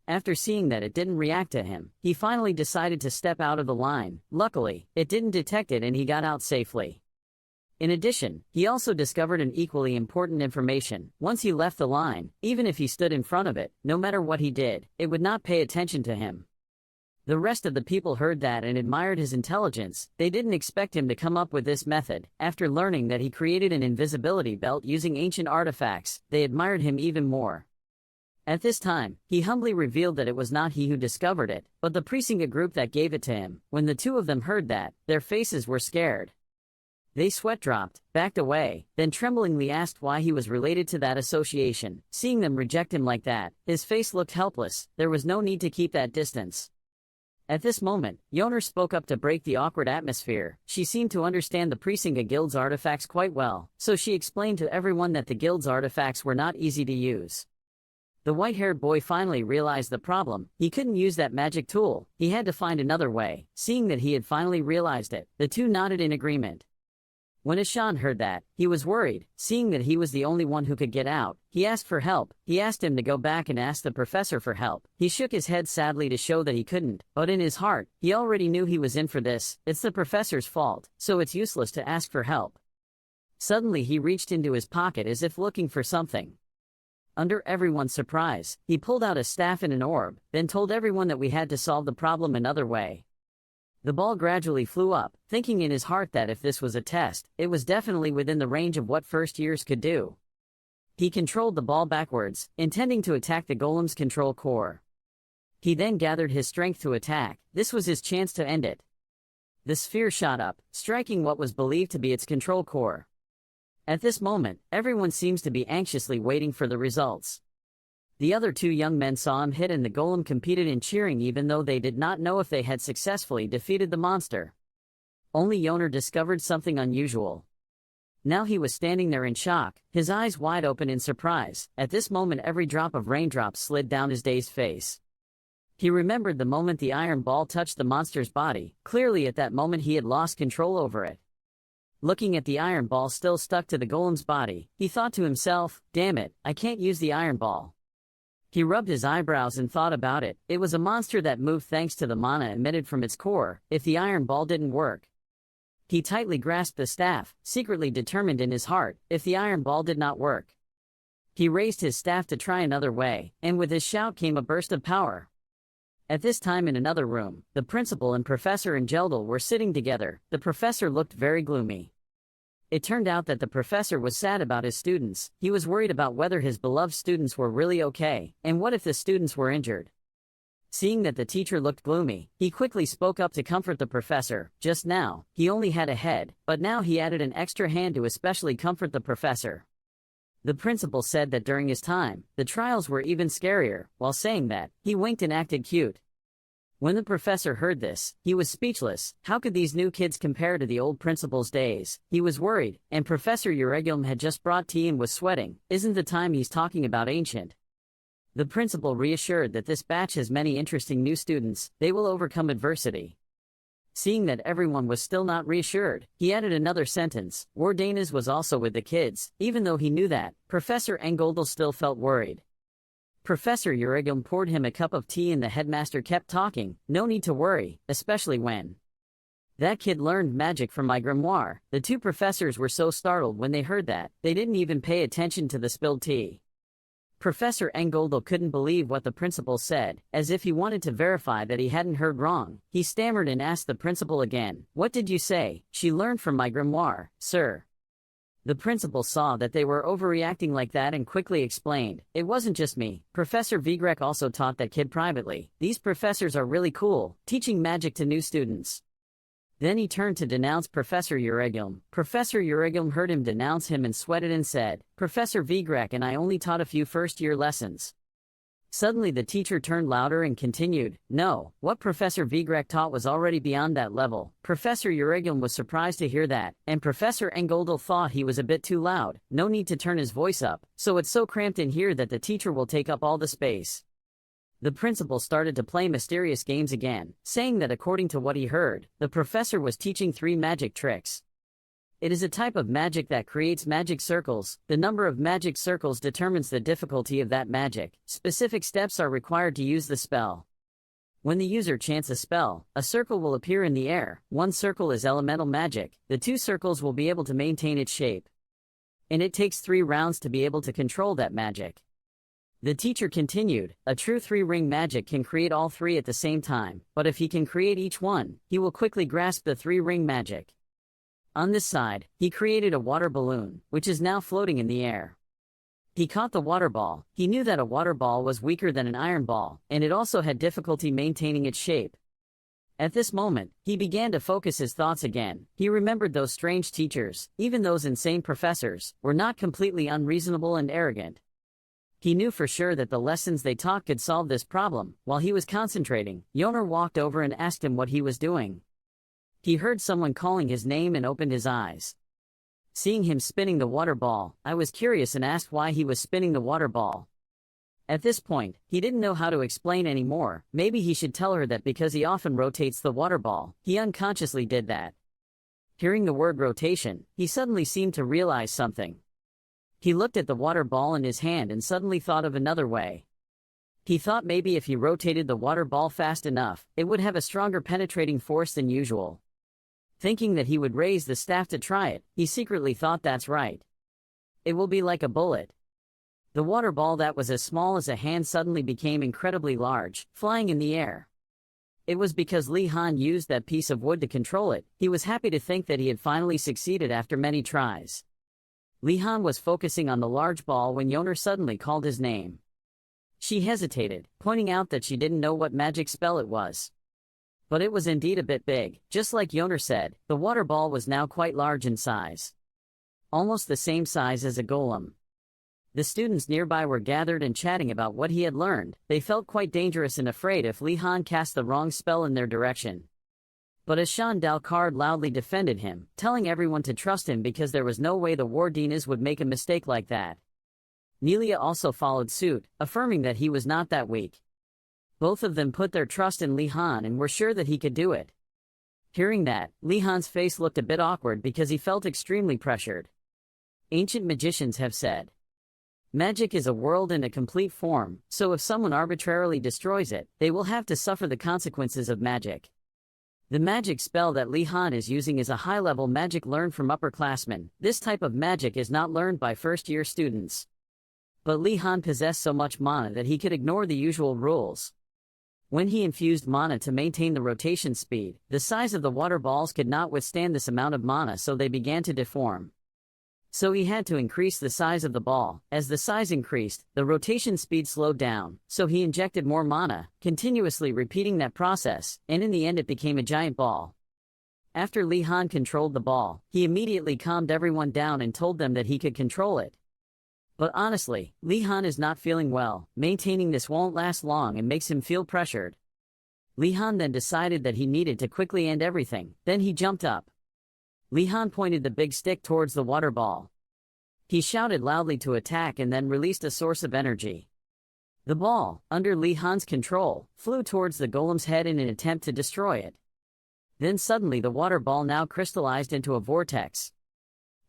After seeing that it didn't react to him, he finally decided to step out of the line. Luckily, it didn't detect it and he got out safely. In addition, he also discovered an equally important information. Once he left the line, even if he stood in front of it, no matter what he did, it would not pay attention to him. The rest of the people heard that and admired his intelligence. They didn't expect him to come up with this method. After learning that he created an invisibility belt using ancient artifacts, they admired him even more. At this time, he humbly revealed that it was not he who discovered it, but the Presinga group that gave it to him. When the two of them heard that, their faces were scared. They sweat dropped, backed away, then tremblingly asked why he was related to that association. Seeing them reject him like that, his face looked helpless. There was no need to keep that distance. At this moment, Yoner spoke up to break the awkward atmosphere. She seemed to understand the Presinga Guild's artifacts quite well, so she explained to everyone that the Guild's artifacts were not easy to use. The white-haired boy finally realized the problem. He couldn't use that magic tool. He had to find another way. Seeing that he had finally realized it, the two nodded in agreement. When Ashan heard that, he was worried. Seeing that he was the only one who could get out, he asked for help. He asked him to go back and ask the professor for help. He shook his head sadly to show that he couldn't, but in his heart, he already knew he was in for this. It's the professor's fault, so it's useless to ask for help. Suddenly he reached into his pocket as if looking for something. Under everyone's surprise, he pulled out a staff and an orb, then told everyone that we had to solve the problem another way. The ball gradually flew up, thinking in his heart that if this was a test, it was definitely within the range of what first years could do. He controlled the ball backwards, intending to attack the golem's control core. He then gathered his strength to attack. This was his chance to end it. The sphere shot up, striking what was believed to be its control core. At this moment, everyone seems to be anxiously waiting for the results. The other two young men saw him hit and the golem competed in cheering even though they did not know if they had successfully defeated the monster. Only Yoner discovered something unusual. Now he was standing there in shock, his eyes wide open in surprise. At this moment every drop of raindrops slid down his dazed face. He remembered the moment the iron ball touched the monster's body. Clearly at that moment he had lost control over it. Looking at the iron ball still stuck to the golem's body, he thought to himself, "Damn it, I can't use the iron ball." He rubbed his eyebrows and thought about it. It was a monster that moved thanks to the mana emitted from its core. If the iron ball didn't work, he tightly grasped the staff, secretly determined in his heart, if the iron ball did not work. He raised his staff to try another way, and with his shout came a burst of power. At this time in another room, the principal and Professor and Geldel were sitting together. The professor looked very gloomy. It turned out that the professor was sad about his students. He was worried about whether his beloved students were really okay, and what if the students were injured. Seeing that the teacher looked gloomy, he quickly spoke up to comfort the professor. Just now, he only had a head, but now he added an extra hand to especially comfort the professor. The principal said that during his time, the trials were even scarier. While saying that, he winked and acted cute. When the professor heard this, he was speechless. How could these new kids compare to the old principal's days? He was worried, and Professor Euregulum had just brought tea and was sweating. Isn't the time he's talking about ancient? The principal reassured that this batch has many interesting new students, they will overcome adversity. Seeing that everyone was still not reassured, he added another sentence. Wardanas was also with the kids. Even though he knew that, Professor Engoldel still felt worried. Professor Euregulum poured him a cup of tea and the headmaster kept talking. No need to worry, especially when that kid learned magic from my grimoire. The two professors were so startled when they heard that, they didn't even pay attention to the spilled tea. Professor Engoldel couldn't believe what the principal said, as if he wanted to verify that he hadn't heard wrong. He stammered and asked the principal again, "What did you say?" "She learned from my grimoire, sir." The principal saw that they were overreacting like that and quickly explained, "It wasn't just me. Professor Vigrek also taught that kid privately. These professors are really cool, teaching magic to new students." Then he turned to denounce Professor Euregulum. Professor Euregulum heard him denounce him and sweated and said, "Professor Vigrek and I only taught a few first-year lessons." Suddenly the teacher turned louder and continued, "No, what Professor Vigrek taught was already beyond that level." Professor Euregulum was surprised to hear that, and Professor Engoldel thought he was a bit too loud. No need to turn his voice up, so it's so cramped in here that the teacher will take up all the space. The principal started to play mysterious games again, saying that according to what he heard, the professor was teaching 3 magic tricks. It is a type of magic that creates magic circles. The number of magic circles determines the difficulty of that magic. Specific steps are required to use the spell. When the user chants a spell, a circle will appear in the air. 1 circle is elemental magic. The 2 circles will be able to maintain its shape. And it takes 3 rounds to be able to control that magic. The teacher continued, "A true 3-ring magic can create all 3 at the same time, but if he can create each one, he will quickly grasp the 3-ring magic." On this side, he created a water balloon, which is now floating in the air. He caught the water ball. He knew that a water ball was weaker than an iron ball, and it also had difficulty maintaining its shape. At this moment, he began to focus his thoughts again. He remembered those strange teachers, even those insane professors, were not completely unreasonable and arrogant. He knew for sure that the lessons they taught could solve this problem. While he was concentrating, Yoner walked over and asked him what he was doing. He heard someone calling his name and opened his eyes. Seeing him spinning the water ball, I was curious and asked why he was spinning the water ball. At this point, he didn't know how to explain anymore. Maybe he should tell her that because he often rotates the water ball, he unconsciously did that. Hearing the word rotation, he suddenly seemed to realize something. He looked at the water ball in his hand and suddenly thought of another way. He thought maybe if he rotated the water ball fast enough, it would have a stronger penetrating force than usual. Thinking that he would raise the staff to try it, he secretly thought that's right. It will be like a bullet. The water ball that was as small as a hand suddenly became incredibly large, flying in the air. It was because Li Han used that piece of wood to control it. He was happy to think that he had finally succeeded after many tries. Li Han was focusing on the large ball when Yoner suddenly called his name. She hesitated, pointing out that she didn't know what magic spell it was. But it was indeed a bit big. Just like Yoner said, the water ball was now quite large in size. Almost the same size as a golem. The students nearby were gathered and chatting about what he had learned. They felt quite dangerous and afraid if Li Han cast the wrong spell in their direction. But Ashan Dalcard loudly defended him, telling everyone to trust him because there was no way the Wardinas would make a mistake like that. Nelia also followed suit, affirming that he was not that weak. Both of them put their trust in Li Han and were sure that he could do it. Hearing that, Li Han's face looked a bit awkward because he felt extremely pressured. Ancient magicians have said, magic is a world in a complete form, so if someone arbitrarily destroys it, they will have to suffer the consequences of magic. The magic spell that Li Han is using is a high-level magic learned from upperclassmen. This type of magic is not learned by first-year students. But Li Han possessed so much mana that he could ignore the usual rules. When he infused mana to maintain the rotation speed, the size of the water balls could not withstand this amount of mana, so they began to deform. So he had to increase the size of the ball. As the size increased, the rotation speed slowed down, so he injected more mana, continuously repeating that process, and in the end it became a giant ball. After Li Han controlled the ball, he immediately calmed everyone down and told them that he could control it. But honestly, Li Han is not feeling well. Maintaining this won't last long and makes him feel pressured. Li Han then decided that he needed to quickly end everything. Then he jumped up. Li Han pointed the big stick towards the water ball. He shouted loudly to attack and then released a source of energy. The ball, under Li Han's control, flew towards the golem's head in an attempt to destroy it. Then suddenly the water ball now crystallized into a vortex.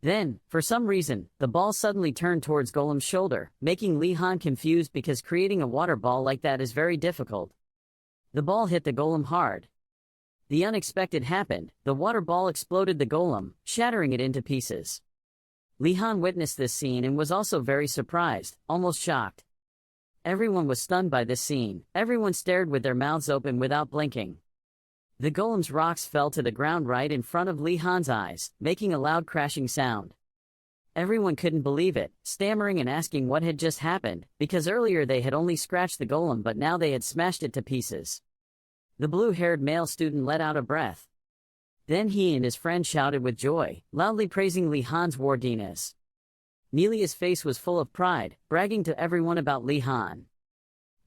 Then, for some reason, the ball suddenly turned towards Golem's shoulder, making Li Han confused because creating a water ball like that is very difficult. The ball hit the golem hard. The unexpected happened. The water ball exploded the golem, shattering it into pieces. Li Han witnessed this scene and was also very surprised, almost shocked. Everyone was stunned by this scene. Everyone stared with their mouths open without blinking. The golem's rocks fell to the ground right in front of Li Han's eyes, making a loud crashing sound. Everyone couldn't believe it, stammering and asking what had just happened, because earlier they had only scratched the golem but now they had smashed it to pieces. The blue-haired male student let out a breath. Then he and his friend shouted with joy, loudly praising Li Han's Wardinas. Nelia's face was full of pride, bragging to everyone about Li Han.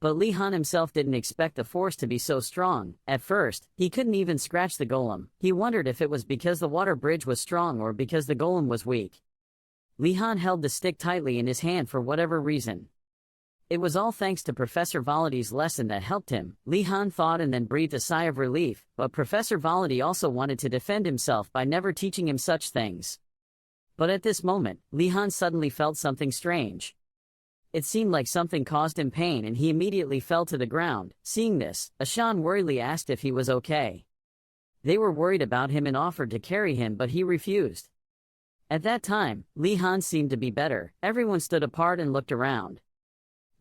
But Li Han himself didn't expect the force to be so strong. At first, he couldn't even scratch the golem. He wondered if it was because the water bridge was strong or because the golem was weak. Li Han held the stick tightly in his hand for whatever reason. It was all thanks to Professor Validi's lesson that helped him, Li Han thought, and then breathed a sigh of relief, but Professor Validi also wanted to defend himself by never teaching him such things. But at this moment, Li Han suddenly felt something strange. It seemed like something caused him pain and he immediately fell to the ground. Seeing this, Ashan worriedly asked if he was okay. They were worried about him and offered to carry him but he refused. At that time, Li Han seemed to be better. Everyone stood apart and looked around.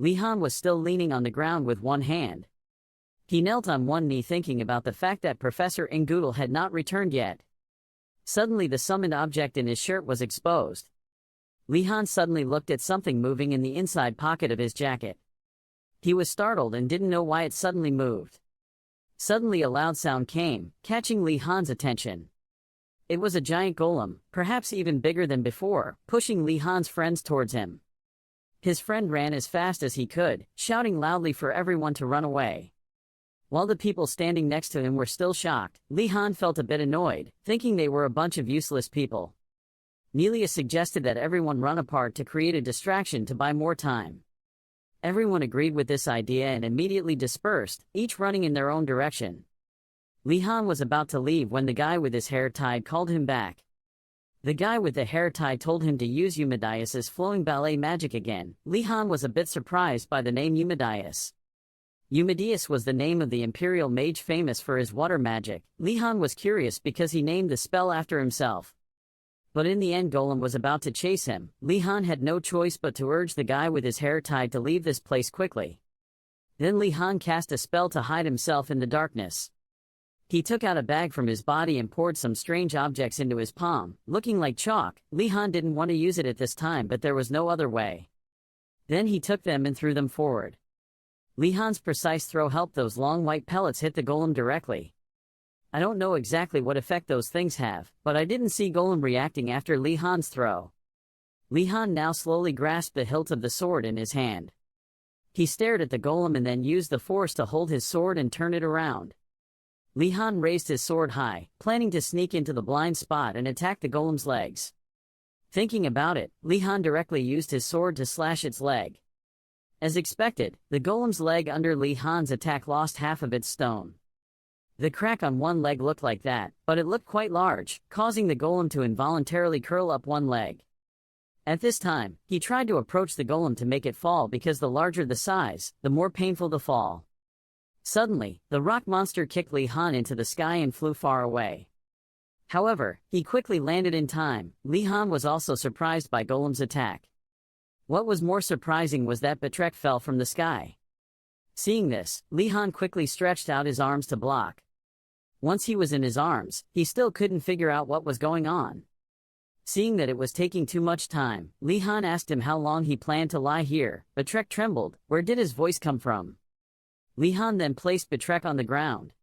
Li Han was still leaning on the ground with one hand. He knelt on one knee thinking about the fact that Professor Ingudal had not returned yet. Suddenly the summoned object in his shirt was exposed. Li Han suddenly looked at something moving in the inside pocket of his jacket. He was startled and didn't know why it suddenly moved. Suddenly a loud sound came, catching Li Han's attention. It was a giant golem, perhaps even bigger than before, pushing Li Han's friends towards him. His friend ran as fast as he could, shouting loudly for everyone to run away. While the people standing next to him were still shocked, Li Han felt a bit annoyed, thinking they were a bunch of useless people. Nelia suggested that everyone run apart to create a distraction to buy more time. Everyone agreed with this idea and immediately dispersed, each running in their own direction. Li Han was about to leave when the guy with his hair tied called him back. The guy with the hair tie told him to use Eumedaeus's flowing ballet magic again. Li Han was a bit surprised by the name Eumedaeus. Eumedaeus was the name of the imperial mage famous for his water magic. Li Han was curious because he named the spell after himself. But in the end Golem was about to chase him. Li Han had no choice but to urge the guy with his hair tied to leave this place quickly. Then Li Han cast a spell to hide himself in the darkness. He took out a bag from his body and poured some strange objects into his palm, looking like chalk. Li Han didn't want to use it at this time but there was no other way. Then he took them and threw them forward. Li Han's precise throw helped those long white pellets hit the golem directly. I don't know exactly what effect those things have, but I didn't see Golem reacting after Li Han's throw. Li Han now slowly grasped the hilt of the sword in his hand. He stared at the golem and then used the force to hold his sword and turn it around. Li Han raised his sword high, planning to sneak into the blind spot and attack the golem's legs. Thinking about it, Li Han directly used his sword to slash its leg. As expected, the golem's leg under Li Han's attack lost half of its stone. The crack on one leg looked like that, but it looked quite large, causing the golem to involuntarily curl up one leg. At this time, he tried to approach the golem to make it fall because the larger the size, the more painful the fall. Suddenly, the rock monster kicked Li Han into the sky and flew far away. However, he quickly landed in time. Li Han was also surprised by Golem's attack. What was more surprising was that Betrek fell from the sky. Seeing this, Li Han quickly stretched out his arms to block. Once he was in his arms, he still couldn't figure out what was going on. Seeing that it was taking too much time, Li Han asked him how long he planned to lie here. Betrek trembled. Where did his voice come from? Li Han then placed Betrek on the ground.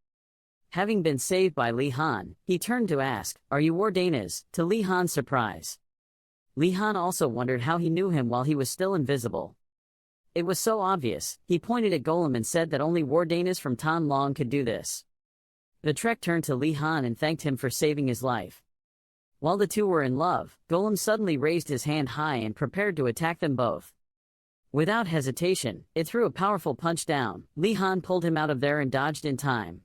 Having been saved by Li Han, he turned to ask, "Are you Wardanas?" to Li Han's surprise. Li Han also wondered how he knew him while he was still invisible. It was so obvious. He pointed at Golem and said that only Wardanas from Tan Long could do this. Betrek turned to Li Han and thanked him for saving his life. While the two were in love, Golem suddenly raised his hand high and prepared to attack them both. Without hesitation, it threw a powerful punch down. Li Han pulled him out of there and dodged in time.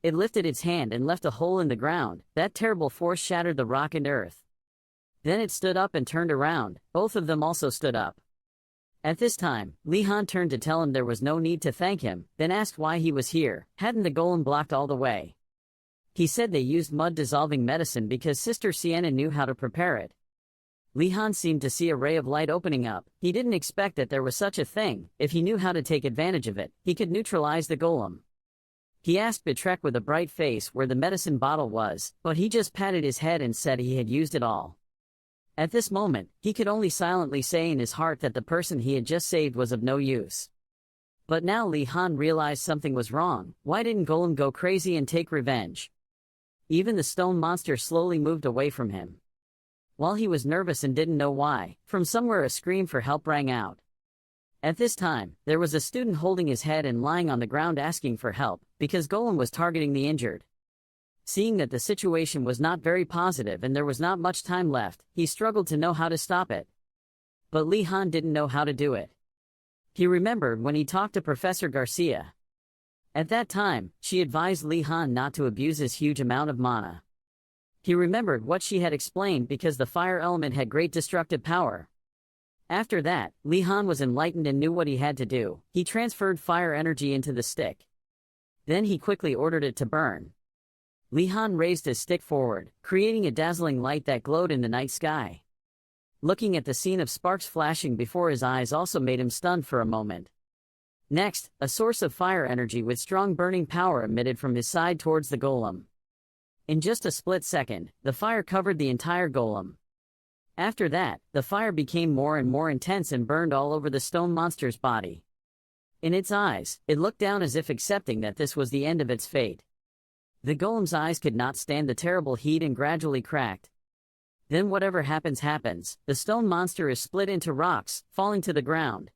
It lifted its hand and left a hole in the ground. That terrible force shattered the rock and earth. Then it stood up and turned around. Both of them also stood up. At this time, Li Han turned to tell him there was no need to thank him, then asked why he was here. Hadn't the golem blocked all the way? He said they used mud-dissolving medicine because Sister Sienna knew how to prepare it. Li Han seemed to see a ray of light opening up. He didn't expect that there was such a thing. If he knew how to take advantage of it, he could neutralize the golem. He asked Betrek with a bright face where the medicine bottle was, but he just patted his head and said he had used it all. At this moment, he could only silently say in his heart that the person he had just saved was of no use. But now Li Han realized something was wrong. Why didn't Golem go crazy and take revenge? Even the stone monster slowly moved away from him. While he was nervous and didn't know why, from somewhere a scream for help rang out. At this time, there was a student holding his head and lying on the ground asking for help, because Golem was targeting the injured. Seeing that the situation was not very positive and there was not much time left, he struggled to know how to stop it. But Li Han didn't know how to do it. He remembered when he talked to Professor Garcia. At that time, she advised Li Han not to abuse his huge amount of mana. He remembered what she had explained because the fire element had great destructive power. After that, Li Han was enlightened and knew what he had to do. He transferred fire energy into the stick. Then he quickly ordered it to burn. Li Han raised his stick forward, creating a dazzling light that glowed in the night sky. Looking at the scene of sparks flashing before his eyes also made him stunned for a moment. Next, a source of fire energy with strong burning power emitted from his side towards the golem. In just a split second, the fire covered the entire golem. After that, the fire became more and more intense and burned all over the stone monster's body. In its eyes, it looked down as if accepting that this was the end of its fate. The golem's eyes could not stand the terrible heat and gradually cracked. Then whatever happens happens, the stone monster is split into rocks, falling to the ground.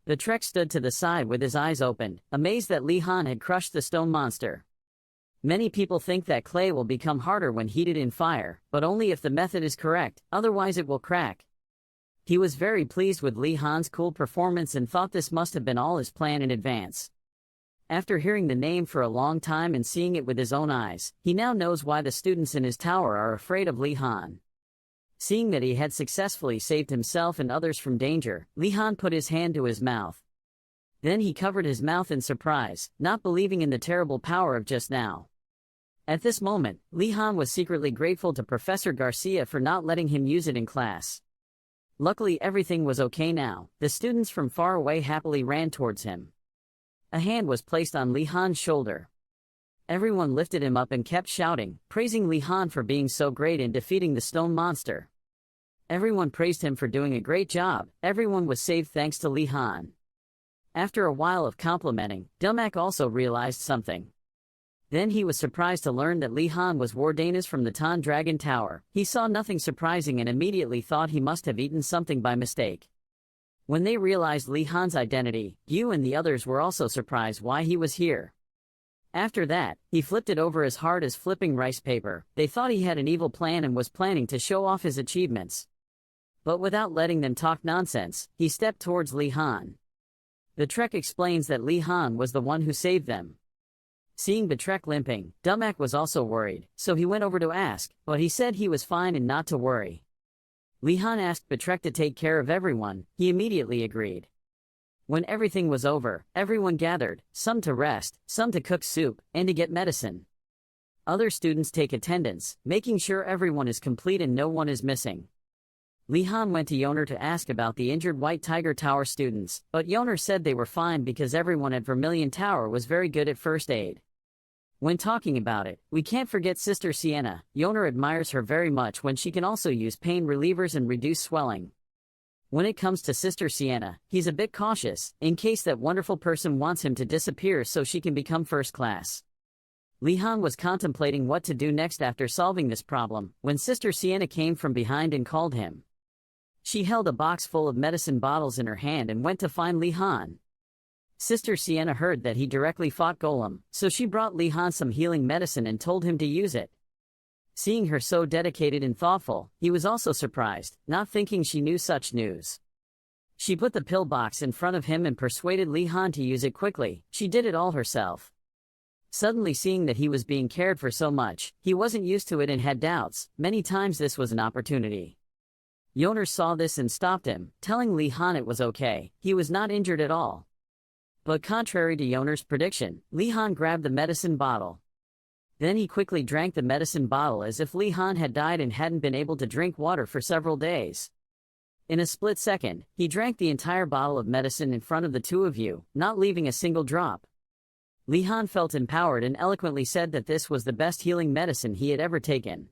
Betrek stood to the side with his eyes open, amazed that Li Han had crushed the stone monster. Many people think that clay will become harder when heated in fire, but only if the method is correct, otherwise it will crack. He was very pleased with Li Han's cool performance and thought this must have been all his plan in advance. After hearing the name for a long time and seeing it with his own eyes, he now knows why the students in his tower are afraid of Li Han. Seeing that he had successfully saved himself and others from danger, Li Han put his hand to his mouth. Then he covered his mouth in surprise, not believing in the terrible power of just now. At this moment, Li Han was secretly grateful to Professor Garcia for not letting him use it in class. Luckily everything was okay now. The students from far away happily ran towards him. A hand was placed on Li Han's shoulder. Everyone lifted him up and kept shouting, praising Li Han for being so great in defeating the stone monster. Everyone praised him for doing a great job. Everyone was saved thanks to Li Han. After a while of complimenting, Dumak also realized something. Then he was surprised to learn that Li Han was Wardanas from the Tan Dragon Tower. He saw nothing surprising and immediately thought he must have eaten something by mistake. When they realized Li Han's identity, Yu and the others were also surprised why he was here. After that, he flipped it over as hard as flipping rice paper. They thought he had an evil plan and was planning to show off his achievements. But without letting them talk nonsense, he stepped towards Li Han. Betrek explains that Li Han was the one who saved them. Seeing Betrek limping, Dumak was also worried, so he went over to ask, but he said he was fine and not to worry. Li Han asked Betrek to take care of everyone. He immediately agreed. When everything was over, everyone gathered, some to rest, some to cook soup, and to get medicine. Other students take attendance, making sure everyone is complete and no one is missing. Li Han went to Yoner to ask about the injured White Tiger Tower students, but Yoner said they were fine because everyone at Vermilion Tower was very good at first aid. When talking about it, we can't forget Sister Sienna. Yoner admires her very much when she can also use pain relievers and reduce swelling. When it comes to Sister Sienna, he's a bit cautious, in case that wonderful person wants him to disappear so she can become first class. Li Han was contemplating what to do next after solving this problem, when Sister Sienna came from behind and called him. She held a box full of medicine bottles in her hand and went to find Li Han. Sister Sienna heard that he directly fought Golem, so she brought Li Han some healing medicine and told him to use it. Seeing her so dedicated and thoughtful, he was also surprised, not thinking she knew such news. She put the pill box in front of him and persuaded Li Han to use it quickly. She did it all herself. Suddenly seeing that he was being cared for so much, he wasn't used to it and had doubts. Many times this was an opportunity. Yoner saw this and stopped him, telling Li Han it was okay, he was not injured at all. But contrary to Yoner's prediction, Li Han grabbed the medicine bottle. Then he quickly drank the medicine bottle as if Li Han had died and hadn't been able to drink water for several days. In a split second, he drank the entire bottle of medicine in front of the two of you, not leaving a single drop. Li Han felt empowered and eloquently said that this was the best healing medicine he had ever taken.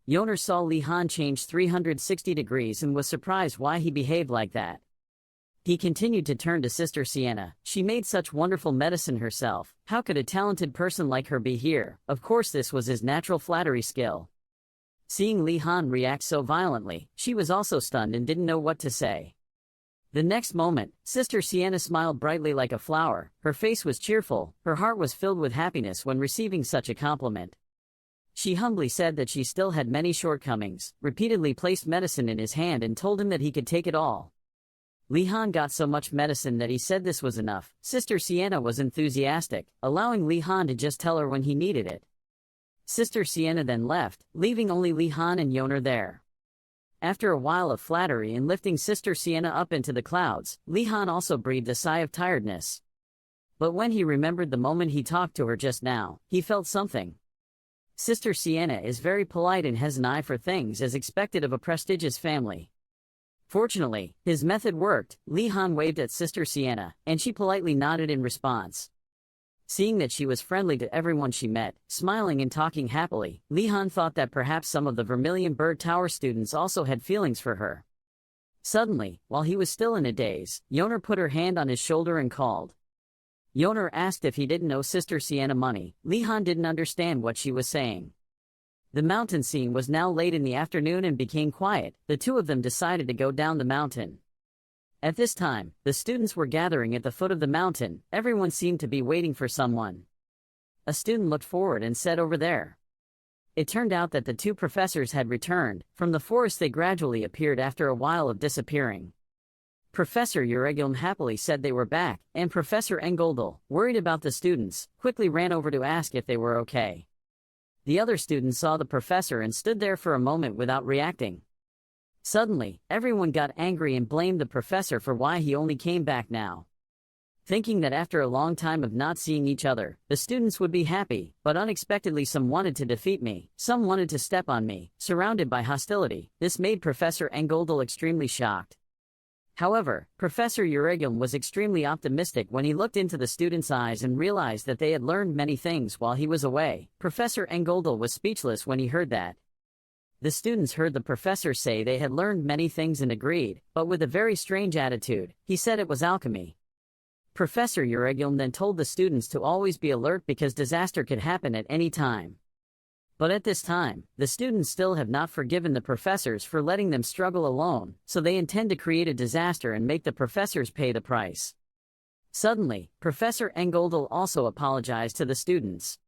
Yoner saw Li Han change 360 degrees and was surprised why he behaved like that. He continued to turn to Sister Sienna. She made such wonderful medicine herself. How could a talented person like her be here? Of course this was his natural flattery skill. Seeing Li Han react so violently, she was also stunned and didn't know what to say. The next moment, Sister Sienna smiled brightly like a flower. Her face was cheerful, her heart was filled with happiness when receiving such a compliment. She humbly said that she still had many shortcomings, repeatedly placed medicine in his hand and told him that he could take it all. Li Han got so much medicine that he said this was enough. Sister Sienna was enthusiastic, allowing Li Han to just tell her when he needed it. Sister Sienna then left, leaving only Li Han and Yoner there. After a while of flattery and lifting Sister Sienna up into the clouds, Li Han also breathed a sigh of tiredness. But when he remembered the moment he talked to her just now, he felt something. Sister Sienna is very polite and has an eye for things as expected of a prestigious family. Fortunately, his method worked. Li Han waved at Sister Sienna, and she politely nodded in response. Seeing that she was friendly to everyone she met, smiling and talking happily, Li Han thought that perhaps some of the Vermilion Bird Tower students also had feelings for her. Suddenly, while he was still in a daze, Yoner put her hand on his shoulder and called. Yoner asked if he didn't owe Sister Sienna money. Li Han didn't understand what she was saying. The mountain scene was now late in the afternoon and became quiet. The two of them decided to go down the mountain. At this time, the students were gathering at the foot of the mountain. Everyone seemed to be waiting for someone. A student looked forward and said, "Over there." It turned out that the two professors had returned. From the forest they gradually appeared after a while of disappearing. Professor Euregilm happily said they were back, and Professor Engoldel, worried about the students, quickly ran over to ask if they were okay. The other students saw the professor and stood there for a moment without reacting. Suddenly, everyone got angry and blamed the professor for why he only came back now. Thinking that after a long time of not seeing each other, the students would be happy, but unexpectedly some wanted to defeat me, some wanted to step on me, surrounded by hostility. This made Professor Engoldel extremely shocked. However, Professor Euregilm was extremely optimistic when he looked into the students' eyes and realized that they had learned many things while he was away. Professor Engoldel was speechless when he heard that. The students heard the professor say they had learned many things and agreed, but with a very strange attitude. He said it was alchemy. Professor Uregilm then told the students to always be alert because disaster could happen at any time. But at this time, the students still have not forgiven the professors for letting them struggle alone, so they intend to create a disaster and make the professors pay the price. Suddenly, Professor Engoldel also apologized to the students.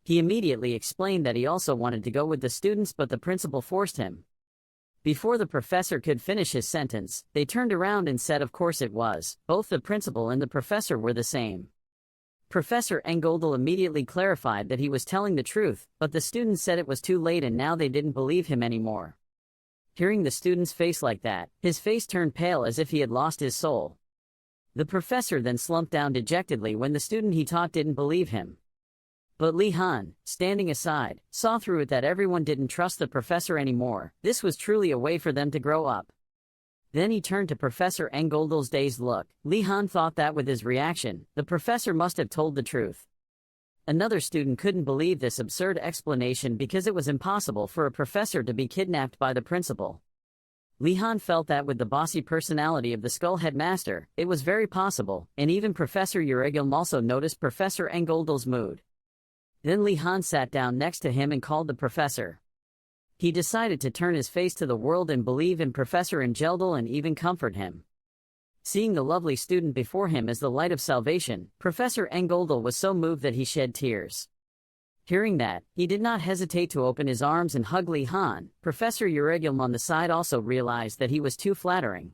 He immediately explained that he also wanted to go with the students, but the principal forced him. Before the professor could finish his sentence, they turned around and said of course it was. Both the principal and the professor were the same. Professor Engoldel immediately clarified that he was telling the truth, but the students said it was too late and now they didn't believe him anymore. Hearing the student's face like that, his face turned pale as if he had lost his soul. The professor then slumped down dejectedly when the student he taught didn't believe him. But Li Han, standing aside, saw through it that everyone didn't trust the professor anymore. This was truly a way for them to grow up. Then he turned to Professor Engoldel's dazed look. Li Han thought that with his reaction, the professor must have told the truth. Another student couldn't believe this absurd explanation because it was impossible for a professor to be kidnapped by the principal. Li Han felt that with the bossy personality of the Skull Headmaster, it was very possible, and even Professor Uregilm also noticed Professor Engoldel's mood. Then Li Han sat down next to him and called the professor. He decided to turn his face to the world and believe in Professor Engeldel and even comfort him. Seeing the lovely student before him as the light of salvation, Professor Engoldel was so moved that he shed tears. Hearing that, he did not hesitate to open his arms and hug Li Han. Professor Uregilm on the side also realized that he was too flattering.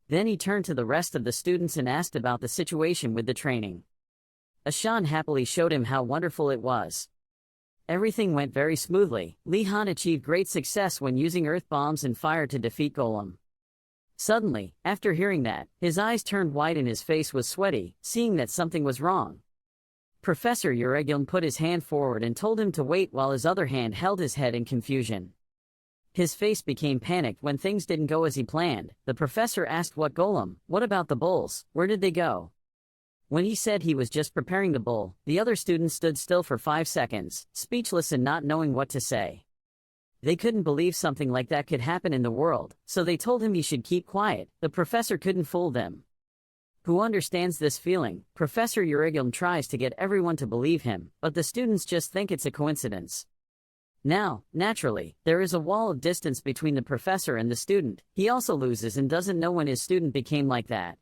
Then he turned to the rest of the students and asked about the situation with the training. Ashan happily showed him how wonderful it was. Everything went very smoothly. Li Han achieved great success when using earth bombs and fire to defeat Golem. Suddenly, after hearing that, his eyes turned white and his face was sweaty, seeing that something was wrong. Professor Uregilm put his hand forward and told him to wait while his other hand held his head in confusion. His face became panicked when things didn't go as he planned. The professor asked what Golem, what about the bulls, where did they go? When he said he was just preparing the bull, the other students stood still for 5 seconds, speechless and not knowing what to say. They couldn't believe something like that could happen in the world, so they told him he should keep quiet. The professor couldn't fool them. Who understands this feeling? Professor Uregilm tries to get everyone to believe him, but the students just think it's a coincidence. Now, naturally, there is a wall of distance between the professor and the student. He also loses and doesn't know when his student became like that.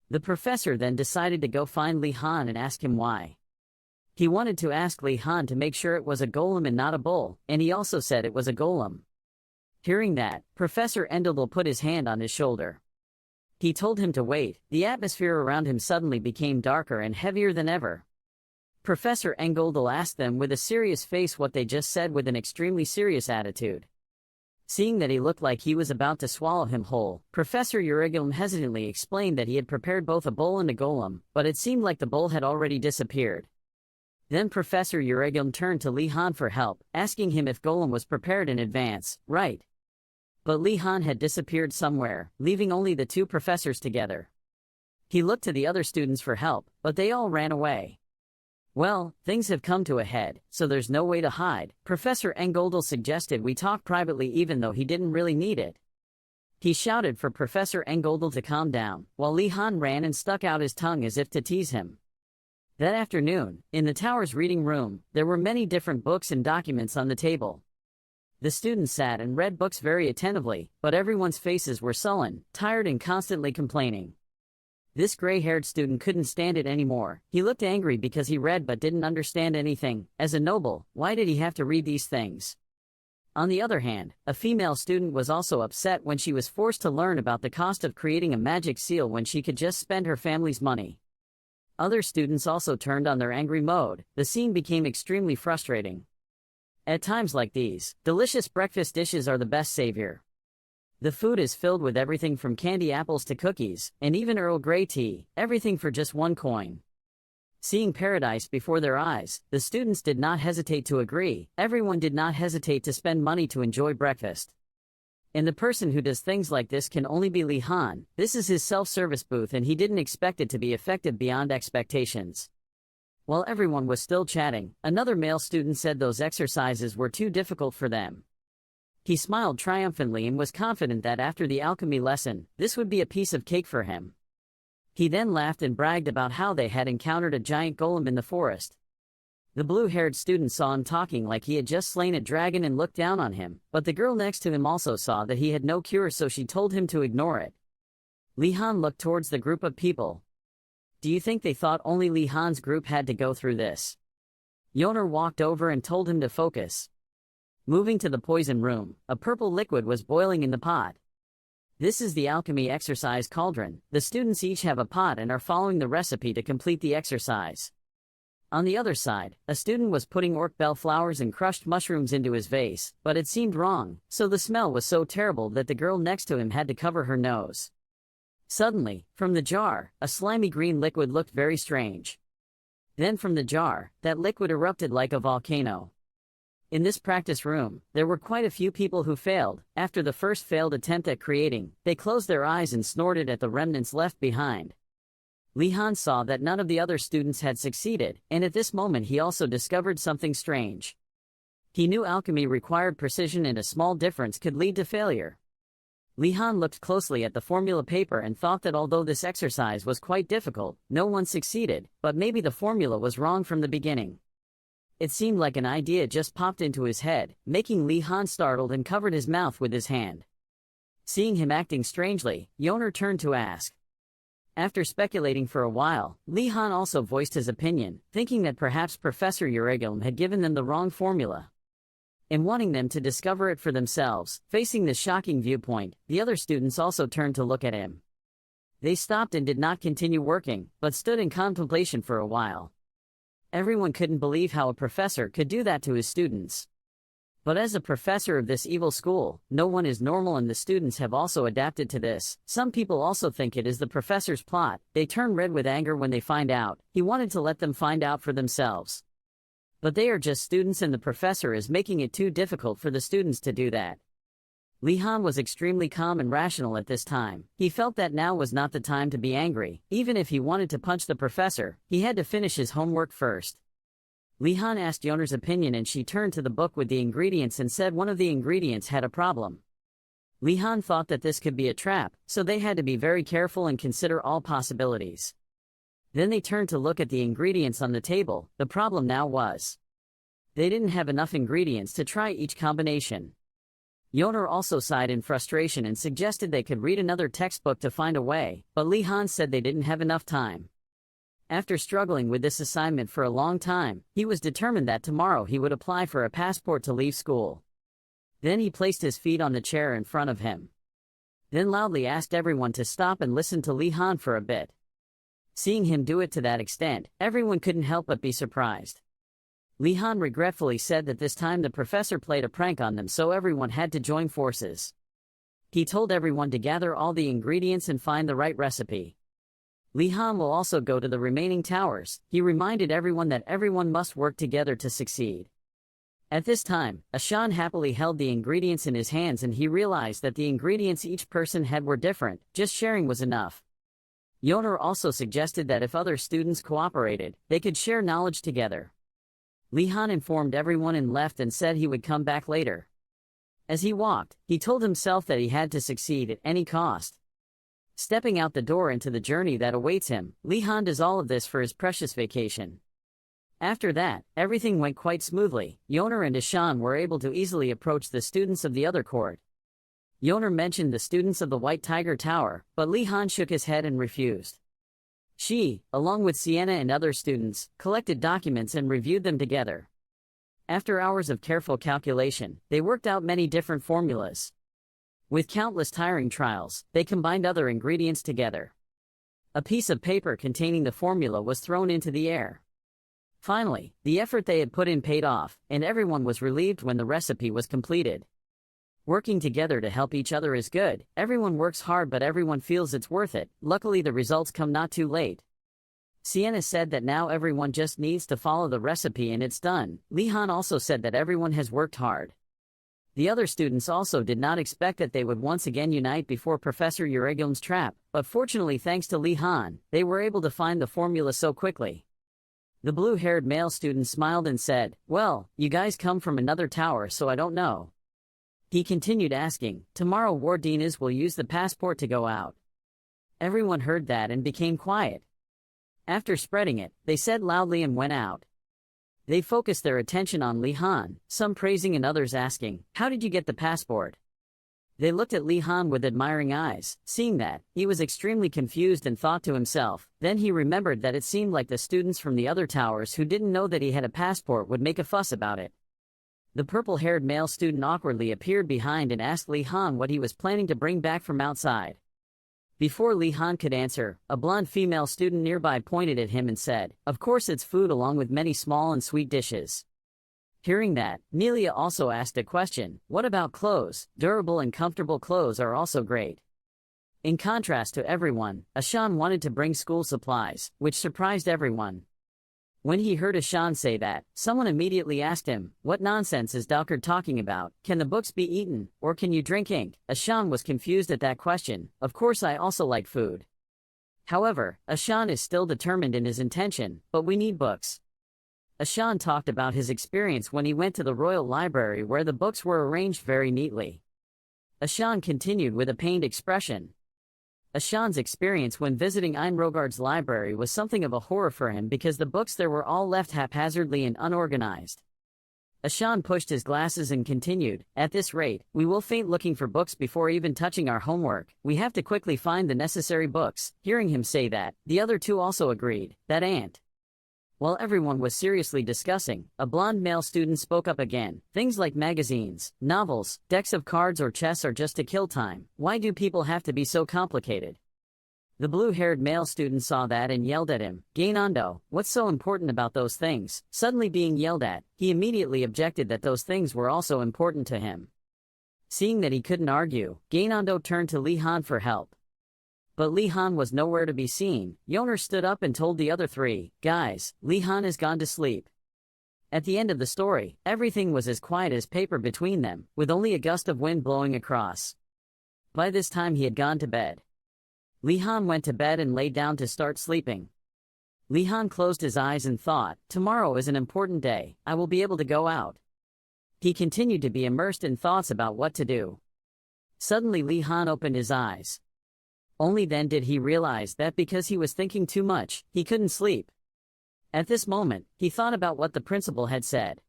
The professor then decided to go find Li Han and ask him why. He wanted to ask Li Han to make sure it was a golem and not a bull, and he also said it was a golem. Hearing that, Professor Engeldel put his hand on his shoulder. He told him to wait. The atmosphere around him suddenly became darker and heavier than ever. Professor Engeldel asked them with a serious face what they just said with an extremely serious attitude. Seeing that he looked like he was about to swallow him whole, Professor Uregilm hesitantly explained that he had prepared both a bull and a golem, but it seemed like the bull had already disappeared. Then Professor Uregilm turned to Li Han for help, asking him if golem was prepared in advance, right? But Li Han had disappeared somewhere, leaving only the two professors together. He looked to the other students for help, but they all ran away. Well, things have come to a head, so there's no way to hide. Professor Engoldel suggested we talk privately even though he didn't really need it. He shouted for Professor Engoldel to calm down, while Li Han ran and stuck out his tongue as if to tease him. That afternoon, in the tower's reading room, there were many different books and documents on the table. The students sat and read books very attentively, but everyone's faces were sullen, tired and constantly complaining. This gray-haired student couldn't stand it anymore. He looked angry because he read but didn't understand anything. As a noble, why did he have to read these things? On the other hand, a female student was also upset when she was forced to learn about the cost of creating a magic seal when she could just spend her family's money. Other students also turned on their angry mode. The scene became extremely frustrating. At times like these, delicious breakfast dishes are the best savior. The food is filled with everything from candy apples to cookies, and even Earl Grey tea, everything for just 1 coin. Seeing paradise before their eyes, the students did not hesitate to agree. Everyone did not hesitate to spend money to enjoy breakfast. And the person who does things like this can only be Li Han. This is his self-service booth and he didn't expect it to be effective beyond expectations. While everyone was still chatting, another male student said those exercises were too difficult for them. He smiled triumphantly and was confident that after the alchemy lesson, this would be a piece of cake for him. He then laughed and bragged about how they had encountered a giant golem in the forest. The blue-haired student saw him talking like he had just slain a dragon and looked down on him, but the girl next to him also saw that he had no cure, so she told him to ignore it. Li Han looked towards the group of people. Do you think they thought only Li Han's group had to go through this? Yoner walked over and told him to focus. Moving to the poison room, a purple liquid was boiling in the pot. This is the alchemy exercise cauldron. The students each have a pot and are following the recipe to complete the exercise. On the other side, a student was putting orc bell flowers and crushed mushrooms into his vase, but it seemed wrong, so the smell was so terrible that the girl next to him had to cover her nose. Suddenly, from the jar, a slimy green liquid looked very strange. Then from the jar, that liquid erupted like a volcano. In this practice room, there were quite a few people who failed. After the first failed attempt at creating, they closed their eyes and snorted at the remnants left behind. Li Han saw that none of the other students had succeeded, and at this moment he also discovered something strange. He knew alchemy required precision and a small difference could lead to failure. Li Han looked closely at the formula paper and thought that although this exercise was quite difficult, no one succeeded, but maybe the formula was wrong from the beginning. It seemed like an idea just popped into his head, making Li Han startled and covered his mouth with his hand. Seeing him acting strangely, Yoner turned to ask. After speculating for a while, Li Han also voiced his opinion, thinking that perhaps Professor Euregilm had given them the wrong formula. In wanting them to discover it for themselves, facing this shocking viewpoint, the other students also turned to look at him. They stopped and did not continue working, but stood in contemplation for a while. Everyone couldn't believe how a professor could do that to his students. But as a professor of this evil school, no one is normal, and the students have also adapted to this. Some people also think it is the professor's plot. They turn red with anger when they find out. He wanted to let them find out for themselves. But they are just students and the professor is making it too difficult for the students to do that. Li Han was extremely calm and rational at this time. He felt that now was not the time to be angry. Even if he wanted to punch the professor, he had to finish his homework first. Li Han asked Yoner's opinion and she turned to the book with the ingredients and said one of the ingredients had a problem. Li Han thought that this could be a trap, so they had to be very careful and consider all possibilities. Then they turned to look at the ingredients on the table. The problem now was they didn't have enough ingredients to try each combination. Yoner also sighed in frustration and suggested they could read another textbook to find a way, but Li Han said they didn't have enough time. After struggling with this assignment for a long time, he was determined that tomorrow he would apply for a passport to leave school. Then he placed his feet on the chair in front of him. Then loudly asked everyone to stop and listen to Li Han for a bit. Seeing him do it to that extent, everyone couldn't help but be surprised. Li Han regretfully said that this time the professor played a prank on them, so everyone had to join forces. He told everyone to gather all the ingredients and find the right recipe. Li Han will also go to the remaining towers. He reminded everyone that everyone must work together to succeed. At this time, Ashan happily held the ingredients in his hands and he realized that the ingredients each person had were different. Just sharing was enough. Yoner also suggested that if other students cooperated, they could share knowledge together. Li Han informed everyone and left and said he would come back later. As he walked, he told himself that he had to succeed at any cost. Stepping out the door into the journey that awaits him, Li Han does all of this for his precious vacation. After that, everything went quite smoothly. Yoner and Ashan were able to easily approach the students of the other court. Yoner mentioned the students of the White Tiger Tower, but Li Han shook his head and refused. She, along with Sienna and other students, collected documents and reviewed them together. After hours of careful calculation, they worked out many different formulas. With countless tiring trials, they combined other ingredients together. A piece of paper containing the formula was thrown into the air. Finally, the effort they had put in paid off, and everyone was relieved when the recipe was completed. Working together to help each other is good. Everyone works hard but everyone feels it's worth it. Luckily the results come not too late. Sienna said that now everyone just needs to follow the recipe and it's done. Li Han also said that everyone has worked hard. The other students also did not expect that they would once again unite before Professor Euregilm's trap, but fortunately thanks to Li Han, they were able to find the formula so quickly. The blue-haired male student smiled and said, "Well, you guys come from another tower so I don't know." He continued asking, "Tomorrow Wardinas will use the passport to go out." Everyone heard that and became quiet. After spreading it, they said loudly and went out. They focused their attention on Li Han, some praising and others asking, "How did you get the passport?" They looked at Li Han with admiring eyes. Seeing that, he was extremely confused and thought to himself. Then he remembered that it seemed like the students from the other towers who didn't know that he had a passport would make a fuss about it. The purple-haired male student awkwardly appeared behind and asked Li Han what he was planning to bring back from outside. Before Li Han could answer, a blonde female student nearby pointed at him and said, "Of course it's food along with many small and sweet dishes." Hearing that, Nelia also asked a question, "What about clothes? Durable and comfortable clothes are also great." In contrast to everyone, Ashan wanted to bring school supplies, which surprised everyone. When he heard Ashan say that, someone immediately asked him, "What nonsense is Dalkard talking about? Can the books be eaten, or can you drink ink?" Ashan was confused at that question. "Of course I also like food." However, Ashan is still determined in his intention, "But we need books." Ashan talked about his experience when he went to the royal library where the books were arranged very neatly. Ashan continued with a pained expression. Ashan's experience when visiting Einrogard's library was something of a horror for him because the books there were all left haphazardly and unorganized. Ashan pushed his glasses and continued, "At this rate, we will faint looking for books before even touching our homework. We have to quickly find the necessary books." Hearing him say that, the other two also agreed, "That ain't." While everyone was seriously discussing, a blonde male student spoke up again. "Things like magazines, novels, decks of cards or chess are just to kill time. Why do people have to be so complicated?" The blue-haired male student saw that and yelled at him, "Gainando, what's so important about those things?" Suddenly being yelled at, he immediately objected that those things were also important to him. Seeing that he couldn't argue, Gainando turned to Li Han for help. But Li Han was nowhere to be seen. Yoner stood up and told the other three, "Guys, Li Han has gone to sleep." At the end of the story, everything was as quiet as paper between them, with only a gust of wind blowing across. By this time he had gone to bed. Li Han went to bed and lay down to start sleeping. Li Han closed his eyes and thought, "Tomorrow is an important day, I will be able to go out." He continued to be immersed in thoughts about what to do. Suddenly Li Han opened his eyes. Only then did he realize that because he was thinking too much, he couldn't sleep. At this moment, he thought about what the principal had said.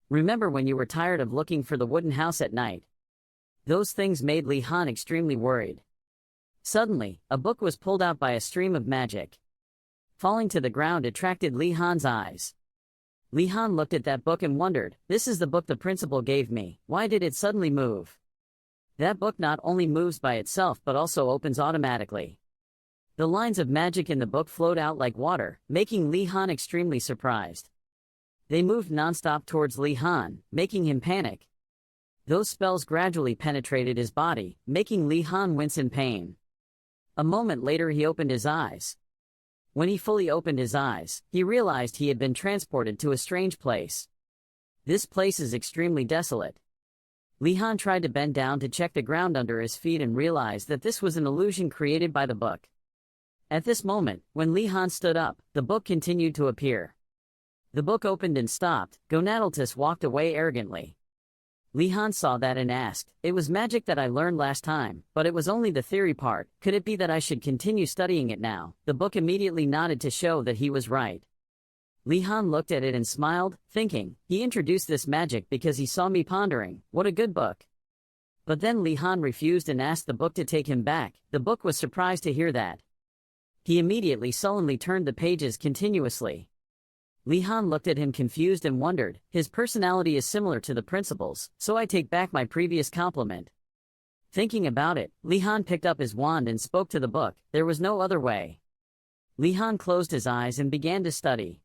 "Remember when you were tired of looking for the wooden house at night?" Those things made Li Han extremely worried. Suddenly, a book was pulled out by a stream of magic. Falling to the ground attracted Li Han's eyes. Li Han looked at that book and wondered, "This is the book the principal gave me, why did it suddenly move?" That book not only moves by itself but also opens automatically. The lines of magic in the book flowed out like water, making Li Han extremely surprised. They moved non-stop towards Li Han, making him panic. Those spells gradually penetrated his body, making Li Han wince in pain. A moment later he opened his eyes. When he fully opened his eyes, he realized he had been transported to a strange place. This place is extremely desolate. Li Han tried to bend down to check the ground under his feet and realized that this was an illusion created by the book. At this moment, when Li Han stood up, the book continued to appear. The book opened and stopped. Gonadaltus walked away arrogantly. Li Han saw that and asked, "It was magic that I learned last time, but it was only the theory part. Could it be that I should continue studying it now?" The book immediately nodded to show that he was right. Li Han looked at it and smiled, thinking, "He introduced this magic because he saw me pondering. What a good book." But then Li Han refused and asked the book to take him back. The book was surprised to hear that. He immediately sullenly turned the pages continuously. Li Han looked at him confused and wondered, "His personality is similar to the principal's, so I take back my previous compliment." Thinking about it, Li Han picked up his wand and spoke to the book. There was no other way. Li Han closed his eyes and began to study.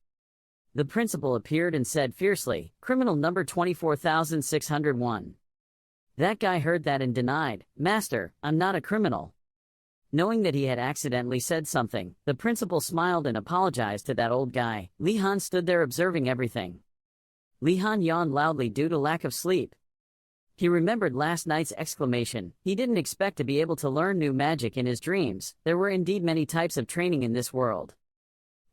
The principal appeared and said fiercely, "Criminal number 24,601. That guy heard that and denied, "Master, I'm not a criminal." Knowing that he had accidentally said something, the principal smiled and apologized to that old guy. Li Han stood there observing everything. Li Han yawned loudly due to lack of sleep. He remembered last night's exclamation. He didn't expect to be able to learn new magic in his dreams. There were indeed many types of training in this world.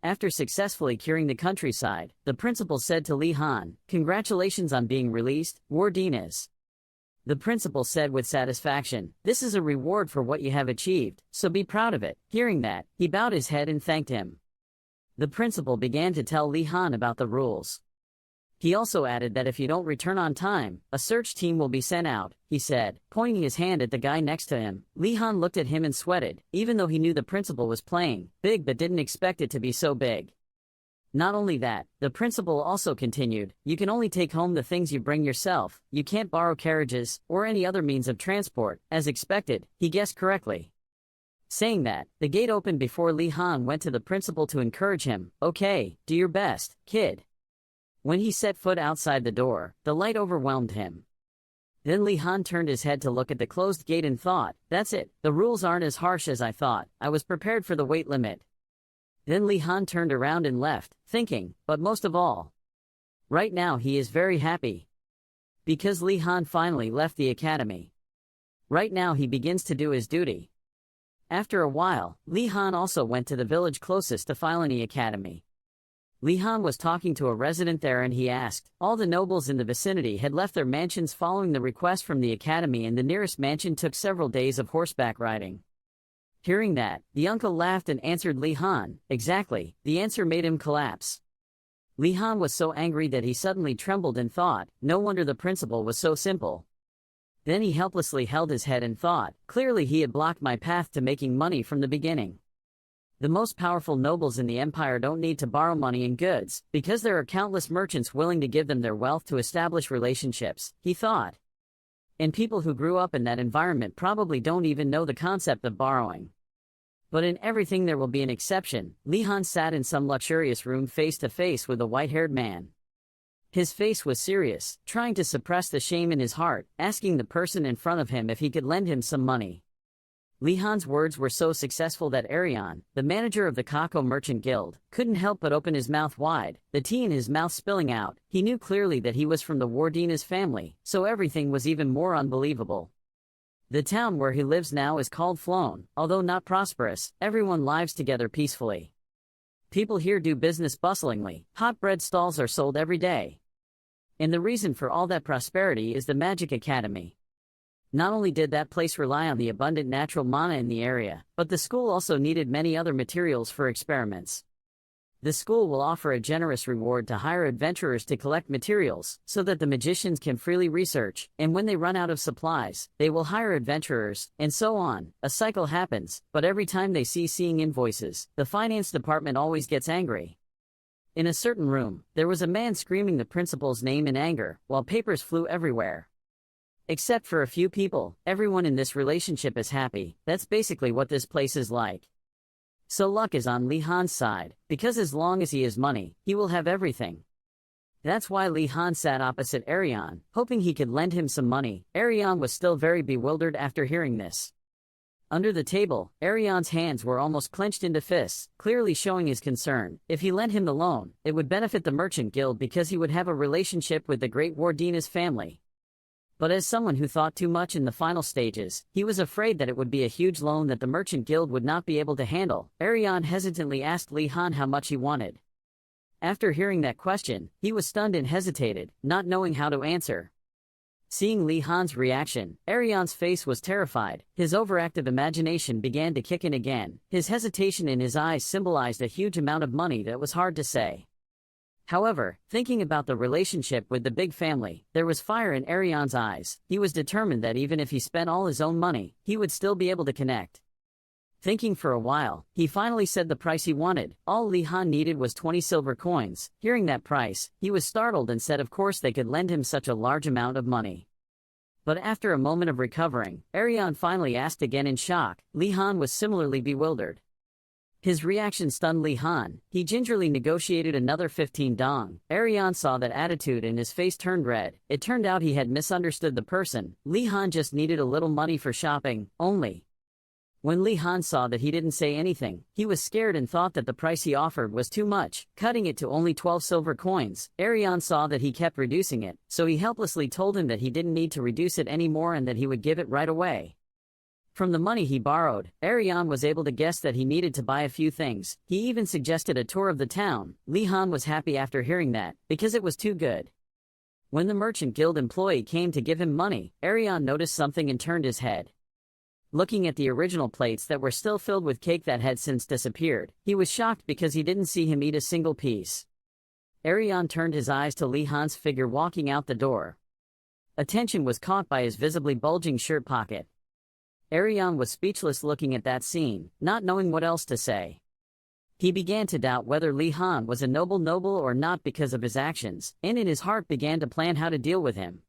After successfully curing the countryside, the principal said to Li Han, "Congratulations on being released, Wardinas." The principal said with satisfaction, "This is a reward for what you have achieved, so be proud of it." Hearing that, he bowed his head and thanked him. The principal began to tell Li Han about the rules. He also added that if you don't return on time, a search team will be sent out, he said, pointing his hand at the guy next to him. Li Han looked at him and sweated, even though he knew the principal was playing big but didn't expect it to be so big. Not only that, the principal also continued, "You can only take home the things you bring yourself, you can't borrow carriages, or any other means of transport." As expected, he guessed correctly. Saying that, the gate opened before Li Han went to the principal to encourage him. "Okay, do your best, kid." When he set foot outside the door, the light overwhelmed him. Then Li Han turned his head to look at the closed gate and thought, "That's it, the rules aren't as harsh as I thought, I was prepared for the weight limit." Then Li Han turned around and left, thinking, but most of all, right now he is very happy. Because Li Han finally left the academy. Right now he begins to do his duty. After a while, Li Han also went to the village closest to Philony Academy. Li Han was talking to a resident there and he asked, all the nobles in the vicinity had left their mansions following the request from the academy, and the nearest mansion took several days of horseback riding. Hearing that, the uncle laughed and answered Li Han, "Exactly." The answer made him collapse. Li Han was so angry that he suddenly trembled and thought, no wonder the principal was so simple. Then he helplessly held his head and thought, clearly he had blocked my path to making money from the beginning. The most powerful nobles in the empire don't need to borrow money and goods, because there are countless merchants willing to give them their wealth to establish relationships, he thought. And people who grew up in that environment probably don't even know the concept of borrowing. But in everything there will be an exception. Li Han sat in some luxurious room face to face with a white-haired man. His face was serious, trying to suppress the shame in his heart, asking the person in front of him if he could lend him some money. Li Han's words were so successful that Arion, the manager of the Kako Merchant Guild, couldn't help but open his mouth wide, the tea in his mouth spilling out. He knew clearly that he was from the Wardina's family, so everything was even more unbelievable. The town where he lives now is called Flown. Although not prosperous, everyone lives together peacefully. People here do business bustlingly, hot bread stalls are sold every day. And the reason for all that prosperity is the Magic Academy. Not only did that place rely on the abundant natural mana in the area, but the school also needed many other materials for experiments. The school will offer a generous reward to hire adventurers to collect materials, so that the magicians can freely research, and when they run out of supplies, they will hire adventurers, and so on. A cycle happens, but every time they seeing invoices, the finance department always gets angry. In a certain room, there was a man screaming the principal's name in anger, while papers flew everywhere. Except for a few people, everyone in this relationship is happy. That's basically what this place is like. So luck is on Li Han's side, because as long as he has money, he will have everything. That's why Li Han sat opposite Arion, hoping he could lend him some money. Arion was still very bewildered after hearing this. Under the table, Arion's hands were almost clenched into fists, clearly showing his concern. If he lent him the loan, it would benefit the Merchant Guild because he would have a relationship with the great Wardina's family. But as someone who thought too much in the final stages, he was afraid that it would be a huge loan that the Merchant Guild would not be able to handle. Arion hesitantly asked Li Han how much he wanted. After hearing that question, he was stunned and hesitated, not knowing how to answer. Seeing Li Han's reaction, Arion's face was terrified. His overactive imagination began to kick in again. His hesitation in his eyes symbolized a huge amount of money that was hard to say. However, thinking about the relationship with the big family, there was fire in Arion's eyes. He was determined that even if he spent all his own money, he would still be able to connect. Thinking for a while, he finally said the price he wanted. All Li Han needed was 20 silver coins. Hearing that price, he was startled and said of course they could lend him such a large amount of money. But after a moment of recovering, Arion finally asked again in shock. Li Han was similarly bewildered. His reaction stunned Li Han. He gingerly negotiated another 15 dong. Arion saw that attitude and his face turned red. It turned out he had misunderstood the person. Li Han just needed a little money for shopping, only. When Li Han saw that he didn't say anything, he was scared and thought that the price he offered was too much, cutting it to only 12 silver coins. Arion saw that he kept reducing it, so he helplessly told him that he didn't need to reduce it anymore and that he would give it right away. From the money he borrowed, Arion was able to guess that he needed to buy a few things. He even suggested a tour of the town. Li Han was happy after hearing that, because it was too good. When the merchant guild employee came to give him money, Arion noticed something and turned his head. Looking at the original plates that were still filled with cake that had since disappeared, he was shocked because he didn't see him eat a single piece. Arion turned his eyes to Li Han's figure walking out the door. Attention was caught by his visibly bulging shirt pocket. Arion was speechless looking at that scene, not knowing what else to say. He began to doubt whether Li Han was a noble or not because of his actions, and in his heart began to plan how to deal with him.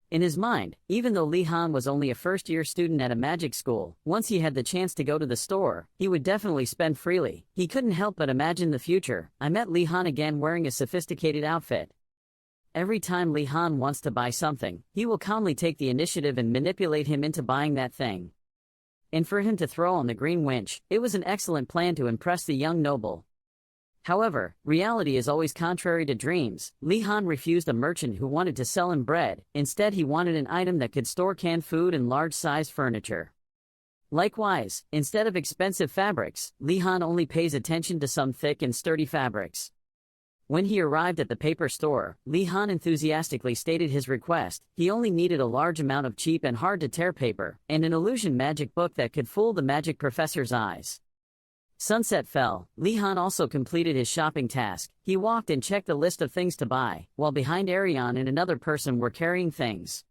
In his mind, even though Li Han was only a first-year student at a magic school, once he had the chance to go to the store, he would definitely spend freely. He couldn't help but imagine the future. I met Li Han again wearing a sophisticated outfit. Every time Li Han wants to buy something, he will calmly take the initiative and manipulate him into buying that thing. And for him to throw on the green winch, it was an excellent plan to impress the young noble. However, reality is always contrary to dreams. Li Han refused a merchant who wanted to sell him bread. Instead, he wanted an item that could store canned food and large-sized furniture. Likewise, instead of expensive fabrics, Li Han only pays attention to some thick and sturdy fabrics. When he arrived at the paper store, Li Han enthusiastically stated his request. He only needed a large amount of cheap and hard-to-tear paper, and an illusion magic book that could fool the magic professor's eyes. Sunset fell. Li Han also completed his shopping task. He walked and checked the list of things to buy, while behind Arion and another person were carrying things.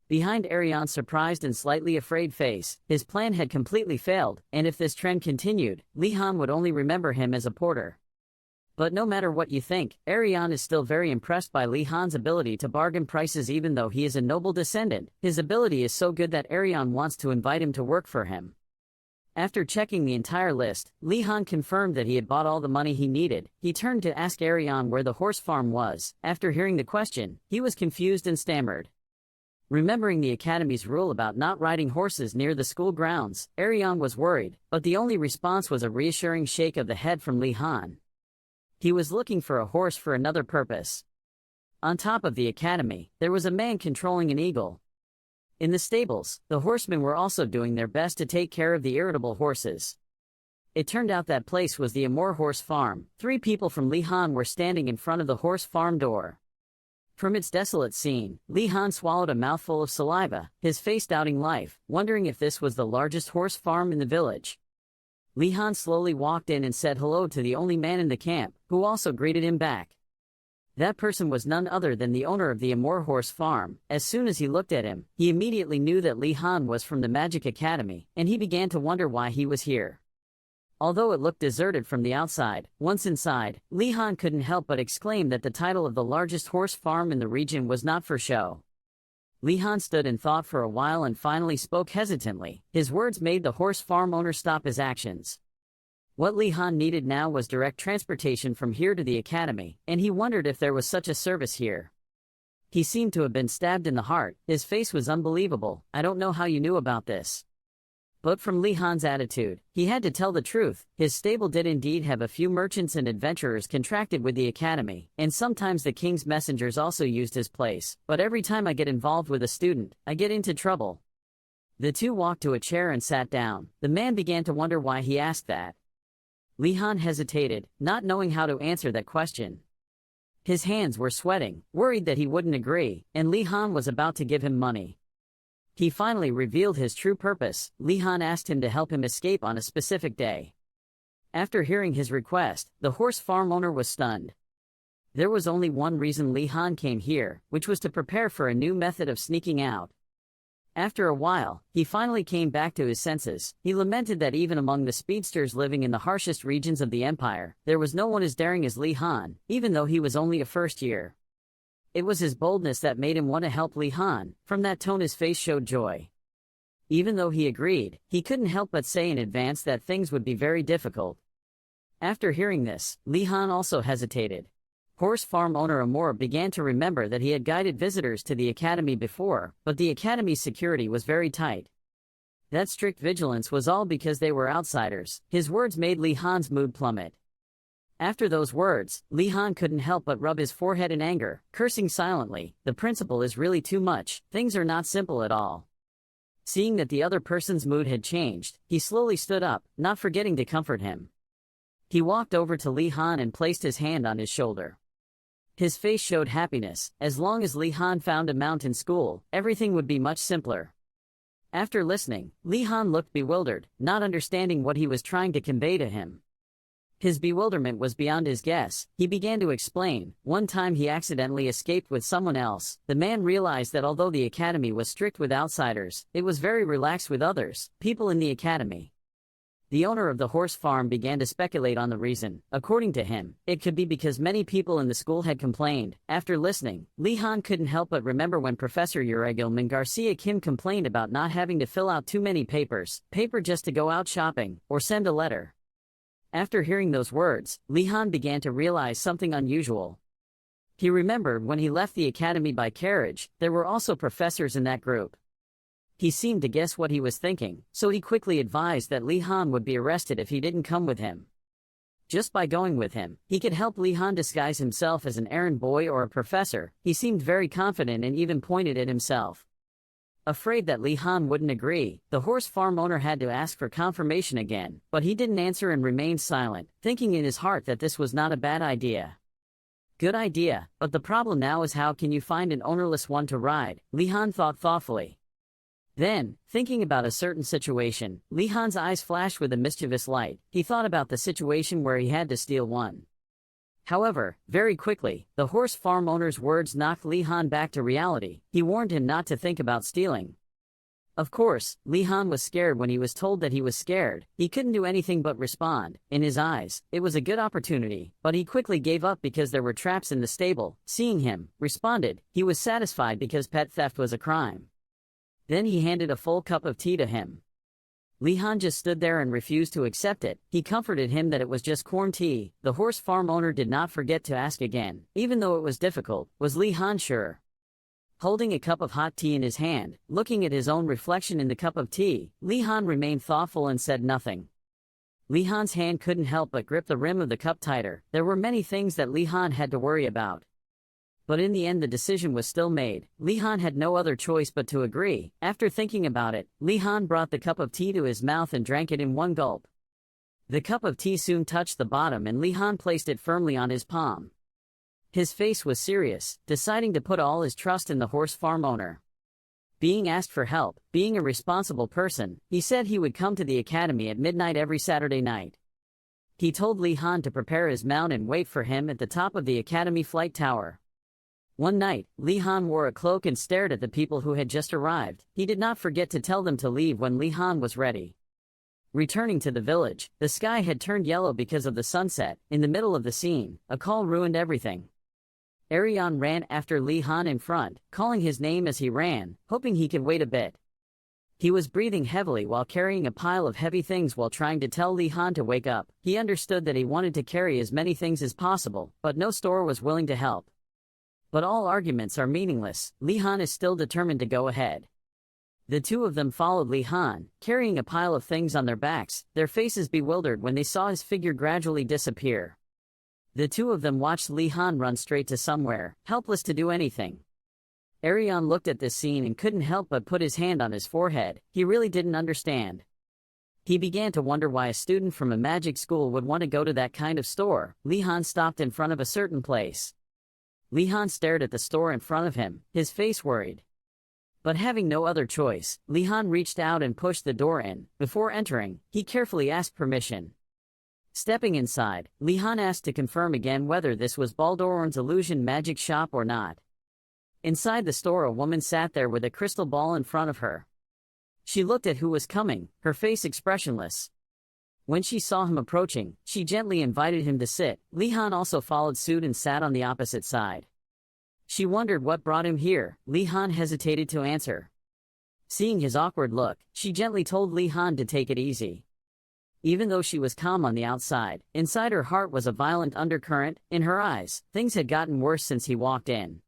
Behind Arion's surprised and slightly afraid face, his plan had completely failed, and if this trend continued, Li Han would only remember him as a porter. But no matter what you think, Arion is still very impressed by Li Han's ability to bargain prices even though he is a noble descendant. His ability is so good that Arion wants to invite him to work for him. After checking the entire list, Li Han confirmed that he had bought all the money he needed. He turned to ask Arion where the horse farm was. After hearing the question, he was confused and stammered. Remembering the academy's rule about not riding horses near the school grounds, Arion was worried, but the only response was a reassuring shake of the head from Li Han. He was looking for a horse for another purpose. On top of the academy, there was a man controlling an eagle. In the stables, the horsemen were also doing their best to take care of the irritable horses. It turned out that place was the Amor horse farm. 3 people from Li Han were standing in front of the horse farm door. From its desolate scene, Li Han swallowed a mouthful of saliva, his face doubting life, wondering if this was the largest horse farm in the village. Li Han slowly walked in and said hello to the only man in the camp, who also greeted him back. That person was none other than the owner of the Amor horse farm. As soon as he looked at him, he immediately knew that Li Han was from the Magic Academy, and he began to wonder why he was here. Although it looked deserted from the outside, once inside, Li Han couldn't help but exclaim that the title of the largest horse farm in the region was not for show. Li Han stood and thought for a while and finally spoke hesitantly. His words made the horse farm owner stop his actions. What Li Han needed now was direct transportation from here to the academy, and he wondered if there was such a service here. He seemed to have been stabbed in the heart. His face was unbelievable. I don't know how you knew about this. But from Li Han's attitude, he had to tell the truth. His stable did indeed have a few merchants and adventurers contracted with the academy, and sometimes the king's messengers also used his place, but every time I get involved with a student, I get into trouble. The two walked to a chair and sat down. The man began to wonder why he asked that. Li Han hesitated, not knowing how to answer that question. His hands were sweating, worried that he wouldn't agree, and Li Han was about to give him money. He finally revealed his true purpose. Li Han asked him to help him escape on a specific day. After hearing his request, the horse farm owner was stunned. There was only one reason Li Han came here, which was to prepare for a new method of sneaking out. After a while, he finally came back to his senses. He lamented that even among the speedsters living in the harshest regions of the empire, there was no one as daring as Li Han, even though he was only a first year. It was his boldness that made him want to help Li Han. From that tone his face showed joy. Even though he agreed, he couldn't help but say in advance that things would be very difficult. After hearing this, Li Han also hesitated. Horse farm owner Amor began to remember that he had guided visitors to the academy before, but the academy's security was very tight. That strict vigilance was all because they were outsiders. His words made Li Han's mood plummet. After those words, Li Han couldn't help but rub his forehead in anger, cursing silently. The principal is really too much. Things are not simple at all. Seeing that the other person's mood had changed, he slowly stood up, not forgetting to comfort him. He walked over to Li Han and placed his hand on his shoulder. His face showed happiness. As long as Li Han found a mount in school, everything would be much simpler. After listening, Li Han looked bewildered, not understanding what he was trying to convey to him. His bewilderment was beyond his guess. He began to explain. One time he accidentally escaped with someone else. The man realized that although the academy was strict with outsiders, it was very relaxed with others, people in the academy. The owner of the horse farm began to speculate on the reason. According to him, it could be because many people in the school had complained. After listening, Li Han couldn't help but remember when Professor Uregilman Garcia Kim complained about not having to fill out too many paper just to go out shopping, or send a letter. After hearing those words, Li Han began to realize something unusual. He remembered when he left the academy by carriage, there were also professors in that group. He seemed to guess what he was thinking, so he quickly advised that Li Han would be arrested if he didn't come with him. Just by going with him, he could help Li Han disguise himself as an errand boy or a professor. He seemed very confident and even pointed at himself. Afraid that Li Han wouldn't agree, the horse farm owner had to ask for confirmation again, but he didn't answer and remained silent, thinking in his heart that this was not a bad idea. Good idea, but the problem now is how can you find an ownerless one to ride, Li Han thought thoughtfully. Then, thinking about a certain situation, Li Han's eyes flashed with a mischievous light. He thought about the situation where he had to steal one. However, very quickly, the horse farm owner's words knocked Li Han back to reality. He warned him not to think about stealing. Of course, Li Han was scared when he was told that he was scared. He couldn't do anything but respond. In his eyes, it was a good opportunity, but he quickly gave up because there were traps in the stable. Seeing him, responded, he was satisfied because pet theft was a crime. Then he handed a full cup of tea to him. Li Han just stood there and refused to accept it. He comforted him that it was just corn tea. The horse farm owner did not forget to ask again. Even though it was difficult, was Li Han sure? Holding a cup of hot tea in his hand, looking at his own reflection in the cup of tea, Li Han remained thoughtful and said nothing. Li Han's hand couldn't help but grip the rim of the cup tighter. There were many things that Li Han had to worry about. But in the end the decision was still made. Li Han had no other choice but to agree. After thinking about it, Li Han brought the cup of tea to his mouth and drank it in one gulp. The cup of tea soon touched the bottom and Li Han placed it firmly on his palm. His face was serious, deciding to put all his trust in the horse farm owner. Being asked for help, being a responsible person, he said he would come to the academy at midnight every Saturday night. He told Li Han to prepare his mount and wait for him at the top of the academy flight tower. One night, Li Han wore a cloak and stared at the people who had just arrived. He did not forget to tell them to leave when Li Han was ready. Returning to the village, the sky had turned yellow because of the sunset. In the middle of the scene, a call ruined everything. Arion ran after Li Han in front, calling his name as he ran, hoping he could wait a bit. He was breathing heavily while carrying a pile of heavy things while trying to tell Li Han to wake up. He understood that he wanted to carry as many things as possible, but no store was willing to help. But all arguments are meaningless. Li Han is still determined to go ahead. The two of them followed Li Han, carrying a pile of things on their backs, their faces bewildered when they saw his figure gradually disappear. The two of them watched Li Han run straight to somewhere, helpless to do anything. Arion looked at this scene and couldn't help but put his hand on his forehead. He really didn't understand. He began to wonder why a student from a magic school would want to go to that kind of store. Li Han stopped in front of a certain place. Li Han stared at the store in front of him, his face worried. But having no other choice, Li Han reached out and pushed the door in. Before entering, he carefully asked permission. Stepping inside, Li Han asked to confirm again whether this was Baldororn's illusion magic shop or not. Inside the store a woman sat there with a crystal ball in front of her. She looked at who was coming, her face expressionless. When she saw him approaching, she gently invited him to sit. Li Han also followed suit and sat on the opposite side. She wondered what brought him here. Li Han hesitated to answer. Seeing his awkward look, she gently told Li Han to take it easy. Even though she was calm on the outside, inside her heart was a violent undercurrent. In her eyes, things had gotten worse since he walked in.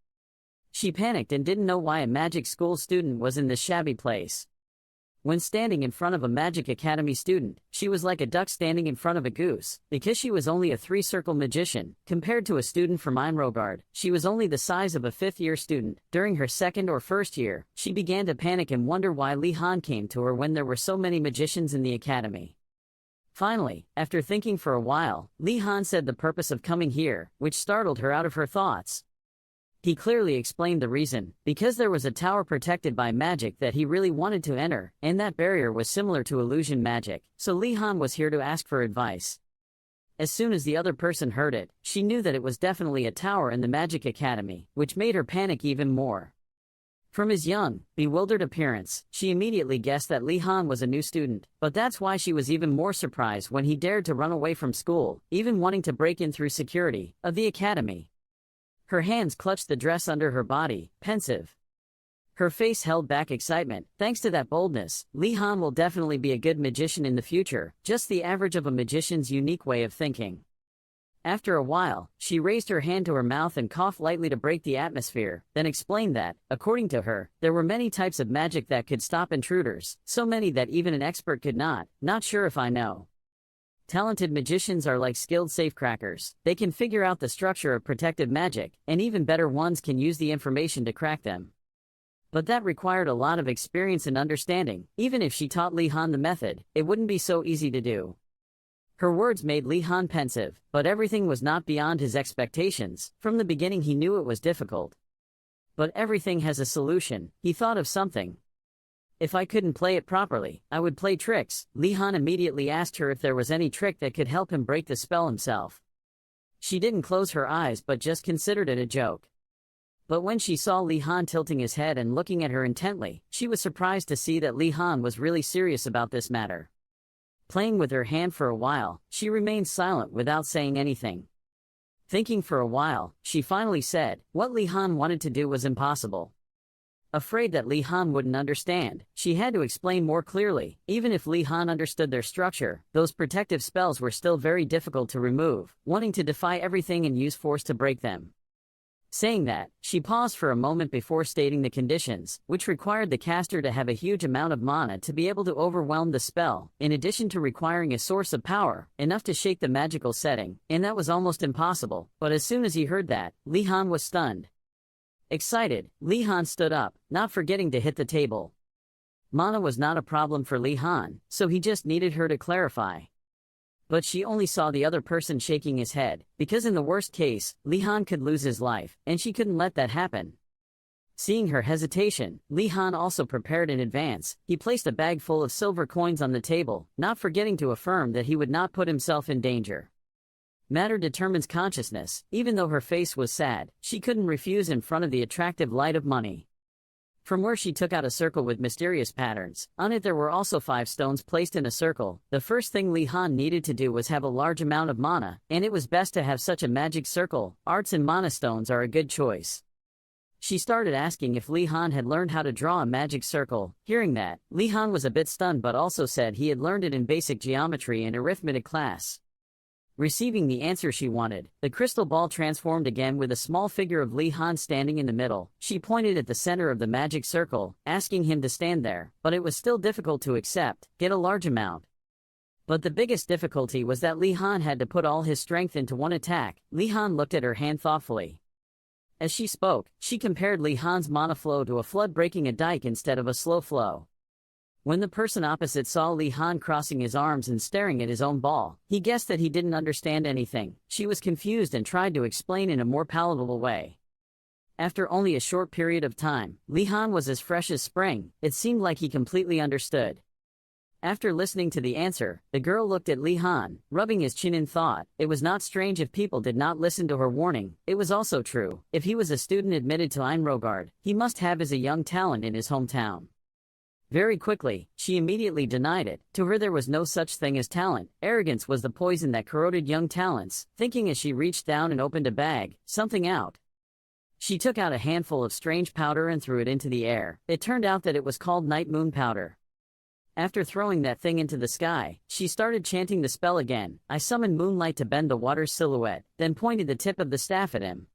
She panicked and didn't know why a magic school student was in this shabby place. When standing in front of a Magic Academy student, she was like a duck standing in front of a goose. Because she was only a three-circle magician, compared to a student from Einrogard, she was only the size of a fifth-year student. During her second or first year, she began to panic and wonder why Li Han came to her when there were so many magicians in the academy. Finally, after thinking for a while, Li Han said the purpose of coming here, which startled her out of her thoughts. He clearly explained the reason, because there was a tower protected by magic that he really wanted to enter, and that barrier was similar to illusion magic, so Li Han was here to ask for advice. As soon as the other person heard it, she knew that it was definitely a tower in the Magic Academy, which made her panic even more. From his young, bewildered appearance, she immediately guessed that Li Han was a new student, but that's why she was even more surprised when he dared to run away from school, even wanting to break in through security of the academy. Her hands clutched the dress under her body, pensive. Her face held back excitement. Thanks to that boldness, Li Han will definitely be a good magician in the future, just the average of a magician's unique way of thinking. After a while, she raised her hand to her mouth and coughed lightly to break the atmosphere, then explained that, according to her, there were many types of magic that could stop intruders, so many that even an expert could not sure if I know. Talented magicians are like skilled safecrackers. They can figure out the structure of protective magic, and even better ones can use the information to crack them. But that required a lot of experience and understanding. Even if she taught Li Han the method, it wouldn't be so easy to do. Her words made Li Han pensive, but everything was not beyond his expectations. From the beginning he knew it was difficult. But everything has a solution, he thought of something. If I couldn't play it properly, I would play tricks. Li Han immediately asked her if there was any trick that could help him break the spell himself. She didn't close her eyes but just considered it a joke. But when she saw Li Han tilting his head and looking at her intently, she was surprised to see that Li Han was really serious about this matter. Playing with her hand for a while, she remained silent without saying anything. Thinking for a while, she finally said, what Li Han wanted to do was impossible. Afraid that Li Han wouldn't understand, she had to explain more clearly. Even if Li Han understood their structure, those protective spells were still very difficult to remove, wanting to defy everything and use force to break them. Saying that, she paused for a moment before stating the conditions, which required the caster to have a huge amount of mana to be able to overwhelm the spell, in addition to requiring a source of power, enough to shake the magical setting, and that was almost impossible. But as soon as he heard that, Li Han was stunned. Excited, Li Han stood up, not forgetting to hit the table. Mana was not a problem for Li Han, so he just needed her to clarify. But she only saw the other person shaking his head, because in the worst case, Li Han could lose his life, and she couldn't let that happen. Seeing her hesitation, Li Han also prepared in advance. He placed a bag full of silver coins on the table, not forgetting to affirm that he would not put himself in danger. Matter determines consciousness. Even though her face was sad, she couldn't refuse in front of the attractive light of money. From where she took out a circle with mysterious patterns. On it there were also 5 stones placed in a circle. The first thing Li Han needed to do was have a large amount of mana, and it was best to have such a magic circle. Arts and mana stones are a good choice. She started asking if Li Han had learned how to draw a magic circle. Hearing that, Li Han was a bit stunned but also said he had learned it in basic geometry and arithmetic class. Receiving the answer she wanted, the crystal ball transformed again with a small figure of Li Han standing in the middle. She pointed at the center of the magic circle, asking him to stand there, but it was still difficult to accept. Get a large amount. But the biggest difficulty was that Li Han had to put all his strength into one attack. Li Han looked at her hand thoughtfully. As she spoke, she compared Li Han's mana flow to a flood breaking a dike instead of a slow flow. When the person opposite saw Li Han crossing his arms and staring at his own ball, he guessed that he didn't understand anything. She was confused and tried to explain in a more palatable way. After only a short period of time, Li Han was as fresh as spring. It seemed like he completely understood. After listening to the answer, the girl looked at Li Han, rubbing his chin in thought. It was not strange if people did not listen to her warning. It was also true. If he was a student admitted to Einrogard, he must have as a young talent in his hometown. Very quickly, she immediately denied it. To her there was no such thing as talent. Arrogance was the poison that corroded young talents. Thinking as she reached down and opened a bag, something out. She took out a handful of strange powder and threw it into the air. It turned out that it was called night moon powder. After throwing that thing into the sky, she started chanting the spell again. I summoned moonlight to bend the water's silhouette, then pointed the tip of the staff at him.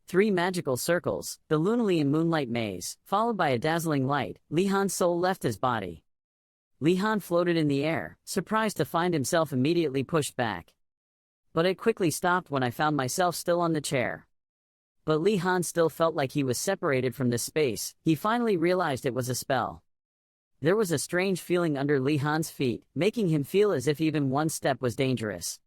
3 magical circles, the lunally and moonlight maze, followed by a dazzling light. Li Han's soul left his body. Li Han floated in the air, surprised to find himself immediately pushed back. But it quickly stopped when I found myself still on the chair. But Li Han still felt like he was separated from this space. He finally realized it was a spell. There was a strange feeling under Li Han's feet, making him feel as if even one step was dangerous.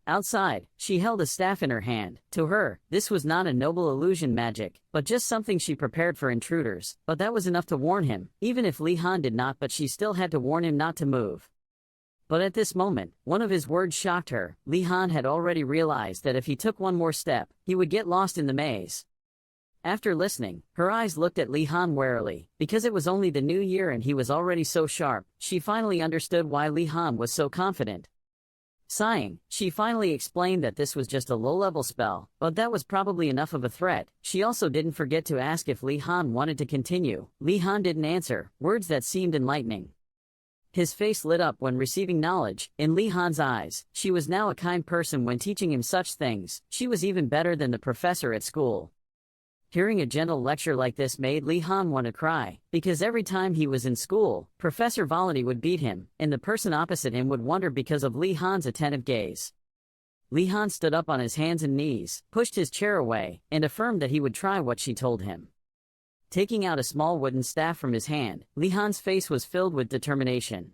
Outside, she held a staff in her hand. To her, this was not a noble illusion magic, but just something she prepared for intruders. But that was enough to warn him, even if Li Han did not, but she still had to warn him not to move. But at this moment, one of his words shocked her. Li Han had already realized that if he took one more step, he would get lost in the maze. After listening, her eyes looked at Li Han warily. Because it was only the new year and he was already so sharp, she finally understood why Li Han was so confident. Sighing, she finally explained that this was just a low-level spell, but that was probably enough of a threat. She also didn't forget to ask if Li Han wanted to continue. Li Han didn't answer, words that seemed enlightening. His face lit up when receiving knowledge. In Li Han's eyes, she was now a kind person when teaching him such things. She was even better than the professor at school. Hearing a gentle lecture like this made Li Han want to cry, because every time he was in school, Professor Volody would beat him, and the person opposite him would wonder because of Li Han's attentive gaze. Li Han stood up on his hands and knees, pushed his chair away, and affirmed that he would try what she told him. Taking out a small wooden staff from his hand, Li Han's face was filled with determination.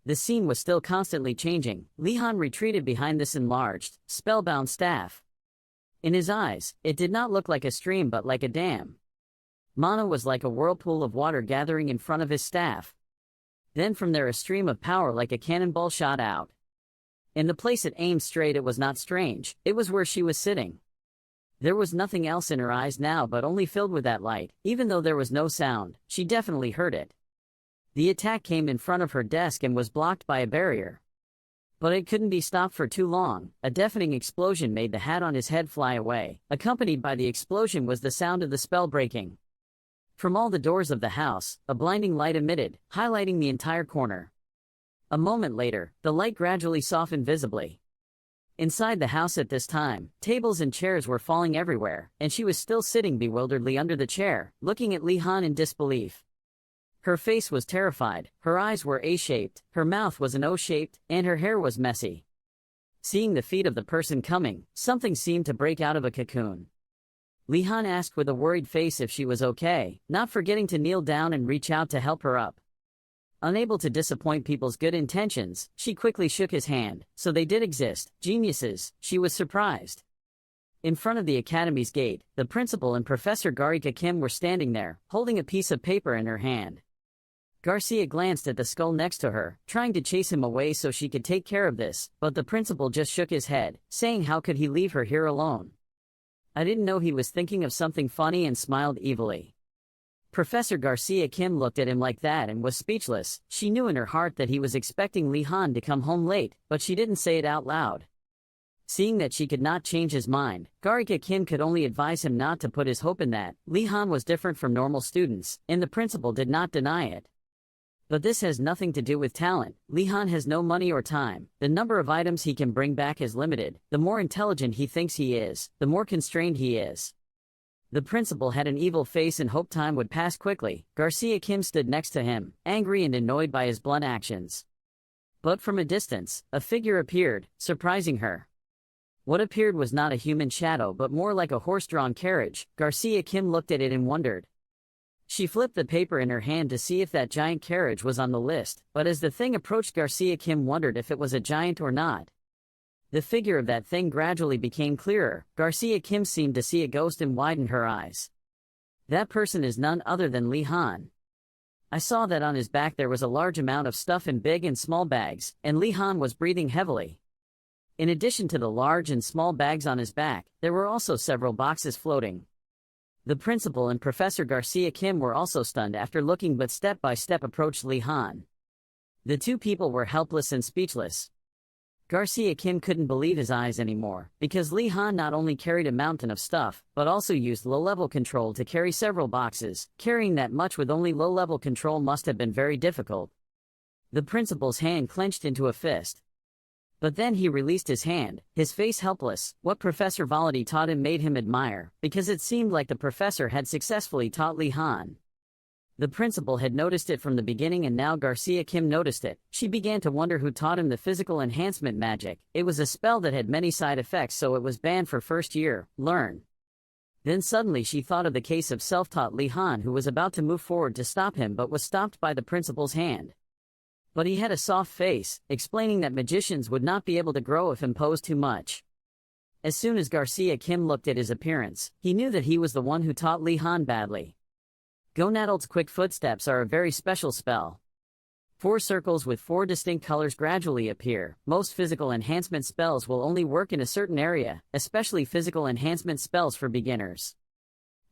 The scene was still constantly changing. Li Han retreated behind this enlarged, spellbound staff. In his eyes, it did not look like a stream but like a dam. Mana was like a whirlpool of water gathering in front of his staff. Then from there a stream of power like a cannonball shot out. In the place it aimed straight, it was not strange, it was where she was sitting. There was nothing else in her eyes now but only filled with that light. Even though there was no sound, she definitely heard it. The attack came in front of her desk and was blocked by a barrier. But it couldn't be stopped for too long. A deafening explosion made the hat on his head fly away. Accompanied by the explosion was the sound of the spell breaking. From all the doors of the house, a blinding light emitted, highlighting the entire corner. A moment later, the light gradually softened visibly. Inside the house at this time, tables and chairs were falling everywhere, and she was still sitting bewilderedly under the chair, looking at Li Han in disbelief. Her face was terrified, her eyes were A-shaped, her mouth was an O-shaped, and her hair was messy. Seeing the feet of the person coming, something seemed to break out of a cocoon. Li Han asked with a worried face if she was okay, not forgetting to kneel down and reach out to help her up. Unable to disappoint people's good intentions, she quickly shook his hand. So they did exist, geniuses, she was surprised. In front of the academy's gate, the principal and Professor Garika Kim were standing there, holding a piece of paper in her hand. Garcia glanced at the skull next to her, trying to chase him away so she could take care of this, but the principal just shook his head, saying how could he leave her here alone. I didn't know he was thinking of something funny and smiled evilly. Professor Garcia Kim looked at him like that and was speechless. She knew in her heart that he was expecting Li Han to come home late, but she didn't say it out loud. Seeing that she could not change his mind, Garika Kim could only advise him not to put his hope in that. Li Han was different from normal students, and the principal did not deny it. But this has nothing to do with talent. Li Han has no money or time. The number of items he can bring back is limited. The more intelligent he thinks he is, the more constrained he is. The principal had an evil face and hoped time would pass quickly. Garcia Kim stood next to him, angry and annoyed by his blunt actions. But from a distance, a figure appeared, surprising her. What appeared was not a human shadow but more like a horse-drawn carriage. Garcia Kim looked at it and wondered. She flipped the paper in her hand to see if that giant carriage was on the list, but as the thing approached, Garcia Kim wondered if it was a giant or not. The figure of that thing gradually became clearer. Garcia Kim seemed to see a ghost and widened her eyes. That person is none other than Li Han. I saw that on his back there was a large amount of stuff in big and small bags, and Li Han was breathing heavily. In addition to the large and small bags on his back, there were also several boxes floating. The principal and Professor Garcia Kim were also stunned after looking, but step by step approached Li Han. The two people were helpless and speechless. Garcia Kim couldn't believe his eyes anymore, because Li Han not only carried a mountain of stuff, but also used low-level control to carry several boxes. Carrying that much with only low-level control must have been very difficult. The principal's hand clenched into a fist. But then he released his hand, his face helpless. What Professor Volody taught him made him admire, because it seemed like the professor had successfully taught Li Han. The principal had noticed it from the beginning, and now Garcia Kim noticed it. She began to wonder who taught him the physical enhancement magic. It was a spell that had many side effects, so it was banned for first year. Learn. Then suddenly she thought of the case of self-taught Li Han, who was about to move forward to stop him but was stopped by the principal's hand. But he had a soft face, explaining that magicians would not be able to grow if imposed too much. As soon as Garcia Kim looked at his appearance, he knew that he was the one who taught Li Han badly. Gonadald's quick footsteps are a very special spell. 4 circles with 4 distinct colors gradually appear. Most physical enhancement spells will only work in a certain area, especially physical enhancement spells for beginners.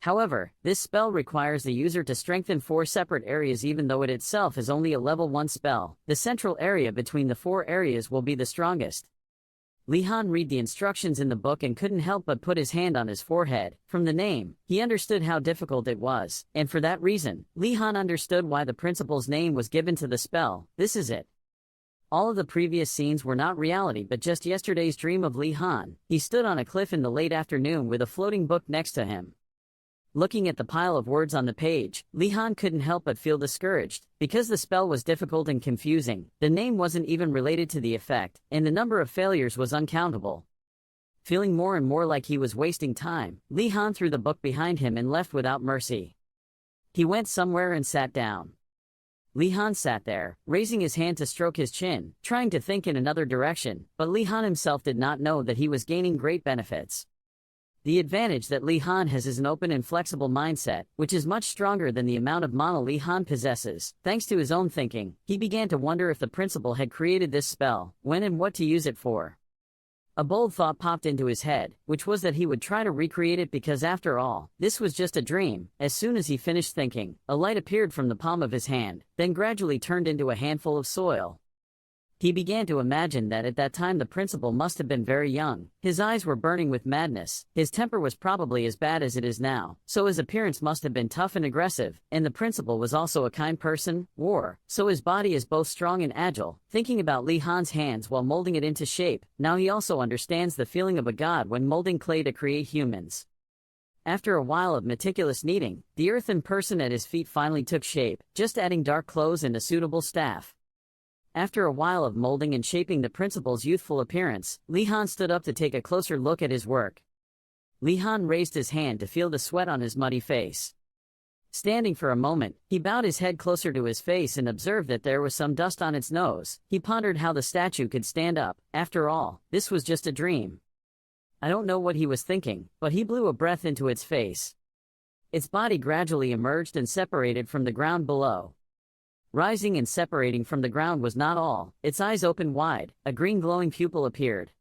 However, this spell requires the user to strengthen 4 separate areas even though it itself is only a level 1 spell. The central area between the 4 areas will be the strongest. Li Han read the instructions in the book and couldn't help but put his hand on his forehead. From the name, he understood how difficult it was, and for that reason, Li Han understood why the principal's name was given to the spell. This is it. All of the previous scenes were not reality but just yesterday's dream of Li Han. He stood on a cliff in the late afternoon with a floating book next to him. Looking at the pile of words on the page, Li Han couldn't help but feel discouraged. Because the spell was difficult and confusing, the name wasn't even related to the effect, and the number of failures was uncountable. Feeling more and more like he was wasting time, Li Han threw the book behind him and left without mercy. He went somewhere and sat down. Li Han sat there, raising his hand to stroke his chin, trying to think in another direction, but Li Han himself did not know that he was gaining great benefits. The advantage that Li Han has is an open and flexible mindset, which is much stronger than the amount of mana Li Han possesses. Thanks to his own thinking, he began to wonder if the principal had created this spell, when and what to use it for. A bold thought popped into his head, which was that he would try to recreate it because after all, this was just a dream. As soon as he finished thinking, a light appeared from the palm of his hand, then gradually turned into a handful of soil. He began to imagine that at that time the principal must have been very young. His eyes were burning with madness, his temper was probably as bad as it is now, so his appearance must have been tough and aggressive, and the principal was also a kind person, so his body is both strong and agile. Thinking about Li Han's hands while molding it into shape, now he also understands the feeling of a god when molding clay to create humans. After a while of meticulous kneading, the earthen person at his feet finally took shape, just adding dark clothes and a suitable staff. After a while of molding and shaping the principal's youthful appearance, Li Han stood up to take a closer look at his work. Li Han raised his hand to feel the sweat on his muddy face. Standing for a moment, he bowed his head closer to his face and observed that there was some dust on its nose. He pondered how the statue could stand up. After all, this was just a dream. I don't know what he was thinking, but he blew a breath into its face. Its body gradually emerged and separated from the ground below. Rising and separating from the ground was not all. Its eyes opened wide, a green glowing pupil appeared.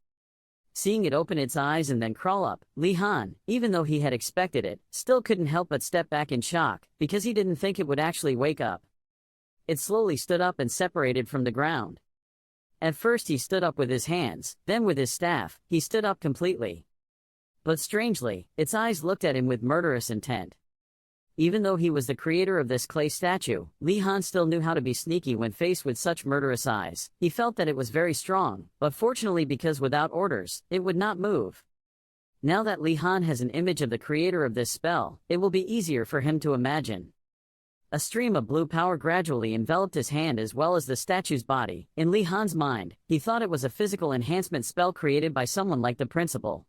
Seeing it open its eyes and then crawl up, Li Han, even though he had expected it, still couldn't help but step back in shock, because he didn't think it would actually wake up. It slowly stood up and separated from the ground. At first he stood up with his hands, then with his staff, he stood up completely. But strangely, its eyes looked at him with murderous intent. Even though he was the creator of this clay statue, Li Han still knew how to be sneaky when faced with such murderous eyes. He felt that it was very strong, but fortunately because without orders, it would not move. Now that Li Han has an image of the creator of this spell, it will be easier for him to imagine. A stream of blue power gradually enveloped his hand as well as the statue's body. In Li Han's mind, he thought it was a physical enhancement spell created by someone like the principal.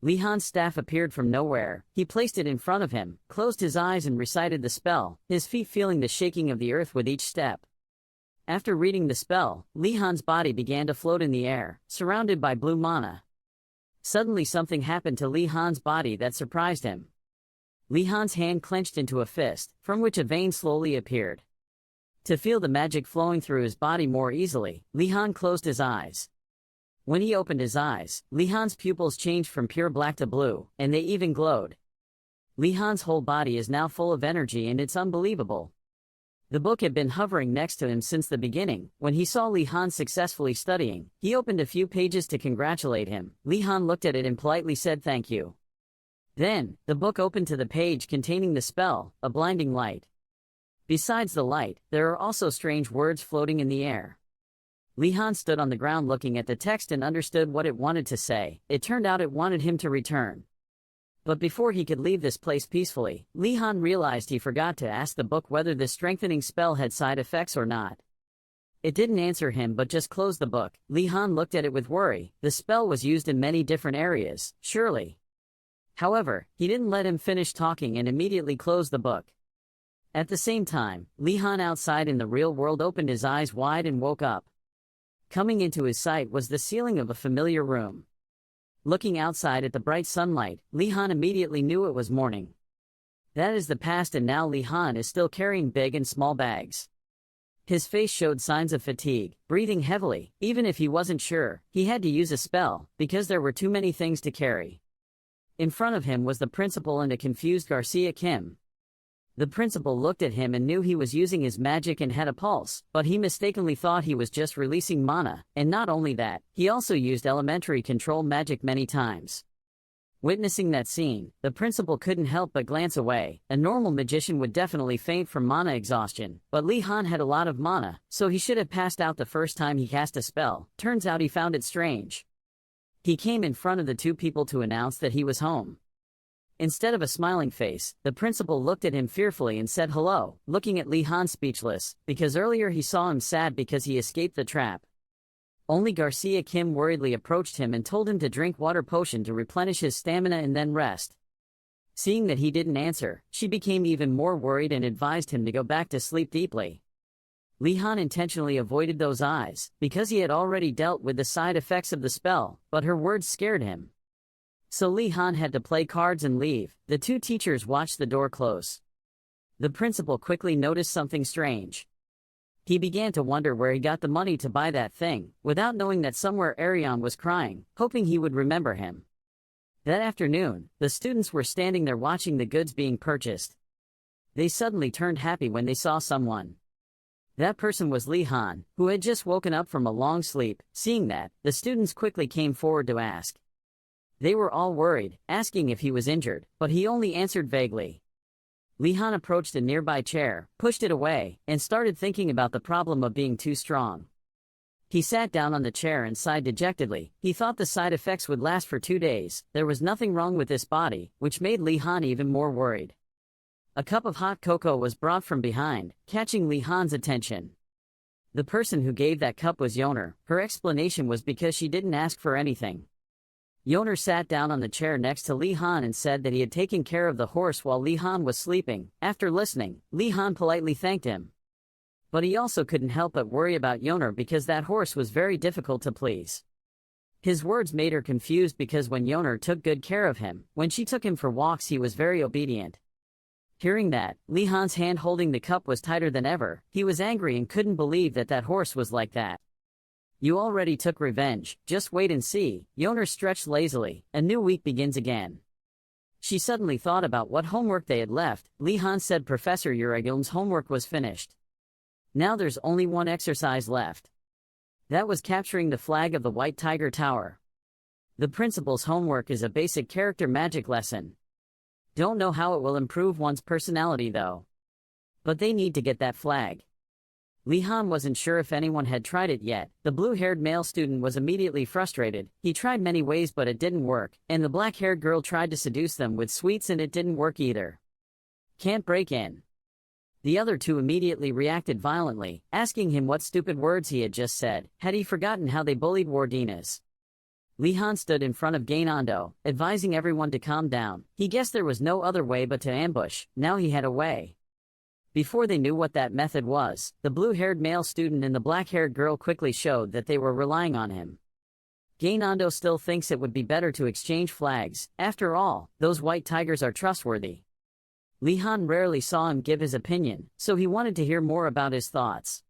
Li Han's staff appeared from nowhere. He placed it in front of him, closed his eyes and recited the spell, his feet feeling the shaking of the earth with each step. After reading the spell, Li Han's body began to float in the air, surrounded by blue mana. Suddenly something happened to Li Han's body that surprised him. Li Han's hand clenched into a fist, from which a vein slowly appeared. To feel the magic flowing through his body more easily, Li Han closed his eyes. When he opened his eyes, Li Han's pupils changed from pure black to blue, and they even glowed. Li Han's whole body is now full of energy and it's unbelievable. The book had been hovering next to him since the beginning. When he saw Li Han successfully studying, he opened a few pages to congratulate him. Li Han looked at it and politely said thank you. Then, the book opened to the page containing the spell, a blinding light. Besides the light, there are also strange words floating in the air. Li Han stood on the ground looking at the text and understood what it wanted to say. It turned out it wanted him to return. But before he could leave this place peacefully, Li Han realized he forgot to ask the book whether the strengthening spell had side effects or not. It didn't answer him but just closed the book. Li Han looked at it with worry. The spell was used in many different areas, surely. However, he didn't let him finish talking and immediately closed the book. At the same time, Li Han outside in the real world opened his eyes wide and woke up. Coming into his sight was the ceiling of a familiar room. Looking outside at the bright sunlight, Li Han immediately knew it was morning. That is the past, and now Li Han is still carrying big and small bags. His face showed signs of fatigue, breathing heavily. Even if he wasn't sure, he had to use a spell, because there were too many things to carry. In front of him was the principal and a confused Garcia Kim. The principal looked at him and knew he was using his magic and had a pulse, but he mistakenly thought he was just releasing mana, and not only that, he also used elementary control magic many times. Witnessing that scene, the principal couldn't help but glance away. A normal magician would definitely faint from mana exhaustion, but Li Han had a lot of mana, so he should have passed out the first time he cast a spell. Turns out he found it strange. He came in front of the two people to announce that he was home. Instead of a smiling face, the principal looked at him fearfully and said hello, looking at Li Han speechless, because earlier he saw him sad because he escaped the trap. Only Garcia Kim worriedly approached him and told him to drink water potion to replenish his stamina and then rest. Seeing that he didn't answer, she became even more worried and advised him to go back to sleep deeply. Li Han intentionally avoided those eyes, because he had already dealt with the side effects of the spell, but her words scared him. So Li Han had to play cards and leave. The two teachers watched the door close. The principal quickly noticed something strange. He began to wonder where he got the money to buy that thing, without knowing that somewhere Arion was crying, hoping he would remember him. That afternoon, the students were standing there watching the goods being purchased. They suddenly turned happy when they saw someone. That person was Li Han, who had just woken up from a long sleep. Seeing that, the students quickly came forward to ask. They were all worried, asking if he was injured, but he only answered vaguely. Li Han approached a nearby chair, pushed it away, and started thinking about the problem of being too strong. He sat down on the chair and sighed dejectedly. He thought the side effects would last for 2 days. There was nothing wrong with this body, which made Li Han even more worried. A cup of hot cocoa was brought from behind, catching Li Han's attention. The person who gave that cup was Yoner. Her explanation was because she didn't ask for anything. Yoner sat down on the chair next to Li Han and said that he had taken care of the horse while Li Han was sleeping. After listening, Li Han politely thanked him. But he also couldn't help but worry about Yoner because that horse was very difficult to please. His words made her confused because when Yoner took good care of him, when she took him for walks he was very obedient. Hearing that, Li Han's hand holding the cup was tighter than ever. He was angry and couldn't believe that that horse was like that. You already took revenge, just wait and see. Yoner stretched lazily. A new week begins again. She suddenly thought about what homework they had left. Li Han said Professor Uragel's homework was finished. Now there's only one exercise left. That was capturing the flag of the White Tiger Tower. The principal's homework is a basic character magic lesson. Don't know how it will improve one's personality though. But they need to get that flag. Li Han wasn't sure if anyone had tried it yet. The blue-haired male student was immediately frustrated. He tried many ways but it didn't work, and the black-haired girl tried to seduce them with sweets and it didn't work either. Can't break in. The other two immediately reacted violently, asking him what stupid words he had just said. Had he forgotten how they bullied Wardinas? Li Han stood in front of Gainando, advising everyone to calm down. He guessed there was no other way but to ambush. Now he had a way. Before they knew what that method was, the blue-haired male student and the black-haired girl quickly showed that they were relying on him. Gainando still thinks it would be better to exchange flags. After all, those white tigers are trustworthy. Li Han rarely saw him give his opinion, so he wanted to hear more about his thoughts.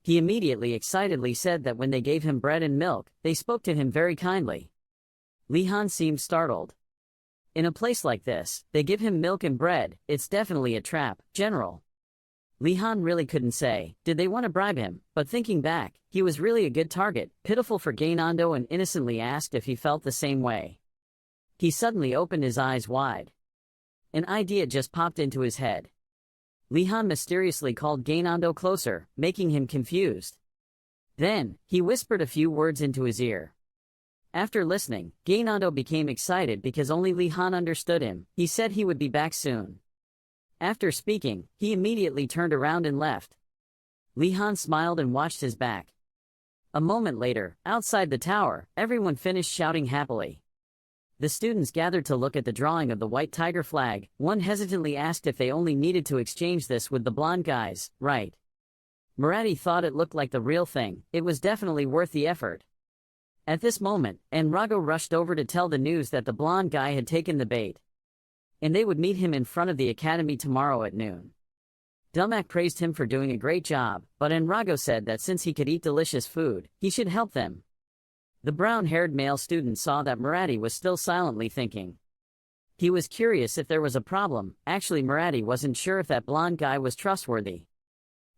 He immediately excitedly said that when they gave him bread and milk, they spoke to him very kindly. Li Han seemed startled. In a place like this, they give him milk and bread. It's definitely a trap, General. Li Han really couldn't say, did they want to bribe him? But thinking back, he was really a good target. Pitiful for Gainando and innocently asked if he felt the same way. He suddenly opened his eyes wide. An idea just popped into his head. Li Han mysteriously called Gainando closer, making him confused. Then, he whispered a few words into his ear. After listening, Gainando became excited because only Li Han understood him. He said he would be back soon. After speaking, he immediately turned around and left. Li Han smiled and watched his back. A moment later, outside the tower, everyone finished shouting happily. The students gathered to look at the drawing of the white tiger flag. One hesitantly asked if they only needed to exchange this with the blonde guys, right? Marathi thought it looked like the real thing. It was definitely worth the effort. At this moment, Enrogo rushed over to tell the news that the blonde guy had taken the bait, and they would meet him in front of the academy tomorrow at noon. Dumak praised him for doing a great job, but Enrogo said that since he could eat delicious food, he should help them. The brown-haired male student saw that Marathi was still silently thinking. He was curious if there was a problem. Actually, Marathi wasn't sure if that blonde guy was trustworthy.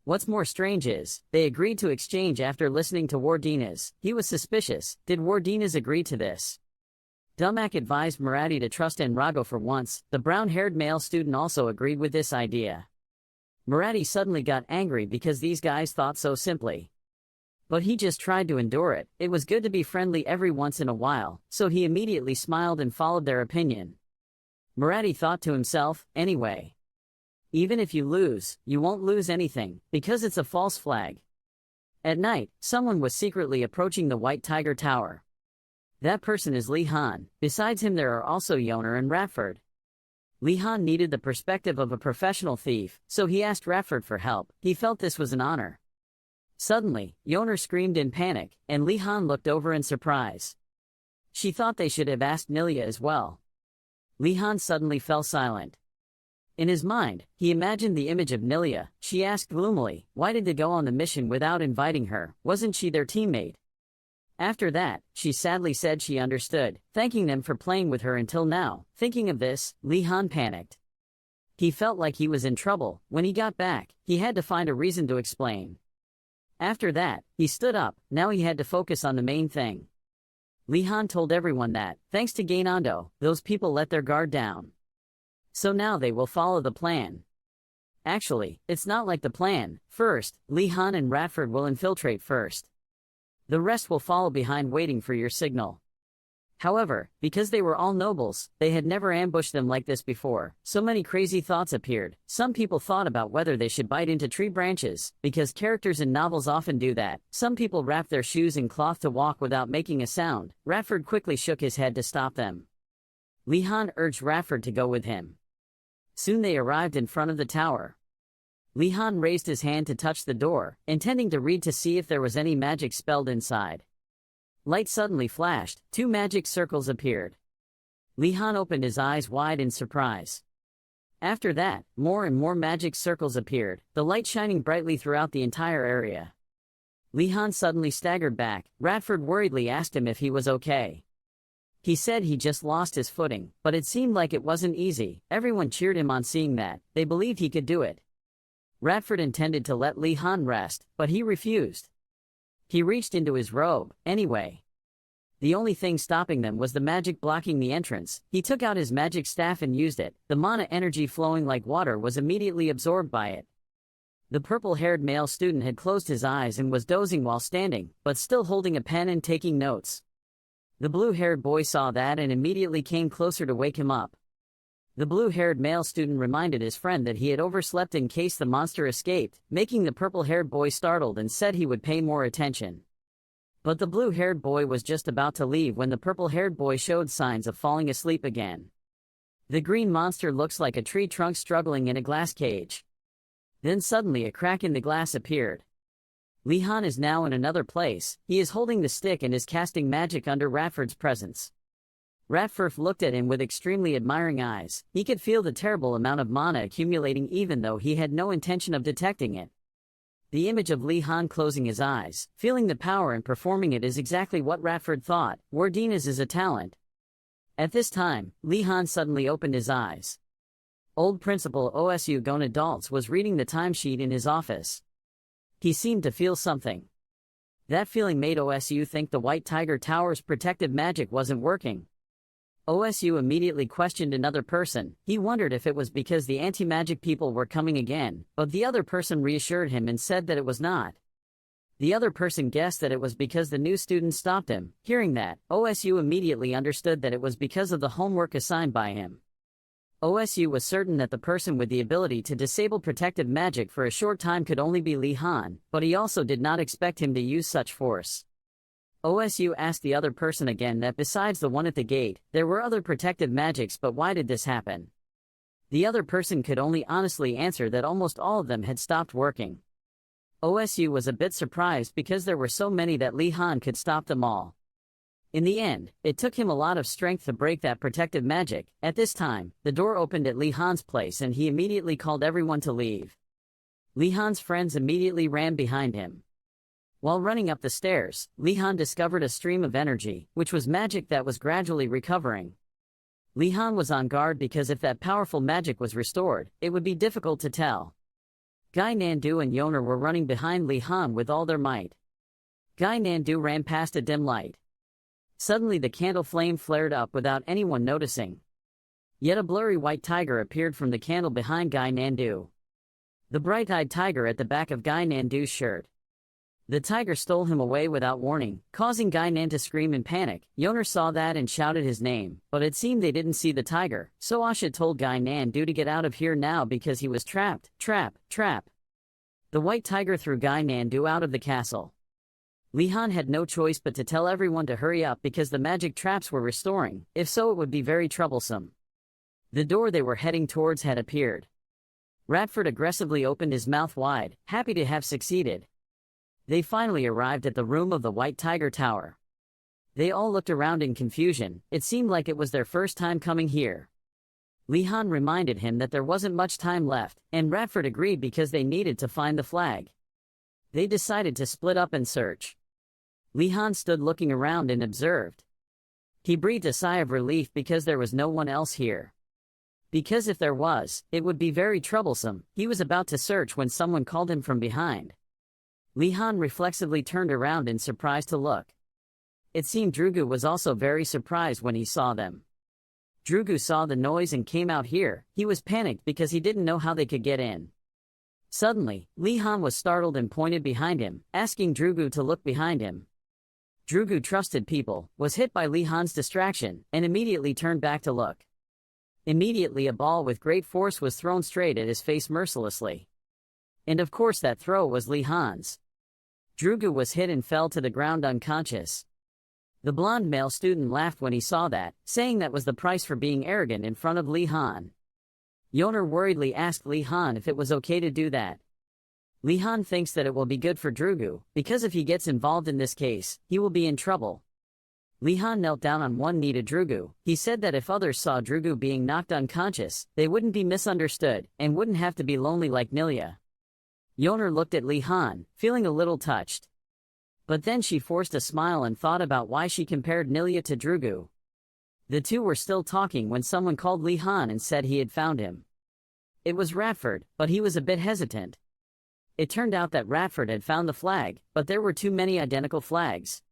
What's more strange is, they agreed to exchange after listening to Wardinas. He was suspicious. Did Wardinas agree to this? Dumak advised Marathi to trust Enrogo for once. The brown-haired male student also agreed with this idea. Marathi suddenly got angry because these guys thought so simply. But he just tried to endure it. It was good to be friendly every once in a while, so he immediately smiled and followed their opinion. Marathi thought to himself, anyway, even if you lose, you won't lose anything, because it's a false flag. At night, someone was secretly approaching the White Tiger Tower. That person is Li Han. Besides him there are also Yoner and Ratford. Li Han needed the perspective of a professional thief, so he asked Ratford for help. He felt this was an honor. Suddenly, Yoner screamed in panic, and Li Han looked over in surprise. She thought they should have asked Nilia as well. Li Han suddenly fell silent. In his mind, he imagined the image of Nilia. She asked gloomily, why did they go on the mission without inviting her? Wasn't she their teammate? After that, she sadly said she understood, thanking them for playing with her until now. Thinking of this, Li Han panicked. He felt like he was in trouble. When he got back, he had to find a reason to explain. After that, he stood up. Now he had to focus on the main thing. Li Han told everyone that, thanks to Gainando, those people let their guard down. So now they will follow the plan. Actually, it's not like the plan. First, Li Han and Ratford will infiltrate first. The rest will follow behind waiting for your signal. However, because they were all nobles, they had never ambushed them like this before. So many crazy thoughts appeared. Some people thought about whether they should bite into tree branches, because characters in novels often do that. Some people wrap their shoes in cloth to walk without making a sound. Ratford quickly shook his head to stop them. Li Han urged Ratford to go with him. Soon they arrived in front of the tower. Li Han raised his hand to touch the door, intending to read to see if there was any magic spelled inside. Light suddenly flashed. 2 magic circles appeared. Li Han opened his eyes wide in surprise. After that, more and more magic circles appeared, the light shining brightly throughout the entire area. Li Han suddenly staggered back. Ratford worriedly asked him if he was okay. He said he just lost his footing, but it seemed like it wasn't easy. Everyone cheered him on seeing that. They believed he could do it. Ratford intended to let Li Han rest, but he refused. He reached into his robe, anyway. The only thing stopping them was the magic blocking the entrance. He took out his magic staff and used it. The mana energy flowing like water was immediately absorbed by it. The purple-haired male student had closed his eyes and was dozing while standing, but still holding a pen and taking notes. The blue-haired boy saw that and immediately came closer to wake him up. The blue-haired male student reminded his friend that he had overslept in case the monster escaped, making the purple-haired boy startled and said he would pay more attention. But the blue-haired boy was just about to leave when the purple-haired boy showed signs of falling asleep again. The green monster looks like a tree trunk struggling in a glass cage. Then suddenly a crack in the glass appeared. Li Han is now in another place. He is holding the stick and is casting magic under Ratford's presence. Ratford looked at him with extremely admiring eyes. He could feel the terrible amount of mana accumulating even though he had no intention of detecting it. The image of Li Han closing his eyes, feeling the power and performing it is exactly what Ratford thought. Wardinas is a talent. At this time, Li Han suddenly opened his eyes. Old Principal Osu Gonadaltz was reading the timesheet in his office. He seemed to feel something. That feeling made Osu think the White Tiger Tower's protective magic wasn't working. Osu immediately questioned another person. He wondered if it was because the anti-magic people were coming again, but the other person reassured him and said that it was not. The other person guessed that it was because the new student stopped him. Hearing that, Osu immediately understood that it was because of the homework assigned by him. Osu was certain that the person with the ability to disable protective magic for a short time could only be Li Han, but he also did not expect him to use such force. OSU asked the other person again that besides the one at the gate, there were other protective magics, but why did this happen? The other person could only honestly answer that almost all of them had stopped working. OSU was a bit surprised because there were so many that Li Han could stop them all. In the end, it took him a lot of strength to break that protective magic. At this time, the door opened at Li Han's place and he immediately called everyone to leave. Li Han's friends immediately ran behind him. While running up the stairs, Li Han discovered a stream of energy, which was magic that was gradually recovering. Li Han was on guard because if that powerful magic was restored, it would be difficult to tell. Guy Nandu and Yoner were running behind Li Han with all their might. Guy Nandu ran past a dim light. Suddenly the candle flame flared up without anyone noticing. Yet a blurry white tiger appeared from the candle behind Guy Nandu. The bright-eyed tiger at the back of Guy Nandu's shirt. The tiger stole him away without warning, causing Guy Nan to scream in panic. Yoner saw that and shouted his name, but it seemed they didn't see the tiger, so Asha told Guy Nandu to get out of here now because he was trapped. Trap. The white tiger threw Guy Nandu out of the castle. Li Han had no choice but to tell everyone to hurry up because the magic traps were restoring, if so it would be very troublesome. The door they were heading towards had appeared. Radford aggressively opened his mouth wide, happy to have succeeded. They finally arrived at the room of the White Tiger Tower. They all looked around in confusion. It seemed like it was their first time coming here. Li Han reminded him that there wasn't much time left, and Radford agreed because they needed to find the flag. They decided to split up and search. Li Han stood looking around and observed. He breathed a sigh of relief because there was no one else here. Because if there was, it would be very troublesome. He was about to search when someone called him from behind. Li Han reflexively turned around in surprise to look. It seemed Drugu was also very surprised when he saw them. Drugu saw the noise and came out here. He was panicked because he didn't know how they could get in. Suddenly, Li Han was startled and pointed behind him, asking Drugu to look behind him. Drugu trusted people, was hit by Li Han's distraction, and immediately turned back to look. Immediately a ball with great force was thrown straight at his face mercilessly. And of course that throw was Li Han's. Drugu was hit and fell to the ground unconscious. The blonde male student laughed when he saw that, saying that was the price for being arrogant in front of Li Han. Yoner worriedly asked Li Han if it was okay to do that. Li Han thinks that it will be good for Drugu, because if he gets involved in this case, he will be in trouble. Li Han knelt down on one knee to Drugu. He said that if others saw Drugu being knocked unconscious, they wouldn't be misunderstood, and wouldn't have to be lonely like Nilya. Yoner looked at Li Han, feeling a little touched. But then she forced a smile and thought about why she compared Nilya to Drugu. The two were still talking when someone called Li Han and said he had found him. It was Radford, but he was a bit hesitant. It turned out that Radford had found the flag, but there were too many identical flags.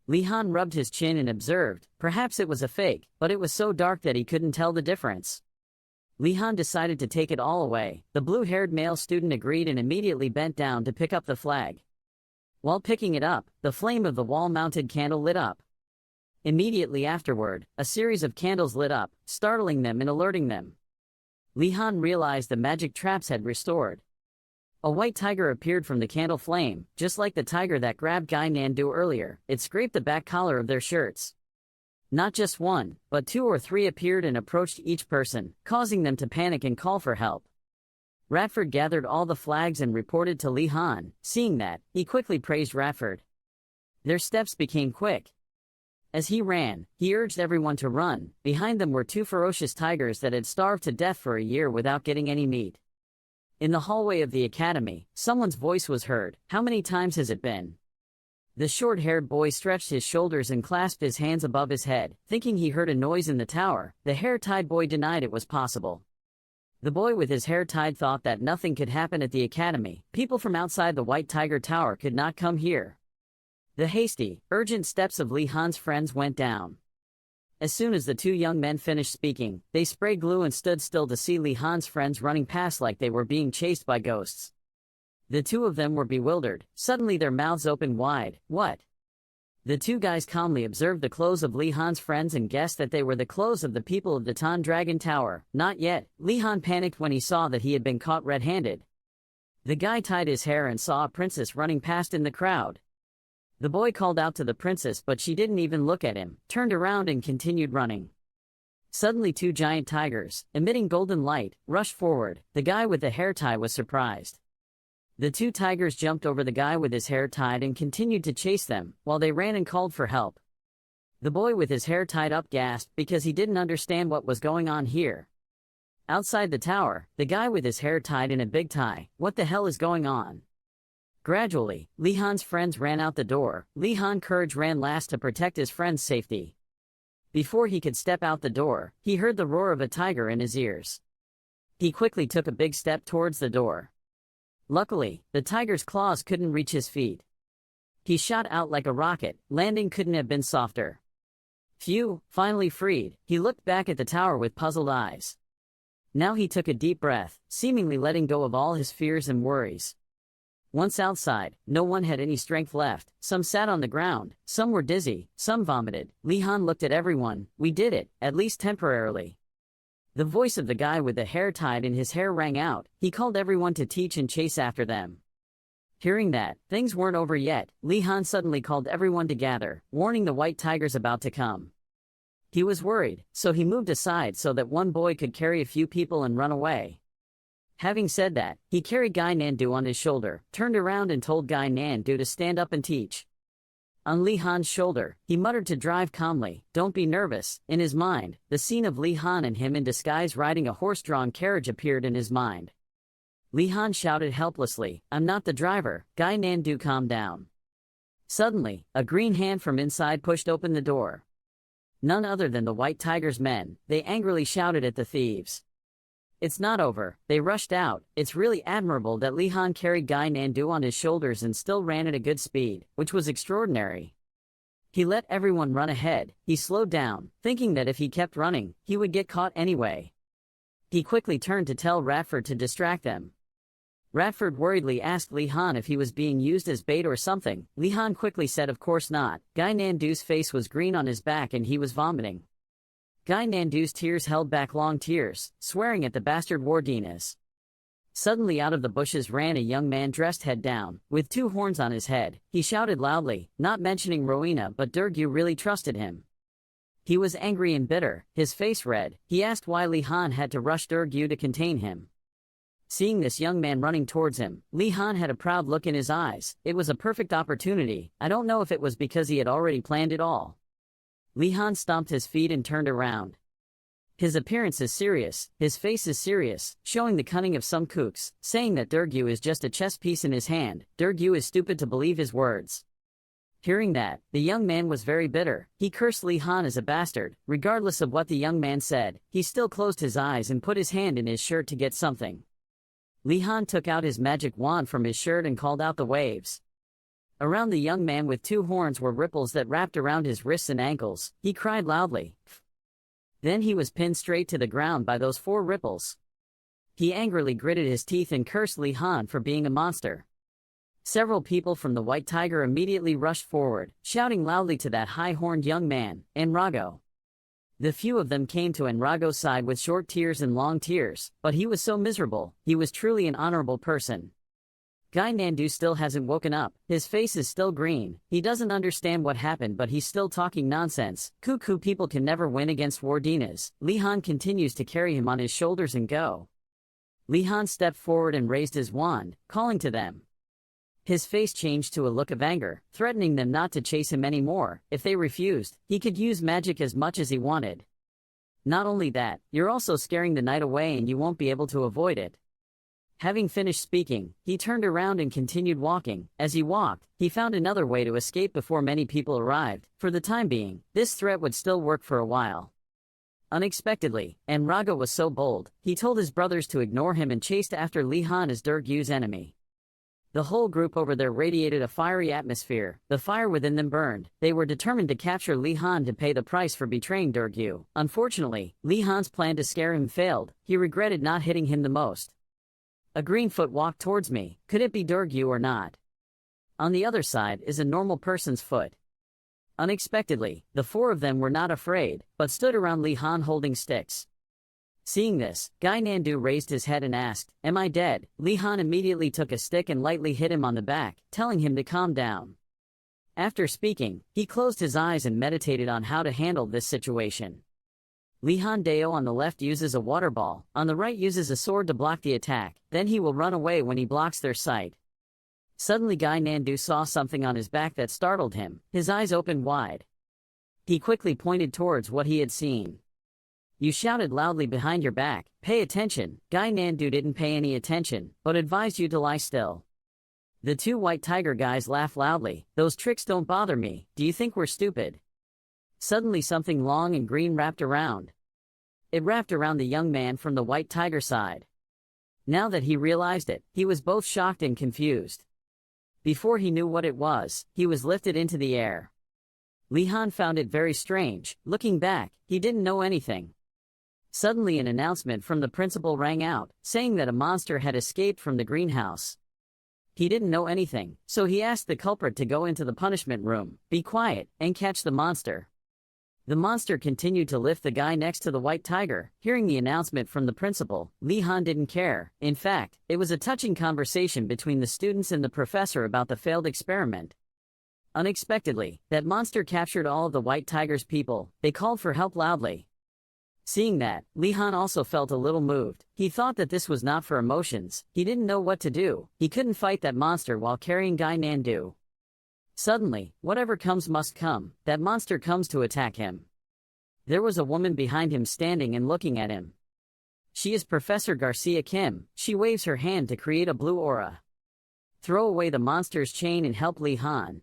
Li Han rubbed his chin and observed, perhaps it was a fake, but it was so dark that he couldn't tell the difference. Li Han decided to take it all away. The blue-haired male student agreed and immediately bent down to pick up the flag. While picking it up, the flame of the wall-mounted candle lit up. Immediately afterward, a series of candles lit up, startling them and alerting them. Li Han realized the magic traps had restored. A white tiger appeared from the candle flame, just like the tiger that grabbed Guy Nandu earlier. It scraped the back collar of their shirts. Not just one, but 2 or 3 appeared and approached each person, causing them to panic and call for help. Radford gathered all the flags and reported to Li Han. Seeing that, he quickly praised Radford. Their steps became quick. As he ran, he urged everyone to run. Behind them were 2 ferocious tigers that had starved to death for a year without getting any meat. In the hallway of the academy, someone's voice was heard. How many times has it been? The short-haired boy stretched his shoulders and clasped his hands above his head, thinking he heard a noise in the tower. The hair-tied boy denied it was possible. The boy with his hair tied thought that nothing could happen at the academy. People from outside the White Tiger Tower could not come here. The hasty, urgent steps of Li Han's friends went down. As soon as the 2 young men finished speaking, they sprayed glue and stood still to see Li Han's friends running past like they were being chased by ghosts. The 2 of them were bewildered. Suddenly their mouths opened wide. What? The 2 guys calmly observed the clothes of Li Han's friends and guessed that they were the clothes of the people of the Tan Dragon Tower. Not yet. Li Han panicked when he saw that he had been caught red-handed. The guy tied his hair and saw a princess running past in the crowd. The boy called out to the princess, but she didn't even look at him, turned around and continued running. Suddenly two giant tigers, emitting golden light, rushed forward. The guy with the hair tie was surprised. The two tigers jumped over the guy with his hair tied and continued to chase them, while they ran and called for help. The boy with his hair tied up gasped because he didn't understand what was going on here. Outside the tower, the guy with his hair tied in a big tie, what the hell is going on? Gradually, Li Han's friends ran out the door. Li Han courage ran last to protect his friend's safety. Before he could step out the door, he heard the roar of a tiger in his ears. He quickly took a big step towards the door. Luckily, the tiger's claws couldn't reach his feet. He shot out like a rocket, landing couldn't have been softer. Phew, finally freed, he looked back at the tower with puzzled eyes. Now he took a deep breath, seemingly letting go of all his fears and worries. Once outside, no one had any strength left. Some sat on the ground, some were dizzy, some vomited. Li Han looked at everyone. We did it, at least temporarily. The voice of the guy with the hair tied in his hair rang out. He called everyone to teach and chase after them. Hearing that, things weren't over yet, Li Han suddenly called everyone to gather, warning the white tigers about to come. He was worried, so he moved aside so that one boy could carry a few people and run away. Having said that, he carried Guy Nandu on his shoulder, turned around and told Guy Nandu to stand up and teach. On Li Han's shoulder, he muttered to drive calmly, "Don't be nervous." In his mind, the scene of Li Han and him in disguise riding a horse-drawn carriage appeared in his mind. Li Han shouted helplessly, "I'm not the driver." Guy Nandu calmed down. Suddenly, a green hand from inside pushed open the door. None other than the White Tiger's men. They angrily shouted at the thieves. It's not over, they rushed out. It's really admirable that Li Han carried Guy Nandu on his shoulders and still ran at a good speed, which was extraordinary. He let everyone run ahead. He slowed down, thinking that if he kept running, he would get caught anyway. He quickly turned to tell Radford to distract them. Radford worriedly asked Li Han if he was being used as bait or something. Li Han quickly said of course not. Guy Nandu's face was green on his back and he was vomiting. Guy Nandu's tears held back long tears, swearing at the bastard Wardinas. Suddenly out of the bushes ran a young man dressed head down, with two horns on his head. He shouted loudly, not mentioning Rowena, but Durgu really trusted him. He was angry and bitter, his face red. He asked why Li Han had to rush Durgu to contain him. Seeing this young man running towards him, Li Han had a proud look in his eyes. It was a perfect opportunity. I don't know if it was because he had already planned it all. Li Han stomped his feet and turned around. His appearance is serious, his face is serious, showing the cunning of some kooks, saying that Durgu is just a chess piece in his hand. Durgu is stupid to believe his words. Hearing that, the young man was very bitter. He cursed Li Han as a bastard. Regardless of what the young man said, he still closed his eyes and put his hand in his shirt to get something. Li Han took out his magic wand from his shirt and called out the waves. Around the young man with two horns were ripples that wrapped around his wrists and ankles. He cried loudly. Then he was pinned straight to the ground by those four ripples. He angrily gritted his teeth and cursed Li Han for being a monster. Several people from the White Tiger immediately rushed forward, shouting loudly to that high-horned young man, Enrogo. The few of them came to Enrogo's side with short tears and long tears, but he was so miserable. He was truly an honorable person. Guy Nandu still hasn't woken up, his face is still green. He doesn't understand what happened, but he's still talking nonsense. Cuckoo people can never win against Wardinas. Li Han continues to carry him on his shoulders and go. Li Han stepped forward and raised his wand, calling to them. His face changed to a look of anger, threatening them not to chase him anymore. If they refused, he could use magic as much as he wanted. Not only that, you're also scaring the night away and you won't be able to avoid it. Having finished speaking, he turned around and continued walking. As he walked, he found another way to escape before many people arrived. For the time being, this threat would still work for a while. Unexpectedly, Enrogo was so bold, he told his brothers to ignore him and chased after Li Han as Durgu's enemy. The whole group over there radiated a fiery atmosphere. The fire within them burned. They were determined to capture Li Han to pay the price for betraying Durgu. Unfortunately, Li Han's plan to scare him failed. He regretted not hitting him the most. A green foot walked towards me. Could it be Durgu or not? On the other side is a normal person's foot. Unexpectedly, the four of them were not afraid, but stood around Li Han holding sticks. Seeing this, Guy Nandu raised his head and asked, "Am I dead?" Li Han immediately took a stick and lightly hit him on the back, telling him to calm down. After speaking, he closed his eyes and meditated on how to handle this situation. Lihan Deo on the left uses a water ball, on the right uses a sword to block the attack, then he will run away when he blocks their sight. Suddenly Guy Nandu saw something on his back that startled him, his eyes opened wide. He quickly pointed towards what he had seen. You shouted loudly behind your back, "Pay attention." Guy Nandu didn't pay any attention, but advised you to lie still. The two white tiger guys laughed loudly. Those tricks don't bother me, do you think we're stupid? Suddenly something long and green wrapped around. It wrapped around the young man from the white tiger side. Now that he realized it, he was both shocked and confused. Before he knew what it was, he was lifted into the air. Lihan found it very strange. Looking back, he didn't know anything. Suddenly an announcement from the principal rang out, saying that a monster had escaped from the greenhouse. He didn't know anything, so he asked the culprit to go into the punishment room, be quiet, and catch the monster. The monster continued to lift the guy next to the white tiger. Hearing the announcement from the principal, Lihan didn't care. In fact, it was a touching conversation between the students and the professor about the failed experiment. Unexpectedly, that monster captured all of the white tiger's people. They called for help loudly. Seeing that, Lihan also felt a little moved. He thought that this was not for emotions. He didn't know what to do. He couldn't fight that monster while carrying Guy Nandu. Suddenly, whatever comes must come. That monster comes to attack him. There was a woman behind him standing and looking at him. She is Professor Garcia Kim. She waves her hand to create a blue aura. Throw away the monster's chain and help Lihan.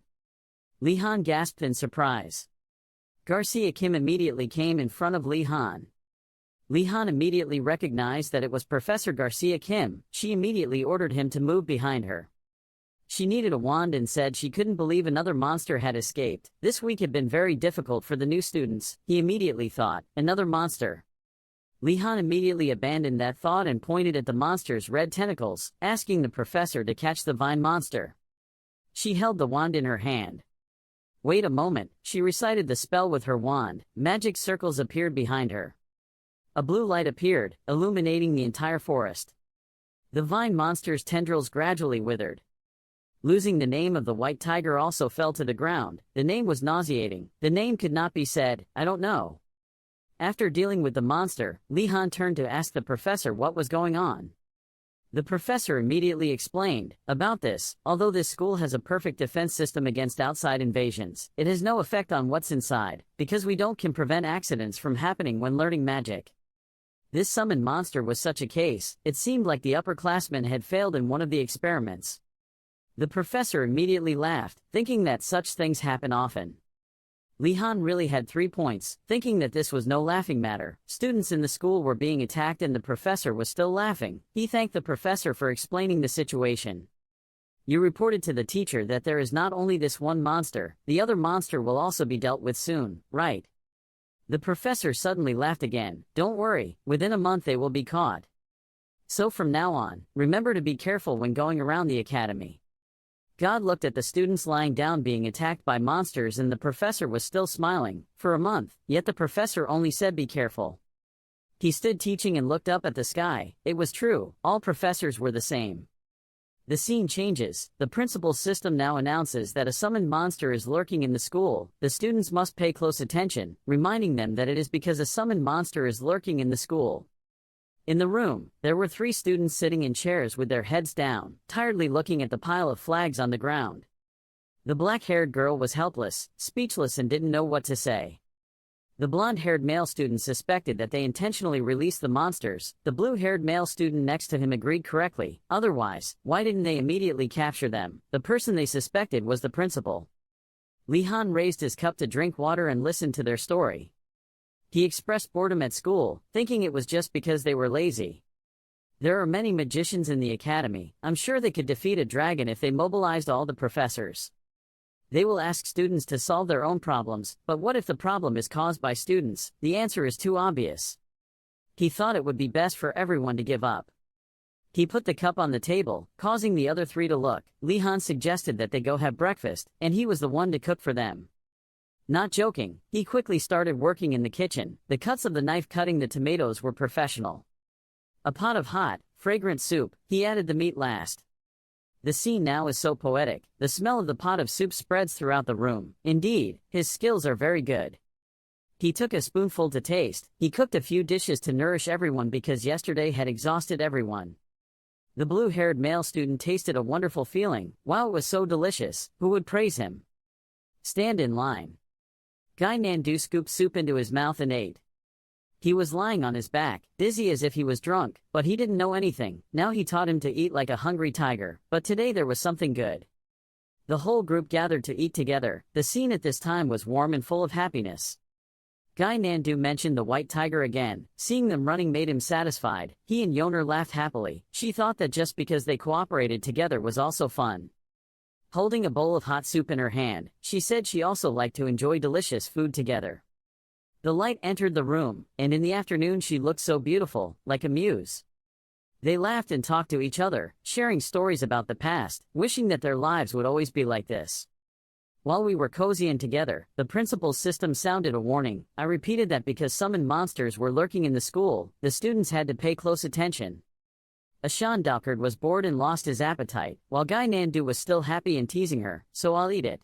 Lihan gasped in surprise. Garcia Kim immediately came in front of Lihan. Lihan immediately recognized that it was Professor Garcia Kim. She immediately ordered him to move behind her. She needed a wand and said she couldn't believe another monster had escaped. This week had been very difficult for the new students, he immediately thought. Another monster. Lihan immediately abandoned that thought and pointed at the monster's red tentacles, asking the professor to catch the vine monster. She held the wand in her hand. Wait a moment, she recited the spell with her wand. Magic circles appeared behind her. A blue light appeared, illuminating the entire forest. The vine monster's tendrils gradually withered. Losing the name of the white tiger also fell to the ground. The name was nauseating. The name could not be said, I don't know. After dealing with the monster, Lihan turned to ask the professor what was going on. The professor immediately explained, about this, although this school has a perfect defense system against outside invasions, it has no effect on what's inside, because we can prevent accidents from happening when learning magic. This summoned monster was such a case. It seemed like the upperclassmen had failed in one of the experiments. The professor immediately laughed, thinking that such things happen often. Lihan really had 3 points, thinking that this was no laughing matter. Students in the school were being attacked and the professor was still laughing. He thanked the professor for explaining the situation. You reported to the teacher that there is not only this one monster, the other monster will also be dealt with soon, right? The professor suddenly laughed again. Don't worry, within a month they will be caught. So from now on, remember to be careful when going around the academy. God looked at the students lying down being attacked by monsters and the professor was still smiling. For a month, yet the professor only said be careful. He stood teaching and looked up at the sky. It was true, all professors were the same. The scene changes. The principal's system now announces that a summoned monster is lurking in the school. The students must pay close attention, reminding them that it is because a summoned monster is lurking in the school. In the room, there were 3 students sitting in chairs with their heads down, tiredly looking at the pile of flags on the ground. The black-haired girl was helpless, speechless and didn't know what to say. The blonde-haired male student suspected that they intentionally released the monsters. The blue-haired male student next to him agreed correctly. Otherwise, why didn't they immediately capture them? The person they suspected was the principal. Lihan raised his cup to drink water and listened to their story. He expressed boredom at school, thinking it was just because they were lazy. There are many magicians in the academy. I'm sure they could defeat a dragon if they mobilized all the professors. They will ask students to solve their own problems, but what if the problem is caused by students? The answer is too obvious. He thought it would be best for everyone to give up. He put the cup on the table, causing the other 3 to look. Lihan suggested that they go have breakfast, and he was the one to cook for them. Not joking, he quickly started working in the kitchen. The cuts of the knife cutting the tomatoes were professional. A pot of hot, fragrant soup, he added the meat last. The scene now is so poetic, the smell of the pot of soup spreads throughout the room. Indeed, his skills are very good. He took a spoonful to taste, he cooked a few dishes to nourish everyone because yesterday had exhausted everyone. The blue-haired male student tasted a wonderful feeling. Wow, it was so delicious. Who would praise him? Stand in line. Guy Nandu scooped soup into his mouth and ate. He was lying on his back, dizzy as if he was drunk, but he didn't know anything. Now he taught him to eat like a hungry tiger, but today there was something good. The whole group gathered to eat together. The scene at this time was warm and full of happiness. Guy Nandu mentioned the white tiger again. Seeing them running made him satisfied. He and Yoner laughed happily. She thought that just because they cooperated together was also fun. Holding a bowl of hot soup in her hand, she said she also liked to enjoy delicious food together. The light entered the room, and in the afternoon she looked so beautiful, like a muse. They laughed and talked to each other, sharing stories about the past, wishing that their lives would always be like this. While we were cozy and together, the principal's system sounded a warning. I repeated that because summoned monsters were lurking in the school, the students had to pay close attention. Ashan Dalkard was bored and lost his appetite, while Guy Nandu was still happy and teasing her, so I'll eat it.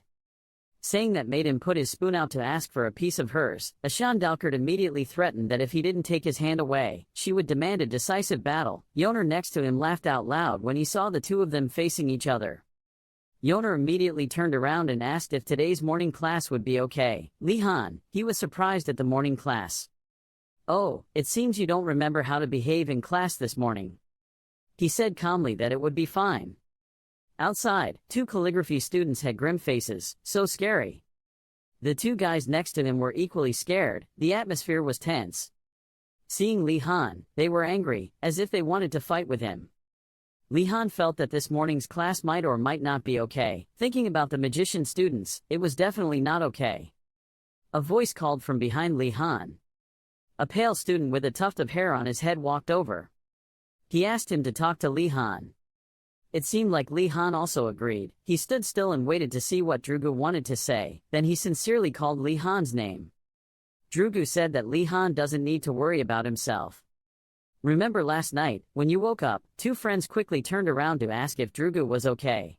Saying that made him put his spoon out to ask for a piece of hers. Ashan Dalkard immediately threatened that if he didn't take his hand away, she would demand a decisive battle. Yoner next to him laughed out loud when he saw the two of them facing each other. Yoner immediately turned around and asked if today's morning class would be okay. Lee Han, he was surprised at the morning class. Oh, it seems you don't remember how to behave in class this morning. He said calmly that it would be fine. Outside, two calligraphy students had grim faces, so scary. The two guys next to him were equally scared. The atmosphere was tense. Seeing Lee Han, they were angry, as if they wanted to fight with him. Lee Han felt that this morning's class might or might not be okay. Thinking about the magician students, it was definitely not okay. A voice called from behind Lee Han. A pale student with a tuft of hair on his head walked over. He asked him to talk to Lee Han. It seemed like Lee Han also agreed. He stood still and waited to see what Drugu wanted to say, then he sincerely called Lee Han's name. Drugu said that Lee Han doesn't need to worry about himself. Remember last night, when you woke up, two friends quickly turned around to ask if Drugu was okay.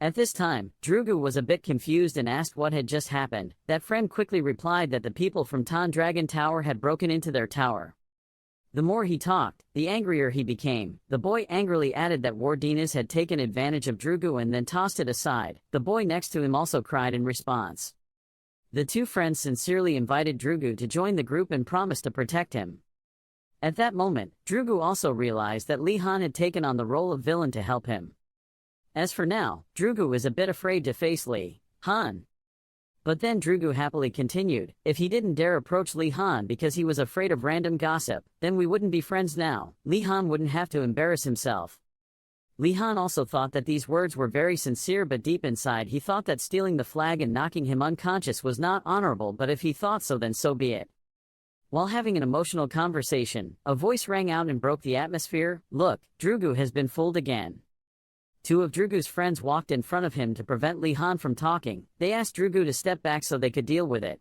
At this time, Drugu was a bit confused and asked what had just happened. That friend quickly replied that the people from Tan Dragon Tower had broken into their tower. The more he talked, the angrier he became. The boy angrily added that Wardinas had taken advantage of Drugu and then tossed it aside. The boy next to him also cried in response. The two friends sincerely invited Drugu to join the group and promised to protect him. At that moment, Drugu also realized that Lee Han had taken on the role of villain to help him. As for now, Drugu is a bit afraid to face Lee Han. But then Drugu happily continued, if he didn't dare approach Lee Han because he was afraid of random gossip, then we wouldn't be friends now. Lee Han wouldn't have to embarrass himself. Lee Han also thought that these words were very sincere, but deep inside he thought that stealing the flag and knocking him unconscious was not honorable, but if he thought so, then so be it. While having an emotional conversation, a voice rang out and broke the atmosphere. Look, Drugu has been fooled again. Two of Drugu's friends walked in front of him to prevent Lee Han from talking. They asked Drugu to step back so they could deal with it.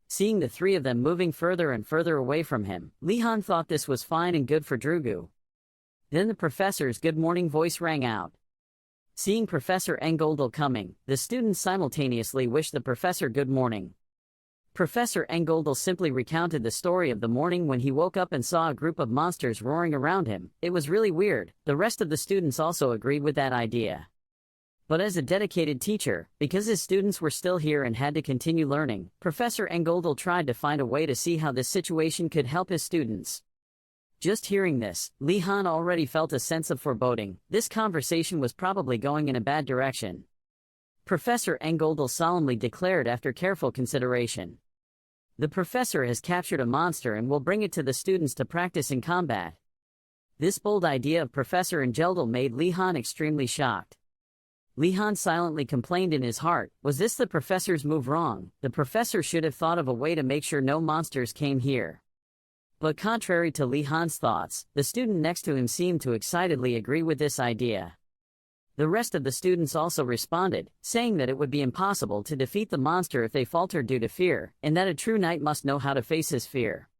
Seeing the three of them moving further and further away from him, Lee Han thought this was fine and good for Drugu. Then the professor's good morning voice rang out. Seeing Professor Engoldal coming, the students simultaneously wished the professor good morning. Professor Engoldal simply recounted the story of the morning when he woke up and saw a group of monsters roaring around him. It was really weird. The rest of the students also agreed with that idea. But as a dedicated teacher, because his students were still here and had to continue learning, Professor Engoldal tried to find a way to see how this situation could help his students. Just hearing this, Lee Han already felt a sense of foreboding. This conversation was probably going in a bad direction. Professor Engoldal solemnly declared after careful consideration. The professor has captured a monster and will bring it to the students to practice in combat. This bold idea of Professor Engeldal made Lee Han extremely shocked. Lee Han silently complained in his heart, was this the professor's move wrong? The professor should have thought of a way to make sure no monsters came here. But contrary to Lee Han's thoughts, the student next to him seemed to excitedly agree with this idea. The rest of the students also responded, saying that it would be impossible to defeat the monster if they faltered due to fear, and that a true knight must know how to face his fear.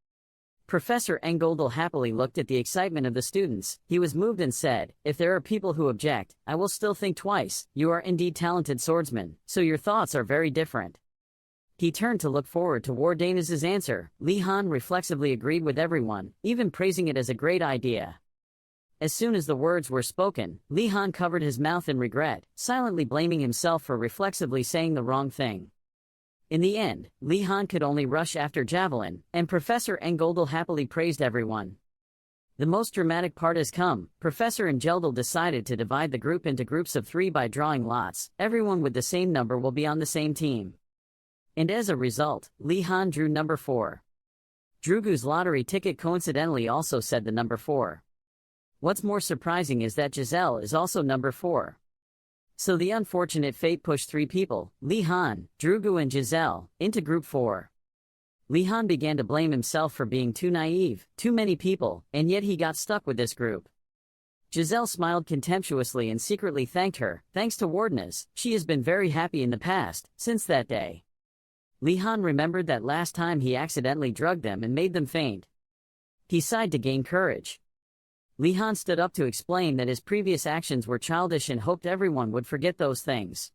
Professor Engoldel happily looked at the excitement of the students. He was moved and said, "If there are people who object, I will still think twice. You are indeed talented swordsmen, so your thoughts are very different." He turned to look forward to Wardanez's answer. Li Han reflexively agreed with everyone, even praising it as a great idea. As soon as the words were spoken, Li Han covered his mouth in regret, silently blaming himself for reflexively saying the wrong thing. In the end, Li Han could only rush after Javelin, and Professor Engoldel happily praised everyone. The most dramatic part has come. Professor Engeldel decided to divide the group into groups of 3 by drawing lots. Everyone with the same number will be on the same team. And as a result, Li Han drew number 4. Drugu's lottery ticket coincidentally also said the number 4. What's more surprising is that Giselle is also number 4. So the unfortunate fate pushed 3 people, Li Han, Drugu and Giselle, into group 4. Li Han began to blame himself for being too naive, too many people, and yet he got stuck with this group. Giselle smiled contemptuously and secretly thanked her. Thanks to Wardanez, she has been very happy in the past, since that day. Li Han remembered that last time he accidentally drugged them and made them faint. He sighed to gain courage. Li Han stood up to explain that his previous actions were childish and hoped everyone would forget those things.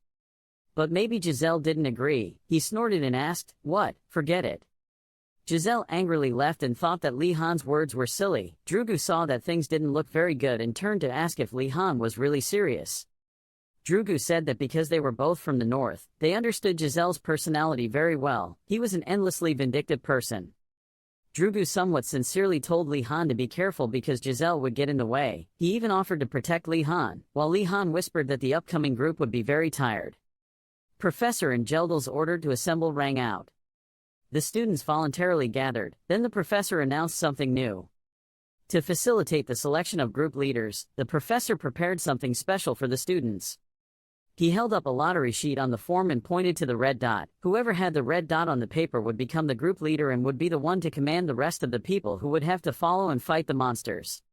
But maybe Giselle didn't agree. He snorted and asked, "What? Forget it." Giselle angrily left and thought that Li Han's words were silly. Drugu saw that things didn't look very good and turned to ask if Li Han was really serious. Drugu said that because they were both from the north, they understood Giselle's personality very well. He was an endlessly vindictive person. Drugu somewhat sincerely told Li Han to be careful because Giselle would get in the way. He even offered to protect Li Han, while Li Han whispered that the upcoming group would be very tired. Professor Engeldel's order to assemble rang out. The students voluntarily gathered, then the professor announced something new. To facilitate the selection of group leaders, the professor prepared something special for the students. He held up a lottery sheet on the form and pointed to the red dot. Whoever had the red dot on the paper would become the group leader and would be the one to command the rest of the people who would have to follow and fight the monsters.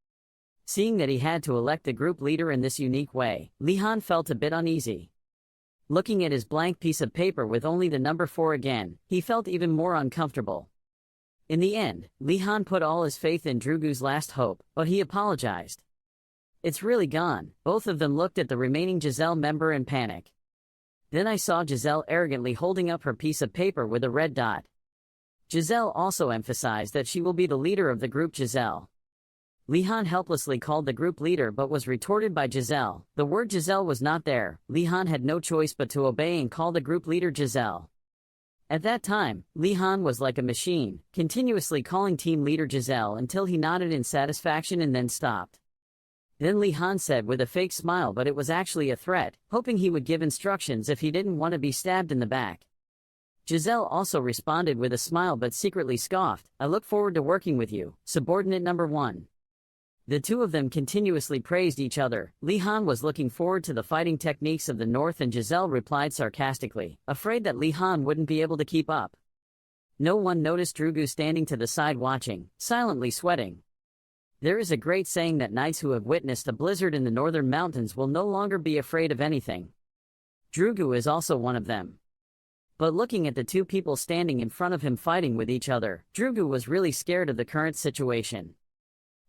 Seeing that he had to elect the group leader in this unique way, Li Han felt a bit uneasy. Looking at his blank piece of paper with only the number 4 again, he felt even more uncomfortable. In the end, Li Han put all his faith in Drugu's last hope, but he apologized. "It's really gone." Both of them looked at the remaining Giselle member in panic. Then I saw Giselle arrogantly holding up her piece of paper with a red dot. Giselle also emphasized that she will be the leader of the group. Giselle. Li Han helplessly called the group leader but was retorted by Giselle. The word Giselle was not there. Li Han had no choice but to obey and call the group leader Giselle. At that time, Li Han was like a machine, continuously calling team leader Giselle until he nodded in satisfaction and then stopped. Then Li Han said with a fake smile, but it was actually a threat, hoping he would give instructions if he didn't want to be stabbed in the back. Giselle also responded with a smile but secretly scoffed. "I look forward to working with you, subordinate number 1. The two of them continuously praised each other. Li Han was looking forward to the fighting techniques of the north and Giselle replied sarcastically, afraid that Li Han wouldn't be able to keep up. No one noticed Drugu standing to the side watching, silently sweating. There is a great saying that knights who have witnessed a blizzard in the northern mountains will no longer be afraid of anything. Drugu is also one of them. But looking at the two people standing in front of him fighting with each other, Drugu was really scared of the current situation.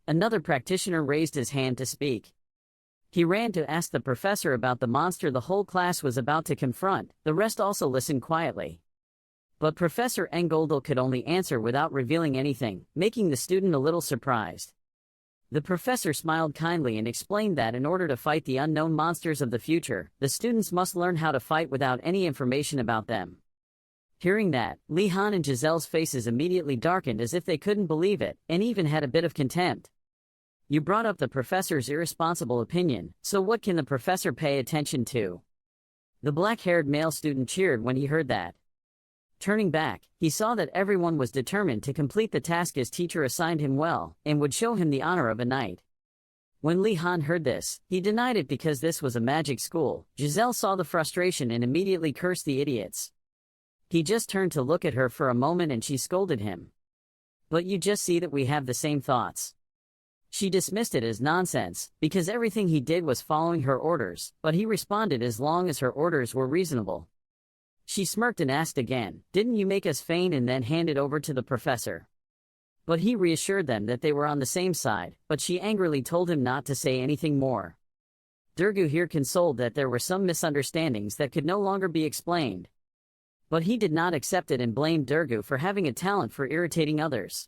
Another practitioner raised his hand to speak. He ran to ask the professor about the monster the whole class was about to confront. The rest also listened quietly. But Professor Engoldel could only answer without revealing anything, making the student a little surprised. The professor smiled kindly and explained that in order to fight the unknown monsters of the future, the students must learn how to fight without any information about them. Hearing that, Li Han and Giselle's faces immediately darkened as if they couldn't believe it, and even had a bit of contempt. "You brought up the professor's irresponsible opinion, so what can the professor pay attention to?" The black-haired male student cheered when he heard that. Turning back, he saw that everyone was determined to complete the task his teacher assigned him well, and would show him the honor of a knight. When Li Han heard this, he denied it because this was a magic school. Giselle saw the frustration and immediately cursed the idiots. He just turned to look at her for a moment and she scolded him. "But you just see that we have the same thoughts." She dismissed it as nonsense, because everything he did was following her orders, but he responded as long as her orders were reasonable. She smirked and asked again, "Didn't you make us feign and then hand it over to the professor?" But he reassured them that they were on the same side, but she angrily told him not to say anything more. Durgu here consoled that there were some misunderstandings that could no longer be explained. But he did not accept it and blamed Durgu for having a talent for irritating others.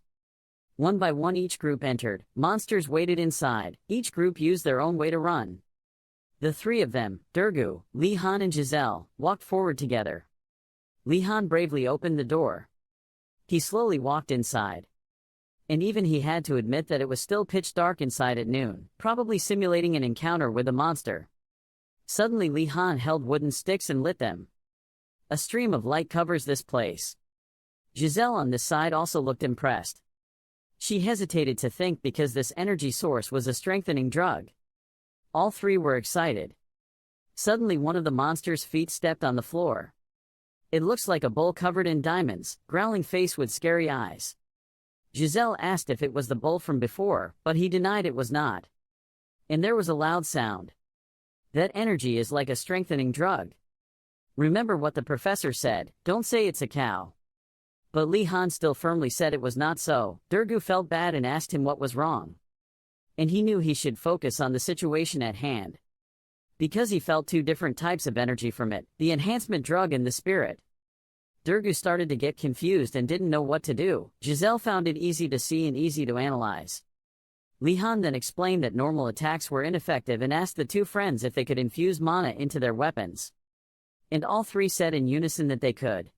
One by one each group entered, monsters waited inside, each group used their own way to run. The three of them, Durgu, Li Han and Giselle, walked forward together. Li Han bravely opened the door. He slowly walked inside. And even he had to admit that it was still pitch dark inside at noon, probably simulating an encounter with a monster. Suddenly Li Han held wooden sticks and lit them. A stream of light covers this place. Giselle on this side also looked impressed. She hesitated to think because this energy source was a strengthening drug. All three were excited. Suddenly one of the monster's feet stepped on the floor. It looks like a bull covered in diamonds, growling face with scary eyes. Giselle asked if it was the bull from before, but he denied it was not. And there was a loud sound. That energy is like a strengthening drug. Remember what the professor said, don't say it's a cow. But Li Han still firmly said it was not so. Durgu felt bad and asked him what was wrong. And he knew he should focus on the situation at hand. Because he felt two different types of energy from it, the enhancement drug and the spirit. Durgu started to get confused and didn't know what to do. Giselle found it easy to see and easy to analyze. Li Han then explained that normal attacks were ineffective and asked the two friends if they could infuse mana into their weapons. And all three said in unison that they could.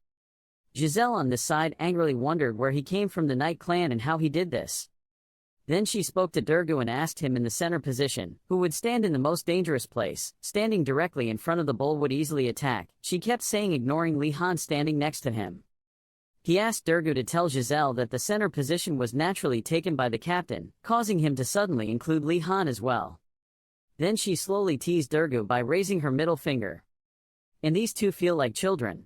Giselle on this side angrily wondered where he came from the Night Clan and how he did this. Then she spoke to Durgu and asked him in the center position, who would stand in the most dangerous place, standing directly in front of the bull would easily attack. She kept saying ignoring Li Han standing next to him. He asked Durgu to tell Giselle that the center position was naturally taken by the captain, causing him to suddenly include Li Han as well. Then she slowly teased Durgu by raising her middle finger. And these two feel like children.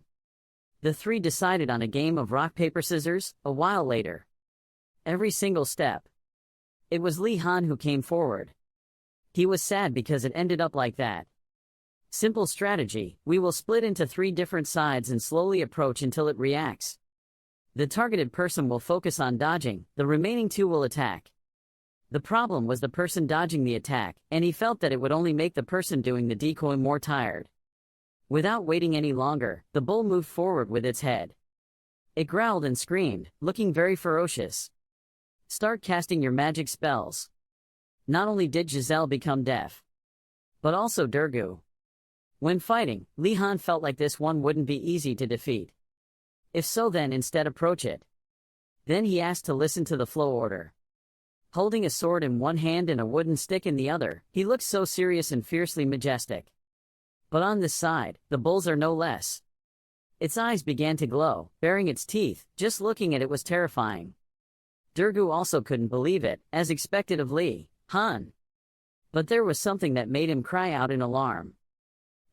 The three decided on a game of rock paper scissors, a while later. Every single step. It was Li Han who came forward. He was sad because it ended up like that. Simple strategy, we will split into three different sides and slowly approach until it reacts. The targeted person will focus on dodging, the remaining two will attack. The problem was the person dodging the attack, and he felt that it would only make the person doing the decoy more tired. Without waiting any longer, the bull moved forward with its head. It growled and screamed, looking very ferocious. Start casting your magic spells. Not only did Giselle become deaf, but also Durgu. When fighting, Li Han felt like this one wouldn't be easy to defeat. If so, then instead approach it. Then he asked to listen to the flow order. Holding a sword in one hand and a wooden stick in the other, he looked so serious and fiercely majestic. But on this side, the bulls are no less. Its eyes began to glow, baring its teeth, just looking at it was terrifying. Durgu also couldn't believe it, as expected of Li Han. But there was something that made him cry out in alarm.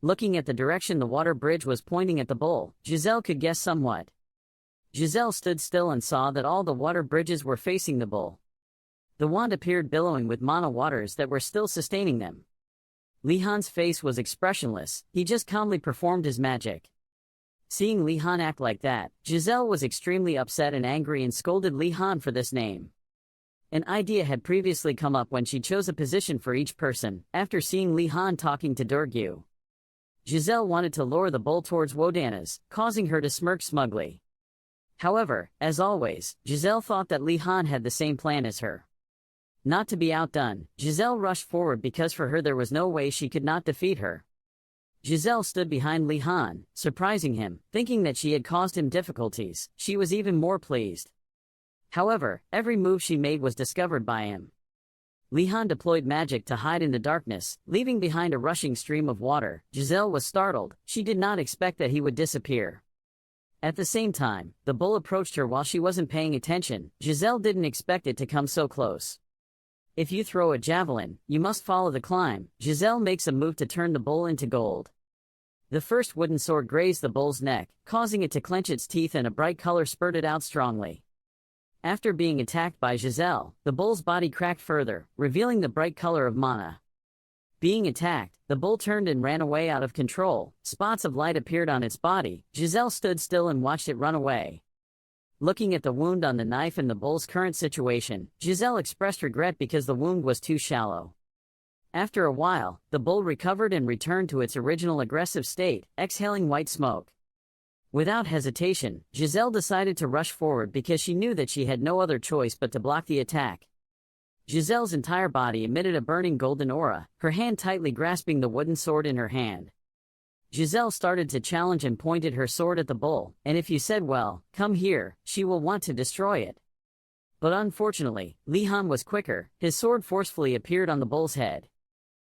Looking at the direction the water bridge was pointing at the bull, Giselle could guess somewhat. Giselle stood still and saw that all the water bridges were facing the bull. The wand appeared billowing with mana waters that were still sustaining them. Li Han's face was expressionless, he just calmly performed his magic. Seeing Li Han act like that, Giselle was extremely upset and angry and scolded Li Han for this name. An idea had previously come up when she chose a position for each person, after seeing Li Han talking to Durgu. Giselle wanted to lure the bull towards Wodana's, causing her to smirk smugly. However, as always, Giselle thought that Li Han had the same plan as her. Not to be outdone, Giselle rushed forward because for her there was no way she could not defeat her. Giselle stood behind Li Han, surprising him, thinking that she had caused him difficulties. She was even more pleased. However, every move she made was discovered by him. Li Han deployed magic to hide in the darkness, leaving behind a rushing stream of water. Giselle was startled, she did not expect that he would disappear. At the same time, the bull approached her while she wasn't paying attention. Giselle didn't expect it to come so close. If you throw a javelin, you must follow the climb. Giselle makes a move to turn the bull into gold. The first wooden sword grazed the bull's neck, causing it to clench its teeth and a bright color spurted out strongly. After being attacked by Giselle, the bull's body cracked further, revealing the bright color of mana. Being attacked, the bull turned and ran away out of control. Spots of light appeared on its body. Giselle stood still and watched it run away. Looking at the wound on the knife and the bull's current situation, Giselle expressed regret because the wound was too shallow. After a while, the bull recovered and returned to its original aggressive state, exhaling white smoke. Without hesitation, Giselle decided to rush forward because she knew that she had no other choice but to block the attack. Giselle's entire body emitted a burning golden aura, her hand tightly grasping the wooden sword in her hand. Giselle started to challenge and pointed her sword at the bull, and if you said, "Well, come here," she will want to destroy it. But unfortunately, Li Han was quicker. His sword forcefully appeared on the bull's head.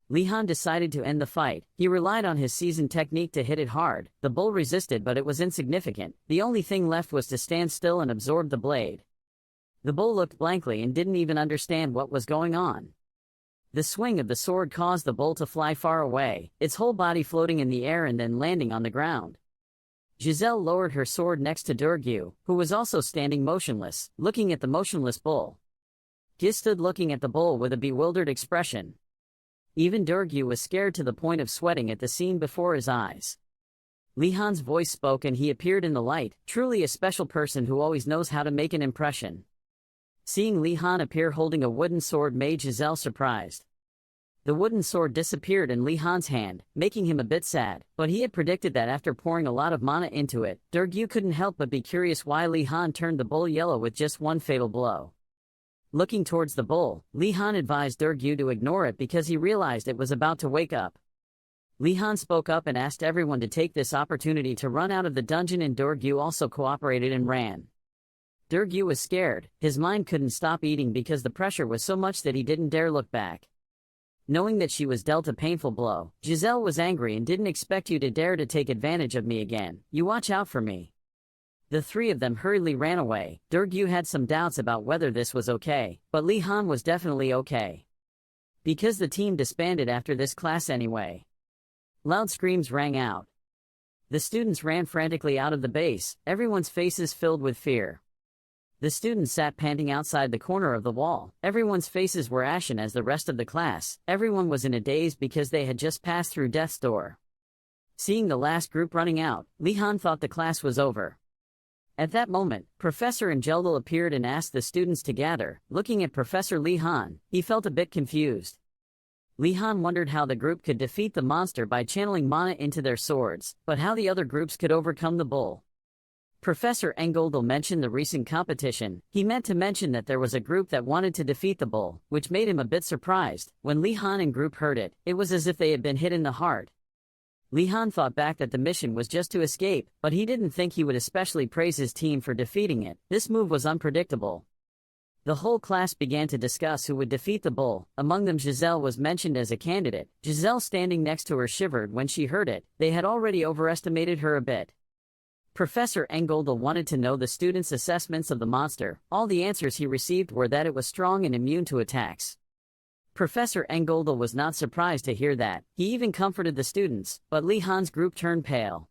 Li Han decided to end the fight. He relied on his seasoned technique to hit it hard. The bull resisted, but it was insignificant. The only thing left was to stand still and absorb the blade. The bull looked blankly and didn't even understand what was going on. The swing of the sword caused the bull to fly far away, its whole body floating in the air and then landing on the ground. Giselle lowered her sword next to Durgu, who was also standing motionless, looking at the motionless bull. Gi stood looking at the bull with a bewildered expression. Even Durgu was scared to the point of sweating at the scene before his eyes. Li Han's voice spoke and he appeared in the light, truly a special person who always knows how to make an impression. Seeing Li Han appear holding a wooden sword made Giselle surprised. The wooden sword disappeared in Li Han's hand, making him a bit sad, but he had predicted that after pouring a lot of mana into it. Durgu couldn't help but be curious why Li Han turned the bull yellow with just one fatal blow. Looking towards the bull, Li Han advised Durgu to ignore it because he realized it was about to wake up. Li Han spoke up and asked everyone to take this opportunity to run out of the dungeon, and Durgu also cooperated and ran. Durgu was scared. His mind couldn't stop eating because the pressure was so much that he didn't dare look back. Knowing that she was dealt a painful blow, Giselle was angry and didn't expect you to dare to take advantage of me again. You watch out for me. The three of them hurriedly ran away. Durgu had some doubts about whether this was okay, but Li Han was definitely okay. Because the team disbanded after this class anyway. Loud screams rang out. The students ran frantically out of the base, everyone's faces filled with fear. The students sat panting outside the corner of the wall. Everyone's faces were ashen as the rest of the class. Everyone was in a daze because they had just passed through death's door. Seeing the last group running out, Li Han thought the class was over. At that moment, Professor Angeldal appeared and asked the students to gather. Looking at Professor Li Han, he felt a bit confused. Li Han wondered how the group could defeat the monster by channeling mana into their swords, but how the other groups could overcome the bull. Professor Angeldal mentioned the recent competition. He meant to mention that there was a group that wanted to defeat the bull, which made him a bit surprised. When Li Han and group heard it, it was as if they had been hit in the heart. Li Han thought back that the mission was just to escape, but he didn't think he would especially praise his team for defeating it. This move was unpredictable. The whole class began to discuss who would defeat the bull. Among them Giselle was mentioned as a candidate. Giselle standing next to her shivered when she heard it. They had already overestimated her a bit. Professor Angeldal wanted to know the students' assessments of the monster. All the answers he received were that it was strong and immune to attacks. Professor Angeldal was not surprised to hear that. He even comforted the students, but Li Han's group turned pale.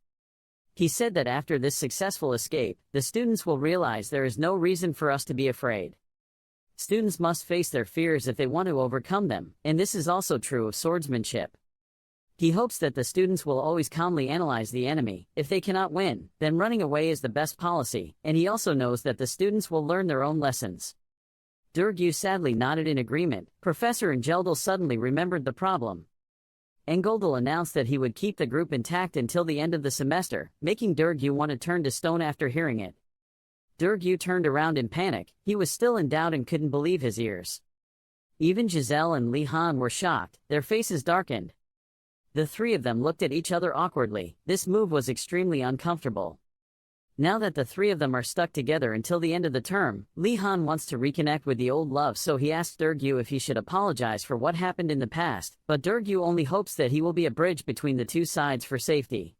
He said that after this successful escape, the students will realize there is no reason for us to be afraid. Students must face their fears if they want to overcome them, and this is also true of swordsmanship. He hopes that the students will always calmly analyze the enemy. If they cannot win, then running away is the best policy, and he also knows that the students will learn their own lessons. Durgu sadly nodded in agreement. Professor Angeldal suddenly remembered the problem. Angeldal announced that he would keep the group intact until the end of the semester, making Durgu want to turn to stone after hearing it. Durgu turned around in panic. He was still in doubt and couldn't believe his ears. Even Giselle and Li Han were shocked. Their faces darkened. The three of them looked at each other awkwardly. This move was extremely uncomfortable. Now that the three of them are stuck together until the end of the term, Li Han wants to reconnect with the old love, so he asked Durgu if he should apologize for what happened in the past, but Durgu only hopes that he will be a bridge between the two sides for safety.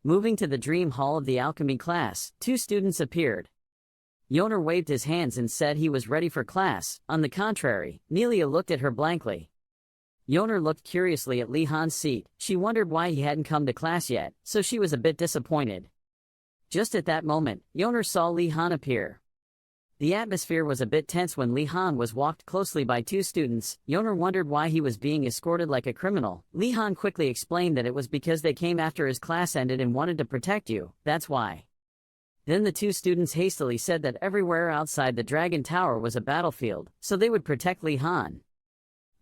Moving to the dream hall of the alchemy class, two students appeared. Yoner waved his hands and said he was ready for class. On the contrary, Nelia looked at her blankly. Yoner looked curiously at Li Han's seat. She wondered why he hadn't come to class yet, so she was a bit disappointed. Just at that moment, Yoner saw Li Han appear. The atmosphere was a bit tense when Li Han was walked closely by two students. Yoner wondered why he was being escorted like a criminal. Li Han quickly explained that it was because they came after his class ended and wanted to protect you, that's why. Then the two students hastily said that everywhere outside the Dragon Tower was a battlefield, so they would protect Li Han.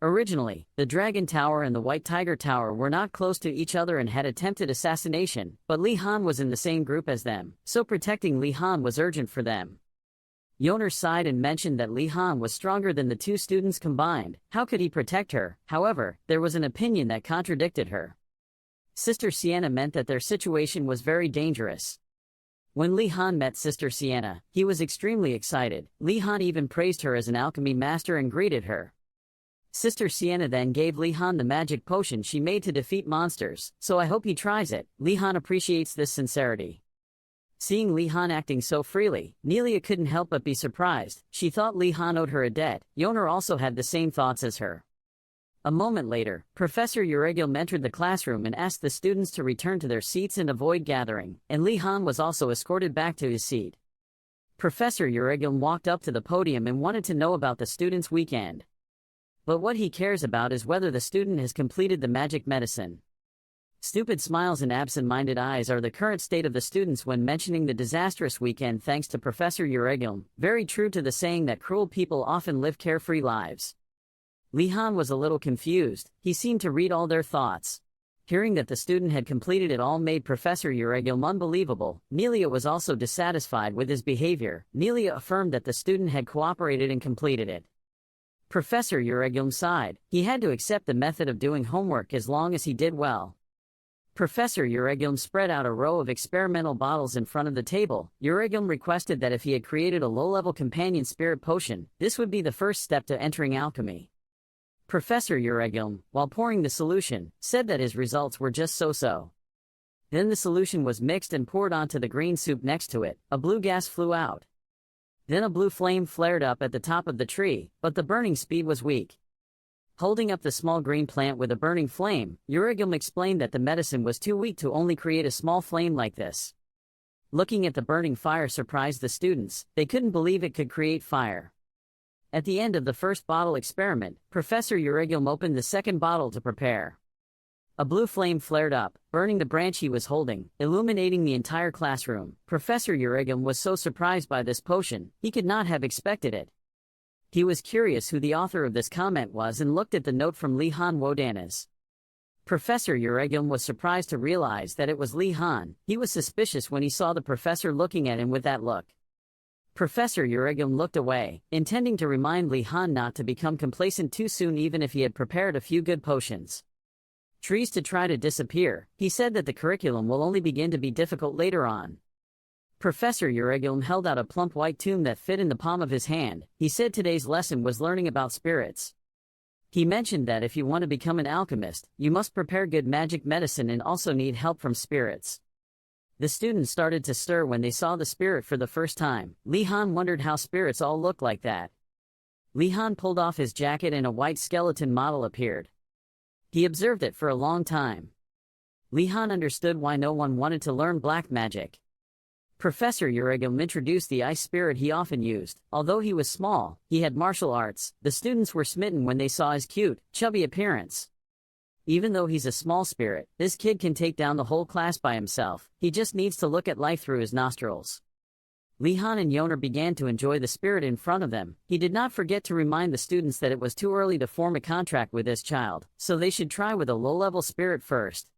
Originally, the Dragon Tower and the White Tiger Tower were not close to each other and had attempted assassination, but Li Han was in the same group as them, so protecting Li Han was urgent for them. Yoner sighed and mentioned that Li Han was stronger than the two students combined. How could he protect her? However, there was an opinion that contradicted her. Sister Sienna meant that their situation was very dangerous. When Li Han met Sister Sienna, he was extremely excited. Li Han even praised her as an alchemy master and greeted her. Sister Sienna then gave Li Han the magic potion she made to defeat monsters, so I hope he tries it. Li Han appreciates this sincerity. Seeing Li Han acting so freely, Nelia couldn't help but be surprised. She thought Li Han owed her a debt. Yoner also had the same thoughts as her. A moment later, Professor Euregilm entered the classroom and asked the students to return to their seats and avoid gathering, and Li Han was also escorted back to his seat. Professor Euregilm walked up to the podium and wanted to know about the students' weekend. But what he cares about is whether the student has completed the magic medicine. Stupid smiles and absent-minded eyes are the current state of the students when mentioning the disastrous weekend, thanks to Professor Euregilm, very true to the saying that cruel people often live carefree lives. Li Han was a little confused. He seemed to read all their thoughts. Hearing that the student had completed it all made Professor Euregilm unbelievable. Nelia was also dissatisfied with his behavior. Nelia affirmed that the student had cooperated and completed it. Professor Euregilm sighed. He had to accept the method of doing homework as long as he did well. Professor Euregilm spread out a row of experimental bottles in front of the table. Euregilm requested that if he had created a low-level companion spirit potion, this would be the first step to entering alchemy. Professor Euregilm, while pouring the solution, said that his results were just so-so. Then the solution was mixed and poured onto the green soup next to it. A blue gas flew out. Then a blue flame flared up at the top of the tree, but the burning speed was weak. Holding up the small green plant with a burning flame, Euregilm explained that the medicine was too weak to only create a small flame like this. Looking at the burning fire surprised the students. They couldn't believe it could create fire. At the end of the first bottle experiment, Professor Euregilm opened the second bottle to prepare. A blue flame flared up, burning the branch he was holding, illuminating the entire classroom. Professor Euregilm was so surprised by this potion, he could not have expected it. He was curious who the author of this comment was and looked at the note from Li Han Wodanas. Professor Euregilm was surprised to realize that it was Li Han. He was suspicious when he saw the professor looking at him with that look. Professor Euregilm looked away, intending to remind Li Han not to become complacent too soon even if he had prepared a few good potions. Trees to try to disappear. He said that the curriculum will only begin to be difficult later on. Professor Euregilm held out a plump white tome that fit in the palm of his hand. He said today's lesson was learning about spirits. He mentioned that if you want to become an alchemist, you must prepare good magic medicine and also need help from spirits. The students started to stir when they saw the spirit for the first time. Li Han wondered how spirits all look like that. Li Han pulled off his jacket and a white skeleton model appeared. He observed it for a long time. Li Han understood why no one wanted to learn black magic. Professor Euregilm introduced the ice spirit he often used. Although he was small, he had martial arts. The students were smitten when they saw his cute, chubby appearance. Even though he's a small spirit, this kid can take down the whole class by himself. He just needs to look at life through his nostrils. Li Han and Yoner began to enjoy the spirit in front of them. He did not forget to remind the students that it was too early to form a contract with this child, so they should try with a low-level spirit first.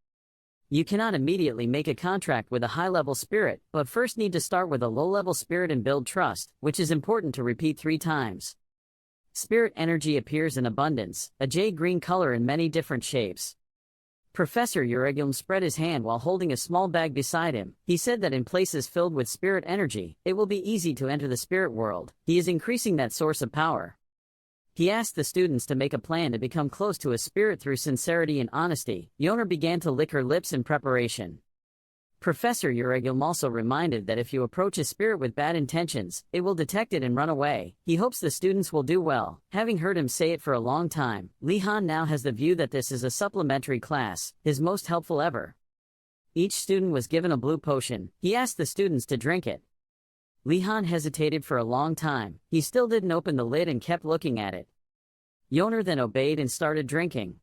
You cannot immediately make a contract with a high-level spirit, but first need to start with a low-level spirit and build trust, which is important to repeat 3 times. Spirit energy appears in abundance, a jade-green color in many different shapes. Professor Euregilm spread his hand while holding a small bag beside him. He said that in places filled with spirit energy, it will be easy to enter the spirit world. He is increasing that source of power. He asked the students to make a plan to become close to a spirit through sincerity and honesty. Yoner began to lick her lips in preparation. Professor Euregilm also reminded that if you approach a spirit with bad intentions, it will detect it and run away. He hopes the students will do well. Having heard him say it for a long time, Li Han now has the view that this is a supplementary class, his most helpful ever. Each student was given a blue potion. He asked the students to drink it. Li Han hesitated for a long time. He still didn't open the lid and kept looking at it. Yoner then obeyed and started drinking.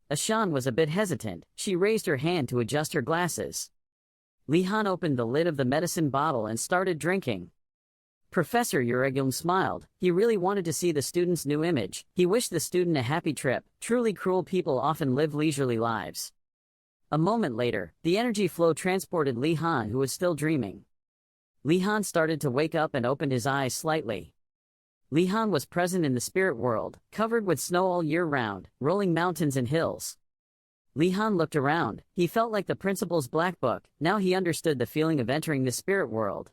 Ashan was a bit hesitant. She raised her hand to adjust her glasses. Li Han opened the lid of the medicine bottle and started drinking. Professor Urigun smiled. He really wanted to see the student's new image. He wished the student a happy trip. Truly cruel people often live leisurely lives. A moment later, the energy flow transported Li Han, who was still dreaming. Li Han started to wake up and opened his eyes slightly. Li Han was present in the spirit world, covered with snow all year round, rolling mountains and hills. Li Han looked around. He felt like the principal's black book. Now he understood the feeling of entering the spirit world.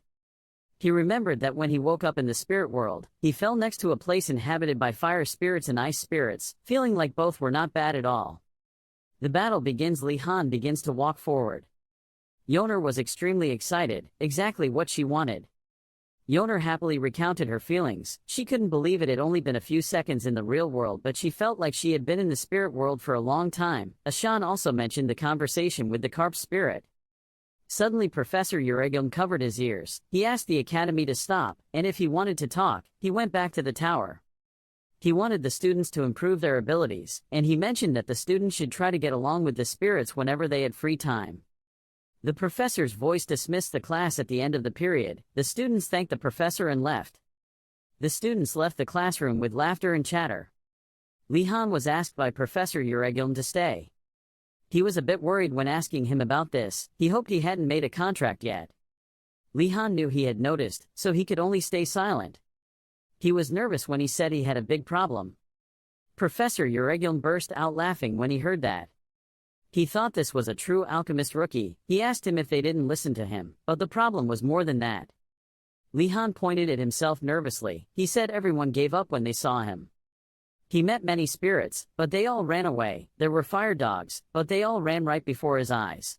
He remembered that when he woke up in the spirit world, he fell next to a place inhabited by fire spirits and ice spirits, feeling like both were not bad at all. The battle begins. Li Han begins to walk forward. Yoner was extremely excited, exactly what she wanted. Yoner happily recounted her feelings. She couldn't believe it had only been a few seconds in the real world, but she felt like she had been in the spirit world for a long time. Ashan also mentioned the conversation with the carp spirit. Suddenly Professor Urigun covered his ears. He asked the academy to stop, and if he wanted to talk, he went back to the tower. He wanted the students to improve their abilities, and he mentioned that the students should try to get along with the spirits whenever they had free time. The professor's voice dismissed the class at the end of the period. The students thanked the professor and left. The students left the classroom with laughter and chatter. Li Han was asked by Professor Urigun to stay. He was a bit worried when asking him about this. He hoped he hadn't made a contract yet. Li Han knew he had noticed, so he could only stay silent. He was nervous when he said he had a big problem. Professor Urigun burst out laughing when he heard that. He thought this was a true alchemist rookie. He asked him if they didn't listen to him, but the problem was more than that. Li Han pointed at himself nervously. He said everyone gave up when they saw him. He met many spirits, but they all ran away. There were fire dogs, but they all ran right before his eyes.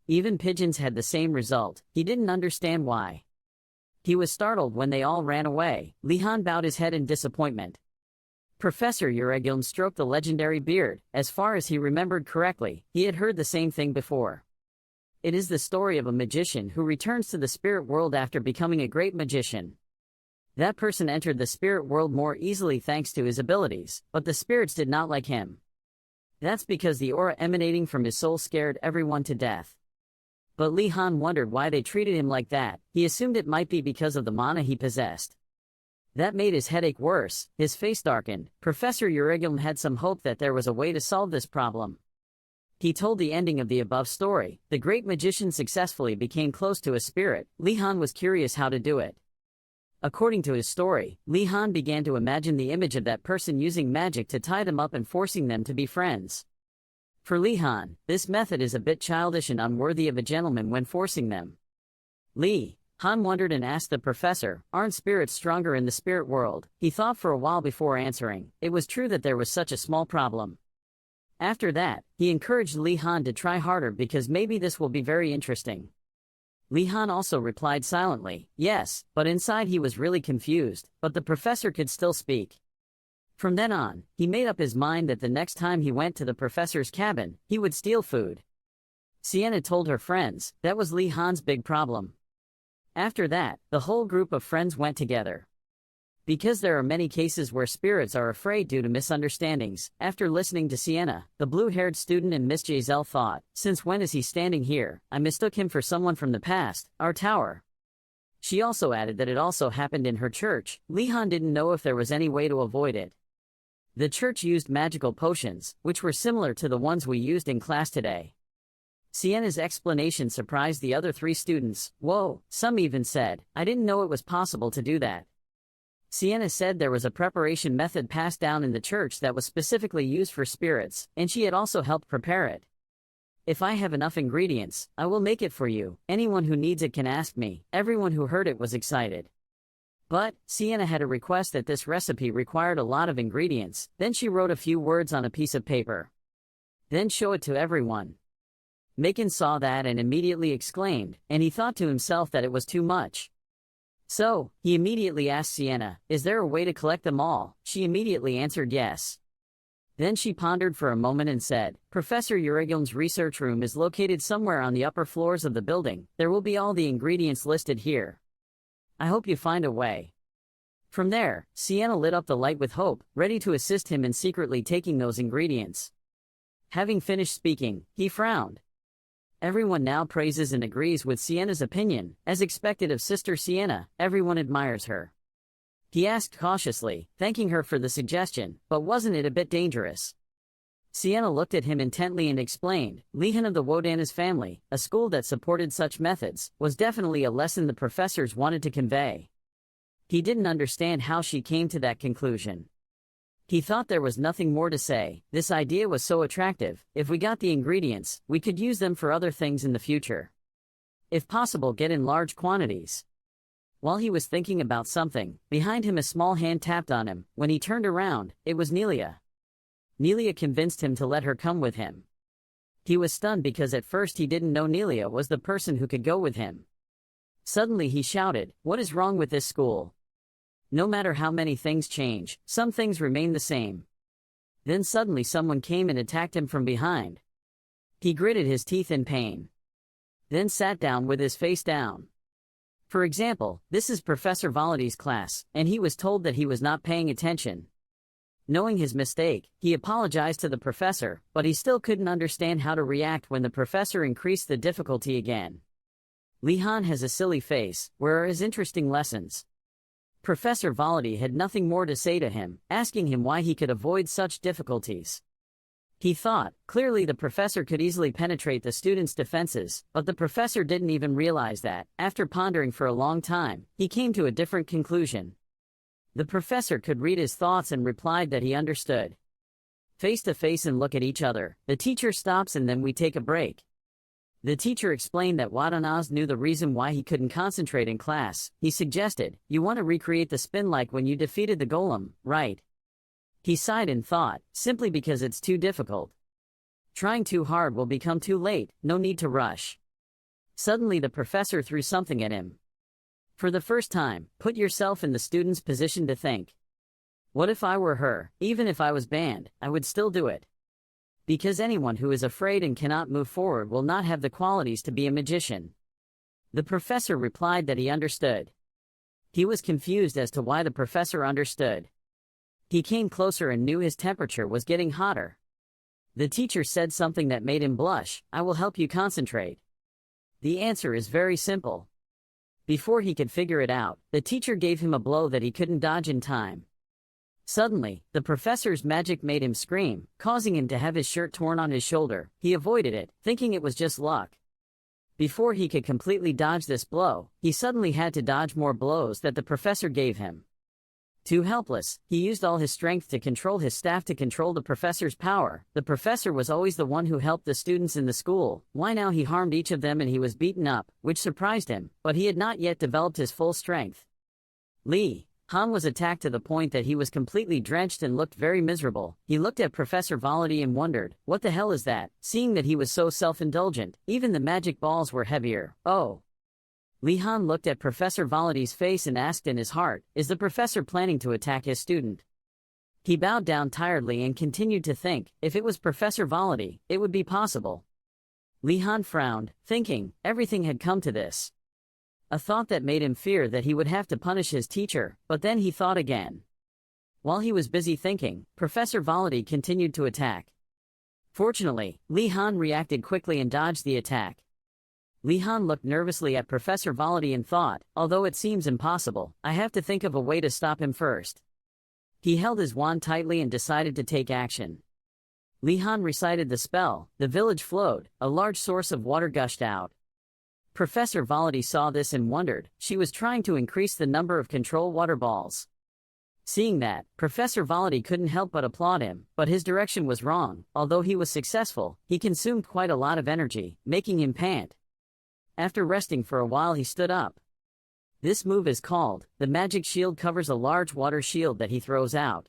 Even pigeons had the same result. He didn't understand why. He was startled when they all ran away. Li Han bowed his head in disappointment. Professor Urigun stroked the legendary beard. As far as he remembered correctly, he had heard the same thing before. It is the story of a magician who returns to the spirit world after becoming a great magician. That person entered the spirit world more easily thanks to his abilities, but the spirits did not like him. That's because the aura emanating from his soul scared everyone to death. But Li Han wondered why they treated him like that. He assumed it might be because of the mana he possessed. That made his headache worse. His face darkened. Professor Urigun had some hope that there was a way to solve this problem. He told the ending of the above story. The great magician successfully became close to a spirit. Li Han was curious how to do it. According to his story, Li Han began to imagine the image of that person using magic to tie them up and forcing them to be friends. For Li Han, this method is a bit childish and unworthy of a gentleman when forcing them. Li Han wondered and asked the professor, aren't spirits stronger in the spirit world? He thought for a while before answering. It was true that there was such a small problem. After that, he encouraged Li Han to try harder because maybe this will be very interesting. Li Han also replied silently, yes, but inside he was really confused, but the professor could still speak. From then on, he made up his mind that the next time he went to the professor's cabin, he would steal food. Sienna told her friends, that was Li Han's big problem. After that, the whole group of friends went together. Because there are many cases where spirits are afraid due to misunderstandings, after listening to Sienna, the blue-haired student and Miss Giselle thought, since when is he standing here? I mistook him for someone from the past, our tower. She also added that it also happened in her church. Li Han didn't know if there was any way to avoid it. The church used magical potions, which were similar to the ones we used in class today. Sienna's explanation surprised the other three students. Whoa, some even said, I didn't know it was possible to do that. Sienna said there was a preparation method passed down in the church that was specifically used for spirits, and she had also helped prepare it. If I have enough ingredients, I will make it for you. Anyone who needs it can ask me. Everyone who heard it was excited. But, Sienna had a request that this recipe required a lot of ingredients. Then she wrote a few words on a piece of paper. Then show it to everyone. Macon saw that and immediately exclaimed, and he thought to himself that it was too much. So, he immediately asked Sienna, is there a way to collect them all? She immediately answered yes. Then she pondered for a moment and said, Professor Urigun's research room is located somewhere on the upper floors of the building. There will be all the ingredients listed here. I hope you find a way. From there, Sienna lit up the light with hope, ready to assist him in secretly taking those ingredients. Having finished speaking, he frowned. Everyone now praises and agrees with Sienna's opinion, as expected of Sister Sienna, everyone admires her. He asked cautiously, thanking her for the suggestion, but wasn't it a bit dangerous? Sienna looked at him intently and explained, Lihan of the Wodanas family, a school that supported such methods, was definitely a lesson the professors wanted to convey. He didn't understand how she came to that conclusion. He thought there was nothing more to say. This idea was so attractive. If we got the ingredients, we could use them for other things in the future. If possible, get in large quantities. While he was thinking about something, behind him a small hand tapped on him. When he turned around, it was Nelia. Nelia convinced him to let her come with him. He was stunned because at first he didn't know Nelia was the person who could go with him. Suddenly he shouted, "What is wrong with this school? No matter how many things change, some things remain the same." Then suddenly someone came and attacked him from behind. He gritted his teeth in pain. Then sat down with his face down. For example, this is Professor Volati's class, and he was told that he was not paying attention. Knowing his mistake, he apologized to the professor, but he still couldn't understand how to react when the professor increased the difficulty again. Lihan has a silly face, where are his interesting lessons? Professor Volati had nothing more to say to him, asking him why he could avoid such difficulties. He thought, clearly the professor could easily penetrate the student's defenses, but the professor didn't even realize that. After pondering for a long time, he came to a different conclusion. The professor could read his thoughts and replied that he understood. Face to face and look at each other, the teacher stops and then we take a break. The teacher explained that Wadanaz knew the reason why he couldn't concentrate in class. He suggested, "You want to recreate the spin like when you defeated the golem, right?" He sighed and thought, "Simply because it's too difficult. Trying too hard will become too late, no need to rush." Suddenly the professor threw something at him. For the first time, put yourself in the student's position to think. What if I were her? Even if I was banned, I would still do it. Because anyone who is afraid and cannot move forward will not have the qualities to be a magician. The professor replied that he understood. He was confused as to why the professor understood. He came closer and knew his temperature was getting hotter. The teacher said something that made him blush, "I will help you concentrate." The answer is very simple. Before he could figure it out, the teacher gave him a blow that he couldn't dodge in time. Suddenly, the professor's magic made him scream, causing him to have his shirt torn on his shoulder. He avoided it, thinking it was just luck. Before he could completely dodge this blow, he suddenly had to dodge more blows that the professor gave him. Too helpless, he used all his strength to control his staff to control the professor's power. The professor was always the one who helped the students in the school. Why now he harmed each of them and he was beaten up, which surprised him, but he had not yet developed his full strength. Li Han was attacked to the point that he was completely drenched and looked very miserable. He looked at Professor Volati and wondered, what the hell is that? Seeing that he was so self-indulgent, even the magic balls were heavier. Oh. Li Han looked at Professor Volati's face and asked in his heart, is the professor planning to attack his student? He bowed down tiredly and continued to think, if it was Professor Volati, it would be possible. Li Han frowned, thinking, everything had come to this. A thought that made him fear that he would have to punish his teacher, but then he thought again. While he was busy thinking, Professor Volati continued to attack. Fortunately, Li Han reacted quickly and dodged the attack. Li Han looked nervously at Professor Volati and thought, although it seems impossible, I have to think of a way to stop him first. He held his wand tightly and decided to take action. Li Han recited the spell, the village flowed, a large source of water gushed out. Professor Volati saw this and wondered, she was trying to increase the number of control water balls. Seeing that, Professor Volati couldn't help but applaud him, but his direction was wrong. Although he was successful, he consumed quite a lot of energy, making him pant. After resting for a while he stood up. This move is called, the magic shield covers a large water shield that he throws out.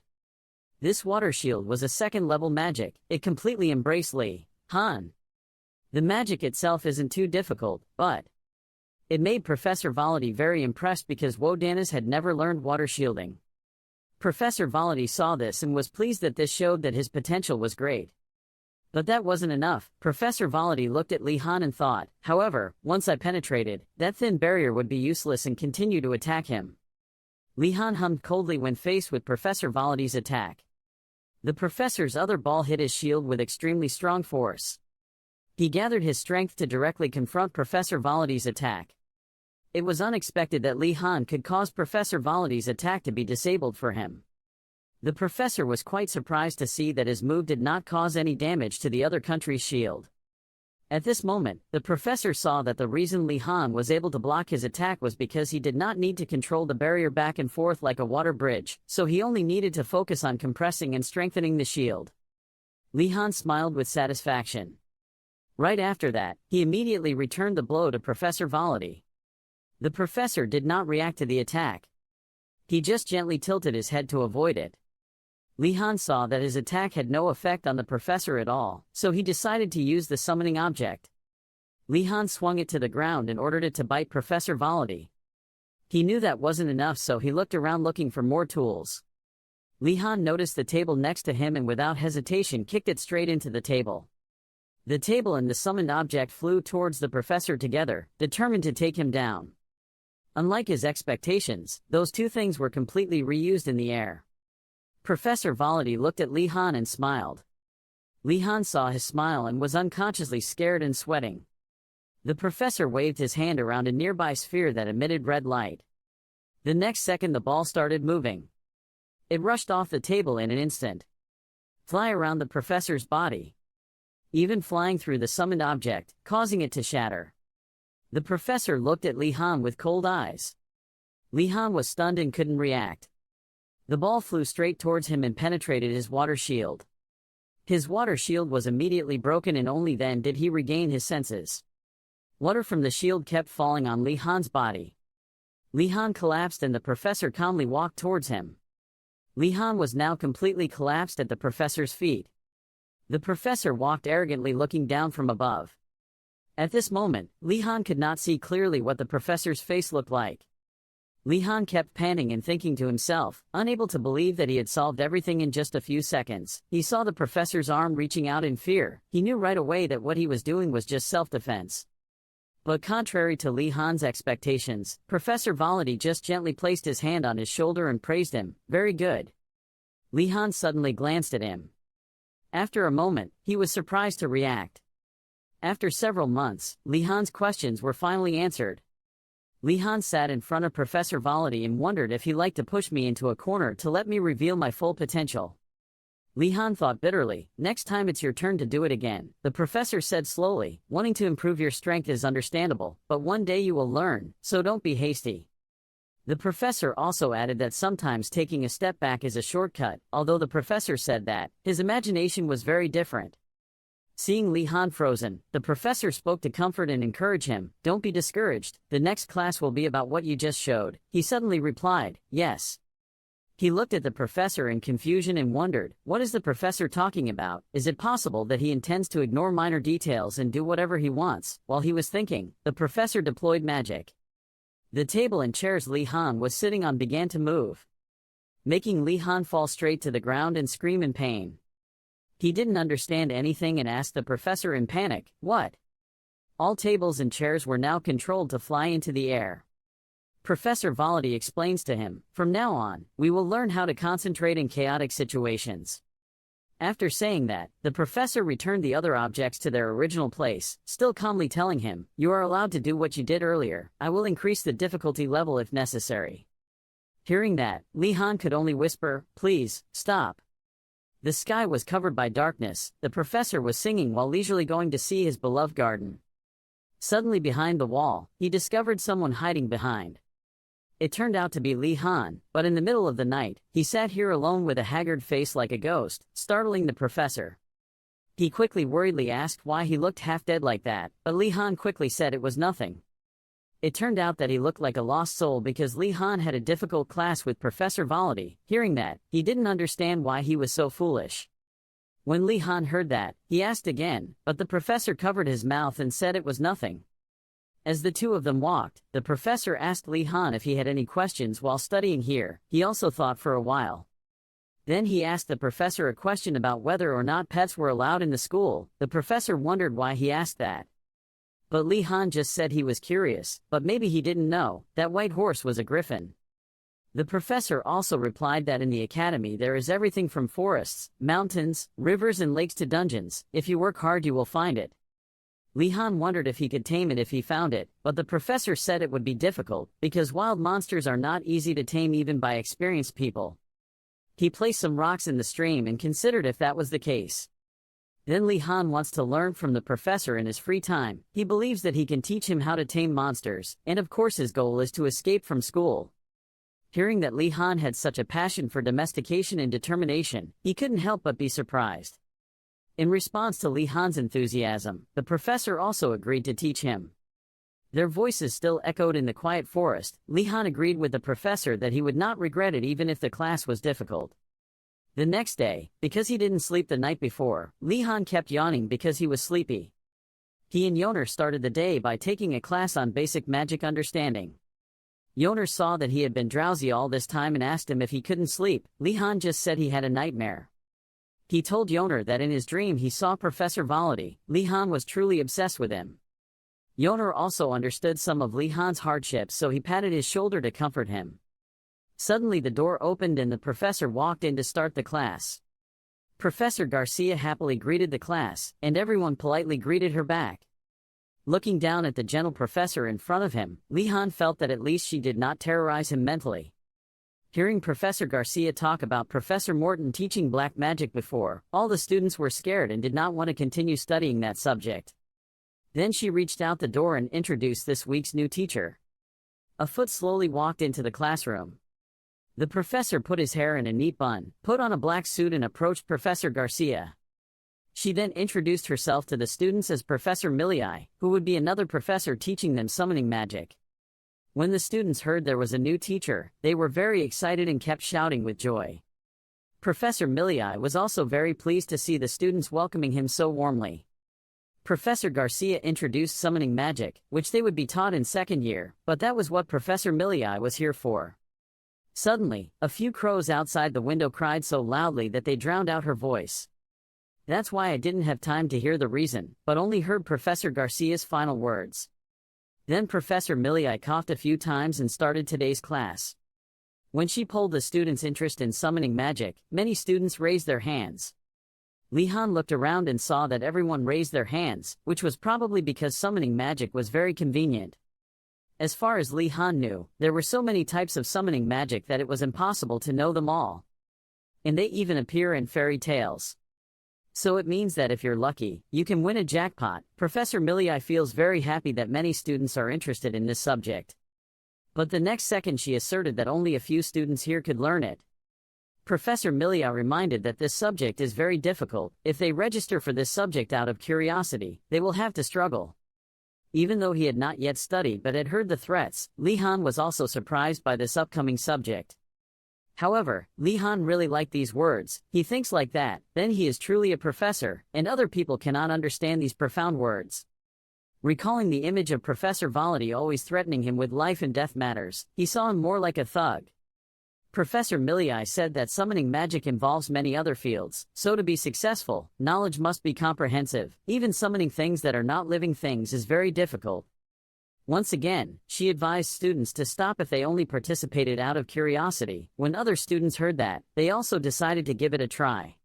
This water shield was a second-level magic, it completely embraced Li Han. The magic itself isn't too difficult, but it made Professor Volati very impressed because Wodanas had never learned water shielding. Professor Volati saw this and was pleased that this showed that his potential was great. But that wasn't enough. Professor Volati looked at Li Han and thought, however, once I penetrated, that thin barrier would be useless and continue to attack him. Li Han hummed coldly when faced with Professor Volati's attack. The professor's other ball hit his shield with extremely strong force. He gathered his strength to directly confront Professor Validi's attack. It was unexpected that Li Han could cause Professor Validi's attack to be disabled for him. The professor was quite surprised to see that his move did not cause any damage to the other country's shield. At this moment, the professor saw that the reason Li Han was able to block his attack was because he did not need to control the barrier back and forth like a water bridge, so he only needed to focus on compressing and strengthening the shield. Li Han smiled with satisfaction. Right after that, he immediately returned the blow to Professor Validi. The professor did not react to the attack. He just gently tilted his head to avoid it. Li Han saw that his attack had no effect on the professor at all, so he decided to use the summoning object. Li Han swung it to the ground and ordered it to bite Professor Validi. He knew that wasn't enough, so he looked around looking for more tools. Li Han noticed the table next to him and without hesitation kicked it straight into the table. The table and the summoned object flew towards the professor together, determined to take him down. Unlike his expectations, those two things were completely reused in the air. Professor Validi looked at Li Han and smiled. Li Han saw his smile and was unconsciously scared and sweating. The professor waved his hand around a nearby sphere that emitted red light. The next second the ball started moving. It rushed off the table in an instant. Fly around the professor's body, even flying through the summoned object, causing it to shatter. The professor looked at Li Han with cold eyes. Li Han was stunned and couldn't react. The ball flew straight towards him and penetrated his water shield. His water shield was immediately broken and only then did he regain his senses. Water from the shield kept falling on Li Han's body. Li Han collapsed and the professor calmly walked towards him. Li Han was now completely collapsed at the professor's feet. The professor walked arrogantly looking down from above. At this moment, Li Han could not see clearly what the professor's face looked like. Li Han kept panting and thinking to himself, unable to believe that he had solved everything in just a few seconds. He saw the professor's arm reaching out in fear. He knew right away that what he was doing was just self-defense. But contrary to Li Han's expectations, Professor Validi just gently placed his hand on his shoulder and praised him. Very good. Li Han suddenly glanced at him. After a moment, he was surprised to react. After several months, Li Han's questions were finally answered. Li Han sat in front of Professor Validi and wondered if he liked to push me into a corner to let me reveal my full potential. Li Han thought bitterly, next time it's your turn to do it again. The professor said slowly, wanting to improve your strength is understandable, but one day you will learn, so don't be hasty. The professor also added that sometimes taking a step back is a shortcut, although the professor said that his imagination was very different. Seeing Li Han frozen, the professor spoke to comfort and encourage him. Don't be discouraged, the next class will be about what you just showed. He suddenly replied, yes. He looked at the professor in confusion and wondered, what is the professor talking about? Is it possible that he intends to ignore minor details and do whatever he wants? While he was thinking, the professor deployed magic. The table and chairs Li Han was sitting on began to move, making Li Han fall straight to the ground and scream in pain. He didn't understand anything and asked the professor in panic, what? All tables and chairs were now controlled to fly into the air. Professor Validi explains to him, from now on, we will learn how to concentrate in chaotic situations. After saying that, the professor returned the other objects to their original place, still calmly telling him, you are allowed to do what you did earlier. I will increase the difficulty level if necessary. Hearing that, Li Han could only whisper, please, stop. The sky was covered by darkness. The professor was singing while leisurely going to see his beloved garden. Suddenly behind the wall, he discovered someone hiding behind. It turned out to be Li Han, but in the middle of the night, he sat here alone with a haggard face like a ghost, startling the professor. He quickly worriedly asked why he looked half dead like that, but Li Han quickly said it was nothing. It turned out that he looked like a lost soul because Li Han had a difficult class with Professor Validi. Hearing that, he didn't understand why he was so foolish. When Li Han heard that, he asked again, but the professor covered his mouth and said it was nothing. As the two of them walked, the professor asked Li Han if he had any questions while studying here. He also thought for a while. Then he asked the professor a question about whether or not pets were allowed in the school. The professor wondered why he asked that. But Li Han just said he was curious, but maybe he didn't know that white horse was a griffin. The professor also replied that in the academy there is everything from forests, mountains, rivers and lakes to dungeons. If you work hard you will find it. Li Han wondered if he could tame it if he found it, but the professor said it would be difficult, because wild monsters are not easy to tame even by experienced people. He placed some rocks in the stream and considered if that was the case. Then Li Han wants to learn from the professor in his free time. He believes that he can teach him how to tame monsters, and of course his goal is to escape from school. Hearing that Li Han had such a passion for domestication and determination, he couldn't help but be surprised. In response to Li Han's enthusiasm, the professor also agreed to teach him. Their voices still echoed in the quiet forest. Li Han agreed with the professor that he would not regret it even if the class was difficult. The next day, because he didn't sleep the night before, Li Han kept yawning because he was sleepy. He and Yoner started the day by taking a class on basic magic understanding. Yoner saw that he had been drowsy all this time and asked him if he couldn't sleep. Li Han just said he had a nightmare. He told Yoner that in his dream he saw Professor Volody. Li Han was truly obsessed with him. Yoner also understood some of Li Han's hardships, so he patted his shoulder to comfort him. Suddenly the door opened and the professor walked in to start the class. Professor Garcia happily greeted the class, and everyone politely greeted her back. Looking down at the gentle professor in front of him, Li Han felt that at least she did not terrorize him mentally. Hearing Professor Garcia talk about Professor Morton teaching black magic before, all the students were scared and did not want to continue studying that subject. Then she reached out the door and introduced this week's new teacher. A foot slowly walked into the classroom. The professor put his hair in a neat bun, put on a black suit and approached Professor Garcia. She then introduced herself to the students as Professor Millii, who would be another professor teaching them summoning magic. When the students heard there was a new teacher, they were very excited and kept shouting with joy. Professor Millii was also very pleased to see the students welcoming him so warmly. Professor Garcia introduced summoning magic, which they would be taught in second year, but that was what Professor Millii was here for. Suddenly, a few crows outside the window cried so loudly that they drowned out her voice. That's why I didn't have time to hear the reason, but only heard Professor Garcia's final words. Then Professor Millii coughed a few times and started today's class. When she polled the students' interest in summoning magic, many students raised their hands. Li Han looked around and saw that everyone raised their hands, which was probably because summoning magic was very convenient. As far as Li Han knew, there were so many types of summoning magic that it was impossible to know them all. And they even appear in fairy tales. So it means that if you're lucky, you can win a jackpot. Professor Millii feels very happy that many students are interested in this subject. But the next second she asserted that only a few students here could learn it. Professor Millii reminded that this subject is very difficult. If they register for this subject out of curiosity, they will have to struggle. Even though he had not yet studied but had heard the threats, Li Han was also surprised by this upcoming subject. However, Li Han really liked these words. He thinks like that, then he is truly a professor, and other people cannot understand these profound words. Recalling the image of Professor Volody always threatening him with life and death matters, he saw him more like a thug. Professor Millii said that summoning magic involves many other fields, so to be successful, knowledge must be comprehensive. Even summoning things that are not living things is very difficult. Once again, she advised students to stop if they only participated out of curiosity. When other students heard that, they also decided to give it a try.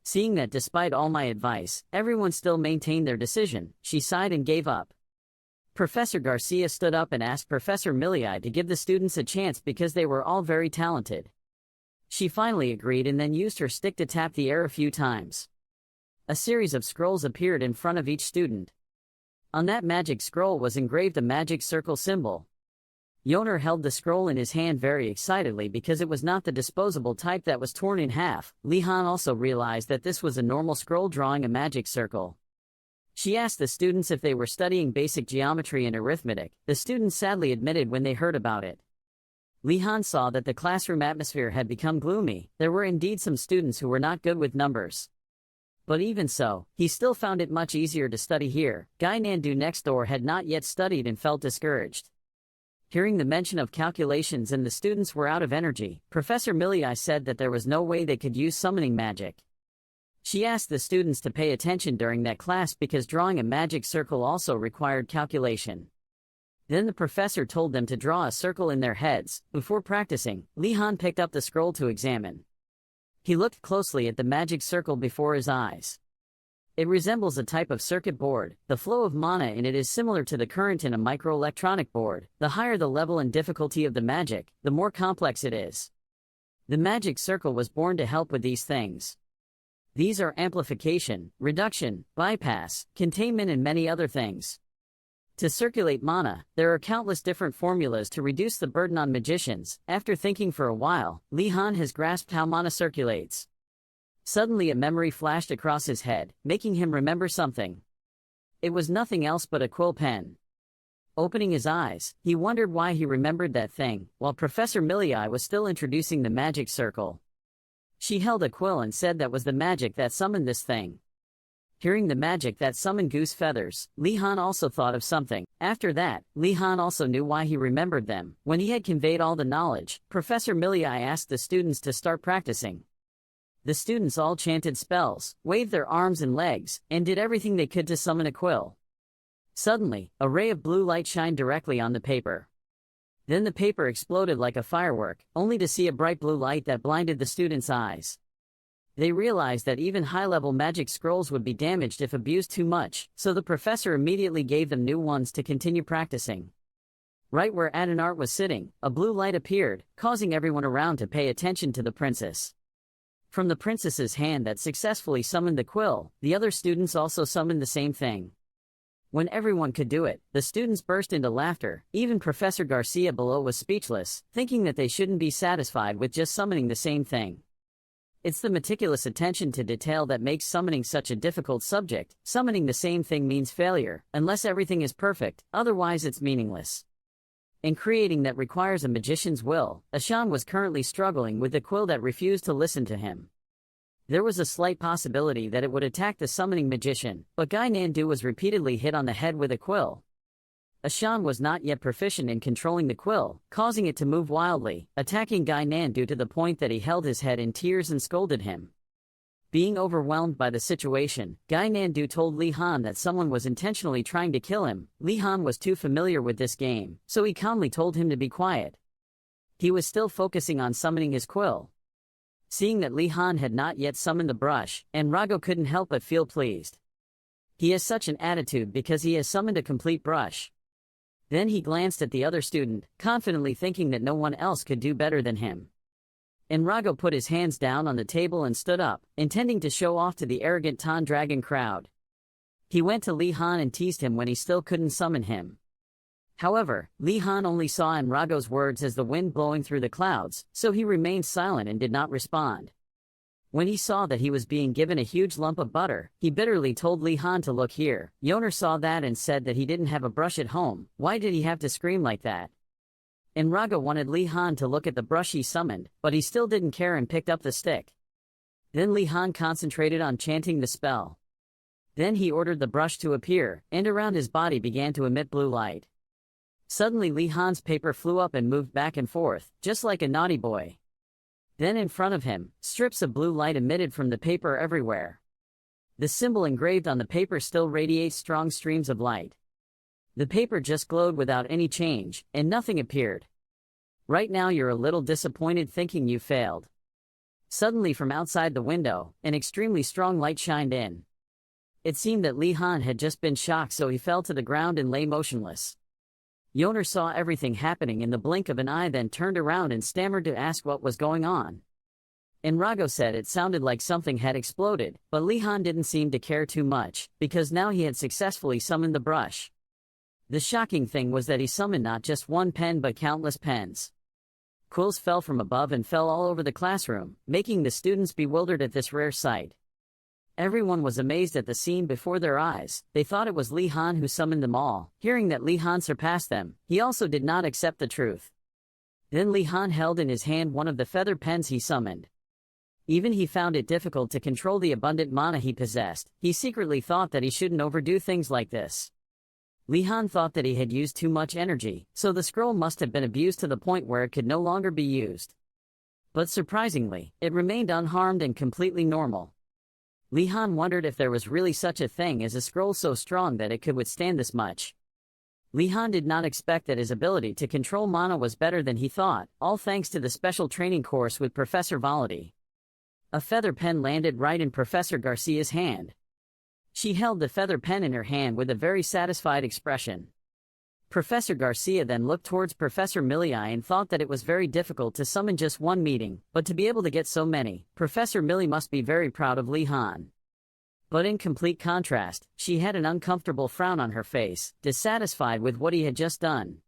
Seeing that despite all my advice, everyone still maintained their decision, she sighed and gave up. Professor Garcia stood up and asked Professor Millii to give the students a chance because they were all very talented. She finally agreed and then used her stick to tap the air a few times. A series of scrolls appeared in front of each student. On that magic scroll was engraved a magic circle symbol. Yoner held the scroll in his hand very excitedly because it was not the disposable type that was torn in half. Li Han also realized that this was a normal scroll drawing a magic circle. She asked the students if they were studying basic geometry and arithmetic. The students sadly admitted when they heard about it. Li Han saw that the classroom atmosphere had become gloomy. There were indeed some students who were not good with numbers. But even so, he still found it much easier to study here. Guy Nandu next door had not yet studied and felt discouraged. Hearing the mention of calculations and the students were out of energy, Professor Millii said that there was no way they could use summoning magic. She asked the students to pay attention during that class because drawing a magic circle also required calculation. Then the professor told them to draw a circle in their heads. Before practicing, Li Han picked up the scroll to examine. He looked closely at the magic circle before his eyes. It resembles a type of circuit board. The flow of mana in it is similar to the current in a microelectronic board. The higher the level and difficulty of the magic, the more complex it is. The magic circle was born to help with these things. These are amplification, reduction, bypass, containment and many other things. To circulate mana, there are countless different formulas to reduce the burden on magicians. After thinking for a while, Li Han has grasped how mana circulates. Suddenly a memory flashed across his head, making him remember something. It was nothing else but a quill pen. Opening his eyes, he wondered why he remembered that thing, while Professor Millii was still introducing the magic circle. She held a quill and said that was the magic that summoned this thing. Hearing the magic that summoned goose feathers, Li Han also thought of something. After that, Li Han also knew why he remembered them. When he had conveyed all the knowledge, Professor Millii asked the students to start practicing. The students all chanted spells, waved their arms and legs, and did everything they could to summon a quill. Suddenly, a ray of blue light shined directly on the paper. Then the paper exploded like a firework, only to see a bright blue light that blinded the students' eyes. They realized that even high-level magic scrolls would be damaged if abused too much, so the professor immediately gave them new ones to continue practicing. Right where Adenart was sitting, a blue light appeared, causing everyone around to pay attention to the princess. From the princess's hand that successfully summoned the quill, the other students also summoned the same thing. When everyone could do it, the students burst into laughter. Even Professor Garcia below was speechless, thinking that they shouldn't be satisfied with just summoning the same thing. It's the meticulous attention to detail that makes summoning such a difficult subject. Summoning the same thing means failure, unless everything is perfect, otherwise it's meaningless. In creating that requires a magician's will, Ashan was currently struggling with the quill that refused to listen to him. There was a slight possibility that it would attack the summoning magician, but Gai Nandu was repeatedly hit on the head with a quill. Ashan was not yet proficient in controlling the quill, causing it to move wildly, attacking Gai Nandu to the point that he held his head in tears and scolded him. Being overwhelmed by the situation, Gai Nandu told Li Han that someone was intentionally trying to kill him. Li Han was too familiar with this game, so he calmly told him to be quiet. He was still focusing on summoning his quill. Seeing that Li Han had not yet summoned the brush, Enrogo couldn't help but feel pleased. He has such an attitude because he has summoned a complete brush. Then he glanced at the other student, confidently thinking that no one else could do better than him. Enrogo put his hands down on the table and stood up, intending to show off to the arrogant Tan Dragon crowd. He went to Li Han and teased him when he still couldn't summon him. However, Li Han only saw Enrogo's words as the wind blowing through the clouds, so he remained silent and did not respond. When he saw that he was being given a huge lump of butter, he bitterly told Li Han to look here. Yoner saw that and said that he didn't have a brush at home. Why did he have to scream like that? Enrogo wanted Li Han to look at the brush he summoned, but he still didn't care and picked up the stick. Then Li Han concentrated on chanting the spell. Then he ordered the brush to appear, and around his body began to emit blue light. Suddenly Li Han's paper flew up and moved back and forth, just like a naughty boy. Then in front of him, strips of blue light emitted from the paper everywhere. The symbol engraved on the paper still radiates strong streams of light. The paper just glowed without any change, and nothing appeared. Right now you're a little disappointed thinking you failed. Suddenly from outside the window, an extremely strong light shined in. It seemed that Li Han had just been shocked, so he fell to the ground and lay motionless. Yoner saw everything happening in the blink of an eye, then turned around and stammered to ask what was going on. Enrogo said it sounded like something had exploded, but Li Han didn't seem to care too much, because now he had successfully summoned the brush. The shocking thing was that he summoned not just one pen but countless pens. Quills fell from above and fell all over the classroom, making the students bewildered at this rare sight. Everyone was amazed at the scene before their eyes. They thought it was Li Han who summoned them all. Hearing that Li Han surpassed them, he also did not accept the truth. Then Li Han held in his hand one of the feather pens he summoned. Even he found it difficult to control the abundant mana he possessed. He secretly thought that he shouldn't overdo things like this. Li Han thought that he had used too much energy, so the scroll must have been abused to the point where it could no longer be used. But surprisingly, it remained unharmed and completely normal. Li Han wondered if there was really such a thing as a scroll so strong that it could withstand this much. Li Han did not expect that his ability to control mana was better than he thought, all thanks to the special training course with Professor Valadi. A feather pen landed right in Professor Garcia's hand. She held the feather pen in her hand with a very satisfied expression. Professor Garcia then looked towards Professor Millii and thought that it was very difficult to summon just one meeting, but to be able to get so many, Professor Millii must be very proud of Li Han. But in complete contrast, she had an uncomfortable frown on her face, dissatisfied with what he had just done.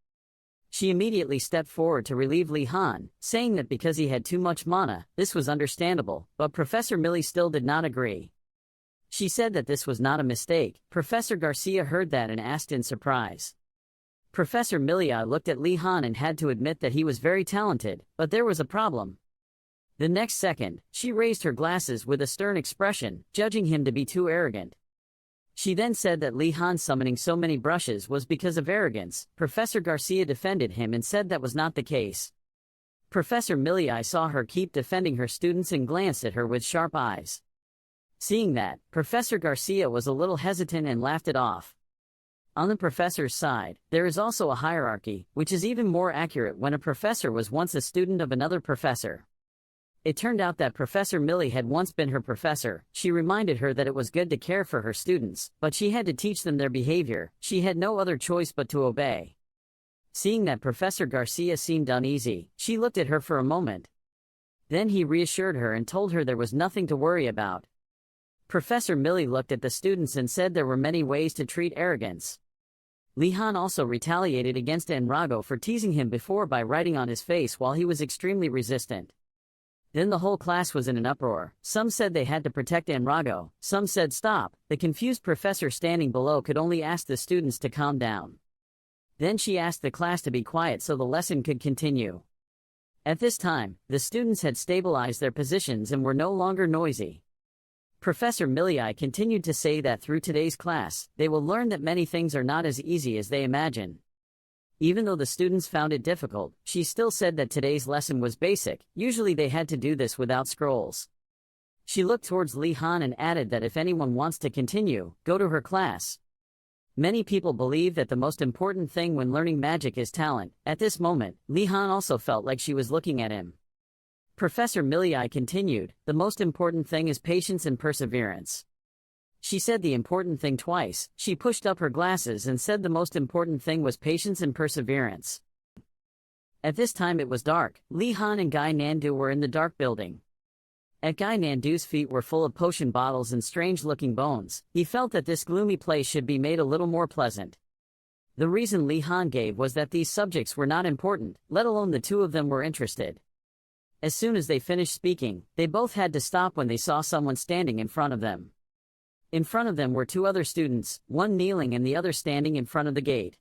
She immediately stepped forward to relieve Li Han, saying that because he had too much mana, this was understandable, but Professor Millii still did not agree. She said that this was not a mistake. Professor Garcia heard that and asked in surprise. Professor Millii looked at Li Han and had to admit that he was very talented, but there was a problem. The next second, she raised her glasses with a stern expression, judging him to be too arrogant. She then said that Li Han summoning so many brushes was because of arrogance. Professor Garcia defended him and said that was not the case. Professor Millii saw her keep defending her students and glanced at her with sharp eyes. Seeing that, Professor Garcia was a little hesitant and laughed it off. On the professor's side, there is also a hierarchy, which is even more accurate when a professor was once a student of another professor. It turned out that Professor Millii had once been her professor. She reminded her that it was good to care for her students, but she had to teach them their behavior. She had no other choice but to obey. Seeing that Professor Garcia seemed uneasy, she looked at her for a moment. Then he reassured her and told her there was nothing to worry about. Professor Millii looked at the students and said there were many ways to treat arrogance. Li Han also retaliated against Enrogo for teasing him before by writing on his face while he was extremely resistant. Then the whole class was in an uproar. Some said they had to protect Enrogo, some said stop. The confused professor standing below could only ask the students to calm down. Then she asked the class to be quiet so the lesson could continue. At this time, the students had stabilized their positions and were no longer noisy. Professor Millii continued to say that through today's class, they will learn that many things are not as easy as they imagine. Even though the students found it difficult, she still said that today's lesson was basic. Usually they had to do this without scrolls. She looked towards Li Han and added that if anyone wants to continue, go to her class. Many people believe that the most important thing when learning magic is talent. At this moment, Li Han also felt like she was looking at him. Professor Millii continued, the most important thing is patience and perseverance. She said the important thing twice. She pushed up her glasses and said the most important thing was patience and perseverance. At this time it was dark. Li Han and Guy Nandu were in the dark building. At Guy Nandu's feet were full of potion bottles and strange-looking bones. He felt that this gloomy place should be made a little more pleasant. The reason Li Han gave was that these subjects were not important, let alone the two of them were interested. As soon as they finished speaking, they both had to stop when they saw someone standing in front of them. In front of them were two other students, one kneeling and the other standing in front of the gate.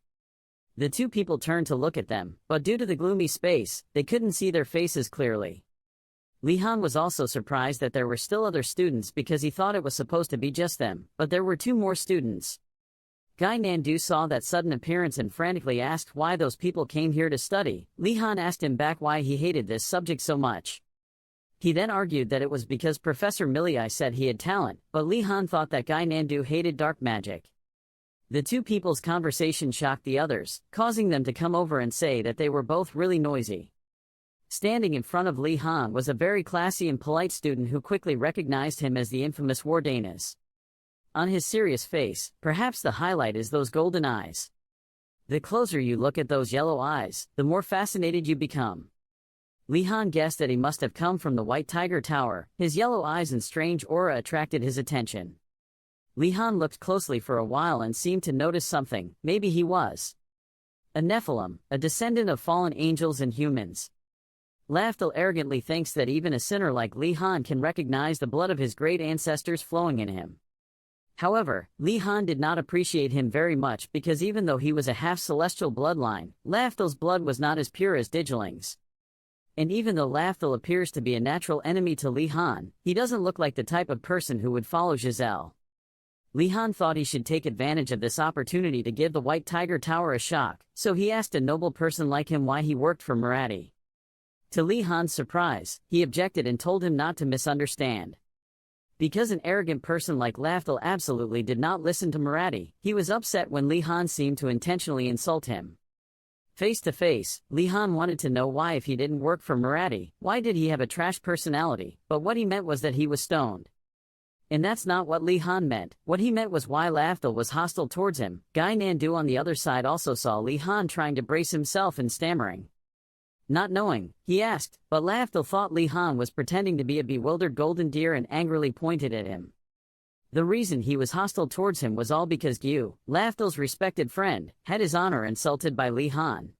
The two people turned to look at them, but due to the gloomy space, they couldn't see their faces clearly. Li Han was also surprised that there were still other students because he thought it was supposed to be just them, but there were two more students. Guy Nandu saw that sudden appearance and frantically asked why those people came here to study. Li Han asked him back why he hated this subject so much. He then argued that it was because Professor Millii said he had talent, but Li Han thought that Guy Nandu hated dark magic. The two people's conversation shocked the others, causing them to come over and say that they were both really noisy. Standing in front of Li Han was a very classy and polite student who quickly recognized him as the infamous Wardanas. On his serious face, perhaps the highlight is those golden eyes. The closer you look at those yellow eyes, the more fascinated you become. Li Han guessed that he must have come from the White Tiger Tower. His yellow eyes and strange aura attracted his attention. Li Han looked closely for a while and seemed to notice something. Maybe he was a Nephilim, a descendant of fallen angels and humans. Laftel arrogantly thinks that even a sinner like Li Han can recognize the blood of his great ancestors flowing in him. However, Li Han did not appreciate him very much because even though he was a half-celestial bloodline, Laftel's blood was not as pure as Digiling's. And even though Laftel appears to be a natural enemy to Li Han, he doesn't look like the type of person who would follow Giselle. Li Han thought he should take advantage of this opportunity to give the White Tiger Tower a shock, so he asked a noble person like him why he worked for Marathi. To Li Han's surprise, he objected and told him not to misunderstand. Because an arrogant person like Laftel absolutely did not listen to Marathi, he was upset when Li Han seemed to intentionally insult him. Face to face, Li Han wanted to know why if he didn't work for Marathi, why did he have a trash personality, but what he meant was that he was stoned. And that's not what Li Han meant. What he meant was why Lafdal was hostile towards him. Guy Nandu on the other side also saw Li Han trying to brace himself and stammering. Not knowing, he asked, but Lafdal thought Li Han was pretending to be a bewildered golden deer and angrily pointed at him. The reason he was hostile towards him was all because Gyu, Lafdal's respected friend, had his honor insulted by Li Han.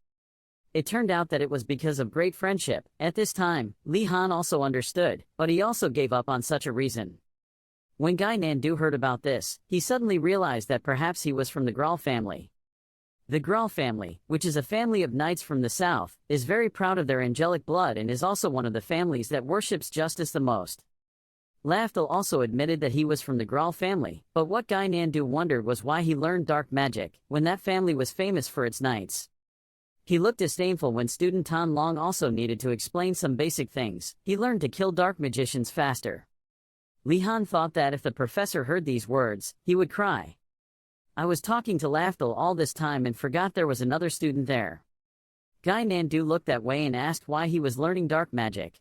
It turned out that it was because of great friendship. At this time, Li Han also understood, but he also gave up on such a reason. When Guy Nandu heard about this, he suddenly realized that perhaps he was from the Graal family. The Graal family, which is a family of knights from the south, is very proud of their angelic blood and is also one of the families that worships justice the most. Lafdal also admitted that he was from the Graal family, but what Guy Nandu wondered was why he learned dark magic, when that family was famous for its knights. He looked disdainful when student Tan Long also needed to explain some basic things. He learned to kill dark magicians faster. Li Han thought that if the professor heard these words, he would cry. I was talking to Lafdal all this time and forgot there was another student there. Guy Nandu looked that way and asked why he was learning dark magic.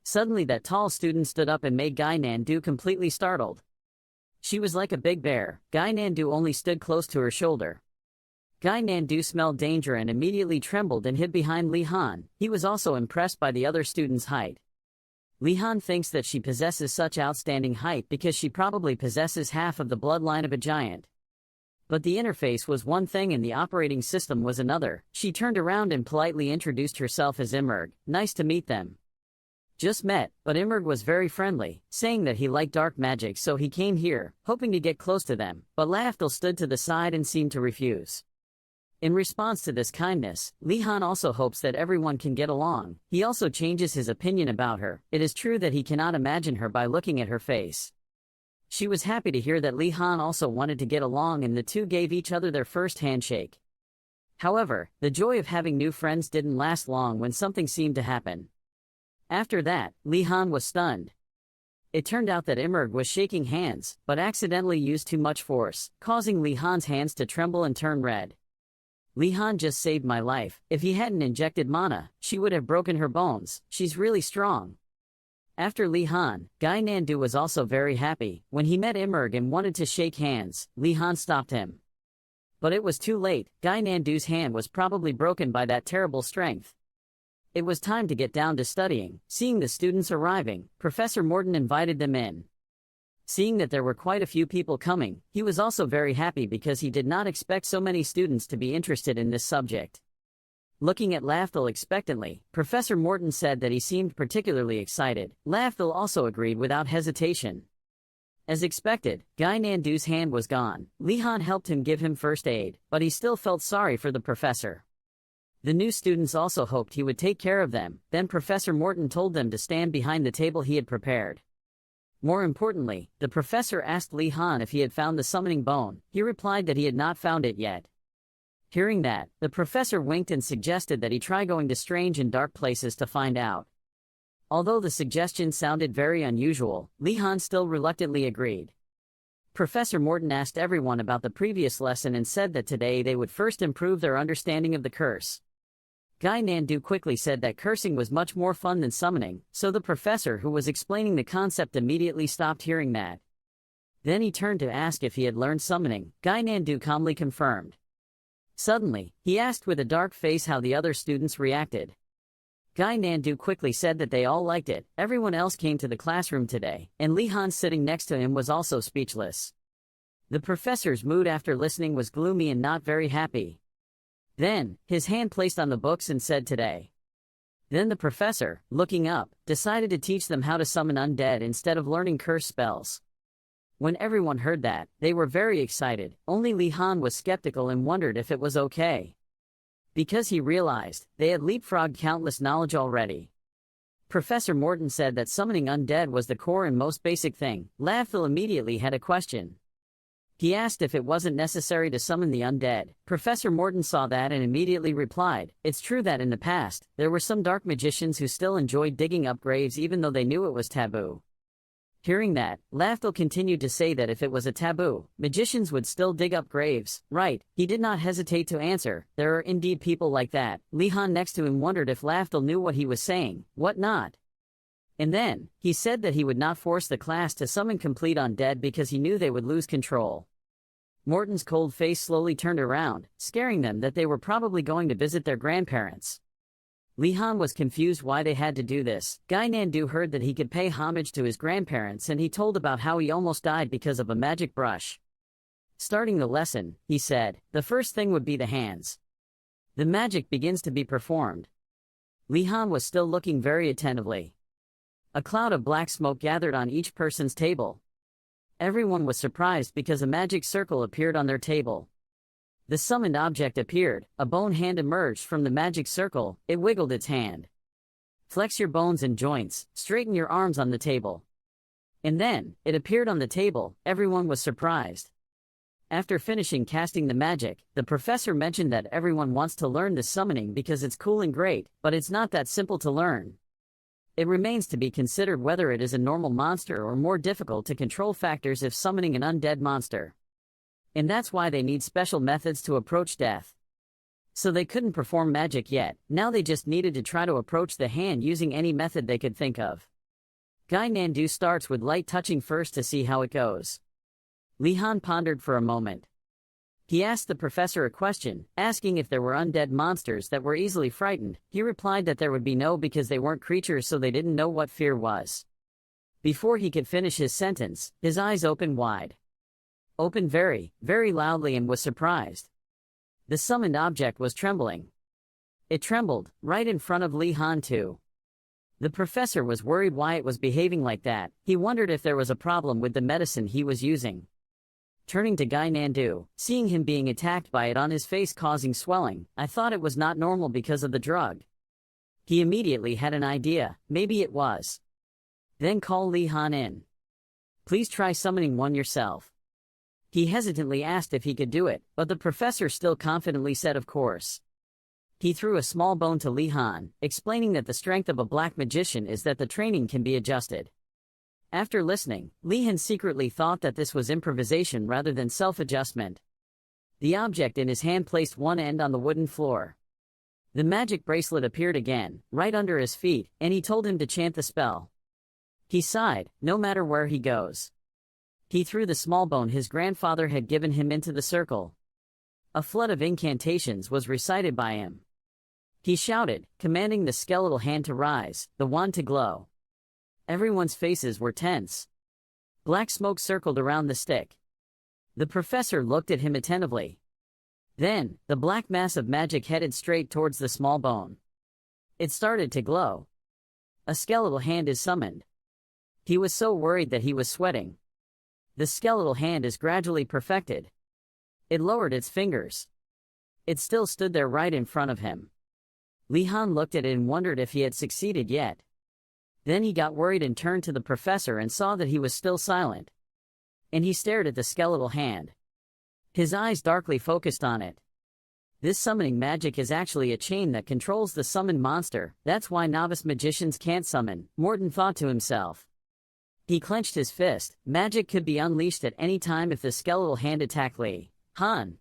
Suddenly that tall student stood up and made Guy Nandu completely startled. She was like a big bear. Guy Nandu only stood close to her shoulder. Guy Nandu smelled danger and immediately trembled and hid behind Li Han. He was also impressed by the other student's height. Li Han thinks that she possesses such outstanding height because she probably possesses half of the bloodline of a giant. But the interface was one thing and the operating system was another. She turned around and politely introduced herself as Immerg. Nice to meet them. Just met, but Immerg was very friendly, saying that he liked dark magic so he came here, hoping to get close to them, but Lafdal stood to the side and seemed to refuse. In response to this kindness, Li Han also hopes that everyone can get along. He also changes his opinion about her. It is true that he cannot imagine her by looking at her face. She was happy to hear that Li Han also wanted to get along and the two gave each other their first handshake. However, the joy of having new friends didn't last long when something seemed to happen. After that, Li Han was stunned. It turned out that Immerg was shaking hands, but accidentally used too much force, causing Li Han's hands to tremble and turn red. Li Han just saved my life. If he hadn't injected mana, she would have broken her bones. She's really strong. After Li Han, Guy Nandu was also very happy. When he met Immerg and wanted to shake hands, Li Han stopped him. But it was too late. Guy Nandu's hand was probably broken by that terrible strength. It was time to get down to studying. Seeing the students arriving, Professor Morton invited them in. Seeing that there were quite a few people coming, he was also very happy because he did not expect so many students to be interested in this subject. Looking at Lafdal expectantly, Professor Morton said that he seemed particularly excited. Lafdal also agreed without hesitation. As expected, Guy Nandu's hand was gone. Li Han helped him give him first aid, but he still felt sorry for the professor. The new students also hoped he would take care of them. Then Professor Morton told them to stand behind the table he had prepared. More importantly, the professor asked Li Han if he had found the summoning bone. He replied that he had not found it yet. Hearing that, the professor winked and suggested that he try going to strange and dark places to find out. Although the suggestion sounded very unusual, Li Han still reluctantly agreed. Professor Morton asked everyone about the previous lesson and said that today they would first improve their understanding of the curse. Guy Nandu quickly said that cursing was much more fun than summoning, so the professor who was explaining the concept immediately stopped hearing that. Then he turned to ask if he had learned summoning. Guy Nandu calmly confirmed. Suddenly, he asked with a dark face how the other students reacted. Guy Nandu quickly said that they all liked it. Everyone else came to the classroom today, and Li Han sitting next to him was also speechless. The professor's mood after listening was gloomy and not very happy. Then, his hand placed on the books and said today. Then the professor, looking up, decided to teach them how to summon undead instead of learning curse spells. When everyone heard that, they were very excited. Only Li Han was skeptical and wondered if it was okay. Because he realized, they had leapfrogged countless knowledge already. Professor Morton said that summoning undead was the core and most basic thing. Lafdal immediately had a question. He asked if it wasn't necessary to summon the undead. Professor Morton saw that and immediately replied, it's true that in the past, there were some dark magicians who still enjoyed digging up graves even though they knew it was taboo. Hearing that, Lafdal continued to say that if it was a taboo, magicians would still dig up graves. Right, he did not hesitate to answer, there are indeed people like that. Li Han next to him wondered if Lafdal knew what he was saying. What not? And then, he said that he would not force the class to summon complete undead because he knew they would lose control. Morton's cold face slowly turned around, scaring them that they were probably going to visit their grandparents. Li-Han was confused why they had to do this. Guy Nandu heard that he could pay homage to his grandparents, and he told about how he almost died because of a magic brush. Starting the lesson, he said, the first thing would be the hands. The magic begins to be performed. Li-Han was still looking very attentively. A cloud of black smoke gathered on each person's table. Everyone was surprised because a magic circle appeared on their table. The summoned object appeared, a bone hand emerged from the magic circle, it wiggled its hand. Flex your bones and joints, straighten your arms on the table. And then, it appeared on the table, everyone was surprised. After finishing casting the magic, the professor mentioned that everyone wants to learn this summoning because it's cool and great, but it's not that simple to learn. It remains to be considered whether it is a normal monster or more difficult to control factors if summoning an undead monster. And that's why they need special methods to approach death. So they couldn't perform magic yet, now they just needed to try to approach the hand using any method they could think of. Guy Nandu starts with light touching first to see how it goes. Li-Han pondered for a moment. He asked the professor a question, asking if there were undead monsters that were easily frightened. He replied that there would be no because they weren't creatures, so they didn't know what fear was. Before he could finish his sentence, his eyes opened wide. Opened very, very loudly and was surprised. The summoned object was trembling. It trembled, right in front of Li-Han too. The professor was worried why it was behaving like that. He wondered if there was a problem with the medicine he was using. Turning to Guy Nandu, seeing him being attacked by it on his face causing swelling, I thought it was not normal because of the drug. He immediately had an idea, maybe it was. Then call Li-Han in. Please try summoning one yourself. He hesitantly asked if he could do it, but the professor still confidently said of course. He threw a small bone to Li-Han, explaining that the strength of a black magician is that the training can be adjusted. After listening, Li-Han secretly thought that this was improvisation rather than self-adjustment. The object in his hand placed one end on the wooden floor. The magic bracelet appeared again, right under his feet, and he told him to chant the spell. He sighed, no matter where he goes. He threw the small bone his grandfather had given him into the circle. A flood of incantations was recited by him. He shouted, commanding the skeletal hand to rise, the wand to glow. Everyone's faces were tense. Black smoke circled around the stick. The professor looked at him attentively. Then, the black mass of magic headed straight towards the small bone. It started to glow. A skeletal hand is summoned. He was so worried that he was sweating. The skeletal hand is gradually perfected. It lowered its fingers. It still stood there right in front of him. Li-Han looked at it and wondered if he had succeeded yet. Then he got worried and turned to the professor and saw that he was still silent. And he stared at the skeletal hand. His eyes darkly focused on it. This summoning magic is actually a chain that controls the summoned monster, that's why novice magicians can't summon, Morton thought to himself. He clenched his fist. Magic could be unleashed at any time if the skeletal hand attacked Li-Han.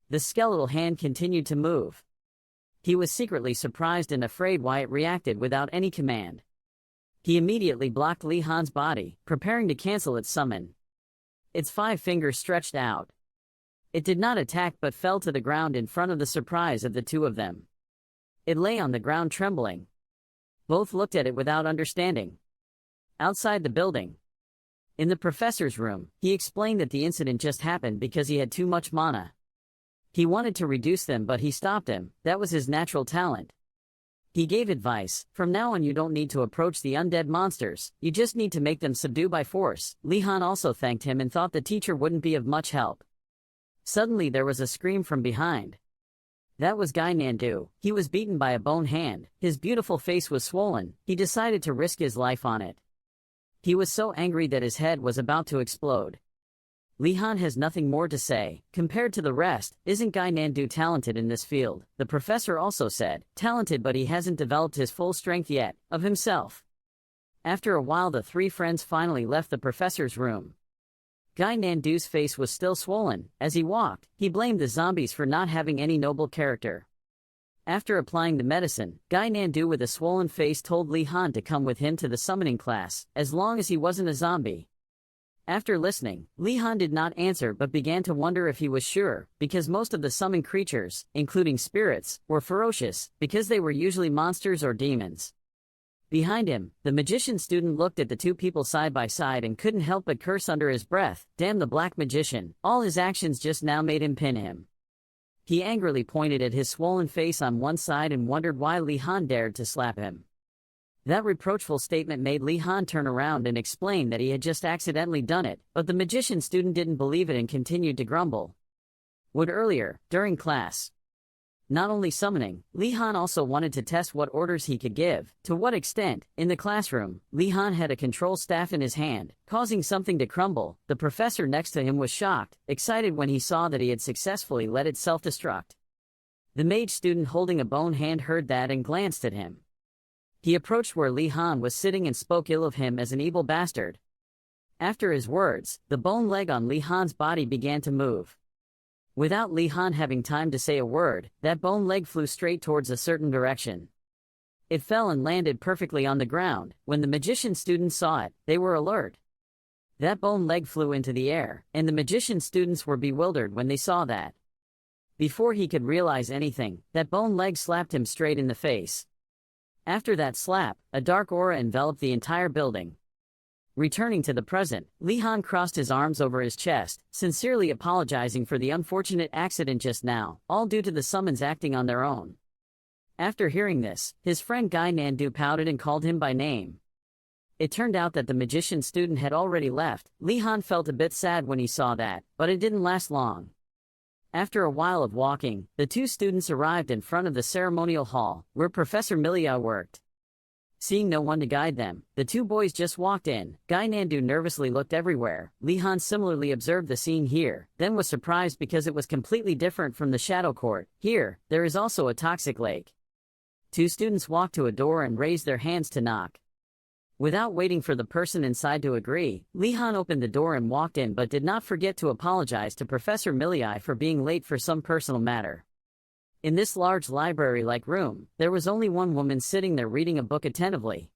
The skeletal hand continued to move. He was secretly surprised and afraid why it reacted without any command. He immediately blocked Li-Han's body, preparing to cancel its summon. Its 5 fingers stretched out. It did not attack but fell to the ground in front of the surprise of the two of them. It lay on the ground trembling. Both looked at it without understanding. Outside the building. In the professor's room, he explained that the incident just happened because he had too much mana. He wanted to reduce them but he stopped him, that was his natural talent. He gave advice, from now on you don't need to approach the undead monsters, you just need to make them subdue by force. Li-Han also thanked him and thought the teacher wouldn't be of much help. Suddenly there was a scream from behind. That was Guy Nandu. He was beaten by a bone hand, his beautiful face was swollen, he decided to risk his life on it. He was so angry that his head was about to explode. Li-Han has nothing more to say. Compared to the rest, isn't Guy Nandu talented in this field? The professor also said, talented but he hasn't developed his full strength yet, of himself. After a while the 3 friends finally left the professor's room. Guy Nandu's face was still swollen. As he walked, he blamed the zombies for not having any noble character. After applying the medicine, Guy Nandu with a swollen face told Li Han to come with him to the summoning class, as long as he wasn't a zombie. After listening, Li Han did not answer but began to wonder if he was sure, because most of the summoned creatures, including spirits, were ferocious, because they were usually monsters or demons. Behind him, the magician student looked at the two people side by side and couldn't help but curse under his breath, "Damn the black magician, all his actions just now made him pin him." He angrily pointed at his swollen face on one side and wondered why Li Han dared to slap him. That reproachful statement made Li Han turn around and explain that he had just accidentally done it, but the magician student didn't believe it and continued to grumble. Would earlier, during class. Not only summoning, Li Han also wanted to test what orders he could give. To what extent, in the classroom, Li Han had a control staff in his hand, causing something to crumble. The professor next to him was shocked, excited when he saw that he had successfully let it self-destruct. The mage student holding a bone hand heard that and glanced at him. He approached where Li Han was sitting and spoke ill of him as an evil bastard. After his words, the bone leg on Li Han's body began to move. Without Li Han having time to say a word, that bone leg flew straight towards a certain direction. It fell and landed perfectly on the ground. When the magician students saw it, they were alert. That bone leg flew into the air, and the magician students were bewildered when they saw that. Before he could realize anything, that bone leg slapped him straight in the face. After that slap, a dark aura enveloped the entire building. Returning to the present, Li Han crossed his arms over his chest, sincerely apologizing for the unfortunate accident just now, all due to the summons acting on their own. After hearing this, his friend Guy Nandu pouted and called him by name. It turned out that the magician student had already left. Li Han felt a bit sad when he saw that, but it didn't last long. After a while of walking, the two students arrived in front of the ceremonial hall, where Professor Milia worked. Seeing no one to guide them, the two boys just walked in. Guy Nandu nervously looked everywhere. Li Han similarly observed the scene here, then was surprised because it was completely different from the Shadow Court. Here, there is also a toxic lake. Two students walked to a door and raised their hands to knock. Without waiting for the person inside to agree, Li Han opened the door and walked in but did not forget to apologize to Professor Milia for being late for some personal matter. In this large library-like room, there was only one woman sitting there reading a book attentively.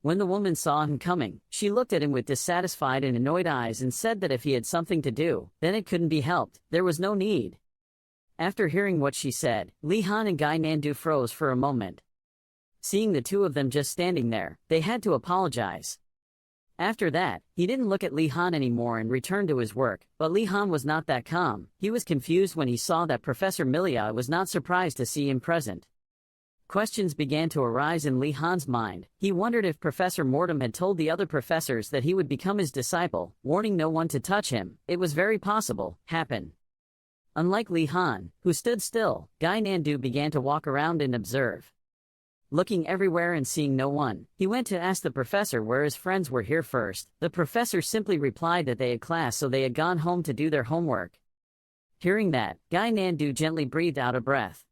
When the woman saw him coming, she looked at him with dissatisfied and annoyed eyes and said that if he had something to do, then it couldn't be helped, there was no need. After hearing what she said, Li Han and Guy Nandu froze for a moment. Seeing the two of them just standing there, they had to apologize. After that, he didn't look at Li Han anymore and returned to his work, but Li Han was not that calm. He was confused when he saw that Professor Milia was not surprised to see him present. Questions began to arise in Li Han's mind. He wondered if Professor Mortem had told the other professors that he would become his disciple, warning no one to touch him. It was very possible, happen. Unlike Li Han, who stood still, Guy Nandu began to walk around and observe. Looking everywhere and seeing no one, he went to ask the professor where his friends were here first. The professor simply replied that they had class so they had gone home to do their homework. Hearing that, Guy Nandu gently breathed out a breath.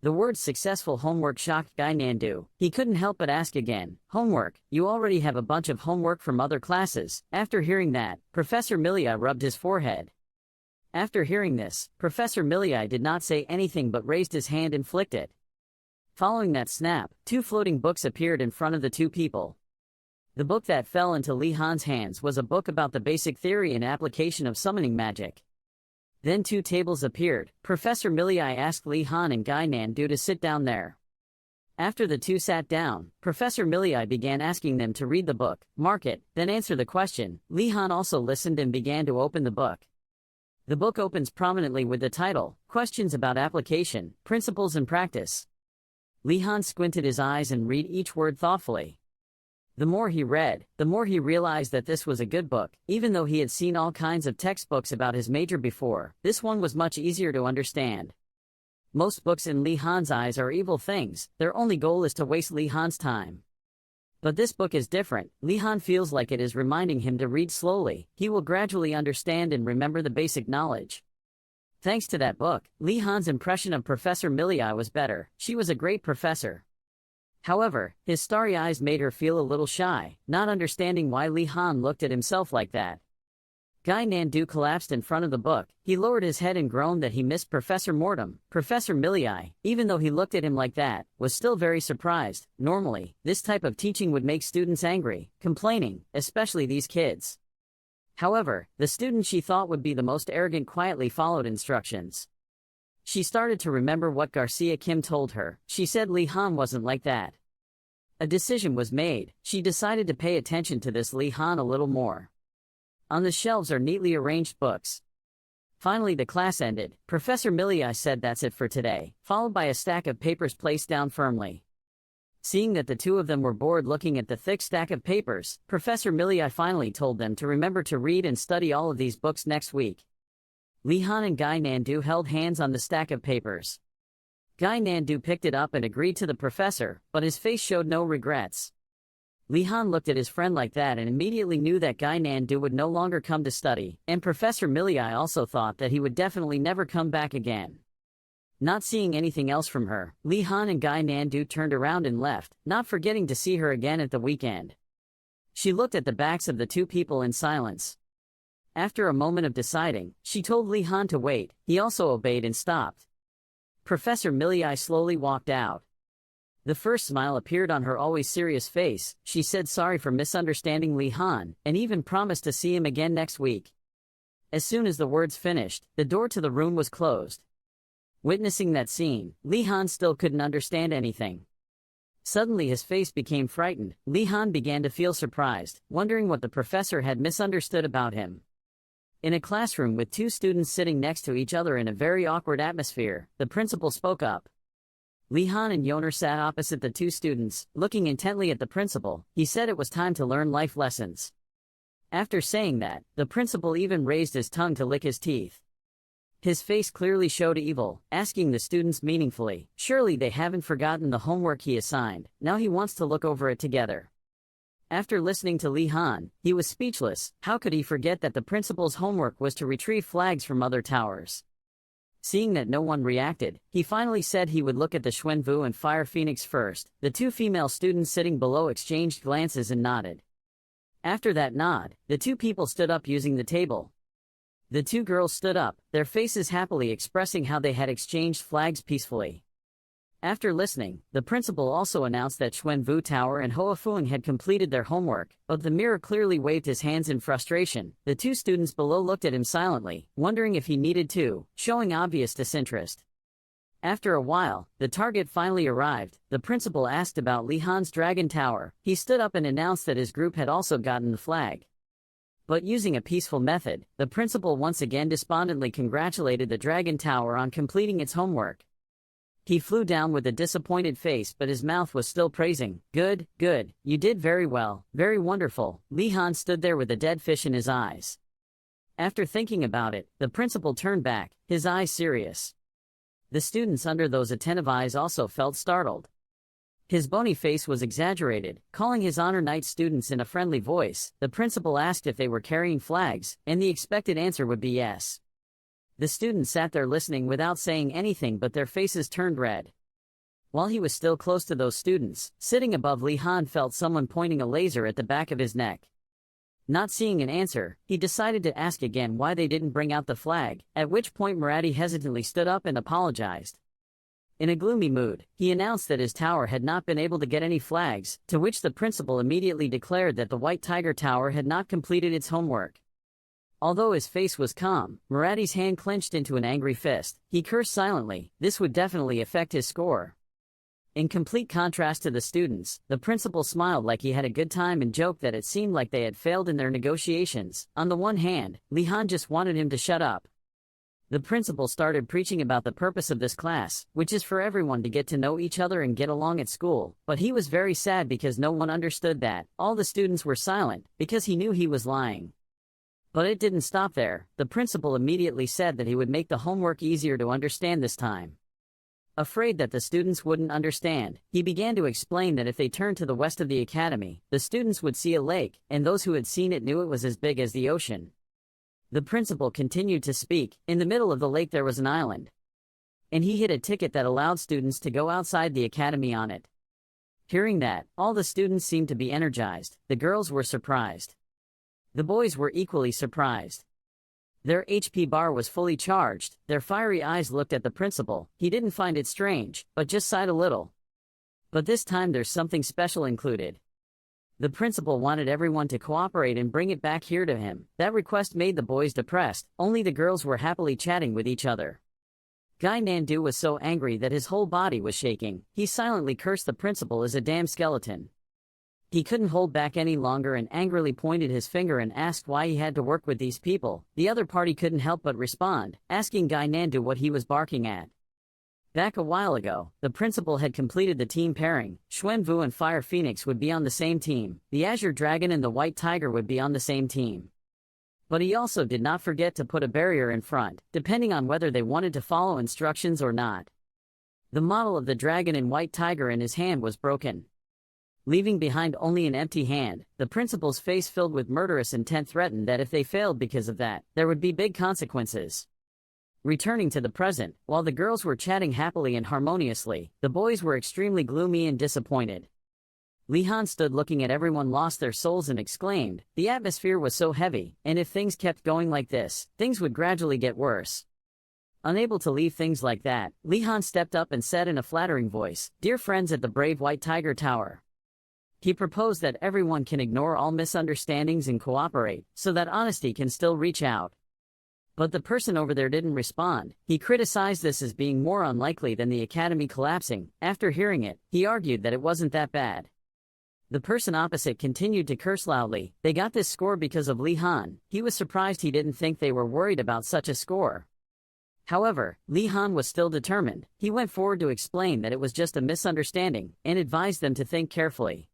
The word successful homework shocked Guy Nandu. He couldn't help but ask again, "Homework? You already have a bunch of homework from other classes." After hearing that, Professor Milia rubbed his forehead. After hearing this, Professor Milia did not say anything but raised his hand and flicked it. Following that snap, two floating books appeared in front of the two people. The book that fell into Li Han's hands was a book about the basic theory and application of summoning magic. Then two tables appeared. Professor Milia asked Li Han and Guy Nandu to sit down there. After the two sat down, Professor Milia began asking them to read the book, mark it, then answer the question. Li Han also listened and began to open the book. The book opens prominently with the title, Questions about Application, Principles and Practice. Li Han squinted his eyes and read each word thoughtfully. The more he read, the more he realized that this was a good book. Even though he had seen all kinds of textbooks about his major before, this one was much easier to understand. Most books in Li Han's eyes are evil things. Their only goal is to waste Li Han's time. But this book is different. Li Han feels like it is reminding him to read slowly. He will gradually understand and remember the basic knowledge. Thanks to that book, Li Han's impression of Professor Milia was better. She was a great professor. However, his starry eyes made her feel a little shy, not understanding why Li Han looked at himself like that. Guy Nandu collapsed in front of the book. He lowered his head and groaned that he missed Professor Mortem. Professor Millii, even though he looked at him like that, was still very surprised. Normally, this type of teaching would make students angry, complaining, especially these kids. However, the student she thought would be the most arrogant quietly followed instructions. She started to remember what Garcia Kim told her. She said Li Han wasn't like that. A decision was made. She decided to pay attention to this Li Han a little more. On the shelves are neatly arranged books. Finally the class ended. Professor Millii said that's it for today, followed by a stack of papers placed down firmly. Seeing that the two of them were bored looking at the thick stack of papers, Professor Millii finally told them to remember to read and study all of these books next week. Li Han and Guy Nandu held hands on the stack of papers. Guy Nandu picked it up and agreed to the professor, but his face showed no regrets. Li Han looked at his friend like that and immediately knew that Guy Nandu would no longer come to study, and Professor Millii also thought that he would definitely never come back again. Not seeing anything else from her, Li Han and Guy Nandu turned around and left, not forgetting to see her again at the weekend. She looked at the backs of the two people in silence. After a moment of deciding, she told Li Han to wait. He also obeyed and stopped. Professor Millii slowly walked out. The first smile appeared on her always serious face. She said sorry for misunderstanding Li Han, and even promised to see him again next week. As soon as the words finished, the door to the room was closed. Witnessing that scene, Li Han still couldn't understand anything. Suddenly his face became frightened. Li Han began to feel surprised, wondering what the professor had misunderstood about him. In a classroom with two students sitting next to each other in a very awkward atmosphere, the principal spoke up. Li Han and Yoner sat opposite the two students, looking intently at the principal. He said it was time to learn life lessons. After saying that, the principal even raised his tongue to lick his teeth. His face clearly showed evil, asking the students meaningfully, surely they haven't forgotten the homework he assigned, now he wants to look over it together. After listening to Li Han, he was speechless. How could he forget that the principal's homework was to retrieve flags from other towers? Seeing that no one reacted, he finally said he would look at the Xuanvu and Fire Phoenix first. The two female students sitting below exchanged glances and nodded. After that nod, the two people stood up using the table. The two girls stood up, their faces happily expressing how they had exchanged flags peacefully. After listening, the principal also announced that Xuanvu Tower and Hoa Fuang had completed their homework, but the mirror clearly waved his hands in frustration. The two students below looked at him silently, wondering if he needed to, showing obvious disinterest. After a while, the target finally arrived. The principal asked about Li Han's Dragon Tower. He stood up and announced that his group had also gotten the flag. But using a peaceful method, the principal once again despondently congratulated the Dragon Tower on completing its homework. He flew down with a disappointed face, but his mouth was still praising. Good, good, you did very well, very wonderful. Li Han stood there with a dead fish in his eyes. After thinking about it, the principal turned back, his eyes serious. The students under those attentive eyes also felt startled. His bony face was exaggerated. Calling his honor night students in a friendly voice, the principal asked if they were carrying flags, and the expected answer would be yes. The students sat there listening without saying anything, but their faces turned red. While he was still close to those students, sitting above Li Han felt someone pointing a laser at the back of his neck. Not seeing an answer, he decided to ask again why they didn't bring out the flag, at which point Marathi hesitantly stood up and apologized. In a gloomy mood, he announced that his tower had not been able to get any flags, to which the principal immediately declared that the White Tiger Tower had not completed its homework. Although his face was calm, Marathi's hand clenched into an angry fist. He cursed silently. This would definitely affect his score. In complete contrast to the students, the principal smiled like he had a good time and joked that it seemed like they had failed in their negotiations. On the one hand, Li Han just wanted him to shut up. The principal started preaching about the purpose of this class, which is for everyone to get to know each other and get along at school, but he was very sad because no one understood that. All the students were silent, because he knew he was lying. But it didn't stop there. The principal immediately said that he would make the homework easier to understand this time. Afraid that the students wouldn't understand, he began to explain that if they turned to the west of the academy, the students would see a lake, and those who had seen it knew it was as big as the ocean. The principal continued to speak. In the middle of the lake there was an island. And he hid a ticket that allowed students to go outside the academy on it. Hearing that, all the students seemed to be energized. The girls were surprised. The boys were equally surprised. Their HP bar was fully charged, their fiery eyes looked at the principal. He didn't find it strange, but just sighed a little. But this time there's something special included. The principal wanted everyone to cooperate and bring it back here to him. That request made the boys depressed, only the girls were happily chatting with each other. Guy Nandu was so angry that his whole body was shaking. He silently cursed the principal as a damn skeleton. He couldn't hold back any longer and angrily pointed his finger and asked why he had to work with these people. The other party couldn't help but respond, asking Guy Nandu what he was barking at. Back a while ago, the principal had completed the team pairing. Xuanvu and Fire Phoenix would be on the same team. The Azure Dragon and the White Tiger would be on the same team. But he also did not forget to put a barrier in front, depending on whether they wanted to follow instructions or not. The model of the dragon and White Tiger in his hand was broken, leaving behind only an empty hand. The principal's face filled with murderous intent threatened that if they failed because of that, there would be big consequences. Returning to the present, while the girls were chatting happily and harmoniously, the boys were extremely gloomy and disappointed. Li Han stood looking at everyone, lost their souls, and exclaimed, the atmosphere was so heavy, and if things kept going like this, things would gradually get worse. Unable to leave things like that, Li Han stepped up and said in a flattering voice, dear friends at the brave White Tiger Tower. He proposed that everyone can ignore all misunderstandings and cooperate, so that honesty can still reach out. But the person over there didn't respond. He criticized this as being more unlikely than the academy collapsing. After hearing it, he argued that it wasn't that bad. The person opposite continued to curse loudly. They got this score because of Li Han. He was surprised he didn't think they were worried about such a score. However, Li Han was still determined. He went forward to explain that it was just a misunderstanding, and advised them to think carefully.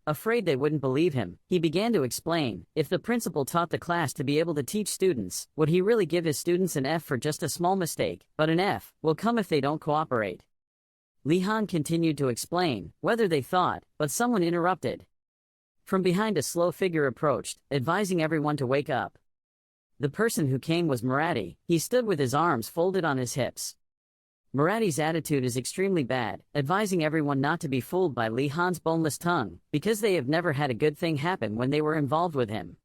Afraid they wouldn't believe him, he began to explain, if the principal taught the class to be able to teach students, would he really give his students an F for just a small mistake? But an F will come if they don't cooperate. Li Han continued to explain, whether they thought, but someone interrupted. From behind a slow figure approached, advising everyone to wake up. The person who came was Marathi. He stood with his arms folded on his hips. Marathi's attitude is extremely bad, advising everyone not to be fooled by Li Han's boneless tongue, because they have never had a good thing happen when they were involved with him.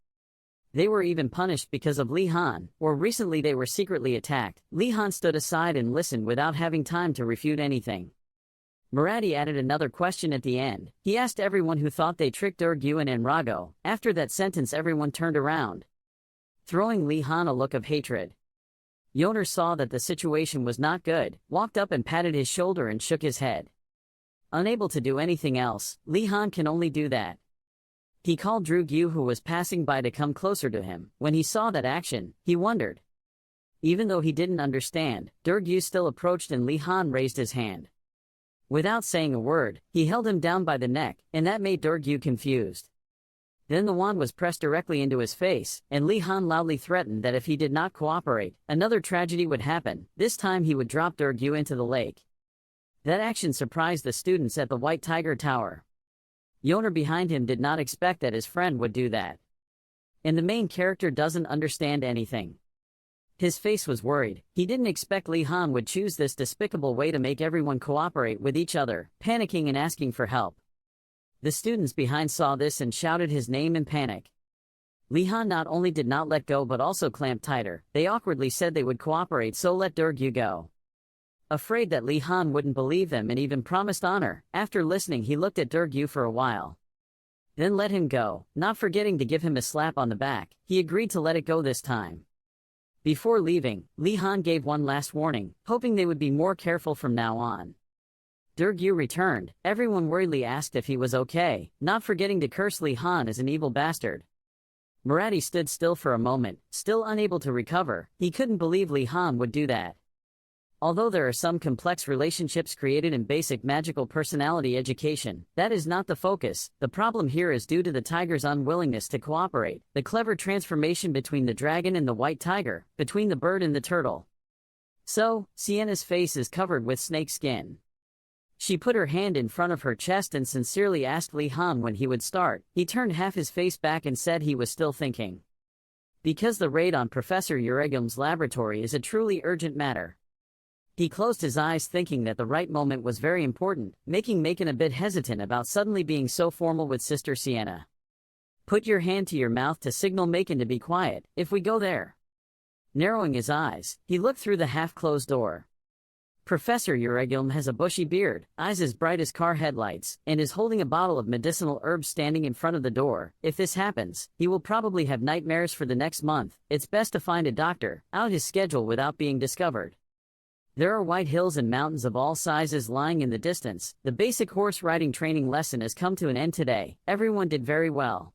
They were even punished because of Li Han, or recently they were secretly attacked. Li Han stood aside and listened without having time to refute anything. Marathi added another question at the end. He asked everyone who thought they tricked Urgu and Enrogo. After that sentence everyone turned around, throwing Li Han a look of hatred. Yoner saw that the situation was not good, walked up and patted his shoulder and shook his head. Unable to do anything else, Li Han can only do that. He called Drew Gyu, who was passing by, to come closer to him. When he saw that action, he wondered. Even though he didn't understand, Gyu still approached and Li Han raised his hand. Without saying a word, he held him down by the neck, and that made Gyu confused. Then the wand was pressed directly into his face, and Li Han loudly threatened that if he did not cooperate, another tragedy would happen. This time he would drop Gyu into the lake. That action surprised the students at the White Tiger Tower. Yoner behind him did not expect that his friend would do that. And the main character doesn't understand anything. His face was worried. He didn't expect Li Han would choose this despicable way to make everyone cooperate with each other, panicking and asking for help. The students behind saw this and shouted his name in panic. Li Han not only did not let go but also clamped tighter. They awkwardly said they would cooperate, so let Gyu go. Afraid that Li Han wouldn't believe them and even promised honor, after listening he looked at Gyu for a while. Then let him go, not forgetting to give him a slap on the back. He agreed to let it go this time. Before leaving, Li Han gave one last warning, hoping they would be more careful from now on. Gyu returned. Everyone worriedly asked if he was okay, not forgetting to curse Li Han as an evil bastard. Marathi stood still for a moment, still unable to recover. He couldn't believe Li Han would do that. Although there are some complex relationships created in basic magical personality education, that is not the focus. The problem here is due to the tiger's unwillingness to cooperate, the clever transformation between the dragon and the white tiger, between the bird and the turtle. So, Sienna's face is covered with snake skin. She put her hand in front of her chest and sincerely asked Li Han when he would start. He turned half his face back and said he was still thinking. Because the raid on Professor Uregum's laboratory is a truly urgent matter. He closed his eyes thinking that the right moment was very important, making Macon a bit hesitant about suddenly being so formal with Sister Sienna. Put your hand to your mouth to signal Macon to be quiet. If we go there, Narrowing his eyes, he looked through the half-closed door. Professor Uregilm has a bushy beard, eyes as bright as car headlights, and is holding a bottle of medicinal herbs standing in front of the door. If this happens, he will probably have nightmares for the next month. It's best to find a doctor, out his schedule without being discovered. There are white hills and mountains of all sizes lying in the distance. The basic horse riding training lesson has come to an end today. Everyone did very well.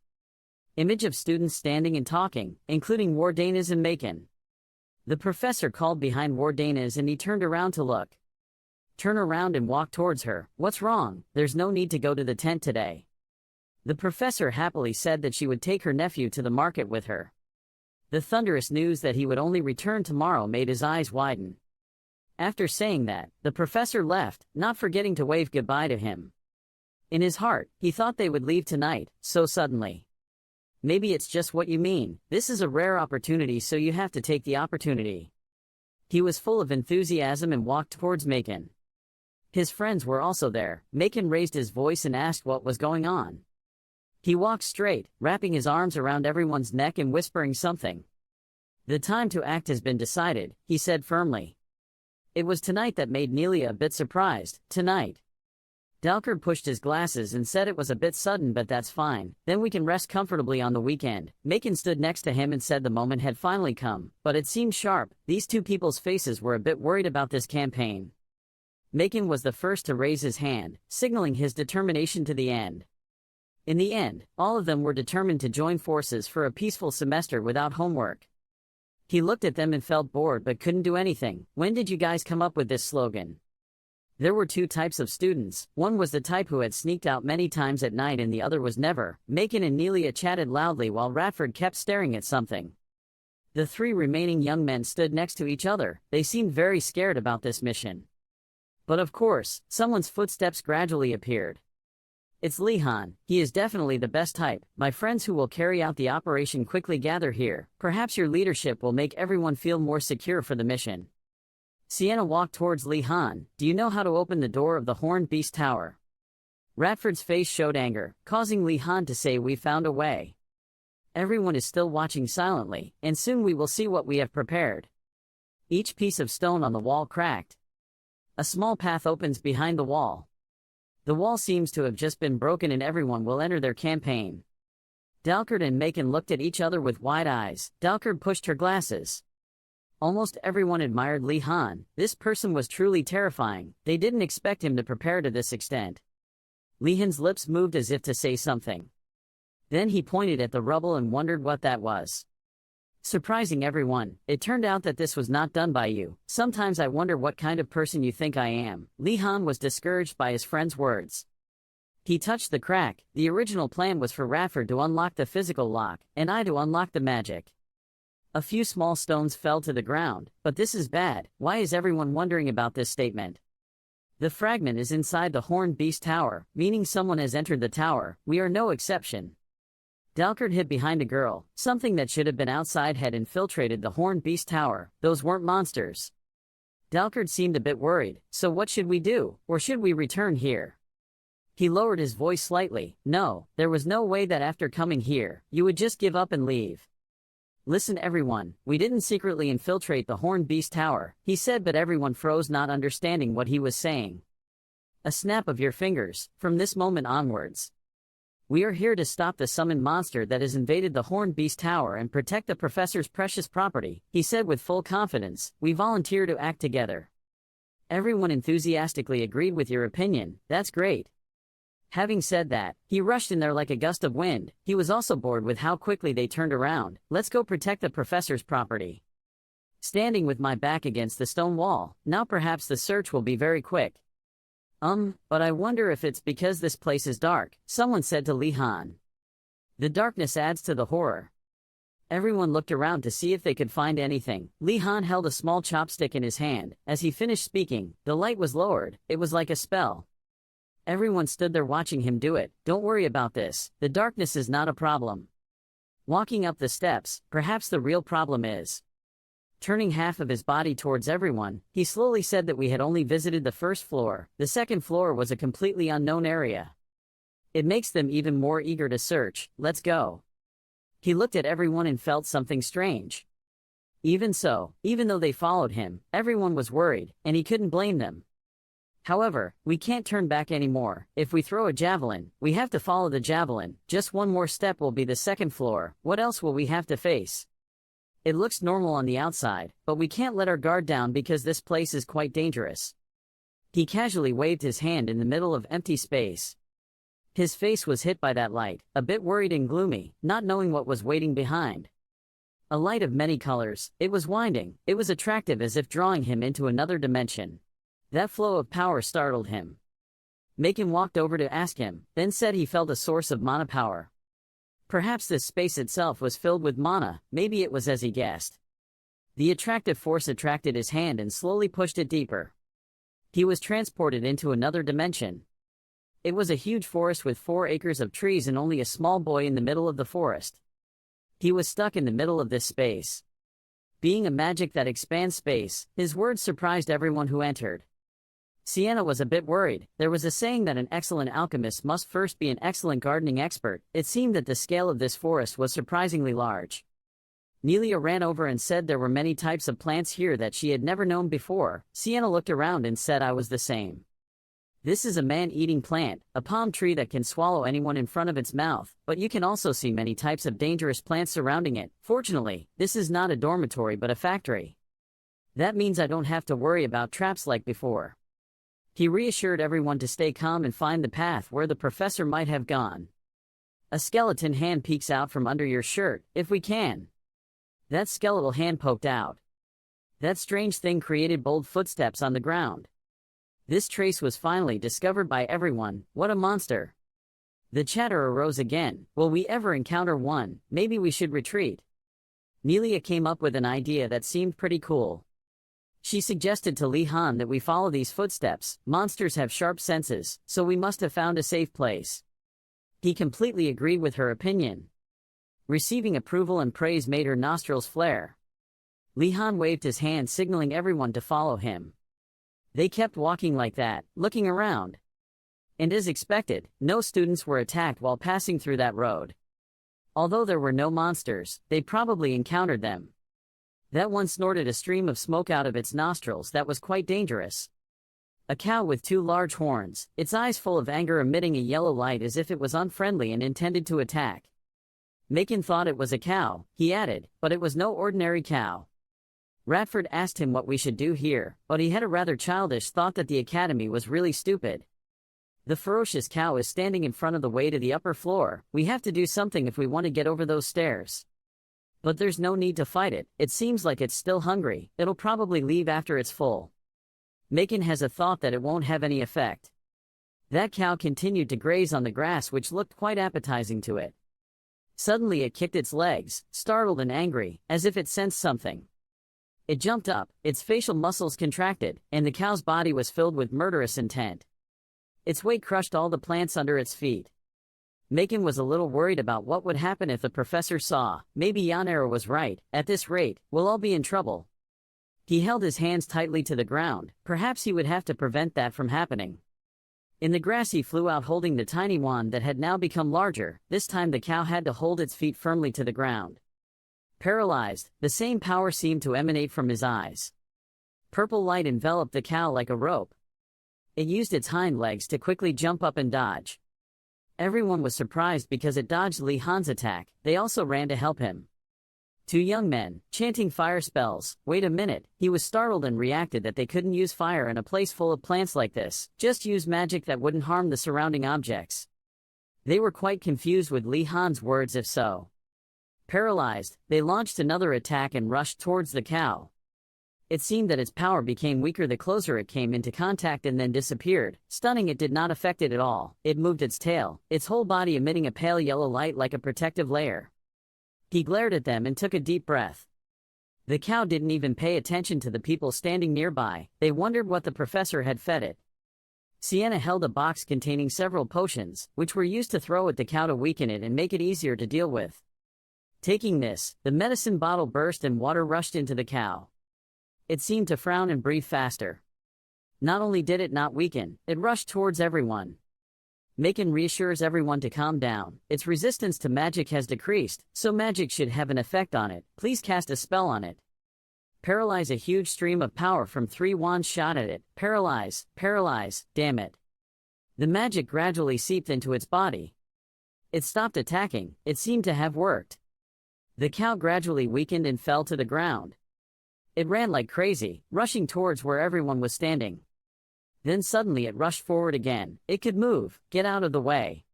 Image of students standing and talking, including Wardanas and Macon. The professor called behind Wardanas and he turned around to look. Turn around and walk towards her. What's wrong? There's no need to go to the tent today. The professor happily said that she would take her nephew to the market with her. The thunderous news that he would only return tomorrow made his eyes widen. After saying that, the professor left, not forgetting to wave goodbye to him. In his heart, he thought they would leave tonight, so suddenly. Maybe it's just what you mean. This is a rare opportunity, so you have to take the opportunity. He was full of enthusiasm and walked towards Macon. His friends were also there. Macon raised his voice and asked what was going on. He walked straight, wrapping his arms around everyone's neck and whispering something. The time to act has been decided, he said firmly. It was tonight that made Nelia a bit surprised. Tonight. Dalkard pushed his glasses and said it was a bit sudden, but that's fine, then we can rest comfortably on the weekend. Macon stood next to him and said the moment had finally come, but it seemed sharp. These two people's faces were a bit worried about this campaign. Macon was the first to raise his hand, signaling his determination to the end. In the end, all of them were determined to join forces for a peaceful semester without homework. He looked at them and felt bored but couldn't do anything. When did you guys come up with this slogan? There were two types of students. One was the type who had sneaked out many times at night and the other was never. Macon and Nelia chatted loudly while Radford kept staring at something. The three remaining young men stood next to each other. They seemed very scared about this mission. But of course, someone's footsteps gradually appeared. It's Lihan. He is definitely the best type. My friends who will carry out the operation quickly gather here. Perhaps your leadership will make everyone feel more secure for the mission. Sienna walked towards Lihan. Do you know how to open the door of the Horned Beast Tower? Radford's face showed anger, causing Lihan to say, we found a way. Everyone is still watching silently, and soon we will see what we have prepared. Each piece of stone on the wall cracked. A small path opens behind the wall. The wall seems to have just been broken and everyone will enter their campaign. Dalkard and Macon looked at each other with wide eyes. Dalkard pushed her glasses. Almost everyone admired Lihan. This person was truly terrifying. They didn't expect him to prepare to this extent. Lihan's lips moved as if to say something. Then he pointed at the rubble and wondered what that was. Surprising everyone, it turned out that this was not done by you. Sometimes I wonder what kind of person you think I am. Lihan was discouraged by his friend's words. He touched the crack. The original plan was for Radford to unlock the physical lock, and I to unlock the magic. A few small stones fell to the ground, but this is bad. Why is everyone wondering about this statement? The fragment is inside the Horned Beast Tower, meaning someone has entered the tower. We are no exception. Dalkard hid behind a girl. Something that should have been outside had infiltrated the Horned Beast Tower. Those weren't monsters. Dalkard seemed a bit worried. So what should we do? Or should we return here? He lowered his voice slightly. No, there was no way that after coming here, you would just give up and leave. Listen everyone, we didn't secretly infiltrate the Horned Beast Tower, he said, but everyone froze, not understanding what he was saying. A snap of your fingers, from this moment onwards. We are here to stop the summoned monster that has invaded the Horned Beast Tower and protect the professor's precious property, he said with full confidence. We volunteer to act together. Everyone enthusiastically agreed with your opinion. That's great. Having said that, he rushed in there like a gust of wind. He was also bored with how quickly they turned around. Let's go protect the professor's property. Standing with my back against the stone wall, now perhaps the search will be very quick. But I wonder if it's because this place is dark, someone said to Lihan. The darkness adds to the horror. Everyone looked around to see if they could find anything. Lihan held a small chopstick in his hand. As he finished speaking, the light was lowered. It was like a spell. Everyone stood there watching him do it. Don't worry about this. The darkness is not a problem. Walking up the steps, perhaps the real problem is. Turning half of his body towards everyone, he slowly said that we had only visited the first floor. The second floor was a completely unknown area. It makes them even more eager to search. Let's go. He looked at everyone and felt something strange. Even so, even though they followed him, everyone was worried, and he couldn't blame them. However, we can't turn back anymore. If we throw a javelin, we have to follow the javelin. Just one more step will be the second floor. What else will we have to face? It looks normal on the outside, but we can't let our guard down because this place is quite dangerous. He casually waved his hand in the middle of empty space. His face was hit by that light, a bit worried and gloomy, not knowing what was waiting behind. A light of many colors, it was winding, it was attractive as if drawing him into another dimension. That flow of power startled him. Macon walked over to ask him, then said he felt a source of mana power. Perhaps this space itself was filled with mana, maybe it was as he guessed. The attractive force attracted his hand and slowly pushed it deeper. He was transported into another dimension. It was a huge forest with 4 acres of trees and only a small boy in the middle of the forest. He was stuck in the middle of this space. Being a magic that expands space, his words surprised everyone who entered. Sienna was a bit worried. There was a saying that an excellent alchemist must first be an excellent gardening expert. It seemed that the scale of this forest was surprisingly large. Nelia ran over and said there were many types of plants here that she had never known before. Sienna looked around and said I was the same. This is a man-eating plant, a palm tree that can swallow anyone in front of its mouth, but you can also see many types of dangerous plants surrounding it. Fortunately, this is not a dormitory but a factory. That means I don't have to worry about traps like before. He reassured everyone to stay calm and find the path where the professor might have gone. A skeleton hand peeks out from under your shirt, if we can. That skeletal hand poked out. That strange thing created bold footsteps on the ground. This trace was finally discovered by everyone. What a monster. The chatter arose again. Will we ever encounter one? Maybe we should retreat. Nelia came up with an idea that seemed pretty cool. She suggested to Li Han that we follow these footsteps. Monsters have sharp senses, so we must have found a safe place. He completely agreed with her opinion. Receiving approval and praise made her nostrils flare. Li Han waved his hand signaling everyone to follow him. They kept walking like that, looking around. And as expected, no students were attacked while passing through that road. Although there were no monsters, they probably encountered them. That one snorted a stream of smoke out of its nostrils that was quite dangerous. A cow with 2 large horns, its eyes full of anger emitting a yellow light as if it was unfriendly and intended to attack. Macon thought it was a cow, he added, but it was no ordinary cow. Radford asked him what we should do here, but he had a rather childish thought that the academy was really stupid. The ferocious cow is standing in front of the way to the upper floor. We have to do something if we want to get over those stairs. But there's no need to fight it. It seems like it's still hungry. It'll probably leave after it's full. Macon has a thought that it won't have any effect. That cow continued to graze on the grass, which looked quite appetizing to it. Suddenly it kicked its legs, startled and angry, as if it sensed something. It jumped up, its facial muscles contracted, and the cow's body was filled with murderous intent. Its weight crushed all the plants under its feet. Macon was a little worried about what would happen if the professor saw. Maybe Yanera was right. At this rate, we'll all be in trouble. He held his hands tightly to the ground. Perhaps he would have to prevent that from happening. In the grass he flew out holding the tiny wand that had now become larger. This time the cow had to hold its feet firmly to the ground. Paralyzed, the same power seemed to emanate from his eyes. Purple light enveloped the cow like a rope. It used its hind legs to quickly jump up and dodge. Everyone was surprised because it dodged Li Han's attack. They also ran to help him. 2 young men, chanting fire spells. Wait a minute, he was startled and reacted that they couldn't use fire in a place full of plants like this. Just use magic that wouldn't harm the surrounding objects. They were quite confused with Li Han's words if so. Paralyzed, they launched another attack and rushed towards the cow. It seemed that its power became weaker the closer it came into contact and then disappeared. Stunning, it did not affect it at all. It moved its tail, its whole body emitting a pale yellow light like a protective layer. He glared at them and took a deep breath. The cow didn't even pay attention to the people standing nearby. They wondered what the professor had fed it. Sienna held a box containing several potions, which were used to throw at the cow to weaken it and make it easier to deal with. Taking this, the medicine bottle burst and water rushed into the cow. It seemed to frown and breathe faster. Not only did it not weaken, it rushed towards everyone. Macon reassures everyone to calm down. Its resistance to magic has decreased, so magic should have an effect on it. Please cast a spell on it. Paralyze a huge stream of power from 3 wands shot at it. Paralyze, paralyze, damn it. The magic gradually seeped into its body. It stopped attacking, it seemed to have worked. The cow gradually weakened and fell to the ground. It ran like crazy, rushing towards where everyone was standing. Then suddenly it rushed forward again. It could move, get out of the way.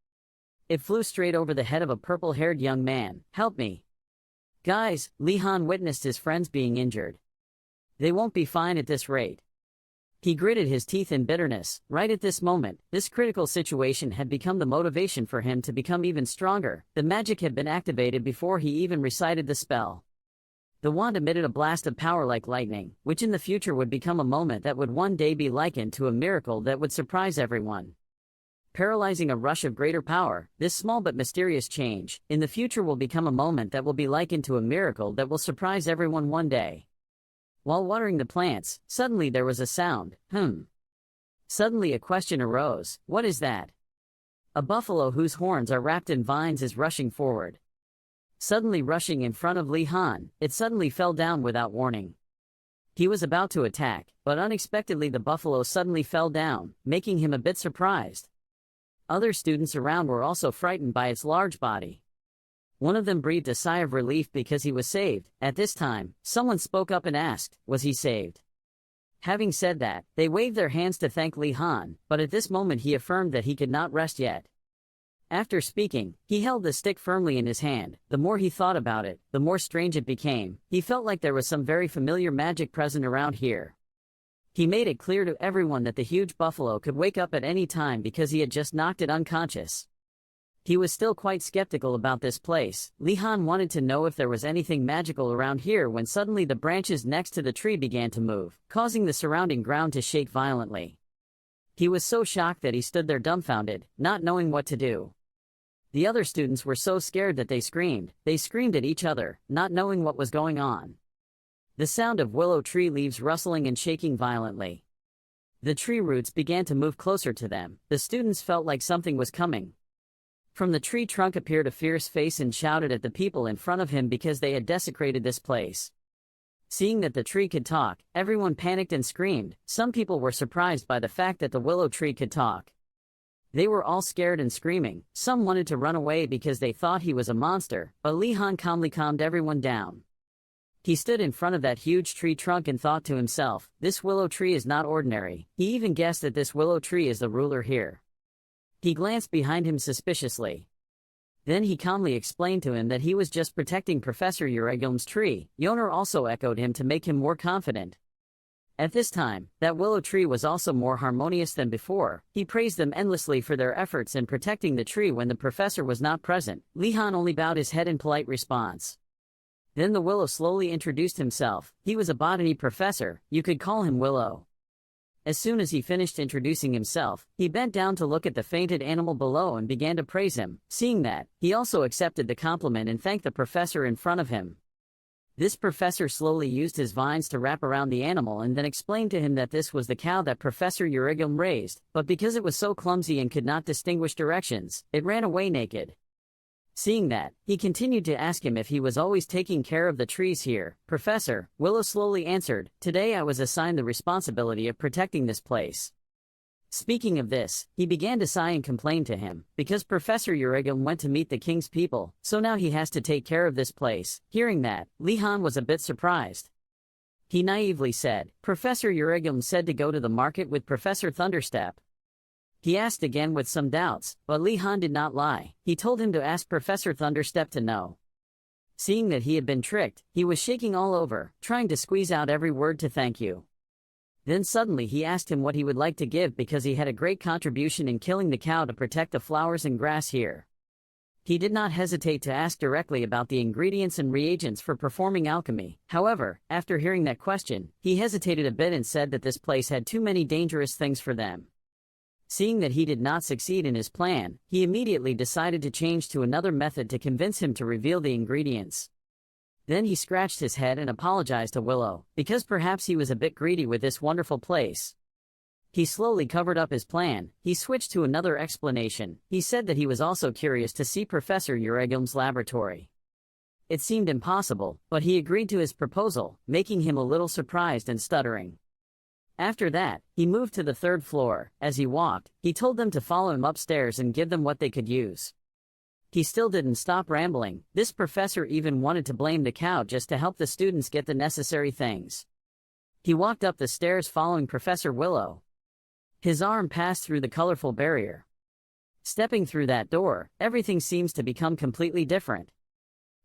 It flew straight over the head of a purple-haired young man. Help me. Guys, Li Han witnessed his friends being injured. They won't be fine at this rate. He gritted his teeth in bitterness. Right at this moment, this critical situation had become the motivation for him to become even stronger. The magic had been activated before he even recited the spell. The wand emitted a blast of power like lightning, which in the future would become a moment that would one day be likened to a miracle that would surprise everyone. Paralyzing a rush of greater power, this small but mysterious change, in the future will become a moment that will be likened to a miracle that will surprise everyone one day. While watering the plants, suddenly there was a sound, Suddenly a question arose, what is that? A buffalo whose horns are wrapped in vines is rushing forward. Suddenly rushing in front of Li Han, it suddenly fell down without warning. He was about to attack, but unexpectedly the buffalo suddenly fell down, making him a bit surprised. Other students around were also frightened by its large body. One of them breathed a sigh of relief because he was saved. At this time, someone spoke up and asked, was he saved? Having said that, they waved their hands to thank Li Han, but at this moment he affirmed that he could not rest yet. After speaking, he held the stick firmly in his hand. The more he thought about it, the more strange it became. He felt like there was some very familiar magic present around here. He made it clear to everyone that the huge buffalo could wake up at any time because he had just knocked it unconscious. He was still quite skeptical about this place. Li Han wanted to know if there was anything magical around here when suddenly the branches next to the tree began to move, causing the surrounding ground to shake violently. He was so shocked that he stood there dumbfounded, not knowing what to do. The other students were so scared that they screamed at each other, not knowing what was going on. The sound of willow tree leaves rustling and shaking violently. The tree roots began to move closer to them. The students felt like something was coming. From the tree trunk appeared a fierce face and shouted at the people in front of him because they had desecrated this place. Seeing that the tree could talk, everyone panicked and screamed. Some people were surprised by the fact that the willow tree could talk. They were all scared and screaming. Some wanted to run away because they thought he was a monster, but Li Han calmly calmed everyone down. He stood in front of that huge tree trunk and thought to himself, this willow tree is not ordinary. He even guessed that this willow tree is the ruler here. He glanced behind him suspiciously. Then he calmly explained to him that he was just protecting Professor Euregum's tree. Yoner also echoed him to make him more confident. At this time, that willow tree was also more harmonious than before. He praised them endlessly for their efforts in protecting the tree when the professor was not present. Li Han only bowed his head in polite response. Then the willow slowly introduced himself. He was a botany professor, you could call him Willow. As soon as he finished introducing himself, he bent down to look at the fainted animal below and began to praise him. Seeing that, he also accepted the compliment and thanked the professor in front of him. This professor slowly used his vines to wrap around the animal and then explained to him that this was the cow that Professor Euregum raised, but because it was so clumsy and could not distinguish directions, it ran away naked. Seeing that, he continued to ask him if he was always taking care of the trees here. Professor, Willow slowly answered, today I was assigned the responsibility of protecting this place. Speaking of this, he began to sigh and complain to him, because Professor Euregum went to meet the king's people, so now he has to take care of this place. Hearing that, Li Han was a bit surprised. He naively said, Professor Euregum said to go to the market with Professor Thunderstep. He asked again with some doubts, but Li Han did not lie. He told him to ask Professor Thunderstep to know. Seeing that he had been tricked, he was shaking all over, trying to squeeze out every word to thank you. Then suddenly he asked him what he would like to give because he had a great contribution in killing the cow to protect the flowers and grass here. He did not hesitate to ask directly about the ingredients and reagents for performing alchemy. However, after hearing that question, he hesitated a bit and said that this place had too many dangerous things for them. Seeing that he did not succeed in his plan, he immediately decided to change to another method to convince him to reveal the ingredients. Then he scratched his head and apologized to Willow, because perhaps he was a bit greedy with this wonderful place. He slowly covered up his plan. He switched to another explanation. He said that he was also curious to see Professor Euregum's laboratory. It seemed impossible, but he agreed to his proposal, making him a little surprised and stuttering. After that, he moved to the third floor. As he walked, he told them to follow him upstairs and give them what they could use. He still didn't stop rambling. This professor even wanted to blame the cow just to help the students get the necessary things. He walked up the stairs following Professor Willow. His arm passed through the colorful barrier. Stepping through that door, everything seems to become completely different.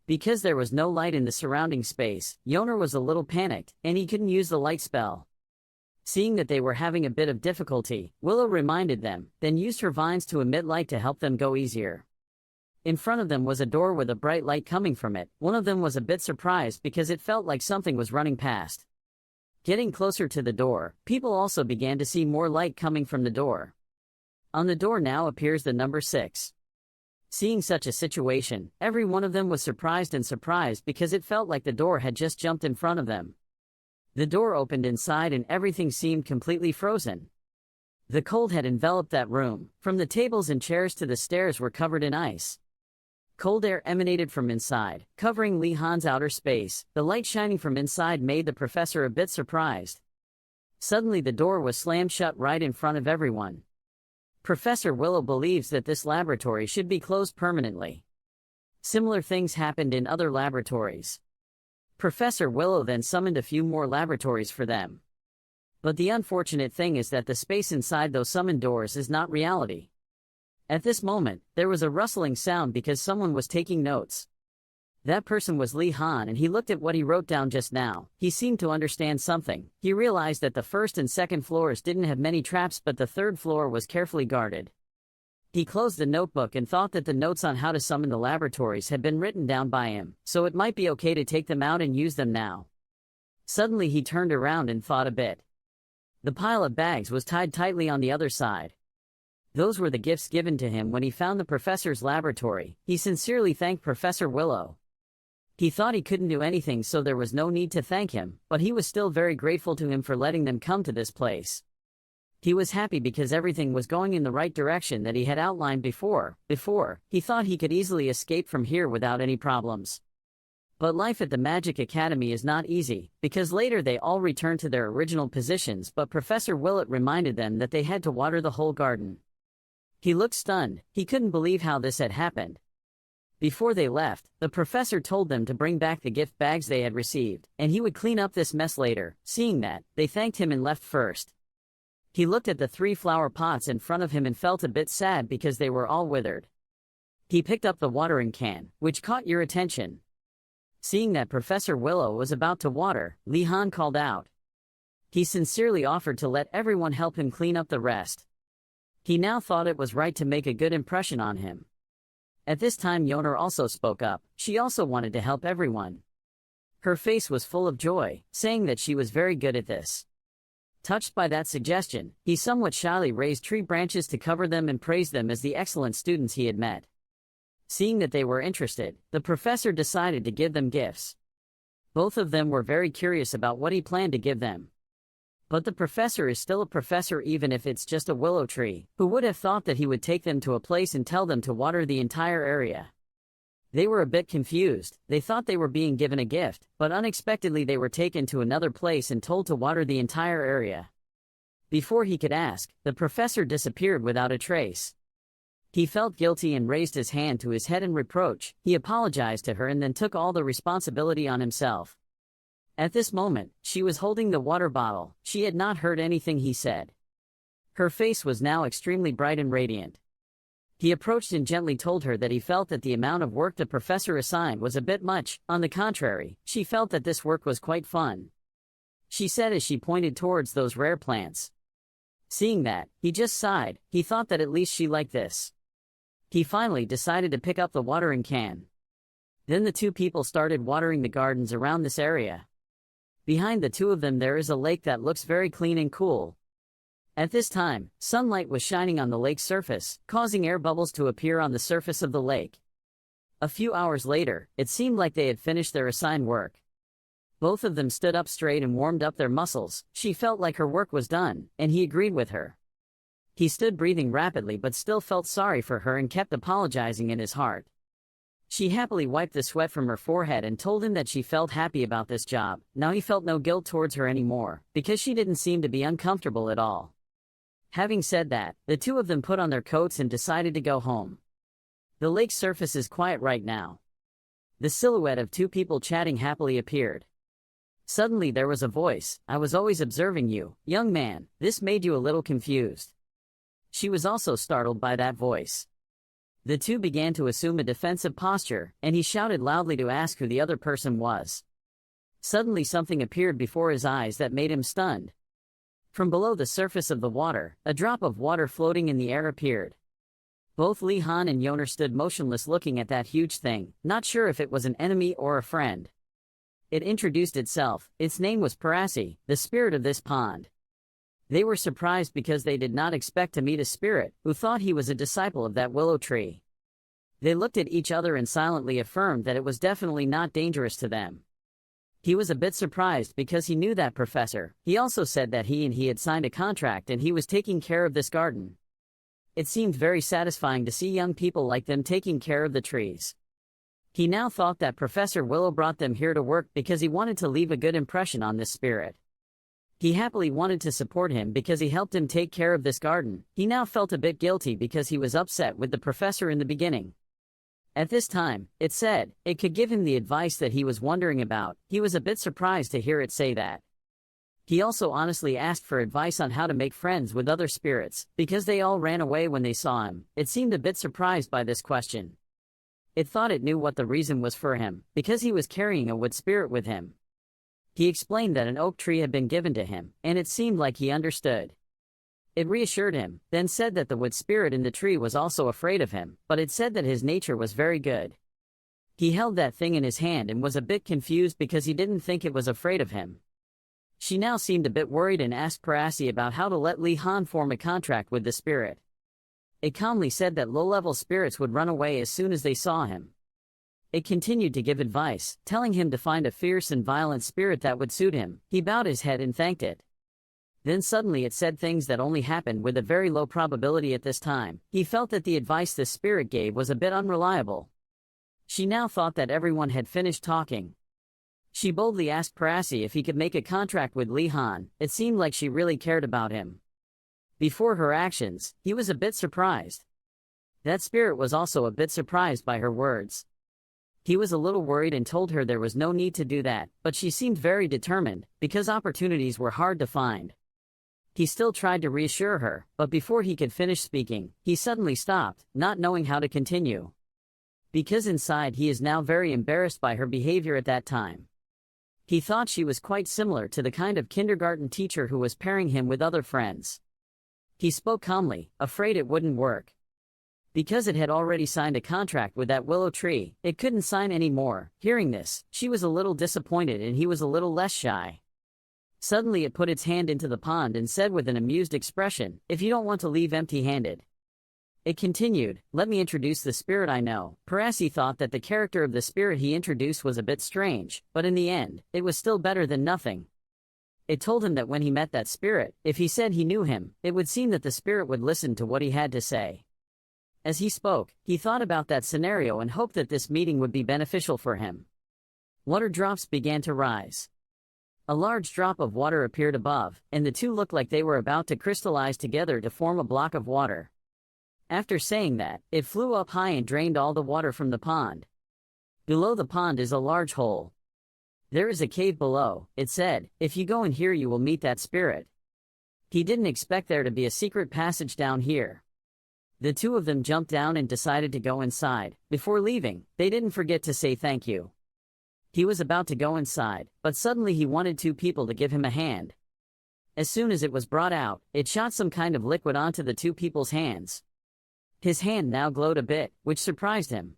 Because there was no light in the surrounding space, Yoner was a little panicked, and he couldn't use the light spell. Seeing that they were having a bit of difficulty, Willow reminded them, then used her vines to emit light to help them go easier. In front of them was a door with a bright light coming from it. One of them was a bit surprised because it felt like something was running past. Getting closer to the door, people also began to see more light coming from the door. On the door now appears the number 6. Seeing such a situation, every one of them was surprised because it felt like the door had just jumped in front of them. The door opened inside and everything seemed completely frozen. The cold had enveloped that room. From the tables and chairs to the stairs were covered in ice. Cold air emanated from inside, covering Li Han's outer space. The light shining from inside made the professor a bit surprised. Suddenly the door was slammed shut right in front of everyone. Professor Willow believes that this laboratory should be closed permanently. Similar things happened in other laboratories. Professor Willow then summoned a few more laboratories for them. But the unfortunate thing is that the space inside those summoned doors is not reality. At this moment, there was a rustling sound because someone was taking notes. That person was Li Han, and he looked at what he wrote down just now. He seemed to understand something. He realized that the first and second floors didn't have many traps, but the third floor was carefully guarded. He closed the notebook and thought that the notes on how to summon the laboratories had been written down by him, so it might be okay to take them out and use them now. Suddenly he turned around and thought a bit. The pile of bags was tied tightly on the other side. Those were the gifts given to him when he found the professor's laboratory. He sincerely thanked Professor Willow. He thought he couldn't do anything, so there was no need to thank him, but he was still very grateful to him for letting them come to this place. He was happy because everything was going in the right direction that he had outlined before. He thought he could easily escape from here without any problems. But life at the Magic Academy is not easy, because later they all returned to their original positions, but Professor Willett reminded them that they had to water the whole garden. He looked stunned. He couldn't believe how this had happened. Before they left, the professor told them to bring back the gift bags they had received, and he would clean up this mess later. Seeing that, they thanked him and left first. He looked at the 3 flower pots in front of him and felt a bit sad because they were all withered. He picked up the watering can, which caught your attention. Seeing that Professor Willow was about to water, Li Han called out. He sincerely offered to let everyone help him clean up the rest. He now thought it was right to make a good impression on him. At this time Yoner also spoke up. She also wanted to help everyone. Her face was full of joy, saying that she was very good at this. Touched by that suggestion, he somewhat shyly raised tree branches to cover them and praised them as the excellent students he had met. Seeing that they were interested, the professor decided to give them gifts. Both of them were very curious about what he planned to give them. But the professor is still a professor, even if it's just a willow tree. Who would have thought that he would take them to a place and tell them to water the entire area? They were a bit confused. They thought they were being given a gift, but unexpectedly they were taken to another place and told to water the entire area. Before he could ask, the professor disappeared without a trace. He felt guilty and raised his hand to his head in reproach. He apologized to her and then took all the responsibility on himself. At this moment, she was holding the water bottle. She had not heard anything he said. Her face was now extremely bright and radiant. He approached and gently told her that he felt that the amount of work the professor assigned was a bit much. On the contrary, she felt that this work was quite fun. She said as she pointed towards those rare plants. Seeing that, he just sighed. He thought that at least she liked this. He finally decided to pick up the watering can. Then the 2 people started watering the gardens around this area. Behind the 2 of them there is a lake that looks very clean and cool. At this time, sunlight was shining on the lake's surface, causing air bubbles to appear on the surface of the lake. A few hours later, it seemed like they had finished their assigned work. Both of them stood up straight and warmed up their muscles. She felt like her work was done, and he agreed with her. He stood breathing rapidly but still felt sorry for her and kept apologizing in his heart. She happily wiped the sweat from her forehead and told him that she felt happy about this job. Now he felt no guilt towards her anymore, because she didn't seem to be uncomfortable at all. Having said that, the two of them put on their coats and decided to go home. The lake's surface is quiet right now. The silhouette of two people chatting happily appeared. Suddenly there was a voice. "I was always observing you, young man. This made you a little confused." She was also startled by that voice. The two began to assume a defensive posture, and he shouted loudly to ask who the other person was. Suddenly something appeared before his eyes that made him stunned. From below the surface of the water, a drop of water floating in the air appeared. Both Li Han and Yoner stood motionless looking at that huge thing, not sure if it was an enemy or a friend. It introduced itself. Its name was Parasi, the spirit of this pond. They were surprised because they did not expect to meet a spirit who thought he was a disciple of that willow tree. They looked at each other and silently affirmed that it was definitely not dangerous to them. He was a bit surprised because he knew that professor. He also said that he had signed a contract and he was taking care of this garden. It seemed very satisfying to see young people like them taking care of the trees. He now thought that Professor Willow brought them here to work because he wanted to leave a good impression on this spirit. He happily wanted to support him because he helped him take care of this garden. He now felt a bit guilty because he was upset with the professor in the beginning. At this time, it said, it could give him the advice that he was wondering about. He was a bit surprised to hear it say that. He also honestly asked for advice on how to make friends with other spirits, because they all ran away when they saw him. It seemed a bit surprised by this question. It thought it knew what the reason was for him, because he was carrying a wood spirit with him. He explained that an oak tree had been given to him, and it seemed like he understood. It reassured him, then said that the wood spirit in the tree was also afraid of him, but it said that his nature was very good. He held that thing in his hand and was a bit confused because he didn't think it was afraid of him. She now seemed a bit worried and asked Parasi about how to let Li Han form a contract with the spirit. It calmly said that low-level spirits would run away as soon as they saw him. It continued to give advice, telling him to find a fierce and violent spirit that would suit him. He bowed his head and thanked it. Then suddenly it said things that only happened with a very low probability at this time. He felt that the advice the spirit gave was a bit unreliable. She now thought that everyone had finished talking. She boldly asked Parasi if he could make a contract with Li Han. It seemed like she really cared about him. Before her actions, he was a bit surprised. That spirit was also a bit surprised by her words. He was a little worried and told her there was no need to do that, but she seemed very determined, because opportunities were hard to find. He still tried to reassure her, but before he could finish speaking, he suddenly stopped, not knowing how to continue. Because inside he is now very embarrassed by her behavior at that time. He thought she was quite similar to the kind of kindergarten teacher who was pairing him with other friends. He spoke calmly, afraid it wouldn't work. Because it had already signed a contract with that willow tree, it couldn't sign any more. Hearing this, she was a little disappointed and he was a little less shy. Suddenly it put its hand into the pond and said with an amused expression, "If you don't want to leave empty-handed." It continued, "Let me introduce the spirit I know." Parasi thought that the character of the spirit he introduced was a bit strange, but in the end, it was still better than nothing. It told him that when he met that spirit, if he said he knew him, it would seem that the spirit would listen to what he had to say. As he spoke, he thought about that scenario and hoped that this meeting would be beneficial for him. Water drops began to rise. A large drop of water appeared above, and the two looked like they were about to crystallize together to form a block of water. After saying that, it flew up high and drained all the water from the pond. Below the pond is a large hole. There is a cave below, it said. If you go in here you will meet that spirit. He didn't expect there to be a secret passage down here. The two of them jumped down and decided to go inside. Before leaving, they didn't forget to say thank you. He was about to go inside, but suddenly he wanted two people to give him a hand. As soon as it was brought out, it shot some kind of liquid onto the two people's hands. His hand now glowed a bit, which surprised him.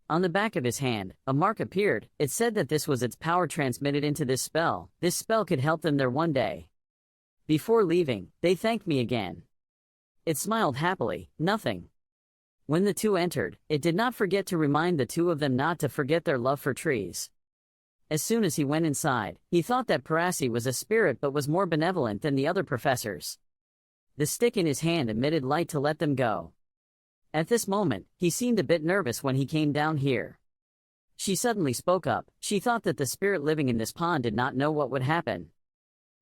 On the back of his hand, a mark appeared. It said that this was its power transmitted into this spell. This spell could help them there one day. Before leaving, they thanked me again. It smiled happily. Nothing. When the two entered, it did not forget to remind the two of them not to forget their love for trees. As soon as he went inside, he thought that Parasi was a spirit but was more benevolent than the other professors. The stick in his hand emitted light to let them go. At this moment, he seemed a bit nervous when he came down here. She suddenly spoke up. She thought that the spirit living in this pond did not know what would happen.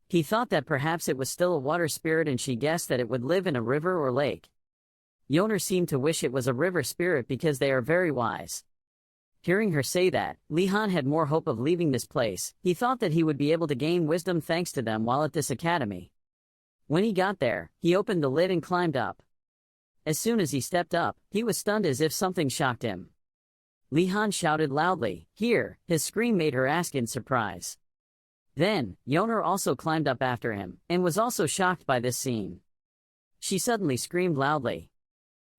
He thought that perhaps it was still a water spirit, and she guessed that it would live in a river or lake. Yoner seemed to wish it was a river spirit because they are very wise. Hearing her say that, Li-han had more hope of leaving this place. He thought that he would be able to gain wisdom thanks to them while at this academy. When he got there, he opened the lid and climbed up. As soon as he stepped up, he was stunned as if something shocked him. Li-han shouted loudly, "Here!" His scream made her ask in surprise. Then, Yoner also climbed up after him, and was also shocked by this scene. She suddenly screamed loudly.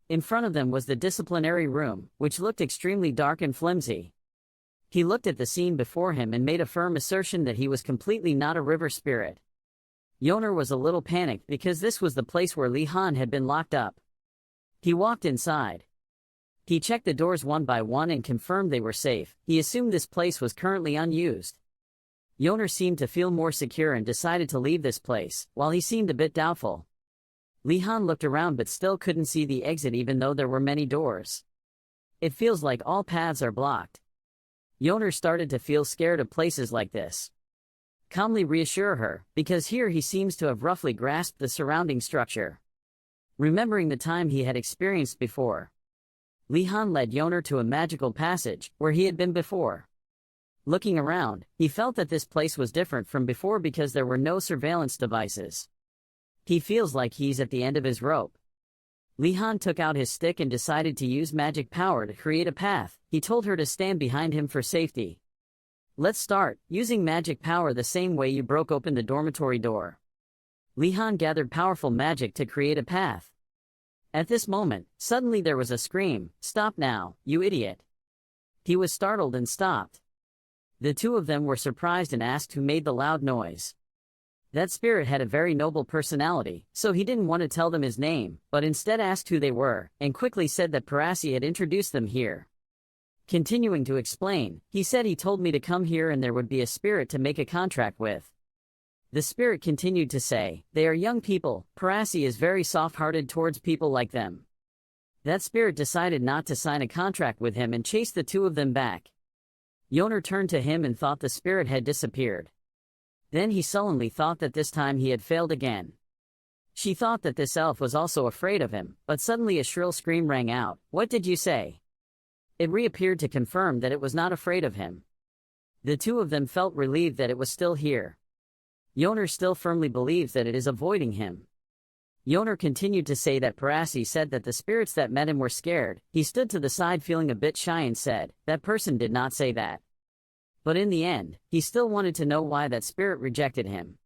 In front of them was the disciplinary room, which looked extremely dark and flimsy. He looked at the scene before him and made a firm assertion that he was completely not a river spirit. Yoner was a little panicked because this was the place where Li-han had been locked up. He walked inside. He checked the doors one by one and confirmed they were safe. He assumed this place was currently unused. Yoner seemed to feel more secure and decided to leave this place, while he seemed a bit doubtful. Li-han looked around but still couldn't see the exit even though there were many doors. It feels like all paths are blocked. Yoner started to feel scared of places like this. Calmly reassure her, because here he seems to have roughly grasped the surrounding structure. Remembering the time he had experienced before, Li-han led Yoner to a magical passage, where he had been before. Looking around, he felt that this place was different from before because there were no surveillance devices. He feels like he's at the end of his rope. Li-han took out his stick and decided to use magic power to create a path. He told her to stand behind him for safety. "Let's start, using magic power the same way you broke open the dormitory door." Li-han gathered powerful magic to create a path. At this moment, suddenly there was a scream, "Stop now, you idiot!" He was startled and stopped. The two of them were surprised and asked who made the loud noise. That spirit had a very noble personality, so he didn't want to tell them his name, but instead asked who they were, and quickly said that Parasi had introduced them here. Continuing to explain, he said he told me to come here and there would be a spirit to make a contract with. The spirit continued to say, "They are young people, Parasi is very soft-hearted towards people like them." That spirit decided not to sign a contract with him and chased the two of them back. Yoner turned to him and thought the spirit had disappeared. Then he sullenly thought that this time he had failed again. She thought that this elf was also afraid of him, but suddenly a shrill scream rang out, "What did you say?" It reappeared to confirm that it was not afraid of him. The two of them felt relieved that it was still here. Yoner still firmly believes that it is avoiding him. Yoner continued to say that Parasi said that the spirits that met him were scared. He stood to the side feeling a bit shy and said, "That person did not say that." But in the end, he still wanted to know why that spirit rejected him.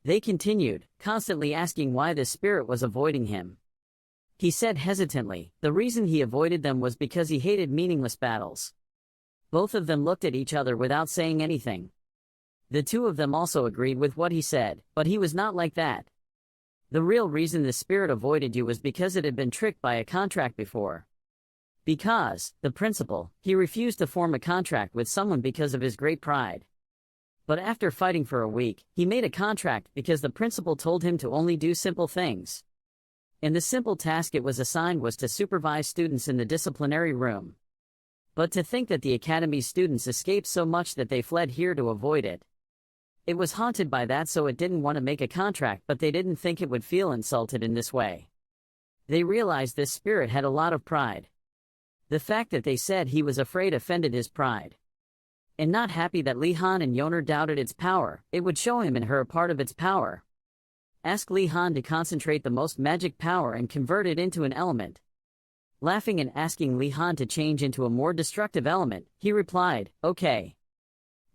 They continued, constantly asking why this spirit was avoiding him. He said hesitantly, the reason he avoided them was because he hated meaningless battles. Both of them looked at each other without saying anything. The two of them also agreed with what he said, but he was not like that. The real reason the spirit avoided you was because it had been tricked by a contract before. Because, the principal, he refused to form a contract with someone because of his great pride. But after fighting for a week, he made a contract because the principal told him to only do simple things. And the simple task it was assigned was to supervise students in the disciplinary room. But to think that the academy's students escaped so much that they fled here to avoid it. It was haunted by that, so it didn't want to make a contract, but they didn't think it would feel insulted in this way. They realized this spirit had a lot of pride. The fact that they said he was afraid offended his pride. And not happy that Li-han and Yoner doubted its power, it would show him and her a part of its power. Ask Li-han to concentrate the most magic power and convert it into an element. Laughing and asking Li-han to change into a more destructive element, he replied, "Okay."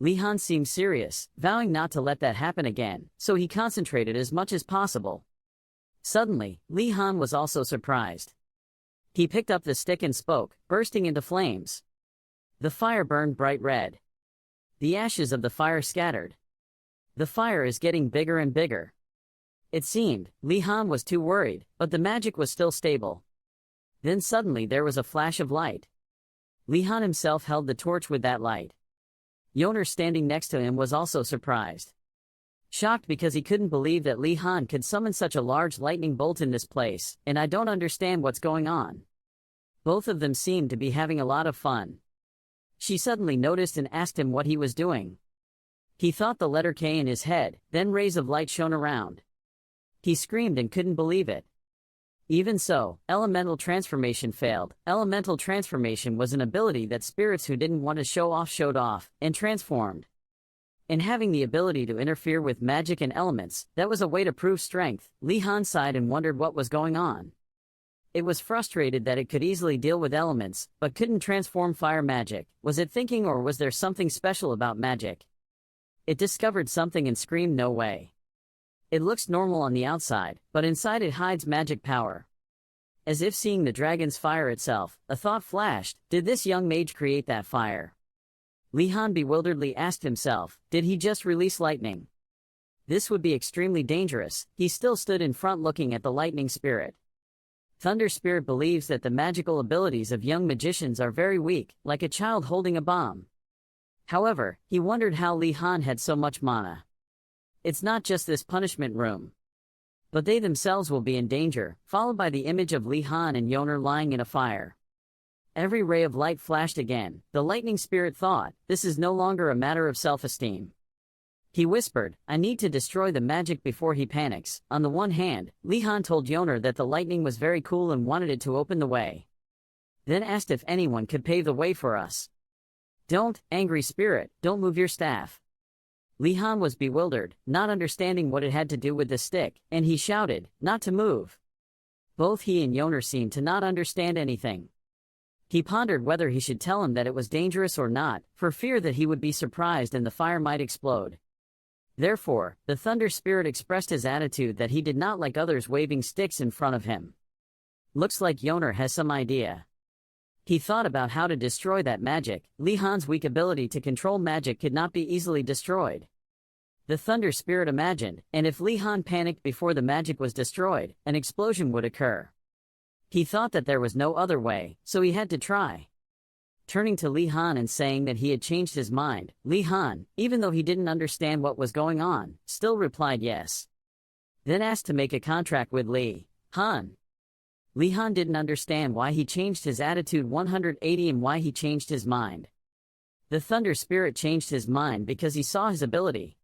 Li-han seemed serious, vowing not to let that happen again, so he concentrated as much as possible. Suddenly, Li-han was also surprised. He picked up the stick and spoke, bursting into flames. The fire burned bright red. The ashes of the fire scattered. The fire is getting bigger and bigger. It seemed, Li-han was too worried, but the magic was still stable. Then suddenly there was a flash of light. Li-han himself held the torch with that light. Yoner standing next to him was also surprised. Shocked because he couldn't believe that Li-han could summon such a large lightning bolt in this place, and I don't understand what's going on. Both of them seemed to be having a lot of fun. She suddenly noticed and asked him what he was doing. He thought the letter K in his head, then rays of light shone around. He screamed and couldn't believe it. Even so, elemental transformation failed. Elemental transformation was an ability that spirits who didn't want to show off showed off, and transformed. And having the ability to interfere with magic and elements, that was a way to prove strength. Li Han sighed and wondered what was going on. It was frustrated that it could easily deal with elements, but couldn't transform fire magic. Was it thinking, or was there something special about magic? It discovered something and screamed, "No way." It looks normal on the outside, but inside it hides magic power. As if seeing the dragon's fire itself, a thought flashed: did this young mage create that fire? Li Han bewilderedly asked himself, did he just release lightning? This would be extremely dangerous. He still stood in front looking at the lightning spirit. Thunder Spirit believes that the magical abilities of young magicians are very weak, like a child holding a bomb. However, he wondered how Li Han had so much mana. It's not just this punishment room. But they themselves will be in danger, followed by the image of Li Han and Yoner lying in a fire. Every ray of light flashed again. The lightning spirit thought, this is no longer a matter of self-esteem. He whispered, I need to destroy the magic before he panics. On the one hand, Li Han told Yoner that the lightning was very cool and wanted it to open the way. Then asked if anyone could pave the way for us. Don't, angry spirit, don't move your staff. Li Han was bewildered, not understanding what it had to do with the stick, and he shouted, not to move. Both he and Yoner seemed to not understand anything. He pondered whether he should tell him that it was dangerous or not, for fear that he would be surprised and the fire might explode. Therefore, the Thunder Spirit expressed his attitude that he did not like others waving sticks in front of him. Looks like Yoner has some idea. He thought about how to destroy that magic. Li Han's weak ability to control magic could not be easily destroyed. The Thunder Spirit imagined, and if Li Han panicked before the magic was destroyed, an explosion would occur. He thought that there was no other way, so he had to try. Turning to Li Han and saying that he had changed his mind, Li Han, even though he didn't understand what was going on, still replied yes. Then asked to make a contract with Li Han. Li Han didn't understand why he changed his attitude 180 and why he changed his mind. The Thunder Spirit changed his mind because he saw his ability.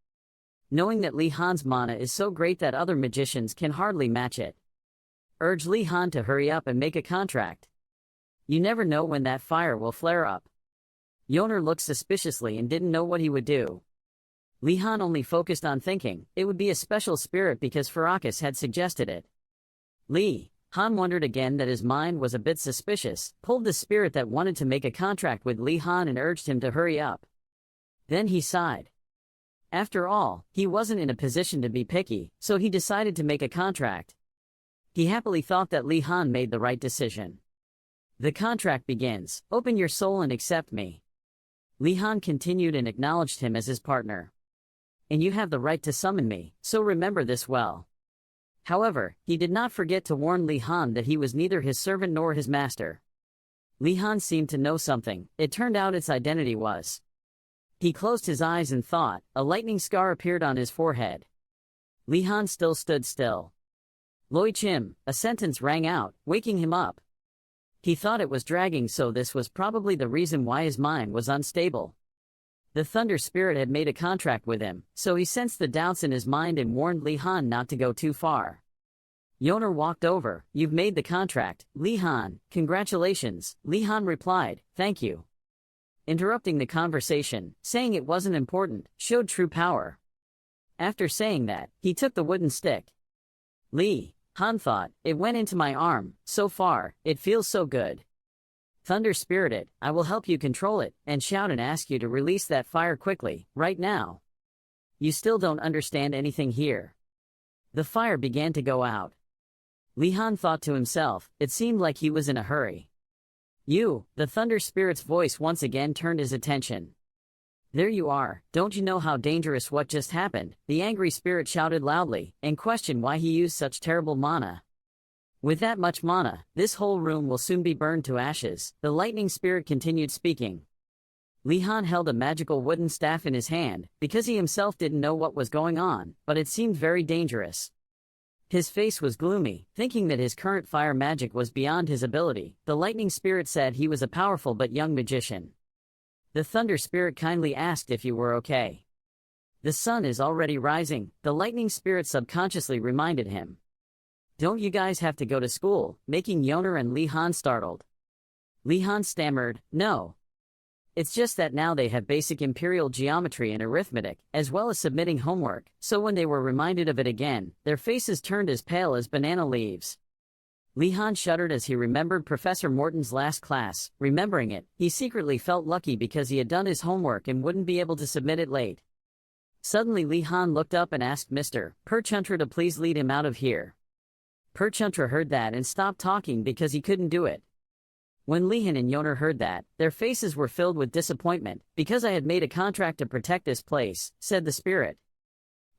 Knowing that Li Han's mana is so great that other magicians can hardly match it. Urged Li Han to hurry up and make a contract. You never know when that fire will flare up. Yoner looked suspiciously and didn't know what he would do. Li Han only focused on thinking, it would be a special spirit because Farakas had suggested it. Li Han wondered again that his mind was a bit suspicious, pulled the spirit that wanted to make a contract with Li Han and urged him to hurry up. Then he sighed. After all, he wasn't in a position to be picky, so he decided to make a contract. He happily thought that Li Han made the right decision. The contract begins, open your soul and accept me. Li Han continued and acknowledged him as his partner. And you have the right to summon me, so remember this well. However, he did not forget to warn Li Han that he was neither his servant nor his master. Li Han seemed to know something. It turned out its identity was. He closed his eyes and thought. A lightning scar appeared on his forehead. Li Han still stood still. Loi Chim, a sentence rang out, waking him up. He thought it was dragging, so this was probably the reason why his mind was unstable. The Thunder Spirit had made a contract with him, so he sensed the doubts in his mind and warned Li Han not to go too far. Yoner walked over. You've made the contract, Li Han. Congratulations. Li Han replied, thank you. Interrupting the conversation, saying it wasn't important, showed true power. After saying that, he took the wooden stick. Li Han thought, it went into my arm. So far, it feels so good. Thunder Spirited, I will help you control it, and shout and ask you to release that fire quickly, right now. You still don't understand anything here. The fire began to go out. Li Han thought to himself, it seemed like he was in a hurry. You, the Thunder Spirit's voice once again turned his attention. There you are, don't you know how dangerous what just happened? The angry spirit shouted loudly, and questioned why he used such terrible mana. With that much mana, this whole room will soon be burned to ashes. The lightning spirit continued speaking. Li Han held a magical wooden staff in his hand, because he himself didn't know what was going on, but it seemed very dangerous. His face was gloomy, thinking that his current fire magic was beyond his ability. The lightning spirit said he was a powerful but young magician. The thunder spirit kindly asked if you were okay. The sun is already rising, the lightning spirit subconsciously reminded him. Don't you guys have to go to school, making Yoner and Li Han startled. Li Han stammered, no. It's just that now they have basic imperial geometry and arithmetic, as well as submitting homework, so when they were reminded of it again, their faces turned as pale as banana leaves. Li Han shuddered as he remembered Professor Morton's last class. Remembering it, he secretly felt lucky because he had done his homework and wouldn't be able to submit it late. Suddenly Li Han looked up and asked Mr. Perchuntra to please lead him out of here. Perchuntra heard that and stopped talking because he couldn't do it. When Lihan and Yoner heard that, their faces were filled with disappointment. Because I had made a contract to protect this place, said the spirit.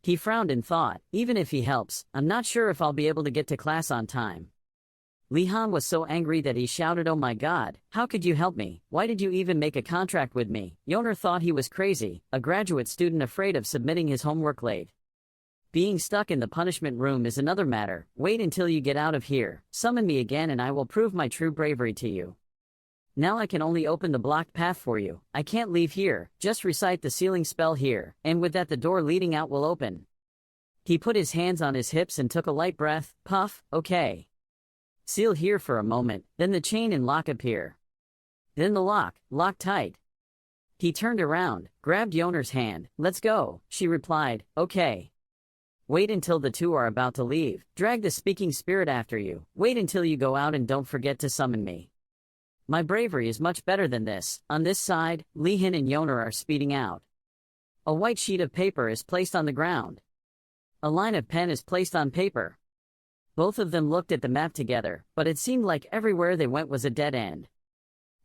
He frowned and thought, even if he helps, I'm not sure if I'll be able to get to class on time. Lihan was so angry that he shouted, oh my god, how could you help me? Why did you even make a contract with me? Yoner thought he was crazy, a graduate student afraid of submitting his homework late. Being stuck in the punishment room is another matter. Wait until you get out of here, summon me again and I will prove my true bravery to you. Now I can only open the blocked path for you. I can't leave here, just recite the sealing spell here, and with that the door leading out will open. He put his hands on his hips and took a light breath. Puff, okay. Seal here for a moment, then the chain and lock appear. Then the lock tight. He turned around, grabbed Yoner's hand. Let's go, she replied, okay. Wait until the two are about to leave. Drag the speaking spirit after you. Wait until you go out and don't forget to summon me. My bravery is much better than this. On this side, Lihan and Yoner are speeding out. A white sheet of paper is placed on the ground. A line of pen is placed on paper. Both of them looked at the map together, but it seemed like everywhere they went was a dead end.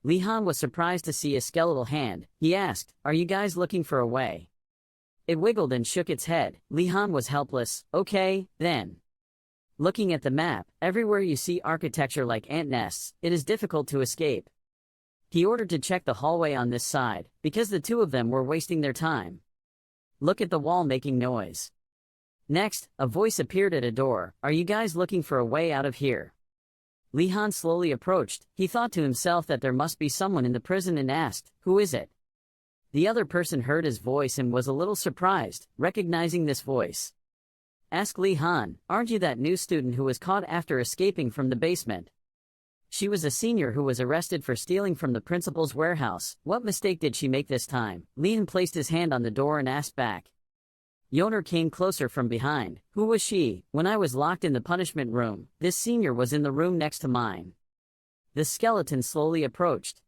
Lihan was surprised to see a skeletal hand. He asked, are you guys looking for a way? It wiggled and shook its head. Lihan was helpless. Okay, then. Looking at the map, everywhere you see architecture like ant nests, it is difficult to escape. He ordered to check the hallway on this side, because the two of them were wasting their time. Look at the wall making noise. Next, a voice appeared at a door. Are you guys looking for a way out of here? Lihan slowly approached. He thought to himself that there must be someone in the prison and asked, who is it? The other person heard his voice and was a little surprised, recognizing this voice. Ask Lihan, aren't you that new student who was caught after escaping from the basement? She was a senior who was arrested for stealing from the principal's warehouse. What mistake did she make this time? Lihan placed his hand on the door and asked back. Yoner came closer from behind. Who was she? When I was locked in the punishment room, this senior was in the room next to mine. The skeleton slowly approached.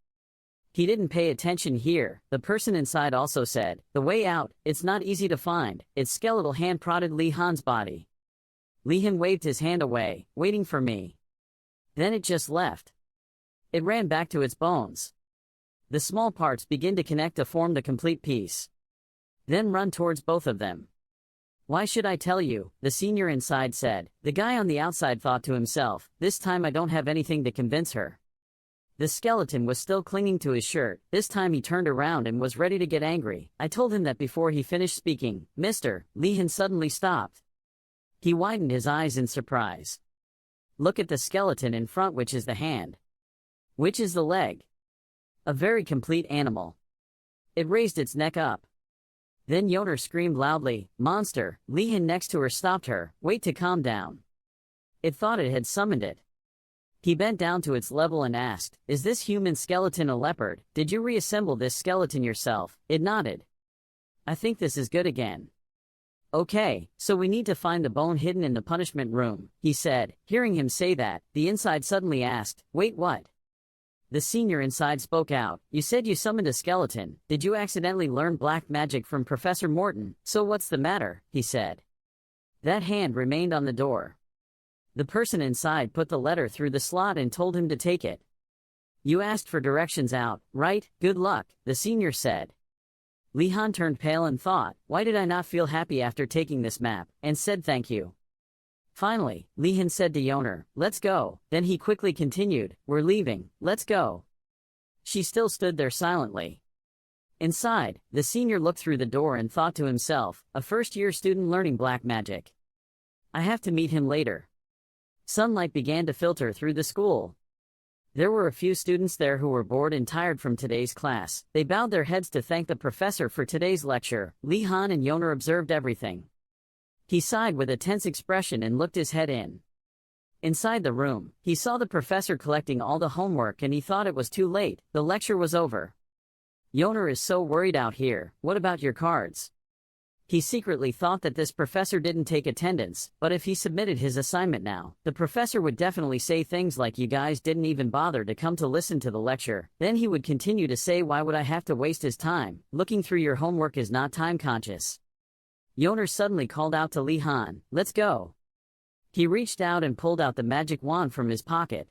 He didn't pay attention here. The person inside also said, the way out, it's not easy to find. Its skeletal hand prodded Lihan's body. Lihan waved his hand away, waiting for me. Then it just left. It ran back to its bones. The small parts begin to connect to form the complete piece. Then run towards both of them. Why should I tell you? The senior inside said. The guy on the outside thought to himself, this time I don't have anything to convince her. The skeleton was still clinging to his shirt. This time he turned around and was ready to get angry. I told him that before he finished speaking. Mr. Lihan suddenly stopped. He widened his eyes in surprise. Look at the skeleton in front, which is the hand. Which is the leg? A very complete animal. It raised its neck up. Then Yoner screamed loudly, monster. Lihan next to her stopped her. Wait to calm down. It thought it had summoned it. He bent down to its level and asked, is this human skeleton a leopard? Did you reassemble this skeleton yourself? It nodded. I think this is good again. Okay, so we need to find the bone hidden in the punishment room, he said. Hearing him say that, the inside suddenly asked, wait, what? The senior inside spoke out. You said you summoned a skeleton. Did you accidentally learn black magic from Professor Morton? So what's the matter? He said. That hand remained on the door. The person inside put the letter through the slot and told him to take it. You asked for directions out, right? Good luck, the senior said. Lihan turned pale and thought, why did I not feel happy after taking this map, and said thank you. Finally, Lihan said to Yoner, let's go. Then he quickly continued, we're leaving, let's go. She still stood there silently. Inside, the senior looked through the door and thought to himself, a first-year student learning black magic. I have to meet him later. Sunlight began to filter through the school. There were a few students there who were bored and tired from today's class. They bowed their heads to thank the professor for today's lecture. Lee Han and Yoner observed everything. He sighed with a tense expression and looked his head in. Inside the room, he saw the professor collecting all the homework and he thought it was too late. The lecture was over. Yoner is so worried out here. What about your cards? He secretly thought that this professor didn't take attendance, but if he submitted his assignment now, the professor would definitely say things like, "You guys didn't even bother to come to listen to the lecture." Then he would continue to say, "Why would I have to waste his time? Looking through your homework is not time conscious." Yoner suddenly called out to Lee Han, "Let's go." He reached out and pulled out the magic wand from his pocket.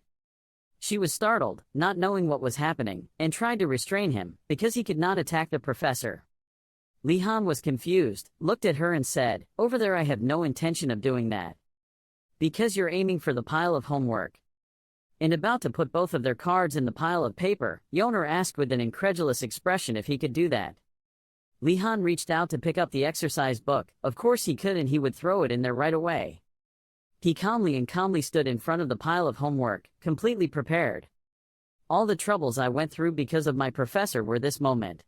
She was startled, not knowing what was happening, and tried to restrain him, because he could not attack the professor. Lee Han was confused, looked at her and said, "Over there, I have no intention of doing that." "Because you're aiming for the pile of homework." And about to put both of their cards in the pile of paper, Yoner asked with an incredulous expression if he could do that. Lee Han reached out to pick up the exercise book. Of course he could, and he would throw it in there right away. He calmly stood in front of the pile of homework, completely prepared. "All the troubles I went through because of my professor were this moment."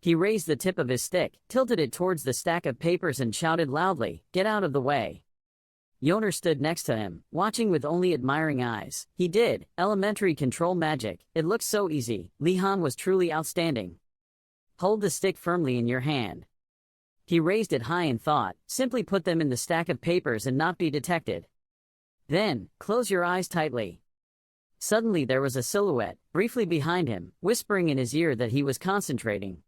He raised the tip of his stick, tilted it towards the stack of papers and shouted loudly, "Get out of the way." Yoner stood next to him, watching with only admiring eyes. He did elementary control magic. It looked so easy. Lee Han was truly outstanding. "Hold the stick firmly in your hand." He raised it high and thought, "Simply put them in the stack of papers and not be detected. Then, close your eyes tightly." Suddenly there was a silhouette, briefly behind him, whispering in his ear that he was concentrating.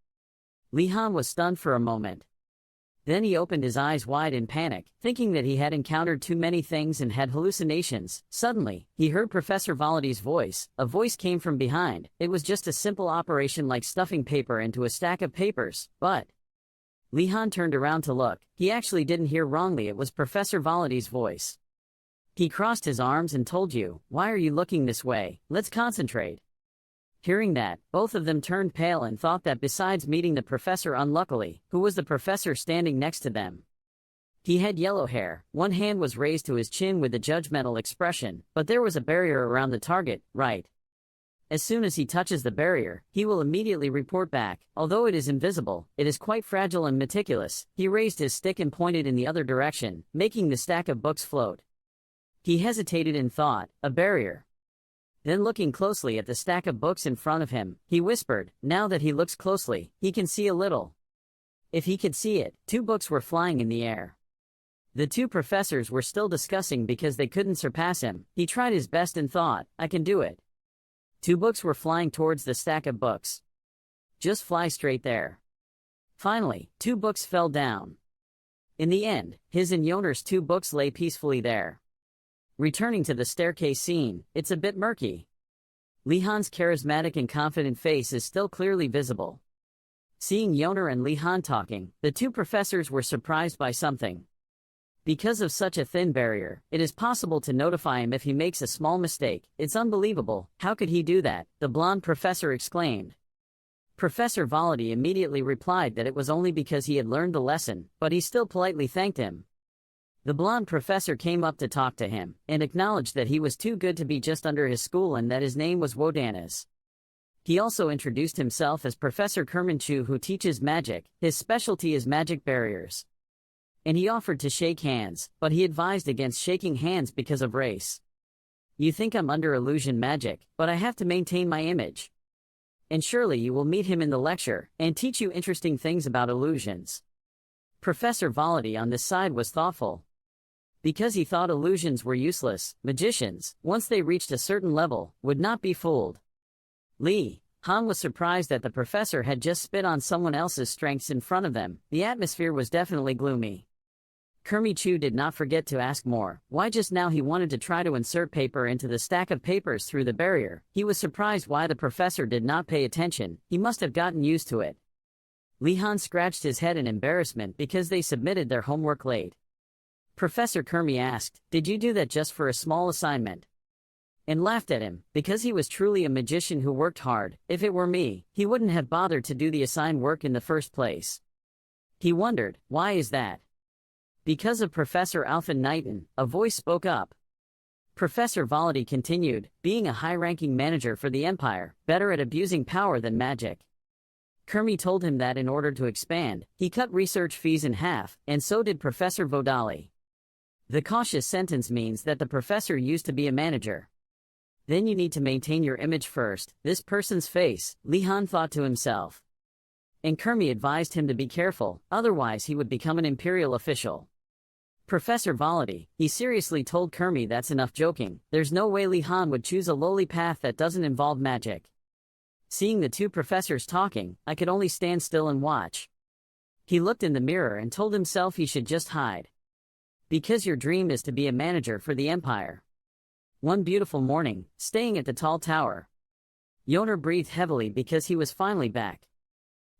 Lee Han was stunned for a moment. Then he opened his eyes wide in panic, thinking that he had encountered too many things and had hallucinations. Suddenly, he heard Professor Volati's voice. A voice came from behind. It was just a simple operation like stuffing paper into a stack of papers, but... Lee Han turned around to look. He actually didn't hear wrongly. It was Professor Volati's voice. He crossed his arms and told you, "Why are you looking this way? Let's concentrate." Hearing that, both of them turned pale and thought that besides meeting the professor unluckily, who was the professor standing next to them? He had yellow hair, one hand was raised to his chin with a judgmental expression, but there was a barrier around the target, right? As soon as he touches the barrier, he will immediately report back. Although it is invisible, it is quite fragile and meticulous. He raised his stick and pointed in the other direction, making the stack of books float. He hesitated and thought, "A barrier." Then looking closely at the stack of books in front of him, he whispered, "Now that he looks closely, he can see a little." If he could see it, 2 books were flying in the air. The 2 professors were still discussing because they couldn't surpass him. He tried his best and thought, "I can do it." 2 books were flying towards the stack of books. Just fly straight there. Finally, 2 books fell down. In the end, his and Yoner's 2 books lay peacefully there. Returning to the staircase scene, it's a bit murky. Lee Han's charismatic and confident face is still clearly visible. Seeing Yoner and Lee Han talking, the 2 professors were surprised by something. Because of such a thin barrier, it is possible to notify him if he makes a small mistake. It's unbelievable. How could he do that? The blonde professor exclaimed. Professor Volati immediately replied that it was only because he had learned the lesson, but he still politely thanked him. The blonde professor came up to talk to him, and acknowledged that he was too good to be just under his school and that his name was Wodanas. He also introduced himself as Professor Kermanchu, who teaches magic. His specialty is magic barriers. And he offered to shake hands, but he advised against shaking hands because of race. "You think I'm under illusion magic, but I have to maintain my image. And surely you will meet him in the lecture, and teach you interesting things about illusions." Professor Volati on this side was thoughtful. Because he thought illusions were useless, magicians, once they reached a certain level, would not be fooled. Lee Han was surprised that the professor had just spit on someone else's strengths in front of them. The atmosphere was definitely gloomy. Kermichu did not forget to ask more. Why just now he wanted to try to insert paper into the stack of papers through the barrier. He was surprised why the professor did not pay attention. He must have gotten used to it. Lee Han scratched his head in embarrassment because they submitted their homework late. Professor Kermi asked, "Did you do that just for a small assignment?" And laughed at him, because he was truly a magician who worked hard. If it were me, he wouldn't have bothered to do the assigned work in the first place. He wondered, why is that? Because of Professor Alphen Knighton, a voice spoke up. Professor Volody continued, being a high-ranking manager for the Empire, better at abusing power than magic. Kermi told him that in order to expand, he cut research fees in half, and so did Professor Vodali. The cautious sentence means that the professor used to be a manager. Then you need to maintain your image first, this person's face, Li Han thought to himself. And Kermi advised him to be careful, otherwise he would become an imperial official. Professor Volody, he seriously told Kermi that's enough joking, there's no way Li Han would choose a lowly path that doesn't involve magic. Seeing the two professors talking, I could only stand still and watch. He looked in the mirror and told himself he should just hide. Because your dream is to be a manager for the Empire. One beautiful morning, staying at the tall tower, Yoner breathed heavily because he was finally back.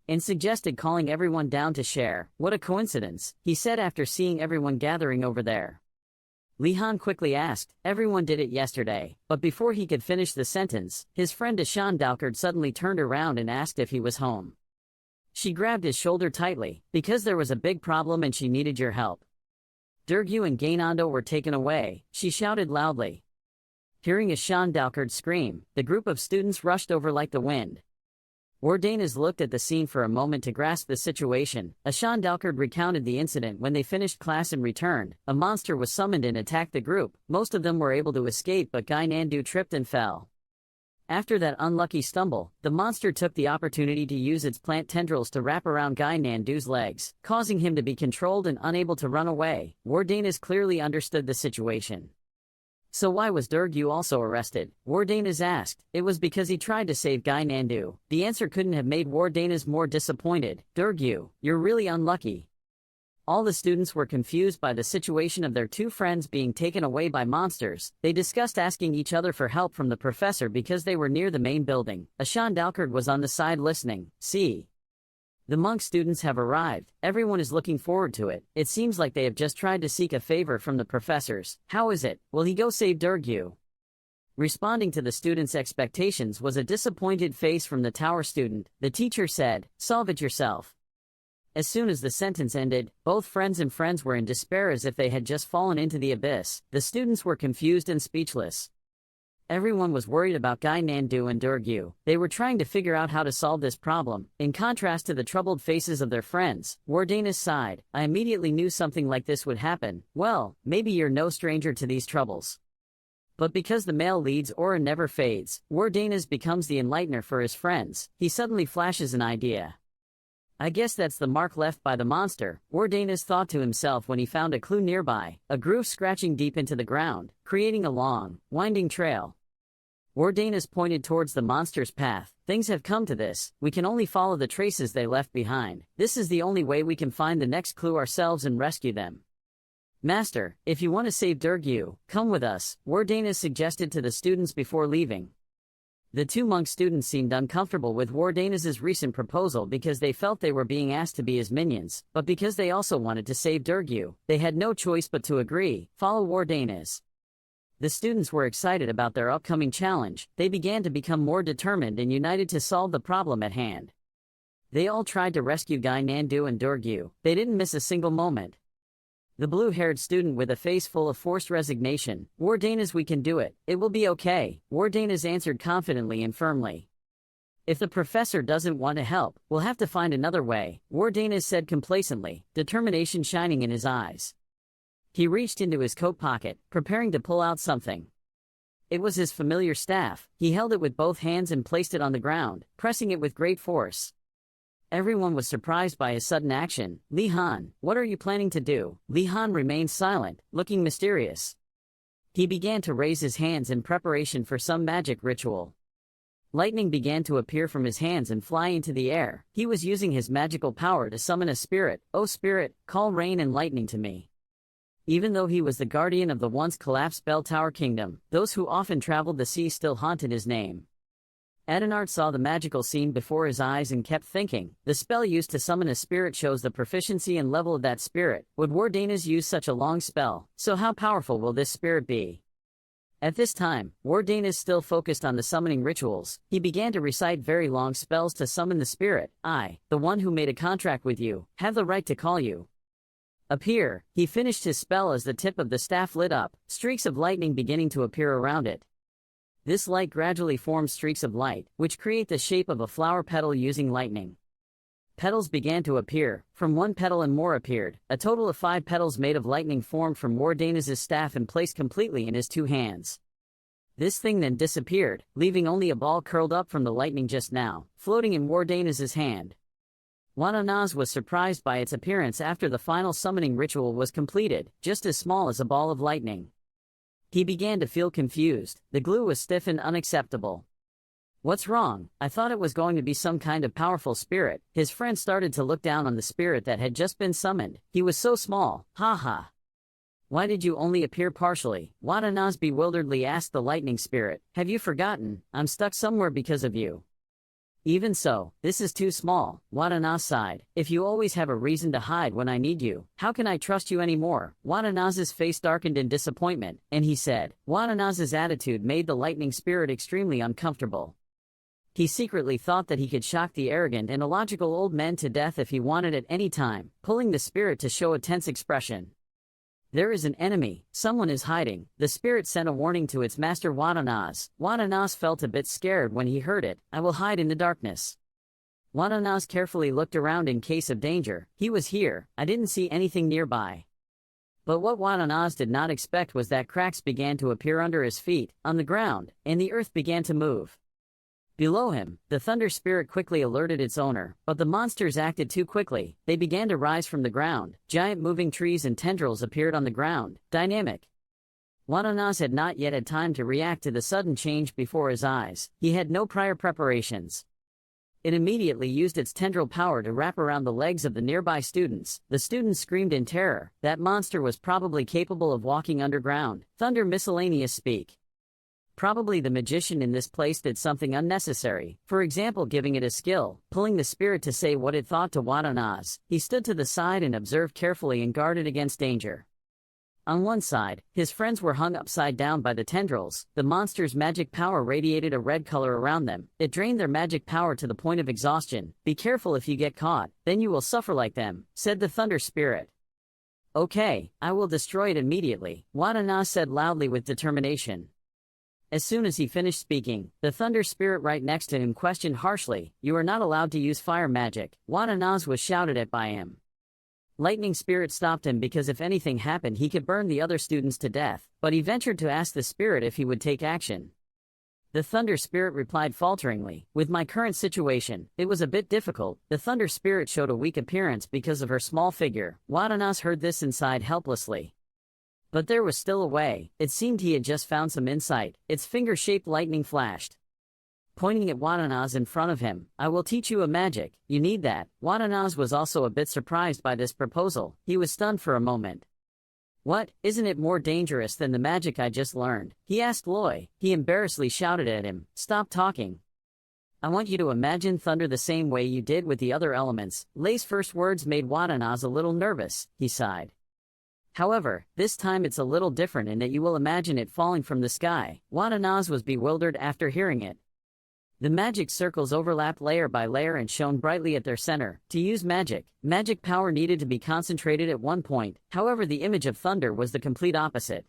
And suggested calling everyone down to share. What a coincidence, he said after seeing everyone gathering over there. Li Han quickly asked, everyone did it yesterday, but before he could finish the sentence, his friend Ashan Dalkard suddenly turned around and asked if he was home. She grabbed his shoulder tightly, because there was a big problem and she needed your help. Durgu and Gainando were taken away, she shouted loudly. Hearing Ashan Dalkard scream, the group of students rushed over like the wind. Wardanas looked at the scene for a moment to grasp the situation. Ashan Dalkard recounted the incident when they finished class and returned. A monster was summoned and attacked the group. Most of them were able to escape, but Gai Nandu tripped and fell. After that unlucky stumble, the monster took the opportunity to use its plant tendrils to wrap around Gai Nandu's legs, causing him to be controlled and unable to run away. Wardanas clearly understood the situation. So why was Durgu also arrested? Wardanas asked. It was because he tried to save Gai Nandu. The answer couldn't have made Wardanas more disappointed. Durgu, you're really unlucky. All the students were confused by the situation of their two friends being taken away by monsters. They discussed asking each other for help from the professor because they were near the main building. Ashan Dalkard was on the side listening. See. The monk students have arrived, everyone is looking forward to it. It seems like they have just tried to seek a favor from the professors. How is it? Will he go save Durgu? Responding to the students' expectations was a disappointed face from the tower student. The teacher said, solve it yourself. As soon as the sentence ended, both friends were in despair as if they had just fallen into the abyss. The students were confused and speechless. Everyone was worried about Gai Nandu and Durgu. They were trying to figure out how to solve this problem. In contrast to the troubled faces of their friends, Wardanas sighed. I immediately knew something like this would happen. Well, maybe you're no stranger to these troubles. But because the male lead's aura never fades, Wardanas becomes the enlightener for his friends. He suddenly flashes an idea. I guess that's the mark left by the monster, Wardanas thought to himself when he found a clue nearby, a groove scratching deep into the ground, creating a long, winding trail. Wardanas pointed towards the monster's path. Things have come to this, we can only follow the traces they left behind. This is the only way we can find the next clue ourselves and rescue them. Master, if you want to save Durgu, come with us, Wardanas suggested to the students before leaving. The two monk students seemed uncomfortable with Wardanas's recent proposal because they felt they were being asked to be his minions, but because they also wanted to save Durgu, they had no choice but to agree, follow Wardanas. The students were excited about their upcoming challenge. They began to become more determined and united to solve the problem at hand. They all tried to rescue Gai Nandu and Durgu. They didn't miss a single moment. The blue-haired student with a face full of forced resignation, Wardanas, we can do it, it will be okay, Wardanas answered confidently and firmly. If the professor doesn't want to help, we'll have to find another way, Wardanas said complacently, determination shining in his eyes. He reached into his coat pocket, preparing to pull out something. It was his familiar staff. He held it with both hands and placed it on the ground, pressing it with great force. Everyone was surprised by his sudden action. Li Han, what are you planning to do? Li Han remained silent, looking mysterious. He began to raise his hands in preparation for some magic ritual. Lightning began to appear from his hands and fly into the air. He was using his magical power to summon a spirit. Oh spirit, call rain and lightning to me. Even though he was the guardian of the once collapsed Bell Tower Kingdom, those who often traveled the sea still haunted his name. Adenard saw the magical scene before his eyes and kept thinking, the spell used to summon a spirit shows the proficiency and level of that spirit. Would Wardanas use such a long spell? So how powerful will this spirit be? At this time, Wardanas still focused on the summoning rituals. He began to recite very long spells to summon the spirit. I, the one who made a contract with you, have the right to call you. Appear. He finished his spell as the tip of the staff lit up, streaks of lightning beginning to appear around it. This light gradually forms streaks of light, which create the shape of a flower petal using lightning. Petals began to appear, from one petal and more appeared. A total of 5 petals made of lightning formed from Wardanus' staff and placed completely in his 2 hands. This thing then disappeared, leaving only a ball curled up from the lightning just now, floating in Wardanus' hand. Watanaz was surprised by its appearance after the final summoning ritual was completed, just as small as a ball of lightning. He began to feel confused. The glue was stiff and unacceptable. What's wrong? I thought it was going to be some kind of powerful spirit. His friend started to look down on the spirit that had just been summoned. He was so small, haha. Why did you only appear partially? Watanaz bewilderedly asked the lightning spirit. Have you forgotten? I'm stuck somewhere because of you. Even so, this is too small, Watanaz sighed. If you always have a reason to hide when I need you, how can I trust you anymore? Watanaz's face darkened in disappointment, and he said. Watanaz's attitude made the lightning spirit extremely uncomfortable. He secretly thought that he could shock the arrogant and illogical old men to death if he wanted at any time, pulling the spirit to show a tense expression. There is an enemy, someone is hiding. The spirit sent a warning to its master Watanaz. Watanaz felt a bit scared when he heard it. I will hide in the darkness. Watanaz carefully looked around in case of danger. He was here, I didn't see anything nearby. But what Watanaz did not expect was that cracks began to appear under his feet, on the ground, and the earth began to move. Below him, the thunder spirit quickly alerted its owner, but the monsters acted too quickly. They began to rise from the ground. Giant moving trees and tendrils appeared on the ground, dynamic. Watanaz had not yet had time to react to the sudden change before his eyes. He had no prior preparations. It immediately used its tendril power to wrap around the legs of the nearby students. The students screamed in terror. That monster was probably capable of walking underground. Thunder miscellaneous speak. Probably the magician in this place did something unnecessary, for example giving it a skill, pulling the spirit to say what it thought to Watanaz. He stood to the side and observed carefully and guarded against danger. On one side, his friends were hung upside down by the tendrils. The monster's magic power radiated a red color around them. It drained their magic power to the point of exhaustion. Be careful if you get caught, then you will suffer like them, said the thunder spirit. Okay, I will destroy it immediately, Watanaz said loudly with determination. As soon as he finished speaking, the thunder spirit right next to him questioned harshly, you are not allowed to use fire magic. Watanaz was shouted at by him. Lightning spirit stopped him because if anything happened he could burn the other students to death, but he ventured to ask the spirit if he would take action. The thunder spirit replied falteringly, with my current situation, it was a bit difficult. The thunder spirit showed a weak appearance because of her small figure. Watanaz heard this and sighed helplessly. But there was still a way. It seemed he had just found some insight. Its finger-shaped lightning flashed. Pointing at Watanaz in front of him, I will teach you a magic. You need that. Watanaz was also a bit surprised by this proposal. He was stunned for a moment. What, isn't it more dangerous than the magic I just learned? He asked Loy. He embarrassedly shouted at him, stop talking. I want you to imagine thunder the same way you did with the other elements. Lay's first words made Watanaz a little nervous. He sighed. However, this time it's a little different in that you will imagine it falling from the sky. Watanaz was bewildered after hearing it. The magic circles overlapped layer by layer and shone brightly at their center. To use magic, magic power needed to be concentrated at one point. However, the image of thunder was the complete opposite.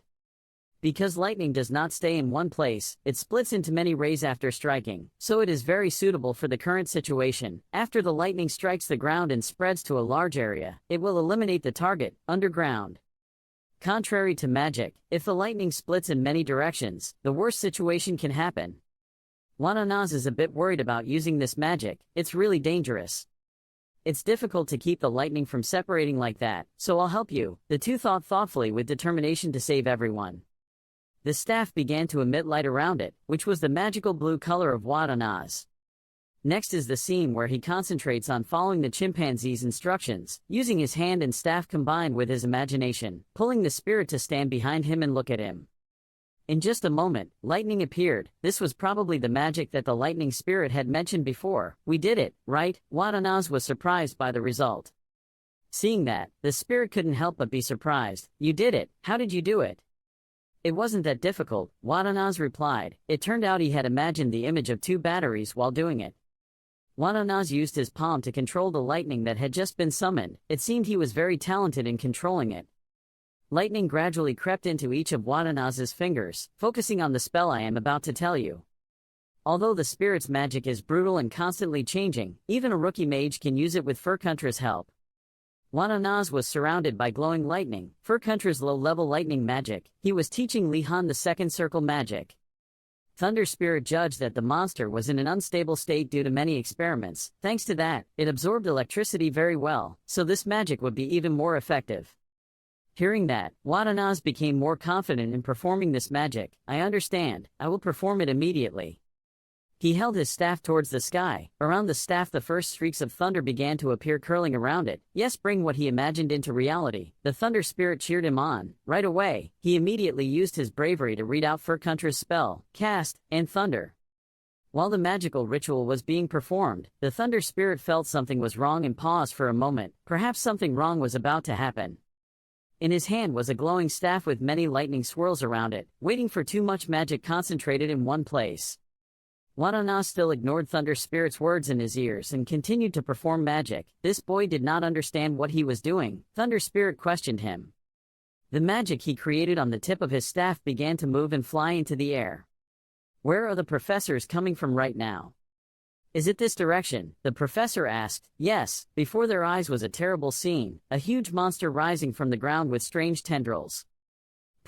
Because lightning does not stay in one place, it splits into many rays after striking, so it is very suitable for the current situation. After the lightning strikes the ground and spreads to a large area, it will eliminate the target, underground. Contrary to magic, if the lightning splits in many directions, the worst situation can happen. Watanaz is a bit worried about using this magic. It's really dangerous. It's difficult to keep the lightning from separating like that, so I'll help you. The two thought thoughtfully with determination to save everyone. The staff began to emit light around it, which was the magical blue color of Watanaz. Next is the scene where he concentrates on following the chimpanzee's instructions, using his hand and staff combined with his imagination, pulling the spirit to stand behind him and look at him. In just a moment, lightning appeared. This was probably the magic that the lightning spirit had mentioned before. We did it, right? Watanaz was surprised by the result. Seeing that, the spirit couldn't help but be surprised. You did it. How did you do it? It wasn't that difficult, Watanaz replied. It turned out he had imagined the image of 2 batteries while doing it. Watanaz used his palm to control the lightning that had just been summoned. It seemed he was very talented in controlling it. Lightning gradually crept into each of Watanaz's fingers, focusing on the spell I am about to tell you. Although the spirit's magic is brutal and constantly changing, even a rookie mage can use it with Furkuntra's help. Watanaz was surrounded by glowing lightning, Furkuntra's low-level lightning magic. He was teaching Lihan the second circle magic. Thunder Spirit judged that the monster was in an unstable state due to many experiments. Thanks to that, it absorbed electricity very well, so this magic would be even more effective. Hearing that, Watanaz became more confident in performing this magic. I understand, I will perform it immediately. He held his staff towards the sky. Around the staff the first streaks of thunder began to appear curling around it. Yes, bring what he imagined into reality. The Thunder Spirit cheered him on. Right away, he immediately used his bravery to read out Furkuntra's spell, cast, and thunder. While the magical ritual was being performed, the Thunder Spirit felt something was wrong and paused for a moment. Perhaps something wrong was about to happen. In his hand was a glowing staff with many lightning swirls around it, waiting for too much magic concentrated in one place. Watanaz still ignored Thunder Spirit's words in his ears and continued to perform magic. This boy did not understand what he was doing. Thunder Spirit questioned him. The magic he created on the tip of his staff began to move and fly into the air. Where are the professors coming from right now? Is it this direction? The professor asked. Yes, before their eyes was a terrible scene, a huge monster rising from the ground with strange tendrils.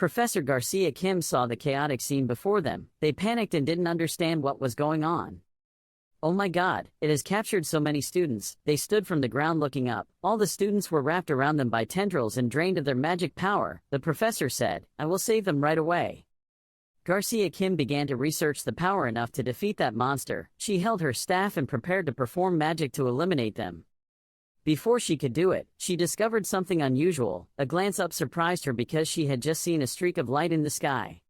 Professor Garcia Kim saw the chaotic scene before them. They panicked and didn't understand what was going on. Oh my god, it has captured so many students. They stood from the ground looking up. All the students were wrapped around them by tendrils and drained of their magic power. The professor said, I will save them right away. Garcia Kim began to research the power enough to defeat that monster. She held her staff and prepared to perform magic to eliminate them. Before she could do it, she discovered something unusual. A glance up surprised her because she had just seen a streak of light in the sky.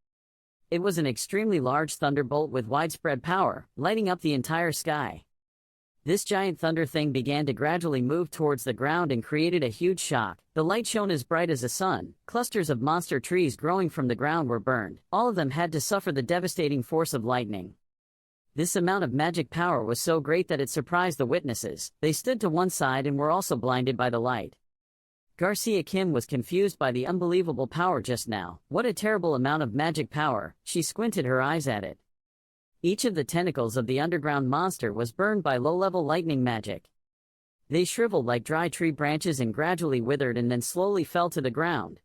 It was an extremely large thunderbolt with widespread power, lighting up the entire sky. This giant thunder thing began to gradually move towards the ground and created a huge shock. The light shone as bright as the sun. Clusters of monster trees growing from the ground were burned. All of them had to suffer the devastating force of lightning. This amount of magic power was so great that it surprised the witnesses. They stood to one side and were also blinded by the light. Garcia Kim was confused by the unbelievable power just now. What a terrible amount of magic power. She squinted her eyes at it. Each of the tentacles of the underground monster was burned by low-level lightning magic. They shriveled like dry tree branches and gradually withered and then slowly fell to the ground.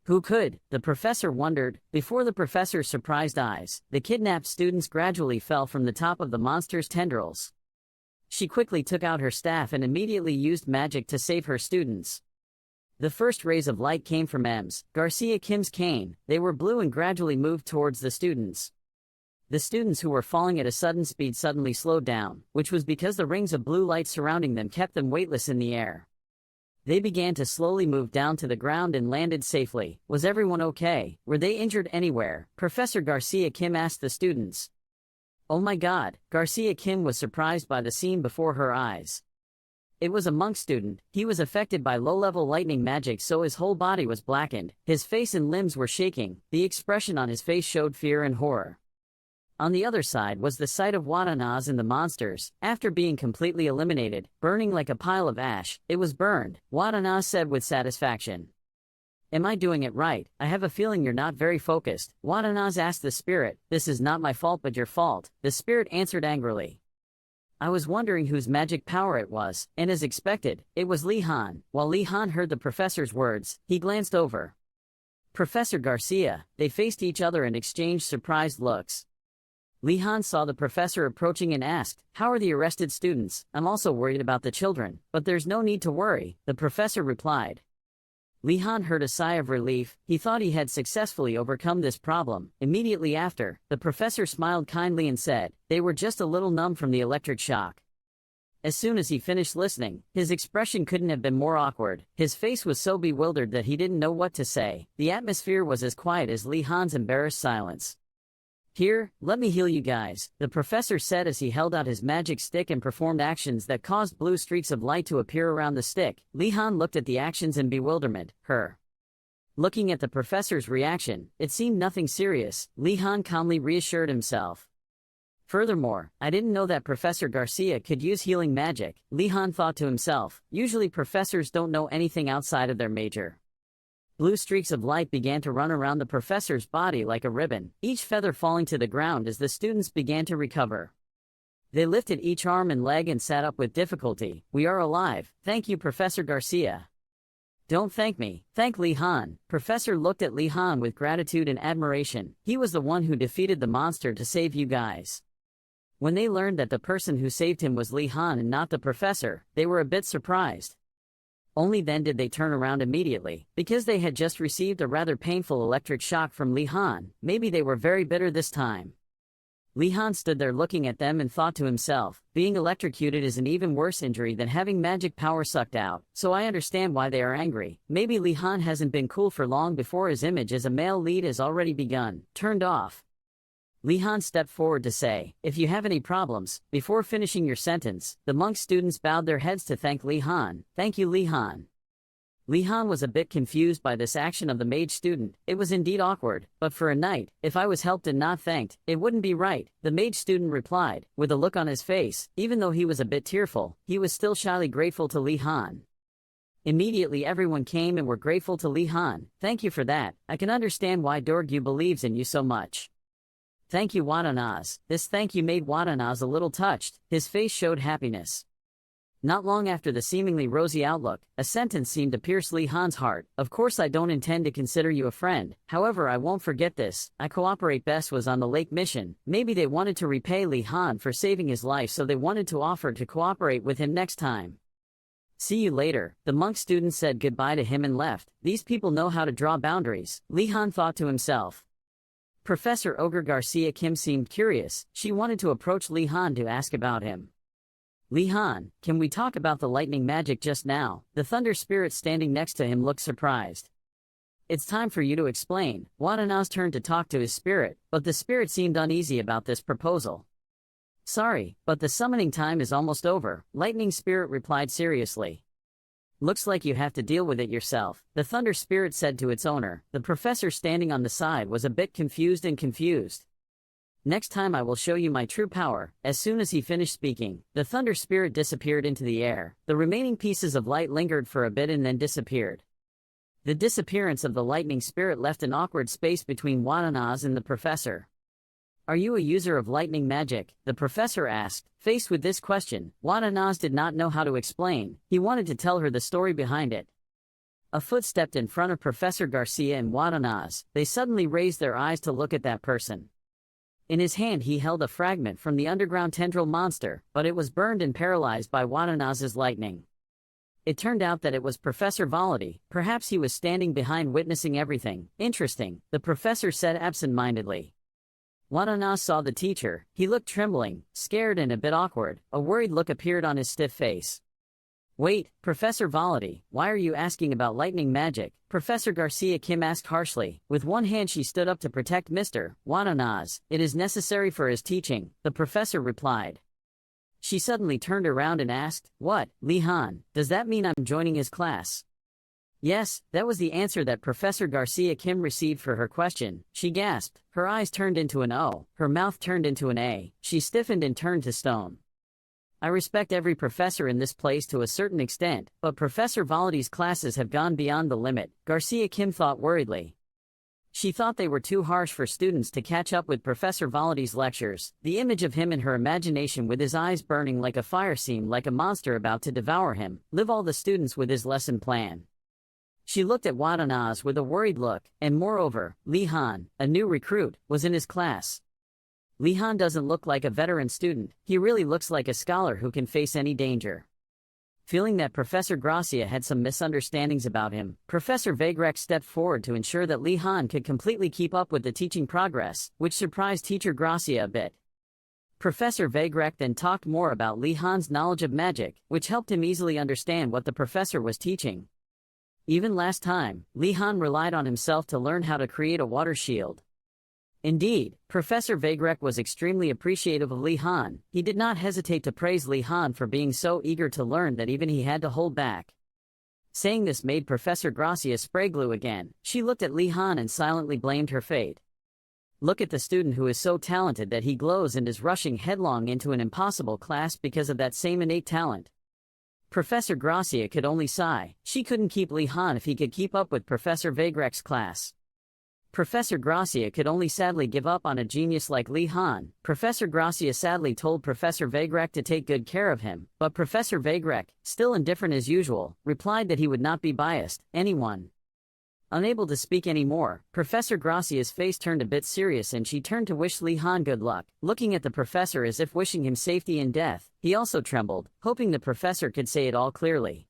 Who could? The professor wondered. Before the professor's surprised eyes, the kidnapped students gradually fell from the top of the monster's tendrils. She quickly took out her staff and immediately used magic to save her students. The first rays of light came from Garcia Kim's cane. They were blue and gradually moved towards the students. The students who were falling at a sudden speed suddenly slowed down, which was because the rings of blue light surrounding them kept them weightless in the air. They began to slowly move down to the ground and landed safely. Was everyone okay? Were they injured anywhere? Professor Garcia Kim asked the students. Oh my god, Garcia Kim was surprised by the scene before her eyes. It was a monk student. He was affected by low-level lightning magic, so his whole body was blackened. His face and limbs were shaking. The expression on his face showed fear and horror. On the other side was the sight of Watanaz and the monsters. After being completely eliminated, burning like a pile of ash, it was burned, Watanaz said with satisfaction. Am I doing it right? I have a feeling you're not very focused. Watanaz asked the spirit. This is not my fault but your fault, the spirit answered angrily. I was wondering whose magic power it was, and as expected, it was Lihan. While Lihan heard the professor's words, he glanced over. Professor Garcia. They faced each other and exchanged surprised looks. Lihan saw the professor approaching and asked, How are the arrested students? I'm also worried about the children, but there's no need to worry, the professor replied. Lihan heard a sigh of relief. He thought he had successfully overcome this problem. Immediately after, the professor smiled kindly and said, They were just a little numb from the electric shock. As soon as he finished listening, his expression couldn't have been more awkward. His face was so bewildered that he didn't know what to say. The atmosphere was as quiet as Lihan's embarrassed silence. Here, let me heal you guys, the professor said as he held out his magic stick and performed actions that caused blue streaks of light to appear around the stick. Lihan looked at the actions in bewilderment. Looking at the professor's reaction, it seemed nothing serious. Lihan calmly reassured himself. Furthermore, I didn't know that Professor Garcia could use healing magic, Li Han thought to himself. Usually professors don't know anything outside of their major. Blue streaks of light began to run around the professor's body like a ribbon, each feather falling to the ground as the students began to recover. They lifted each arm and leg and sat up with difficulty. We are alive, thank you Professor Garcia. Don't thank me, thank Li Han. Professor looked at Li Han with gratitude and admiration. He was the one who defeated the monster to save you guys. When they learned that the person who saved him was Li Han and not the professor, they were a bit surprised. Only then did they turn around immediately, because they had just received a rather painful electric shock from Li Han. Maybe they were very bitter this time. Li Han stood there looking at them and thought to himself, being electrocuted is an even worse injury than having magic power sucked out, so I understand why they are angry. Maybe Li Han hasn't been cool for long before his image as a male lead has already begun, turned off. Li Han stepped forward to say, if you have any problems, before finishing your sentence, the monk students bowed their heads to thank Li Han. Thank you Li Han. Li Han was a bit confused by this action of the mage student. It was indeed awkward, but for a knight, if I was helped and not thanked, it wouldn't be right, the mage student replied, with a look on his face. Even though he was a bit tearful, he was still shyly grateful to Li Han. Immediately everyone came and were grateful to Li Han. Thank you for that, I can understand why Dorgyu believes in you so much. Thank you Watanaz. This thank you made Watanaz a little touched, his face showed happiness. Not long after the seemingly rosy outlook, a sentence seemed to pierce Li Han's heart. Of course I don't intend to consider you a friend, however I won't forget this. I cooperate best was on the lake mission. Maybe they wanted to repay Li Han for saving his life, so they wanted to offer to cooperate with him next time. See you later. The monk student said goodbye to him and left. These people know how to draw boundaries, Li Han thought to himself. Professor Ogre Garcia Kim seemed curious. She wanted to approach Li Han to ask about him. Li Han, can we talk about the lightning magic just now? The thunder spirit standing next to him looked surprised. It's time for you to explain. Watanaz turned to talk to his spirit, but the spirit seemed uneasy about this proposal. Sorry, but the summoning time is almost over, lightning spirit replied seriously. Looks like you have to deal with it yourself, the thunder spirit said to its owner. The professor standing on the side was a bit confused. Next time I will show you my true power. As soon as he finished speaking, the thunder spirit disappeared into the air. The remaining pieces of light lingered for a bit and then disappeared. The disappearance of the lightning spirit left an awkward space between Watanaz and the professor. Are you a user of lightning magic? The professor asked. Faced with this question, Watanaz did not know how to explain. He wanted to tell her the story behind it. A foot stepped in front of Professor Garcia and Watanaz. They suddenly raised their eyes to look at that person. In his hand he held a fragment from the underground tendril monster, but it was burned and paralyzed by Watanaz's lightning. It turned out that it was Professor Volody. Perhaps he was standing behind witnessing everything. Interesting, the professor said absent-mindedly. Watanaz saw the teacher. He looked trembling, scared and a bit awkward. A worried look appeared on his stiff face. Wait, Professor Volody, why are you asking about lightning magic? Professor Garcia Kim asked harshly. With one hand she stood up to protect Mr. Watanaz. It is necessary for his teaching, the professor replied. She suddenly turned around and asked, What, Li Han, does that mean I'm joining his class? Yes, that was the answer that Professor Garcia Kim received for her question. She gasped. Her eyes turned into an O. Her mouth turned into an A. She stiffened and turned to stone. I respect every professor in this place to a certain extent, but Professor Volody's classes have gone beyond the limit, Garcia Kim thought worriedly. She thought they were too harsh for students to catch up with Professor Volody's lectures. The image of him in her imagination with his eyes burning like a fire seemed like a monster about to devour him, live all the students with his lesson plan. She looked at Watanaz with a worried look, and moreover, Li Han, a new recruit, was in his class. Li Han doesn't look like a veteran student, he really looks like a scholar who can face any danger. Feeling that Professor Gracia had some misunderstandings about him, Professor Vagrek stepped forward to ensure that Li Han could completely keep up with the teaching progress, which surprised teacher Gracia a bit. Professor Vagrek then talked more about Li Han's knowledge of magic, which helped him easily understand what the professor was teaching. Even last time, Li Han relied on himself to learn how to create a water shield. Indeed, Professor Vagrek was extremely appreciative of Li Han. He did not hesitate to praise Li Han for being so eager to learn that even he had to hold back. Saying this made Professor Gracia spray glue again. She looked at Li Han and silently blamed her fate. Look at the student who is so talented that he glows and is rushing headlong into an impossible class because of that same innate talent. Professor Gracia could only sigh. She couldn't keep Li Han if he could keep up with Professor Vagrek's class. Professor Gracia could only sadly give up on a genius like Li Han. Professor Gracia sadly told Professor Vagrek to take good care of him, but Professor Vagrek, still indifferent as usual, replied that he would not be biased. Anyone. Unable to speak anymore, Professor Gracia's face turned a bit serious and she turned to wish Li Han good luck, looking at the professor as if wishing him safety in death. He also trembled, hoping the professor could say it all clearly.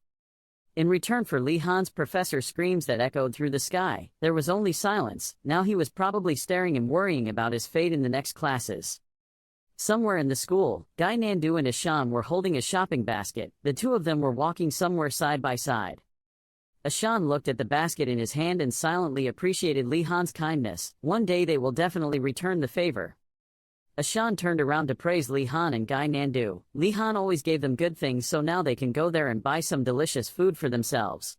In return for Li Han's professor screams that echoed through the sky, there was only silence. Now he was probably staring and worrying about his fate in the next classes. Somewhere in the school, Guy Nandu and Ashan were holding a shopping basket. The two of them were walking somewhere side by side. Ashan looked at the basket in his hand and silently appreciated Li Han's kindness. One day they will definitely return the favor. Ashan turned around to praise Li Han and Guy Nandu. Li Han always gave them good things, so now they can go there and buy some delicious food for themselves.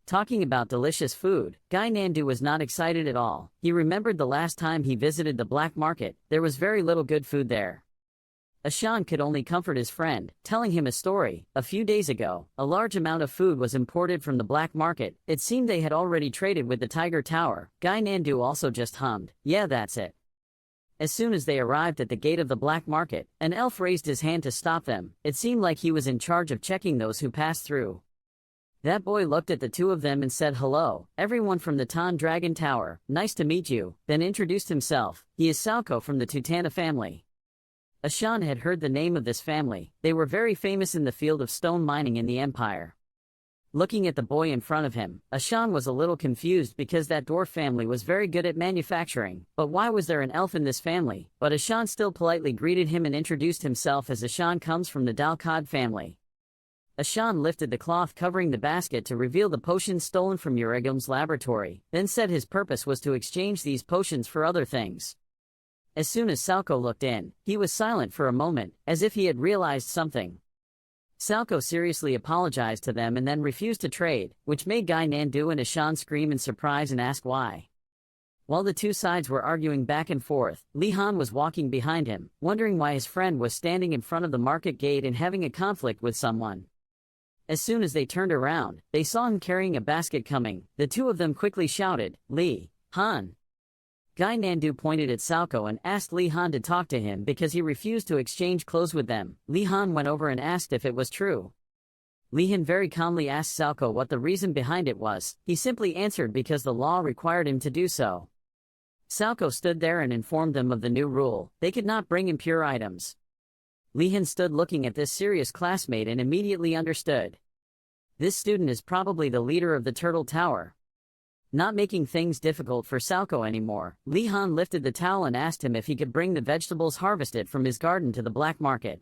Talking about delicious food, Guy Nandu was not excited at all. He remembered the last time he visited the black market, there was very little good food there. Ashan could only comfort his friend, telling him a story. A few days ago, a large amount of food was imported from the black market. It seemed they had already traded with the Tiger Tower. Guy Nandu also just hummed, "Yeah, that's it." As soon as they arrived at the gate of the black market, an elf raised his hand to stop them. It seemed like he was in charge of checking those who passed through. That boy looked at the two of them and said, "Hello, everyone from the Tan Dragon Tower, nice to meet you," then introduced himself. He is Salko from the Tutana family. Ashan had heard the name of this family. They were very famous in the field of stone mining in the empire. Looking at the boy in front of him, Ashan was a little confused because that dwarf family was very good at manufacturing, but why was there an elf in this family? But Ashan still politely greeted him and introduced himself as Ashan comes from the Dalkad family. Ashan lifted the cloth covering the basket to reveal the potions stolen from Uregum's laboratory, then said his purpose was to exchange these potions for other things. As soon as Salko looked in, he was silent for a moment, as if he had realized something. Salko seriously apologized to them and then refused to trade, which made Guy Nandu and Ashan scream in surprise and ask why. While the two sides were arguing back and forth, Li Han was walking behind him, wondering why his friend was standing in front of the market gate and having a conflict with someone. As soon as they turned around, they saw him carrying a basket coming. The two of them quickly shouted, "Li Han!" Guy Nandu pointed at Salko and asked Li Han to talk to him because he refused to exchange clothes with them. Li Han went over and asked if it was true. Li Han very calmly asked Salko what the reason behind it was. He simply answered because the law required him to do so. Salko stood there and informed them of the new rule. They could not bring impure items. Li Han stood looking at this serious classmate and immediately understood. This student is probably the leader of the Turtle Tower. Not making things difficult for Salko anymore, Li Han lifted the towel and asked him if he could bring the vegetables harvested from his garden to the black market.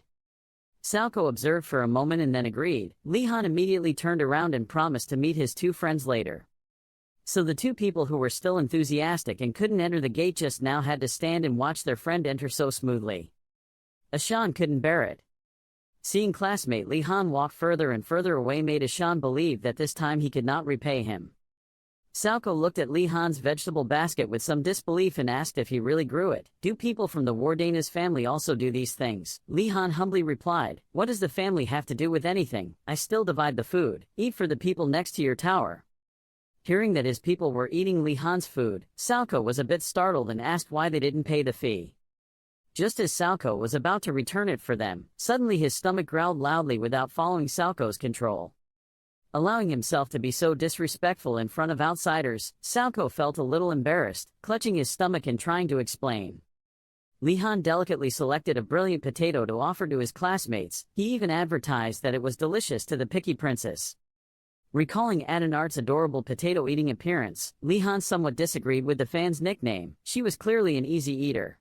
Salko observed for a moment and then agreed. Li Han immediately turned around and promised to meet his two friends later. So the two people who were still enthusiastic and couldn't enter the gate just now had to stand and watch their friend enter so smoothly. Ashan couldn't bear it. Seeing classmate Li Han walk further and further away made Ashan believe that this time he could not repay him. Salko looked at Li Han's vegetable basket with some disbelief and asked if he really grew it. "Do people from the Wardanas family also do these things?" Li Han humbly replied, "What does the family have to do with anything? I still divide the food. Eat for the people next to your tower." Hearing that his people were eating Li Han's food, Salko was a bit startled and asked why they didn't pay the fee. Just as Salko was about to return it for them, suddenly his stomach growled loudly without following Salko's control. Allowing himself to be so disrespectful in front of outsiders, Salko felt a little embarrassed, clutching his stomach and trying to explain. Li Han delicately selected a brilliant potato to offer to his classmates. He even advertised that it was delicious to the picky princess. Recalling Adenart's adorable potato-eating appearance, Li Han somewhat disagreed with the fan's nickname. She was clearly an easy eater.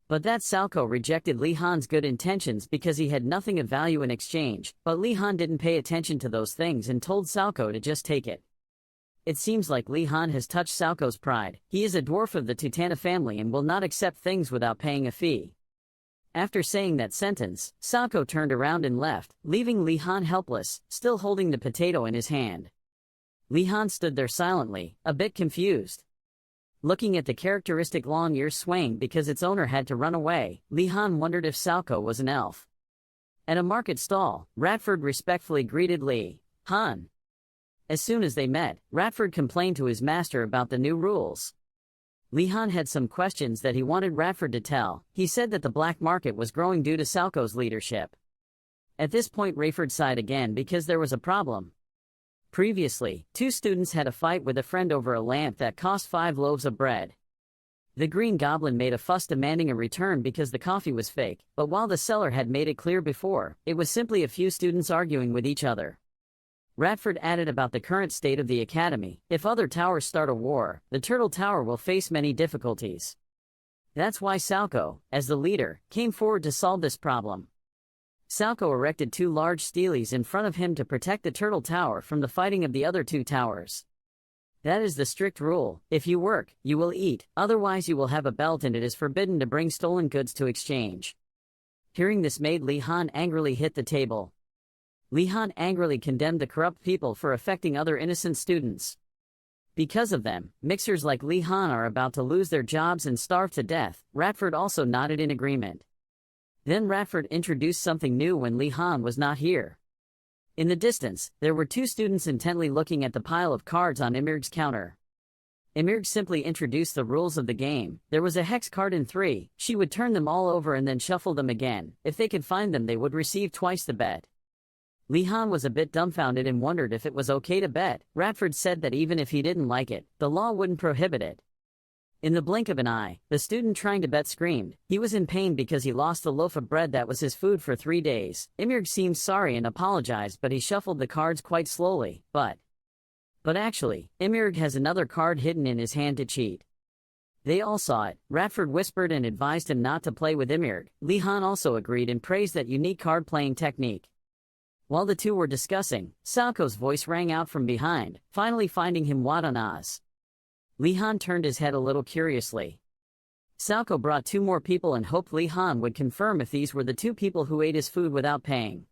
But that Salko rejected Li Han's good intentions because he had nothing of value in exchange, but Li Han didn't pay attention to those things and told Salko to just take it. It seems like Li Han has touched Salko's pride. He is a dwarf of the Tutana family and will not accept things without paying a fee. After saying that sentence, Salko turned around and left, leaving Li Han helpless, still holding the potato in his hand. Li Han stood there silently, a bit confused. Looking at the characteristic long ears swaying because its owner had to run away, Li Han wondered if Salco was an elf. At a market stall, Ratford respectfully greeted Li Han. As soon as they met, Ratford complained to his master about the new rules. Li Han had some questions that he wanted Ratford to tell. He said that the black market was growing due to Salco's leadership. At this point, Ratford sighed again because there was a problem. Previously, two students had a fight with a friend over a lamp that cost 5 loaves of bread. The Green Goblin made a fuss demanding a return because the coffee was fake, but while the seller had made it clear before, it was simply a few students arguing with each other. Ratford added about the current state of the academy. If other towers start a war, the Turtle Tower will face many difficulties. That's why Salco, as the leader, came forward to solve this problem. Salco erected 2 large steelies in front of him to protect the Turtle Tower from the fighting of the other 2 towers. That is the strict rule: if you work, you will eat, otherwise you will have a belt, and it is forbidden to bring stolen goods to exchange. Hearing this made Li Han angrily hit the table. Li Han angrily condemned the corrupt people for affecting other innocent students. Because of them, mixers like Li Han are about to lose their jobs and starve to death. Ratford also nodded in agreement. Then Ratford introduced something new when Li Han was not here. In the distance, there were 2 students intently looking at the pile of cards on Imirg's counter. Imirg simply introduced the rules of the game. There was a hex card in 3, she would turn them all over and then shuffle them again. If they could find them, they would receive twice the bet. Li Han was a bit dumbfounded and wondered if it was okay to bet. Ratford said that even if he didn't like it, the law wouldn't prohibit it. In the blink of an eye, the student trying to bet screamed. He was in pain because he lost the loaf of bread that was his food for 3 days. Imirg seemed sorry and apologized, but he shuffled the cards quite slowly. But actually, Imirg has another card hidden in his hand to cheat. They all saw it. Ratford whispered and advised him not to play with Imirg. Li Han also agreed and praised that unique card-playing technique. While the 2 were discussing, Salco's voice rang out from behind, finally finding him Wadanaz. Li Han turned his head a little curiously. Salco brought 2 more people and hoped Li Han would confirm if these were the 2 people who ate his food without paying.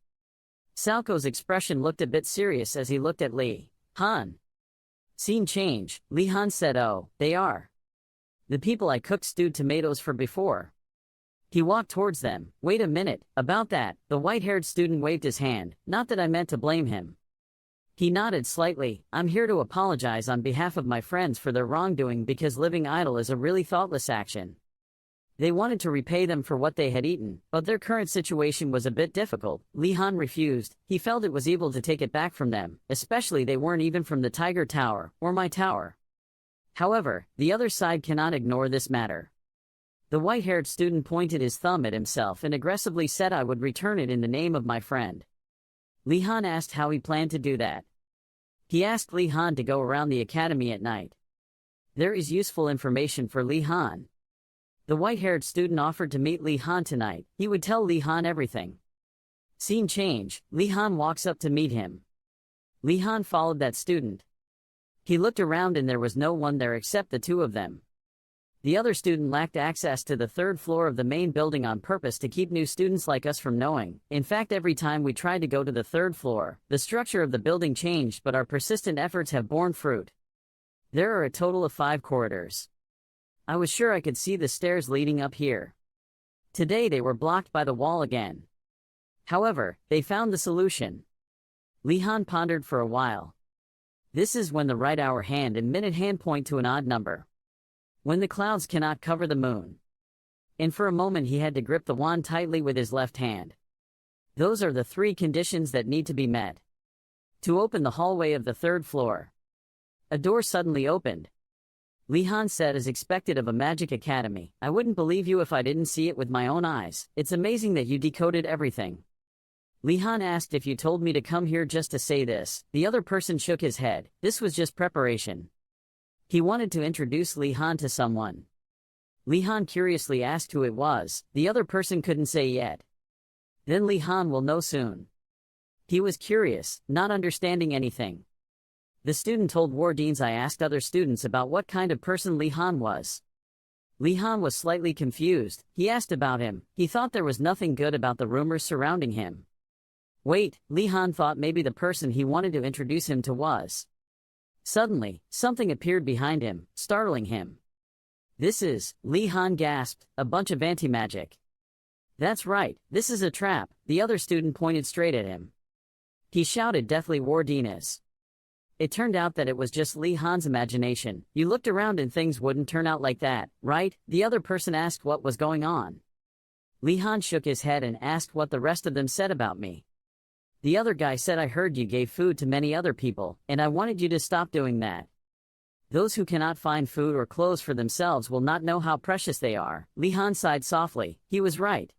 Salco's expression looked a bit serious as he looked at Li Han. Scene change. Li Han said, "Oh, they are the people I cooked stewed tomatoes for before." He walked towards them. "Wait a minute, about that." The white-haired student waved his hand. "Not that I meant to blame him." He nodded slightly. "I'm here to apologize on behalf of my friends for their wrongdoing because living idle is a really thoughtless action. They wanted to repay them for what they had eaten, but their current situation was a bit difficult." Li Han refused. He felt it was evil to take it back from them, especially they weren't even from the Tiger Tower, or my tower. However, the other side cannot ignore this matter. The white-haired student pointed his thumb at himself and aggressively said, "I would return it in the name of my friend." Li Han asked how he planned to do that. He asked Li Han to go around the academy at night. There is useful information for Li Han. The white-haired student offered to meet Li Han tonight. He would tell Li Han everything. Scene change. Li Han walks up to meet him. Li Han followed that student. He looked around and there was no one there except the 2 of them. The other student lacked access to the 3rd floor of the main building on purpose to keep new students like us from knowing. In fact, every time we tried to go to the 3rd floor, the structure of the building changed, but our persistent efforts have borne fruit. There are a total of 5 corridors. I was sure I could see the stairs leading up here. Today they were blocked by the wall again. However, they found the solution. Li Han pondered for a while. This is when the right hour hand and minute hand point to an odd number. When the clouds cannot cover the moon. And for a moment he had to grip the wand tightly with his left hand. Those are the 3 conditions that need to be met to open the hallway of the 3rd floor. A door suddenly opened. Li Han said, as expected of a magic academy, "I wouldn't believe you if I didn't see it with my own eyes. It's amazing that you decoded everything." Li Han asked, "If you told me to come here just to say this?" The other person shook his head. This was just preparation. He wanted to introduce Li Han to someone. Li Han curiously asked who it was. The other person couldn't say yet. Then Li Han will know soon. He was curious, not understanding anything. The student told Wardines. I asked other students about what kind of person Li Han was. Li Han was slightly confused. He asked about him. He thought there was nothing good about the rumors surrounding him. Wait, Li Han thought maybe the person he wanted to introduce him to was. Suddenly, something appeared behind him, startling him. This is, Li Han gasped, a bunch of anti-magic. That's right, this is a trap, the other student pointed straight at him. He shouted deathly wordiness. It turned out that it was just Li Han's imagination. You looked around and things wouldn't turn out like that, right? The other person asked what was going on. Li Han shook his head and asked what the rest of them said about me. The other guy said, I heard you gave food to many other people, and I wanted you to stop doing that. Those who cannot find food or clothes for themselves will not know how precious they are. Li Han sighed softly. He was right.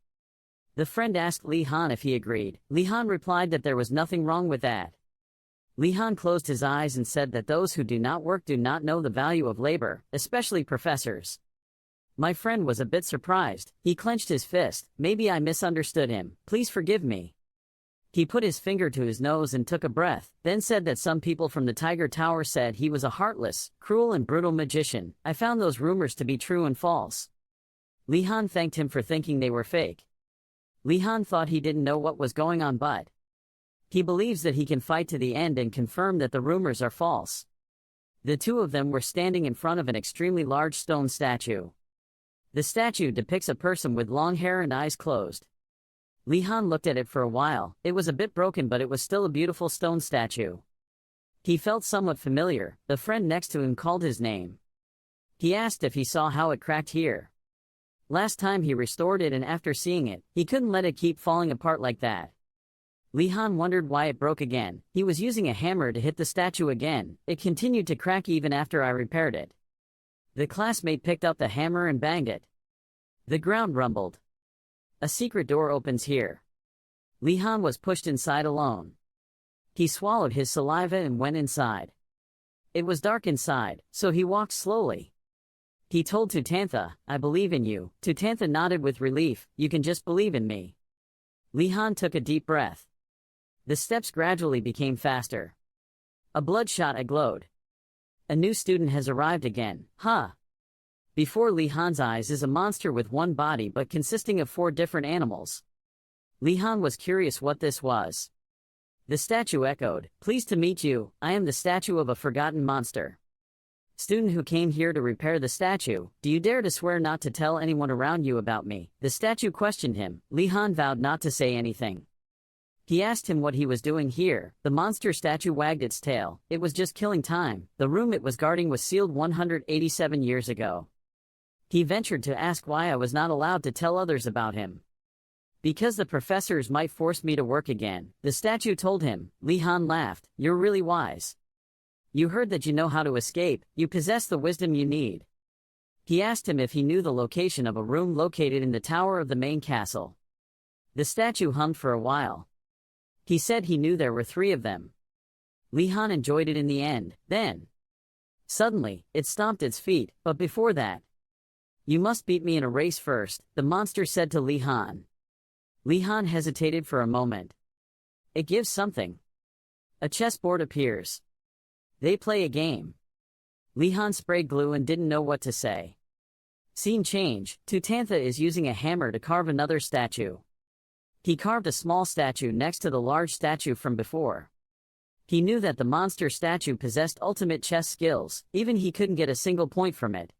The friend asked Li Han if he agreed. Li Han replied that there was nothing wrong with that. Li Han closed his eyes and said that those who do not work do not know the value of labor, especially professors. My friend was a bit surprised. He clenched his fist. Maybe I misunderstood him. Please forgive me. He put his finger to his nose and took a breath, then said that some people from the Tiger Tower said he was a heartless, cruel and brutal magician. I found those rumors to be true and false. Li Han thanked him for thinking they were fake. Li Han thought he didn't know what was going on, but he believes that he can fight to the end and confirm that the rumors are false. The two of them were standing in front of an extremely large stone statue. The statue depicts a person with long hair and eyes closed. Li Han looked at it for a while. It was a bit broken, but it was still a beautiful stone statue. He felt somewhat familiar. The friend next to him called his name. He asked if he saw how it cracked here. Last time he restored it, and after seeing it, he couldn't let it keep falling apart like that. Li Han wondered why it broke again. He was using a hammer to hit the statue again. It continued to crack even after I repaired it. The classmate picked up the hammer and banged it. The ground rumbled. A secret door opens here. Li Han was pushed inside alone. He swallowed his saliva and went inside. It was dark inside, so he walked slowly. He told Tutantha, I believe in you. Tutantha nodded with relief. You can just believe in me. Li Han took a deep breath. The steps gradually became faster. A bloodshot eye glowed. A new student has arrived again. Huh. Before Li Han's eyes is a monster with one body but consisting of 4 different animals. Li Han was curious what this was. The statue echoed, pleased to meet you, I am the statue of a forgotten monster. Student who came here to repair the statue, do you dare to swear not to tell anyone around you about me? The statue questioned him. Li Han vowed not to say anything. He asked him what he was doing here. The monster statue wagged its tail. It was just killing time. The room it was guarding was sealed 187 years ago. He ventured to ask why I was not allowed to tell others about him. Because the professors might force me to work again, the statue told him. Li Han laughed. You're really wise. You heard that you know how to escape. You possess the wisdom you need. He asked him if he knew the location of a room located in the tower of the main castle. The statue hummed for a while. He said he knew there were 3 of them. Li Han enjoyed it in the end. Then, suddenly, it stomped its feet, but before that, you must beat me in a race first, the monster said to Li Han. Li Han hesitated for a moment. It gives something. A chessboard appears. They play a game. Li Han sprayed glue and didn't know what to say. Scene change. Tutantha is using a hammer to carve another statue. He carved a small statue next to the large statue from before. He knew that the monster statue possessed ultimate chess skills, even he couldn't get a single point from it.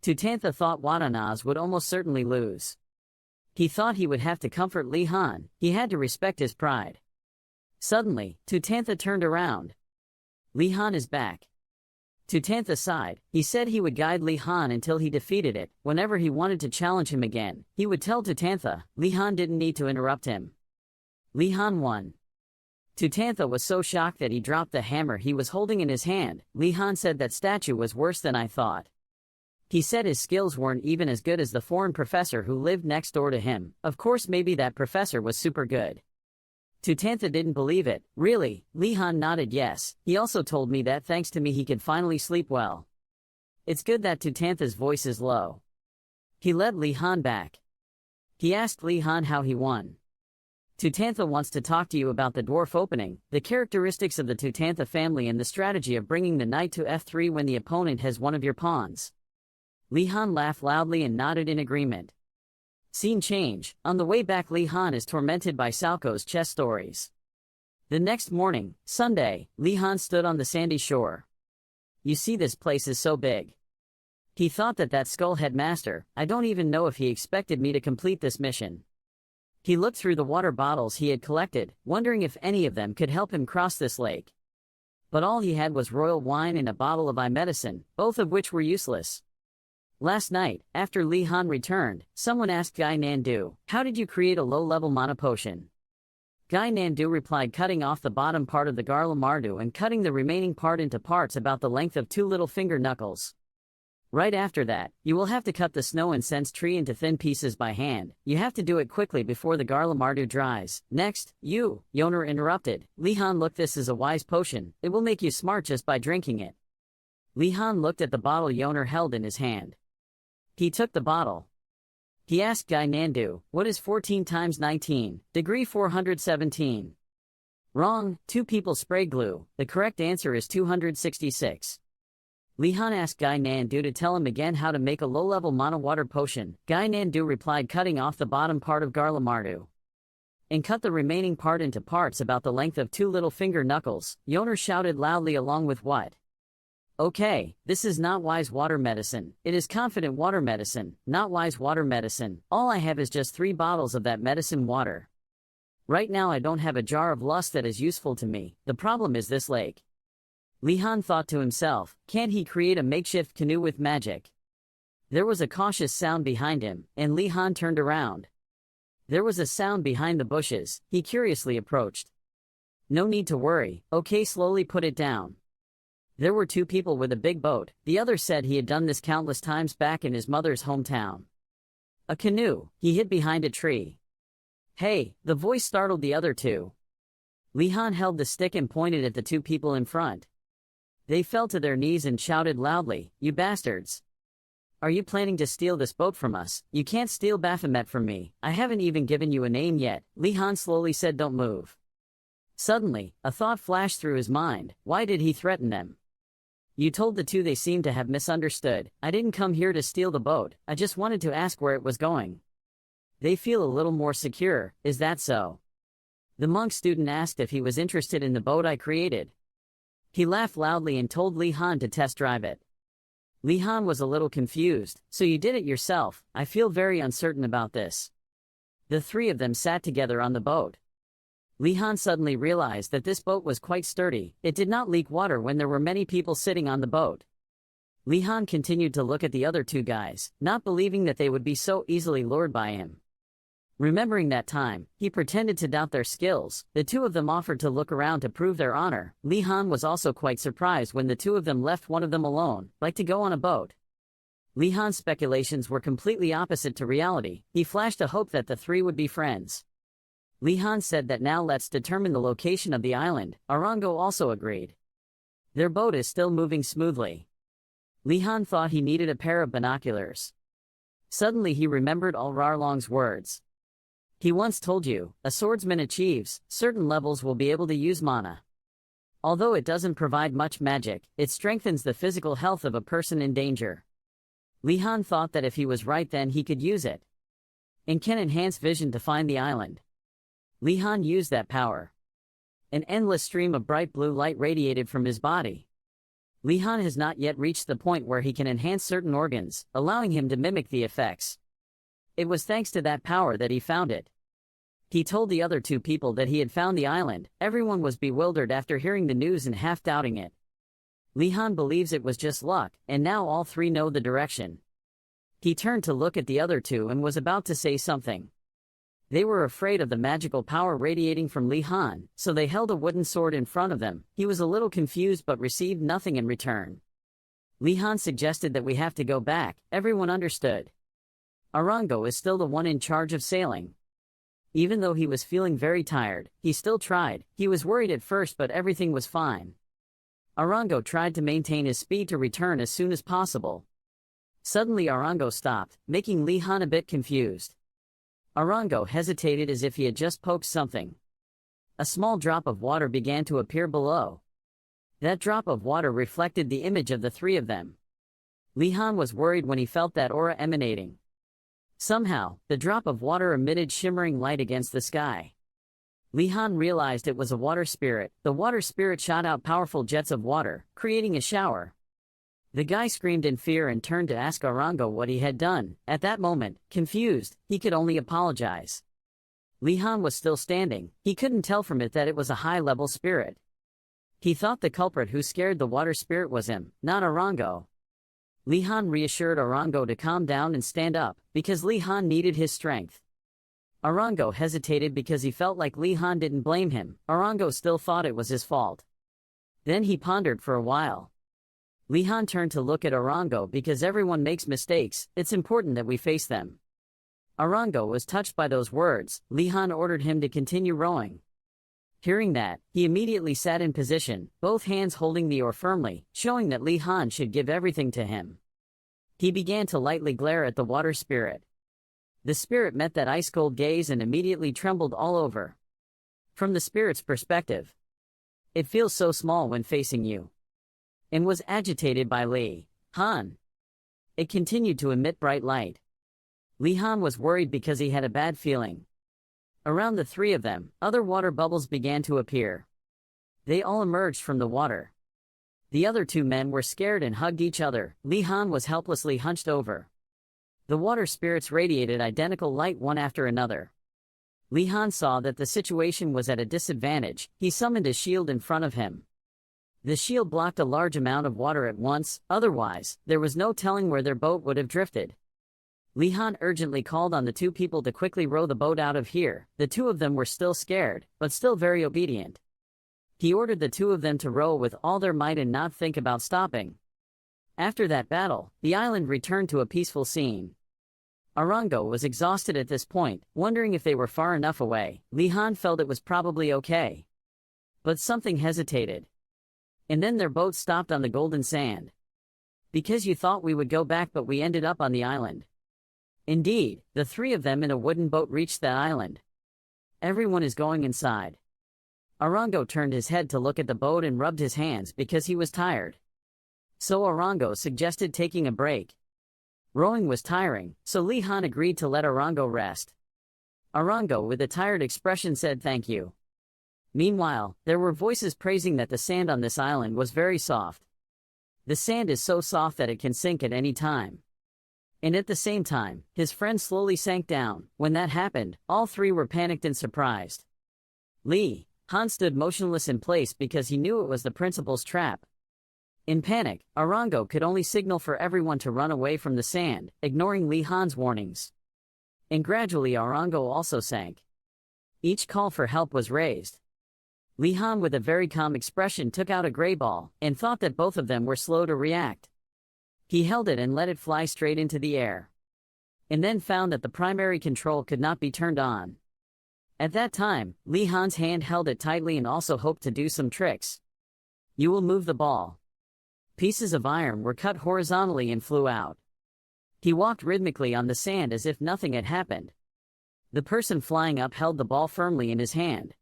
Tutantha thought Watanaz would almost certainly lose. He thought he would have to comfort Li Han. He had to respect his pride. Suddenly, Tutantha turned around. Li Han is back. Tutantha sighed. He said he would guide Li Han until he defeated it. Whenever he wanted to challenge him again, he would tell Tutantha. Li Han didn't need to interrupt him. Li Han won. Tutantha was so shocked that he dropped the hammer he was holding in his hand. Li Han said that statue was worse than I thought. He said his skills weren't even as good as the foreign professor who lived next door to him. Of course, maybe that professor was super good. Tutantha didn't believe it. Really? Li Han nodded yes. He also told me that thanks to me he could finally sleep well. It's good that Tutantha's voice is low. He led Li Han back. He asked Li Han how he won. Tutantha wants to talk to you about the dwarf opening, the characteristics of the Tutantha family and the strategy of bringing the knight to f3 when the opponent has one of your pawns. Li Han laughed loudly and nodded in agreement. Scene change. On the way back, Li Han is tormented by Salco's chess stories. The next morning, Sunday, Li Han stood on the sandy shore. You see, this place is so big. He thought that skullhead master, I don't even know if he expected me to complete this mission. He looked through the water bottles he had collected, wondering if any of them could help him cross this lake. But all he had was royal wine and a bottle of eye medicine, both of which were useless. Last night, after Li Han returned, someone asked Guy Nandu, "How did you create a low-level mana potion?" Guy Nandu replied, "Cutting off the bottom part of the Garla Mardu and cutting the remaining part into parts about the length of 2 little finger knuckles. Right after that, you will have to cut the snow incense tree into thin pieces by hand. You have to do it quickly before the Garla Mardu dries. Next, Yoner interrupted. Li Han, look, this is a wise potion. It will make you smart just by drinking it." Li Han looked at the bottle Yoner held in his hand. He took the bottle. He asked Guy Nandu, "What is 14 times 19, degree 417? Wrong, 2 people spray glue. The correct answer is 266. Li Han asked Guy Nandu to tell him again how to make a low-level mana water potion. Guy Nandu replied, "Cutting off the bottom part of Garla Mardu and cut the remaining part into parts about the length of 2 little finger knuckles." Yoner shouted loudly, along with what? "Okay, this is not wise water medicine. It is confident water medicine, not wise water medicine. All I have is just 3 bottles of that medicine water. Right now I don't have a jar of lust that is useful to me. The problem is this lake." Li Han thought to himself, can't he create a makeshift canoe with magic? There was a cautious sound behind him, and Li Han turned around. There was a sound behind the bushes. He curiously approached. "No need to worry, okay, slowly put it down." There were 2 people with a big boat. The other said he had done this countless times back in his mother's hometown. A canoe. He hid behind a tree. "Hey," the voice startled the other 2. Li Han held the stick and pointed at the 2 people in front. They fell to their knees and shouted loudly, "You bastards! Are you planning to steal this boat from us? You can't steal Baphomet from me. I haven't even given you a name yet." Li Han slowly said, "Don't move." Suddenly, a thought flashed through his mind. Why did he threaten them? "You told the 2." They seemed to have misunderstood. "I didn't come here to steal the boat, I just wanted to ask where it was going." They feel a little more secure, is that so? The monk student asked if he was interested in the boat I created. He laughed loudly and told Li Han to test drive it. Li Han was a little confused. "So you did it yourself? I feel very uncertain about this." The 3 of them sat together on the boat. Li Han suddenly realized that this boat was quite sturdy. It did not leak water when there were many people sitting on the boat. Li Han continued to look at the other 2 guys, not believing that they would be so easily lured by him. Remembering that time, he pretended to doubt their skills. The 2 of them offered to look around to prove their honor. Li Han was also quite surprised when the 2 of them left one of them alone, like to go on a boat. Li Han's speculations were completely opposite to reality. He flashed a hope that the 3 would be friends. Li Han said that now let's determine the location of the island. Arango also agreed. Their boat is still moving smoothly. Li Han thought he needed a pair of binoculars. Suddenly he remembered Alrarlong's words. He once told you, a swordsman achieves certain levels will be able to use mana. Although it doesn't provide much magic, it strengthens the physical health of a person in danger. Li Han thought that if he was right then he could use it. And can enhance vision to find the island. Li Han used that power. An endless stream of bright blue light radiated from his body. Li Han has not yet reached the point where he can enhance certain organs, allowing him to mimic the effects. It was thanks to that power that he found it. He told the other 2 people that he had found the island. Everyone was bewildered after hearing the news and half doubting it. Li Han believes it was just luck, and now all 3 know the direction. He turned to look at the other 2 and was about to say something. They were afraid of the magical power radiating from Li Han, so they held a wooden sword in front of them. He was a little confused but received nothing in return. Li Han suggested that we have to go back. Everyone understood. Arango is still the one in charge of sailing. Even though he was feeling very tired, he still tried. He was worried at first but everything was fine. Arango tried to maintain his speed to return as soon as possible. Suddenly Arango stopped, making Li Han a bit confused. Arango hesitated as if he had just poked something. A small drop of water began to appear below. That drop of water reflected the image of the 3 of them. Li Han was worried when he felt that aura emanating. Somehow, the drop of water emitted shimmering light against the sky. Li Han realized it was a water spirit. The water spirit shot out powerful jets of water, creating a shower. The guy screamed in fear and turned to ask Arango what he had done. At that moment, confused, he could only apologize. Li Han was still standing. He couldn't tell from it that it was a high-level spirit. He thought the culprit who scared the water spirit was him, not Arango. Li Han reassured Arango to calm down and stand up, because Li Han needed his strength. Arango hesitated because he felt like Li Han didn't blame him. Arango still thought it was his fault. Then he pondered for a while. Li Han turned to look at Arango because everyone makes mistakes, it's important that we face them. Arango was touched by those words. Li Han ordered him to continue rowing. Hearing that, he immediately sat in position, both hands holding the oar firmly, showing that Li Han should give everything to him. He began to lightly glare at the water spirit. The spirit met that ice-cold gaze and immediately trembled all over. From the spirit's perspective, it feels so small when facing you, and was agitated by Li Han. It continued to emit bright light. Li Han was worried because he had a bad feeling. Around the three of them, other water bubbles began to appear. They all emerged from the water. The other two men were scared and hugged each other. Li Han was helplessly hunched over. The water spirits radiated identical light one after another. Li Han saw that the situation was at a disadvantage. He summoned a shield in front of him. The shield blocked a large amount of water at once, otherwise, there was no telling where their boat would have drifted. Li Han urgently called on the two people to quickly row the boat out of here. The two of them were still scared, but still very obedient. He ordered the two of them to row with all their might and not think about stopping. After that battle, the island returned to a peaceful scene. Arango was exhausted at this point, wondering if they were far enough away. Li Han felt it was probably okay. But something hesitated. And then their boat stopped on the golden sand. Because you thought we would go back, but we ended up on the island. Indeed, the three of them in a wooden boat reached that island. Everyone is going inside. Arango turned his head to look at the boat and rubbed his hands because he was tired. So Arango suggested taking a break. Rowing was tiring, so Li Han agreed to let Arango rest. Arango, with a tired expression, said thank you. Meanwhile, there were voices praising that the sand on this island was very soft. The sand is so soft that it can sink at any time. And at the same time, his friend slowly sank down. When that happened, all three were panicked and surprised. Li Han stood motionless in place because he knew it was the principal's trap. In panic, Arango could only signal for everyone to run away from the sand, ignoring Li Han's warnings. And gradually Arango also sank. Each call for help was raised. Li Han, with a very calm expression, took out a gray ball, and thought that both of them were slow to react. He held it and let it fly straight into the air. And then found that the primary control could not be turned on. At that time, Li Han's hand held it tightly and also hoped to do some tricks. You will move the ball. Pieces of iron were cut horizontally and flew out. He walked rhythmically on the sand as if nothing had happened. The person flying up held the ball firmly in his hand.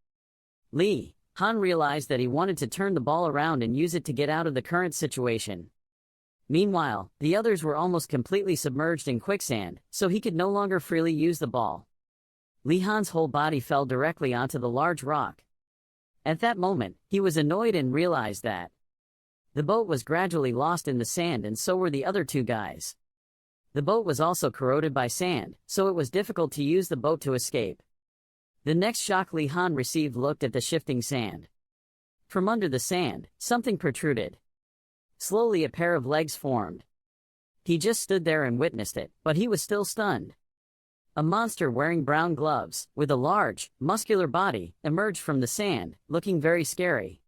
Li Han realized that he wanted to turn the ball around and use it to get out of the current situation. Meanwhile, the others were almost completely submerged in quicksand, so he could no longer freely use the ball. Li Han's whole body fell directly onto the large rock. At that moment, he was annoyed and realized that the boat was gradually lost in the sand, and so were the other two guys. The boat was also corroded by sand, so it was difficult to use the boat to escape. The next shock Li Han received looked at the shifting sand. From under the sand, something protruded. Slowly a pair of legs formed. He just stood there and witnessed it, but he was still stunned. A monster wearing brown gloves, with a large, muscular body, emerged from the sand, looking very scary.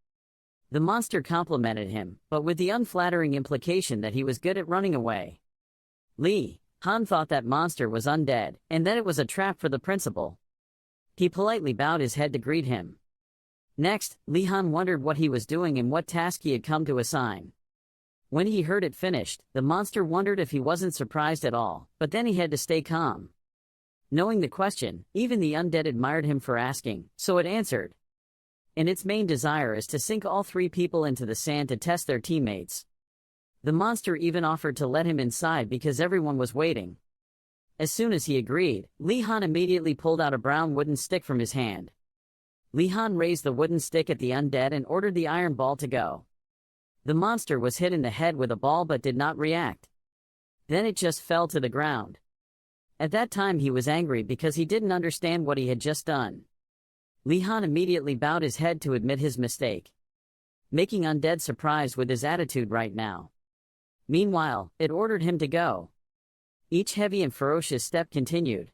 The monster complimented him, but with the unflattering implication that he was good at running away. Li Han thought that monster was undead, and that it was a trap for the principal. He politely bowed his head to greet him. Next, Li Han wondered what he was doing and what task he had come to assign. When he heard it finished, the monster wondered if he wasn't surprised at all, but then he had to stay calm. Knowing the question, even the undead admired him for asking, so it answered. And its main desire is to sink all three people into the sand to test their teammates. The monster even offered to let him inside because everyone was waiting. As soon as he agreed, Li Han immediately pulled out a brown wooden stick from his hand. Li Han raised the wooden stick at the undead and ordered the iron ball to go. The monster was hit in the head with a ball but did not react. Then it just fell to the ground. At that time he was angry because he didn't understand what he had just done. Li Han immediately bowed his head to admit his mistake, making Undead surprised with his attitude right now. Meanwhile, it ordered him to go. Each heavy and ferocious step continued.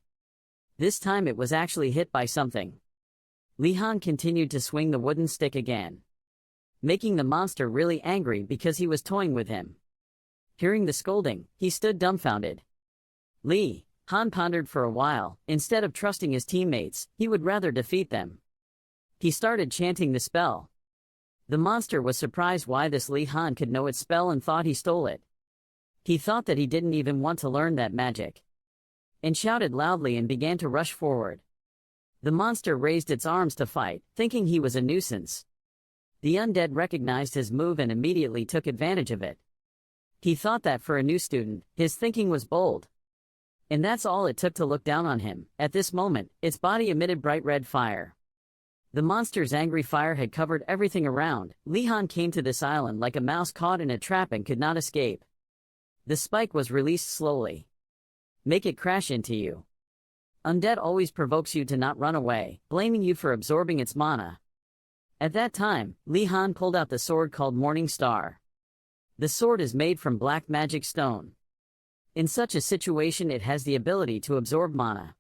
This time it was actually hit by something. Li Han continued to swing the wooden stick again, making the monster really angry because he was toying with him. Hearing the scolding, he stood dumbfounded. Li Han pondered for a while. Instead of trusting his teammates, he would rather defeat them. He started chanting the spell. The monster was surprised why this Li Han could know its spell and thought he stole it. He thought that he didn't even want to learn that magic, and shouted loudly and began to rush forward. The monster raised its arms to fight, thinking he was a nuisance. The undead recognized his move and immediately took advantage of it. He thought that for a new student, his thinking was bold. And that's all it took to look down on him. At this moment, its body emitted bright red fire. The monster's angry fire had covered everything around. Li Han came to this island like a mouse caught in a trap and could not escape. The spike was released slowly. Make it crash into you. Undead always provokes you to not run away, blaming you for absorbing its mana. At that time, Li Han pulled out the sword called Morning Star. The sword is made from black magic stone. In such a situation it has the ability to absorb mana.